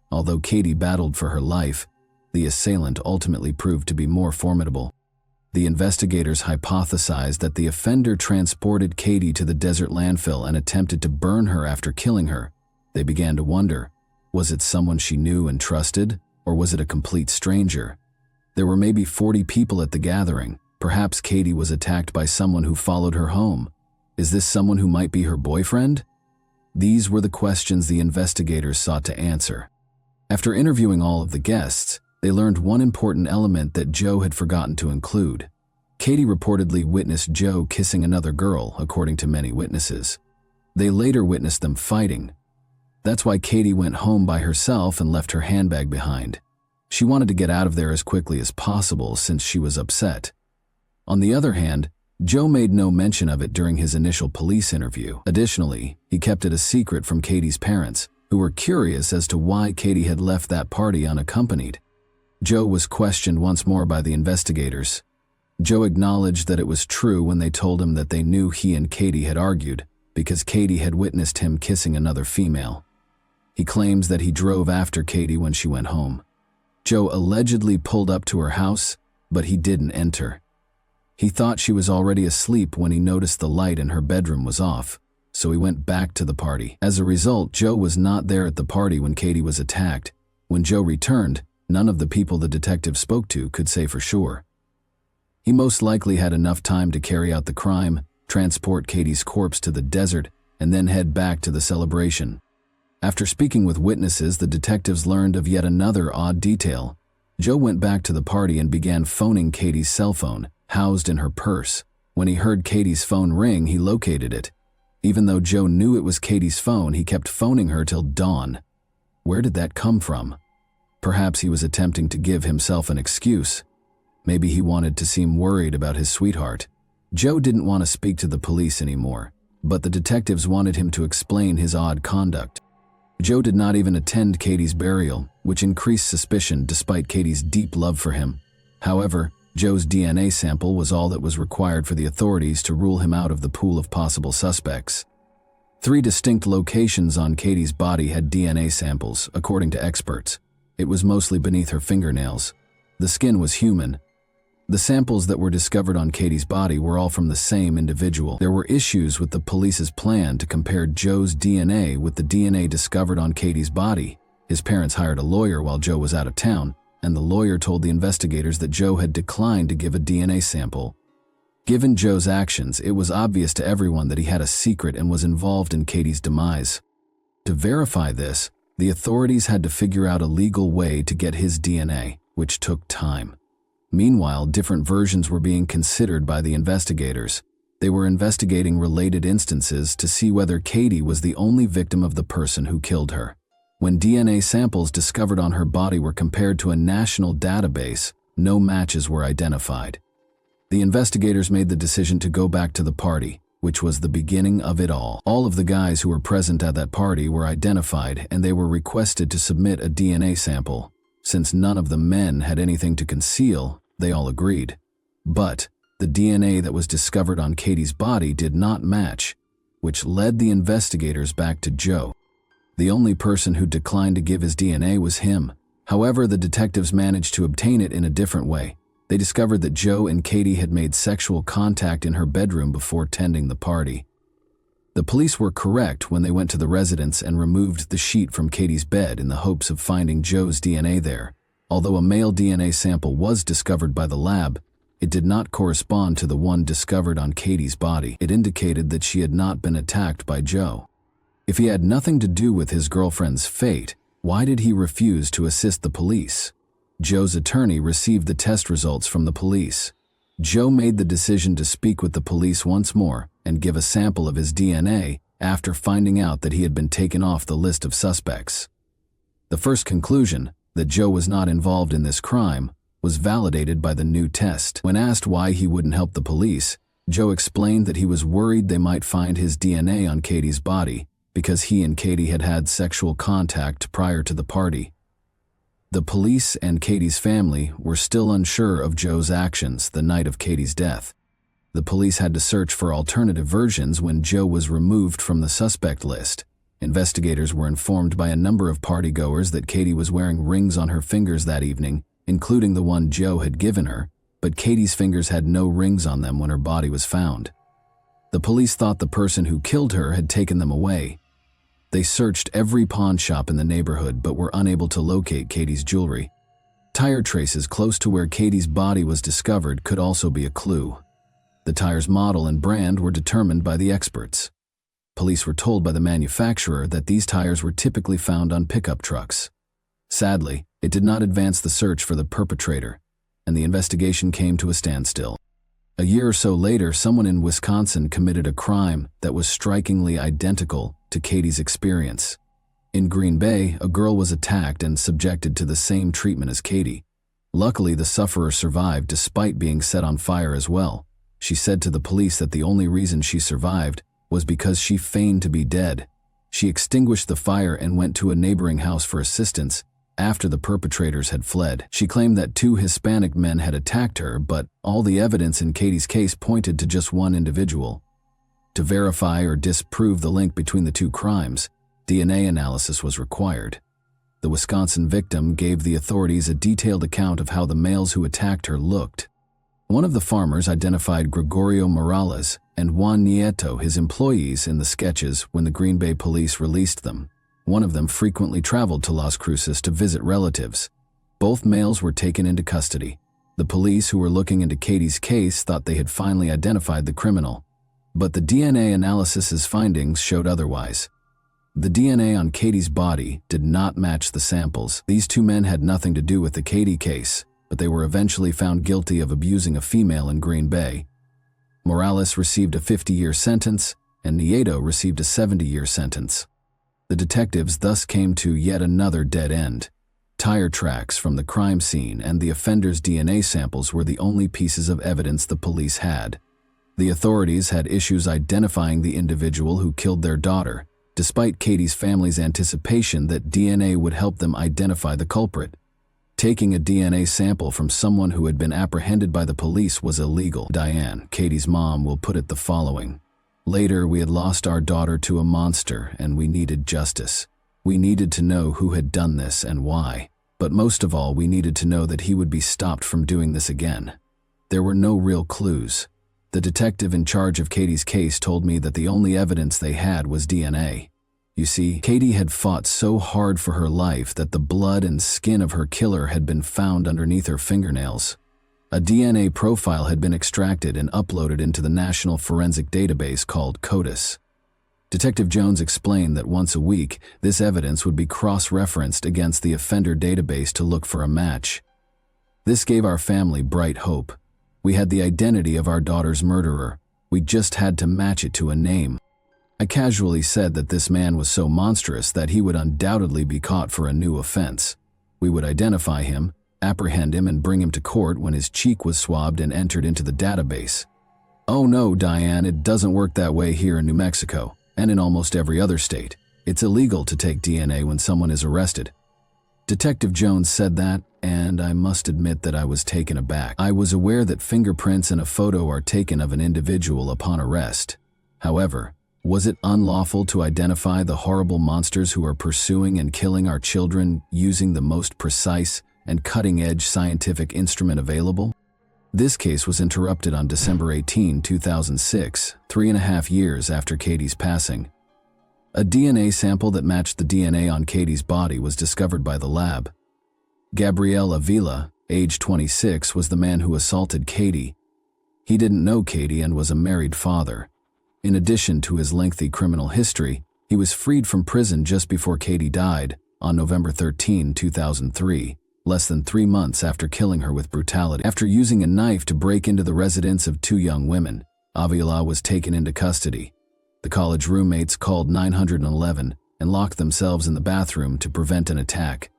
Although Katie battled for her life, the assailant ultimately proved to be more formidable. The investigators hypothesized that the offender transported Katie to the desert landfill and attempted to burn her after killing her. They began to wonder, was it someone she knew and trusted, or was it a complete stranger? There were maybe 40 people at the gathering. Perhaps Katie was attacked by someone who followed her home. Is this someone who might be her boyfriend? These were the questions the investigators sought to answer. After interviewing all of the guests, they learned one important element that Joe had forgotten to include. Katie reportedly witnessed Joe kissing another girl, according to many witnesses. They later witnessed them fighting. That's why Katie went home by herself and left her handbag behind. She wanted to get out of there as quickly as possible since she was upset. On the other hand, Joe made no mention of it during his initial police interview. Additionally, he kept it a secret from Katie's parents, who were curious as to why Katie had left that party unaccompanied. Joe was questioned once more by the investigators. Joe acknowledged that it was true when they told him that they knew he and Katie had argued because Katie had witnessed him kissing another female. He claims that he drove after Katie when she went home. Joe allegedly pulled up to her house, but he didn't enter. He thought she was already asleep when he noticed the light in her bedroom was off, so he went back to the party. As a result, Joe was not there at the party when Katie was attacked. When Joe returned, none of the people the detective spoke to could say for sure. He most likely had enough time to carry out the crime, transport Katie's corpse to the desert, and then head back to the celebration. After speaking with witnesses, the detectives learned of yet another odd detail. Joe went back to the party and began phoning Katie's cell phone, housed in her purse. When he heard Katie's phone ring, he located it. Even though Joe knew it was Katie's phone, he kept phoning her till dawn. Where did that come from? Perhaps he was attempting to give himself an excuse. Maybe he wanted to seem worried about his sweetheart. Joe didn't want to speak to the police anymore, but the detectives wanted him to explain his odd conduct. Joe did not even attend Katie's burial, which increased suspicion despite Katie's deep love for him. However, Joe's DNA sample was all that was required for the authorities to rule him out of the pool of possible suspects. 3 distinct locations on Katie's body had DNA samples, according to experts. It was mostly beneath her fingernails. The skin was human. The samples that were discovered on Katie's body were all from the same individual. There were issues with the police's plan to compare Joe's DNA with the DNA discovered on Katie's body. His parents hired a lawyer while Joe was out of town, and the lawyer told the investigators that Joe had declined to give a DNA sample. Given Joe's actions, it was obvious to everyone that he had a secret and was involved in Katie's demise. To verify this, the authorities had to figure out a legal way to get his DNA, which took time. Meanwhile, different versions were being considered by the investigators. They were investigating related instances to see whether Katie was the only victim of the person who killed her. When DNA samples discovered on her body were compared to a national database, no matches were identified. The investigators made the decision to go back to the party, which was the beginning of it all. All of the guys who were present at that party were identified, and they were requested to submit a DNA sample. Since none of the men had anything to conceal, they all agreed. But the DNA that was discovered on Katie's body did not match, which led the investigators back to Joe. The only person who declined to give his DNA was him. However, the detectives managed to obtain it in a different way. They discovered that Joe and Katie had made sexual contact in her bedroom before tending the party. The police were correct when they went to the residence and removed the sheet from Katie's bed in the hopes of finding Joe's DNA there. Although a male DNA sample was discovered by the lab, it did not correspond to the one discovered on Katie's body. It indicated that she had not been attacked by Joe. If he had nothing to do with his girlfriend's fate, why did he refuse to assist the police? Joe's attorney received the test results from the police. Joe made the decision to speak with the police once more and give a sample of his DNA after finding out that he had been taken off the list of suspects. The first conclusion, that Joe was not involved in this crime, was validated by the new test. When asked why he wouldn't help the police, Joe explained that he was worried they might find his DNA on Katie's body because he and Katie had had sexual contact prior to the party. The police and Katie's family were still unsure of Joe's actions the night of Katie's death. The police had to search for alternative versions when Joe was removed from the suspect list. Investigators were informed by a number of partygoers that Katie was wearing rings on her fingers that evening, including the one Joe had given her, but Katie's fingers had no rings on them when her body was found. The police thought the person who killed her had taken them away. They searched every pawn shop in the neighborhood but were unable to locate Katie's jewelry. Tire traces close to where Katie's body was discovered could also be a clue. The tire's model and brand were determined by the experts. Police were told by the manufacturer that these tires were typically found on pickup trucks. Sadly, it did not advance the search for the perpetrator, and the investigation came to a standstill. A year or so later, someone in Wisconsin committed a crime that was strikingly identical to Katie's experience. In Green Bay, a girl was attacked and subjected to the same treatment as Katie. Luckily, the sufferer survived despite being set on fire as well. She said to the police that the only reason she survived was because she feigned to be dead. She extinguished the fire and went to a neighboring house for assistance after the perpetrators had fled. She claimed that 2 Hispanic men had attacked her, but all the evidence in Katie's case pointed to just one individual. To verify or disprove the link between the 2 crimes, DNA analysis was required. The Wisconsin victim gave the authorities a detailed account of how the males who attacked her looked. One of the farmers identified Gregorio Morales and Juan Nieto, his employees, in the sketches when the Green Bay police released them. One of them frequently traveled to Las Cruces to visit relatives. Both males were taken into custody. The police who were looking into Katie's case thought they had finally identified the criminal, but the DNA analysis's findings showed otherwise. The DNA on Katie's body did not match the samples. These two men had nothing to do with the Katie case, but they were eventually found guilty of abusing a female in Green Bay. Morales received a 50-year sentence, and Nieto received a 70-year sentence. The detectives thus came to yet another dead end. Tire tracks from the crime scene and the offender's DNA samples were the only pieces of evidence the police had. The authorities had issues identifying the individual who killed their daughter, despite Katie's family's anticipation that DNA would help them identify the culprit. Taking a DNA sample from someone who had been apprehended by the police was illegal. Diane, Katie's mom, will put it the following: "Later, we had lost our daughter to a monster and we needed justice. We needed to know who had done this and why. But most of all, we needed to know that he would be stopped from doing this again." There were no real clues. The detective in charge of Katie's case told me that the only evidence they had was DNA. You see, Katie had fought so hard for her life that the blood and skin of her killer had been found underneath her fingernails. A DNA profile had been extracted and uploaded into the National Forensic Database called CODIS. Detective Jones explained that once a week, this evidence would be cross-referenced against the offender database to look for a match. This gave our family bright hope. We had the identity of our daughter's murderer. We just had to match it to a name. I casually said that this man was so monstrous that he would undoubtedly be caught for a new offense. We would identify him, apprehend him, and bring him to court when his cheek was swabbed and entered into the database. "Oh no, Diane, it doesn't work that way here in New Mexico, and in almost every other state. It's illegal to take DNA when someone is arrested." Detective Jones said that, and I must admit that I was taken aback. I was aware that fingerprints and a photo are taken of an individual upon arrest. However, was it unlawful to identify the horrible monsters who are pursuing and killing our children using the most precise and cutting-edge scientific instrument available? This case was interrupted on December 18, 2006, 3.5 years after Katie's passing. A DNA sample that matched the DNA on Katie's body was discovered by the lab. Gabriel Avila, age 26, was the man who assaulted Katie. He didn't know Katie and was a married father. In addition to his lengthy criminal history, he was freed from prison just before Katie died, on November 13, 2003, less than 3 months after killing her with brutality. After using a knife to break into the residence of 2 young women, Avila was taken into custody. The college roommates called 911 and locked themselves in the bathroom to prevent an attack.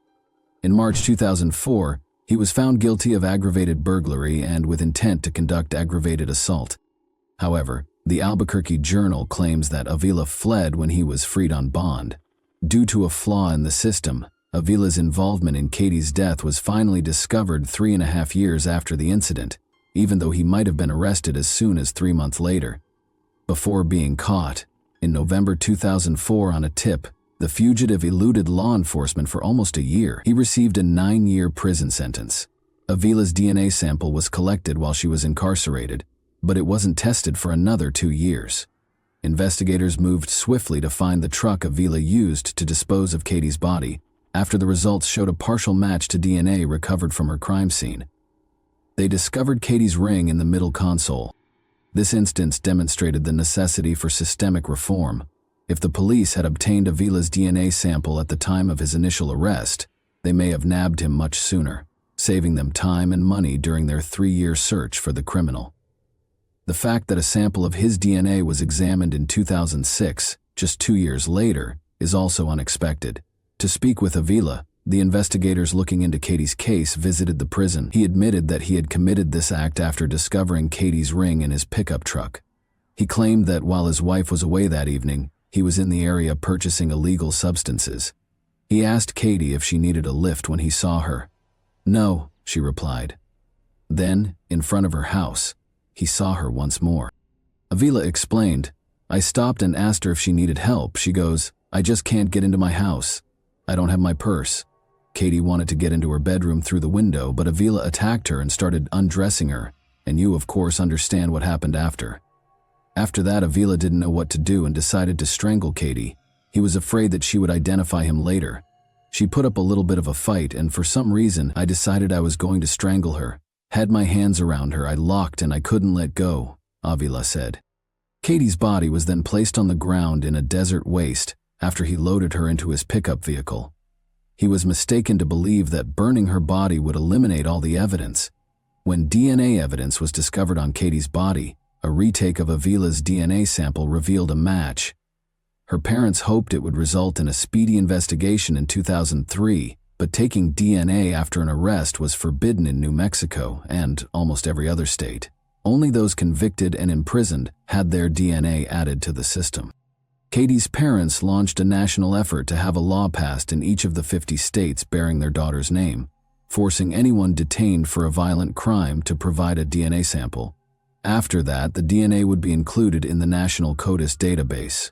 In March 2004, he was found guilty of aggravated burglary and with intent to conduct aggravated assault. However, the Albuquerque Journal claims that Avila fled when he was freed on bond. Due to a flaw in the system, Avila's involvement in Katie's death was finally discovered 3.5 years after the incident, even though he might have been arrested as soon as 3 months later. Before being caught, in November 2004 on a tip, the fugitive eluded law enforcement for almost a year. He received a 9-year prison sentence. Avila's DNA sample was collected while she was incarcerated, but it wasn't tested for another 2 years. Investigators moved swiftly to find the truck Avila used to dispose of Katie's body, after the results showed a partial match to DNA recovered from her crime scene. They discovered Katie's ring in the middle console. This instance demonstrated the necessity for systemic reform. If the police had obtained Avila's DNA sample at the time of his initial arrest, they may have nabbed him much sooner, saving them time and money during their 3-year search for the criminal. The fact that a sample of his DNA was examined in 2006, just 2 years later, is also unexpected. To speak with Avila, the investigators looking into Katie's case visited the prison. He admitted that he had committed this act after discovering Katie's ring in his pickup truck. He claimed that while his wife was away that evening, he was in the area purchasing illegal substances. He asked Katie if she needed a lift when he saw her. "No," she replied. Then, in front of her house, he saw her once more. Avila explained, "I stopped and asked her if she needed help. She goes, 'I just can't get into my house. I don't have my purse.'" Katie wanted to get into her bedroom through the window, but Avila attacked her and started undressing her, and you of course understand what happened after. After that, Avila didn't know what to do and decided to strangle Katie. He was afraid that she would identify him later. She put up a little bit of a fight, and for some reason I decided I was going to strangle her. Had my hands around her, I locked and I couldn't let go, Avila said. Katie's body was then placed on the ground in a desert waste after he loaded her into his pickup vehicle. He was mistaken to believe that burning her body would eliminate all the evidence. When DNA evidence was discovered on Katie's body, a retake of Avila's DNA sample revealed a match. Her parents hoped it would result in a speedy investigation in 2003, but taking DNA after an arrest was forbidden in New Mexico and almost every other state. Only those convicted and imprisoned had their DNA added to the system. Katie's parents launched a national effort to have a law passed in each of the 50 states bearing their daughter's name, forcing anyone detained for a violent crime to provide a DNA sample. After that, the DNA would be included in the National CODIS database.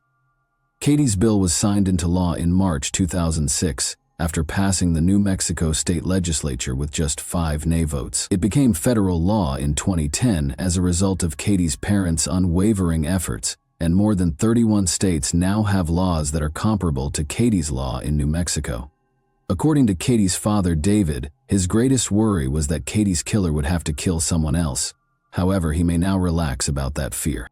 Katie's bill was signed into law in March 2006, after passing the New Mexico state legislature with just 5 nay votes. It became federal law in 2010 as a result of Katie's parents' unwavering efforts, and more than 31 states now have laws that are comparable to Katie's law in New Mexico. According to Katie's father, David, his greatest worry was that Katie's killer would have to kill someone else. However, he may now relax about that fear.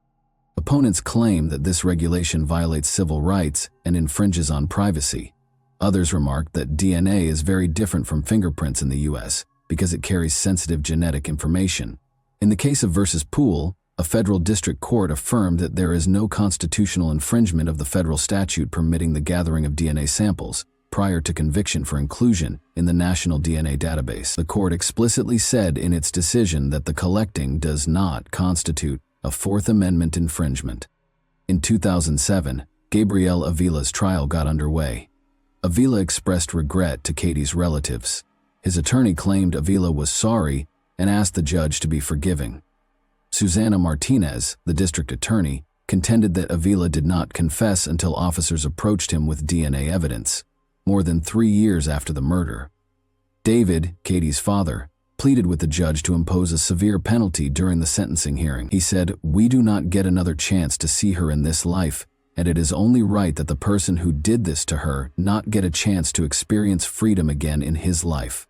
Opponents claim that this regulation violates civil rights and infringes on privacy. Others remark that DNA is very different from fingerprints in the U.S. because it carries sensitive genetic information. In the case of versus Poole, a federal district court affirmed that there is no constitutional infringement of the federal statute permitting the gathering of DNA samples prior to conviction for inclusion in the National DNA Database. The court explicitly said in its decision that the collecting does not constitute a Fourth Amendment infringement. In 2007, Gabriel Avila's trial got underway. Avila expressed regret to Katie's relatives. His attorney claimed Avila was sorry and asked the judge to be forgiving. Susana Martinez, the district attorney, contended that Avila did not confess until officers approached him with DNA evidence, more than 3 years after the murder. David, Katie's father, pleaded with the judge to impose a severe penalty during the sentencing hearing. He said, "We do not get another chance to see her in this life, and it is only right that the person who did this to her not get a chance to experience freedom again in his life."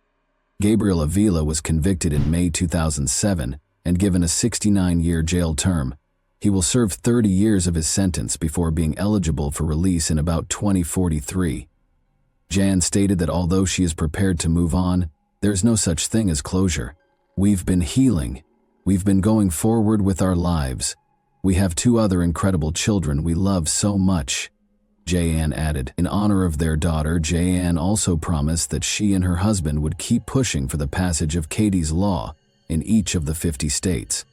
Gabriel Avila was convicted in May 2007 and given a 69-year jail term. He will serve 30 years of his sentence before being eligible for release in about 2043. Jan stated that although she is prepared to move on, there's no such thing as closure. "We've been healing. We've been going forward with our lives. We have 2 other incredible children we love so much," Jan added. In honor of their daughter, Jan also promised that she and her husband would keep pushing for the passage of Katie's law in each of the 50 states.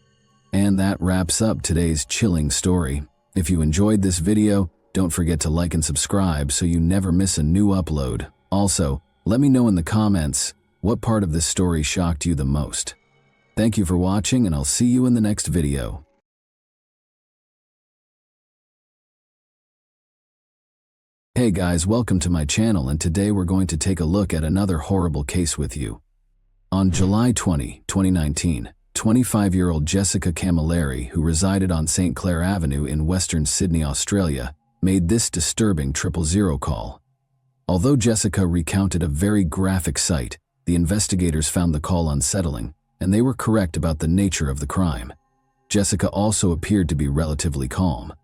And that wraps up today's chilling story. If you enjoyed this video, don't forget to like and subscribe so you never miss a new upload. Also, let me know in the comments what part of this story shocked you the most. Thank you for watching, and I'll see you in the next video. Hey guys, welcome to my channel, and today we're going to take a look at another horrible case with you. On July 20, 2019, 25-year-old Jessica Camilleri, who resided on St. Clair Avenue in Western Sydney, Australia, made this disturbing 000 call. Although Jessica recounted a very graphic sight, the investigators found the call unsettling, and they were correct about the nature of the crime. Jessica also appeared to be relatively calm.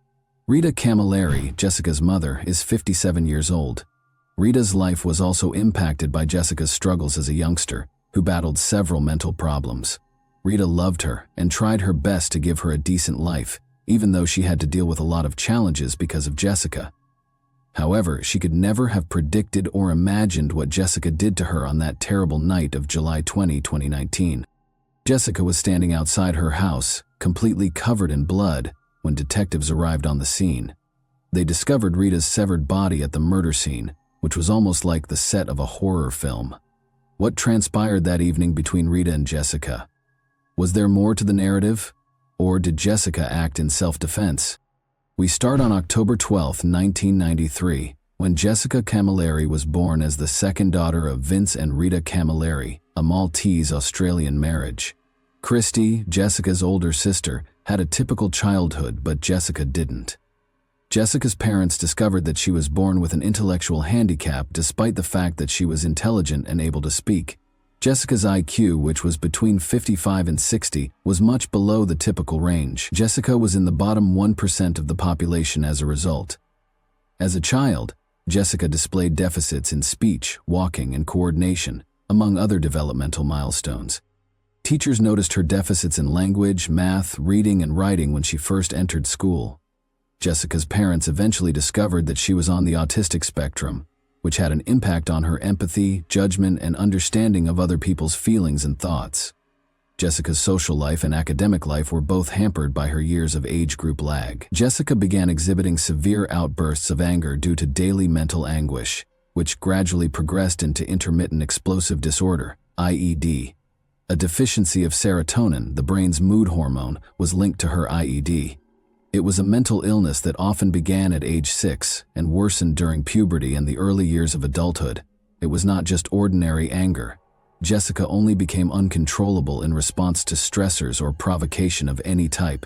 Rita Camilleri, Jessica's mother, is 57 years old. Rita's life was also impacted by Jessica's struggles as a youngster, who battled several mental problems. Rita loved her and tried her best to give her a decent life, even though she had to deal with a lot of challenges because of Jessica. However, she could never have predicted or imagined what Jessica did to her on that terrible night of July 20, 2019. Jessica was standing outside her house, completely covered in blood, when detectives arrived on the scene. They discovered Rita's severed body at the murder scene, which was almost like the set of a horror film. What transpired that evening between Rita and Jessica? Was there more to the narrative? Or did Jessica act in self-defense? We start on October 12, 1993, when Jessica Camilleri was born as the second daughter of Vince and Rita Camilleri, a Maltese-Australian marriage. Christy, Jessica's older sister, had a typical childhood, but Jessica didn't. Jessica's parents discovered that she was born with an intellectual handicap despite the fact that she was intelligent and able to speak. Jessica's IQ, which was between 55 and 60, was much below the typical range. Jessica was in the bottom 1% of the population as a result. As a child, Jessica displayed deficits in speech, walking, and coordination, among other developmental milestones. Teachers noticed her deficits in language, math, reading, and writing when she first entered school. Jessica's parents eventually discovered that she was on the autistic spectrum, which had an impact on her empathy, judgment, and understanding of other people's feelings and thoughts. Jessica's social life and academic life were both hampered by her years of age group lag. Jessica began exhibiting severe outbursts of anger due to daily mental anguish, which gradually progressed into intermittent explosive disorder, IED. A deficiency of serotonin, the brain's mood hormone, was linked to her IED. It was a mental illness that often began at age 6 and worsened during puberty and the early years of adulthood. It was not just ordinary anger. Jessica only became uncontrollable in response to stressors or provocation of any type.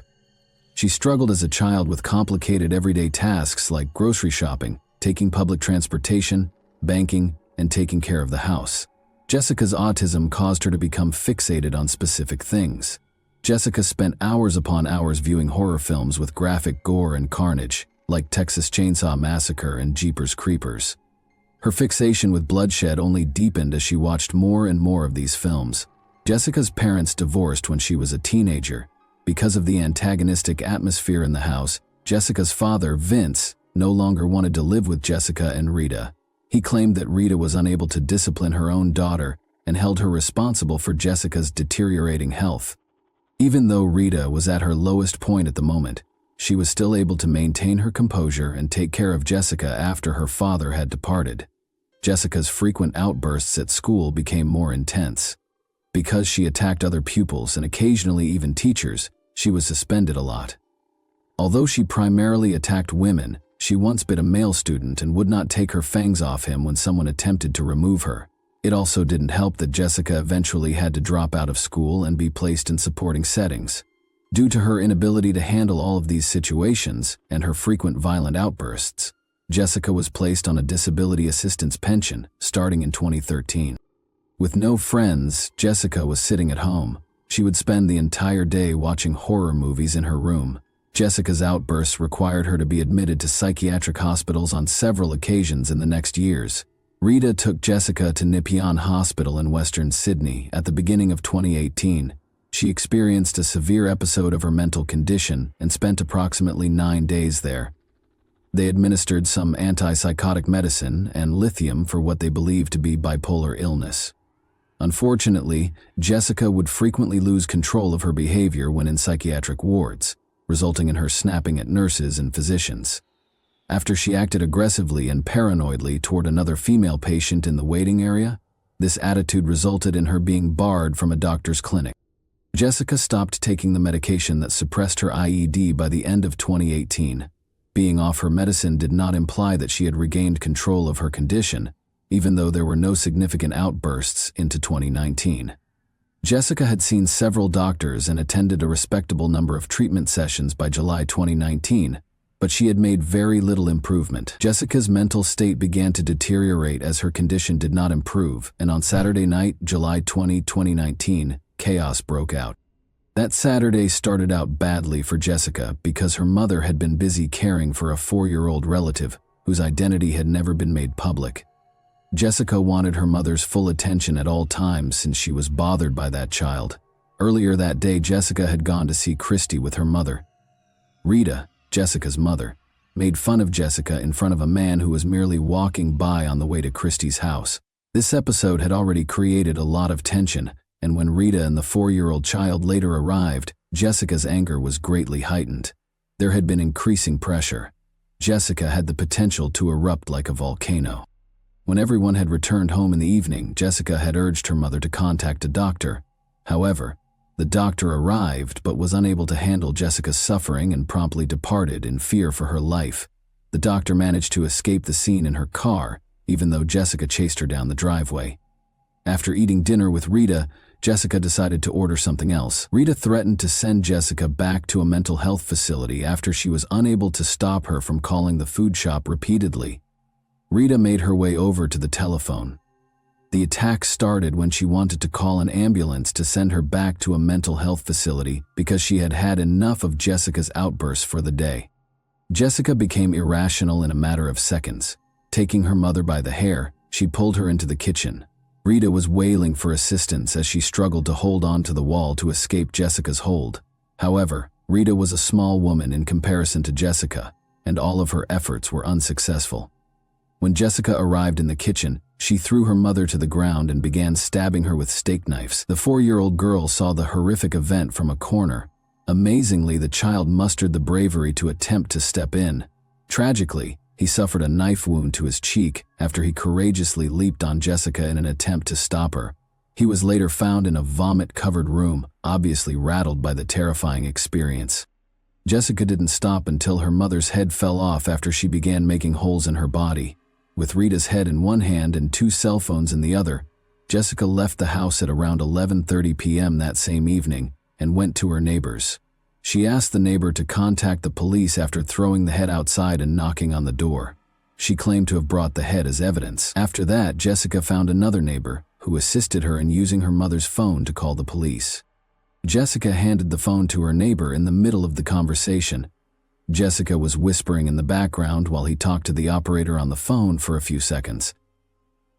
She struggled as a child with complicated everyday tasks like grocery shopping, taking public transportation, banking, and taking care of the house. Jessica's autism caused her to become fixated on specific things. Jessica spent hours upon hours viewing horror films with graphic gore and carnage, like Texas Chainsaw Massacre and Jeepers Creepers. Her fixation with bloodshed only deepened as she watched more and more of these films. Jessica's parents divorced when she was a teenager. Because of the antagonistic atmosphere in the house, Jessica's father, Vince, no longer wanted to live with Jessica and Rita. He claimed that Rita was unable to discipline her own daughter and held her responsible for Jessica's deteriorating health. Even though Rita was at her lowest point at the moment, she was still able to maintain her composure and take care of Jessica after her father had departed. Jessica's frequent outbursts at school became more intense. Because she attacked other pupils and occasionally even teachers, she was suspended a lot. Although she primarily attacked women, she once bit a male student and would not take her fangs off him when someone attempted to remove her. It also didn't help that Jessica eventually had to drop out of school and be placed in supporting settings. Due to her inability to handle all of these situations and her frequent violent outbursts, Jessica was placed on a disability assistance pension starting in 2013. With no friends, Jessica was sitting at home. She would spend the entire day watching horror movies in her room. Jessica's outbursts required her to be admitted to psychiatric hospitals on several occasions in the next years. Rita took Jessica to Nepean Hospital in Western Sydney at the beginning of 2018. She experienced a severe episode of her mental condition and spent approximately 9 days there. They administered some antipsychotic medicine and lithium for what they believed to be bipolar illness. Unfortunately, Jessica would frequently lose control of her behavior when in psychiatric wards, resulting in her snapping at nurses and physicians. After she acted aggressively and paranoidly toward another female patient in the waiting area, this attitude resulted in her being barred from a doctor's clinic. Jessica stopped taking the medication that suppressed her IED by the end of 2018. Being off her medicine did not imply that she had regained control of her condition, even though there were no significant outbursts into 2019. Jessica had seen several doctors and attended a respectable number of treatment sessions by July 2019, but she had made very little improvement. Jessica's mental state began to deteriorate as her condition did not improve, and on Saturday night, July 20, 2019, chaos broke out. That Saturday started out badly for Jessica because her mother had been busy caring for a 4-year-old relative whose identity had never been made public. Jessica wanted her mother's full attention at all times since she was bothered by that child. Earlier that day, Jessica had gone to see Christy with her mother. Rita, Jessica's mother, made fun of Jessica in front of a man who was merely walking by on the way to Christy's house. This episode had already created a lot of tension, and when Rita and the 4-year-old child later arrived, Jessica's anger was greatly heightened. There had been increasing pressure. Jessica had the potential to erupt like a volcano. When everyone had returned home in the evening, Jessica had urged her mother to contact a doctor. However, the doctor arrived but was unable to handle Jessica's suffering and promptly departed in fear for her life. The doctor managed to escape the scene in her car, even though Jessica chased her down the driveway. After eating dinner with Rita, Jessica decided to order something else. Rita threatened to send Jessica back to a mental health facility after she was unable to stop her from calling the food shop repeatedly. Rita made her way over to the telephone. The attack started when she wanted to call an ambulance to send her back to a mental health facility because she had had enough of Jessica's outbursts for the day. Jessica became irrational in a matter of seconds. Taking her mother by the hair, she pulled her into the kitchen. Rita was wailing for assistance as she struggled to hold on to the wall to escape Jessica's hold. However, Rita was a small woman in comparison to Jessica, and all of her efforts were unsuccessful. When Jessica arrived in the kitchen, she threw her mother to the ground and began stabbing her with steak knives. The 4-year-old girl saw the horrific event from a corner. Amazingly, the child mustered the bravery to attempt to step in. Tragically, he suffered a knife wound to his cheek after he courageously leaped on Jessica in an attempt to stop her. He was later found in a vomit-covered room, obviously rattled by the terrifying experience. Jessica didn't stop until her mother's head fell off after she began making holes in her body. With Rita's head in one hand and 2 cell phones in the other, Jessica left the house at around 11:30 p.m. that same evening and went to her neighbor's. She asked the neighbor to contact the police after throwing the head outside and knocking on the door. She claimed to have brought the head as evidence. After that, Jessica found another neighbor who assisted her in using her mother's phone to call the police. Jessica handed the phone to her neighbor in the middle of the conversation. Jessica was whispering in the background while he talked to the operator on the phone for a few seconds.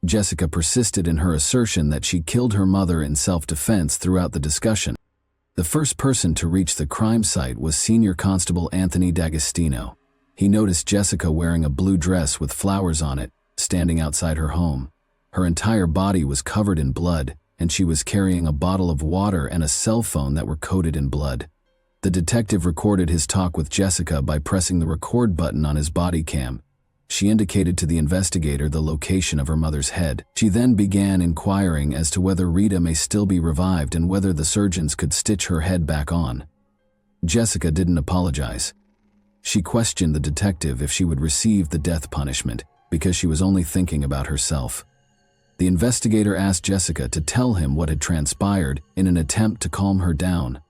Jessica persisted in her assertion that she killed her mother in self-defense throughout the discussion. The first person to reach the crime site was Senior Constable Anthony D'Agostino. He noticed Jessica wearing a blue dress with flowers on it, standing outside her home. Her entire body was covered in blood, and she was carrying a bottle of water and a cell phone that were coated in blood. The detective recorded his talk with Jessica by pressing the record button on his body cam. She indicated to the investigator the location of her mother's head. She then began inquiring as to whether Rita may still be revived and whether the surgeons could stitch her head back on. Jessica didn't apologize. She questioned the detective if she would receive the death punishment because she was only thinking about herself. The investigator asked Jessica to tell him what had transpired in an attempt to calm her down.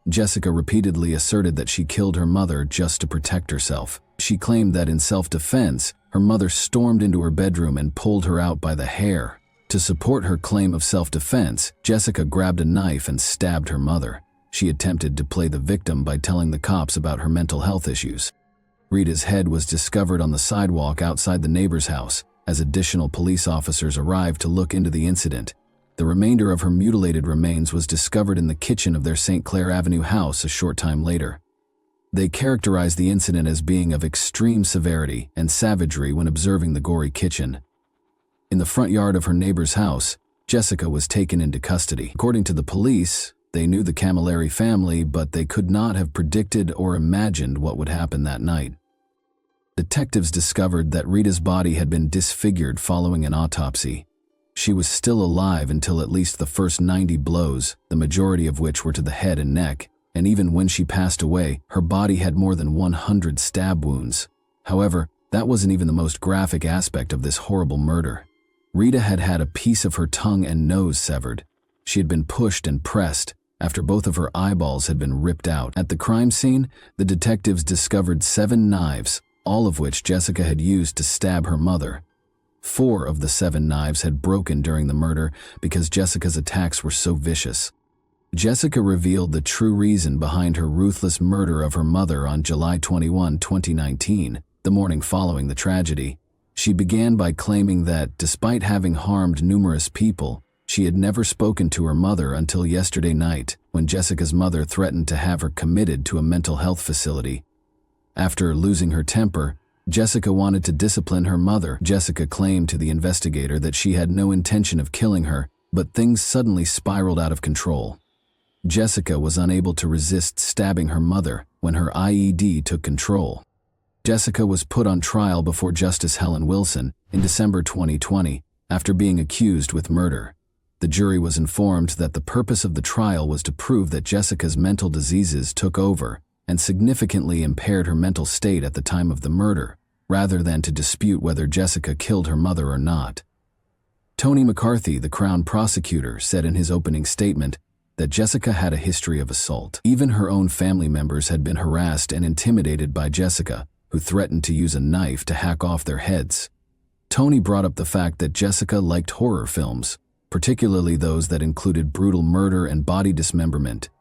Jessica repeatedly asserted that she killed her mother just to protect herself. She claimed that in self-defense, her mother stormed into her bedroom and pulled her out by the hair. To support her claim of self-defense, Jessica grabbed a knife and stabbed her mother. She attempted to play the victim by telling the cops about her mental health issues. Rita's head was discovered on the sidewalk outside the neighbor's house as additional police officers arrived to look into the incident. The remainder of her mutilated remains was discovered in the kitchen of their St. Clair Avenue house a short time later. They characterized the incident as being of extreme severity and savagery when observing the gory kitchen. In the front yard of her neighbor's house, Jessica was taken into custody. According to the police, they knew the Camilleri family, but they could not have predicted or imagined what would happen that night. Detectives discovered that Rita's body had been disfigured following an autopsy. She was still alive until at least the first 90 blows, the majority of which were to the head and neck, and even when she passed away, her body had more than 100 stab wounds. However, that wasn't even the most graphic aspect of this horrible murder. Rita had had a piece of her tongue and nose severed. She had been pushed and pressed after both of her eyeballs had been ripped out. At the crime scene, the detectives discovered 7 knives, all of which Jessica had used to stab her mother. 4 of the 7 knives had broken during the murder because Jessica's attacks were so vicious. Jessica revealed the true reason behind her ruthless murder of her mother on July 21, 2019, the morning following the tragedy. She began by claiming that, despite having harmed numerous people, she had never spoken to her mother until yesterday night, when Jessica's mother threatened to have her committed to a mental health facility. After losing her temper, Jessica wanted to discipline her mother. Jessica claimed to the investigator that she had no intention of killing her, but things suddenly spiraled out of control. Jessica was unable to resist stabbing her mother when her IED took control. Jessica was put on trial before Justice Helen Wilson in December 2020 after being accused with murder. The jury was informed that the purpose of the trial was to prove that Jessica's mental diseases took over and significantly impaired her mental state at the time of the murder, rather than to dispute whether Jessica killed her mother or not. Tony McCarthy, the Crown prosecutor, said in his opening statement that Jessica had a history of assault. Even her own family members had been harassed and intimidated by Jessica, who threatened to use a knife to hack off their heads. Tony brought up the fact that Jessica liked horror films, particularly those that included brutal murder and body dismemberment.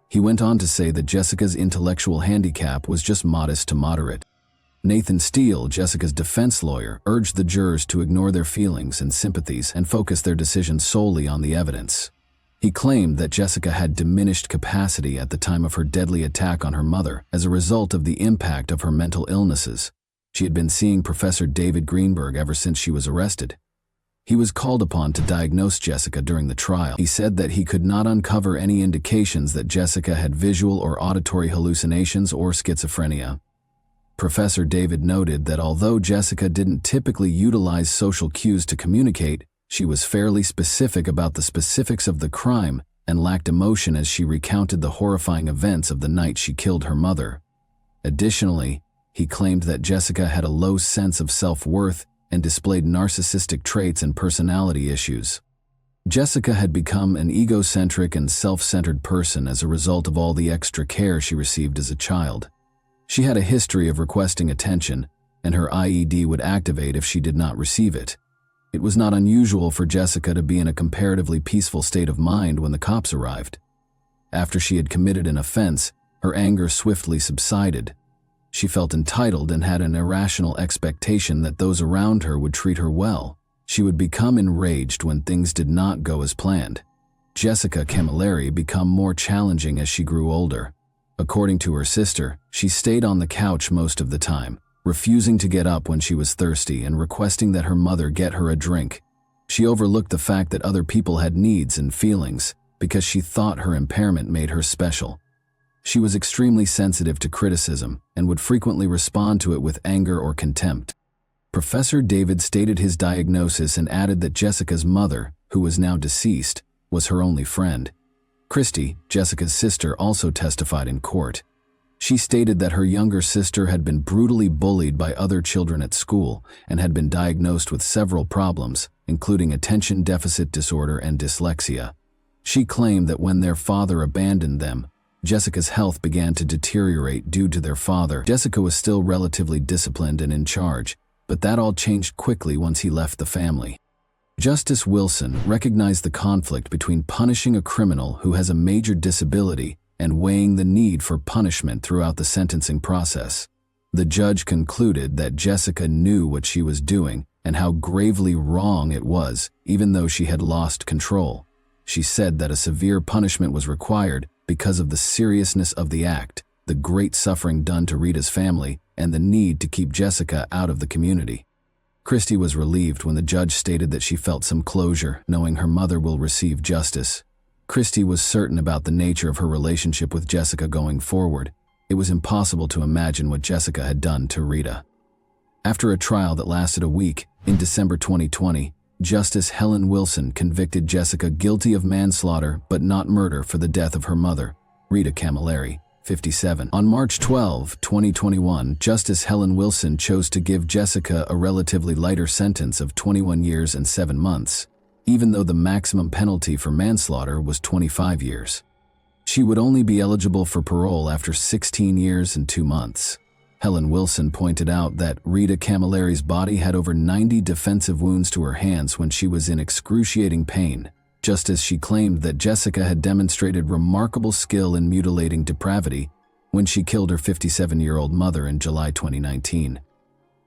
He went on to say that Jessica's intellectual handicap was just modest to moderate. Nathan Steele, Jessica's defense lawyer, urged the jurors to ignore their feelings and sympathies and focus their decision solely on the evidence. He claimed that Jessica had diminished capacity at the time of her deadly attack on her mother as a result of the impact of her mental illnesses. She had been seeing Professor David Greenberg ever since she was arrested. He was called upon to diagnose Jessica during the trial. He said that he could not uncover any indications that Jessica had visual or auditory hallucinations or schizophrenia. Professor David noted that although Jessica didn't typically utilize social cues to communicate, she was fairly specific about the specifics of the crime and lacked emotion as she recounted the horrifying events of the night she killed her mother. Additionally, he claimed that Jessica had a low sense of self-worth and displayed narcissistic traits and personality issues. Jessica had become an egocentric and self-centered person as a result of all the extra care she received as a child. She had a history of requesting attention, and her IED would activate if she did not receive it. It was not unusual for Jessica to be in a comparatively peaceful state of mind when the cops arrived. After she had committed an offense, her anger swiftly subsided. She felt entitled and had an irrational expectation that those around her would treat her well. She would become enraged when things did not go as planned. Jessica Camilleri became more challenging as she grew older. According to her sister, she stayed on the couch most of the time, refusing to get up when she was thirsty and requesting that her mother get her a drink. She overlooked the fact that other people had needs and feelings because she thought her impairment made her special. She was extremely sensitive to criticism and would frequently respond to it with anger or contempt. Professor David stated his diagnosis and added that Jessica's mother, who was now deceased, was her only friend. Christy, Jessica's sister, also testified in court. She stated that her younger sister had been brutally bullied by other children at school and had been diagnosed with several problems, including attention deficit disorder and dyslexia. She claimed that when their father abandoned them, Jessica's health began to deteriorate due to their father. Jessica was still relatively disciplined and in charge, but that all changed quickly once he left the family. Justice Wilson recognized the conflict between punishing a criminal who has a major disability and weighing the need for punishment throughout the sentencing process. The judge concluded that Jessica knew what she was doing and how gravely wrong it was, even though she had lost control. She said that a severe punishment was required because of the seriousness of the act, the great suffering done to Rita's family, and the need to keep Jessica out of the community. Christy was relieved when the judge stated that she felt some closure, knowing her mother will receive justice. Christy was certain about the nature of her relationship with Jessica going forward. It was impossible to imagine what Jessica had done to Rita. After a trial that lasted a week, in December 2020, Justice Helen Wilson convicted Jessica guilty of manslaughter but not murder for the death of her mother, Rita Camilleri, 57. On March 12, 2021, Justice Helen Wilson chose to give Jessica a relatively lighter sentence of 21 years and 7 months, even though the maximum penalty for manslaughter was 25 years. She would only be eligible for parole after 16 years and 2 months. Helen Wilson pointed out that Rita Camilleri's body had over 90 defensive wounds to her hands when she was in excruciating pain, just as she claimed that Jessica had demonstrated remarkable skill in mutilating depravity when she killed her 57-year-old mother in July 2019.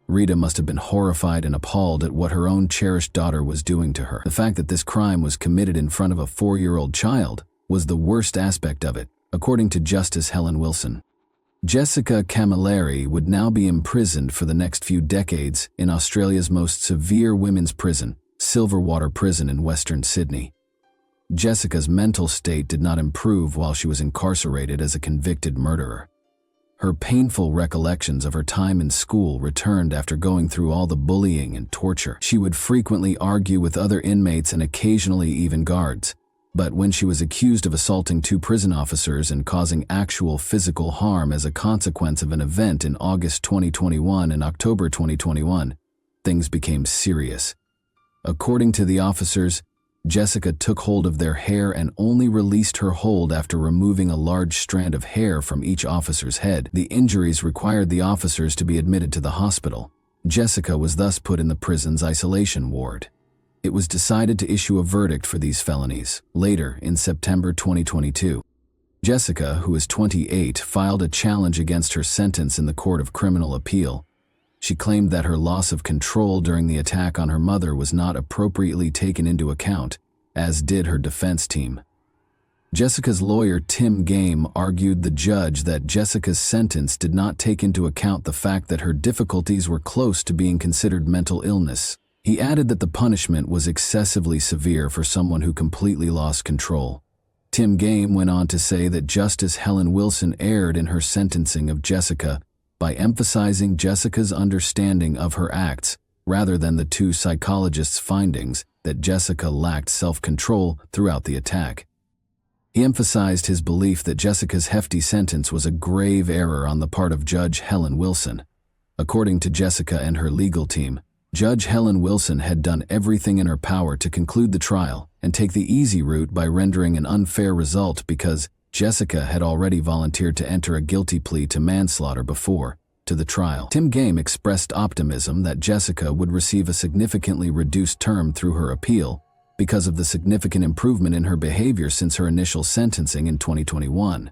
Rita must have been horrified and appalled at what her own cherished daughter was doing to her. The fact that this crime was committed in front of a 4-year-old child was the worst aspect of it, according to Justice Helen Wilson. Jessica Camilleri would now be imprisoned for the next few decades in Australia's most severe women's prison, Silverwater Prison in Western Sydney. Jessica's mental state did not improve while she was incarcerated as a convicted murderer. Her painful recollections of her time in school returned after going through all the bullying and torture. She would frequently argue with other inmates and occasionally even guards. But when she was accused of assaulting 2 prison officers and causing actual physical harm as a consequence of an event in August 2021 and October 2021, things became serious. According to the officers, Jessica took hold of their hair and only released her hold after removing a large strand of hair from each officer's head. The injuries required the officers to be admitted to the hospital. Jessica was thus put in the prison's isolation ward. It was decided to issue a verdict for these felonies. Later, in September 2022, Jessica, who is 28, filed a challenge against her sentence in the Court of Criminal Appeal. She claimed that her loss of control during the attack on her mother was not appropriately taken into account, as did her defense team. Jessica's lawyer, Tim Game, argued the judge that Jessica's sentence did not take into account the fact that her difficulties were close to being considered mental illness. He added that the punishment was excessively severe for someone who completely lost control. Tim Game went on to say that Justice Helen Wilson erred in her sentencing of Jessica by emphasizing Jessica's understanding of her acts rather than the two psychologists' findings that Jessica lacked self-control throughout the attack. He emphasized his belief that Jessica's hefty sentence was a grave error on the part of Judge Helen Wilson. According to Jessica and her legal team, Judge Helen Wilson had done everything in her power to conclude the trial and take the easy route by rendering an unfair result because Jessica had already volunteered to enter a guilty plea to manslaughter before to the trial. Tim Game expressed optimism that Jessica would receive a significantly reduced term through her appeal because of the significant improvement in her behavior since her initial sentencing in 2021.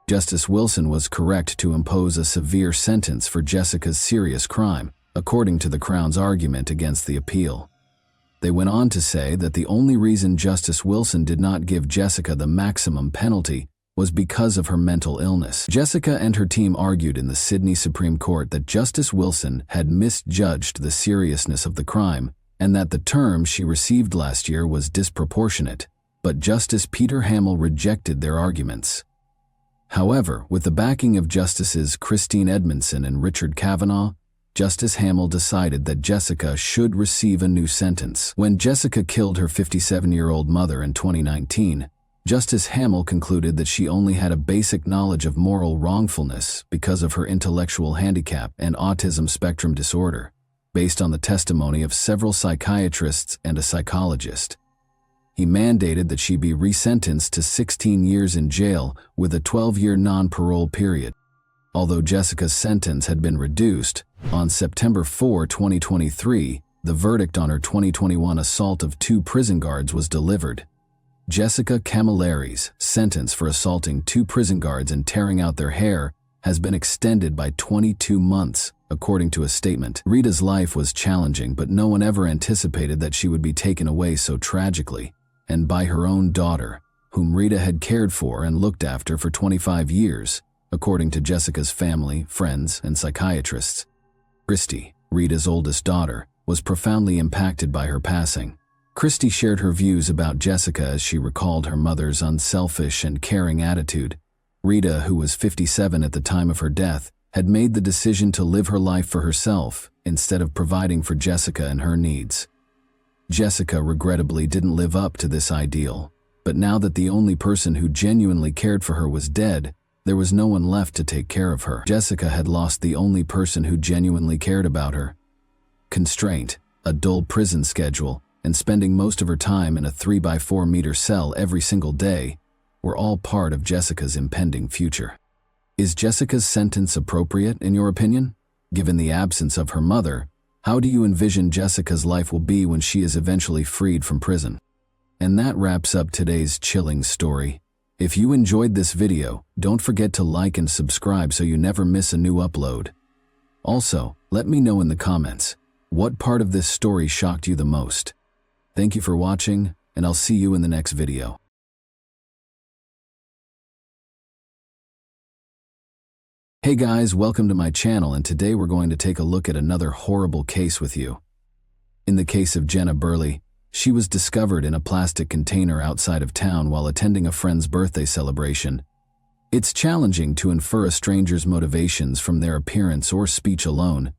Justice Wilson was correct to impose a severe sentence for Jessica's serious crime, according to the Crown's argument against the appeal. They went on to say that the only reason Justice Wilson did not give Jessica the maximum penalty was because of her mental illness. Jessica and her team argued in the Sydney Supreme Court that Justice Wilson had misjudged the seriousness of the crime and that the term she received last year was disproportionate, but Justice Peter Hamill rejected their arguments. However, with the backing of Justices Christine Edmondson and Richard Kavanaugh, Justice Hamill decided that Jessica should receive a new sentence. When Jessica killed her 57-year-old mother in 2019, Justice Hamill concluded that she only had a basic knowledge of moral wrongfulness because of her intellectual handicap and autism spectrum disorder, based on the testimony of several psychiatrists and a psychologist. He mandated that she be resentenced to 16 years in jail with a 12-year non-parole period. Although Jessica's sentence had been reduced, on September 4, 2023, the verdict on her 2021 assault of 2 prison guards was delivered. Jessica Camilleri's sentence for assaulting 2 prison guards and tearing out their hair has been extended by 22 months, according to a statement. Rita's life was challenging, but no one ever anticipated that she would be taken away so tragically, and by her own daughter, whom Rita had cared for and looked after for 25 years, according to Jessica's family, friends, and psychiatrists. Christy, Rita's oldest daughter, was profoundly impacted by her passing. Christy shared her views about Jessica as she recalled her mother's unselfish and caring attitude. Rita, who was 57 at the time of her death, had made the decision to live her life for herself instead of providing for Jessica and her needs. Jessica regrettably didn't live up to this ideal, but now that the only person who genuinely cared for her was dead, there was no one left to take care of her. Jessica had lost the only person who genuinely cared about her. Constraint, a dull prison schedule, and spending most of her time in a 3x4-meter cell every single day were all part of Jessica's impending future. Is Jessica's sentence appropriate, in your opinion? Given the absence of her mother, how do you envision Jessica's life will be when she is eventually freed from prison? And that wraps up today's chilling story. If you enjoyed this video, don't forget to like and subscribe so you never miss a new upload. Also, let me know in the comments, what part of this story shocked you the most? Thank you for watching, and I'll see you in the next video. Hey guys, welcome to my channel, and today we're going to take a look at another horrible case with you. In the case of Jenna Burley, she was discovered in a plastic container outside of town while attending a friend's birthday celebration. It's challenging to infer a stranger's motivations from their appearance or speech alone.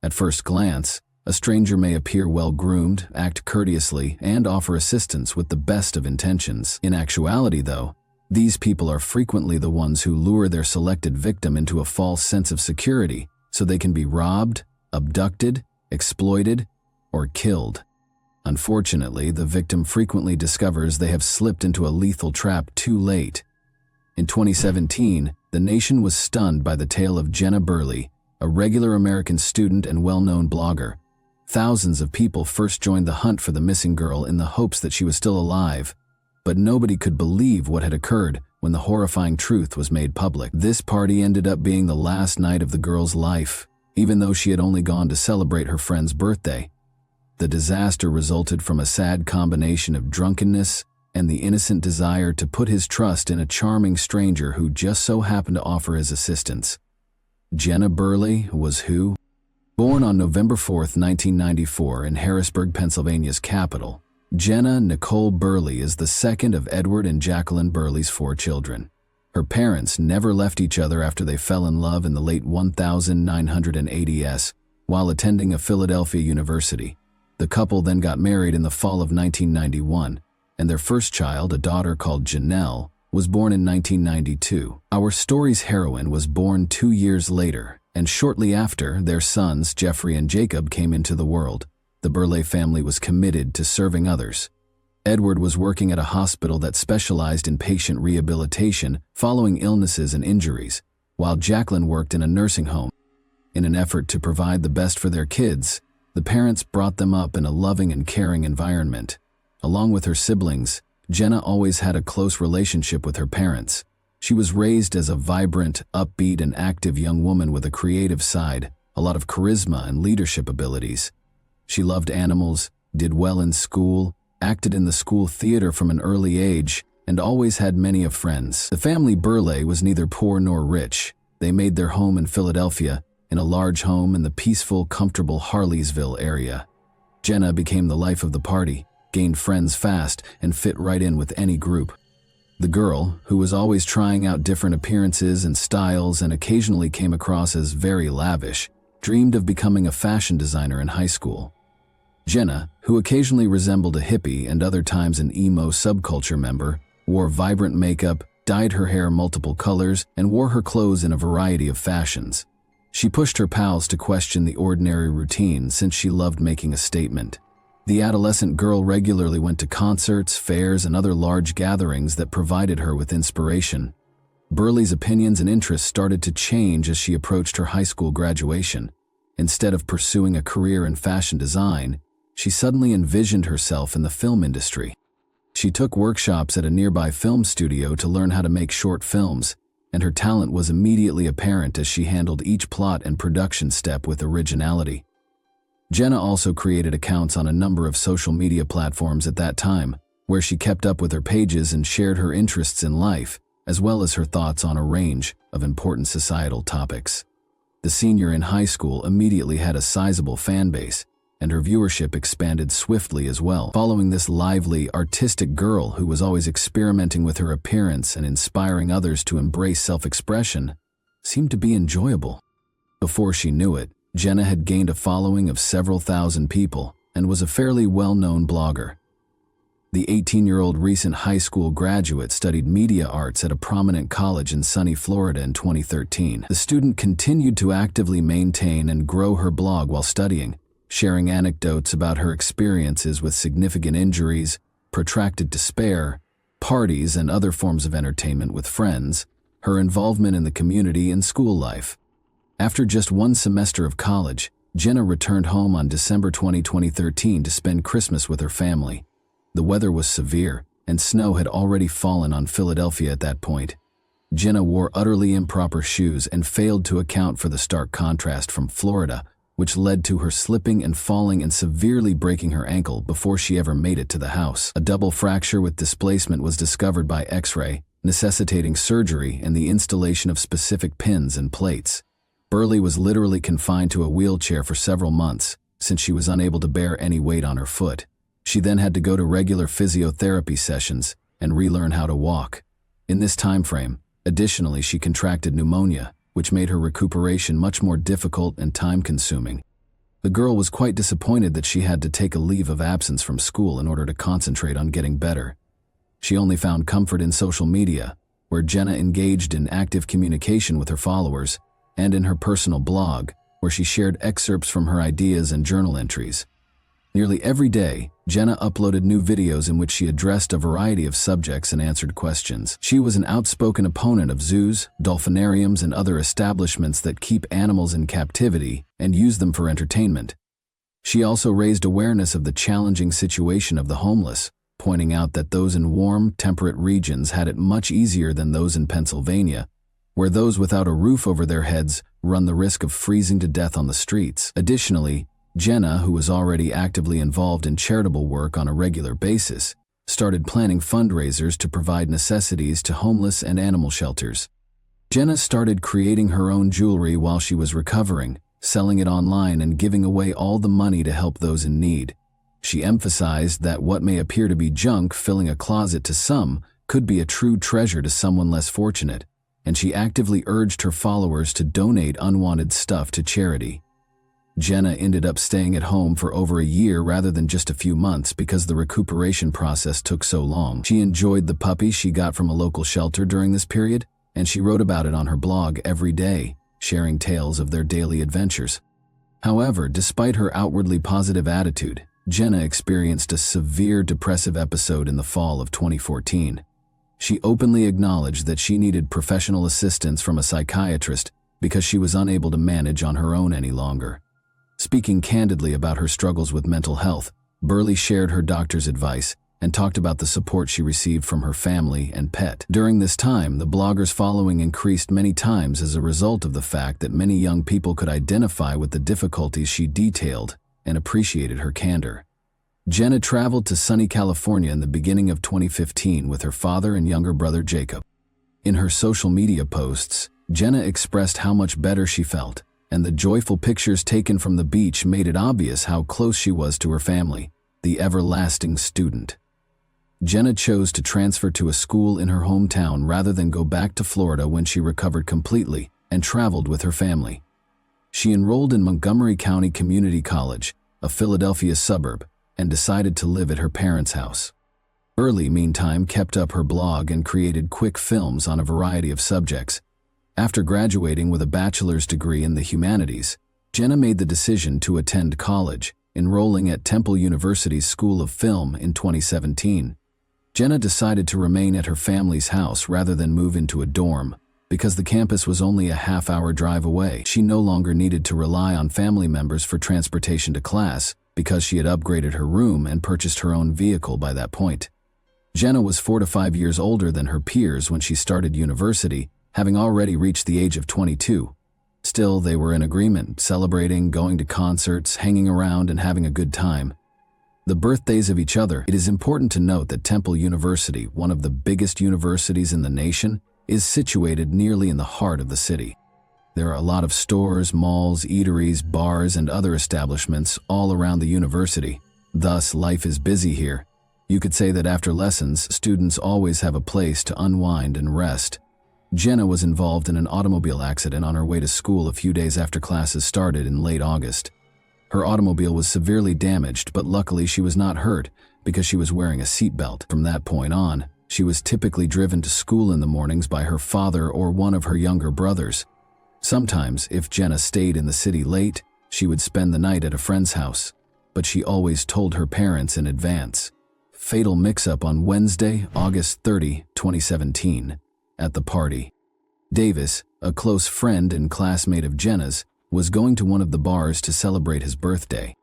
At first glance, a stranger may appear well-groomed, act courteously, and offer assistance with the best of intentions. In actuality, though, these people are frequently the ones who lure their selected victim into a false sense of security so they can be robbed, abducted, exploited, or killed. Unfortunately, the victim frequently discovers they have slipped into a lethal trap too late. In 2017, the nation was stunned by the tale of Jenna Burley, a regular American student and well-known blogger. Thousands of people first joined the hunt for the missing girl in the hopes that she was still alive, but nobody could believe what had occurred when the horrifying truth was made public. This party ended up being the last night of the girl's life, even though she had only gone to celebrate her friend's birthday. The disaster resulted from a sad combination of drunkenness and the innocent desire to put his trust in a charming stranger who just so happened to offer his assistance. Jenna Burley was who? Born on November 4, 1994 in Harrisburg, Pennsylvania's capital, Jenna Nicole Burley is the second of Edward and Jacqueline Burley's 4 children. Her parents never left each other after they fell in love in the late 1980s while attending a Philadelphia university. The couple then got married in the fall of 1991, and their first child, a daughter called Janelle, was born in 1992. Our story's heroine was born 2 years later, and shortly after, their sons, Jeffrey and Jacob, came into the world. The Burley family was committed to serving others. Edward was working at a hospital that specialized in patient rehabilitation following illnesses and injuries, while Jacqueline worked in a nursing home. In an effort to provide the best for their kids, the parents brought them up in a loving and caring environment. Along with her siblings, Jenna always had a close relationship with her parents. She was raised as a vibrant, upbeat, and active young woman with a creative side, a lot of charisma and leadership abilities. She loved animals, did well in school, acted in the school theater from an early age, and always had many of friends. The family Burley was neither poor nor rich. They made their home in Philadelphia, in a large home in the peaceful, comfortable Harleysville area. Jenna became the life of the party, gained friends fast, and fit right in with any group. The girl, who was always trying out different appearances and styles and occasionally came across as very lavish, dreamed of becoming a fashion designer in high school. Jenna, who occasionally resembled a hippie and other times an emo subculture member, wore vibrant makeup, dyed her hair multiple colors, and wore her clothes in a variety of fashions. She pushed her pals to question the ordinary routine since she loved making a statement. The adolescent girl regularly went to concerts, fairs, and other large gatherings that provided her with inspiration. Burley's opinions and interests started to change as she approached her high school graduation. Instead of pursuing a career in fashion design, she suddenly envisioned herself in the film industry. She took workshops at a nearby film studio to learn how to make short films, and her talent was immediately apparent as she handled each plot and production step with originality. Jenna also created accounts on a number of social media platforms at that time, where she kept up with her pages and shared her interests in life, as well as her thoughts on a range of important societal topics. The senior in high school immediately had a sizable fan base, and her viewership expanded swiftly as well. Following this lively, artistic girl who was always experimenting with her appearance and inspiring others to embrace self-expression seemed to be enjoyable. Before she knew it, Jenna had gained a following of several thousand people and was a fairly well-known blogger. The 18-year-old recent high school graduate studied media arts at a prominent college in sunny Florida in 2013. The student continued to actively maintain and grow her blog while studying, sharing anecdotes about her experiences with significant injuries, protracted despair, parties, and other forms of entertainment with friends, her involvement in the community and school life. After just one semester of college, Jenna returned home on December 20, 2013 to spend Christmas with her family. The weather was severe, and snow had already fallen on Philadelphia at that point. Jenna wore utterly improper shoes and failed to account for the stark contrast from Florida, which led to her slipping and falling and severely breaking her ankle before she ever made it to the house. A double fracture with displacement was discovered by X-ray, necessitating surgery and the installation of specific pins and plates. Burley was literally confined to a wheelchair for several months, since she was unable to bear any weight on her foot. She then had to go to regular physiotherapy sessions and relearn how to walk. In this time frame, additionally, she contracted pneumonia, which made her recuperation much more difficult and time-consuming. The girl was quite disappointed that she had to take a leave of absence from school in order to concentrate on getting better. She only found comfort in social media, where Jenna engaged in active communication with her followers, and in her personal blog, where she shared excerpts from her ideas and journal entries. Nearly every day, Jenna uploaded new videos in which she addressed a variety of subjects and answered questions. She was an outspoken opponent of zoos, dolphinariums, and other establishments that keep animals in captivity and use them for entertainment. She also raised awareness of the challenging situation of the homeless, pointing out that those in warm, temperate regions had it much easier than those in Pennsylvania, where those without a roof over their heads run the risk of freezing to death on the streets. Additionally, Jenna, who was already actively involved in charitable work on a regular basis, started planning fundraisers to provide necessities to homeless and animal shelters. Jenna started creating her own jewelry while she was recovering, selling it online and giving away all the money to help those in need. She emphasized that what may appear to be junk filling a closet to some could be a true treasure to someone less fortunate, and she actively urged her followers to donate unwanted stuff to charity. Jenna ended up staying at home for over a year rather than just a few months because the recuperation process took so long. She enjoyed the puppy she got from a local shelter during this period, and she wrote about it on her blog every day, sharing tales of their daily adventures. However, despite her outwardly positive attitude, Jenna experienced a severe depressive episode in the fall of 2014. She openly acknowledged that she needed professional assistance from a psychiatrist because she was unable to manage on her own any longer. Speaking candidly about her struggles with mental health, Burley shared her doctor's advice and talked about the support she received from her family and pet. During this time, the blogger's following increased many times as a result of the fact that many young people could identify with the difficulties she detailed and appreciated her candor. Jenna traveled to sunny California in the beginning of 2015 with her father and younger brother Jacob. In her social media posts, Jenna expressed how much better she felt, and the joyful pictures taken from the beach made it obvious how close she was to her family, the everlasting student. Jenna chose to transfer to a school in her hometown rather than go back to Florida when she recovered completely and traveled with her family. She enrolled in Montgomery County Community College, a Philadelphia suburb, and decided to live at her parents' house. Burley, meantime, kept up her blog and created quick films on a variety of subjects. After graduating with a bachelor's degree in the humanities, Jenna made the decision to attend college, enrolling at Temple University's School of Film in 2017. Jenna decided to remain at her family's house rather than move into a dorm, because the campus was only a half-hour drive away. She no longer needed to rely on family members for transportation to class, because she had upgraded her room and purchased her own vehicle by that point. Jenna was 4 to 5 years older than her peers when she started university, having already reached the age of 22. Still, they were in agreement, celebrating, going to concerts, hanging around, and having a good time. The birthdays of each other. It is important to note that Temple University, one of the biggest universities in the nation, is situated nearly in the heart of the city. There are a lot of stores, malls, eateries, bars, and other establishments all around the university. Thus, life is busy here. You could say that after lessons, students always have a place to unwind and rest. Jenna was involved in an automobile accident on her way to school a few days after classes started in late August. Her automobile was severely damaged, but luckily she was not hurt because she was wearing a seatbelt. From that point on, she was typically driven to school in the mornings by her father or one of her younger brothers. Sometimes, if Jenna stayed in the city late, she would spend the night at a friend's house, but she always told her parents in advance. Fatal mix-up on Wednesday, August 30, 2017, at the party. Davis, a close friend and classmate of Jenna's, was going to one of the bars to celebrate his birthday.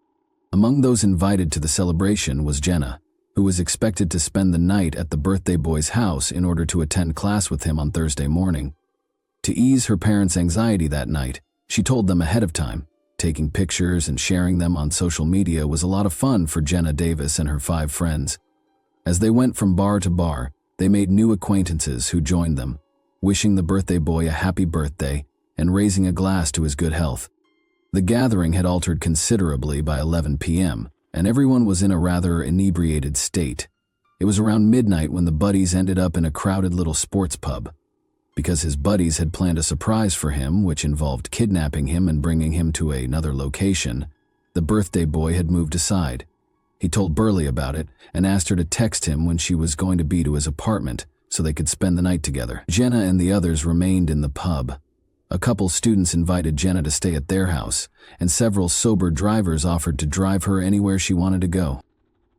Among those invited to the celebration was Jenna, who was expected to spend the night at the birthday boy's house in order to attend class with him on Thursday morning. To ease her parents' anxiety that night, she told them ahead of time. Taking pictures and sharing them on social media was a lot of fun for Jenna Davis and her 5 friends. As they went from bar to bar, they made new acquaintances who joined them, wishing the birthday boy a happy birthday and raising a glass to his good health. The gathering had altered considerably by 11 p.m., and everyone was in a rather inebriated state. It was around midnight when the buddies ended up in a crowded little sports pub. Because his buddies had planned a surprise for him, which involved kidnapping him and bringing him to another location, the birthday boy had moved aside. He told Burley about it and asked her to text him when she was going to be to his apartment so they could spend the night together. Jenna and the others remained in the pub. A couple students invited Jenna to stay at their house, and several sober drivers offered to drive her anywhere she wanted to go.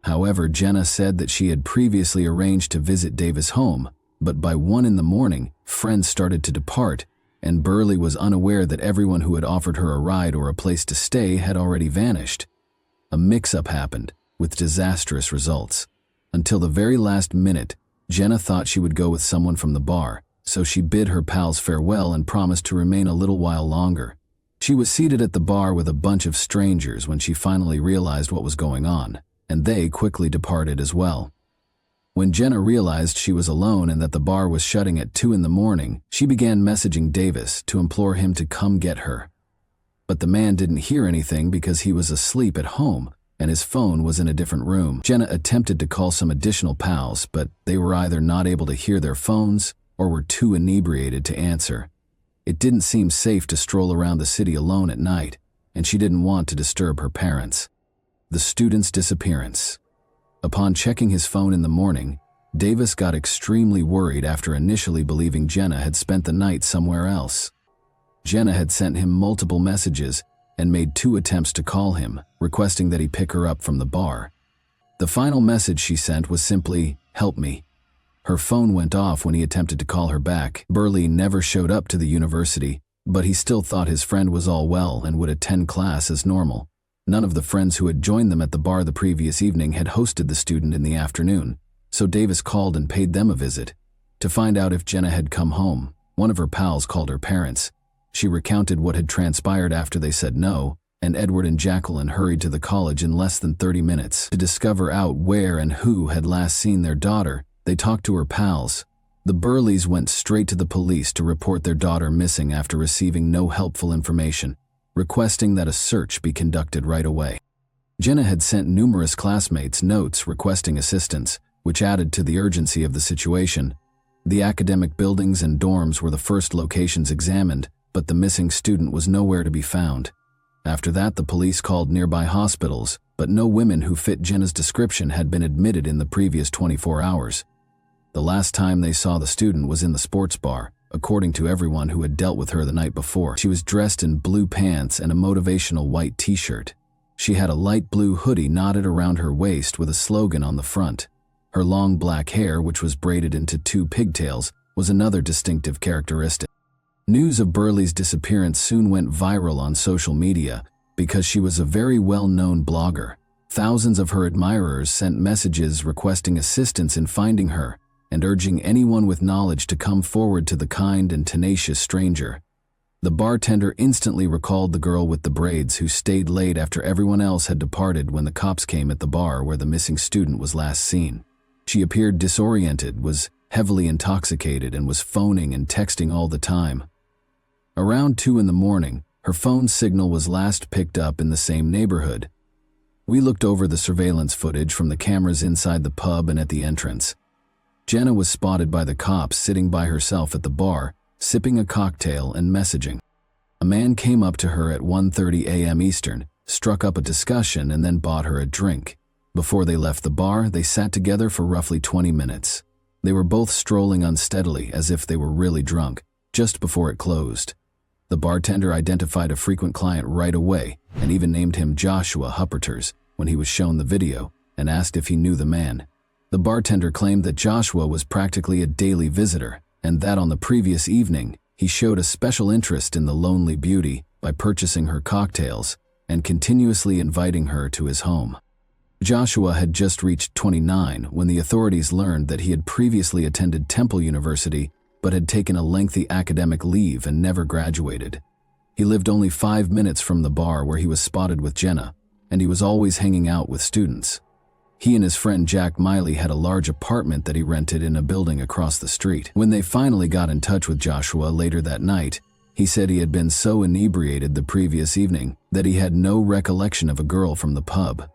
However, Jenna said that she had previously arranged to visit Davis' home, but by 1 a.m, friends started to depart, and Burley was unaware that everyone who had offered her a ride or a place to stay had already vanished. A mix-up happened, with disastrous results. Until the very last minute, Jenna thought she would go with someone from the bar, so she bid her pals farewell and promised to remain a little while longer. She was seated at the bar with a bunch of strangers when she finally realized what was going on, and they quickly departed as well. When Jenna realized she was alone and that the bar was shutting at 2 a.m, she began messaging Davis to implore him to come get her. But the man didn't hear anything because he was asleep at home, and his phone was in a different room. Jenna attempted to call some additional pals, but they were either not able to hear their phones or were too inebriated to answer. It didn't seem safe to stroll around the city alone at night, and she didn't want to disturb her parents. The student's disappearance. Upon checking his phone in the morning, Davis got extremely worried after initially believing Jenna had spent the night somewhere else. Jenna had sent him multiple messages and made 2 attempts to call him, requesting that he pick her up from the bar. The final message she sent was simply, "Help me." Her phone went off when he attempted to call her back. Burley never showed up to the university, but he still thought his friend was all well and would attend class as normal. None of the friends who had joined them at the bar the previous evening had hosted the student in the afternoon, so Davis called and paid them a visit. To find out if Jenna had come home, one of her pals called her parents. She recounted what had transpired after they said no, and Edward and Jacqueline hurried to the college in less than 30 minutes to discover out where and who had last seen their daughter. They talked to her pals. The Burleys went straight to the police to report their daughter missing after receiving no helpful information, requesting that a search be conducted right away. Jenna had sent numerous classmates notes requesting assistance, which added to the urgency of the situation. The academic buildings and dorms were the first locations examined, but the missing student was nowhere to be found. After that, the police called nearby hospitals, but no women who fit Jenna's description had been admitted in the previous 24 hours. The last time they saw the student was in the sports bar, according to everyone who had dealt with her the night before. She was dressed in blue pants and a motivational white t-shirt. She had a light blue hoodie knotted around her waist with a slogan on the front. Her long black hair, which was braided into 2 pigtails, was another distinctive characteristic. News of Burley's disappearance soon went viral on social media because she was a very well-known blogger. Thousands of her admirers sent messages requesting assistance in finding her and urging anyone with knowledge to come forward to the kind and tenacious stranger. The bartender instantly recalled the girl with the braids who stayed late after everyone else had departed when the cops came at the bar where the missing student was last seen. She appeared disoriented, was heavily intoxicated, and was phoning and texting all the time. Around 2 a.m, her phone signal was last picked up in the same neighborhood. We looked over the surveillance footage from the cameras inside the pub and at the entrance. Jenna was spotted by the cops sitting by herself at the bar, sipping a cocktail and messaging. A man came up to her at 1:30 a.m. Eastern, struck up a discussion, and then bought her a drink. Before they left the bar, they sat together for roughly 20 minutes. They were both strolling unsteadily as if they were really drunk, just before it closed. The bartender identified a frequent client right away and even named him Joshua Hupperters when he was shown the video and asked if he knew the man. The bartender claimed that Joshua was practically a daily visitor and that on the previous evening, he showed a special interest in the lonely beauty by purchasing her cocktails and continuously inviting her to his home. Joshua had just reached 29 when the authorities learned that he had previously attended Temple University but had taken a lengthy academic leave and never graduated. He lived only 5 minutes from the bar where he was spotted with Jenna, and he was always hanging out with students. He and his friend Jack Miley had a large apartment that he rented in a building across the street. When they finally got in touch with Joshua later that night, he said he had been so inebriated the previous evening that he had no recollection of a girl from the pub.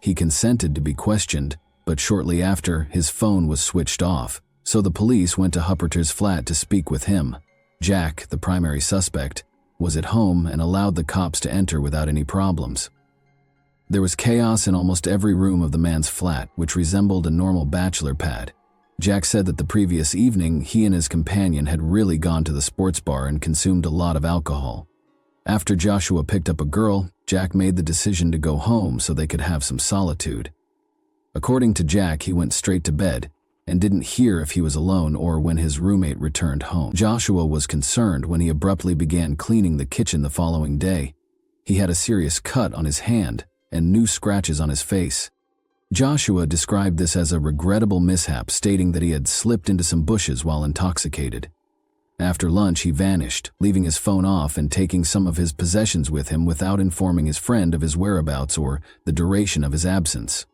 He consented to be questioned, but shortly after, his phone was switched off, so the police went to Hupperter's flat to speak with him. Jack, the primary suspect, was at home and allowed the cops to enter without any problems. There was chaos in almost every room of the man's flat, which resembled a normal bachelor pad. Jack said that the previous evening he and his companion had really gone to the sports bar and consumed a lot of alcohol. After Joshua picked up a girl, Jack made the decision to go home so they could have some solitude. According to Jack, he went straight to bed and didn't hear if he was alone or when his roommate returned home. Joshua was concerned when he abruptly began cleaning the kitchen the following day. He had a serious cut on his hand and new scratches on his face. Joshua described this as a regrettable mishap, stating that he had slipped into some bushes while intoxicated. After lunch, he vanished, leaving his phone off and taking some of his possessions with him without informing his friend of his whereabouts or the duration of his absence.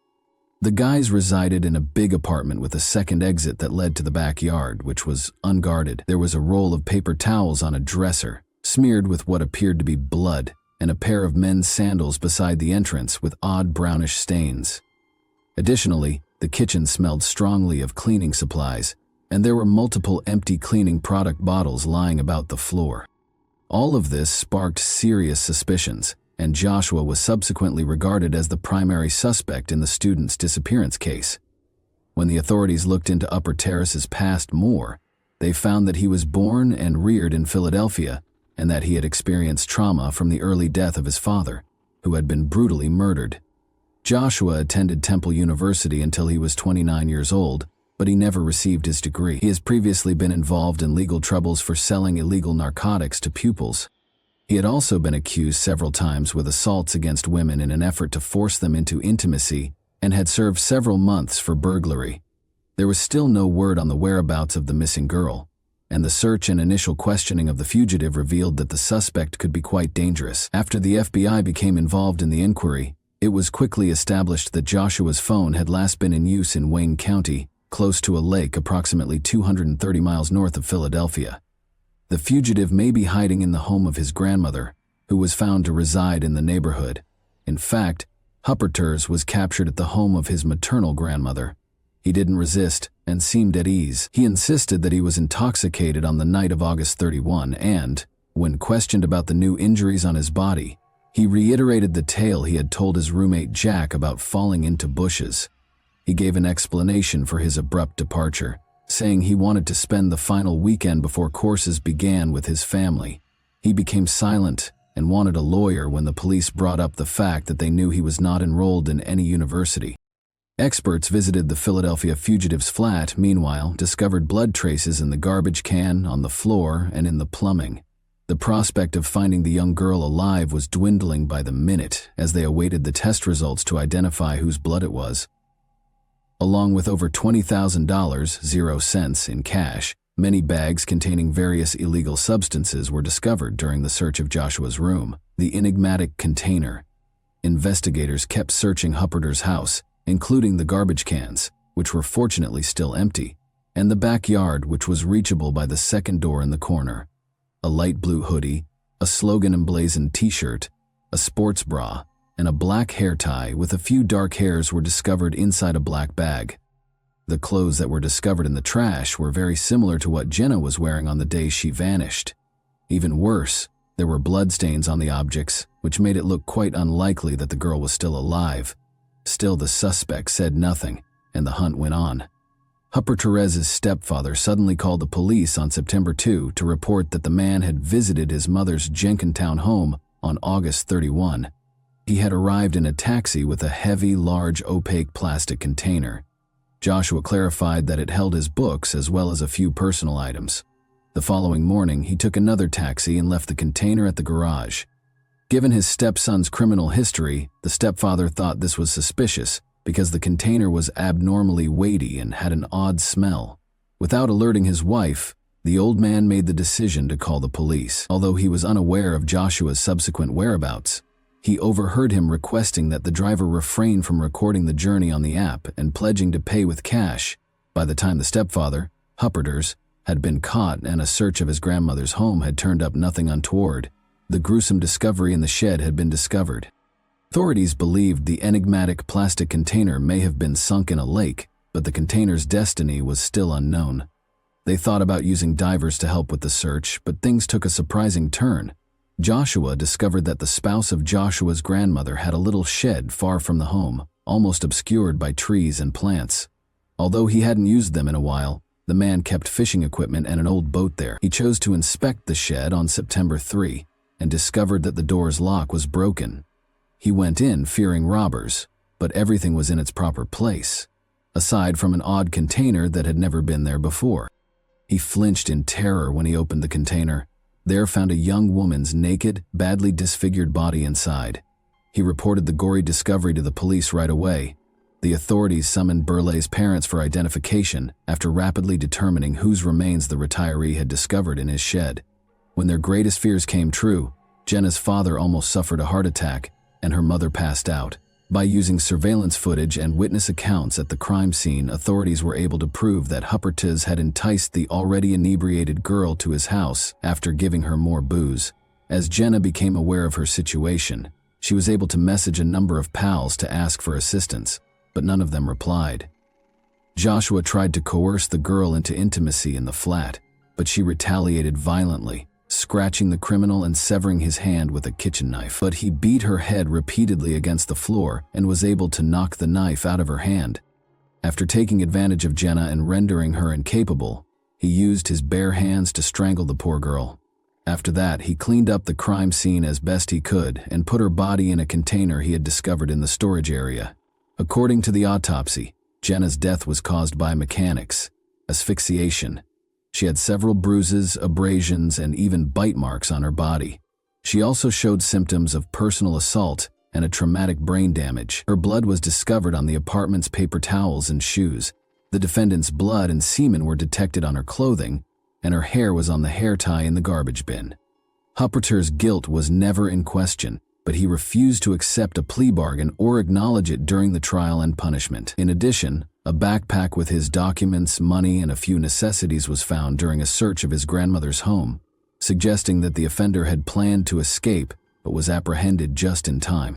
The guys resided in a big apartment with a second exit that led to the backyard, which was unguarded. There was a roll of paper towels on a dresser, smeared with what appeared to be blood, and a pair of men's sandals beside the entrance with odd brownish stains. Additionally, the kitchen smelled strongly of cleaning supplies, and there were multiple empty cleaning product bottles lying about the floor. All of this sparked serious suspicions, and Joshua was subsequently regarded as the primary suspect in the student's disappearance case. When the authorities looked into Upper Terrace's past more, they found that he was born and reared in Philadelphia and that he had experienced trauma from the early death of his father, who had been brutally murdered. Joshua attended Temple University until he was 29 years old, but he never received his degree. He has previously been involved in legal troubles for selling illegal narcotics to pupils. He had also been accused several times with assaults against women in an effort to force them into intimacy and had served several months for burglary. There was still no word on the whereabouts of the missing girl, and the search and initial questioning of the fugitive revealed that the suspect could be quite dangerous. After the FBI became involved in the inquiry, it was quickly established that Joshua's phone had last been in use in Wayne County, close to a lake approximately 230 miles north of Philadelphia. The fugitive may be hiding in the home of his grandmother, who was found to reside in the neighborhood. In fact, Hupperters was captured at the home of his maternal grandmother. He didn't resist and seemed at ease. He insisted that he was intoxicated on the night of August 31 and, when questioned about the new injuries on his body, he reiterated the tale he had told his roommate Jack about falling into bushes. He gave an explanation for his abrupt departure, saying he wanted to spend the final weekend before courses began with his family. He became silent and wanted a lawyer when the police brought up the fact that they knew he was not enrolled in any university. Experts visited the Philadelphia fugitive's flat, meanwhile, discovered blood traces in the garbage can, on the floor, and in the plumbing. The prospect of finding the young girl alive was dwindling by the minute as they awaited the test results to identify whose blood it was. Along with over $20,000, 0 cents, in cash, many bags containing various illegal substances were discovered during the search of Joshua's room. The enigmatic container. Investigators kept searching Hupperter's house, including the garbage cans, which were fortunately still empty, and the backyard, which was reachable by the second door in the corner. A light blue hoodie, a slogan-emblazoned t-shirt, a sports bra, and a black hair tie with a few dark hairs were discovered inside a black bag. The clothes that were discovered in the trash were very similar to what Jenna was wearing on the day she vanished. Even worse, there were bloodstains on the objects, which made it look quite unlikely that the girl was still alive. Still, the suspect said nothing, and the hunt went on. Hupper Therez's stepfather suddenly called the police on September 2 to report that the man had visited his mother's Jenkintown home on August 31. He had arrived in a taxi with a heavy, large, opaque plastic container. Joshua clarified that it held his books as well as a few personal items. The following morning, he took another taxi and left the container at the garage. Given his stepson's criminal history, the stepfather thought this was suspicious because the container was abnormally weighty and had an odd smell. Without alerting his wife, the old man made the decision to call the police. Although he was unaware of Joshua's subsequent whereabouts, he overheard him requesting that the driver refrain from recording the journey on the app and pledging to pay with cash. By the time the stepfather, Hupperters, had been caught and a search of his grandmother's home had turned up nothing untoward, the gruesome discovery in the shed had been discovered. Authorities believed the enigmatic plastic container may have been sunk in a lake, but the container's destiny was still unknown. They thought about using divers to help with the search, but things took a surprising turn. Joshua discovered that the spouse of Joshua's grandmother had a little shed far from the home, almost obscured by trees and plants. Although he hadn't used them in a while, the man kept fishing equipment and an old boat there. He chose to inspect the shed on September 3 and discovered that the door's lock was broken. He went in fearing robbers, but everything was in its proper place, aside from an odd container that had never been there before. He flinched in terror when he opened the container. There found a young woman's naked, badly disfigured body inside. He reported the gory discovery to the police right away. The authorities summoned Burleigh's parents for identification after rapidly determining whose remains the retiree had discovered in his shed. When their greatest fears came true, Jenna's father almost suffered a heart attack and her mother passed out. By using surveillance footage and witness accounts at the crime scene, authorities were able to prove that Huppert's had enticed the already inebriated girl to his house after giving her more booze. As Jenna became aware of her situation, she was able to message a number of pals to ask for assistance, but none of them replied. Joshua tried to coerce the girl into intimacy in the flat, but she retaliated violently, scratching the criminal and severing his hand with a kitchen knife. But he beat her head repeatedly against the floor and was able to knock the knife out of her hand. After taking advantage of Jenna and rendering her incapable, he used his bare hands to strangle the poor girl. After that, he cleaned up the crime scene as best he could and put her body in a container he had discovered in the storage area. According to the autopsy, Jenna's death was caused by mechanics, asphyxiation. She had several bruises, abrasions, and even bite marks on her body. She also showed symptoms of personal assault and a traumatic brain damage. Her blood was discovered on the apartment's paper towels and shoes. The defendant's blood and semen were detected on her clothing, and her hair was on the hair tie in the garbage bin. Huppert's guilt was never in question, but he refused to accept a plea bargain or acknowledge it during the trial and punishment. In addition, a backpack with his documents, money, and a few necessities was found during a search of his grandmother's home, suggesting that the offender had planned to escape but was apprehended just in time.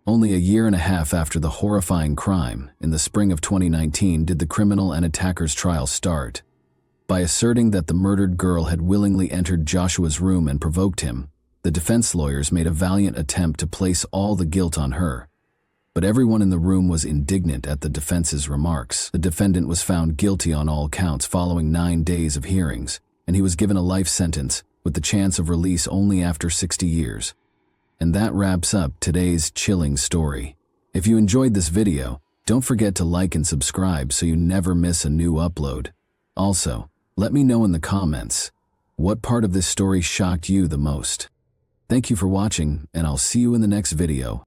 Only a year and a half after the horrifying crime, in the spring of 2019, did the criminal and attacker's trial start. By asserting that the murdered girl had willingly entered Joshua's room and provoked him, the defense lawyers made a valiant attempt to place all the guilt on her. But everyone in the room was indignant at the defense's remarks. The defendant was found guilty on all counts following 9 days of hearings, and he was given a life sentence with the chance of release only after 60 years. And that wraps up today's chilling story. If you enjoyed this video, don't forget to like and subscribe so you never miss a new upload. Also, let me know in the comments, what part of this story shocked you the most? Thank you for watching, and I'll see you in the next video.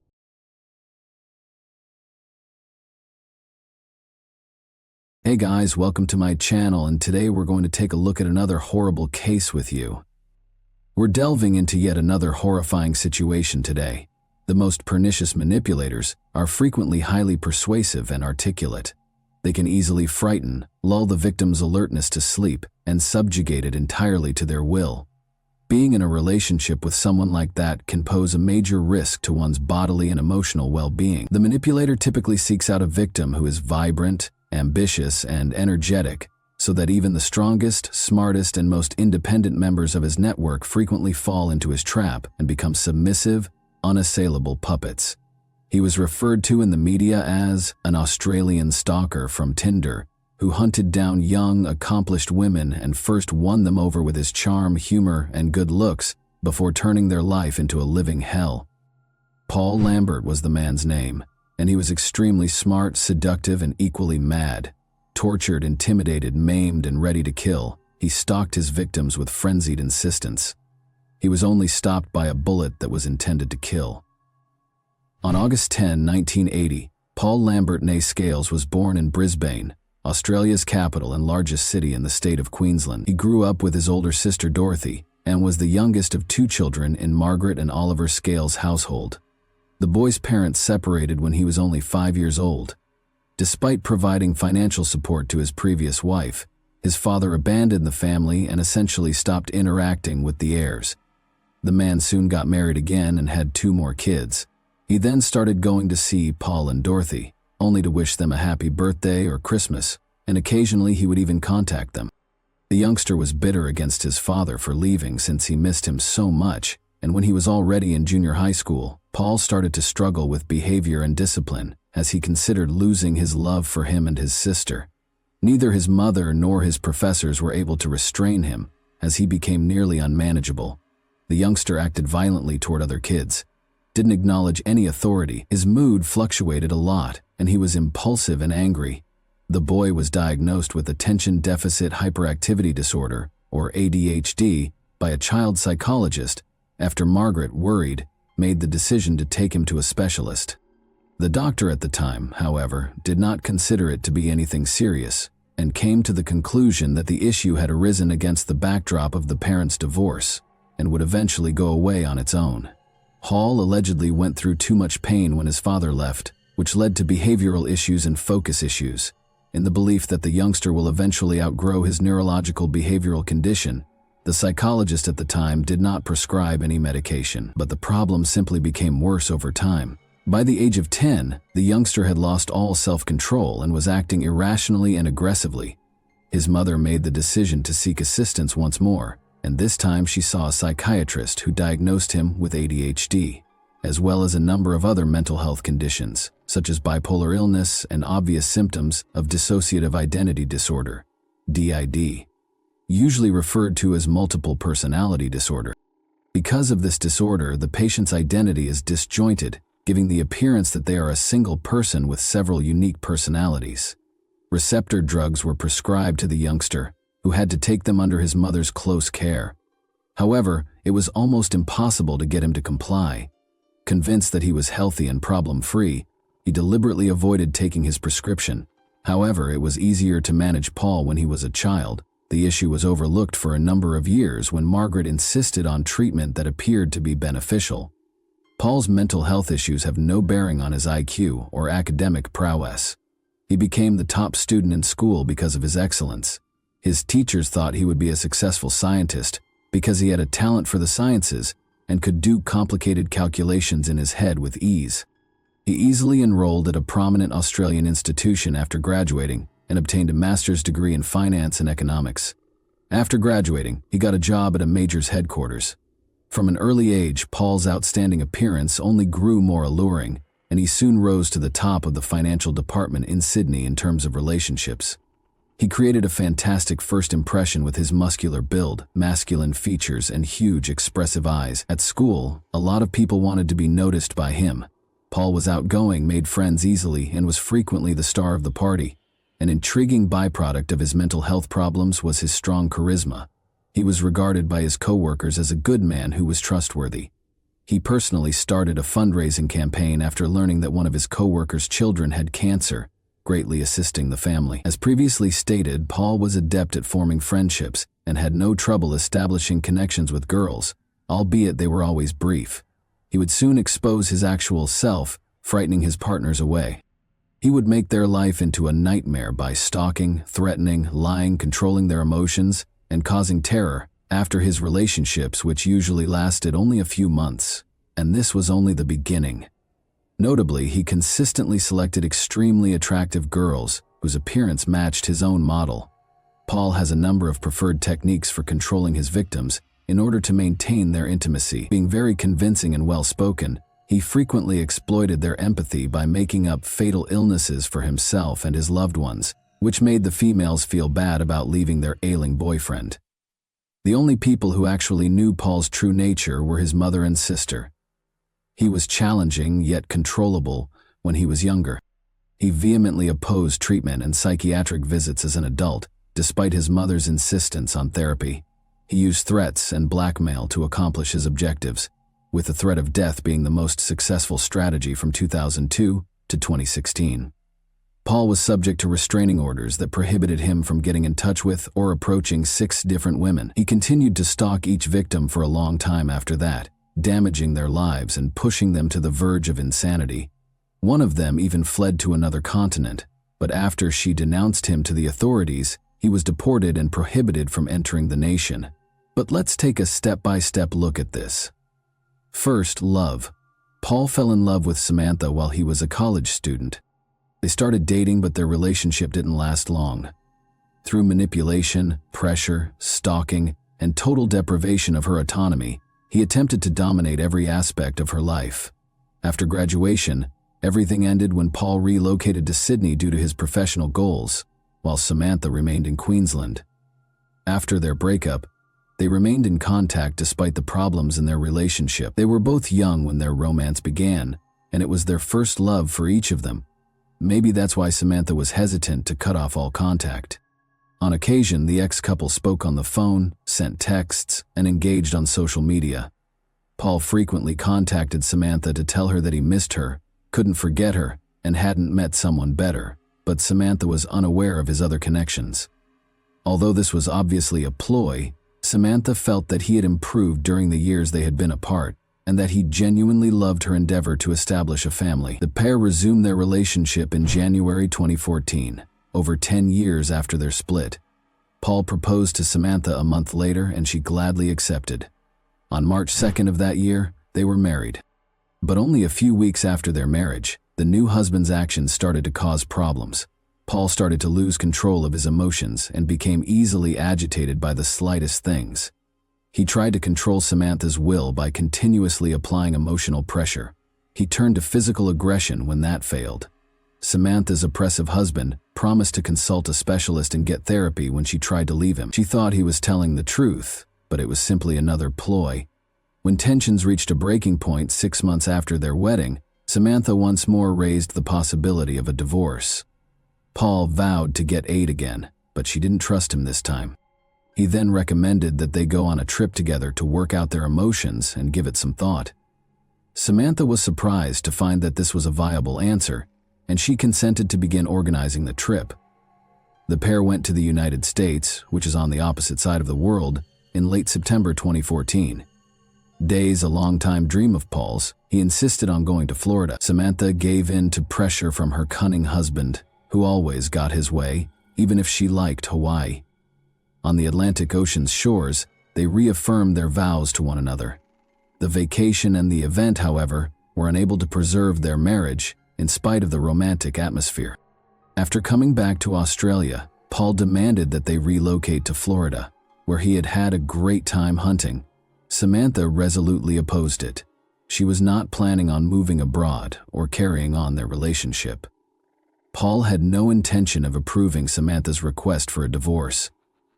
Hey guys, welcome to my channel, and today we're going to take a look at another horrible case with you. We're delving into yet another horrifying situation today. The most pernicious manipulators are frequently highly persuasive and articulate. They can easily frighten, lull the victim's alertness to sleep, and subjugate it entirely to their will. Being in a relationship with someone like that can pose a major risk to one's bodily and emotional well-being. The manipulator typically seeks out a victim who is vibrant, ambitious, and energetic, so that even the strongest, smartest, and most independent members of his network frequently fall into his trap and become submissive, unassailable puppets. He was referred to in the media as an Australian stalker from Tinder, who hunted down young, accomplished women and first won them over with his charm, humor, and good looks before turning their life into a living hell. Paul Lambert was the man's name, and he was extremely smart, seductive, and equally mad. Tortured, intimidated, maimed, and ready to kill, he stalked his victims with frenzied insistence. He was only stopped by a bullet that was intended to kill. On August 10, 1980, Paul Lambert née Scales was born in Brisbane, Australia's capital and largest city in the state of Queensland. He grew up with his older sister Dorothy and was the youngest of 2 children in Margaret and Oliver Scales' household. The boy's parents separated when he was only 5 years old. Despite providing financial support to his previous wife, his father abandoned the family and essentially stopped interacting with the heirs. The man soon got married again and had 2 more kids. He then started going to see Paul and Dorothy, only to wish them a happy birthday or Christmas, and occasionally he would even contact them. The youngster was bitter against his father for leaving since he missed him so much, and when he was already in junior high school, Paul started to struggle with behavior and discipline as he considered losing his love for him and his sister. Neither his mother nor his professors were able to restrain him, as he became nearly unmanageable. The youngster acted violently toward other kids, didn't acknowledge any authority, his mood fluctuated a lot, and he was impulsive and angry. The boy was diagnosed with attention deficit hyperactivity disorder, or ADHD, by a child psychologist after Margaret, worried, made the decision to take him to a specialist. The doctor at the time, however, did not consider it to be anything serious and came to the conclusion that the issue had arisen against the backdrop of the parents' divorce and would eventually go away on its own. Hall allegedly went through too much pain when his father left, which led to behavioral issues and focus issues. In the belief that the youngster will eventually outgrow his neurological behavioral condition, the psychologist at the time did not prescribe any medication, but the problem simply became worse over time. By the age of 10, the youngster had lost all self-control and was acting irrationally and aggressively. His mother made the decision to seek assistance once more, and this time she saw a psychiatrist who diagnosed him with ADHD, as well as a number of other mental health conditions, such as bipolar illness and obvious symptoms of dissociative identity disorder, DID, usually referred to as multiple personality disorder. Because of this disorder, the patient's identity is disjointed, giving the appearance that they are a single person with several unique personalities. Receptor drugs were prescribed to the youngster, who had to take them under his mother's close care. However, it was almost impossible to get him to comply. Convinced that he was healthy and problem-free, he deliberately avoided taking his prescription. However, it was easier to manage Paul when he was a child. The issue was overlooked for a number of years when Margaret insisted on treatment that appeared to be beneficial. Paul's mental health issues have no bearing on his IQ or academic prowess. He became the top student in school because of his excellence. His teachers thought he would be a successful scientist because he had a talent for the sciences and could do complicated calculations in his head with ease. He easily enrolled at a prominent Australian institution after graduating and obtained a master's degree in finance and economics. After graduating, he got a job at a major's headquarters. From an early age, Paul's outstanding appearance only grew more alluring, and he soon rose to the top of the financial department in Sydney in terms of relationships. He created a fantastic first impression with his muscular build, masculine features, and huge expressive eyes. At school, a lot of people wanted to be noticed by him. Paul was outgoing, made friends easily, and was frequently the star of the party. An intriguing byproduct of his mental health problems was his strong charisma. He was regarded by his co-workers as a good man who was trustworthy. He personally started a fundraising campaign after learning that one of his co-workers' children had cancer, greatly assisting the family. As previously stated, Paul was adept at forming friendships and had no trouble establishing connections with girls, albeit they were always brief. He would soon expose his actual self, frightening his partners away. He would make their life into a nightmare by stalking, threatening, lying, controlling their emotions, and causing terror after his relationships, which usually lasted only a few months. And this was only the beginning. Notably, he consistently selected extremely attractive girls whose appearance matched his own model. Paul has a number of preferred techniques for controlling his victims in order to maintain their intimacy. Being very convincing and well-spoken, he frequently exploited their empathy by making up fatal illnesses for himself and his loved ones, which made the females feel bad about leaving their ailing boyfriend. The only people who actually knew Paul's true nature were his mother and sister. He was challenging yet controllable when he was younger. He vehemently opposed treatment and psychiatric visits as an adult, despite his mother's insistence on therapy. He used threats and blackmail to accomplish his objectives, with the threat of death being the most successful strategy from 2002 to 2016. Paul was subject to restraining orders that prohibited him from getting in touch with or approaching 6 different women. He continued to stalk each victim for a long time after that, damaging their lives and pushing them to the verge of insanity. One of them even fled to another continent, but after she denounced him to the authorities, he was deported and prohibited from entering the nation. But let's take a step-by-step look at this. First, love. Paul fell in love with Samantha while he was a college student. They started dating, but their relationship didn't last long. Through manipulation, pressure, stalking, and total deprivation of her autonomy, he attempted to dominate every aspect of her life. After graduation, everything ended when Paul relocated to Sydney due to his professional goals. while Samantha remained in Queensland. After their breakup, they remained in contact despite the problems in their relationship. They were both young when their romance began, and it was their first love for each of them. Maybe that's why Samantha was hesitant to cut off all contact. On occasion, the ex-couple spoke on the phone, sent texts, and engaged on social media. Paul frequently contacted Samantha to tell her that he missed her, couldn't forget her, and hadn't met someone better, but Samantha was unaware of his other connections. Although this was obviously a ploy, Samantha felt that he had improved during the years they had been apart, and that he genuinely loved her endeavor to establish a family. The pair resumed their relationship in January 2014, over 10 years after their split. Paul proposed to Samantha a month later, and she gladly accepted. On March 2nd of that year, they were married. But only a few weeks after their marriage, the new husband's actions started to cause problems. Paul started to lose control of his emotions and became easily agitated by the slightest things. He tried to control Samantha's will by continuously applying emotional pressure. He turned to physical aggression when that failed. Samantha's oppressive husband promised to consult a specialist and get therapy when she tried to leave him. She thought he was telling the truth, but it was simply another ploy. When tensions reached a breaking point 6 months after their wedding, Samantha once more raised the possibility of a divorce. Paul vowed to get aid again, but she didn't trust him this time. He then recommended that they go on a trip together to work out their emotions and give it some thought. Samantha was surprised to find that this was a viable answer, and she consented to begin organizing the trip. The pair went to the United States, which is on the opposite side of the world, in late September 2014. Days a long-time dream of Paul's, he insisted on going to Florida. Samantha gave in to pressure from her cunning husband, who always got his way, even if she liked Hawaii. On the Atlantic Ocean's shores, they reaffirmed their vows to one another. The vacation and the event, however, were unable to preserve their marriage in spite of the romantic atmosphere. After coming back to Australia, Paul demanded that they relocate to Florida, where he had had a great time hunting. Samantha resolutely opposed it. She was not planning on moving abroad or carrying on their relationship. Paul had no intention of approving Samantha's request for a divorce.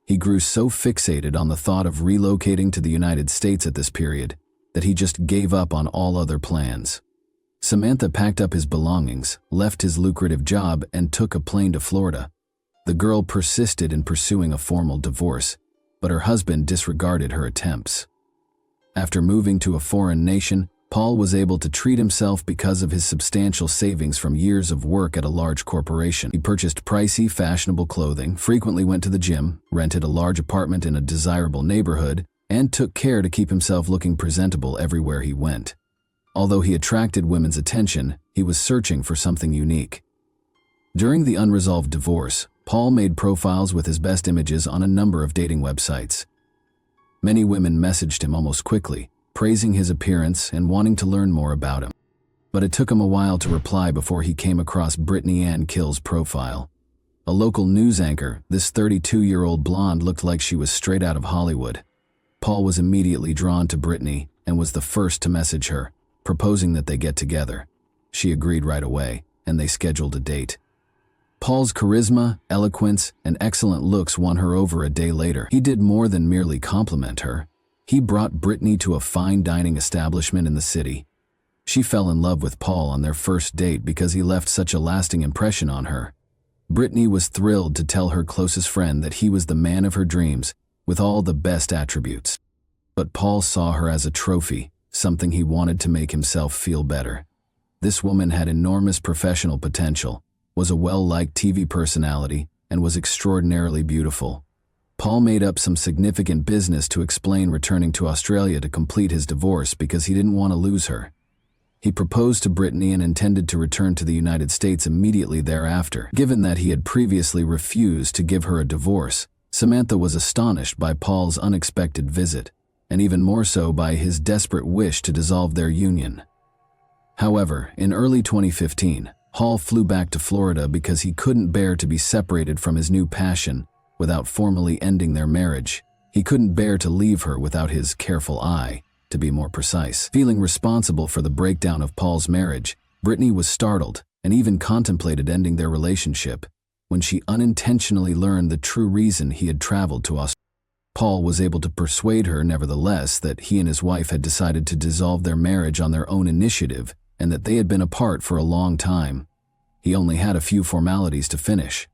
He grew so fixated on the thought of relocating to the United States at this period that he just gave up on all other plans. Samantha packed up his belongings, left his lucrative job, and took a plane to Florida. The girl persisted in pursuing a formal divorce, but her husband disregarded her attempts. After moving to a foreign nation, Paul was able to treat himself because of his substantial savings from years of work at a large corporation. He purchased pricey, fashionable clothing, frequently went to the gym, rented a large apartment in a desirable neighborhood, and took care to keep himself looking presentable everywhere he went. Although he attracted women's attention, he was searching for something unique. During the unresolved divorce, Paul made profiles with his best images on a number of dating websites. Many women messaged him almost quickly, praising his appearance and wanting to learn more about him. But it took him a while to reply before he came across Brittany Ann Kill's profile. A local news anchor, this 32-year-old blonde looked like she was straight out of Hollywood. Paul was immediately drawn to Brittany and was the first to message her, proposing that they get together. She agreed right away, and they scheduled a date. Paul's charisma, eloquence, and excellent looks won her over a day later. He did more than merely compliment her. He brought Brittany to a fine dining establishment in the city. She fell in love with Paul on their first date because he left such a lasting impression on her. Brittany was thrilled to tell her closest friend that he was the man of her dreams, with all the best attributes. But Paul saw her as a trophy, something he wanted to make himself feel better. This woman had enormous professional potential, was a well-liked TV personality, and was extraordinarily beautiful. Paul made up some significant business to explain returning to Australia to complete his divorce because he didn't want to lose her. He proposed to Brittany and intended to return to the United States immediately thereafter. Given that he had previously refused to give her a divorce, Samantha was astonished by Paul's unexpected visit, and even more so by his desperate wish to dissolve their union. However, in early 2015, Paul flew back to Florida because he couldn't bear to be separated from his new passion without formally ending their marriage. He couldn't bear to leave her without his careful eye, to be more precise. Feeling responsible for the breakdown of Paul's marriage, Brittany was startled and even contemplated ending their relationship. when she unintentionally learned the true reason he had traveled to Australia. Paul was able to persuade her, nevertheless, that he and his wife had decided to dissolve their marriage on their own initiative and that they had been apart for a long time. He only had a few formalities to finish.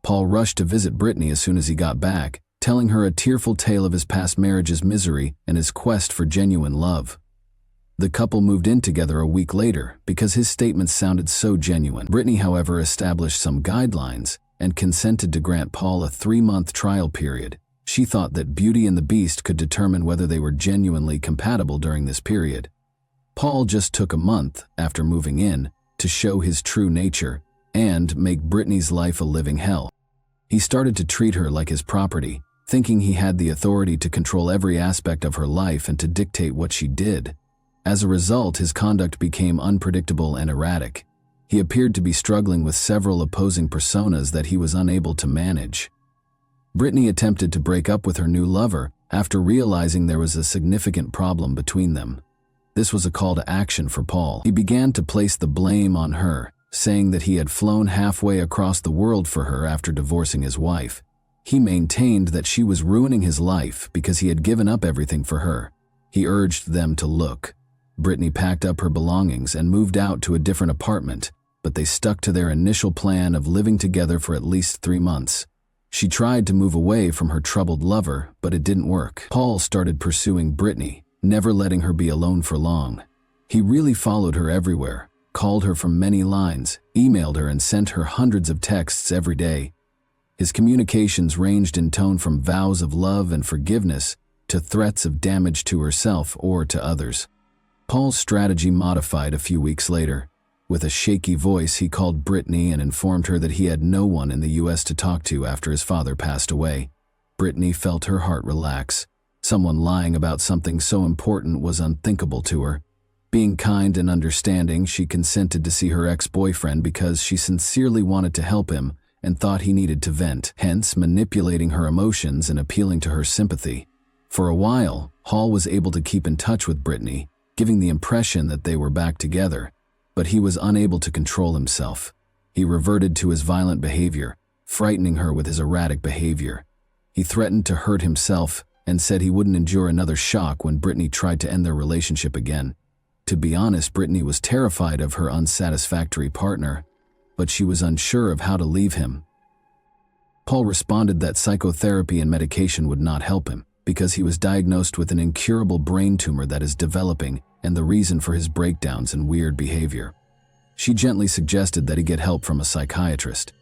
Paul rushed to visit Brittany as soon as he got back, telling her a tearful tale of his past marriage's misery and his quest for genuine love. The couple moved in together a week later because his statements sounded so genuine. Brittany, however, established some guidelines and consented to grant Paul a 3-month trial period. She thought that Beauty and the Beast could determine whether they were genuinely compatible during this period. Paul just took a month after moving in to show his true nature and make Brittany's life a living hell. He started to treat her like his property, thinking he had the authority to control every aspect of her life and to dictate what she did. As a result, his conduct became unpredictable and erratic. He appeared to be struggling with several opposing personas that he was unable to manage. Brittany attempted to break up with her new lover after realizing there was a significant problem between them. This was a call to action for Paul. He began to place the blame on her, saying that he had flown halfway across the world for her after divorcing his wife. He maintained that she was ruining his life because he had given up everything for her. He urged them to look. Brittany packed up her belongings and moved out to a different apartment, but they stuck to their initial plan of living together for at least 3 months. She tried to move away from her troubled lover, but it didn't work. Paul started pursuing Brittany, never letting her be alone for long. He really followed her everywhere, called her from many lines, emailed her, and sent her hundreds of texts every day. His communications ranged in tone from vows of love and forgiveness to threats of damage to herself or to others. Paul's strategy modified a few weeks later. With a shaky voice, he called Brittany and informed her that he had no one in the U.S. to talk to after his father passed away. Brittany felt her heart relax. Someone lying about something so important was unthinkable to her. Being kind and understanding, she consented to see her ex-boyfriend because she sincerely wanted to help him and thought he needed to vent, hence manipulating her emotions and appealing to her sympathy. For a while, Hall was able to keep in touch with Brittany, giving the impression that they were back together, but he was unable to control himself. He reverted to his violent behavior, frightening her with his erratic behavior. He threatened to hurt himself and said he wouldn't endure another shock when Brittany tried to end their relationship again. To be honest, Brittany was terrified of her unsatisfactory partner, but she was unsure of how to leave him. Paul responded that psychotherapy and medication would not help him because he was diagnosed with an incurable brain tumor that is developing and the reason for his breakdowns and weird behavior. She gently suggested that he get help from a psychiatrist.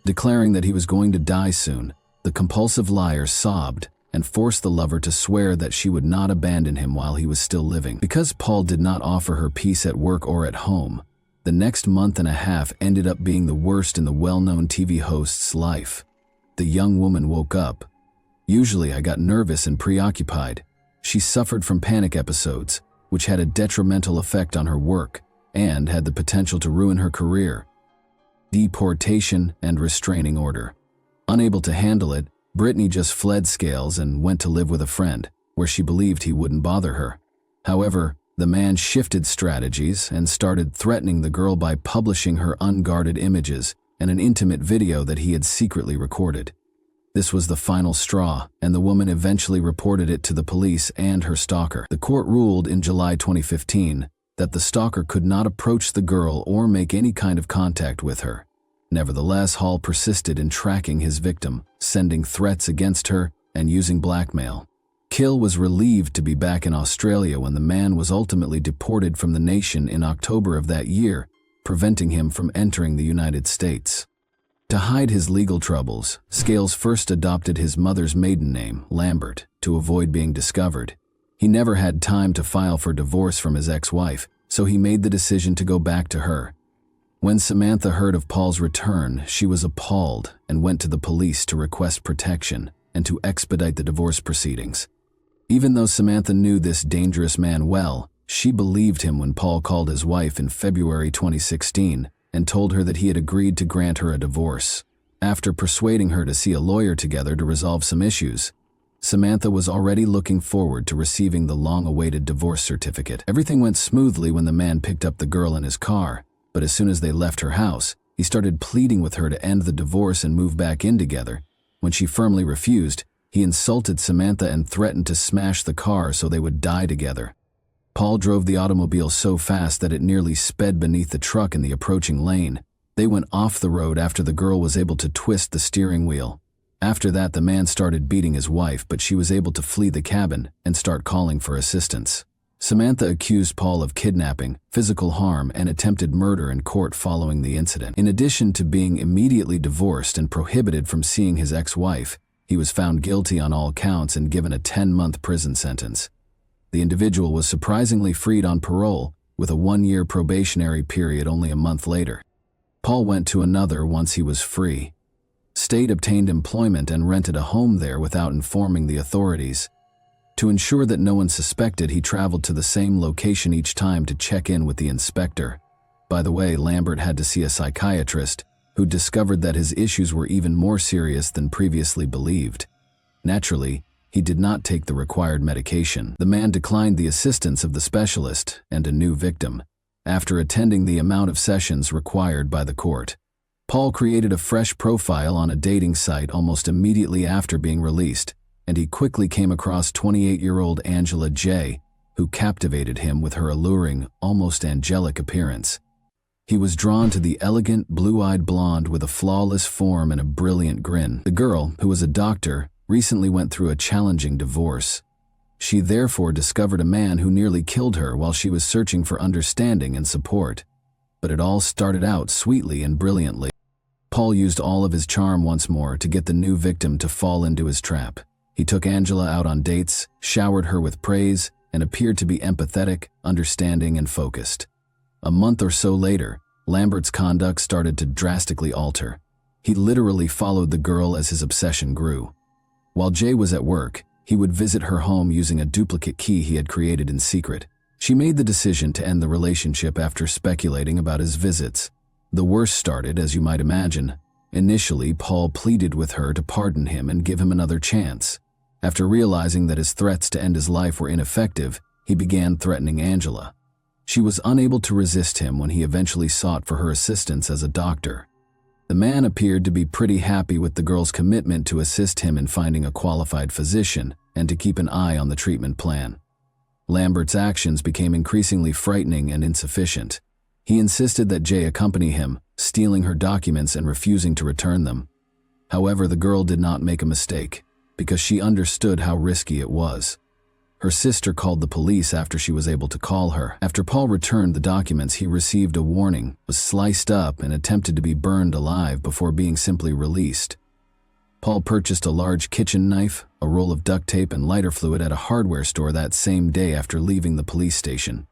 Declaring that he was going to die soon, the compulsive liar sobbed and forced the lover to swear that she would not abandon him while he was still living. Because Paul did not offer her peace at work or at home, the next month and a half ended up being the worst in the well-known TV host's life. The young woman woke up. "Usually I got nervous and preoccupied." She suffered from panic episodes, which had a detrimental effect on her work and had the potential to ruin her career. Deportation and restraining order. Unable to handle it, Brittany just fled Scales and went to live with a friend, where she believed he wouldn't bother her. However, the man shifted strategies and started threatening the girl by publishing her unguarded images and an intimate video that he had secretly recorded. This was the final straw, and the woman eventually reported it to the police and her stalker. The court ruled in July 2015 that the stalker could not approach the girl or make any kind of contact with her. Nevertheless, Hall persisted in tracking his victim, sending threats against her, and using blackmail. Kill was relieved to be back in Australia when the man was ultimately deported from the nation in October of that year, preventing him from entering the United States. To hide his legal troubles, Scales first adopted his mother's maiden name, Lambert, to avoid being discovered. He never had time to file for divorce from his ex-wife, so he made the decision to go back to her. When Samantha heard of Paul's return, she was appalled and went to the police to request protection and to expedite the divorce proceedings. Even though Samantha knew this dangerous man well, she believed him when Paul called his wife in February 2016 and told her that he had agreed to grant her a divorce. After persuading her to see a lawyer together to resolve some issues, Samantha was already looking forward to receiving the long-awaited divorce certificate. Everything went smoothly when the man picked up the girl in his car, but as soon as they left her house, He started pleading with her to end the divorce and move back in together. When she firmly refused, he insulted Samantha and threatened to smash the car so they would die together. Paul drove the automobile so fast that it nearly sped beneath the truck in the approaching lane. They went off the road after the girl was able to twist the steering wheel. After that, the man started beating his wife, but she was able to flee the cabin and start calling for assistance. Samantha accused Paul of kidnapping, physical harm, and attempted murder in court following the incident. In addition to being immediately divorced and prohibited from seeing his ex-wife, he was found guilty on all counts and given a 10-month prison sentence. The individual was surprisingly freed on parole, with a 1-year probationary period only a month later. Paul went to another once he was free. State obtained employment and rented a home there without informing the authorities. To ensure that no one suspected, he traveled to the same location each time to check in with the inspector. By the way, Lambert had to see a psychiatrist, who discovered that his issues were even more serious than previously believed. Naturally, he did not take the required medication. The man declined the assistance of the specialist and a new victim. After attending the amount of sessions required by the court, Paul created a fresh profile on a dating site almost immediately after being released, and he quickly came across 28-year-old Angela J., who captivated him with her alluring, almost angelic appearance. He was drawn to the elegant, blue-eyed blonde with a flawless form and a brilliant grin. The girl, who was a doctor, recently went through a challenging divorce. She therefore discovered a man who nearly killed her while she was searching for understanding and support. But it all started out sweetly and brilliantly. Paul used all of his charm once more to get the new victim to fall into his trap. He took Angela out on dates, showered her with praise, and appeared to be empathetic, understanding, and focused. A month or so later, Lambert's conduct started to drastically alter. He literally followed the girl as his obsession grew. While Jay was at work, he would visit her home using a duplicate key he had created in secret. She made the decision to end the relationship after speculating about his visits. The worst started, as you might imagine. Initially, Paul pleaded with her to pardon him and give him another chance. After realizing that his threats to end his life were ineffective, he began threatening Angela. She was unable to resist him when he eventually sought for her assistance as a doctor. The man appeared to be pretty happy with the girl's commitment to assist him in finding a qualified physician and to keep an eye on the treatment plan. Lambert's actions became increasingly frightening and insufficient. He insisted that Jay accompany him, stealing her documents and refusing to return them. However, the girl did not make a mistake, because she understood how risky it was. Her sister called the police after she was able to call her. After Paul returned the documents, he received a warning, was sliced up, and attempted to be burned alive before being simply released. Paul purchased a large kitchen knife, a roll of duct tape, and lighter fluid at a hardware store that same day after leaving the police station.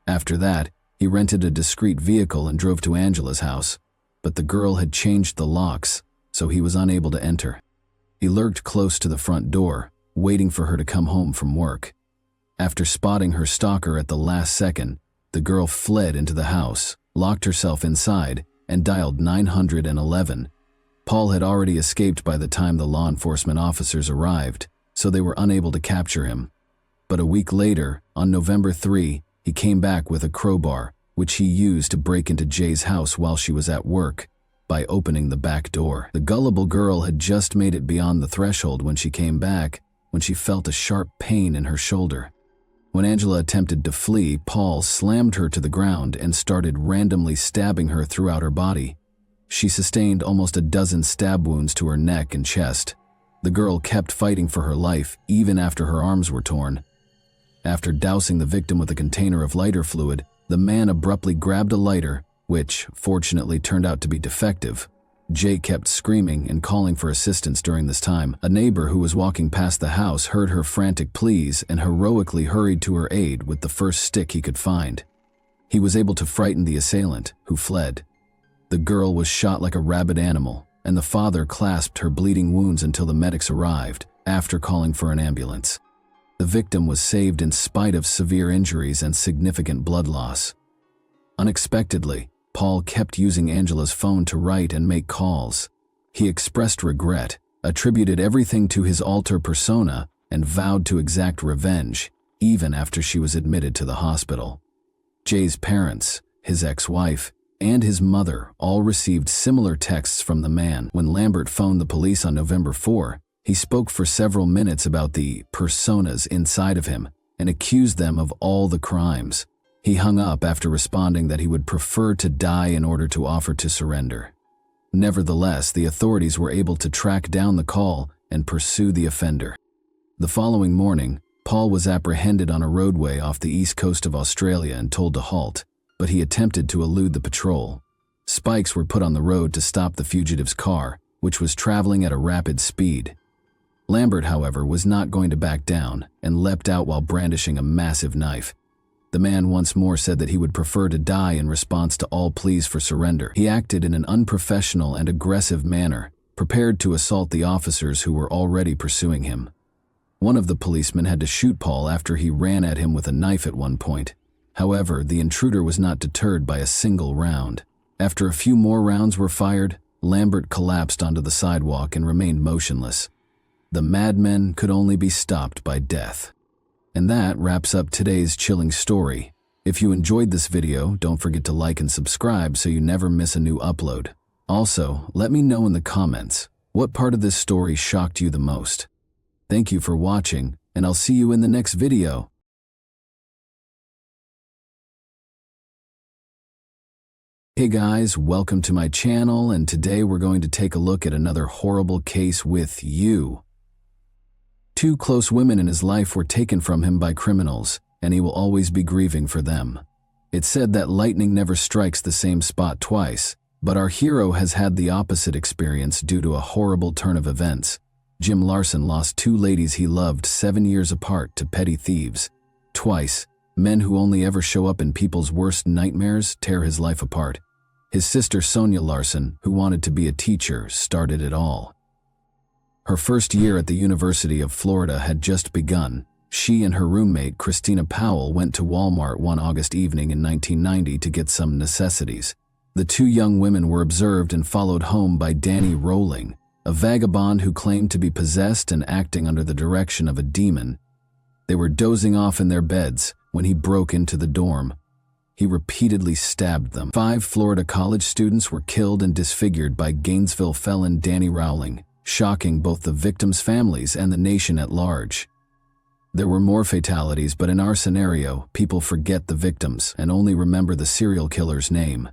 After that, he rented a discreet vehicle and drove to Angela's house, but the girl had changed the locks, so he was unable to enter. He lurked close to the front door, waiting for her to come home from work. After spotting her stalker at the last second, the girl fled into the house, locked herself inside, and dialed 911. Paul had already escaped by the time the law enforcement officers arrived, so they were unable to capture him. But a week later, on November 3, he came back with a crowbar, which he used to break into Jay's house while she was at work, by opening the back door. The gullible girl had just made it beyond the threshold when she came back, when she felt a sharp pain in her shoulder. When Angela attempted to flee, Paul slammed her to the ground and started randomly stabbing her throughout her body. She sustained almost a dozen stab wounds to her neck and chest. The girl kept fighting for her life even after her arms were torn. After dousing the victim with a container of lighter fluid, the man abruptly grabbed a lighter, which, fortunately, turned out to be defective. Jay kept screaming and calling for assistance during this time. A neighbor who was walking past the house heard her frantic pleas and heroically hurried to her aid with the first stick he could find. He was able to frighten the assailant, who fled. The girl was shot like a rabid animal, and the father clasped her bleeding wounds until the medics arrived, after calling for an ambulance. The victim was saved in spite of severe injuries and significant blood loss. Unexpectedly, Paul kept using Angela's phone to write and make calls. He expressed regret, attributed everything to his alter persona, and vowed to exact revenge, even after she was admitted to the hospital. Jay's parents, his ex-wife, and his mother all received similar texts from the man. When Lambert phoned the police on November 4, he spoke for several minutes about the personas inside of him and accused them of all the crimes. He hung up after responding that he would prefer to die in order to offer to surrender. Nevertheless, the authorities were able to track down the call and pursue the offender. The following morning, Paul was apprehended on a roadway off the east coast of Australia and told to halt, but he attempted to elude the patrol. Spikes were put on the road to stop the fugitive's car, which was traveling at a rapid speed. Lambert, however, was not going to back down and leapt out while brandishing a massive knife. The man once more said that he would prefer to die in response to all pleas for surrender. He acted in an unprofessional and aggressive manner, prepared to assault the officers who were already pursuing him. One of the policemen had to shoot Paul after he ran at him with a knife at one point. However, the intruder was not deterred by a single round. After a few more rounds were fired, Lambert collapsed onto the sidewalk and remained motionless. The madmen could only be stopped by death. And that wraps up today's chilling story. If you enjoyed this video, don't forget to like and subscribe so you never miss a new upload. Also, let me know in the comments, what part of this story shocked you the most? Thank you for watching, and I'll see you in the next video. Hey guys, welcome to my channel, and today we're going to take a look at another horrible case with you. 2 close women in his life were taken from him by criminals, and he will always be grieving for them. It's said that lightning never strikes the same spot twice, but our hero has had the opposite experience due to a horrible turn of events. Jim Larson lost 2 ladies he loved 7 years apart to petty thieves. Twice, men who only ever show up in people's worst nightmares tear his life apart. His sister Sonia Larson, who wanted to be a teacher, started it all. Her first year at the University of Florida had just begun. She and her roommate, Christina Powell, went to Walmart one August evening in 1990 to get some necessities. The 2 young women were observed and followed home by Danny Rowling, a vagabond who claimed to be possessed and acting under the direction of a demon. They were dozing off in their beds when he broke into the dorm. He repeatedly stabbed them. 5 Florida college students were killed and disfigured by Gainesville felon Danny Rowling, shocking both the victims' families and the nation at large. There were more fatalities, but in our scenario, people forget the victims and only remember the serial killer's name.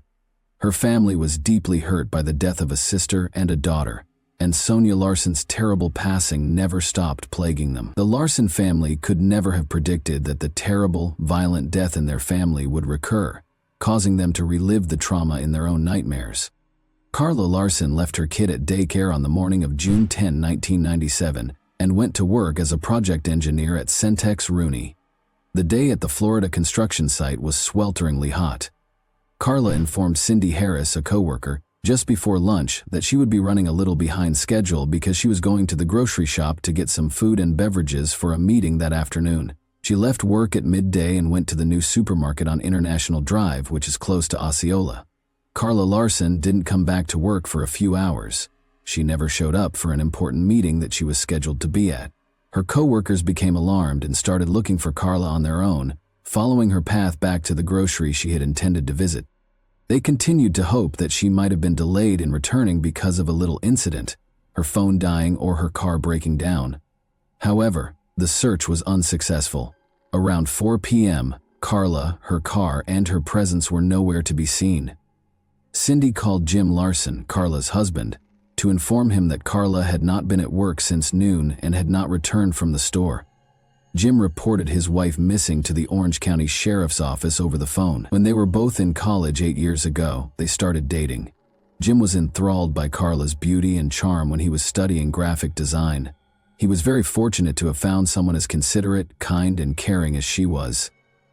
Her family was deeply hurt by the death of a sister and a daughter, and Sonia Larson's terrible passing never stopped plaguing them. The Larson family could never have predicted that the terrible, violent death in their family would recur, causing them to relive the trauma in their own nightmares. Carla Larson left her kid at daycare on the morning of June 10, 1997, and went to work as a project engineer at Centex Rooney. The day at the Florida construction site was swelteringly hot. Carla informed Cindy Harris, a coworker, just before lunch that she would be running a little behind schedule because she was going to the grocery shop to get some food and beverages for a meeting that afternoon. She left work at midday and went to the new supermarket on International Drive, which is close to Osceola. Carla Larson didn't come back to work for a few hours. She never showed up for an important meeting that she was scheduled to be at. Her coworkers became alarmed and started looking for Carla on their own, following her path back to the grocery she had intended to visit. They continued to hope that she might have been delayed in returning because of a little incident, her phone dying or her car breaking down. However, the search was unsuccessful. Around 4 p.m., Carla, her car, and her presence were nowhere to be seen. Cindy called Jim Larson, Carla's husband, to inform him that Carla had not been at work since noon and had not returned from the store. Jim reported his wife missing to the Orange County Sheriff's Office over the phone. When they were both in college 8 years ago, they started dating. Jim was enthralled by Carla's beauty and charm when he was studying graphic design. He was very fortunate to have found someone as considerate, kind, and caring as she was.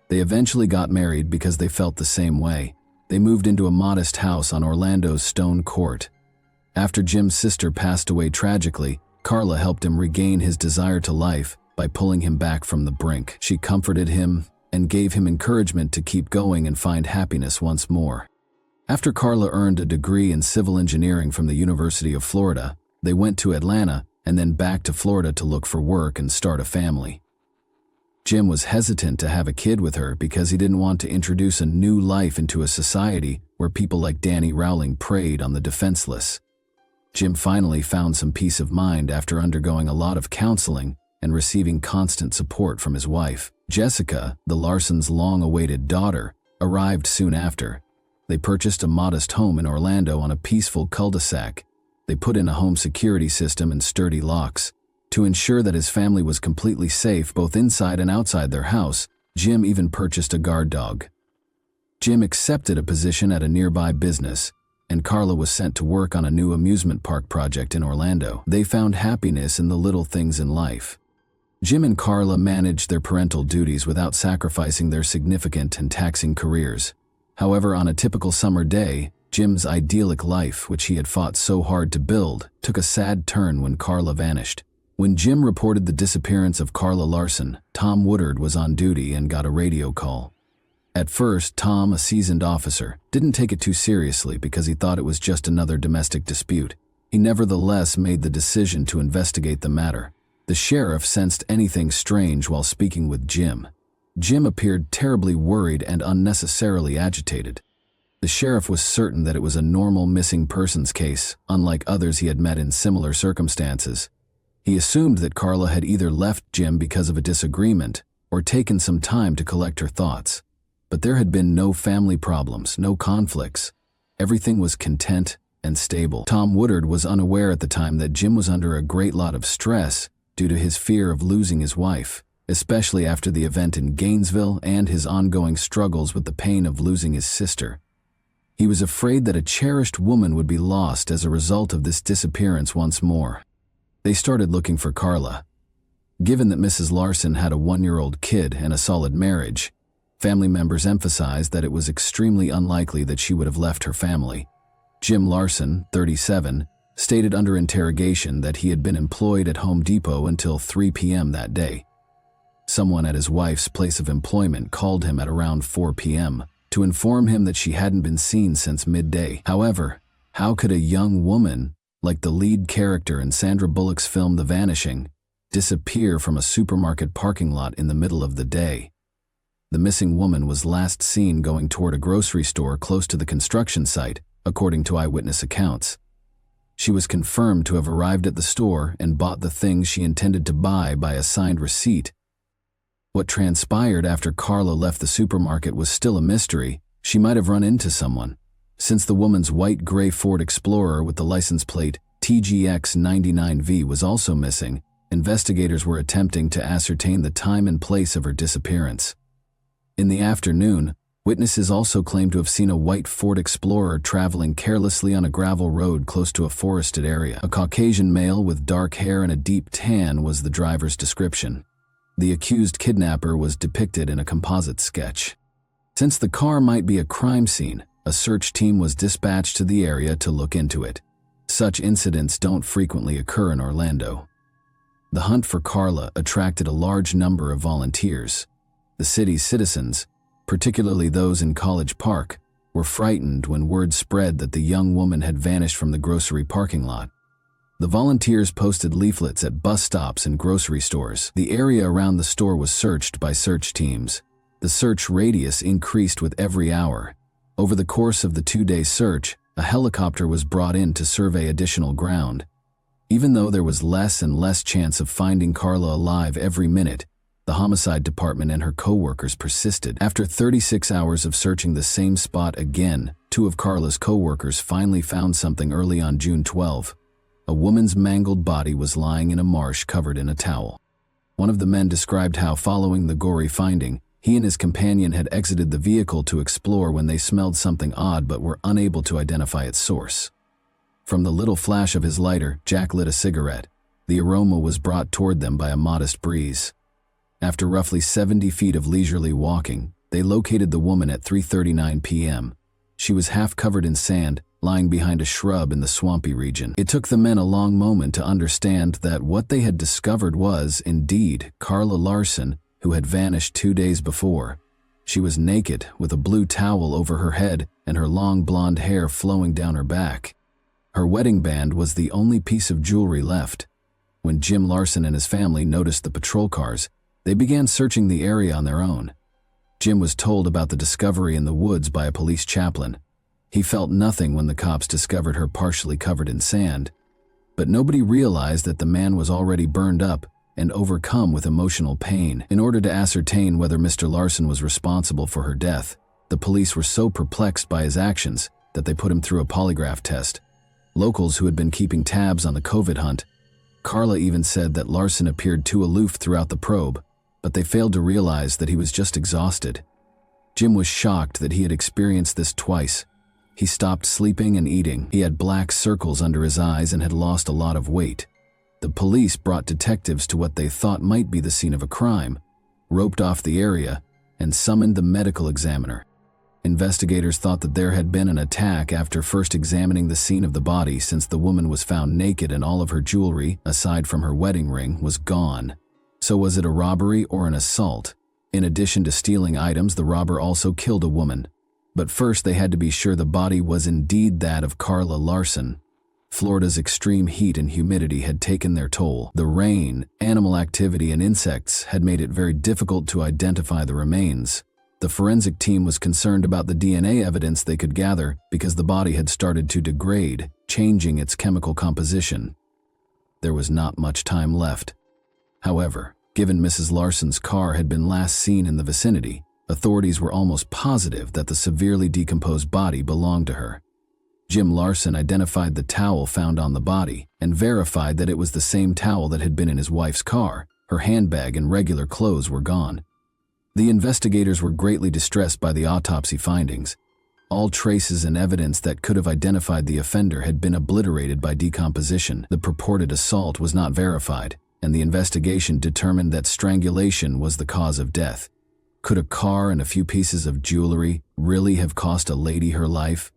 They eventually got married because they felt the same way. They moved into a modest house on Orlando's Stone Court. After Jim's sister passed away tragically, Carla helped him regain his desire to life by pulling him back from the brink. She comforted him and gave him encouragement to keep going and find happiness once more. After Carla earned a degree in civil engineering from the University of Florida, they went to Atlanta and then back to Florida to look for work and start a family. Jim was hesitant to have a kid with her because he didn't want to introduce a new life into a society where people like Danny Rowling preyed on the defenseless. Jim finally found some peace of mind after undergoing a lot of counseling and receiving constant support from his wife. Jessica, the Larsons' long-awaited daughter, arrived soon after. They purchased a modest home in Orlando on a peaceful cul-de-sac. They put in a home security system and sturdy locks. To ensure that his family was completely safe both inside and outside their house, Jim even purchased a guard dog. Jim accepted a position at a nearby business, and Carla was sent to work on a new amusement park project in Orlando. They found happiness in the little things in life. Jim and Carla managed their parental duties without sacrificing their significant and taxing careers. However, on a typical summer day, Jim's idyllic life, which he had fought so hard to build, took a sad turn when Carla vanished. When Jim reported the disappearance of Carla Larson, Tom Woodard was on duty and got a radio call. At first, Tom, a seasoned officer, didn't take it too seriously because he thought it was just another domestic dispute. He nevertheless made the decision to investigate the matter. The sheriff sensed anything strange while speaking with Jim. Jim appeared terribly worried and unnecessarily agitated. The sheriff was certain that it was a normal missing persons case, unlike others he had met in similar circumstances. He assumed that Carla had either left Jim because of a disagreement or taken some time to collect her thoughts. But there had been no family problems, no conflicts. Everything was content and stable. Tom Woodard was unaware at the time that Jim was under a great lot of stress due to his fear of losing his wife, especially after the event in Gainesville and his ongoing struggles with the pain of losing his sister. He was afraid that a cherished woman would be lost as a result of this disappearance once more. They started looking for Carla. Given that Mrs. Larson had a 1-year-old kid and a solid marriage, family members emphasized that it was extremely unlikely that she would have left her family. Jim Larson, 37, stated under interrogation that he had been employed at Home Depot until 3 p.m. that day. Someone at his wife's place of employment called him at around 4 p.m. to inform him that she hadn't been seen since midday. However, how could a young woman, like the lead character in Sandra Bullock's film The Vanishing, disappear from a supermarket parking lot in the middle of the day? The missing woman was last seen going toward a grocery store close to the construction site, according to eyewitness accounts. She was confirmed to have arrived at the store and bought the things she intended to buy by a signed receipt. What transpired after Carla left the supermarket was still a mystery. She might have run into someone. Since the woman's white-gray Ford Explorer with the license plate TGX99V was also missing, investigators were attempting to ascertain the time and place of her disappearance. In the afternoon, witnesses also claimed to have seen a white Ford Explorer traveling carelessly on a gravel road close to a forested area. A Caucasian male with dark hair and a deep tan was the driver's description. The accused kidnapper was depicted in a composite sketch. Since the car might be a crime scene, a search team was dispatched to the area to look into it. Such incidents don't frequently occur in Orlando. The hunt for Carla attracted a large number of volunteers. The city's citizens, particularly those in College Park, were frightened when word spread that the young woman had vanished from the grocery parking lot. The volunteers posted leaflets at bus stops and grocery stores. The area around the store was searched by search teams. The search radius increased with every hour. Over the course of the 2-day search, a helicopter was brought in to survey additional ground. Even though there was less and less chance of finding Carla alive every minute, the homicide department and her co-workers persisted. After 36 hours of searching the same spot again, 2 of Carla's co-workers finally found something early on June 12. A woman's mangled body was lying in a marsh covered in a towel. One of the men described how, following the gory finding, he and his companion had exited the vehicle to explore when they smelled something odd but were unable to identify its source. From the little flash of his lighter, Jack lit a cigarette. The aroma was brought toward them by a modest breeze. After roughly 70 feet of leisurely walking, they located the woman at 3:39 p.m. She was half covered in sand, lying behind a shrub in the swampy region. It took the men a long moment to understand that what they had discovered was, indeed, Carla Larson, who had vanished 2 days before. She was naked, with a blue towel over her head and her long blonde hair flowing down her back. Her wedding band was the only piece of jewelry left. When Jim Larson and his family noticed the patrol cars, They began searching the area on their own. Jim was told about the discovery in the woods by a police chaplain. He felt nothing when the cops discovered her partially covered in sand, but nobody realized that the man was already burned up and overcome with emotional pain. In order to ascertain whether Mr. Larson was responsible for her death, the police were so perplexed by his actions that they put him through a polygraph test. Locals who had been keeping tabs on the COVID hunt, Carla even said that Larson appeared too aloof throughout the probe, but they failed to realize that he was just exhausted. Jim was shocked that he had experienced this twice. He stopped sleeping and eating. He had black circles under his eyes and had lost a lot of weight. The police brought detectives to what they thought might be the scene of a crime, roped off the area, and summoned the medical examiner. Investigators thought that there had been an attack after first examining the scene of the body, since the woman was found naked and all of her jewelry, aside from her wedding ring, was gone. So was it a robbery or an assault? In addition to stealing items, the robber also killed a woman. But first they had to be sure the body was indeed that of Carla Larson. Florida's extreme heat and humidity had taken their toll. The rain, animal activity, and insects had made it very difficult to identify the remains. The forensic team was concerned about the DNA evidence they could gather because the body had started to degrade, changing its chemical composition. There was not much time left. However, given Mrs. Larson's car had been last seen in the vicinity, authorities were almost positive that the severely decomposed body belonged to her. Jim Larson identified the towel found on the body and verified that it was the same towel that had been in his wife's car. Her handbag and regular clothes were gone. The investigators were greatly distressed by the autopsy findings. All traces and evidence that could have identified the offender had been obliterated by decomposition. The purported assault was not verified, and the investigation determined that strangulation was the cause of death. Could a car and a few pieces of jewelry really have cost a lady her life?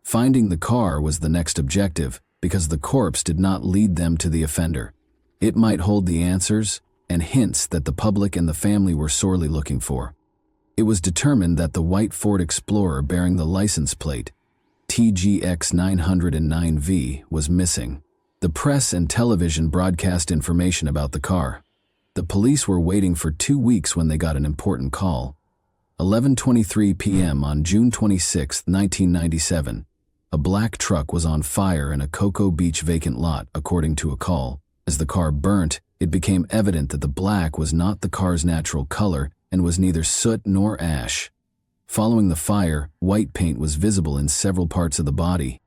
Finding the car was the next objective, because the corpse did not lead them to the offender. It might hold the answers and hints that the public and the family were sorely looking for. It was determined that the white Ford Explorer bearing the license plate TGX 909V was missing. The press and television broadcast information about the car. The police were waiting for 2 weeks when they got an important call. 11:23 p.m. on June 26, 1997. A black truck was on fire in a Cocoa Beach vacant lot, according to a call. As the car burnt, it became evident that the black was not the car's natural color and was neither soot nor ash. Following the fire, white paint was visible in several parts of the body.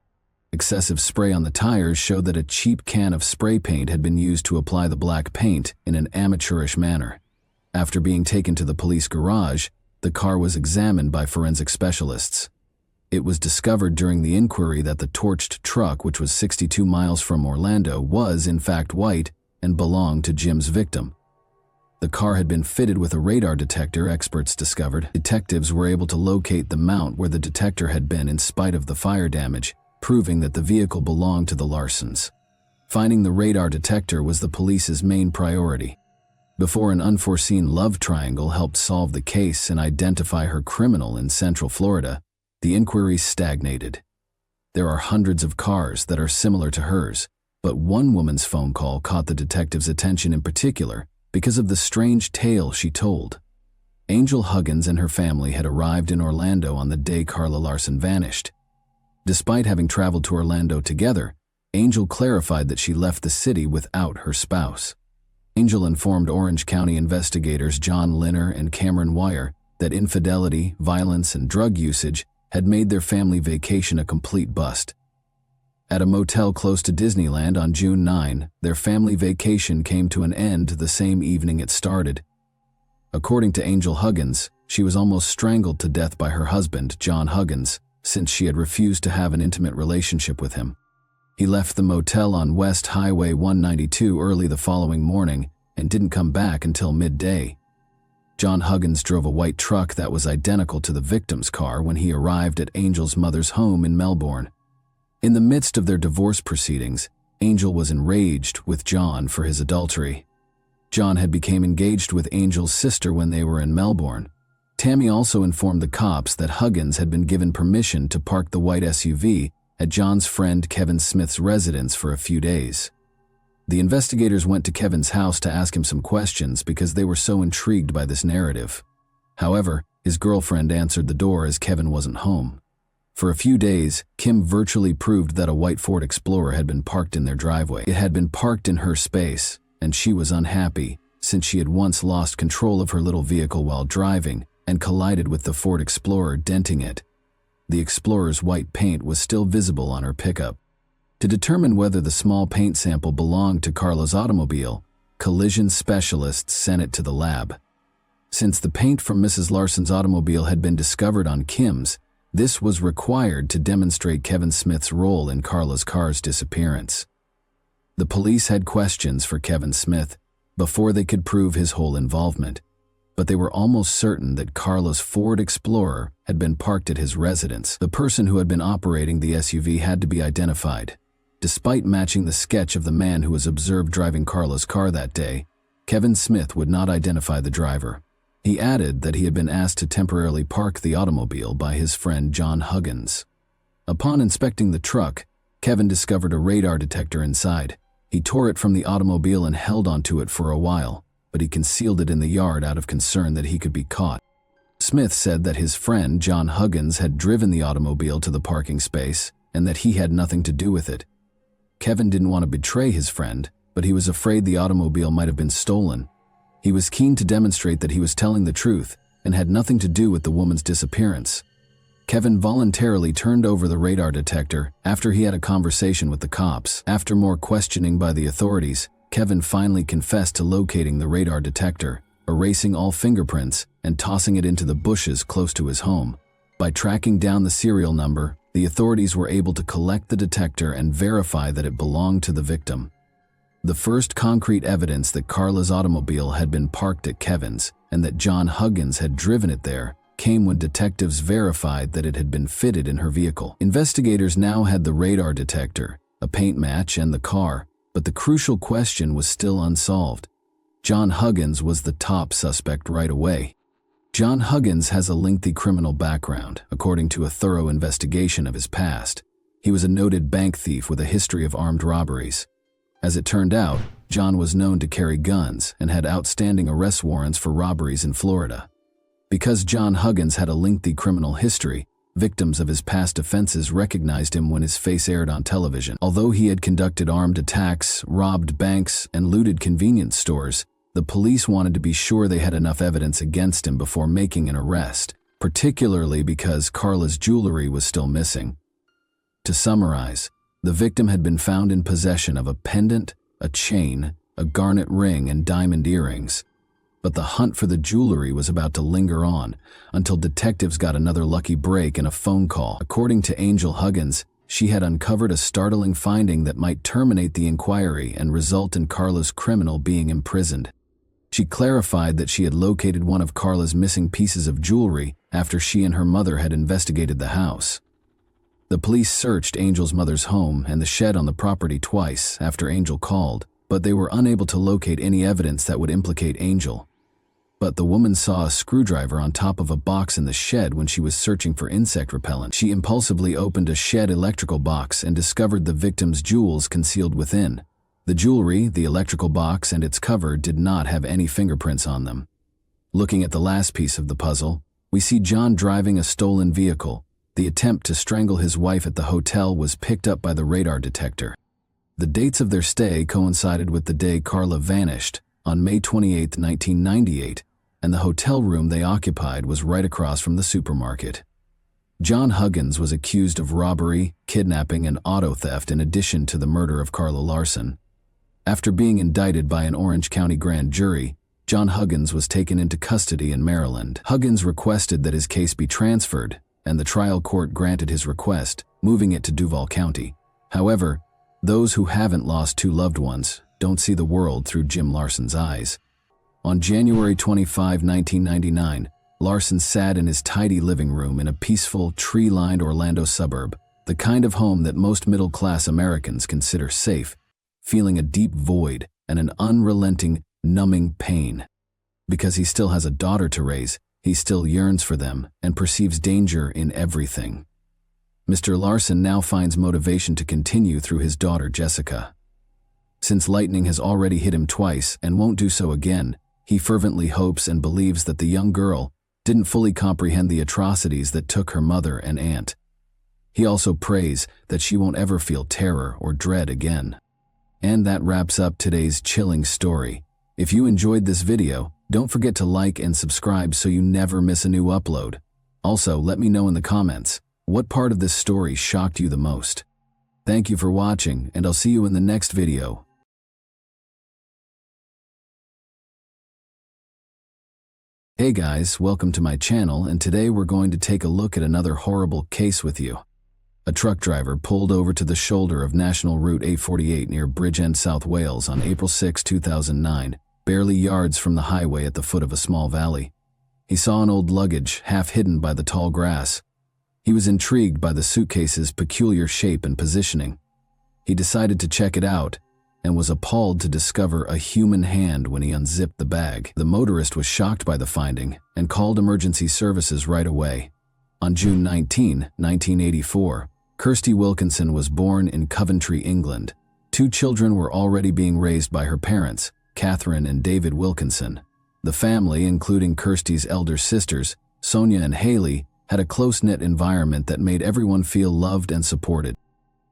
Excessive spray on the tires showed that a cheap can of spray paint had been used to apply the black paint in an amateurish manner. After being taken to the police garage, the car was examined by forensic specialists. It was discovered during the inquiry that the torched truck, which was 62 miles from Orlando, was in fact white and belonged to Jim's victim. The car had been fitted with a radar detector, experts discovered. Detectives were able to locate the mount where the detector had been in spite of the fire damage, proving that the vehicle belonged to the Larsons. Finding the radar detector was the police's main priority. Before an unforeseen love triangle helped solve the case and identify her criminal in Central Florida, the inquiry stagnated. There are hundreds of cars that are similar to hers, but one woman's phone call caught the detective's attention in particular because of the strange tale she told. Angel Huggins and her family had arrived in Orlando on the day Carla Larson vanished. Despite having traveled to Orlando together, Angel clarified that she left the city without her spouse. Angel informed Orange County investigators John Linner and Cameron Wire that infidelity, violence, and drug usage had made their family vacation a complete bust. At a motel close to Disneyland on June 9, their family vacation came to an end the same evening it started. According to Angel Huggins, she was almost strangled to death by her husband, John Huggins, since she had refused to have an intimate relationship with him. He left the motel on West Highway 192 early the following morning and didn't come back until midday. John Huggins drove a white truck that was identical to the victim's car when he arrived at Angel's mother's home in Melbourne. In the midst of their divorce proceedings, Angel was enraged with John for his adultery. John had become engaged with Angel's sister when they were in Melbourne. Tammy also informed the cops that Huggins had been given permission to park the white SUV at John's friend Kevin Smith's residence for a few days. The investigators went to Kevin's house to ask him some questions because they were so intrigued by this narrative. However, his girlfriend answered the door as Kevin wasn't home. For a few days, Kim virtually proved that a white Ford Explorer had been parked in their driveway. It had been parked in her space, and she was unhappy since she had once lost control of her little vehicle while driving and collided with the Ford Explorer, denting it. The Explorer's white paint was still visible on her pickup. To determine whether the small paint sample belonged to Carla's automobile, collision specialists sent it to the lab. Since the paint from Mrs. Larson's automobile had been discovered on Kim's, this was required to demonstrate Kevin Smith's role in Carla's car's disappearance. The police had questions for Kevin Smith before they could prove his whole involvement, but they were almost certain that Carla's Ford Explorer had been parked at his residence. The person who had been operating the SUV had to be identified. Despite matching the sketch of the man who was observed driving Carla's car that day, Kevin Smith would not identify the driver. He added that he had been asked to temporarily park the automobile by his friend John Huggins. Upon inspecting the truck, Kevin discovered a radar detector inside. He tore it from the automobile and held onto it for a while, but he concealed it in the yard out of concern that he could be caught. Smith said that his friend John Huggins had driven the automobile to the parking space and that he had nothing to do with it. Kevin didn't want to betray his friend, but he was afraid the automobile might have been stolen. He was keen to demonstrate that he was telling the truth and had nothing to do with the woman's disappearance. Kevin voluntarily turned over the radar detector after he had a conversation with the cops. After more questioning by the authorities, Kevin finally confessed to locating the radar detector, erasing all fingerprints, and tossing it into the bushes close to his home. By tracking down the serial number, the authorities were able to collect the detector and verify that it belonged to the victim. The first concrete evidence that Carla's automobile had been parked at Kevin's and that John Huggins had driven it there came when detectives verified that it had been fitted in her vehicle. Investigators now had the radar detector, a paint match, and the car, but the crucial question was still unsolved. John Huggins was the top suspect right away. John Huggins has a lengthy criminal background, according to a thorough investigation of his past. He was a noted bank thief with a history of armed robberies. As it turned out, John was known to carry guns and had outstanding arrest warrants for robberies in Florida. Because John Huggins had a lengthy criminal history, victims of his past offenses recognized him when his face aired on television. Although he had conducted armed attacks, robbed banks, and looted convenience stores, the police wanted to be sure they had enough evidence against him before making an arrest, particularly because Carla's jewelry was still missing. To summarize, the victim had been found in possession of a pendant, a chain, a garnet ring, and diamond earrings. But the hunt for the jewelry was about to linger on until detectives got another lucky break in a phone call. According to Angel Huggins, she had uncovered a startling finding that might terminate the inquiry and result in Carla's criminal being imprisoned. She clarified that she had located one of Carla's missing pieces of jewelry after she and her mother had investigated the house. The police searched Angel's mother's home and the shed on the property twice after Angel called, but they were unable to locate any evidence that would implicate Angel. But the woman saw a screwdriver on top of a box in the shed when she was searching for insect repellent. She impulsively opened a shed electrical box and discovered the victim's jewels concealed within. The jewelry, the electrical box, and its cover did not have any fingerprints on them. Looking at the last piece of the puzzle, we see John driving a stolen vehicle. The attempt to strangle his wife at the hotel was picked up by the radar detector. The dates of their stay coincided with the day Carla vanished, on May 28, 1998, and the hotel room they occupied was right across from the supermarket. John Huggins was accused of robbery, kidnapping, and auto theft in addition to the murder of Carla Larson. After being indicted by an Orange County grand jury, John Huggins was taken into custody in Maryland. Huggins requested that his case be transferred, and the trial court granted his request, moving it to Duval County. However, those who haven't lost two loved ones don't see the world through Jim Larson's eyes. On January 25, 1999, Larson sat in his tidy living room in a peaceful, tree-lined Orlando suburb, the kind of home that most middle-class Americans consider safe, feeling a deep void and an unrelenting, numbing pain. Because he still has a daughter to raise, he still yearns for them and perceives danger in everything. Mr. Larson now finds motivation to continue through his daughter, Jessica. Since lightning has already hit him twice and won't do so again, he fervently hopes and believes that the young girl didn't fully comprehend the atrocities that took her mother and aunt. He also prays that she won't ever feel terror or dread again. And that wraps up today's chilling story. If you enjoyed this video, don't forget to like and subscribe so you never miss a new upload. Also, let me know in the comments, what part of this story shocked you the most? Thank you for watching, and I'll see you in the next video. Hey guys, welcome to my channel, and today we're going to take a look at another horrible case with you. A truck driver pulled over to the shoulder of National Route 848 near Bridgend, South Wales on April 6, 2009, barely yards from the highway at the foot of a small valley. He saw an old luggage half hidden by the tall grass. He was intrigued by the suitcase's peculiar shape and positioning. He decided to check it out and was appalled to discover a human hand when he unzipped the bag. The motorist was shocked by the finding and called emergency services right away. On June 19, 1984, Kirsty Wilkinson was born in Coventry, England. 2 children were already being raised by her parents, Catherine and David Wilkinson. The family, including Kirsty's elder sisters, Sonia and Haley, had a close-knit environment that made everyone feel loved and supported.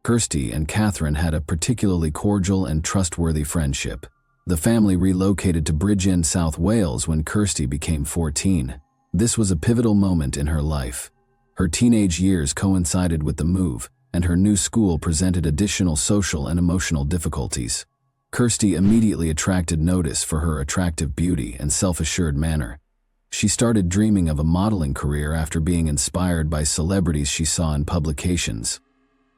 Kirsty and Catherine had a particularly cordial and trustworthy friendship. The family relocated to Bridgend, South Wales when Kirsty became 14. This was a pivotal moment in her life. Her teenage years coincided with the move, and her new school presented additional social and emotional difficulties. Kirsty immediately attracted notice for her attractive beauty and self-assured manner. She started dreaming of a modeling career after being inspired by celebrities she saw in publications.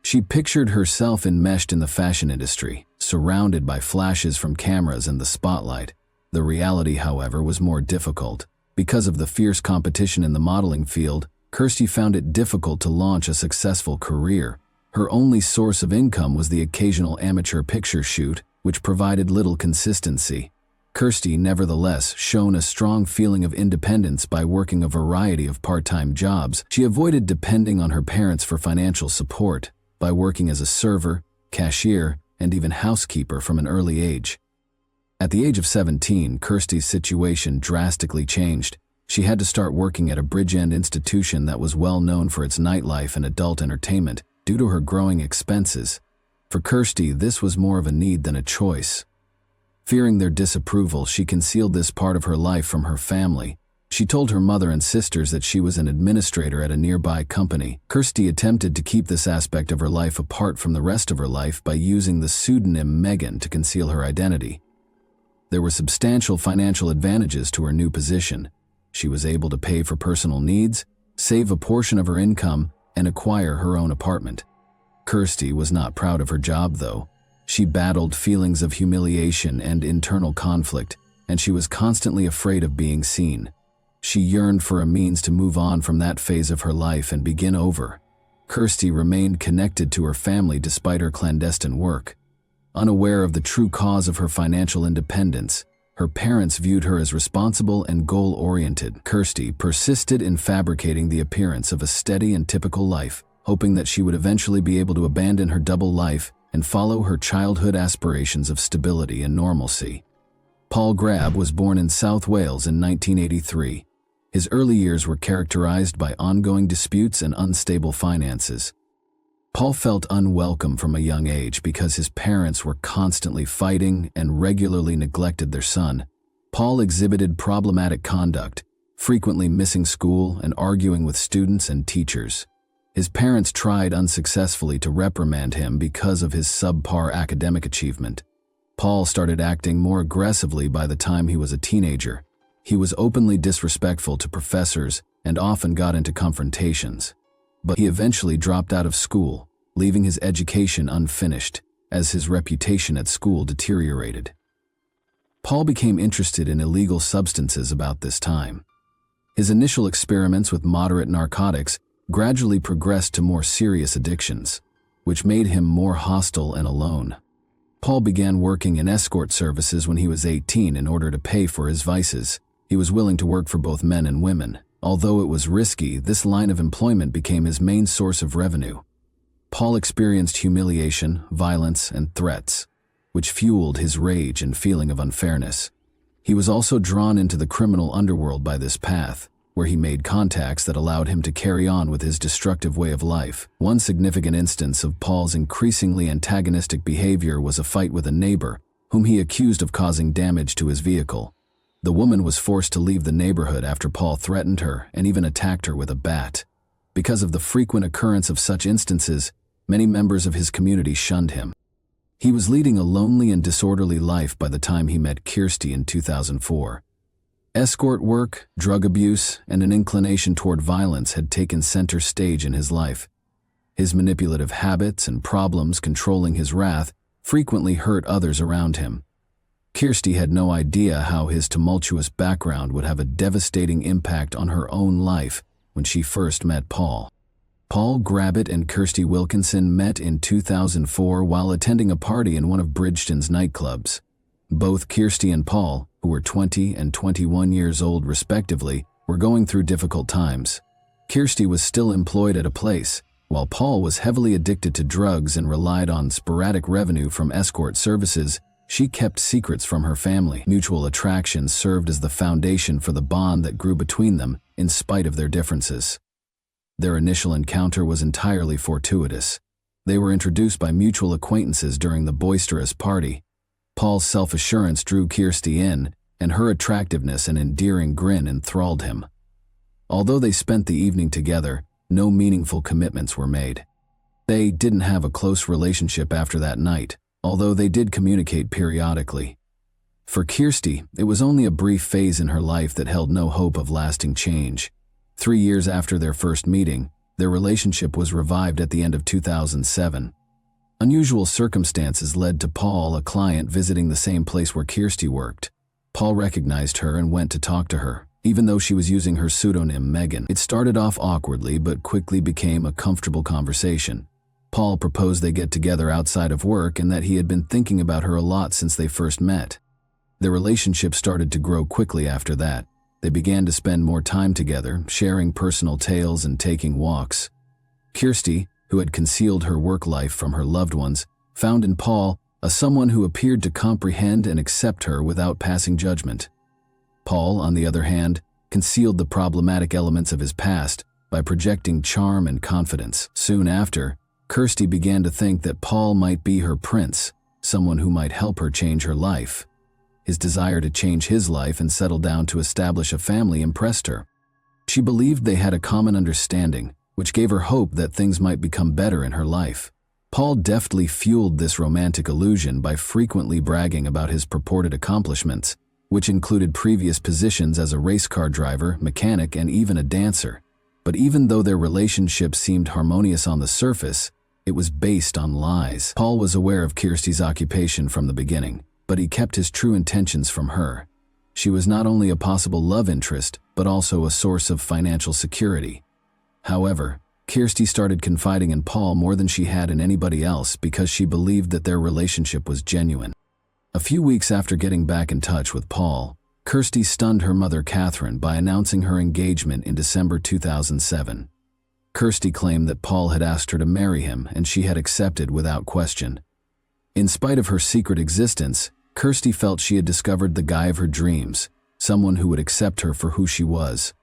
She pictured herself enmeshed in the fashion industry, surrounded by flashes from cameras and the spotlight. The reality, however, was more difficult. Because of the fierce competition in the modeling field, Kirsty found it difficult to launch a successful career. Her only source of income was the occasional amateur picture shoot, which provided little consistency. Kirsty, nevertheless, shone a strong feeling of independence by working a variety of part-time jobs. She avoided depending on her parents for financial support by working as a server, cashier, and even housekeeper from an early age. At the age of 17, Kirsty's situation drastically changed. She had to start working at a Bridgend institution that was well known for its nightlife and adult entertainment due to her growing expenses. For Kirsty, this was more of a need than a choice. Fearing their disapproval, she concealed this part of her life from her family. She told her mother and sisters that she was an administrator at a nearby company. Kirsty attempted to keep this aspect of her life apart from the rest of her life by using the pseudonym Megan to conceal her identity. There were substantial financial advantages to her new position. She was able to pay for personal needs, save a portion of her income, and acquire her own apartment. Kirsty was not proud of her job, though. She battled feelings of humiliation and internal conflict, and she was constantly afraid of being seen. She yearned for a means to move on from that phase of her life and begin over. Kirsty remained connected to her family despite her clandestine work. Unaware of the true cause of her financial independence, her parents viewed her as responsible and goal-oriented. Kirsty persisted in fabricating the appearance of a steady and typical life, hoping that she would eventually be able to abandon her double life and follow her childhood aspirations of stability and normalcy. Paul Grab was born in South Wales in 1983. His early years were characterized by ongoing disputes and unstable finances. Paul felt unwelcome from a young age because his parents were constantly fighting and regularly neglected their son. Paul exhibited problematic conduct, frequently missing school and arguing with students and teachers. His parents tried unsuccessfully to reprimand him because of his subpar academic achievement. Paul started acting more aggressively by the time he was a teenager. He was openly disrespectful to professors and often got into confrontations. But he eventually dropped out of school, leaving his education unfinished, as his reputation at school deteriorated. Paul became interested in illegal substances about this time. His initial experiments with moderate narcotics gradually progressed to more serious addictions, which made him more hostile and alone. Paul began working in escort services when he was 18 in order to pay for his vices. He was willing to work for both men and women. Although it was risky, this line of employment became his main source of revenue. Paul experienced humiliation, violence, and threats. which fueled his rage and feeling of unfairness. He was also drawn into the criminal underworld by this path, where he made contacts that allowed him to carry on with his destructive way of life. One significant instance of Paul's increasingly antagonistic behavior was a fight with a neighbor, whom he accused of causing damage to his vehicle. The woman was forced to leave the neighborhood after Paul threatened her and even attacked her with a bat. Because of the frequent occurrence of such instances, many members of his community shunned him. He was leading a lonely and disorderly life by the time he met Kirsty in 2004. Escort work, drug abuse, and an inclination toward violence had taken center stage in his life. His manipulative habits and problems controlling his wrath frequently hurt others around him. Kirsty had no idea how his tumultuous background would have a devastating impact on her own life when she first met Paul. Paul Grabbett and Kirsty Wilkinson met in 2004 while attending a party in one of Bridgeton's nightclubs. Both Kirsty and Paul, who were 20 and 21 years old respectively, were going through difficult times. Kirsty was still employed at a place, while Paul was heavily addicted to drugs and relied on sporadic revenue from escort services. She kept secrets from her family. Mutual attraction served as the foundation for the bond that grew between them in spite of their differences. Their initial encounter was entirely fortuitous. They were introduced by mutual acquaintances during the boisterous party. Paul's self-assurance drew Kirsty in, and her attractiveness and endearing grin enthralled him. Although they spent the evening together, no meaningful commitments were made. They didn't have a close relationship after that night, although they did communicate periodically. For Kirsty, it was only a brief phase in her life that held no hope of lasting change. 3 years after their first meeting, their relationship was revived at the end of 2007. Unusual circumstances led to Paul, a client, visiting the same place where Kirsty worked. Paul recognized her and went to talk to her, even though she was using her pseudonym Megan. It started off awkwardly but quickly became a comfortable conversation. Paul proposed they get together outside of work and that he had been thinking about her a lot since they first met. Their relationship started to grow quickly after that. They began to spend more time together, sharing personal tales and taking walks. Kirsty, who had concealed her work life from her loved ones, found in Paul someone who appeared to comprehend and accept her without passing judgment. Paul, on the other hand, concealed the problematic elements of his past by projecting charm and confidence. Soon after, Kirsty began to think that Paul might be her prince, someone who might help her change her life. His desire to change his life and settle down to establish a family impressed her. She believed they had a common understanding, which gave her hope that things might become better in her life. Paul deftly fueled this romantic illusion by frequently bragging about his purported accomplishments, which included previous positions as a race car driver, mechanic, and even a dancer. But even though their relationship seemed harmonious on the surface, it was based on lies. Paul was aware of Kirsty's occupation from the beginning, but he kept his true intentions from her. She was not only a possible love interest, but also a source of financial security. However, Kirsty started confiding in Paul more than she had in anybody else because she believed that their relationship was genuine. A few weeks after getting back in touch with Paul, Kirsty stunned her mother Catherine by announcing her engagement in December 2007. Kirsty claimed that Paul had asked her to marry him and she had accepted without question. In spite of her secret existence, Kirsty felt she had discovered the guy of her dreams, someone who would accept her for who she was.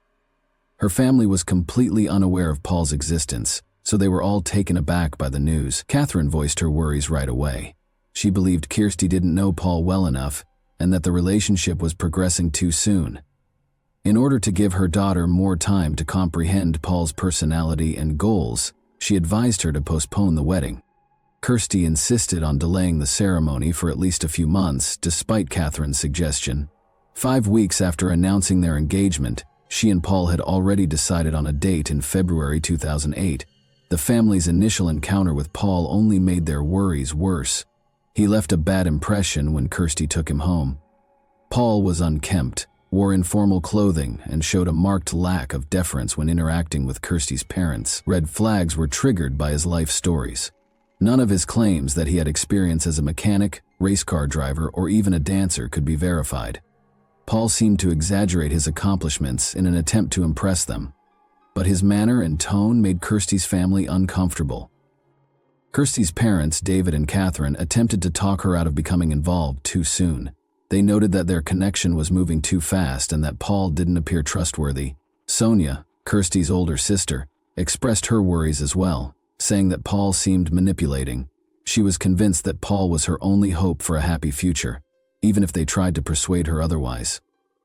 Her family was completely unaware of Paul's existence, so they were all taken aback by the news. Catherine voiced her worries right away. She believed Kirsty didn't know Paul well enough and that the relationship was progressing too soon. In order to give her daughter more time to comprehend Paul's personality and goals, she advised her to postpone the wedding. Kirsty insisted on delaying the ceremony for at least a few months, despite Catherine's suggestion. 5 weeks after announcing their engagement, she and Paul had already decided on a date in February 2008. The family's initial encounter with Paul only made their worries worse. He left a bad impression when Kirsty took him home. Paul was unkempt, wore informal clothing, and showed a marked lack of deference when interacting with Kirsty's parents. Red flags were triggered by his life stories. None of his claims that he had experience as a mechanic, race car driver, or even a dancer could be verified. Paul seemed to exaggerate his accomplishments in an attempt to impress them, but his manner and tone made Kirsty's family uncomfortable. Kirsty's parents, David and Catherine, attempted to talk her out of becoming involved too soon. They noted that their connection was moving too fast and that Paul didn't appear trustworthy. Sonia, Kirsty's older sister, expressed her worries as well, saying that Paul seemed manipulating. She was convinced that Paul was her only hope for a happy future, even if they tried to persuade her otherwise.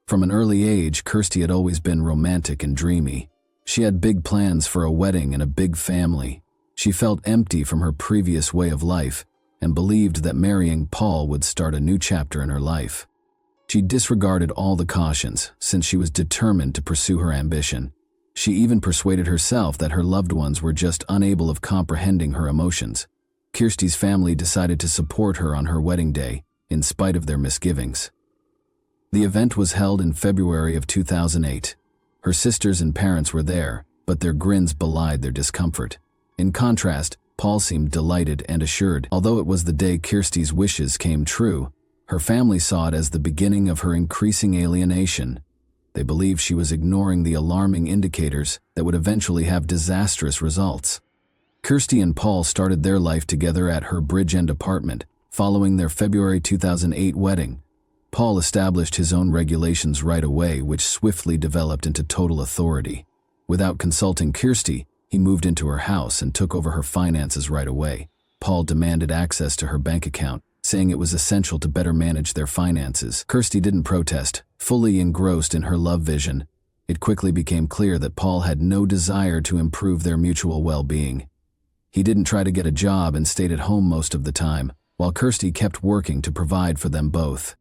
From an early age, Kirsty had always been romantic and dreamy. She had big plans for a wedding and a big family. She felt empty from her previous way of life and believed that marrying Paul would start a new chapter in her life. She disregarded all the cautions since she was determined to pursue her ambition. She even persuaded herself that her loved ones were just unable of comprehending her emotions. Kirsty's family decided to support her on her wedding day, in spite of their misgivings. The event was held in February of 2008. Her sisters and parents were there, but their grins belied their discomfort. In contrast, Paul seemed delighted and assured. Although it was the day Kirsty's wishes came true, her family saw it as the beginning of her increasing alienation. They believed she was ignoring the alarming indicators that would eventually have disastrous results. Kirsty and Paul started their life together at her Bridge End apartment, following their February 2008 wedding. Paul established his own regulations right away, which swiftly developed into total authority. Without consulting Kirsty, he moved into her house and took over her finances right away. Paul demanded access to her bank account, saying it was essential to better manage their finances. Kirsty didn't protest, fully engrossed in her love vision. It quickly became clear that Paul had no desire to improve their mutual well-being. He didn't try to get a job and stayed at home most of the time, while Kirsty kept working to provide for them both.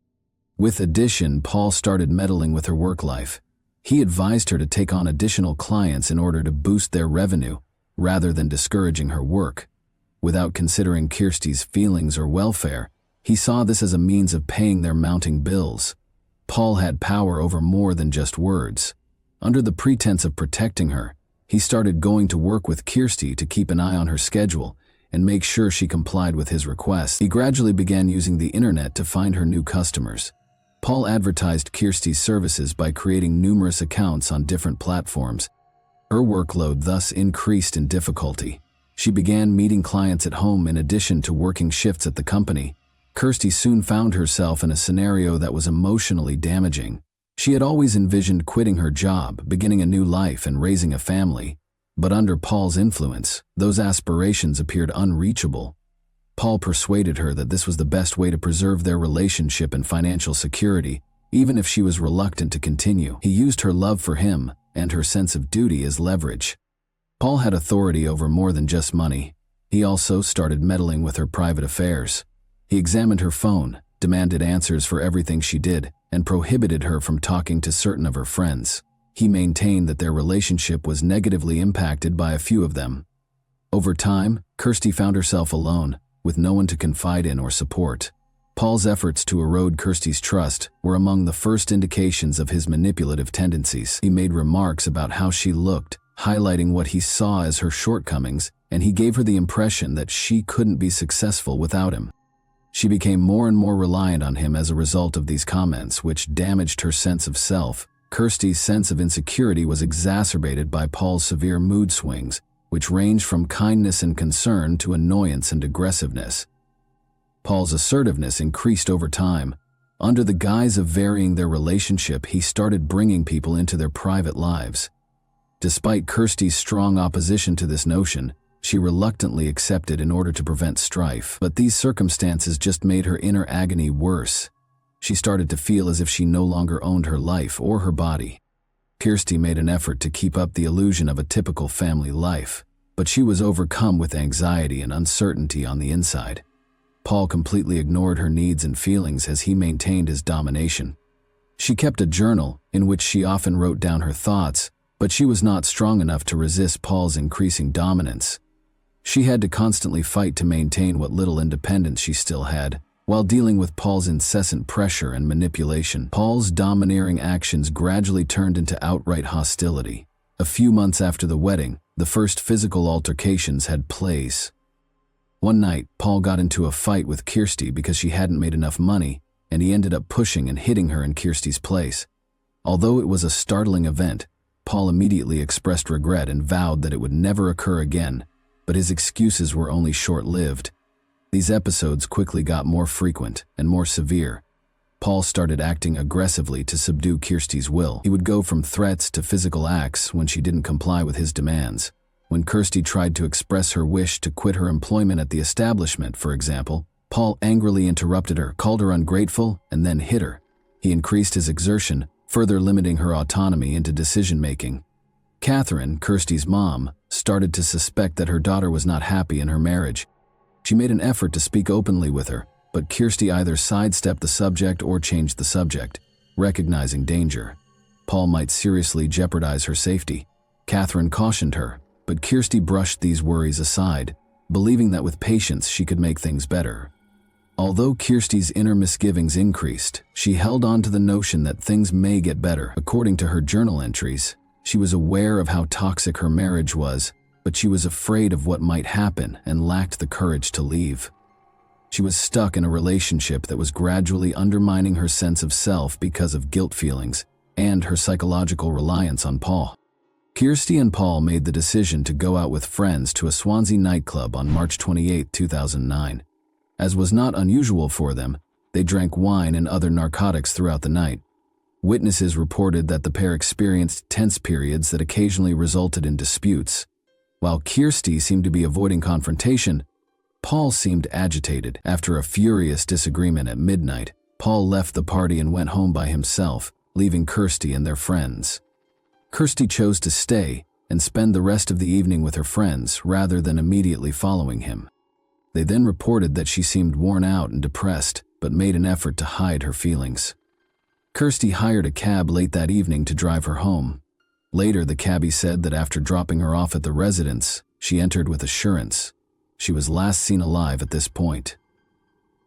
With addition, Paul started meddling with her work life. He advised her to take on additional clients in order to boost their revenue, rather than discouraging her work. Without considering Kirsty's feelings or welfare, he saw this as a means of paying their mounting bills. Paul had power over more than just words. Under the pretense of protecting her, he started going to work with Kirsty to keep an eye on her schedule and make sure she complied with his requests. He gradually began using the internet to find her new customers. Paul advertised Kirsty's services by creating numerous accounts on different platforms. Her workload thus increased in difficulty. She began meeting clients at home in addition to working shifts at the company. Kirsty soon found herself in a scenario that was emotionally damaging. She had always envisioned quitting her job, beginning a new life, and raising a family. But under Paul's influence, those aspirations appeared unreachable. Paul persuaded her that this was the best way to preserve their relationship and financial security, even if she was reluctant to continue. He used her love for him and her sense of duty as leverage. Paul had authority over more than just money. He also started meddling with her private affairs. He examined her phone, demanded answers for everything she did, and prohibited her from talking to certain of her friends. He maintained that their relationship was negatively impacted by a few of them. Over time, Kirsty found herself alone, with no one to confide in or support. Paul's efforts to erode Kirsty's trust were among the first indications of his manipulative tendencies. He made remarks about how she looked, highlighting what he saw as her shortcomings, and he gave her the impression that she couldn't be successful without him. She became more and more reliant on him as a result of these comments, which damaged her sense of self. Kirsty's sense of insecurity was exacerbated by Paul's severe mood swings, which ranged from kindness and concern to annoyance and aggressiveness. Paul's assertiveness increased over time. Under the guise of varying their relationship, he started bringing people into their private lives. Despite Kirsty's strong opposition to this notion, she reluctantly accepted in order to prevent strife. But these circumstances just made her inner agony worse. She started to feel as if she no longer owned her life or her body. Kirsty made an effort to keep up the illusion of a typical family life, but she was overcome with anxiety and uncertainty on the inside. Paul completely ignored her needs and feelings as he maintained his domination. She kept a journal in which she often wrote down her thoughts, but she was not strong enough to resist Paul's increasing dominance. She had to constantly fight to maintain what little independence she still had, while dealing with Paul's incessant pressure and manipulation. Paul's domineering actions gradually turned into outright hostility. A few months after the wedding, the first physical altercations had place. One night, Paul got into a fight with Kirsty because she hadn't made enough money, and he ended up pushing and hitting her in Kirsty's place. Although it was a startling event, Paul immediately expressed regret and vowed that it would never occur again. but his excuses were only short-lived. These episodes quickly got more frequent and more severe. Paul started acting aggressively to subdue Kirsty's will. He would go from threats to physical acts when she didn't comply with his demands. When Kirsty tried to express her wish to quit her employment at the establishment, for example, Paul angrily interrupted her, called her ungrateful, and then hit her. He increased his exertion, further limiting her autonomy into decision-making. Catherine, Kirsty's mom, started to suspect that her daughter was not happy in her marriage. She made an effort to speak openly with her, but Kirsty either sidestepped the subject or changed the subject, recognizing danger. Paul might seriously jeopardize her safety. Catherine cautioned her, but Kirsty brushed these worries aside, believing that with patience she could make things better. Although Kirsty's inner misgivings increased, she held on to the notion that things may get better. According to her journal entries, she was aware of how toxic her marriage was, but she was afraid of what might happen and lacked the courage to leave. She was stuck in a relationship that was gradually undermining her sense of self because of guilt feelings and her psychological reliance on Paul. Kirsty and Paul made the decision to go out with friends to a Swansea nightclub on March 28, 2009. As was not unusual for them, they drank wine and other narcotics throughout the night. Witnesses reported that the pair experienced tense periods that occasionally resulted in disputes. While Kirsty seemed to be avoiding confrontation, Paul seemed agitated. After a furious disagreement at midnight, Paul left the party and went home by himself, leaving Kirsty and their friends. Kirsty chose to stay and spend the rest of the evening with her friends rather than immediately following him. They then reported that she seemed worn out and depressed, but made an effort to hide her feelings. Kirsty hired a cab late that evening to drive her home. Later, the cabbie said that after dropping her off at the residence, she entered with assurance. She was last seen alive at this point.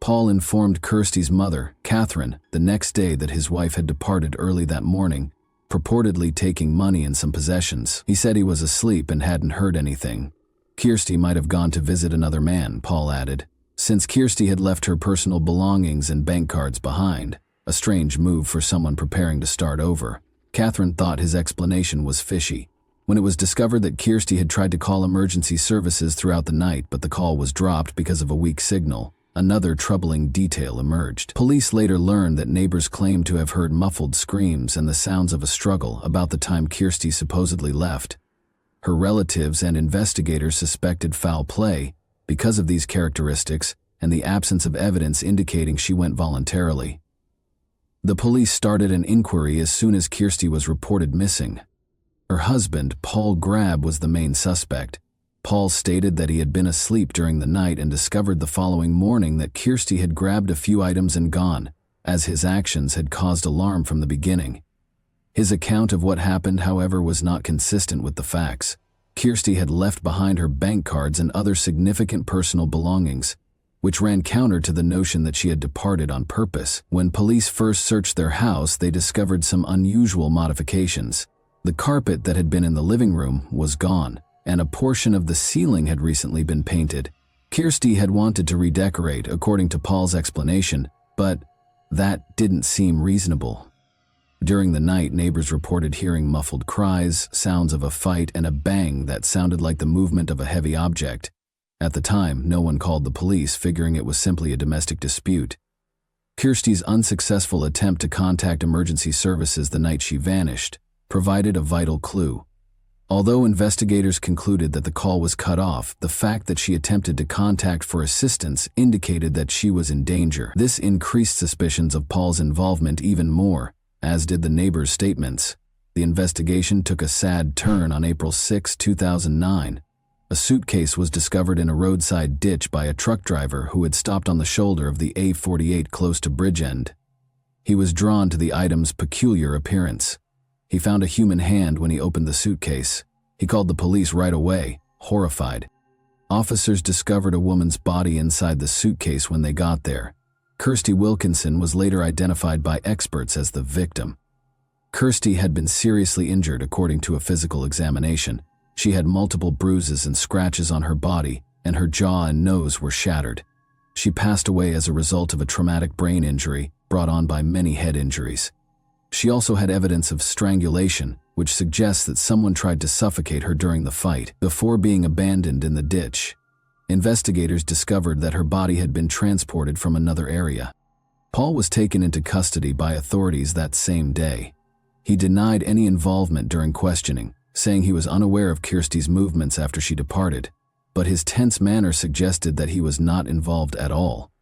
Paul informed Kirsty's mother, Catherine, the next day that his wife had departed early that morning, purportedly taking money and some possessions. He said he was asleep and hadn't heard anything. Kirsty might have gone to visit another man, Paul added, since Kirsty had left her personal belongings and bank cards behind, a strange move for someone preparing to start over. Catherine thought his explanation was fishy. When it was discovered that Kirsty had tried to call emergency services throughout the night but the call was dropped because of a weak signal, another troubling detail emerged. Police later learned that neighbors claimed to have heard muffled screams and the sounds of a struggle about the time Kirsty supposedly left. Her relatives and investigators suspected foul play because of these characteristics and the absence of evidence indicating she went voluntarily. The police started an inquiry as soon as Kirsty was reported missing. Her husband, Paul Grab, was the main suspect. Paul stated that he had been asleep during the night and discovered the following morning that Kirsty had grabbed a few items and gone, as his actions had caused alarm from the beginning. His account of what happened, however, was not consistent with the facts. Kirsty had left behind her bank cards and other significant personal belongings, which ran counter to the notion that she had departed on purpose. When police first searched their house, they discovered some unusual modifications. The carpet that had been in the living room was gone, and a portion of the ceiling had recently been painted. Kirsty had wanted to redecorate, according to Paul's explanation, but that didn't seem reasonable. During the night, neighbors reported hearing muffled cries, sounds of a fight, and a bang that sounded like the movement of a heavy object. At the time, no one called the police, figuring it was simply a domestic dispute. Kirsty's unsuccessful attempt to contact emergency services the night she vanished provided a vital clue. Although investigators concluded that the call was cut off, the fact that she attempted to contact for assistance indicated that she was in danger. This increased suspicions of Paul's involvement even more, as did the neighbors' statements. The investigation took a sad turn on April 6, 2009. A suitcase was discovered in a roadside ditch by a truck driver who had stopped on the shoulder of the A48 close to Bridgend. He was drawn to the item's peculiar appearance. He found a human hand when he opened the suitcase. He called the police right away, horrified. Officers discovered a woman's body inside the suitcase when they got there. Kirsty Wilkinson was later identified by experts as the victim. Kirsty had been seriously injured according to a physical examination. She had multiple bruises and scratches on her body, and her jaw and nose were shattered. She passed away as a result of a traumatic brain injury brought on by many head injuries. She also had evidence of strangulation, which suggests that someone tried to suffocate her during the fight before being abandoned in the ditch. Investigators discovered that her body had been transported from another area. Paul was taken into custody by authorities that same day. He denied any involvement during questioning, saying he was unaware of Kirsty's movements after she departed, but his tense manner suggested that he was not involved at all.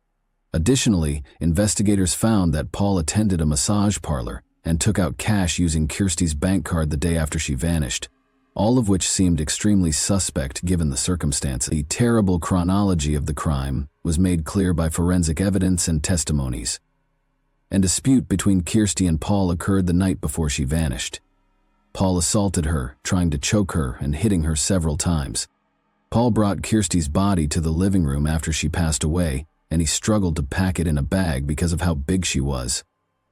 Additionally, investigators found that Paul attended a massage parlor and took out cash using Kirsty's bank card the day after she vanished, all of which seemed extremely suspect given the circumstances. The terrible chronology of the crime was made clear by forensic evidence and testimonies. A dispute between Kirsty and Paul occurred the night before she vanished. Paul assaulted her, trying to choke her and hitting her several times. Paul brought Kirsty's body to the living room after she passed away, and he struggled to pack it in a bag because of how big she was.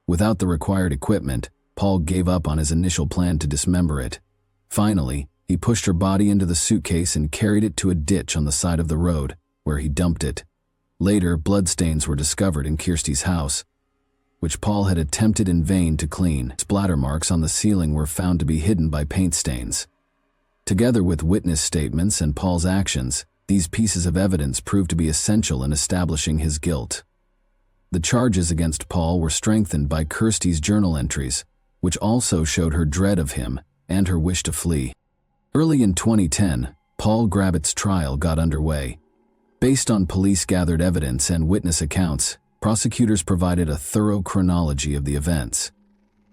Without the required equipment, Paul gave up on his initial plan to dismember it. Finally, he pushed her body into the suitcase and carried it to a ditch on the side of the road, where he dumped it. Later, bloodstains were discovered in Kirsty's house, which Paul had attempted in vain to clean. Splatter marks on the ceiling were found to be hidden by paint stains. Together with witness statements and Paul's actions, these pieces of evidence proved to be essential in establishing his guilt. The charges against Paul were strengthened by Kirsty's journal entries, which also showed her dread of him and her wish to flee. Early in 2010, Paul Grabbitt's trial got underway. Based on police-gathered evidence and witness accounts, prosecutors provided a thorough chronology of the events.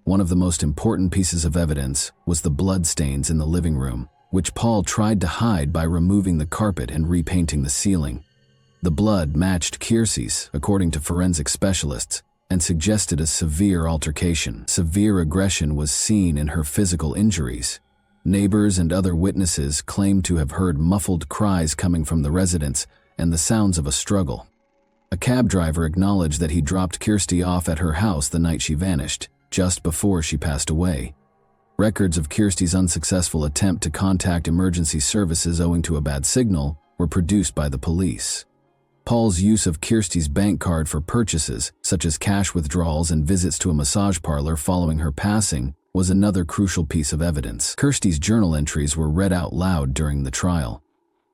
One of the most important pieces of evidence was the bloodstains in the living room, which Paul tried to hide by removing the carpet and repainting the ceiling. The blood matched Kirsty's, according to forensic specialists, and suggested a severe altercation. Severe aggression was seen in her physical injuries. Neighbors and other witnesses claimed to have heard muffled cries coming from the residence and the sounds of a struggle. A cab driver acknowledged that he dropped Kirsty off at her house the night she vanished, just before she passed away. Records of Kirsty's unsuccessful attempt to contact emergency services owing to a bad signal were produced by the police. Paul's use of Kirsty's bank card for purchases, such as cash withdrawals and visits to a massage parlor following her passing, was another crucial piece of evidence. Kirsty's journal entries were read out loud during the trial.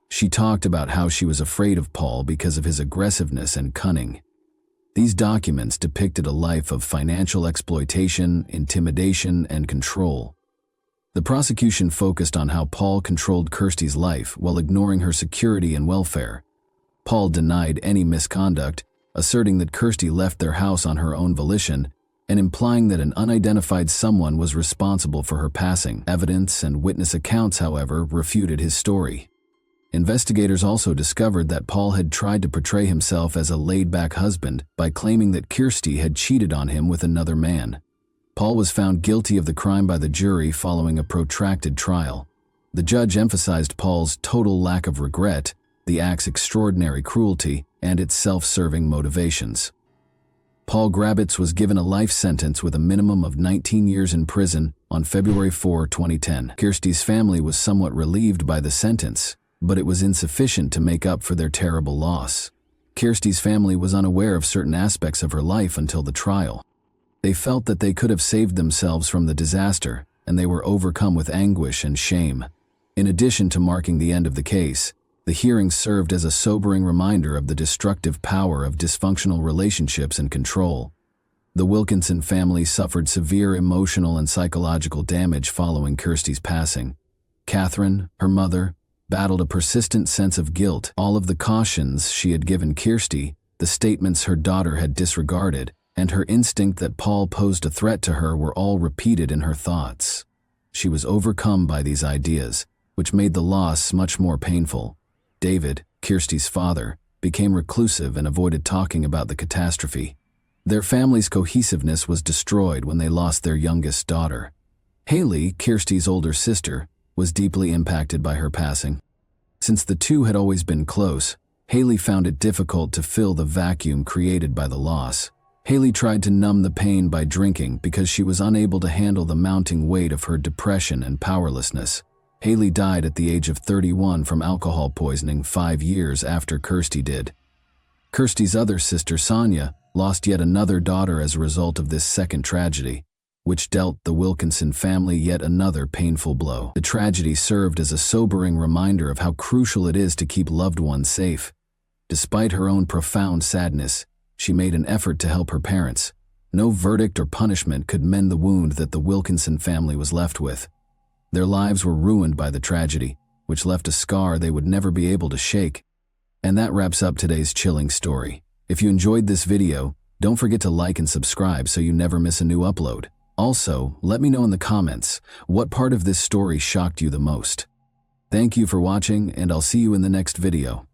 She talked about how she was afraid of Paul because of his aggressiveness and cunning. These documents depicted a life of financial exploitation, intimidation, and control. The prosecution focused on how Paul controlled Kirsty's life while ignoring her security and welfare. Paul denied any misconduct, asserting that Kirsty left their house on her own volition and implying that an unidentified someone was responsible for her passing. Evidence and witness accounts, however, refuted his story. Investigators also discovered that Paul had tried to portray himself as a laid-back husband by claiming that Kirsty had cheated on him with another man. Paul was found guilty of the crime by the jury following a protracted trial. The judge emphasized Paul's total lack of regret, the act's extraordinary cruelty, and its self-serving motivations. Paul Grabbitt was given a life sentence with a minimum of 19 years in prison on February 4, 2010. Kirsty's family was somewhat relieved by the sentence, but it was insufficient to make up for their terrible loss. Kirsty's family was unaware of certain aspects of her life until the trial. They felt that they could have saved themselves from the disaster, and they were overcome with anguish and shame. In addition to marking the end of the case, the hearing served as a sobering reminder of the destructive power of dysfunctional relationships and control. The Wilkinson family suffered severe emotional and psychological damage following Kirsty's passing. Catherine, her mother, battled a persistent sense of guilt. All of the cautions she had given Kirsty, the statements her daughter had disregarded, and her instinct that Paul posed a threat to her were all repeated in her thoughts. She was overcome by these ideas, which made the loss much more painful. David, Kirsty's father, became reclusive and avoided talking about the catastrophe. Their family's cohesiveness was destroyed when they lost their youngest daughter. Haley, Kirsty's older sister, was deeply impacted by her passing. Since the two had always been close, Haley found it difficult to fill the vacuum created by the loss. Haley tried to numb the pain by drinking because she was unable to handle the mounting weight of her depression and powerlessness. Haley died at the age of 31 from alcohol poisoning 5 years after Kirsty did. Kirsty's other sister, Sonia, lost yet another daughter as a result of this second tragedy. which dealt the Wilkinson family yet another painful blow. The tragedy served as a sobering reminder of how crucial it is to keep loved ones safe. Despite her own profound sadness, she made an effort to help her parents. No verdict or punishment could mend the wound that the Wilkinson family was left with. Their lives were ruined by the tragedy, which left a scar they would never be able to shake. And that wraps up today's chilling story. If you enjoyed this video, don't forget to like and subscribe so you never miss a new upload. Also, let me know in the comments what part of this story shocked you the most. Thank you for watching, and I'll see you in the next video.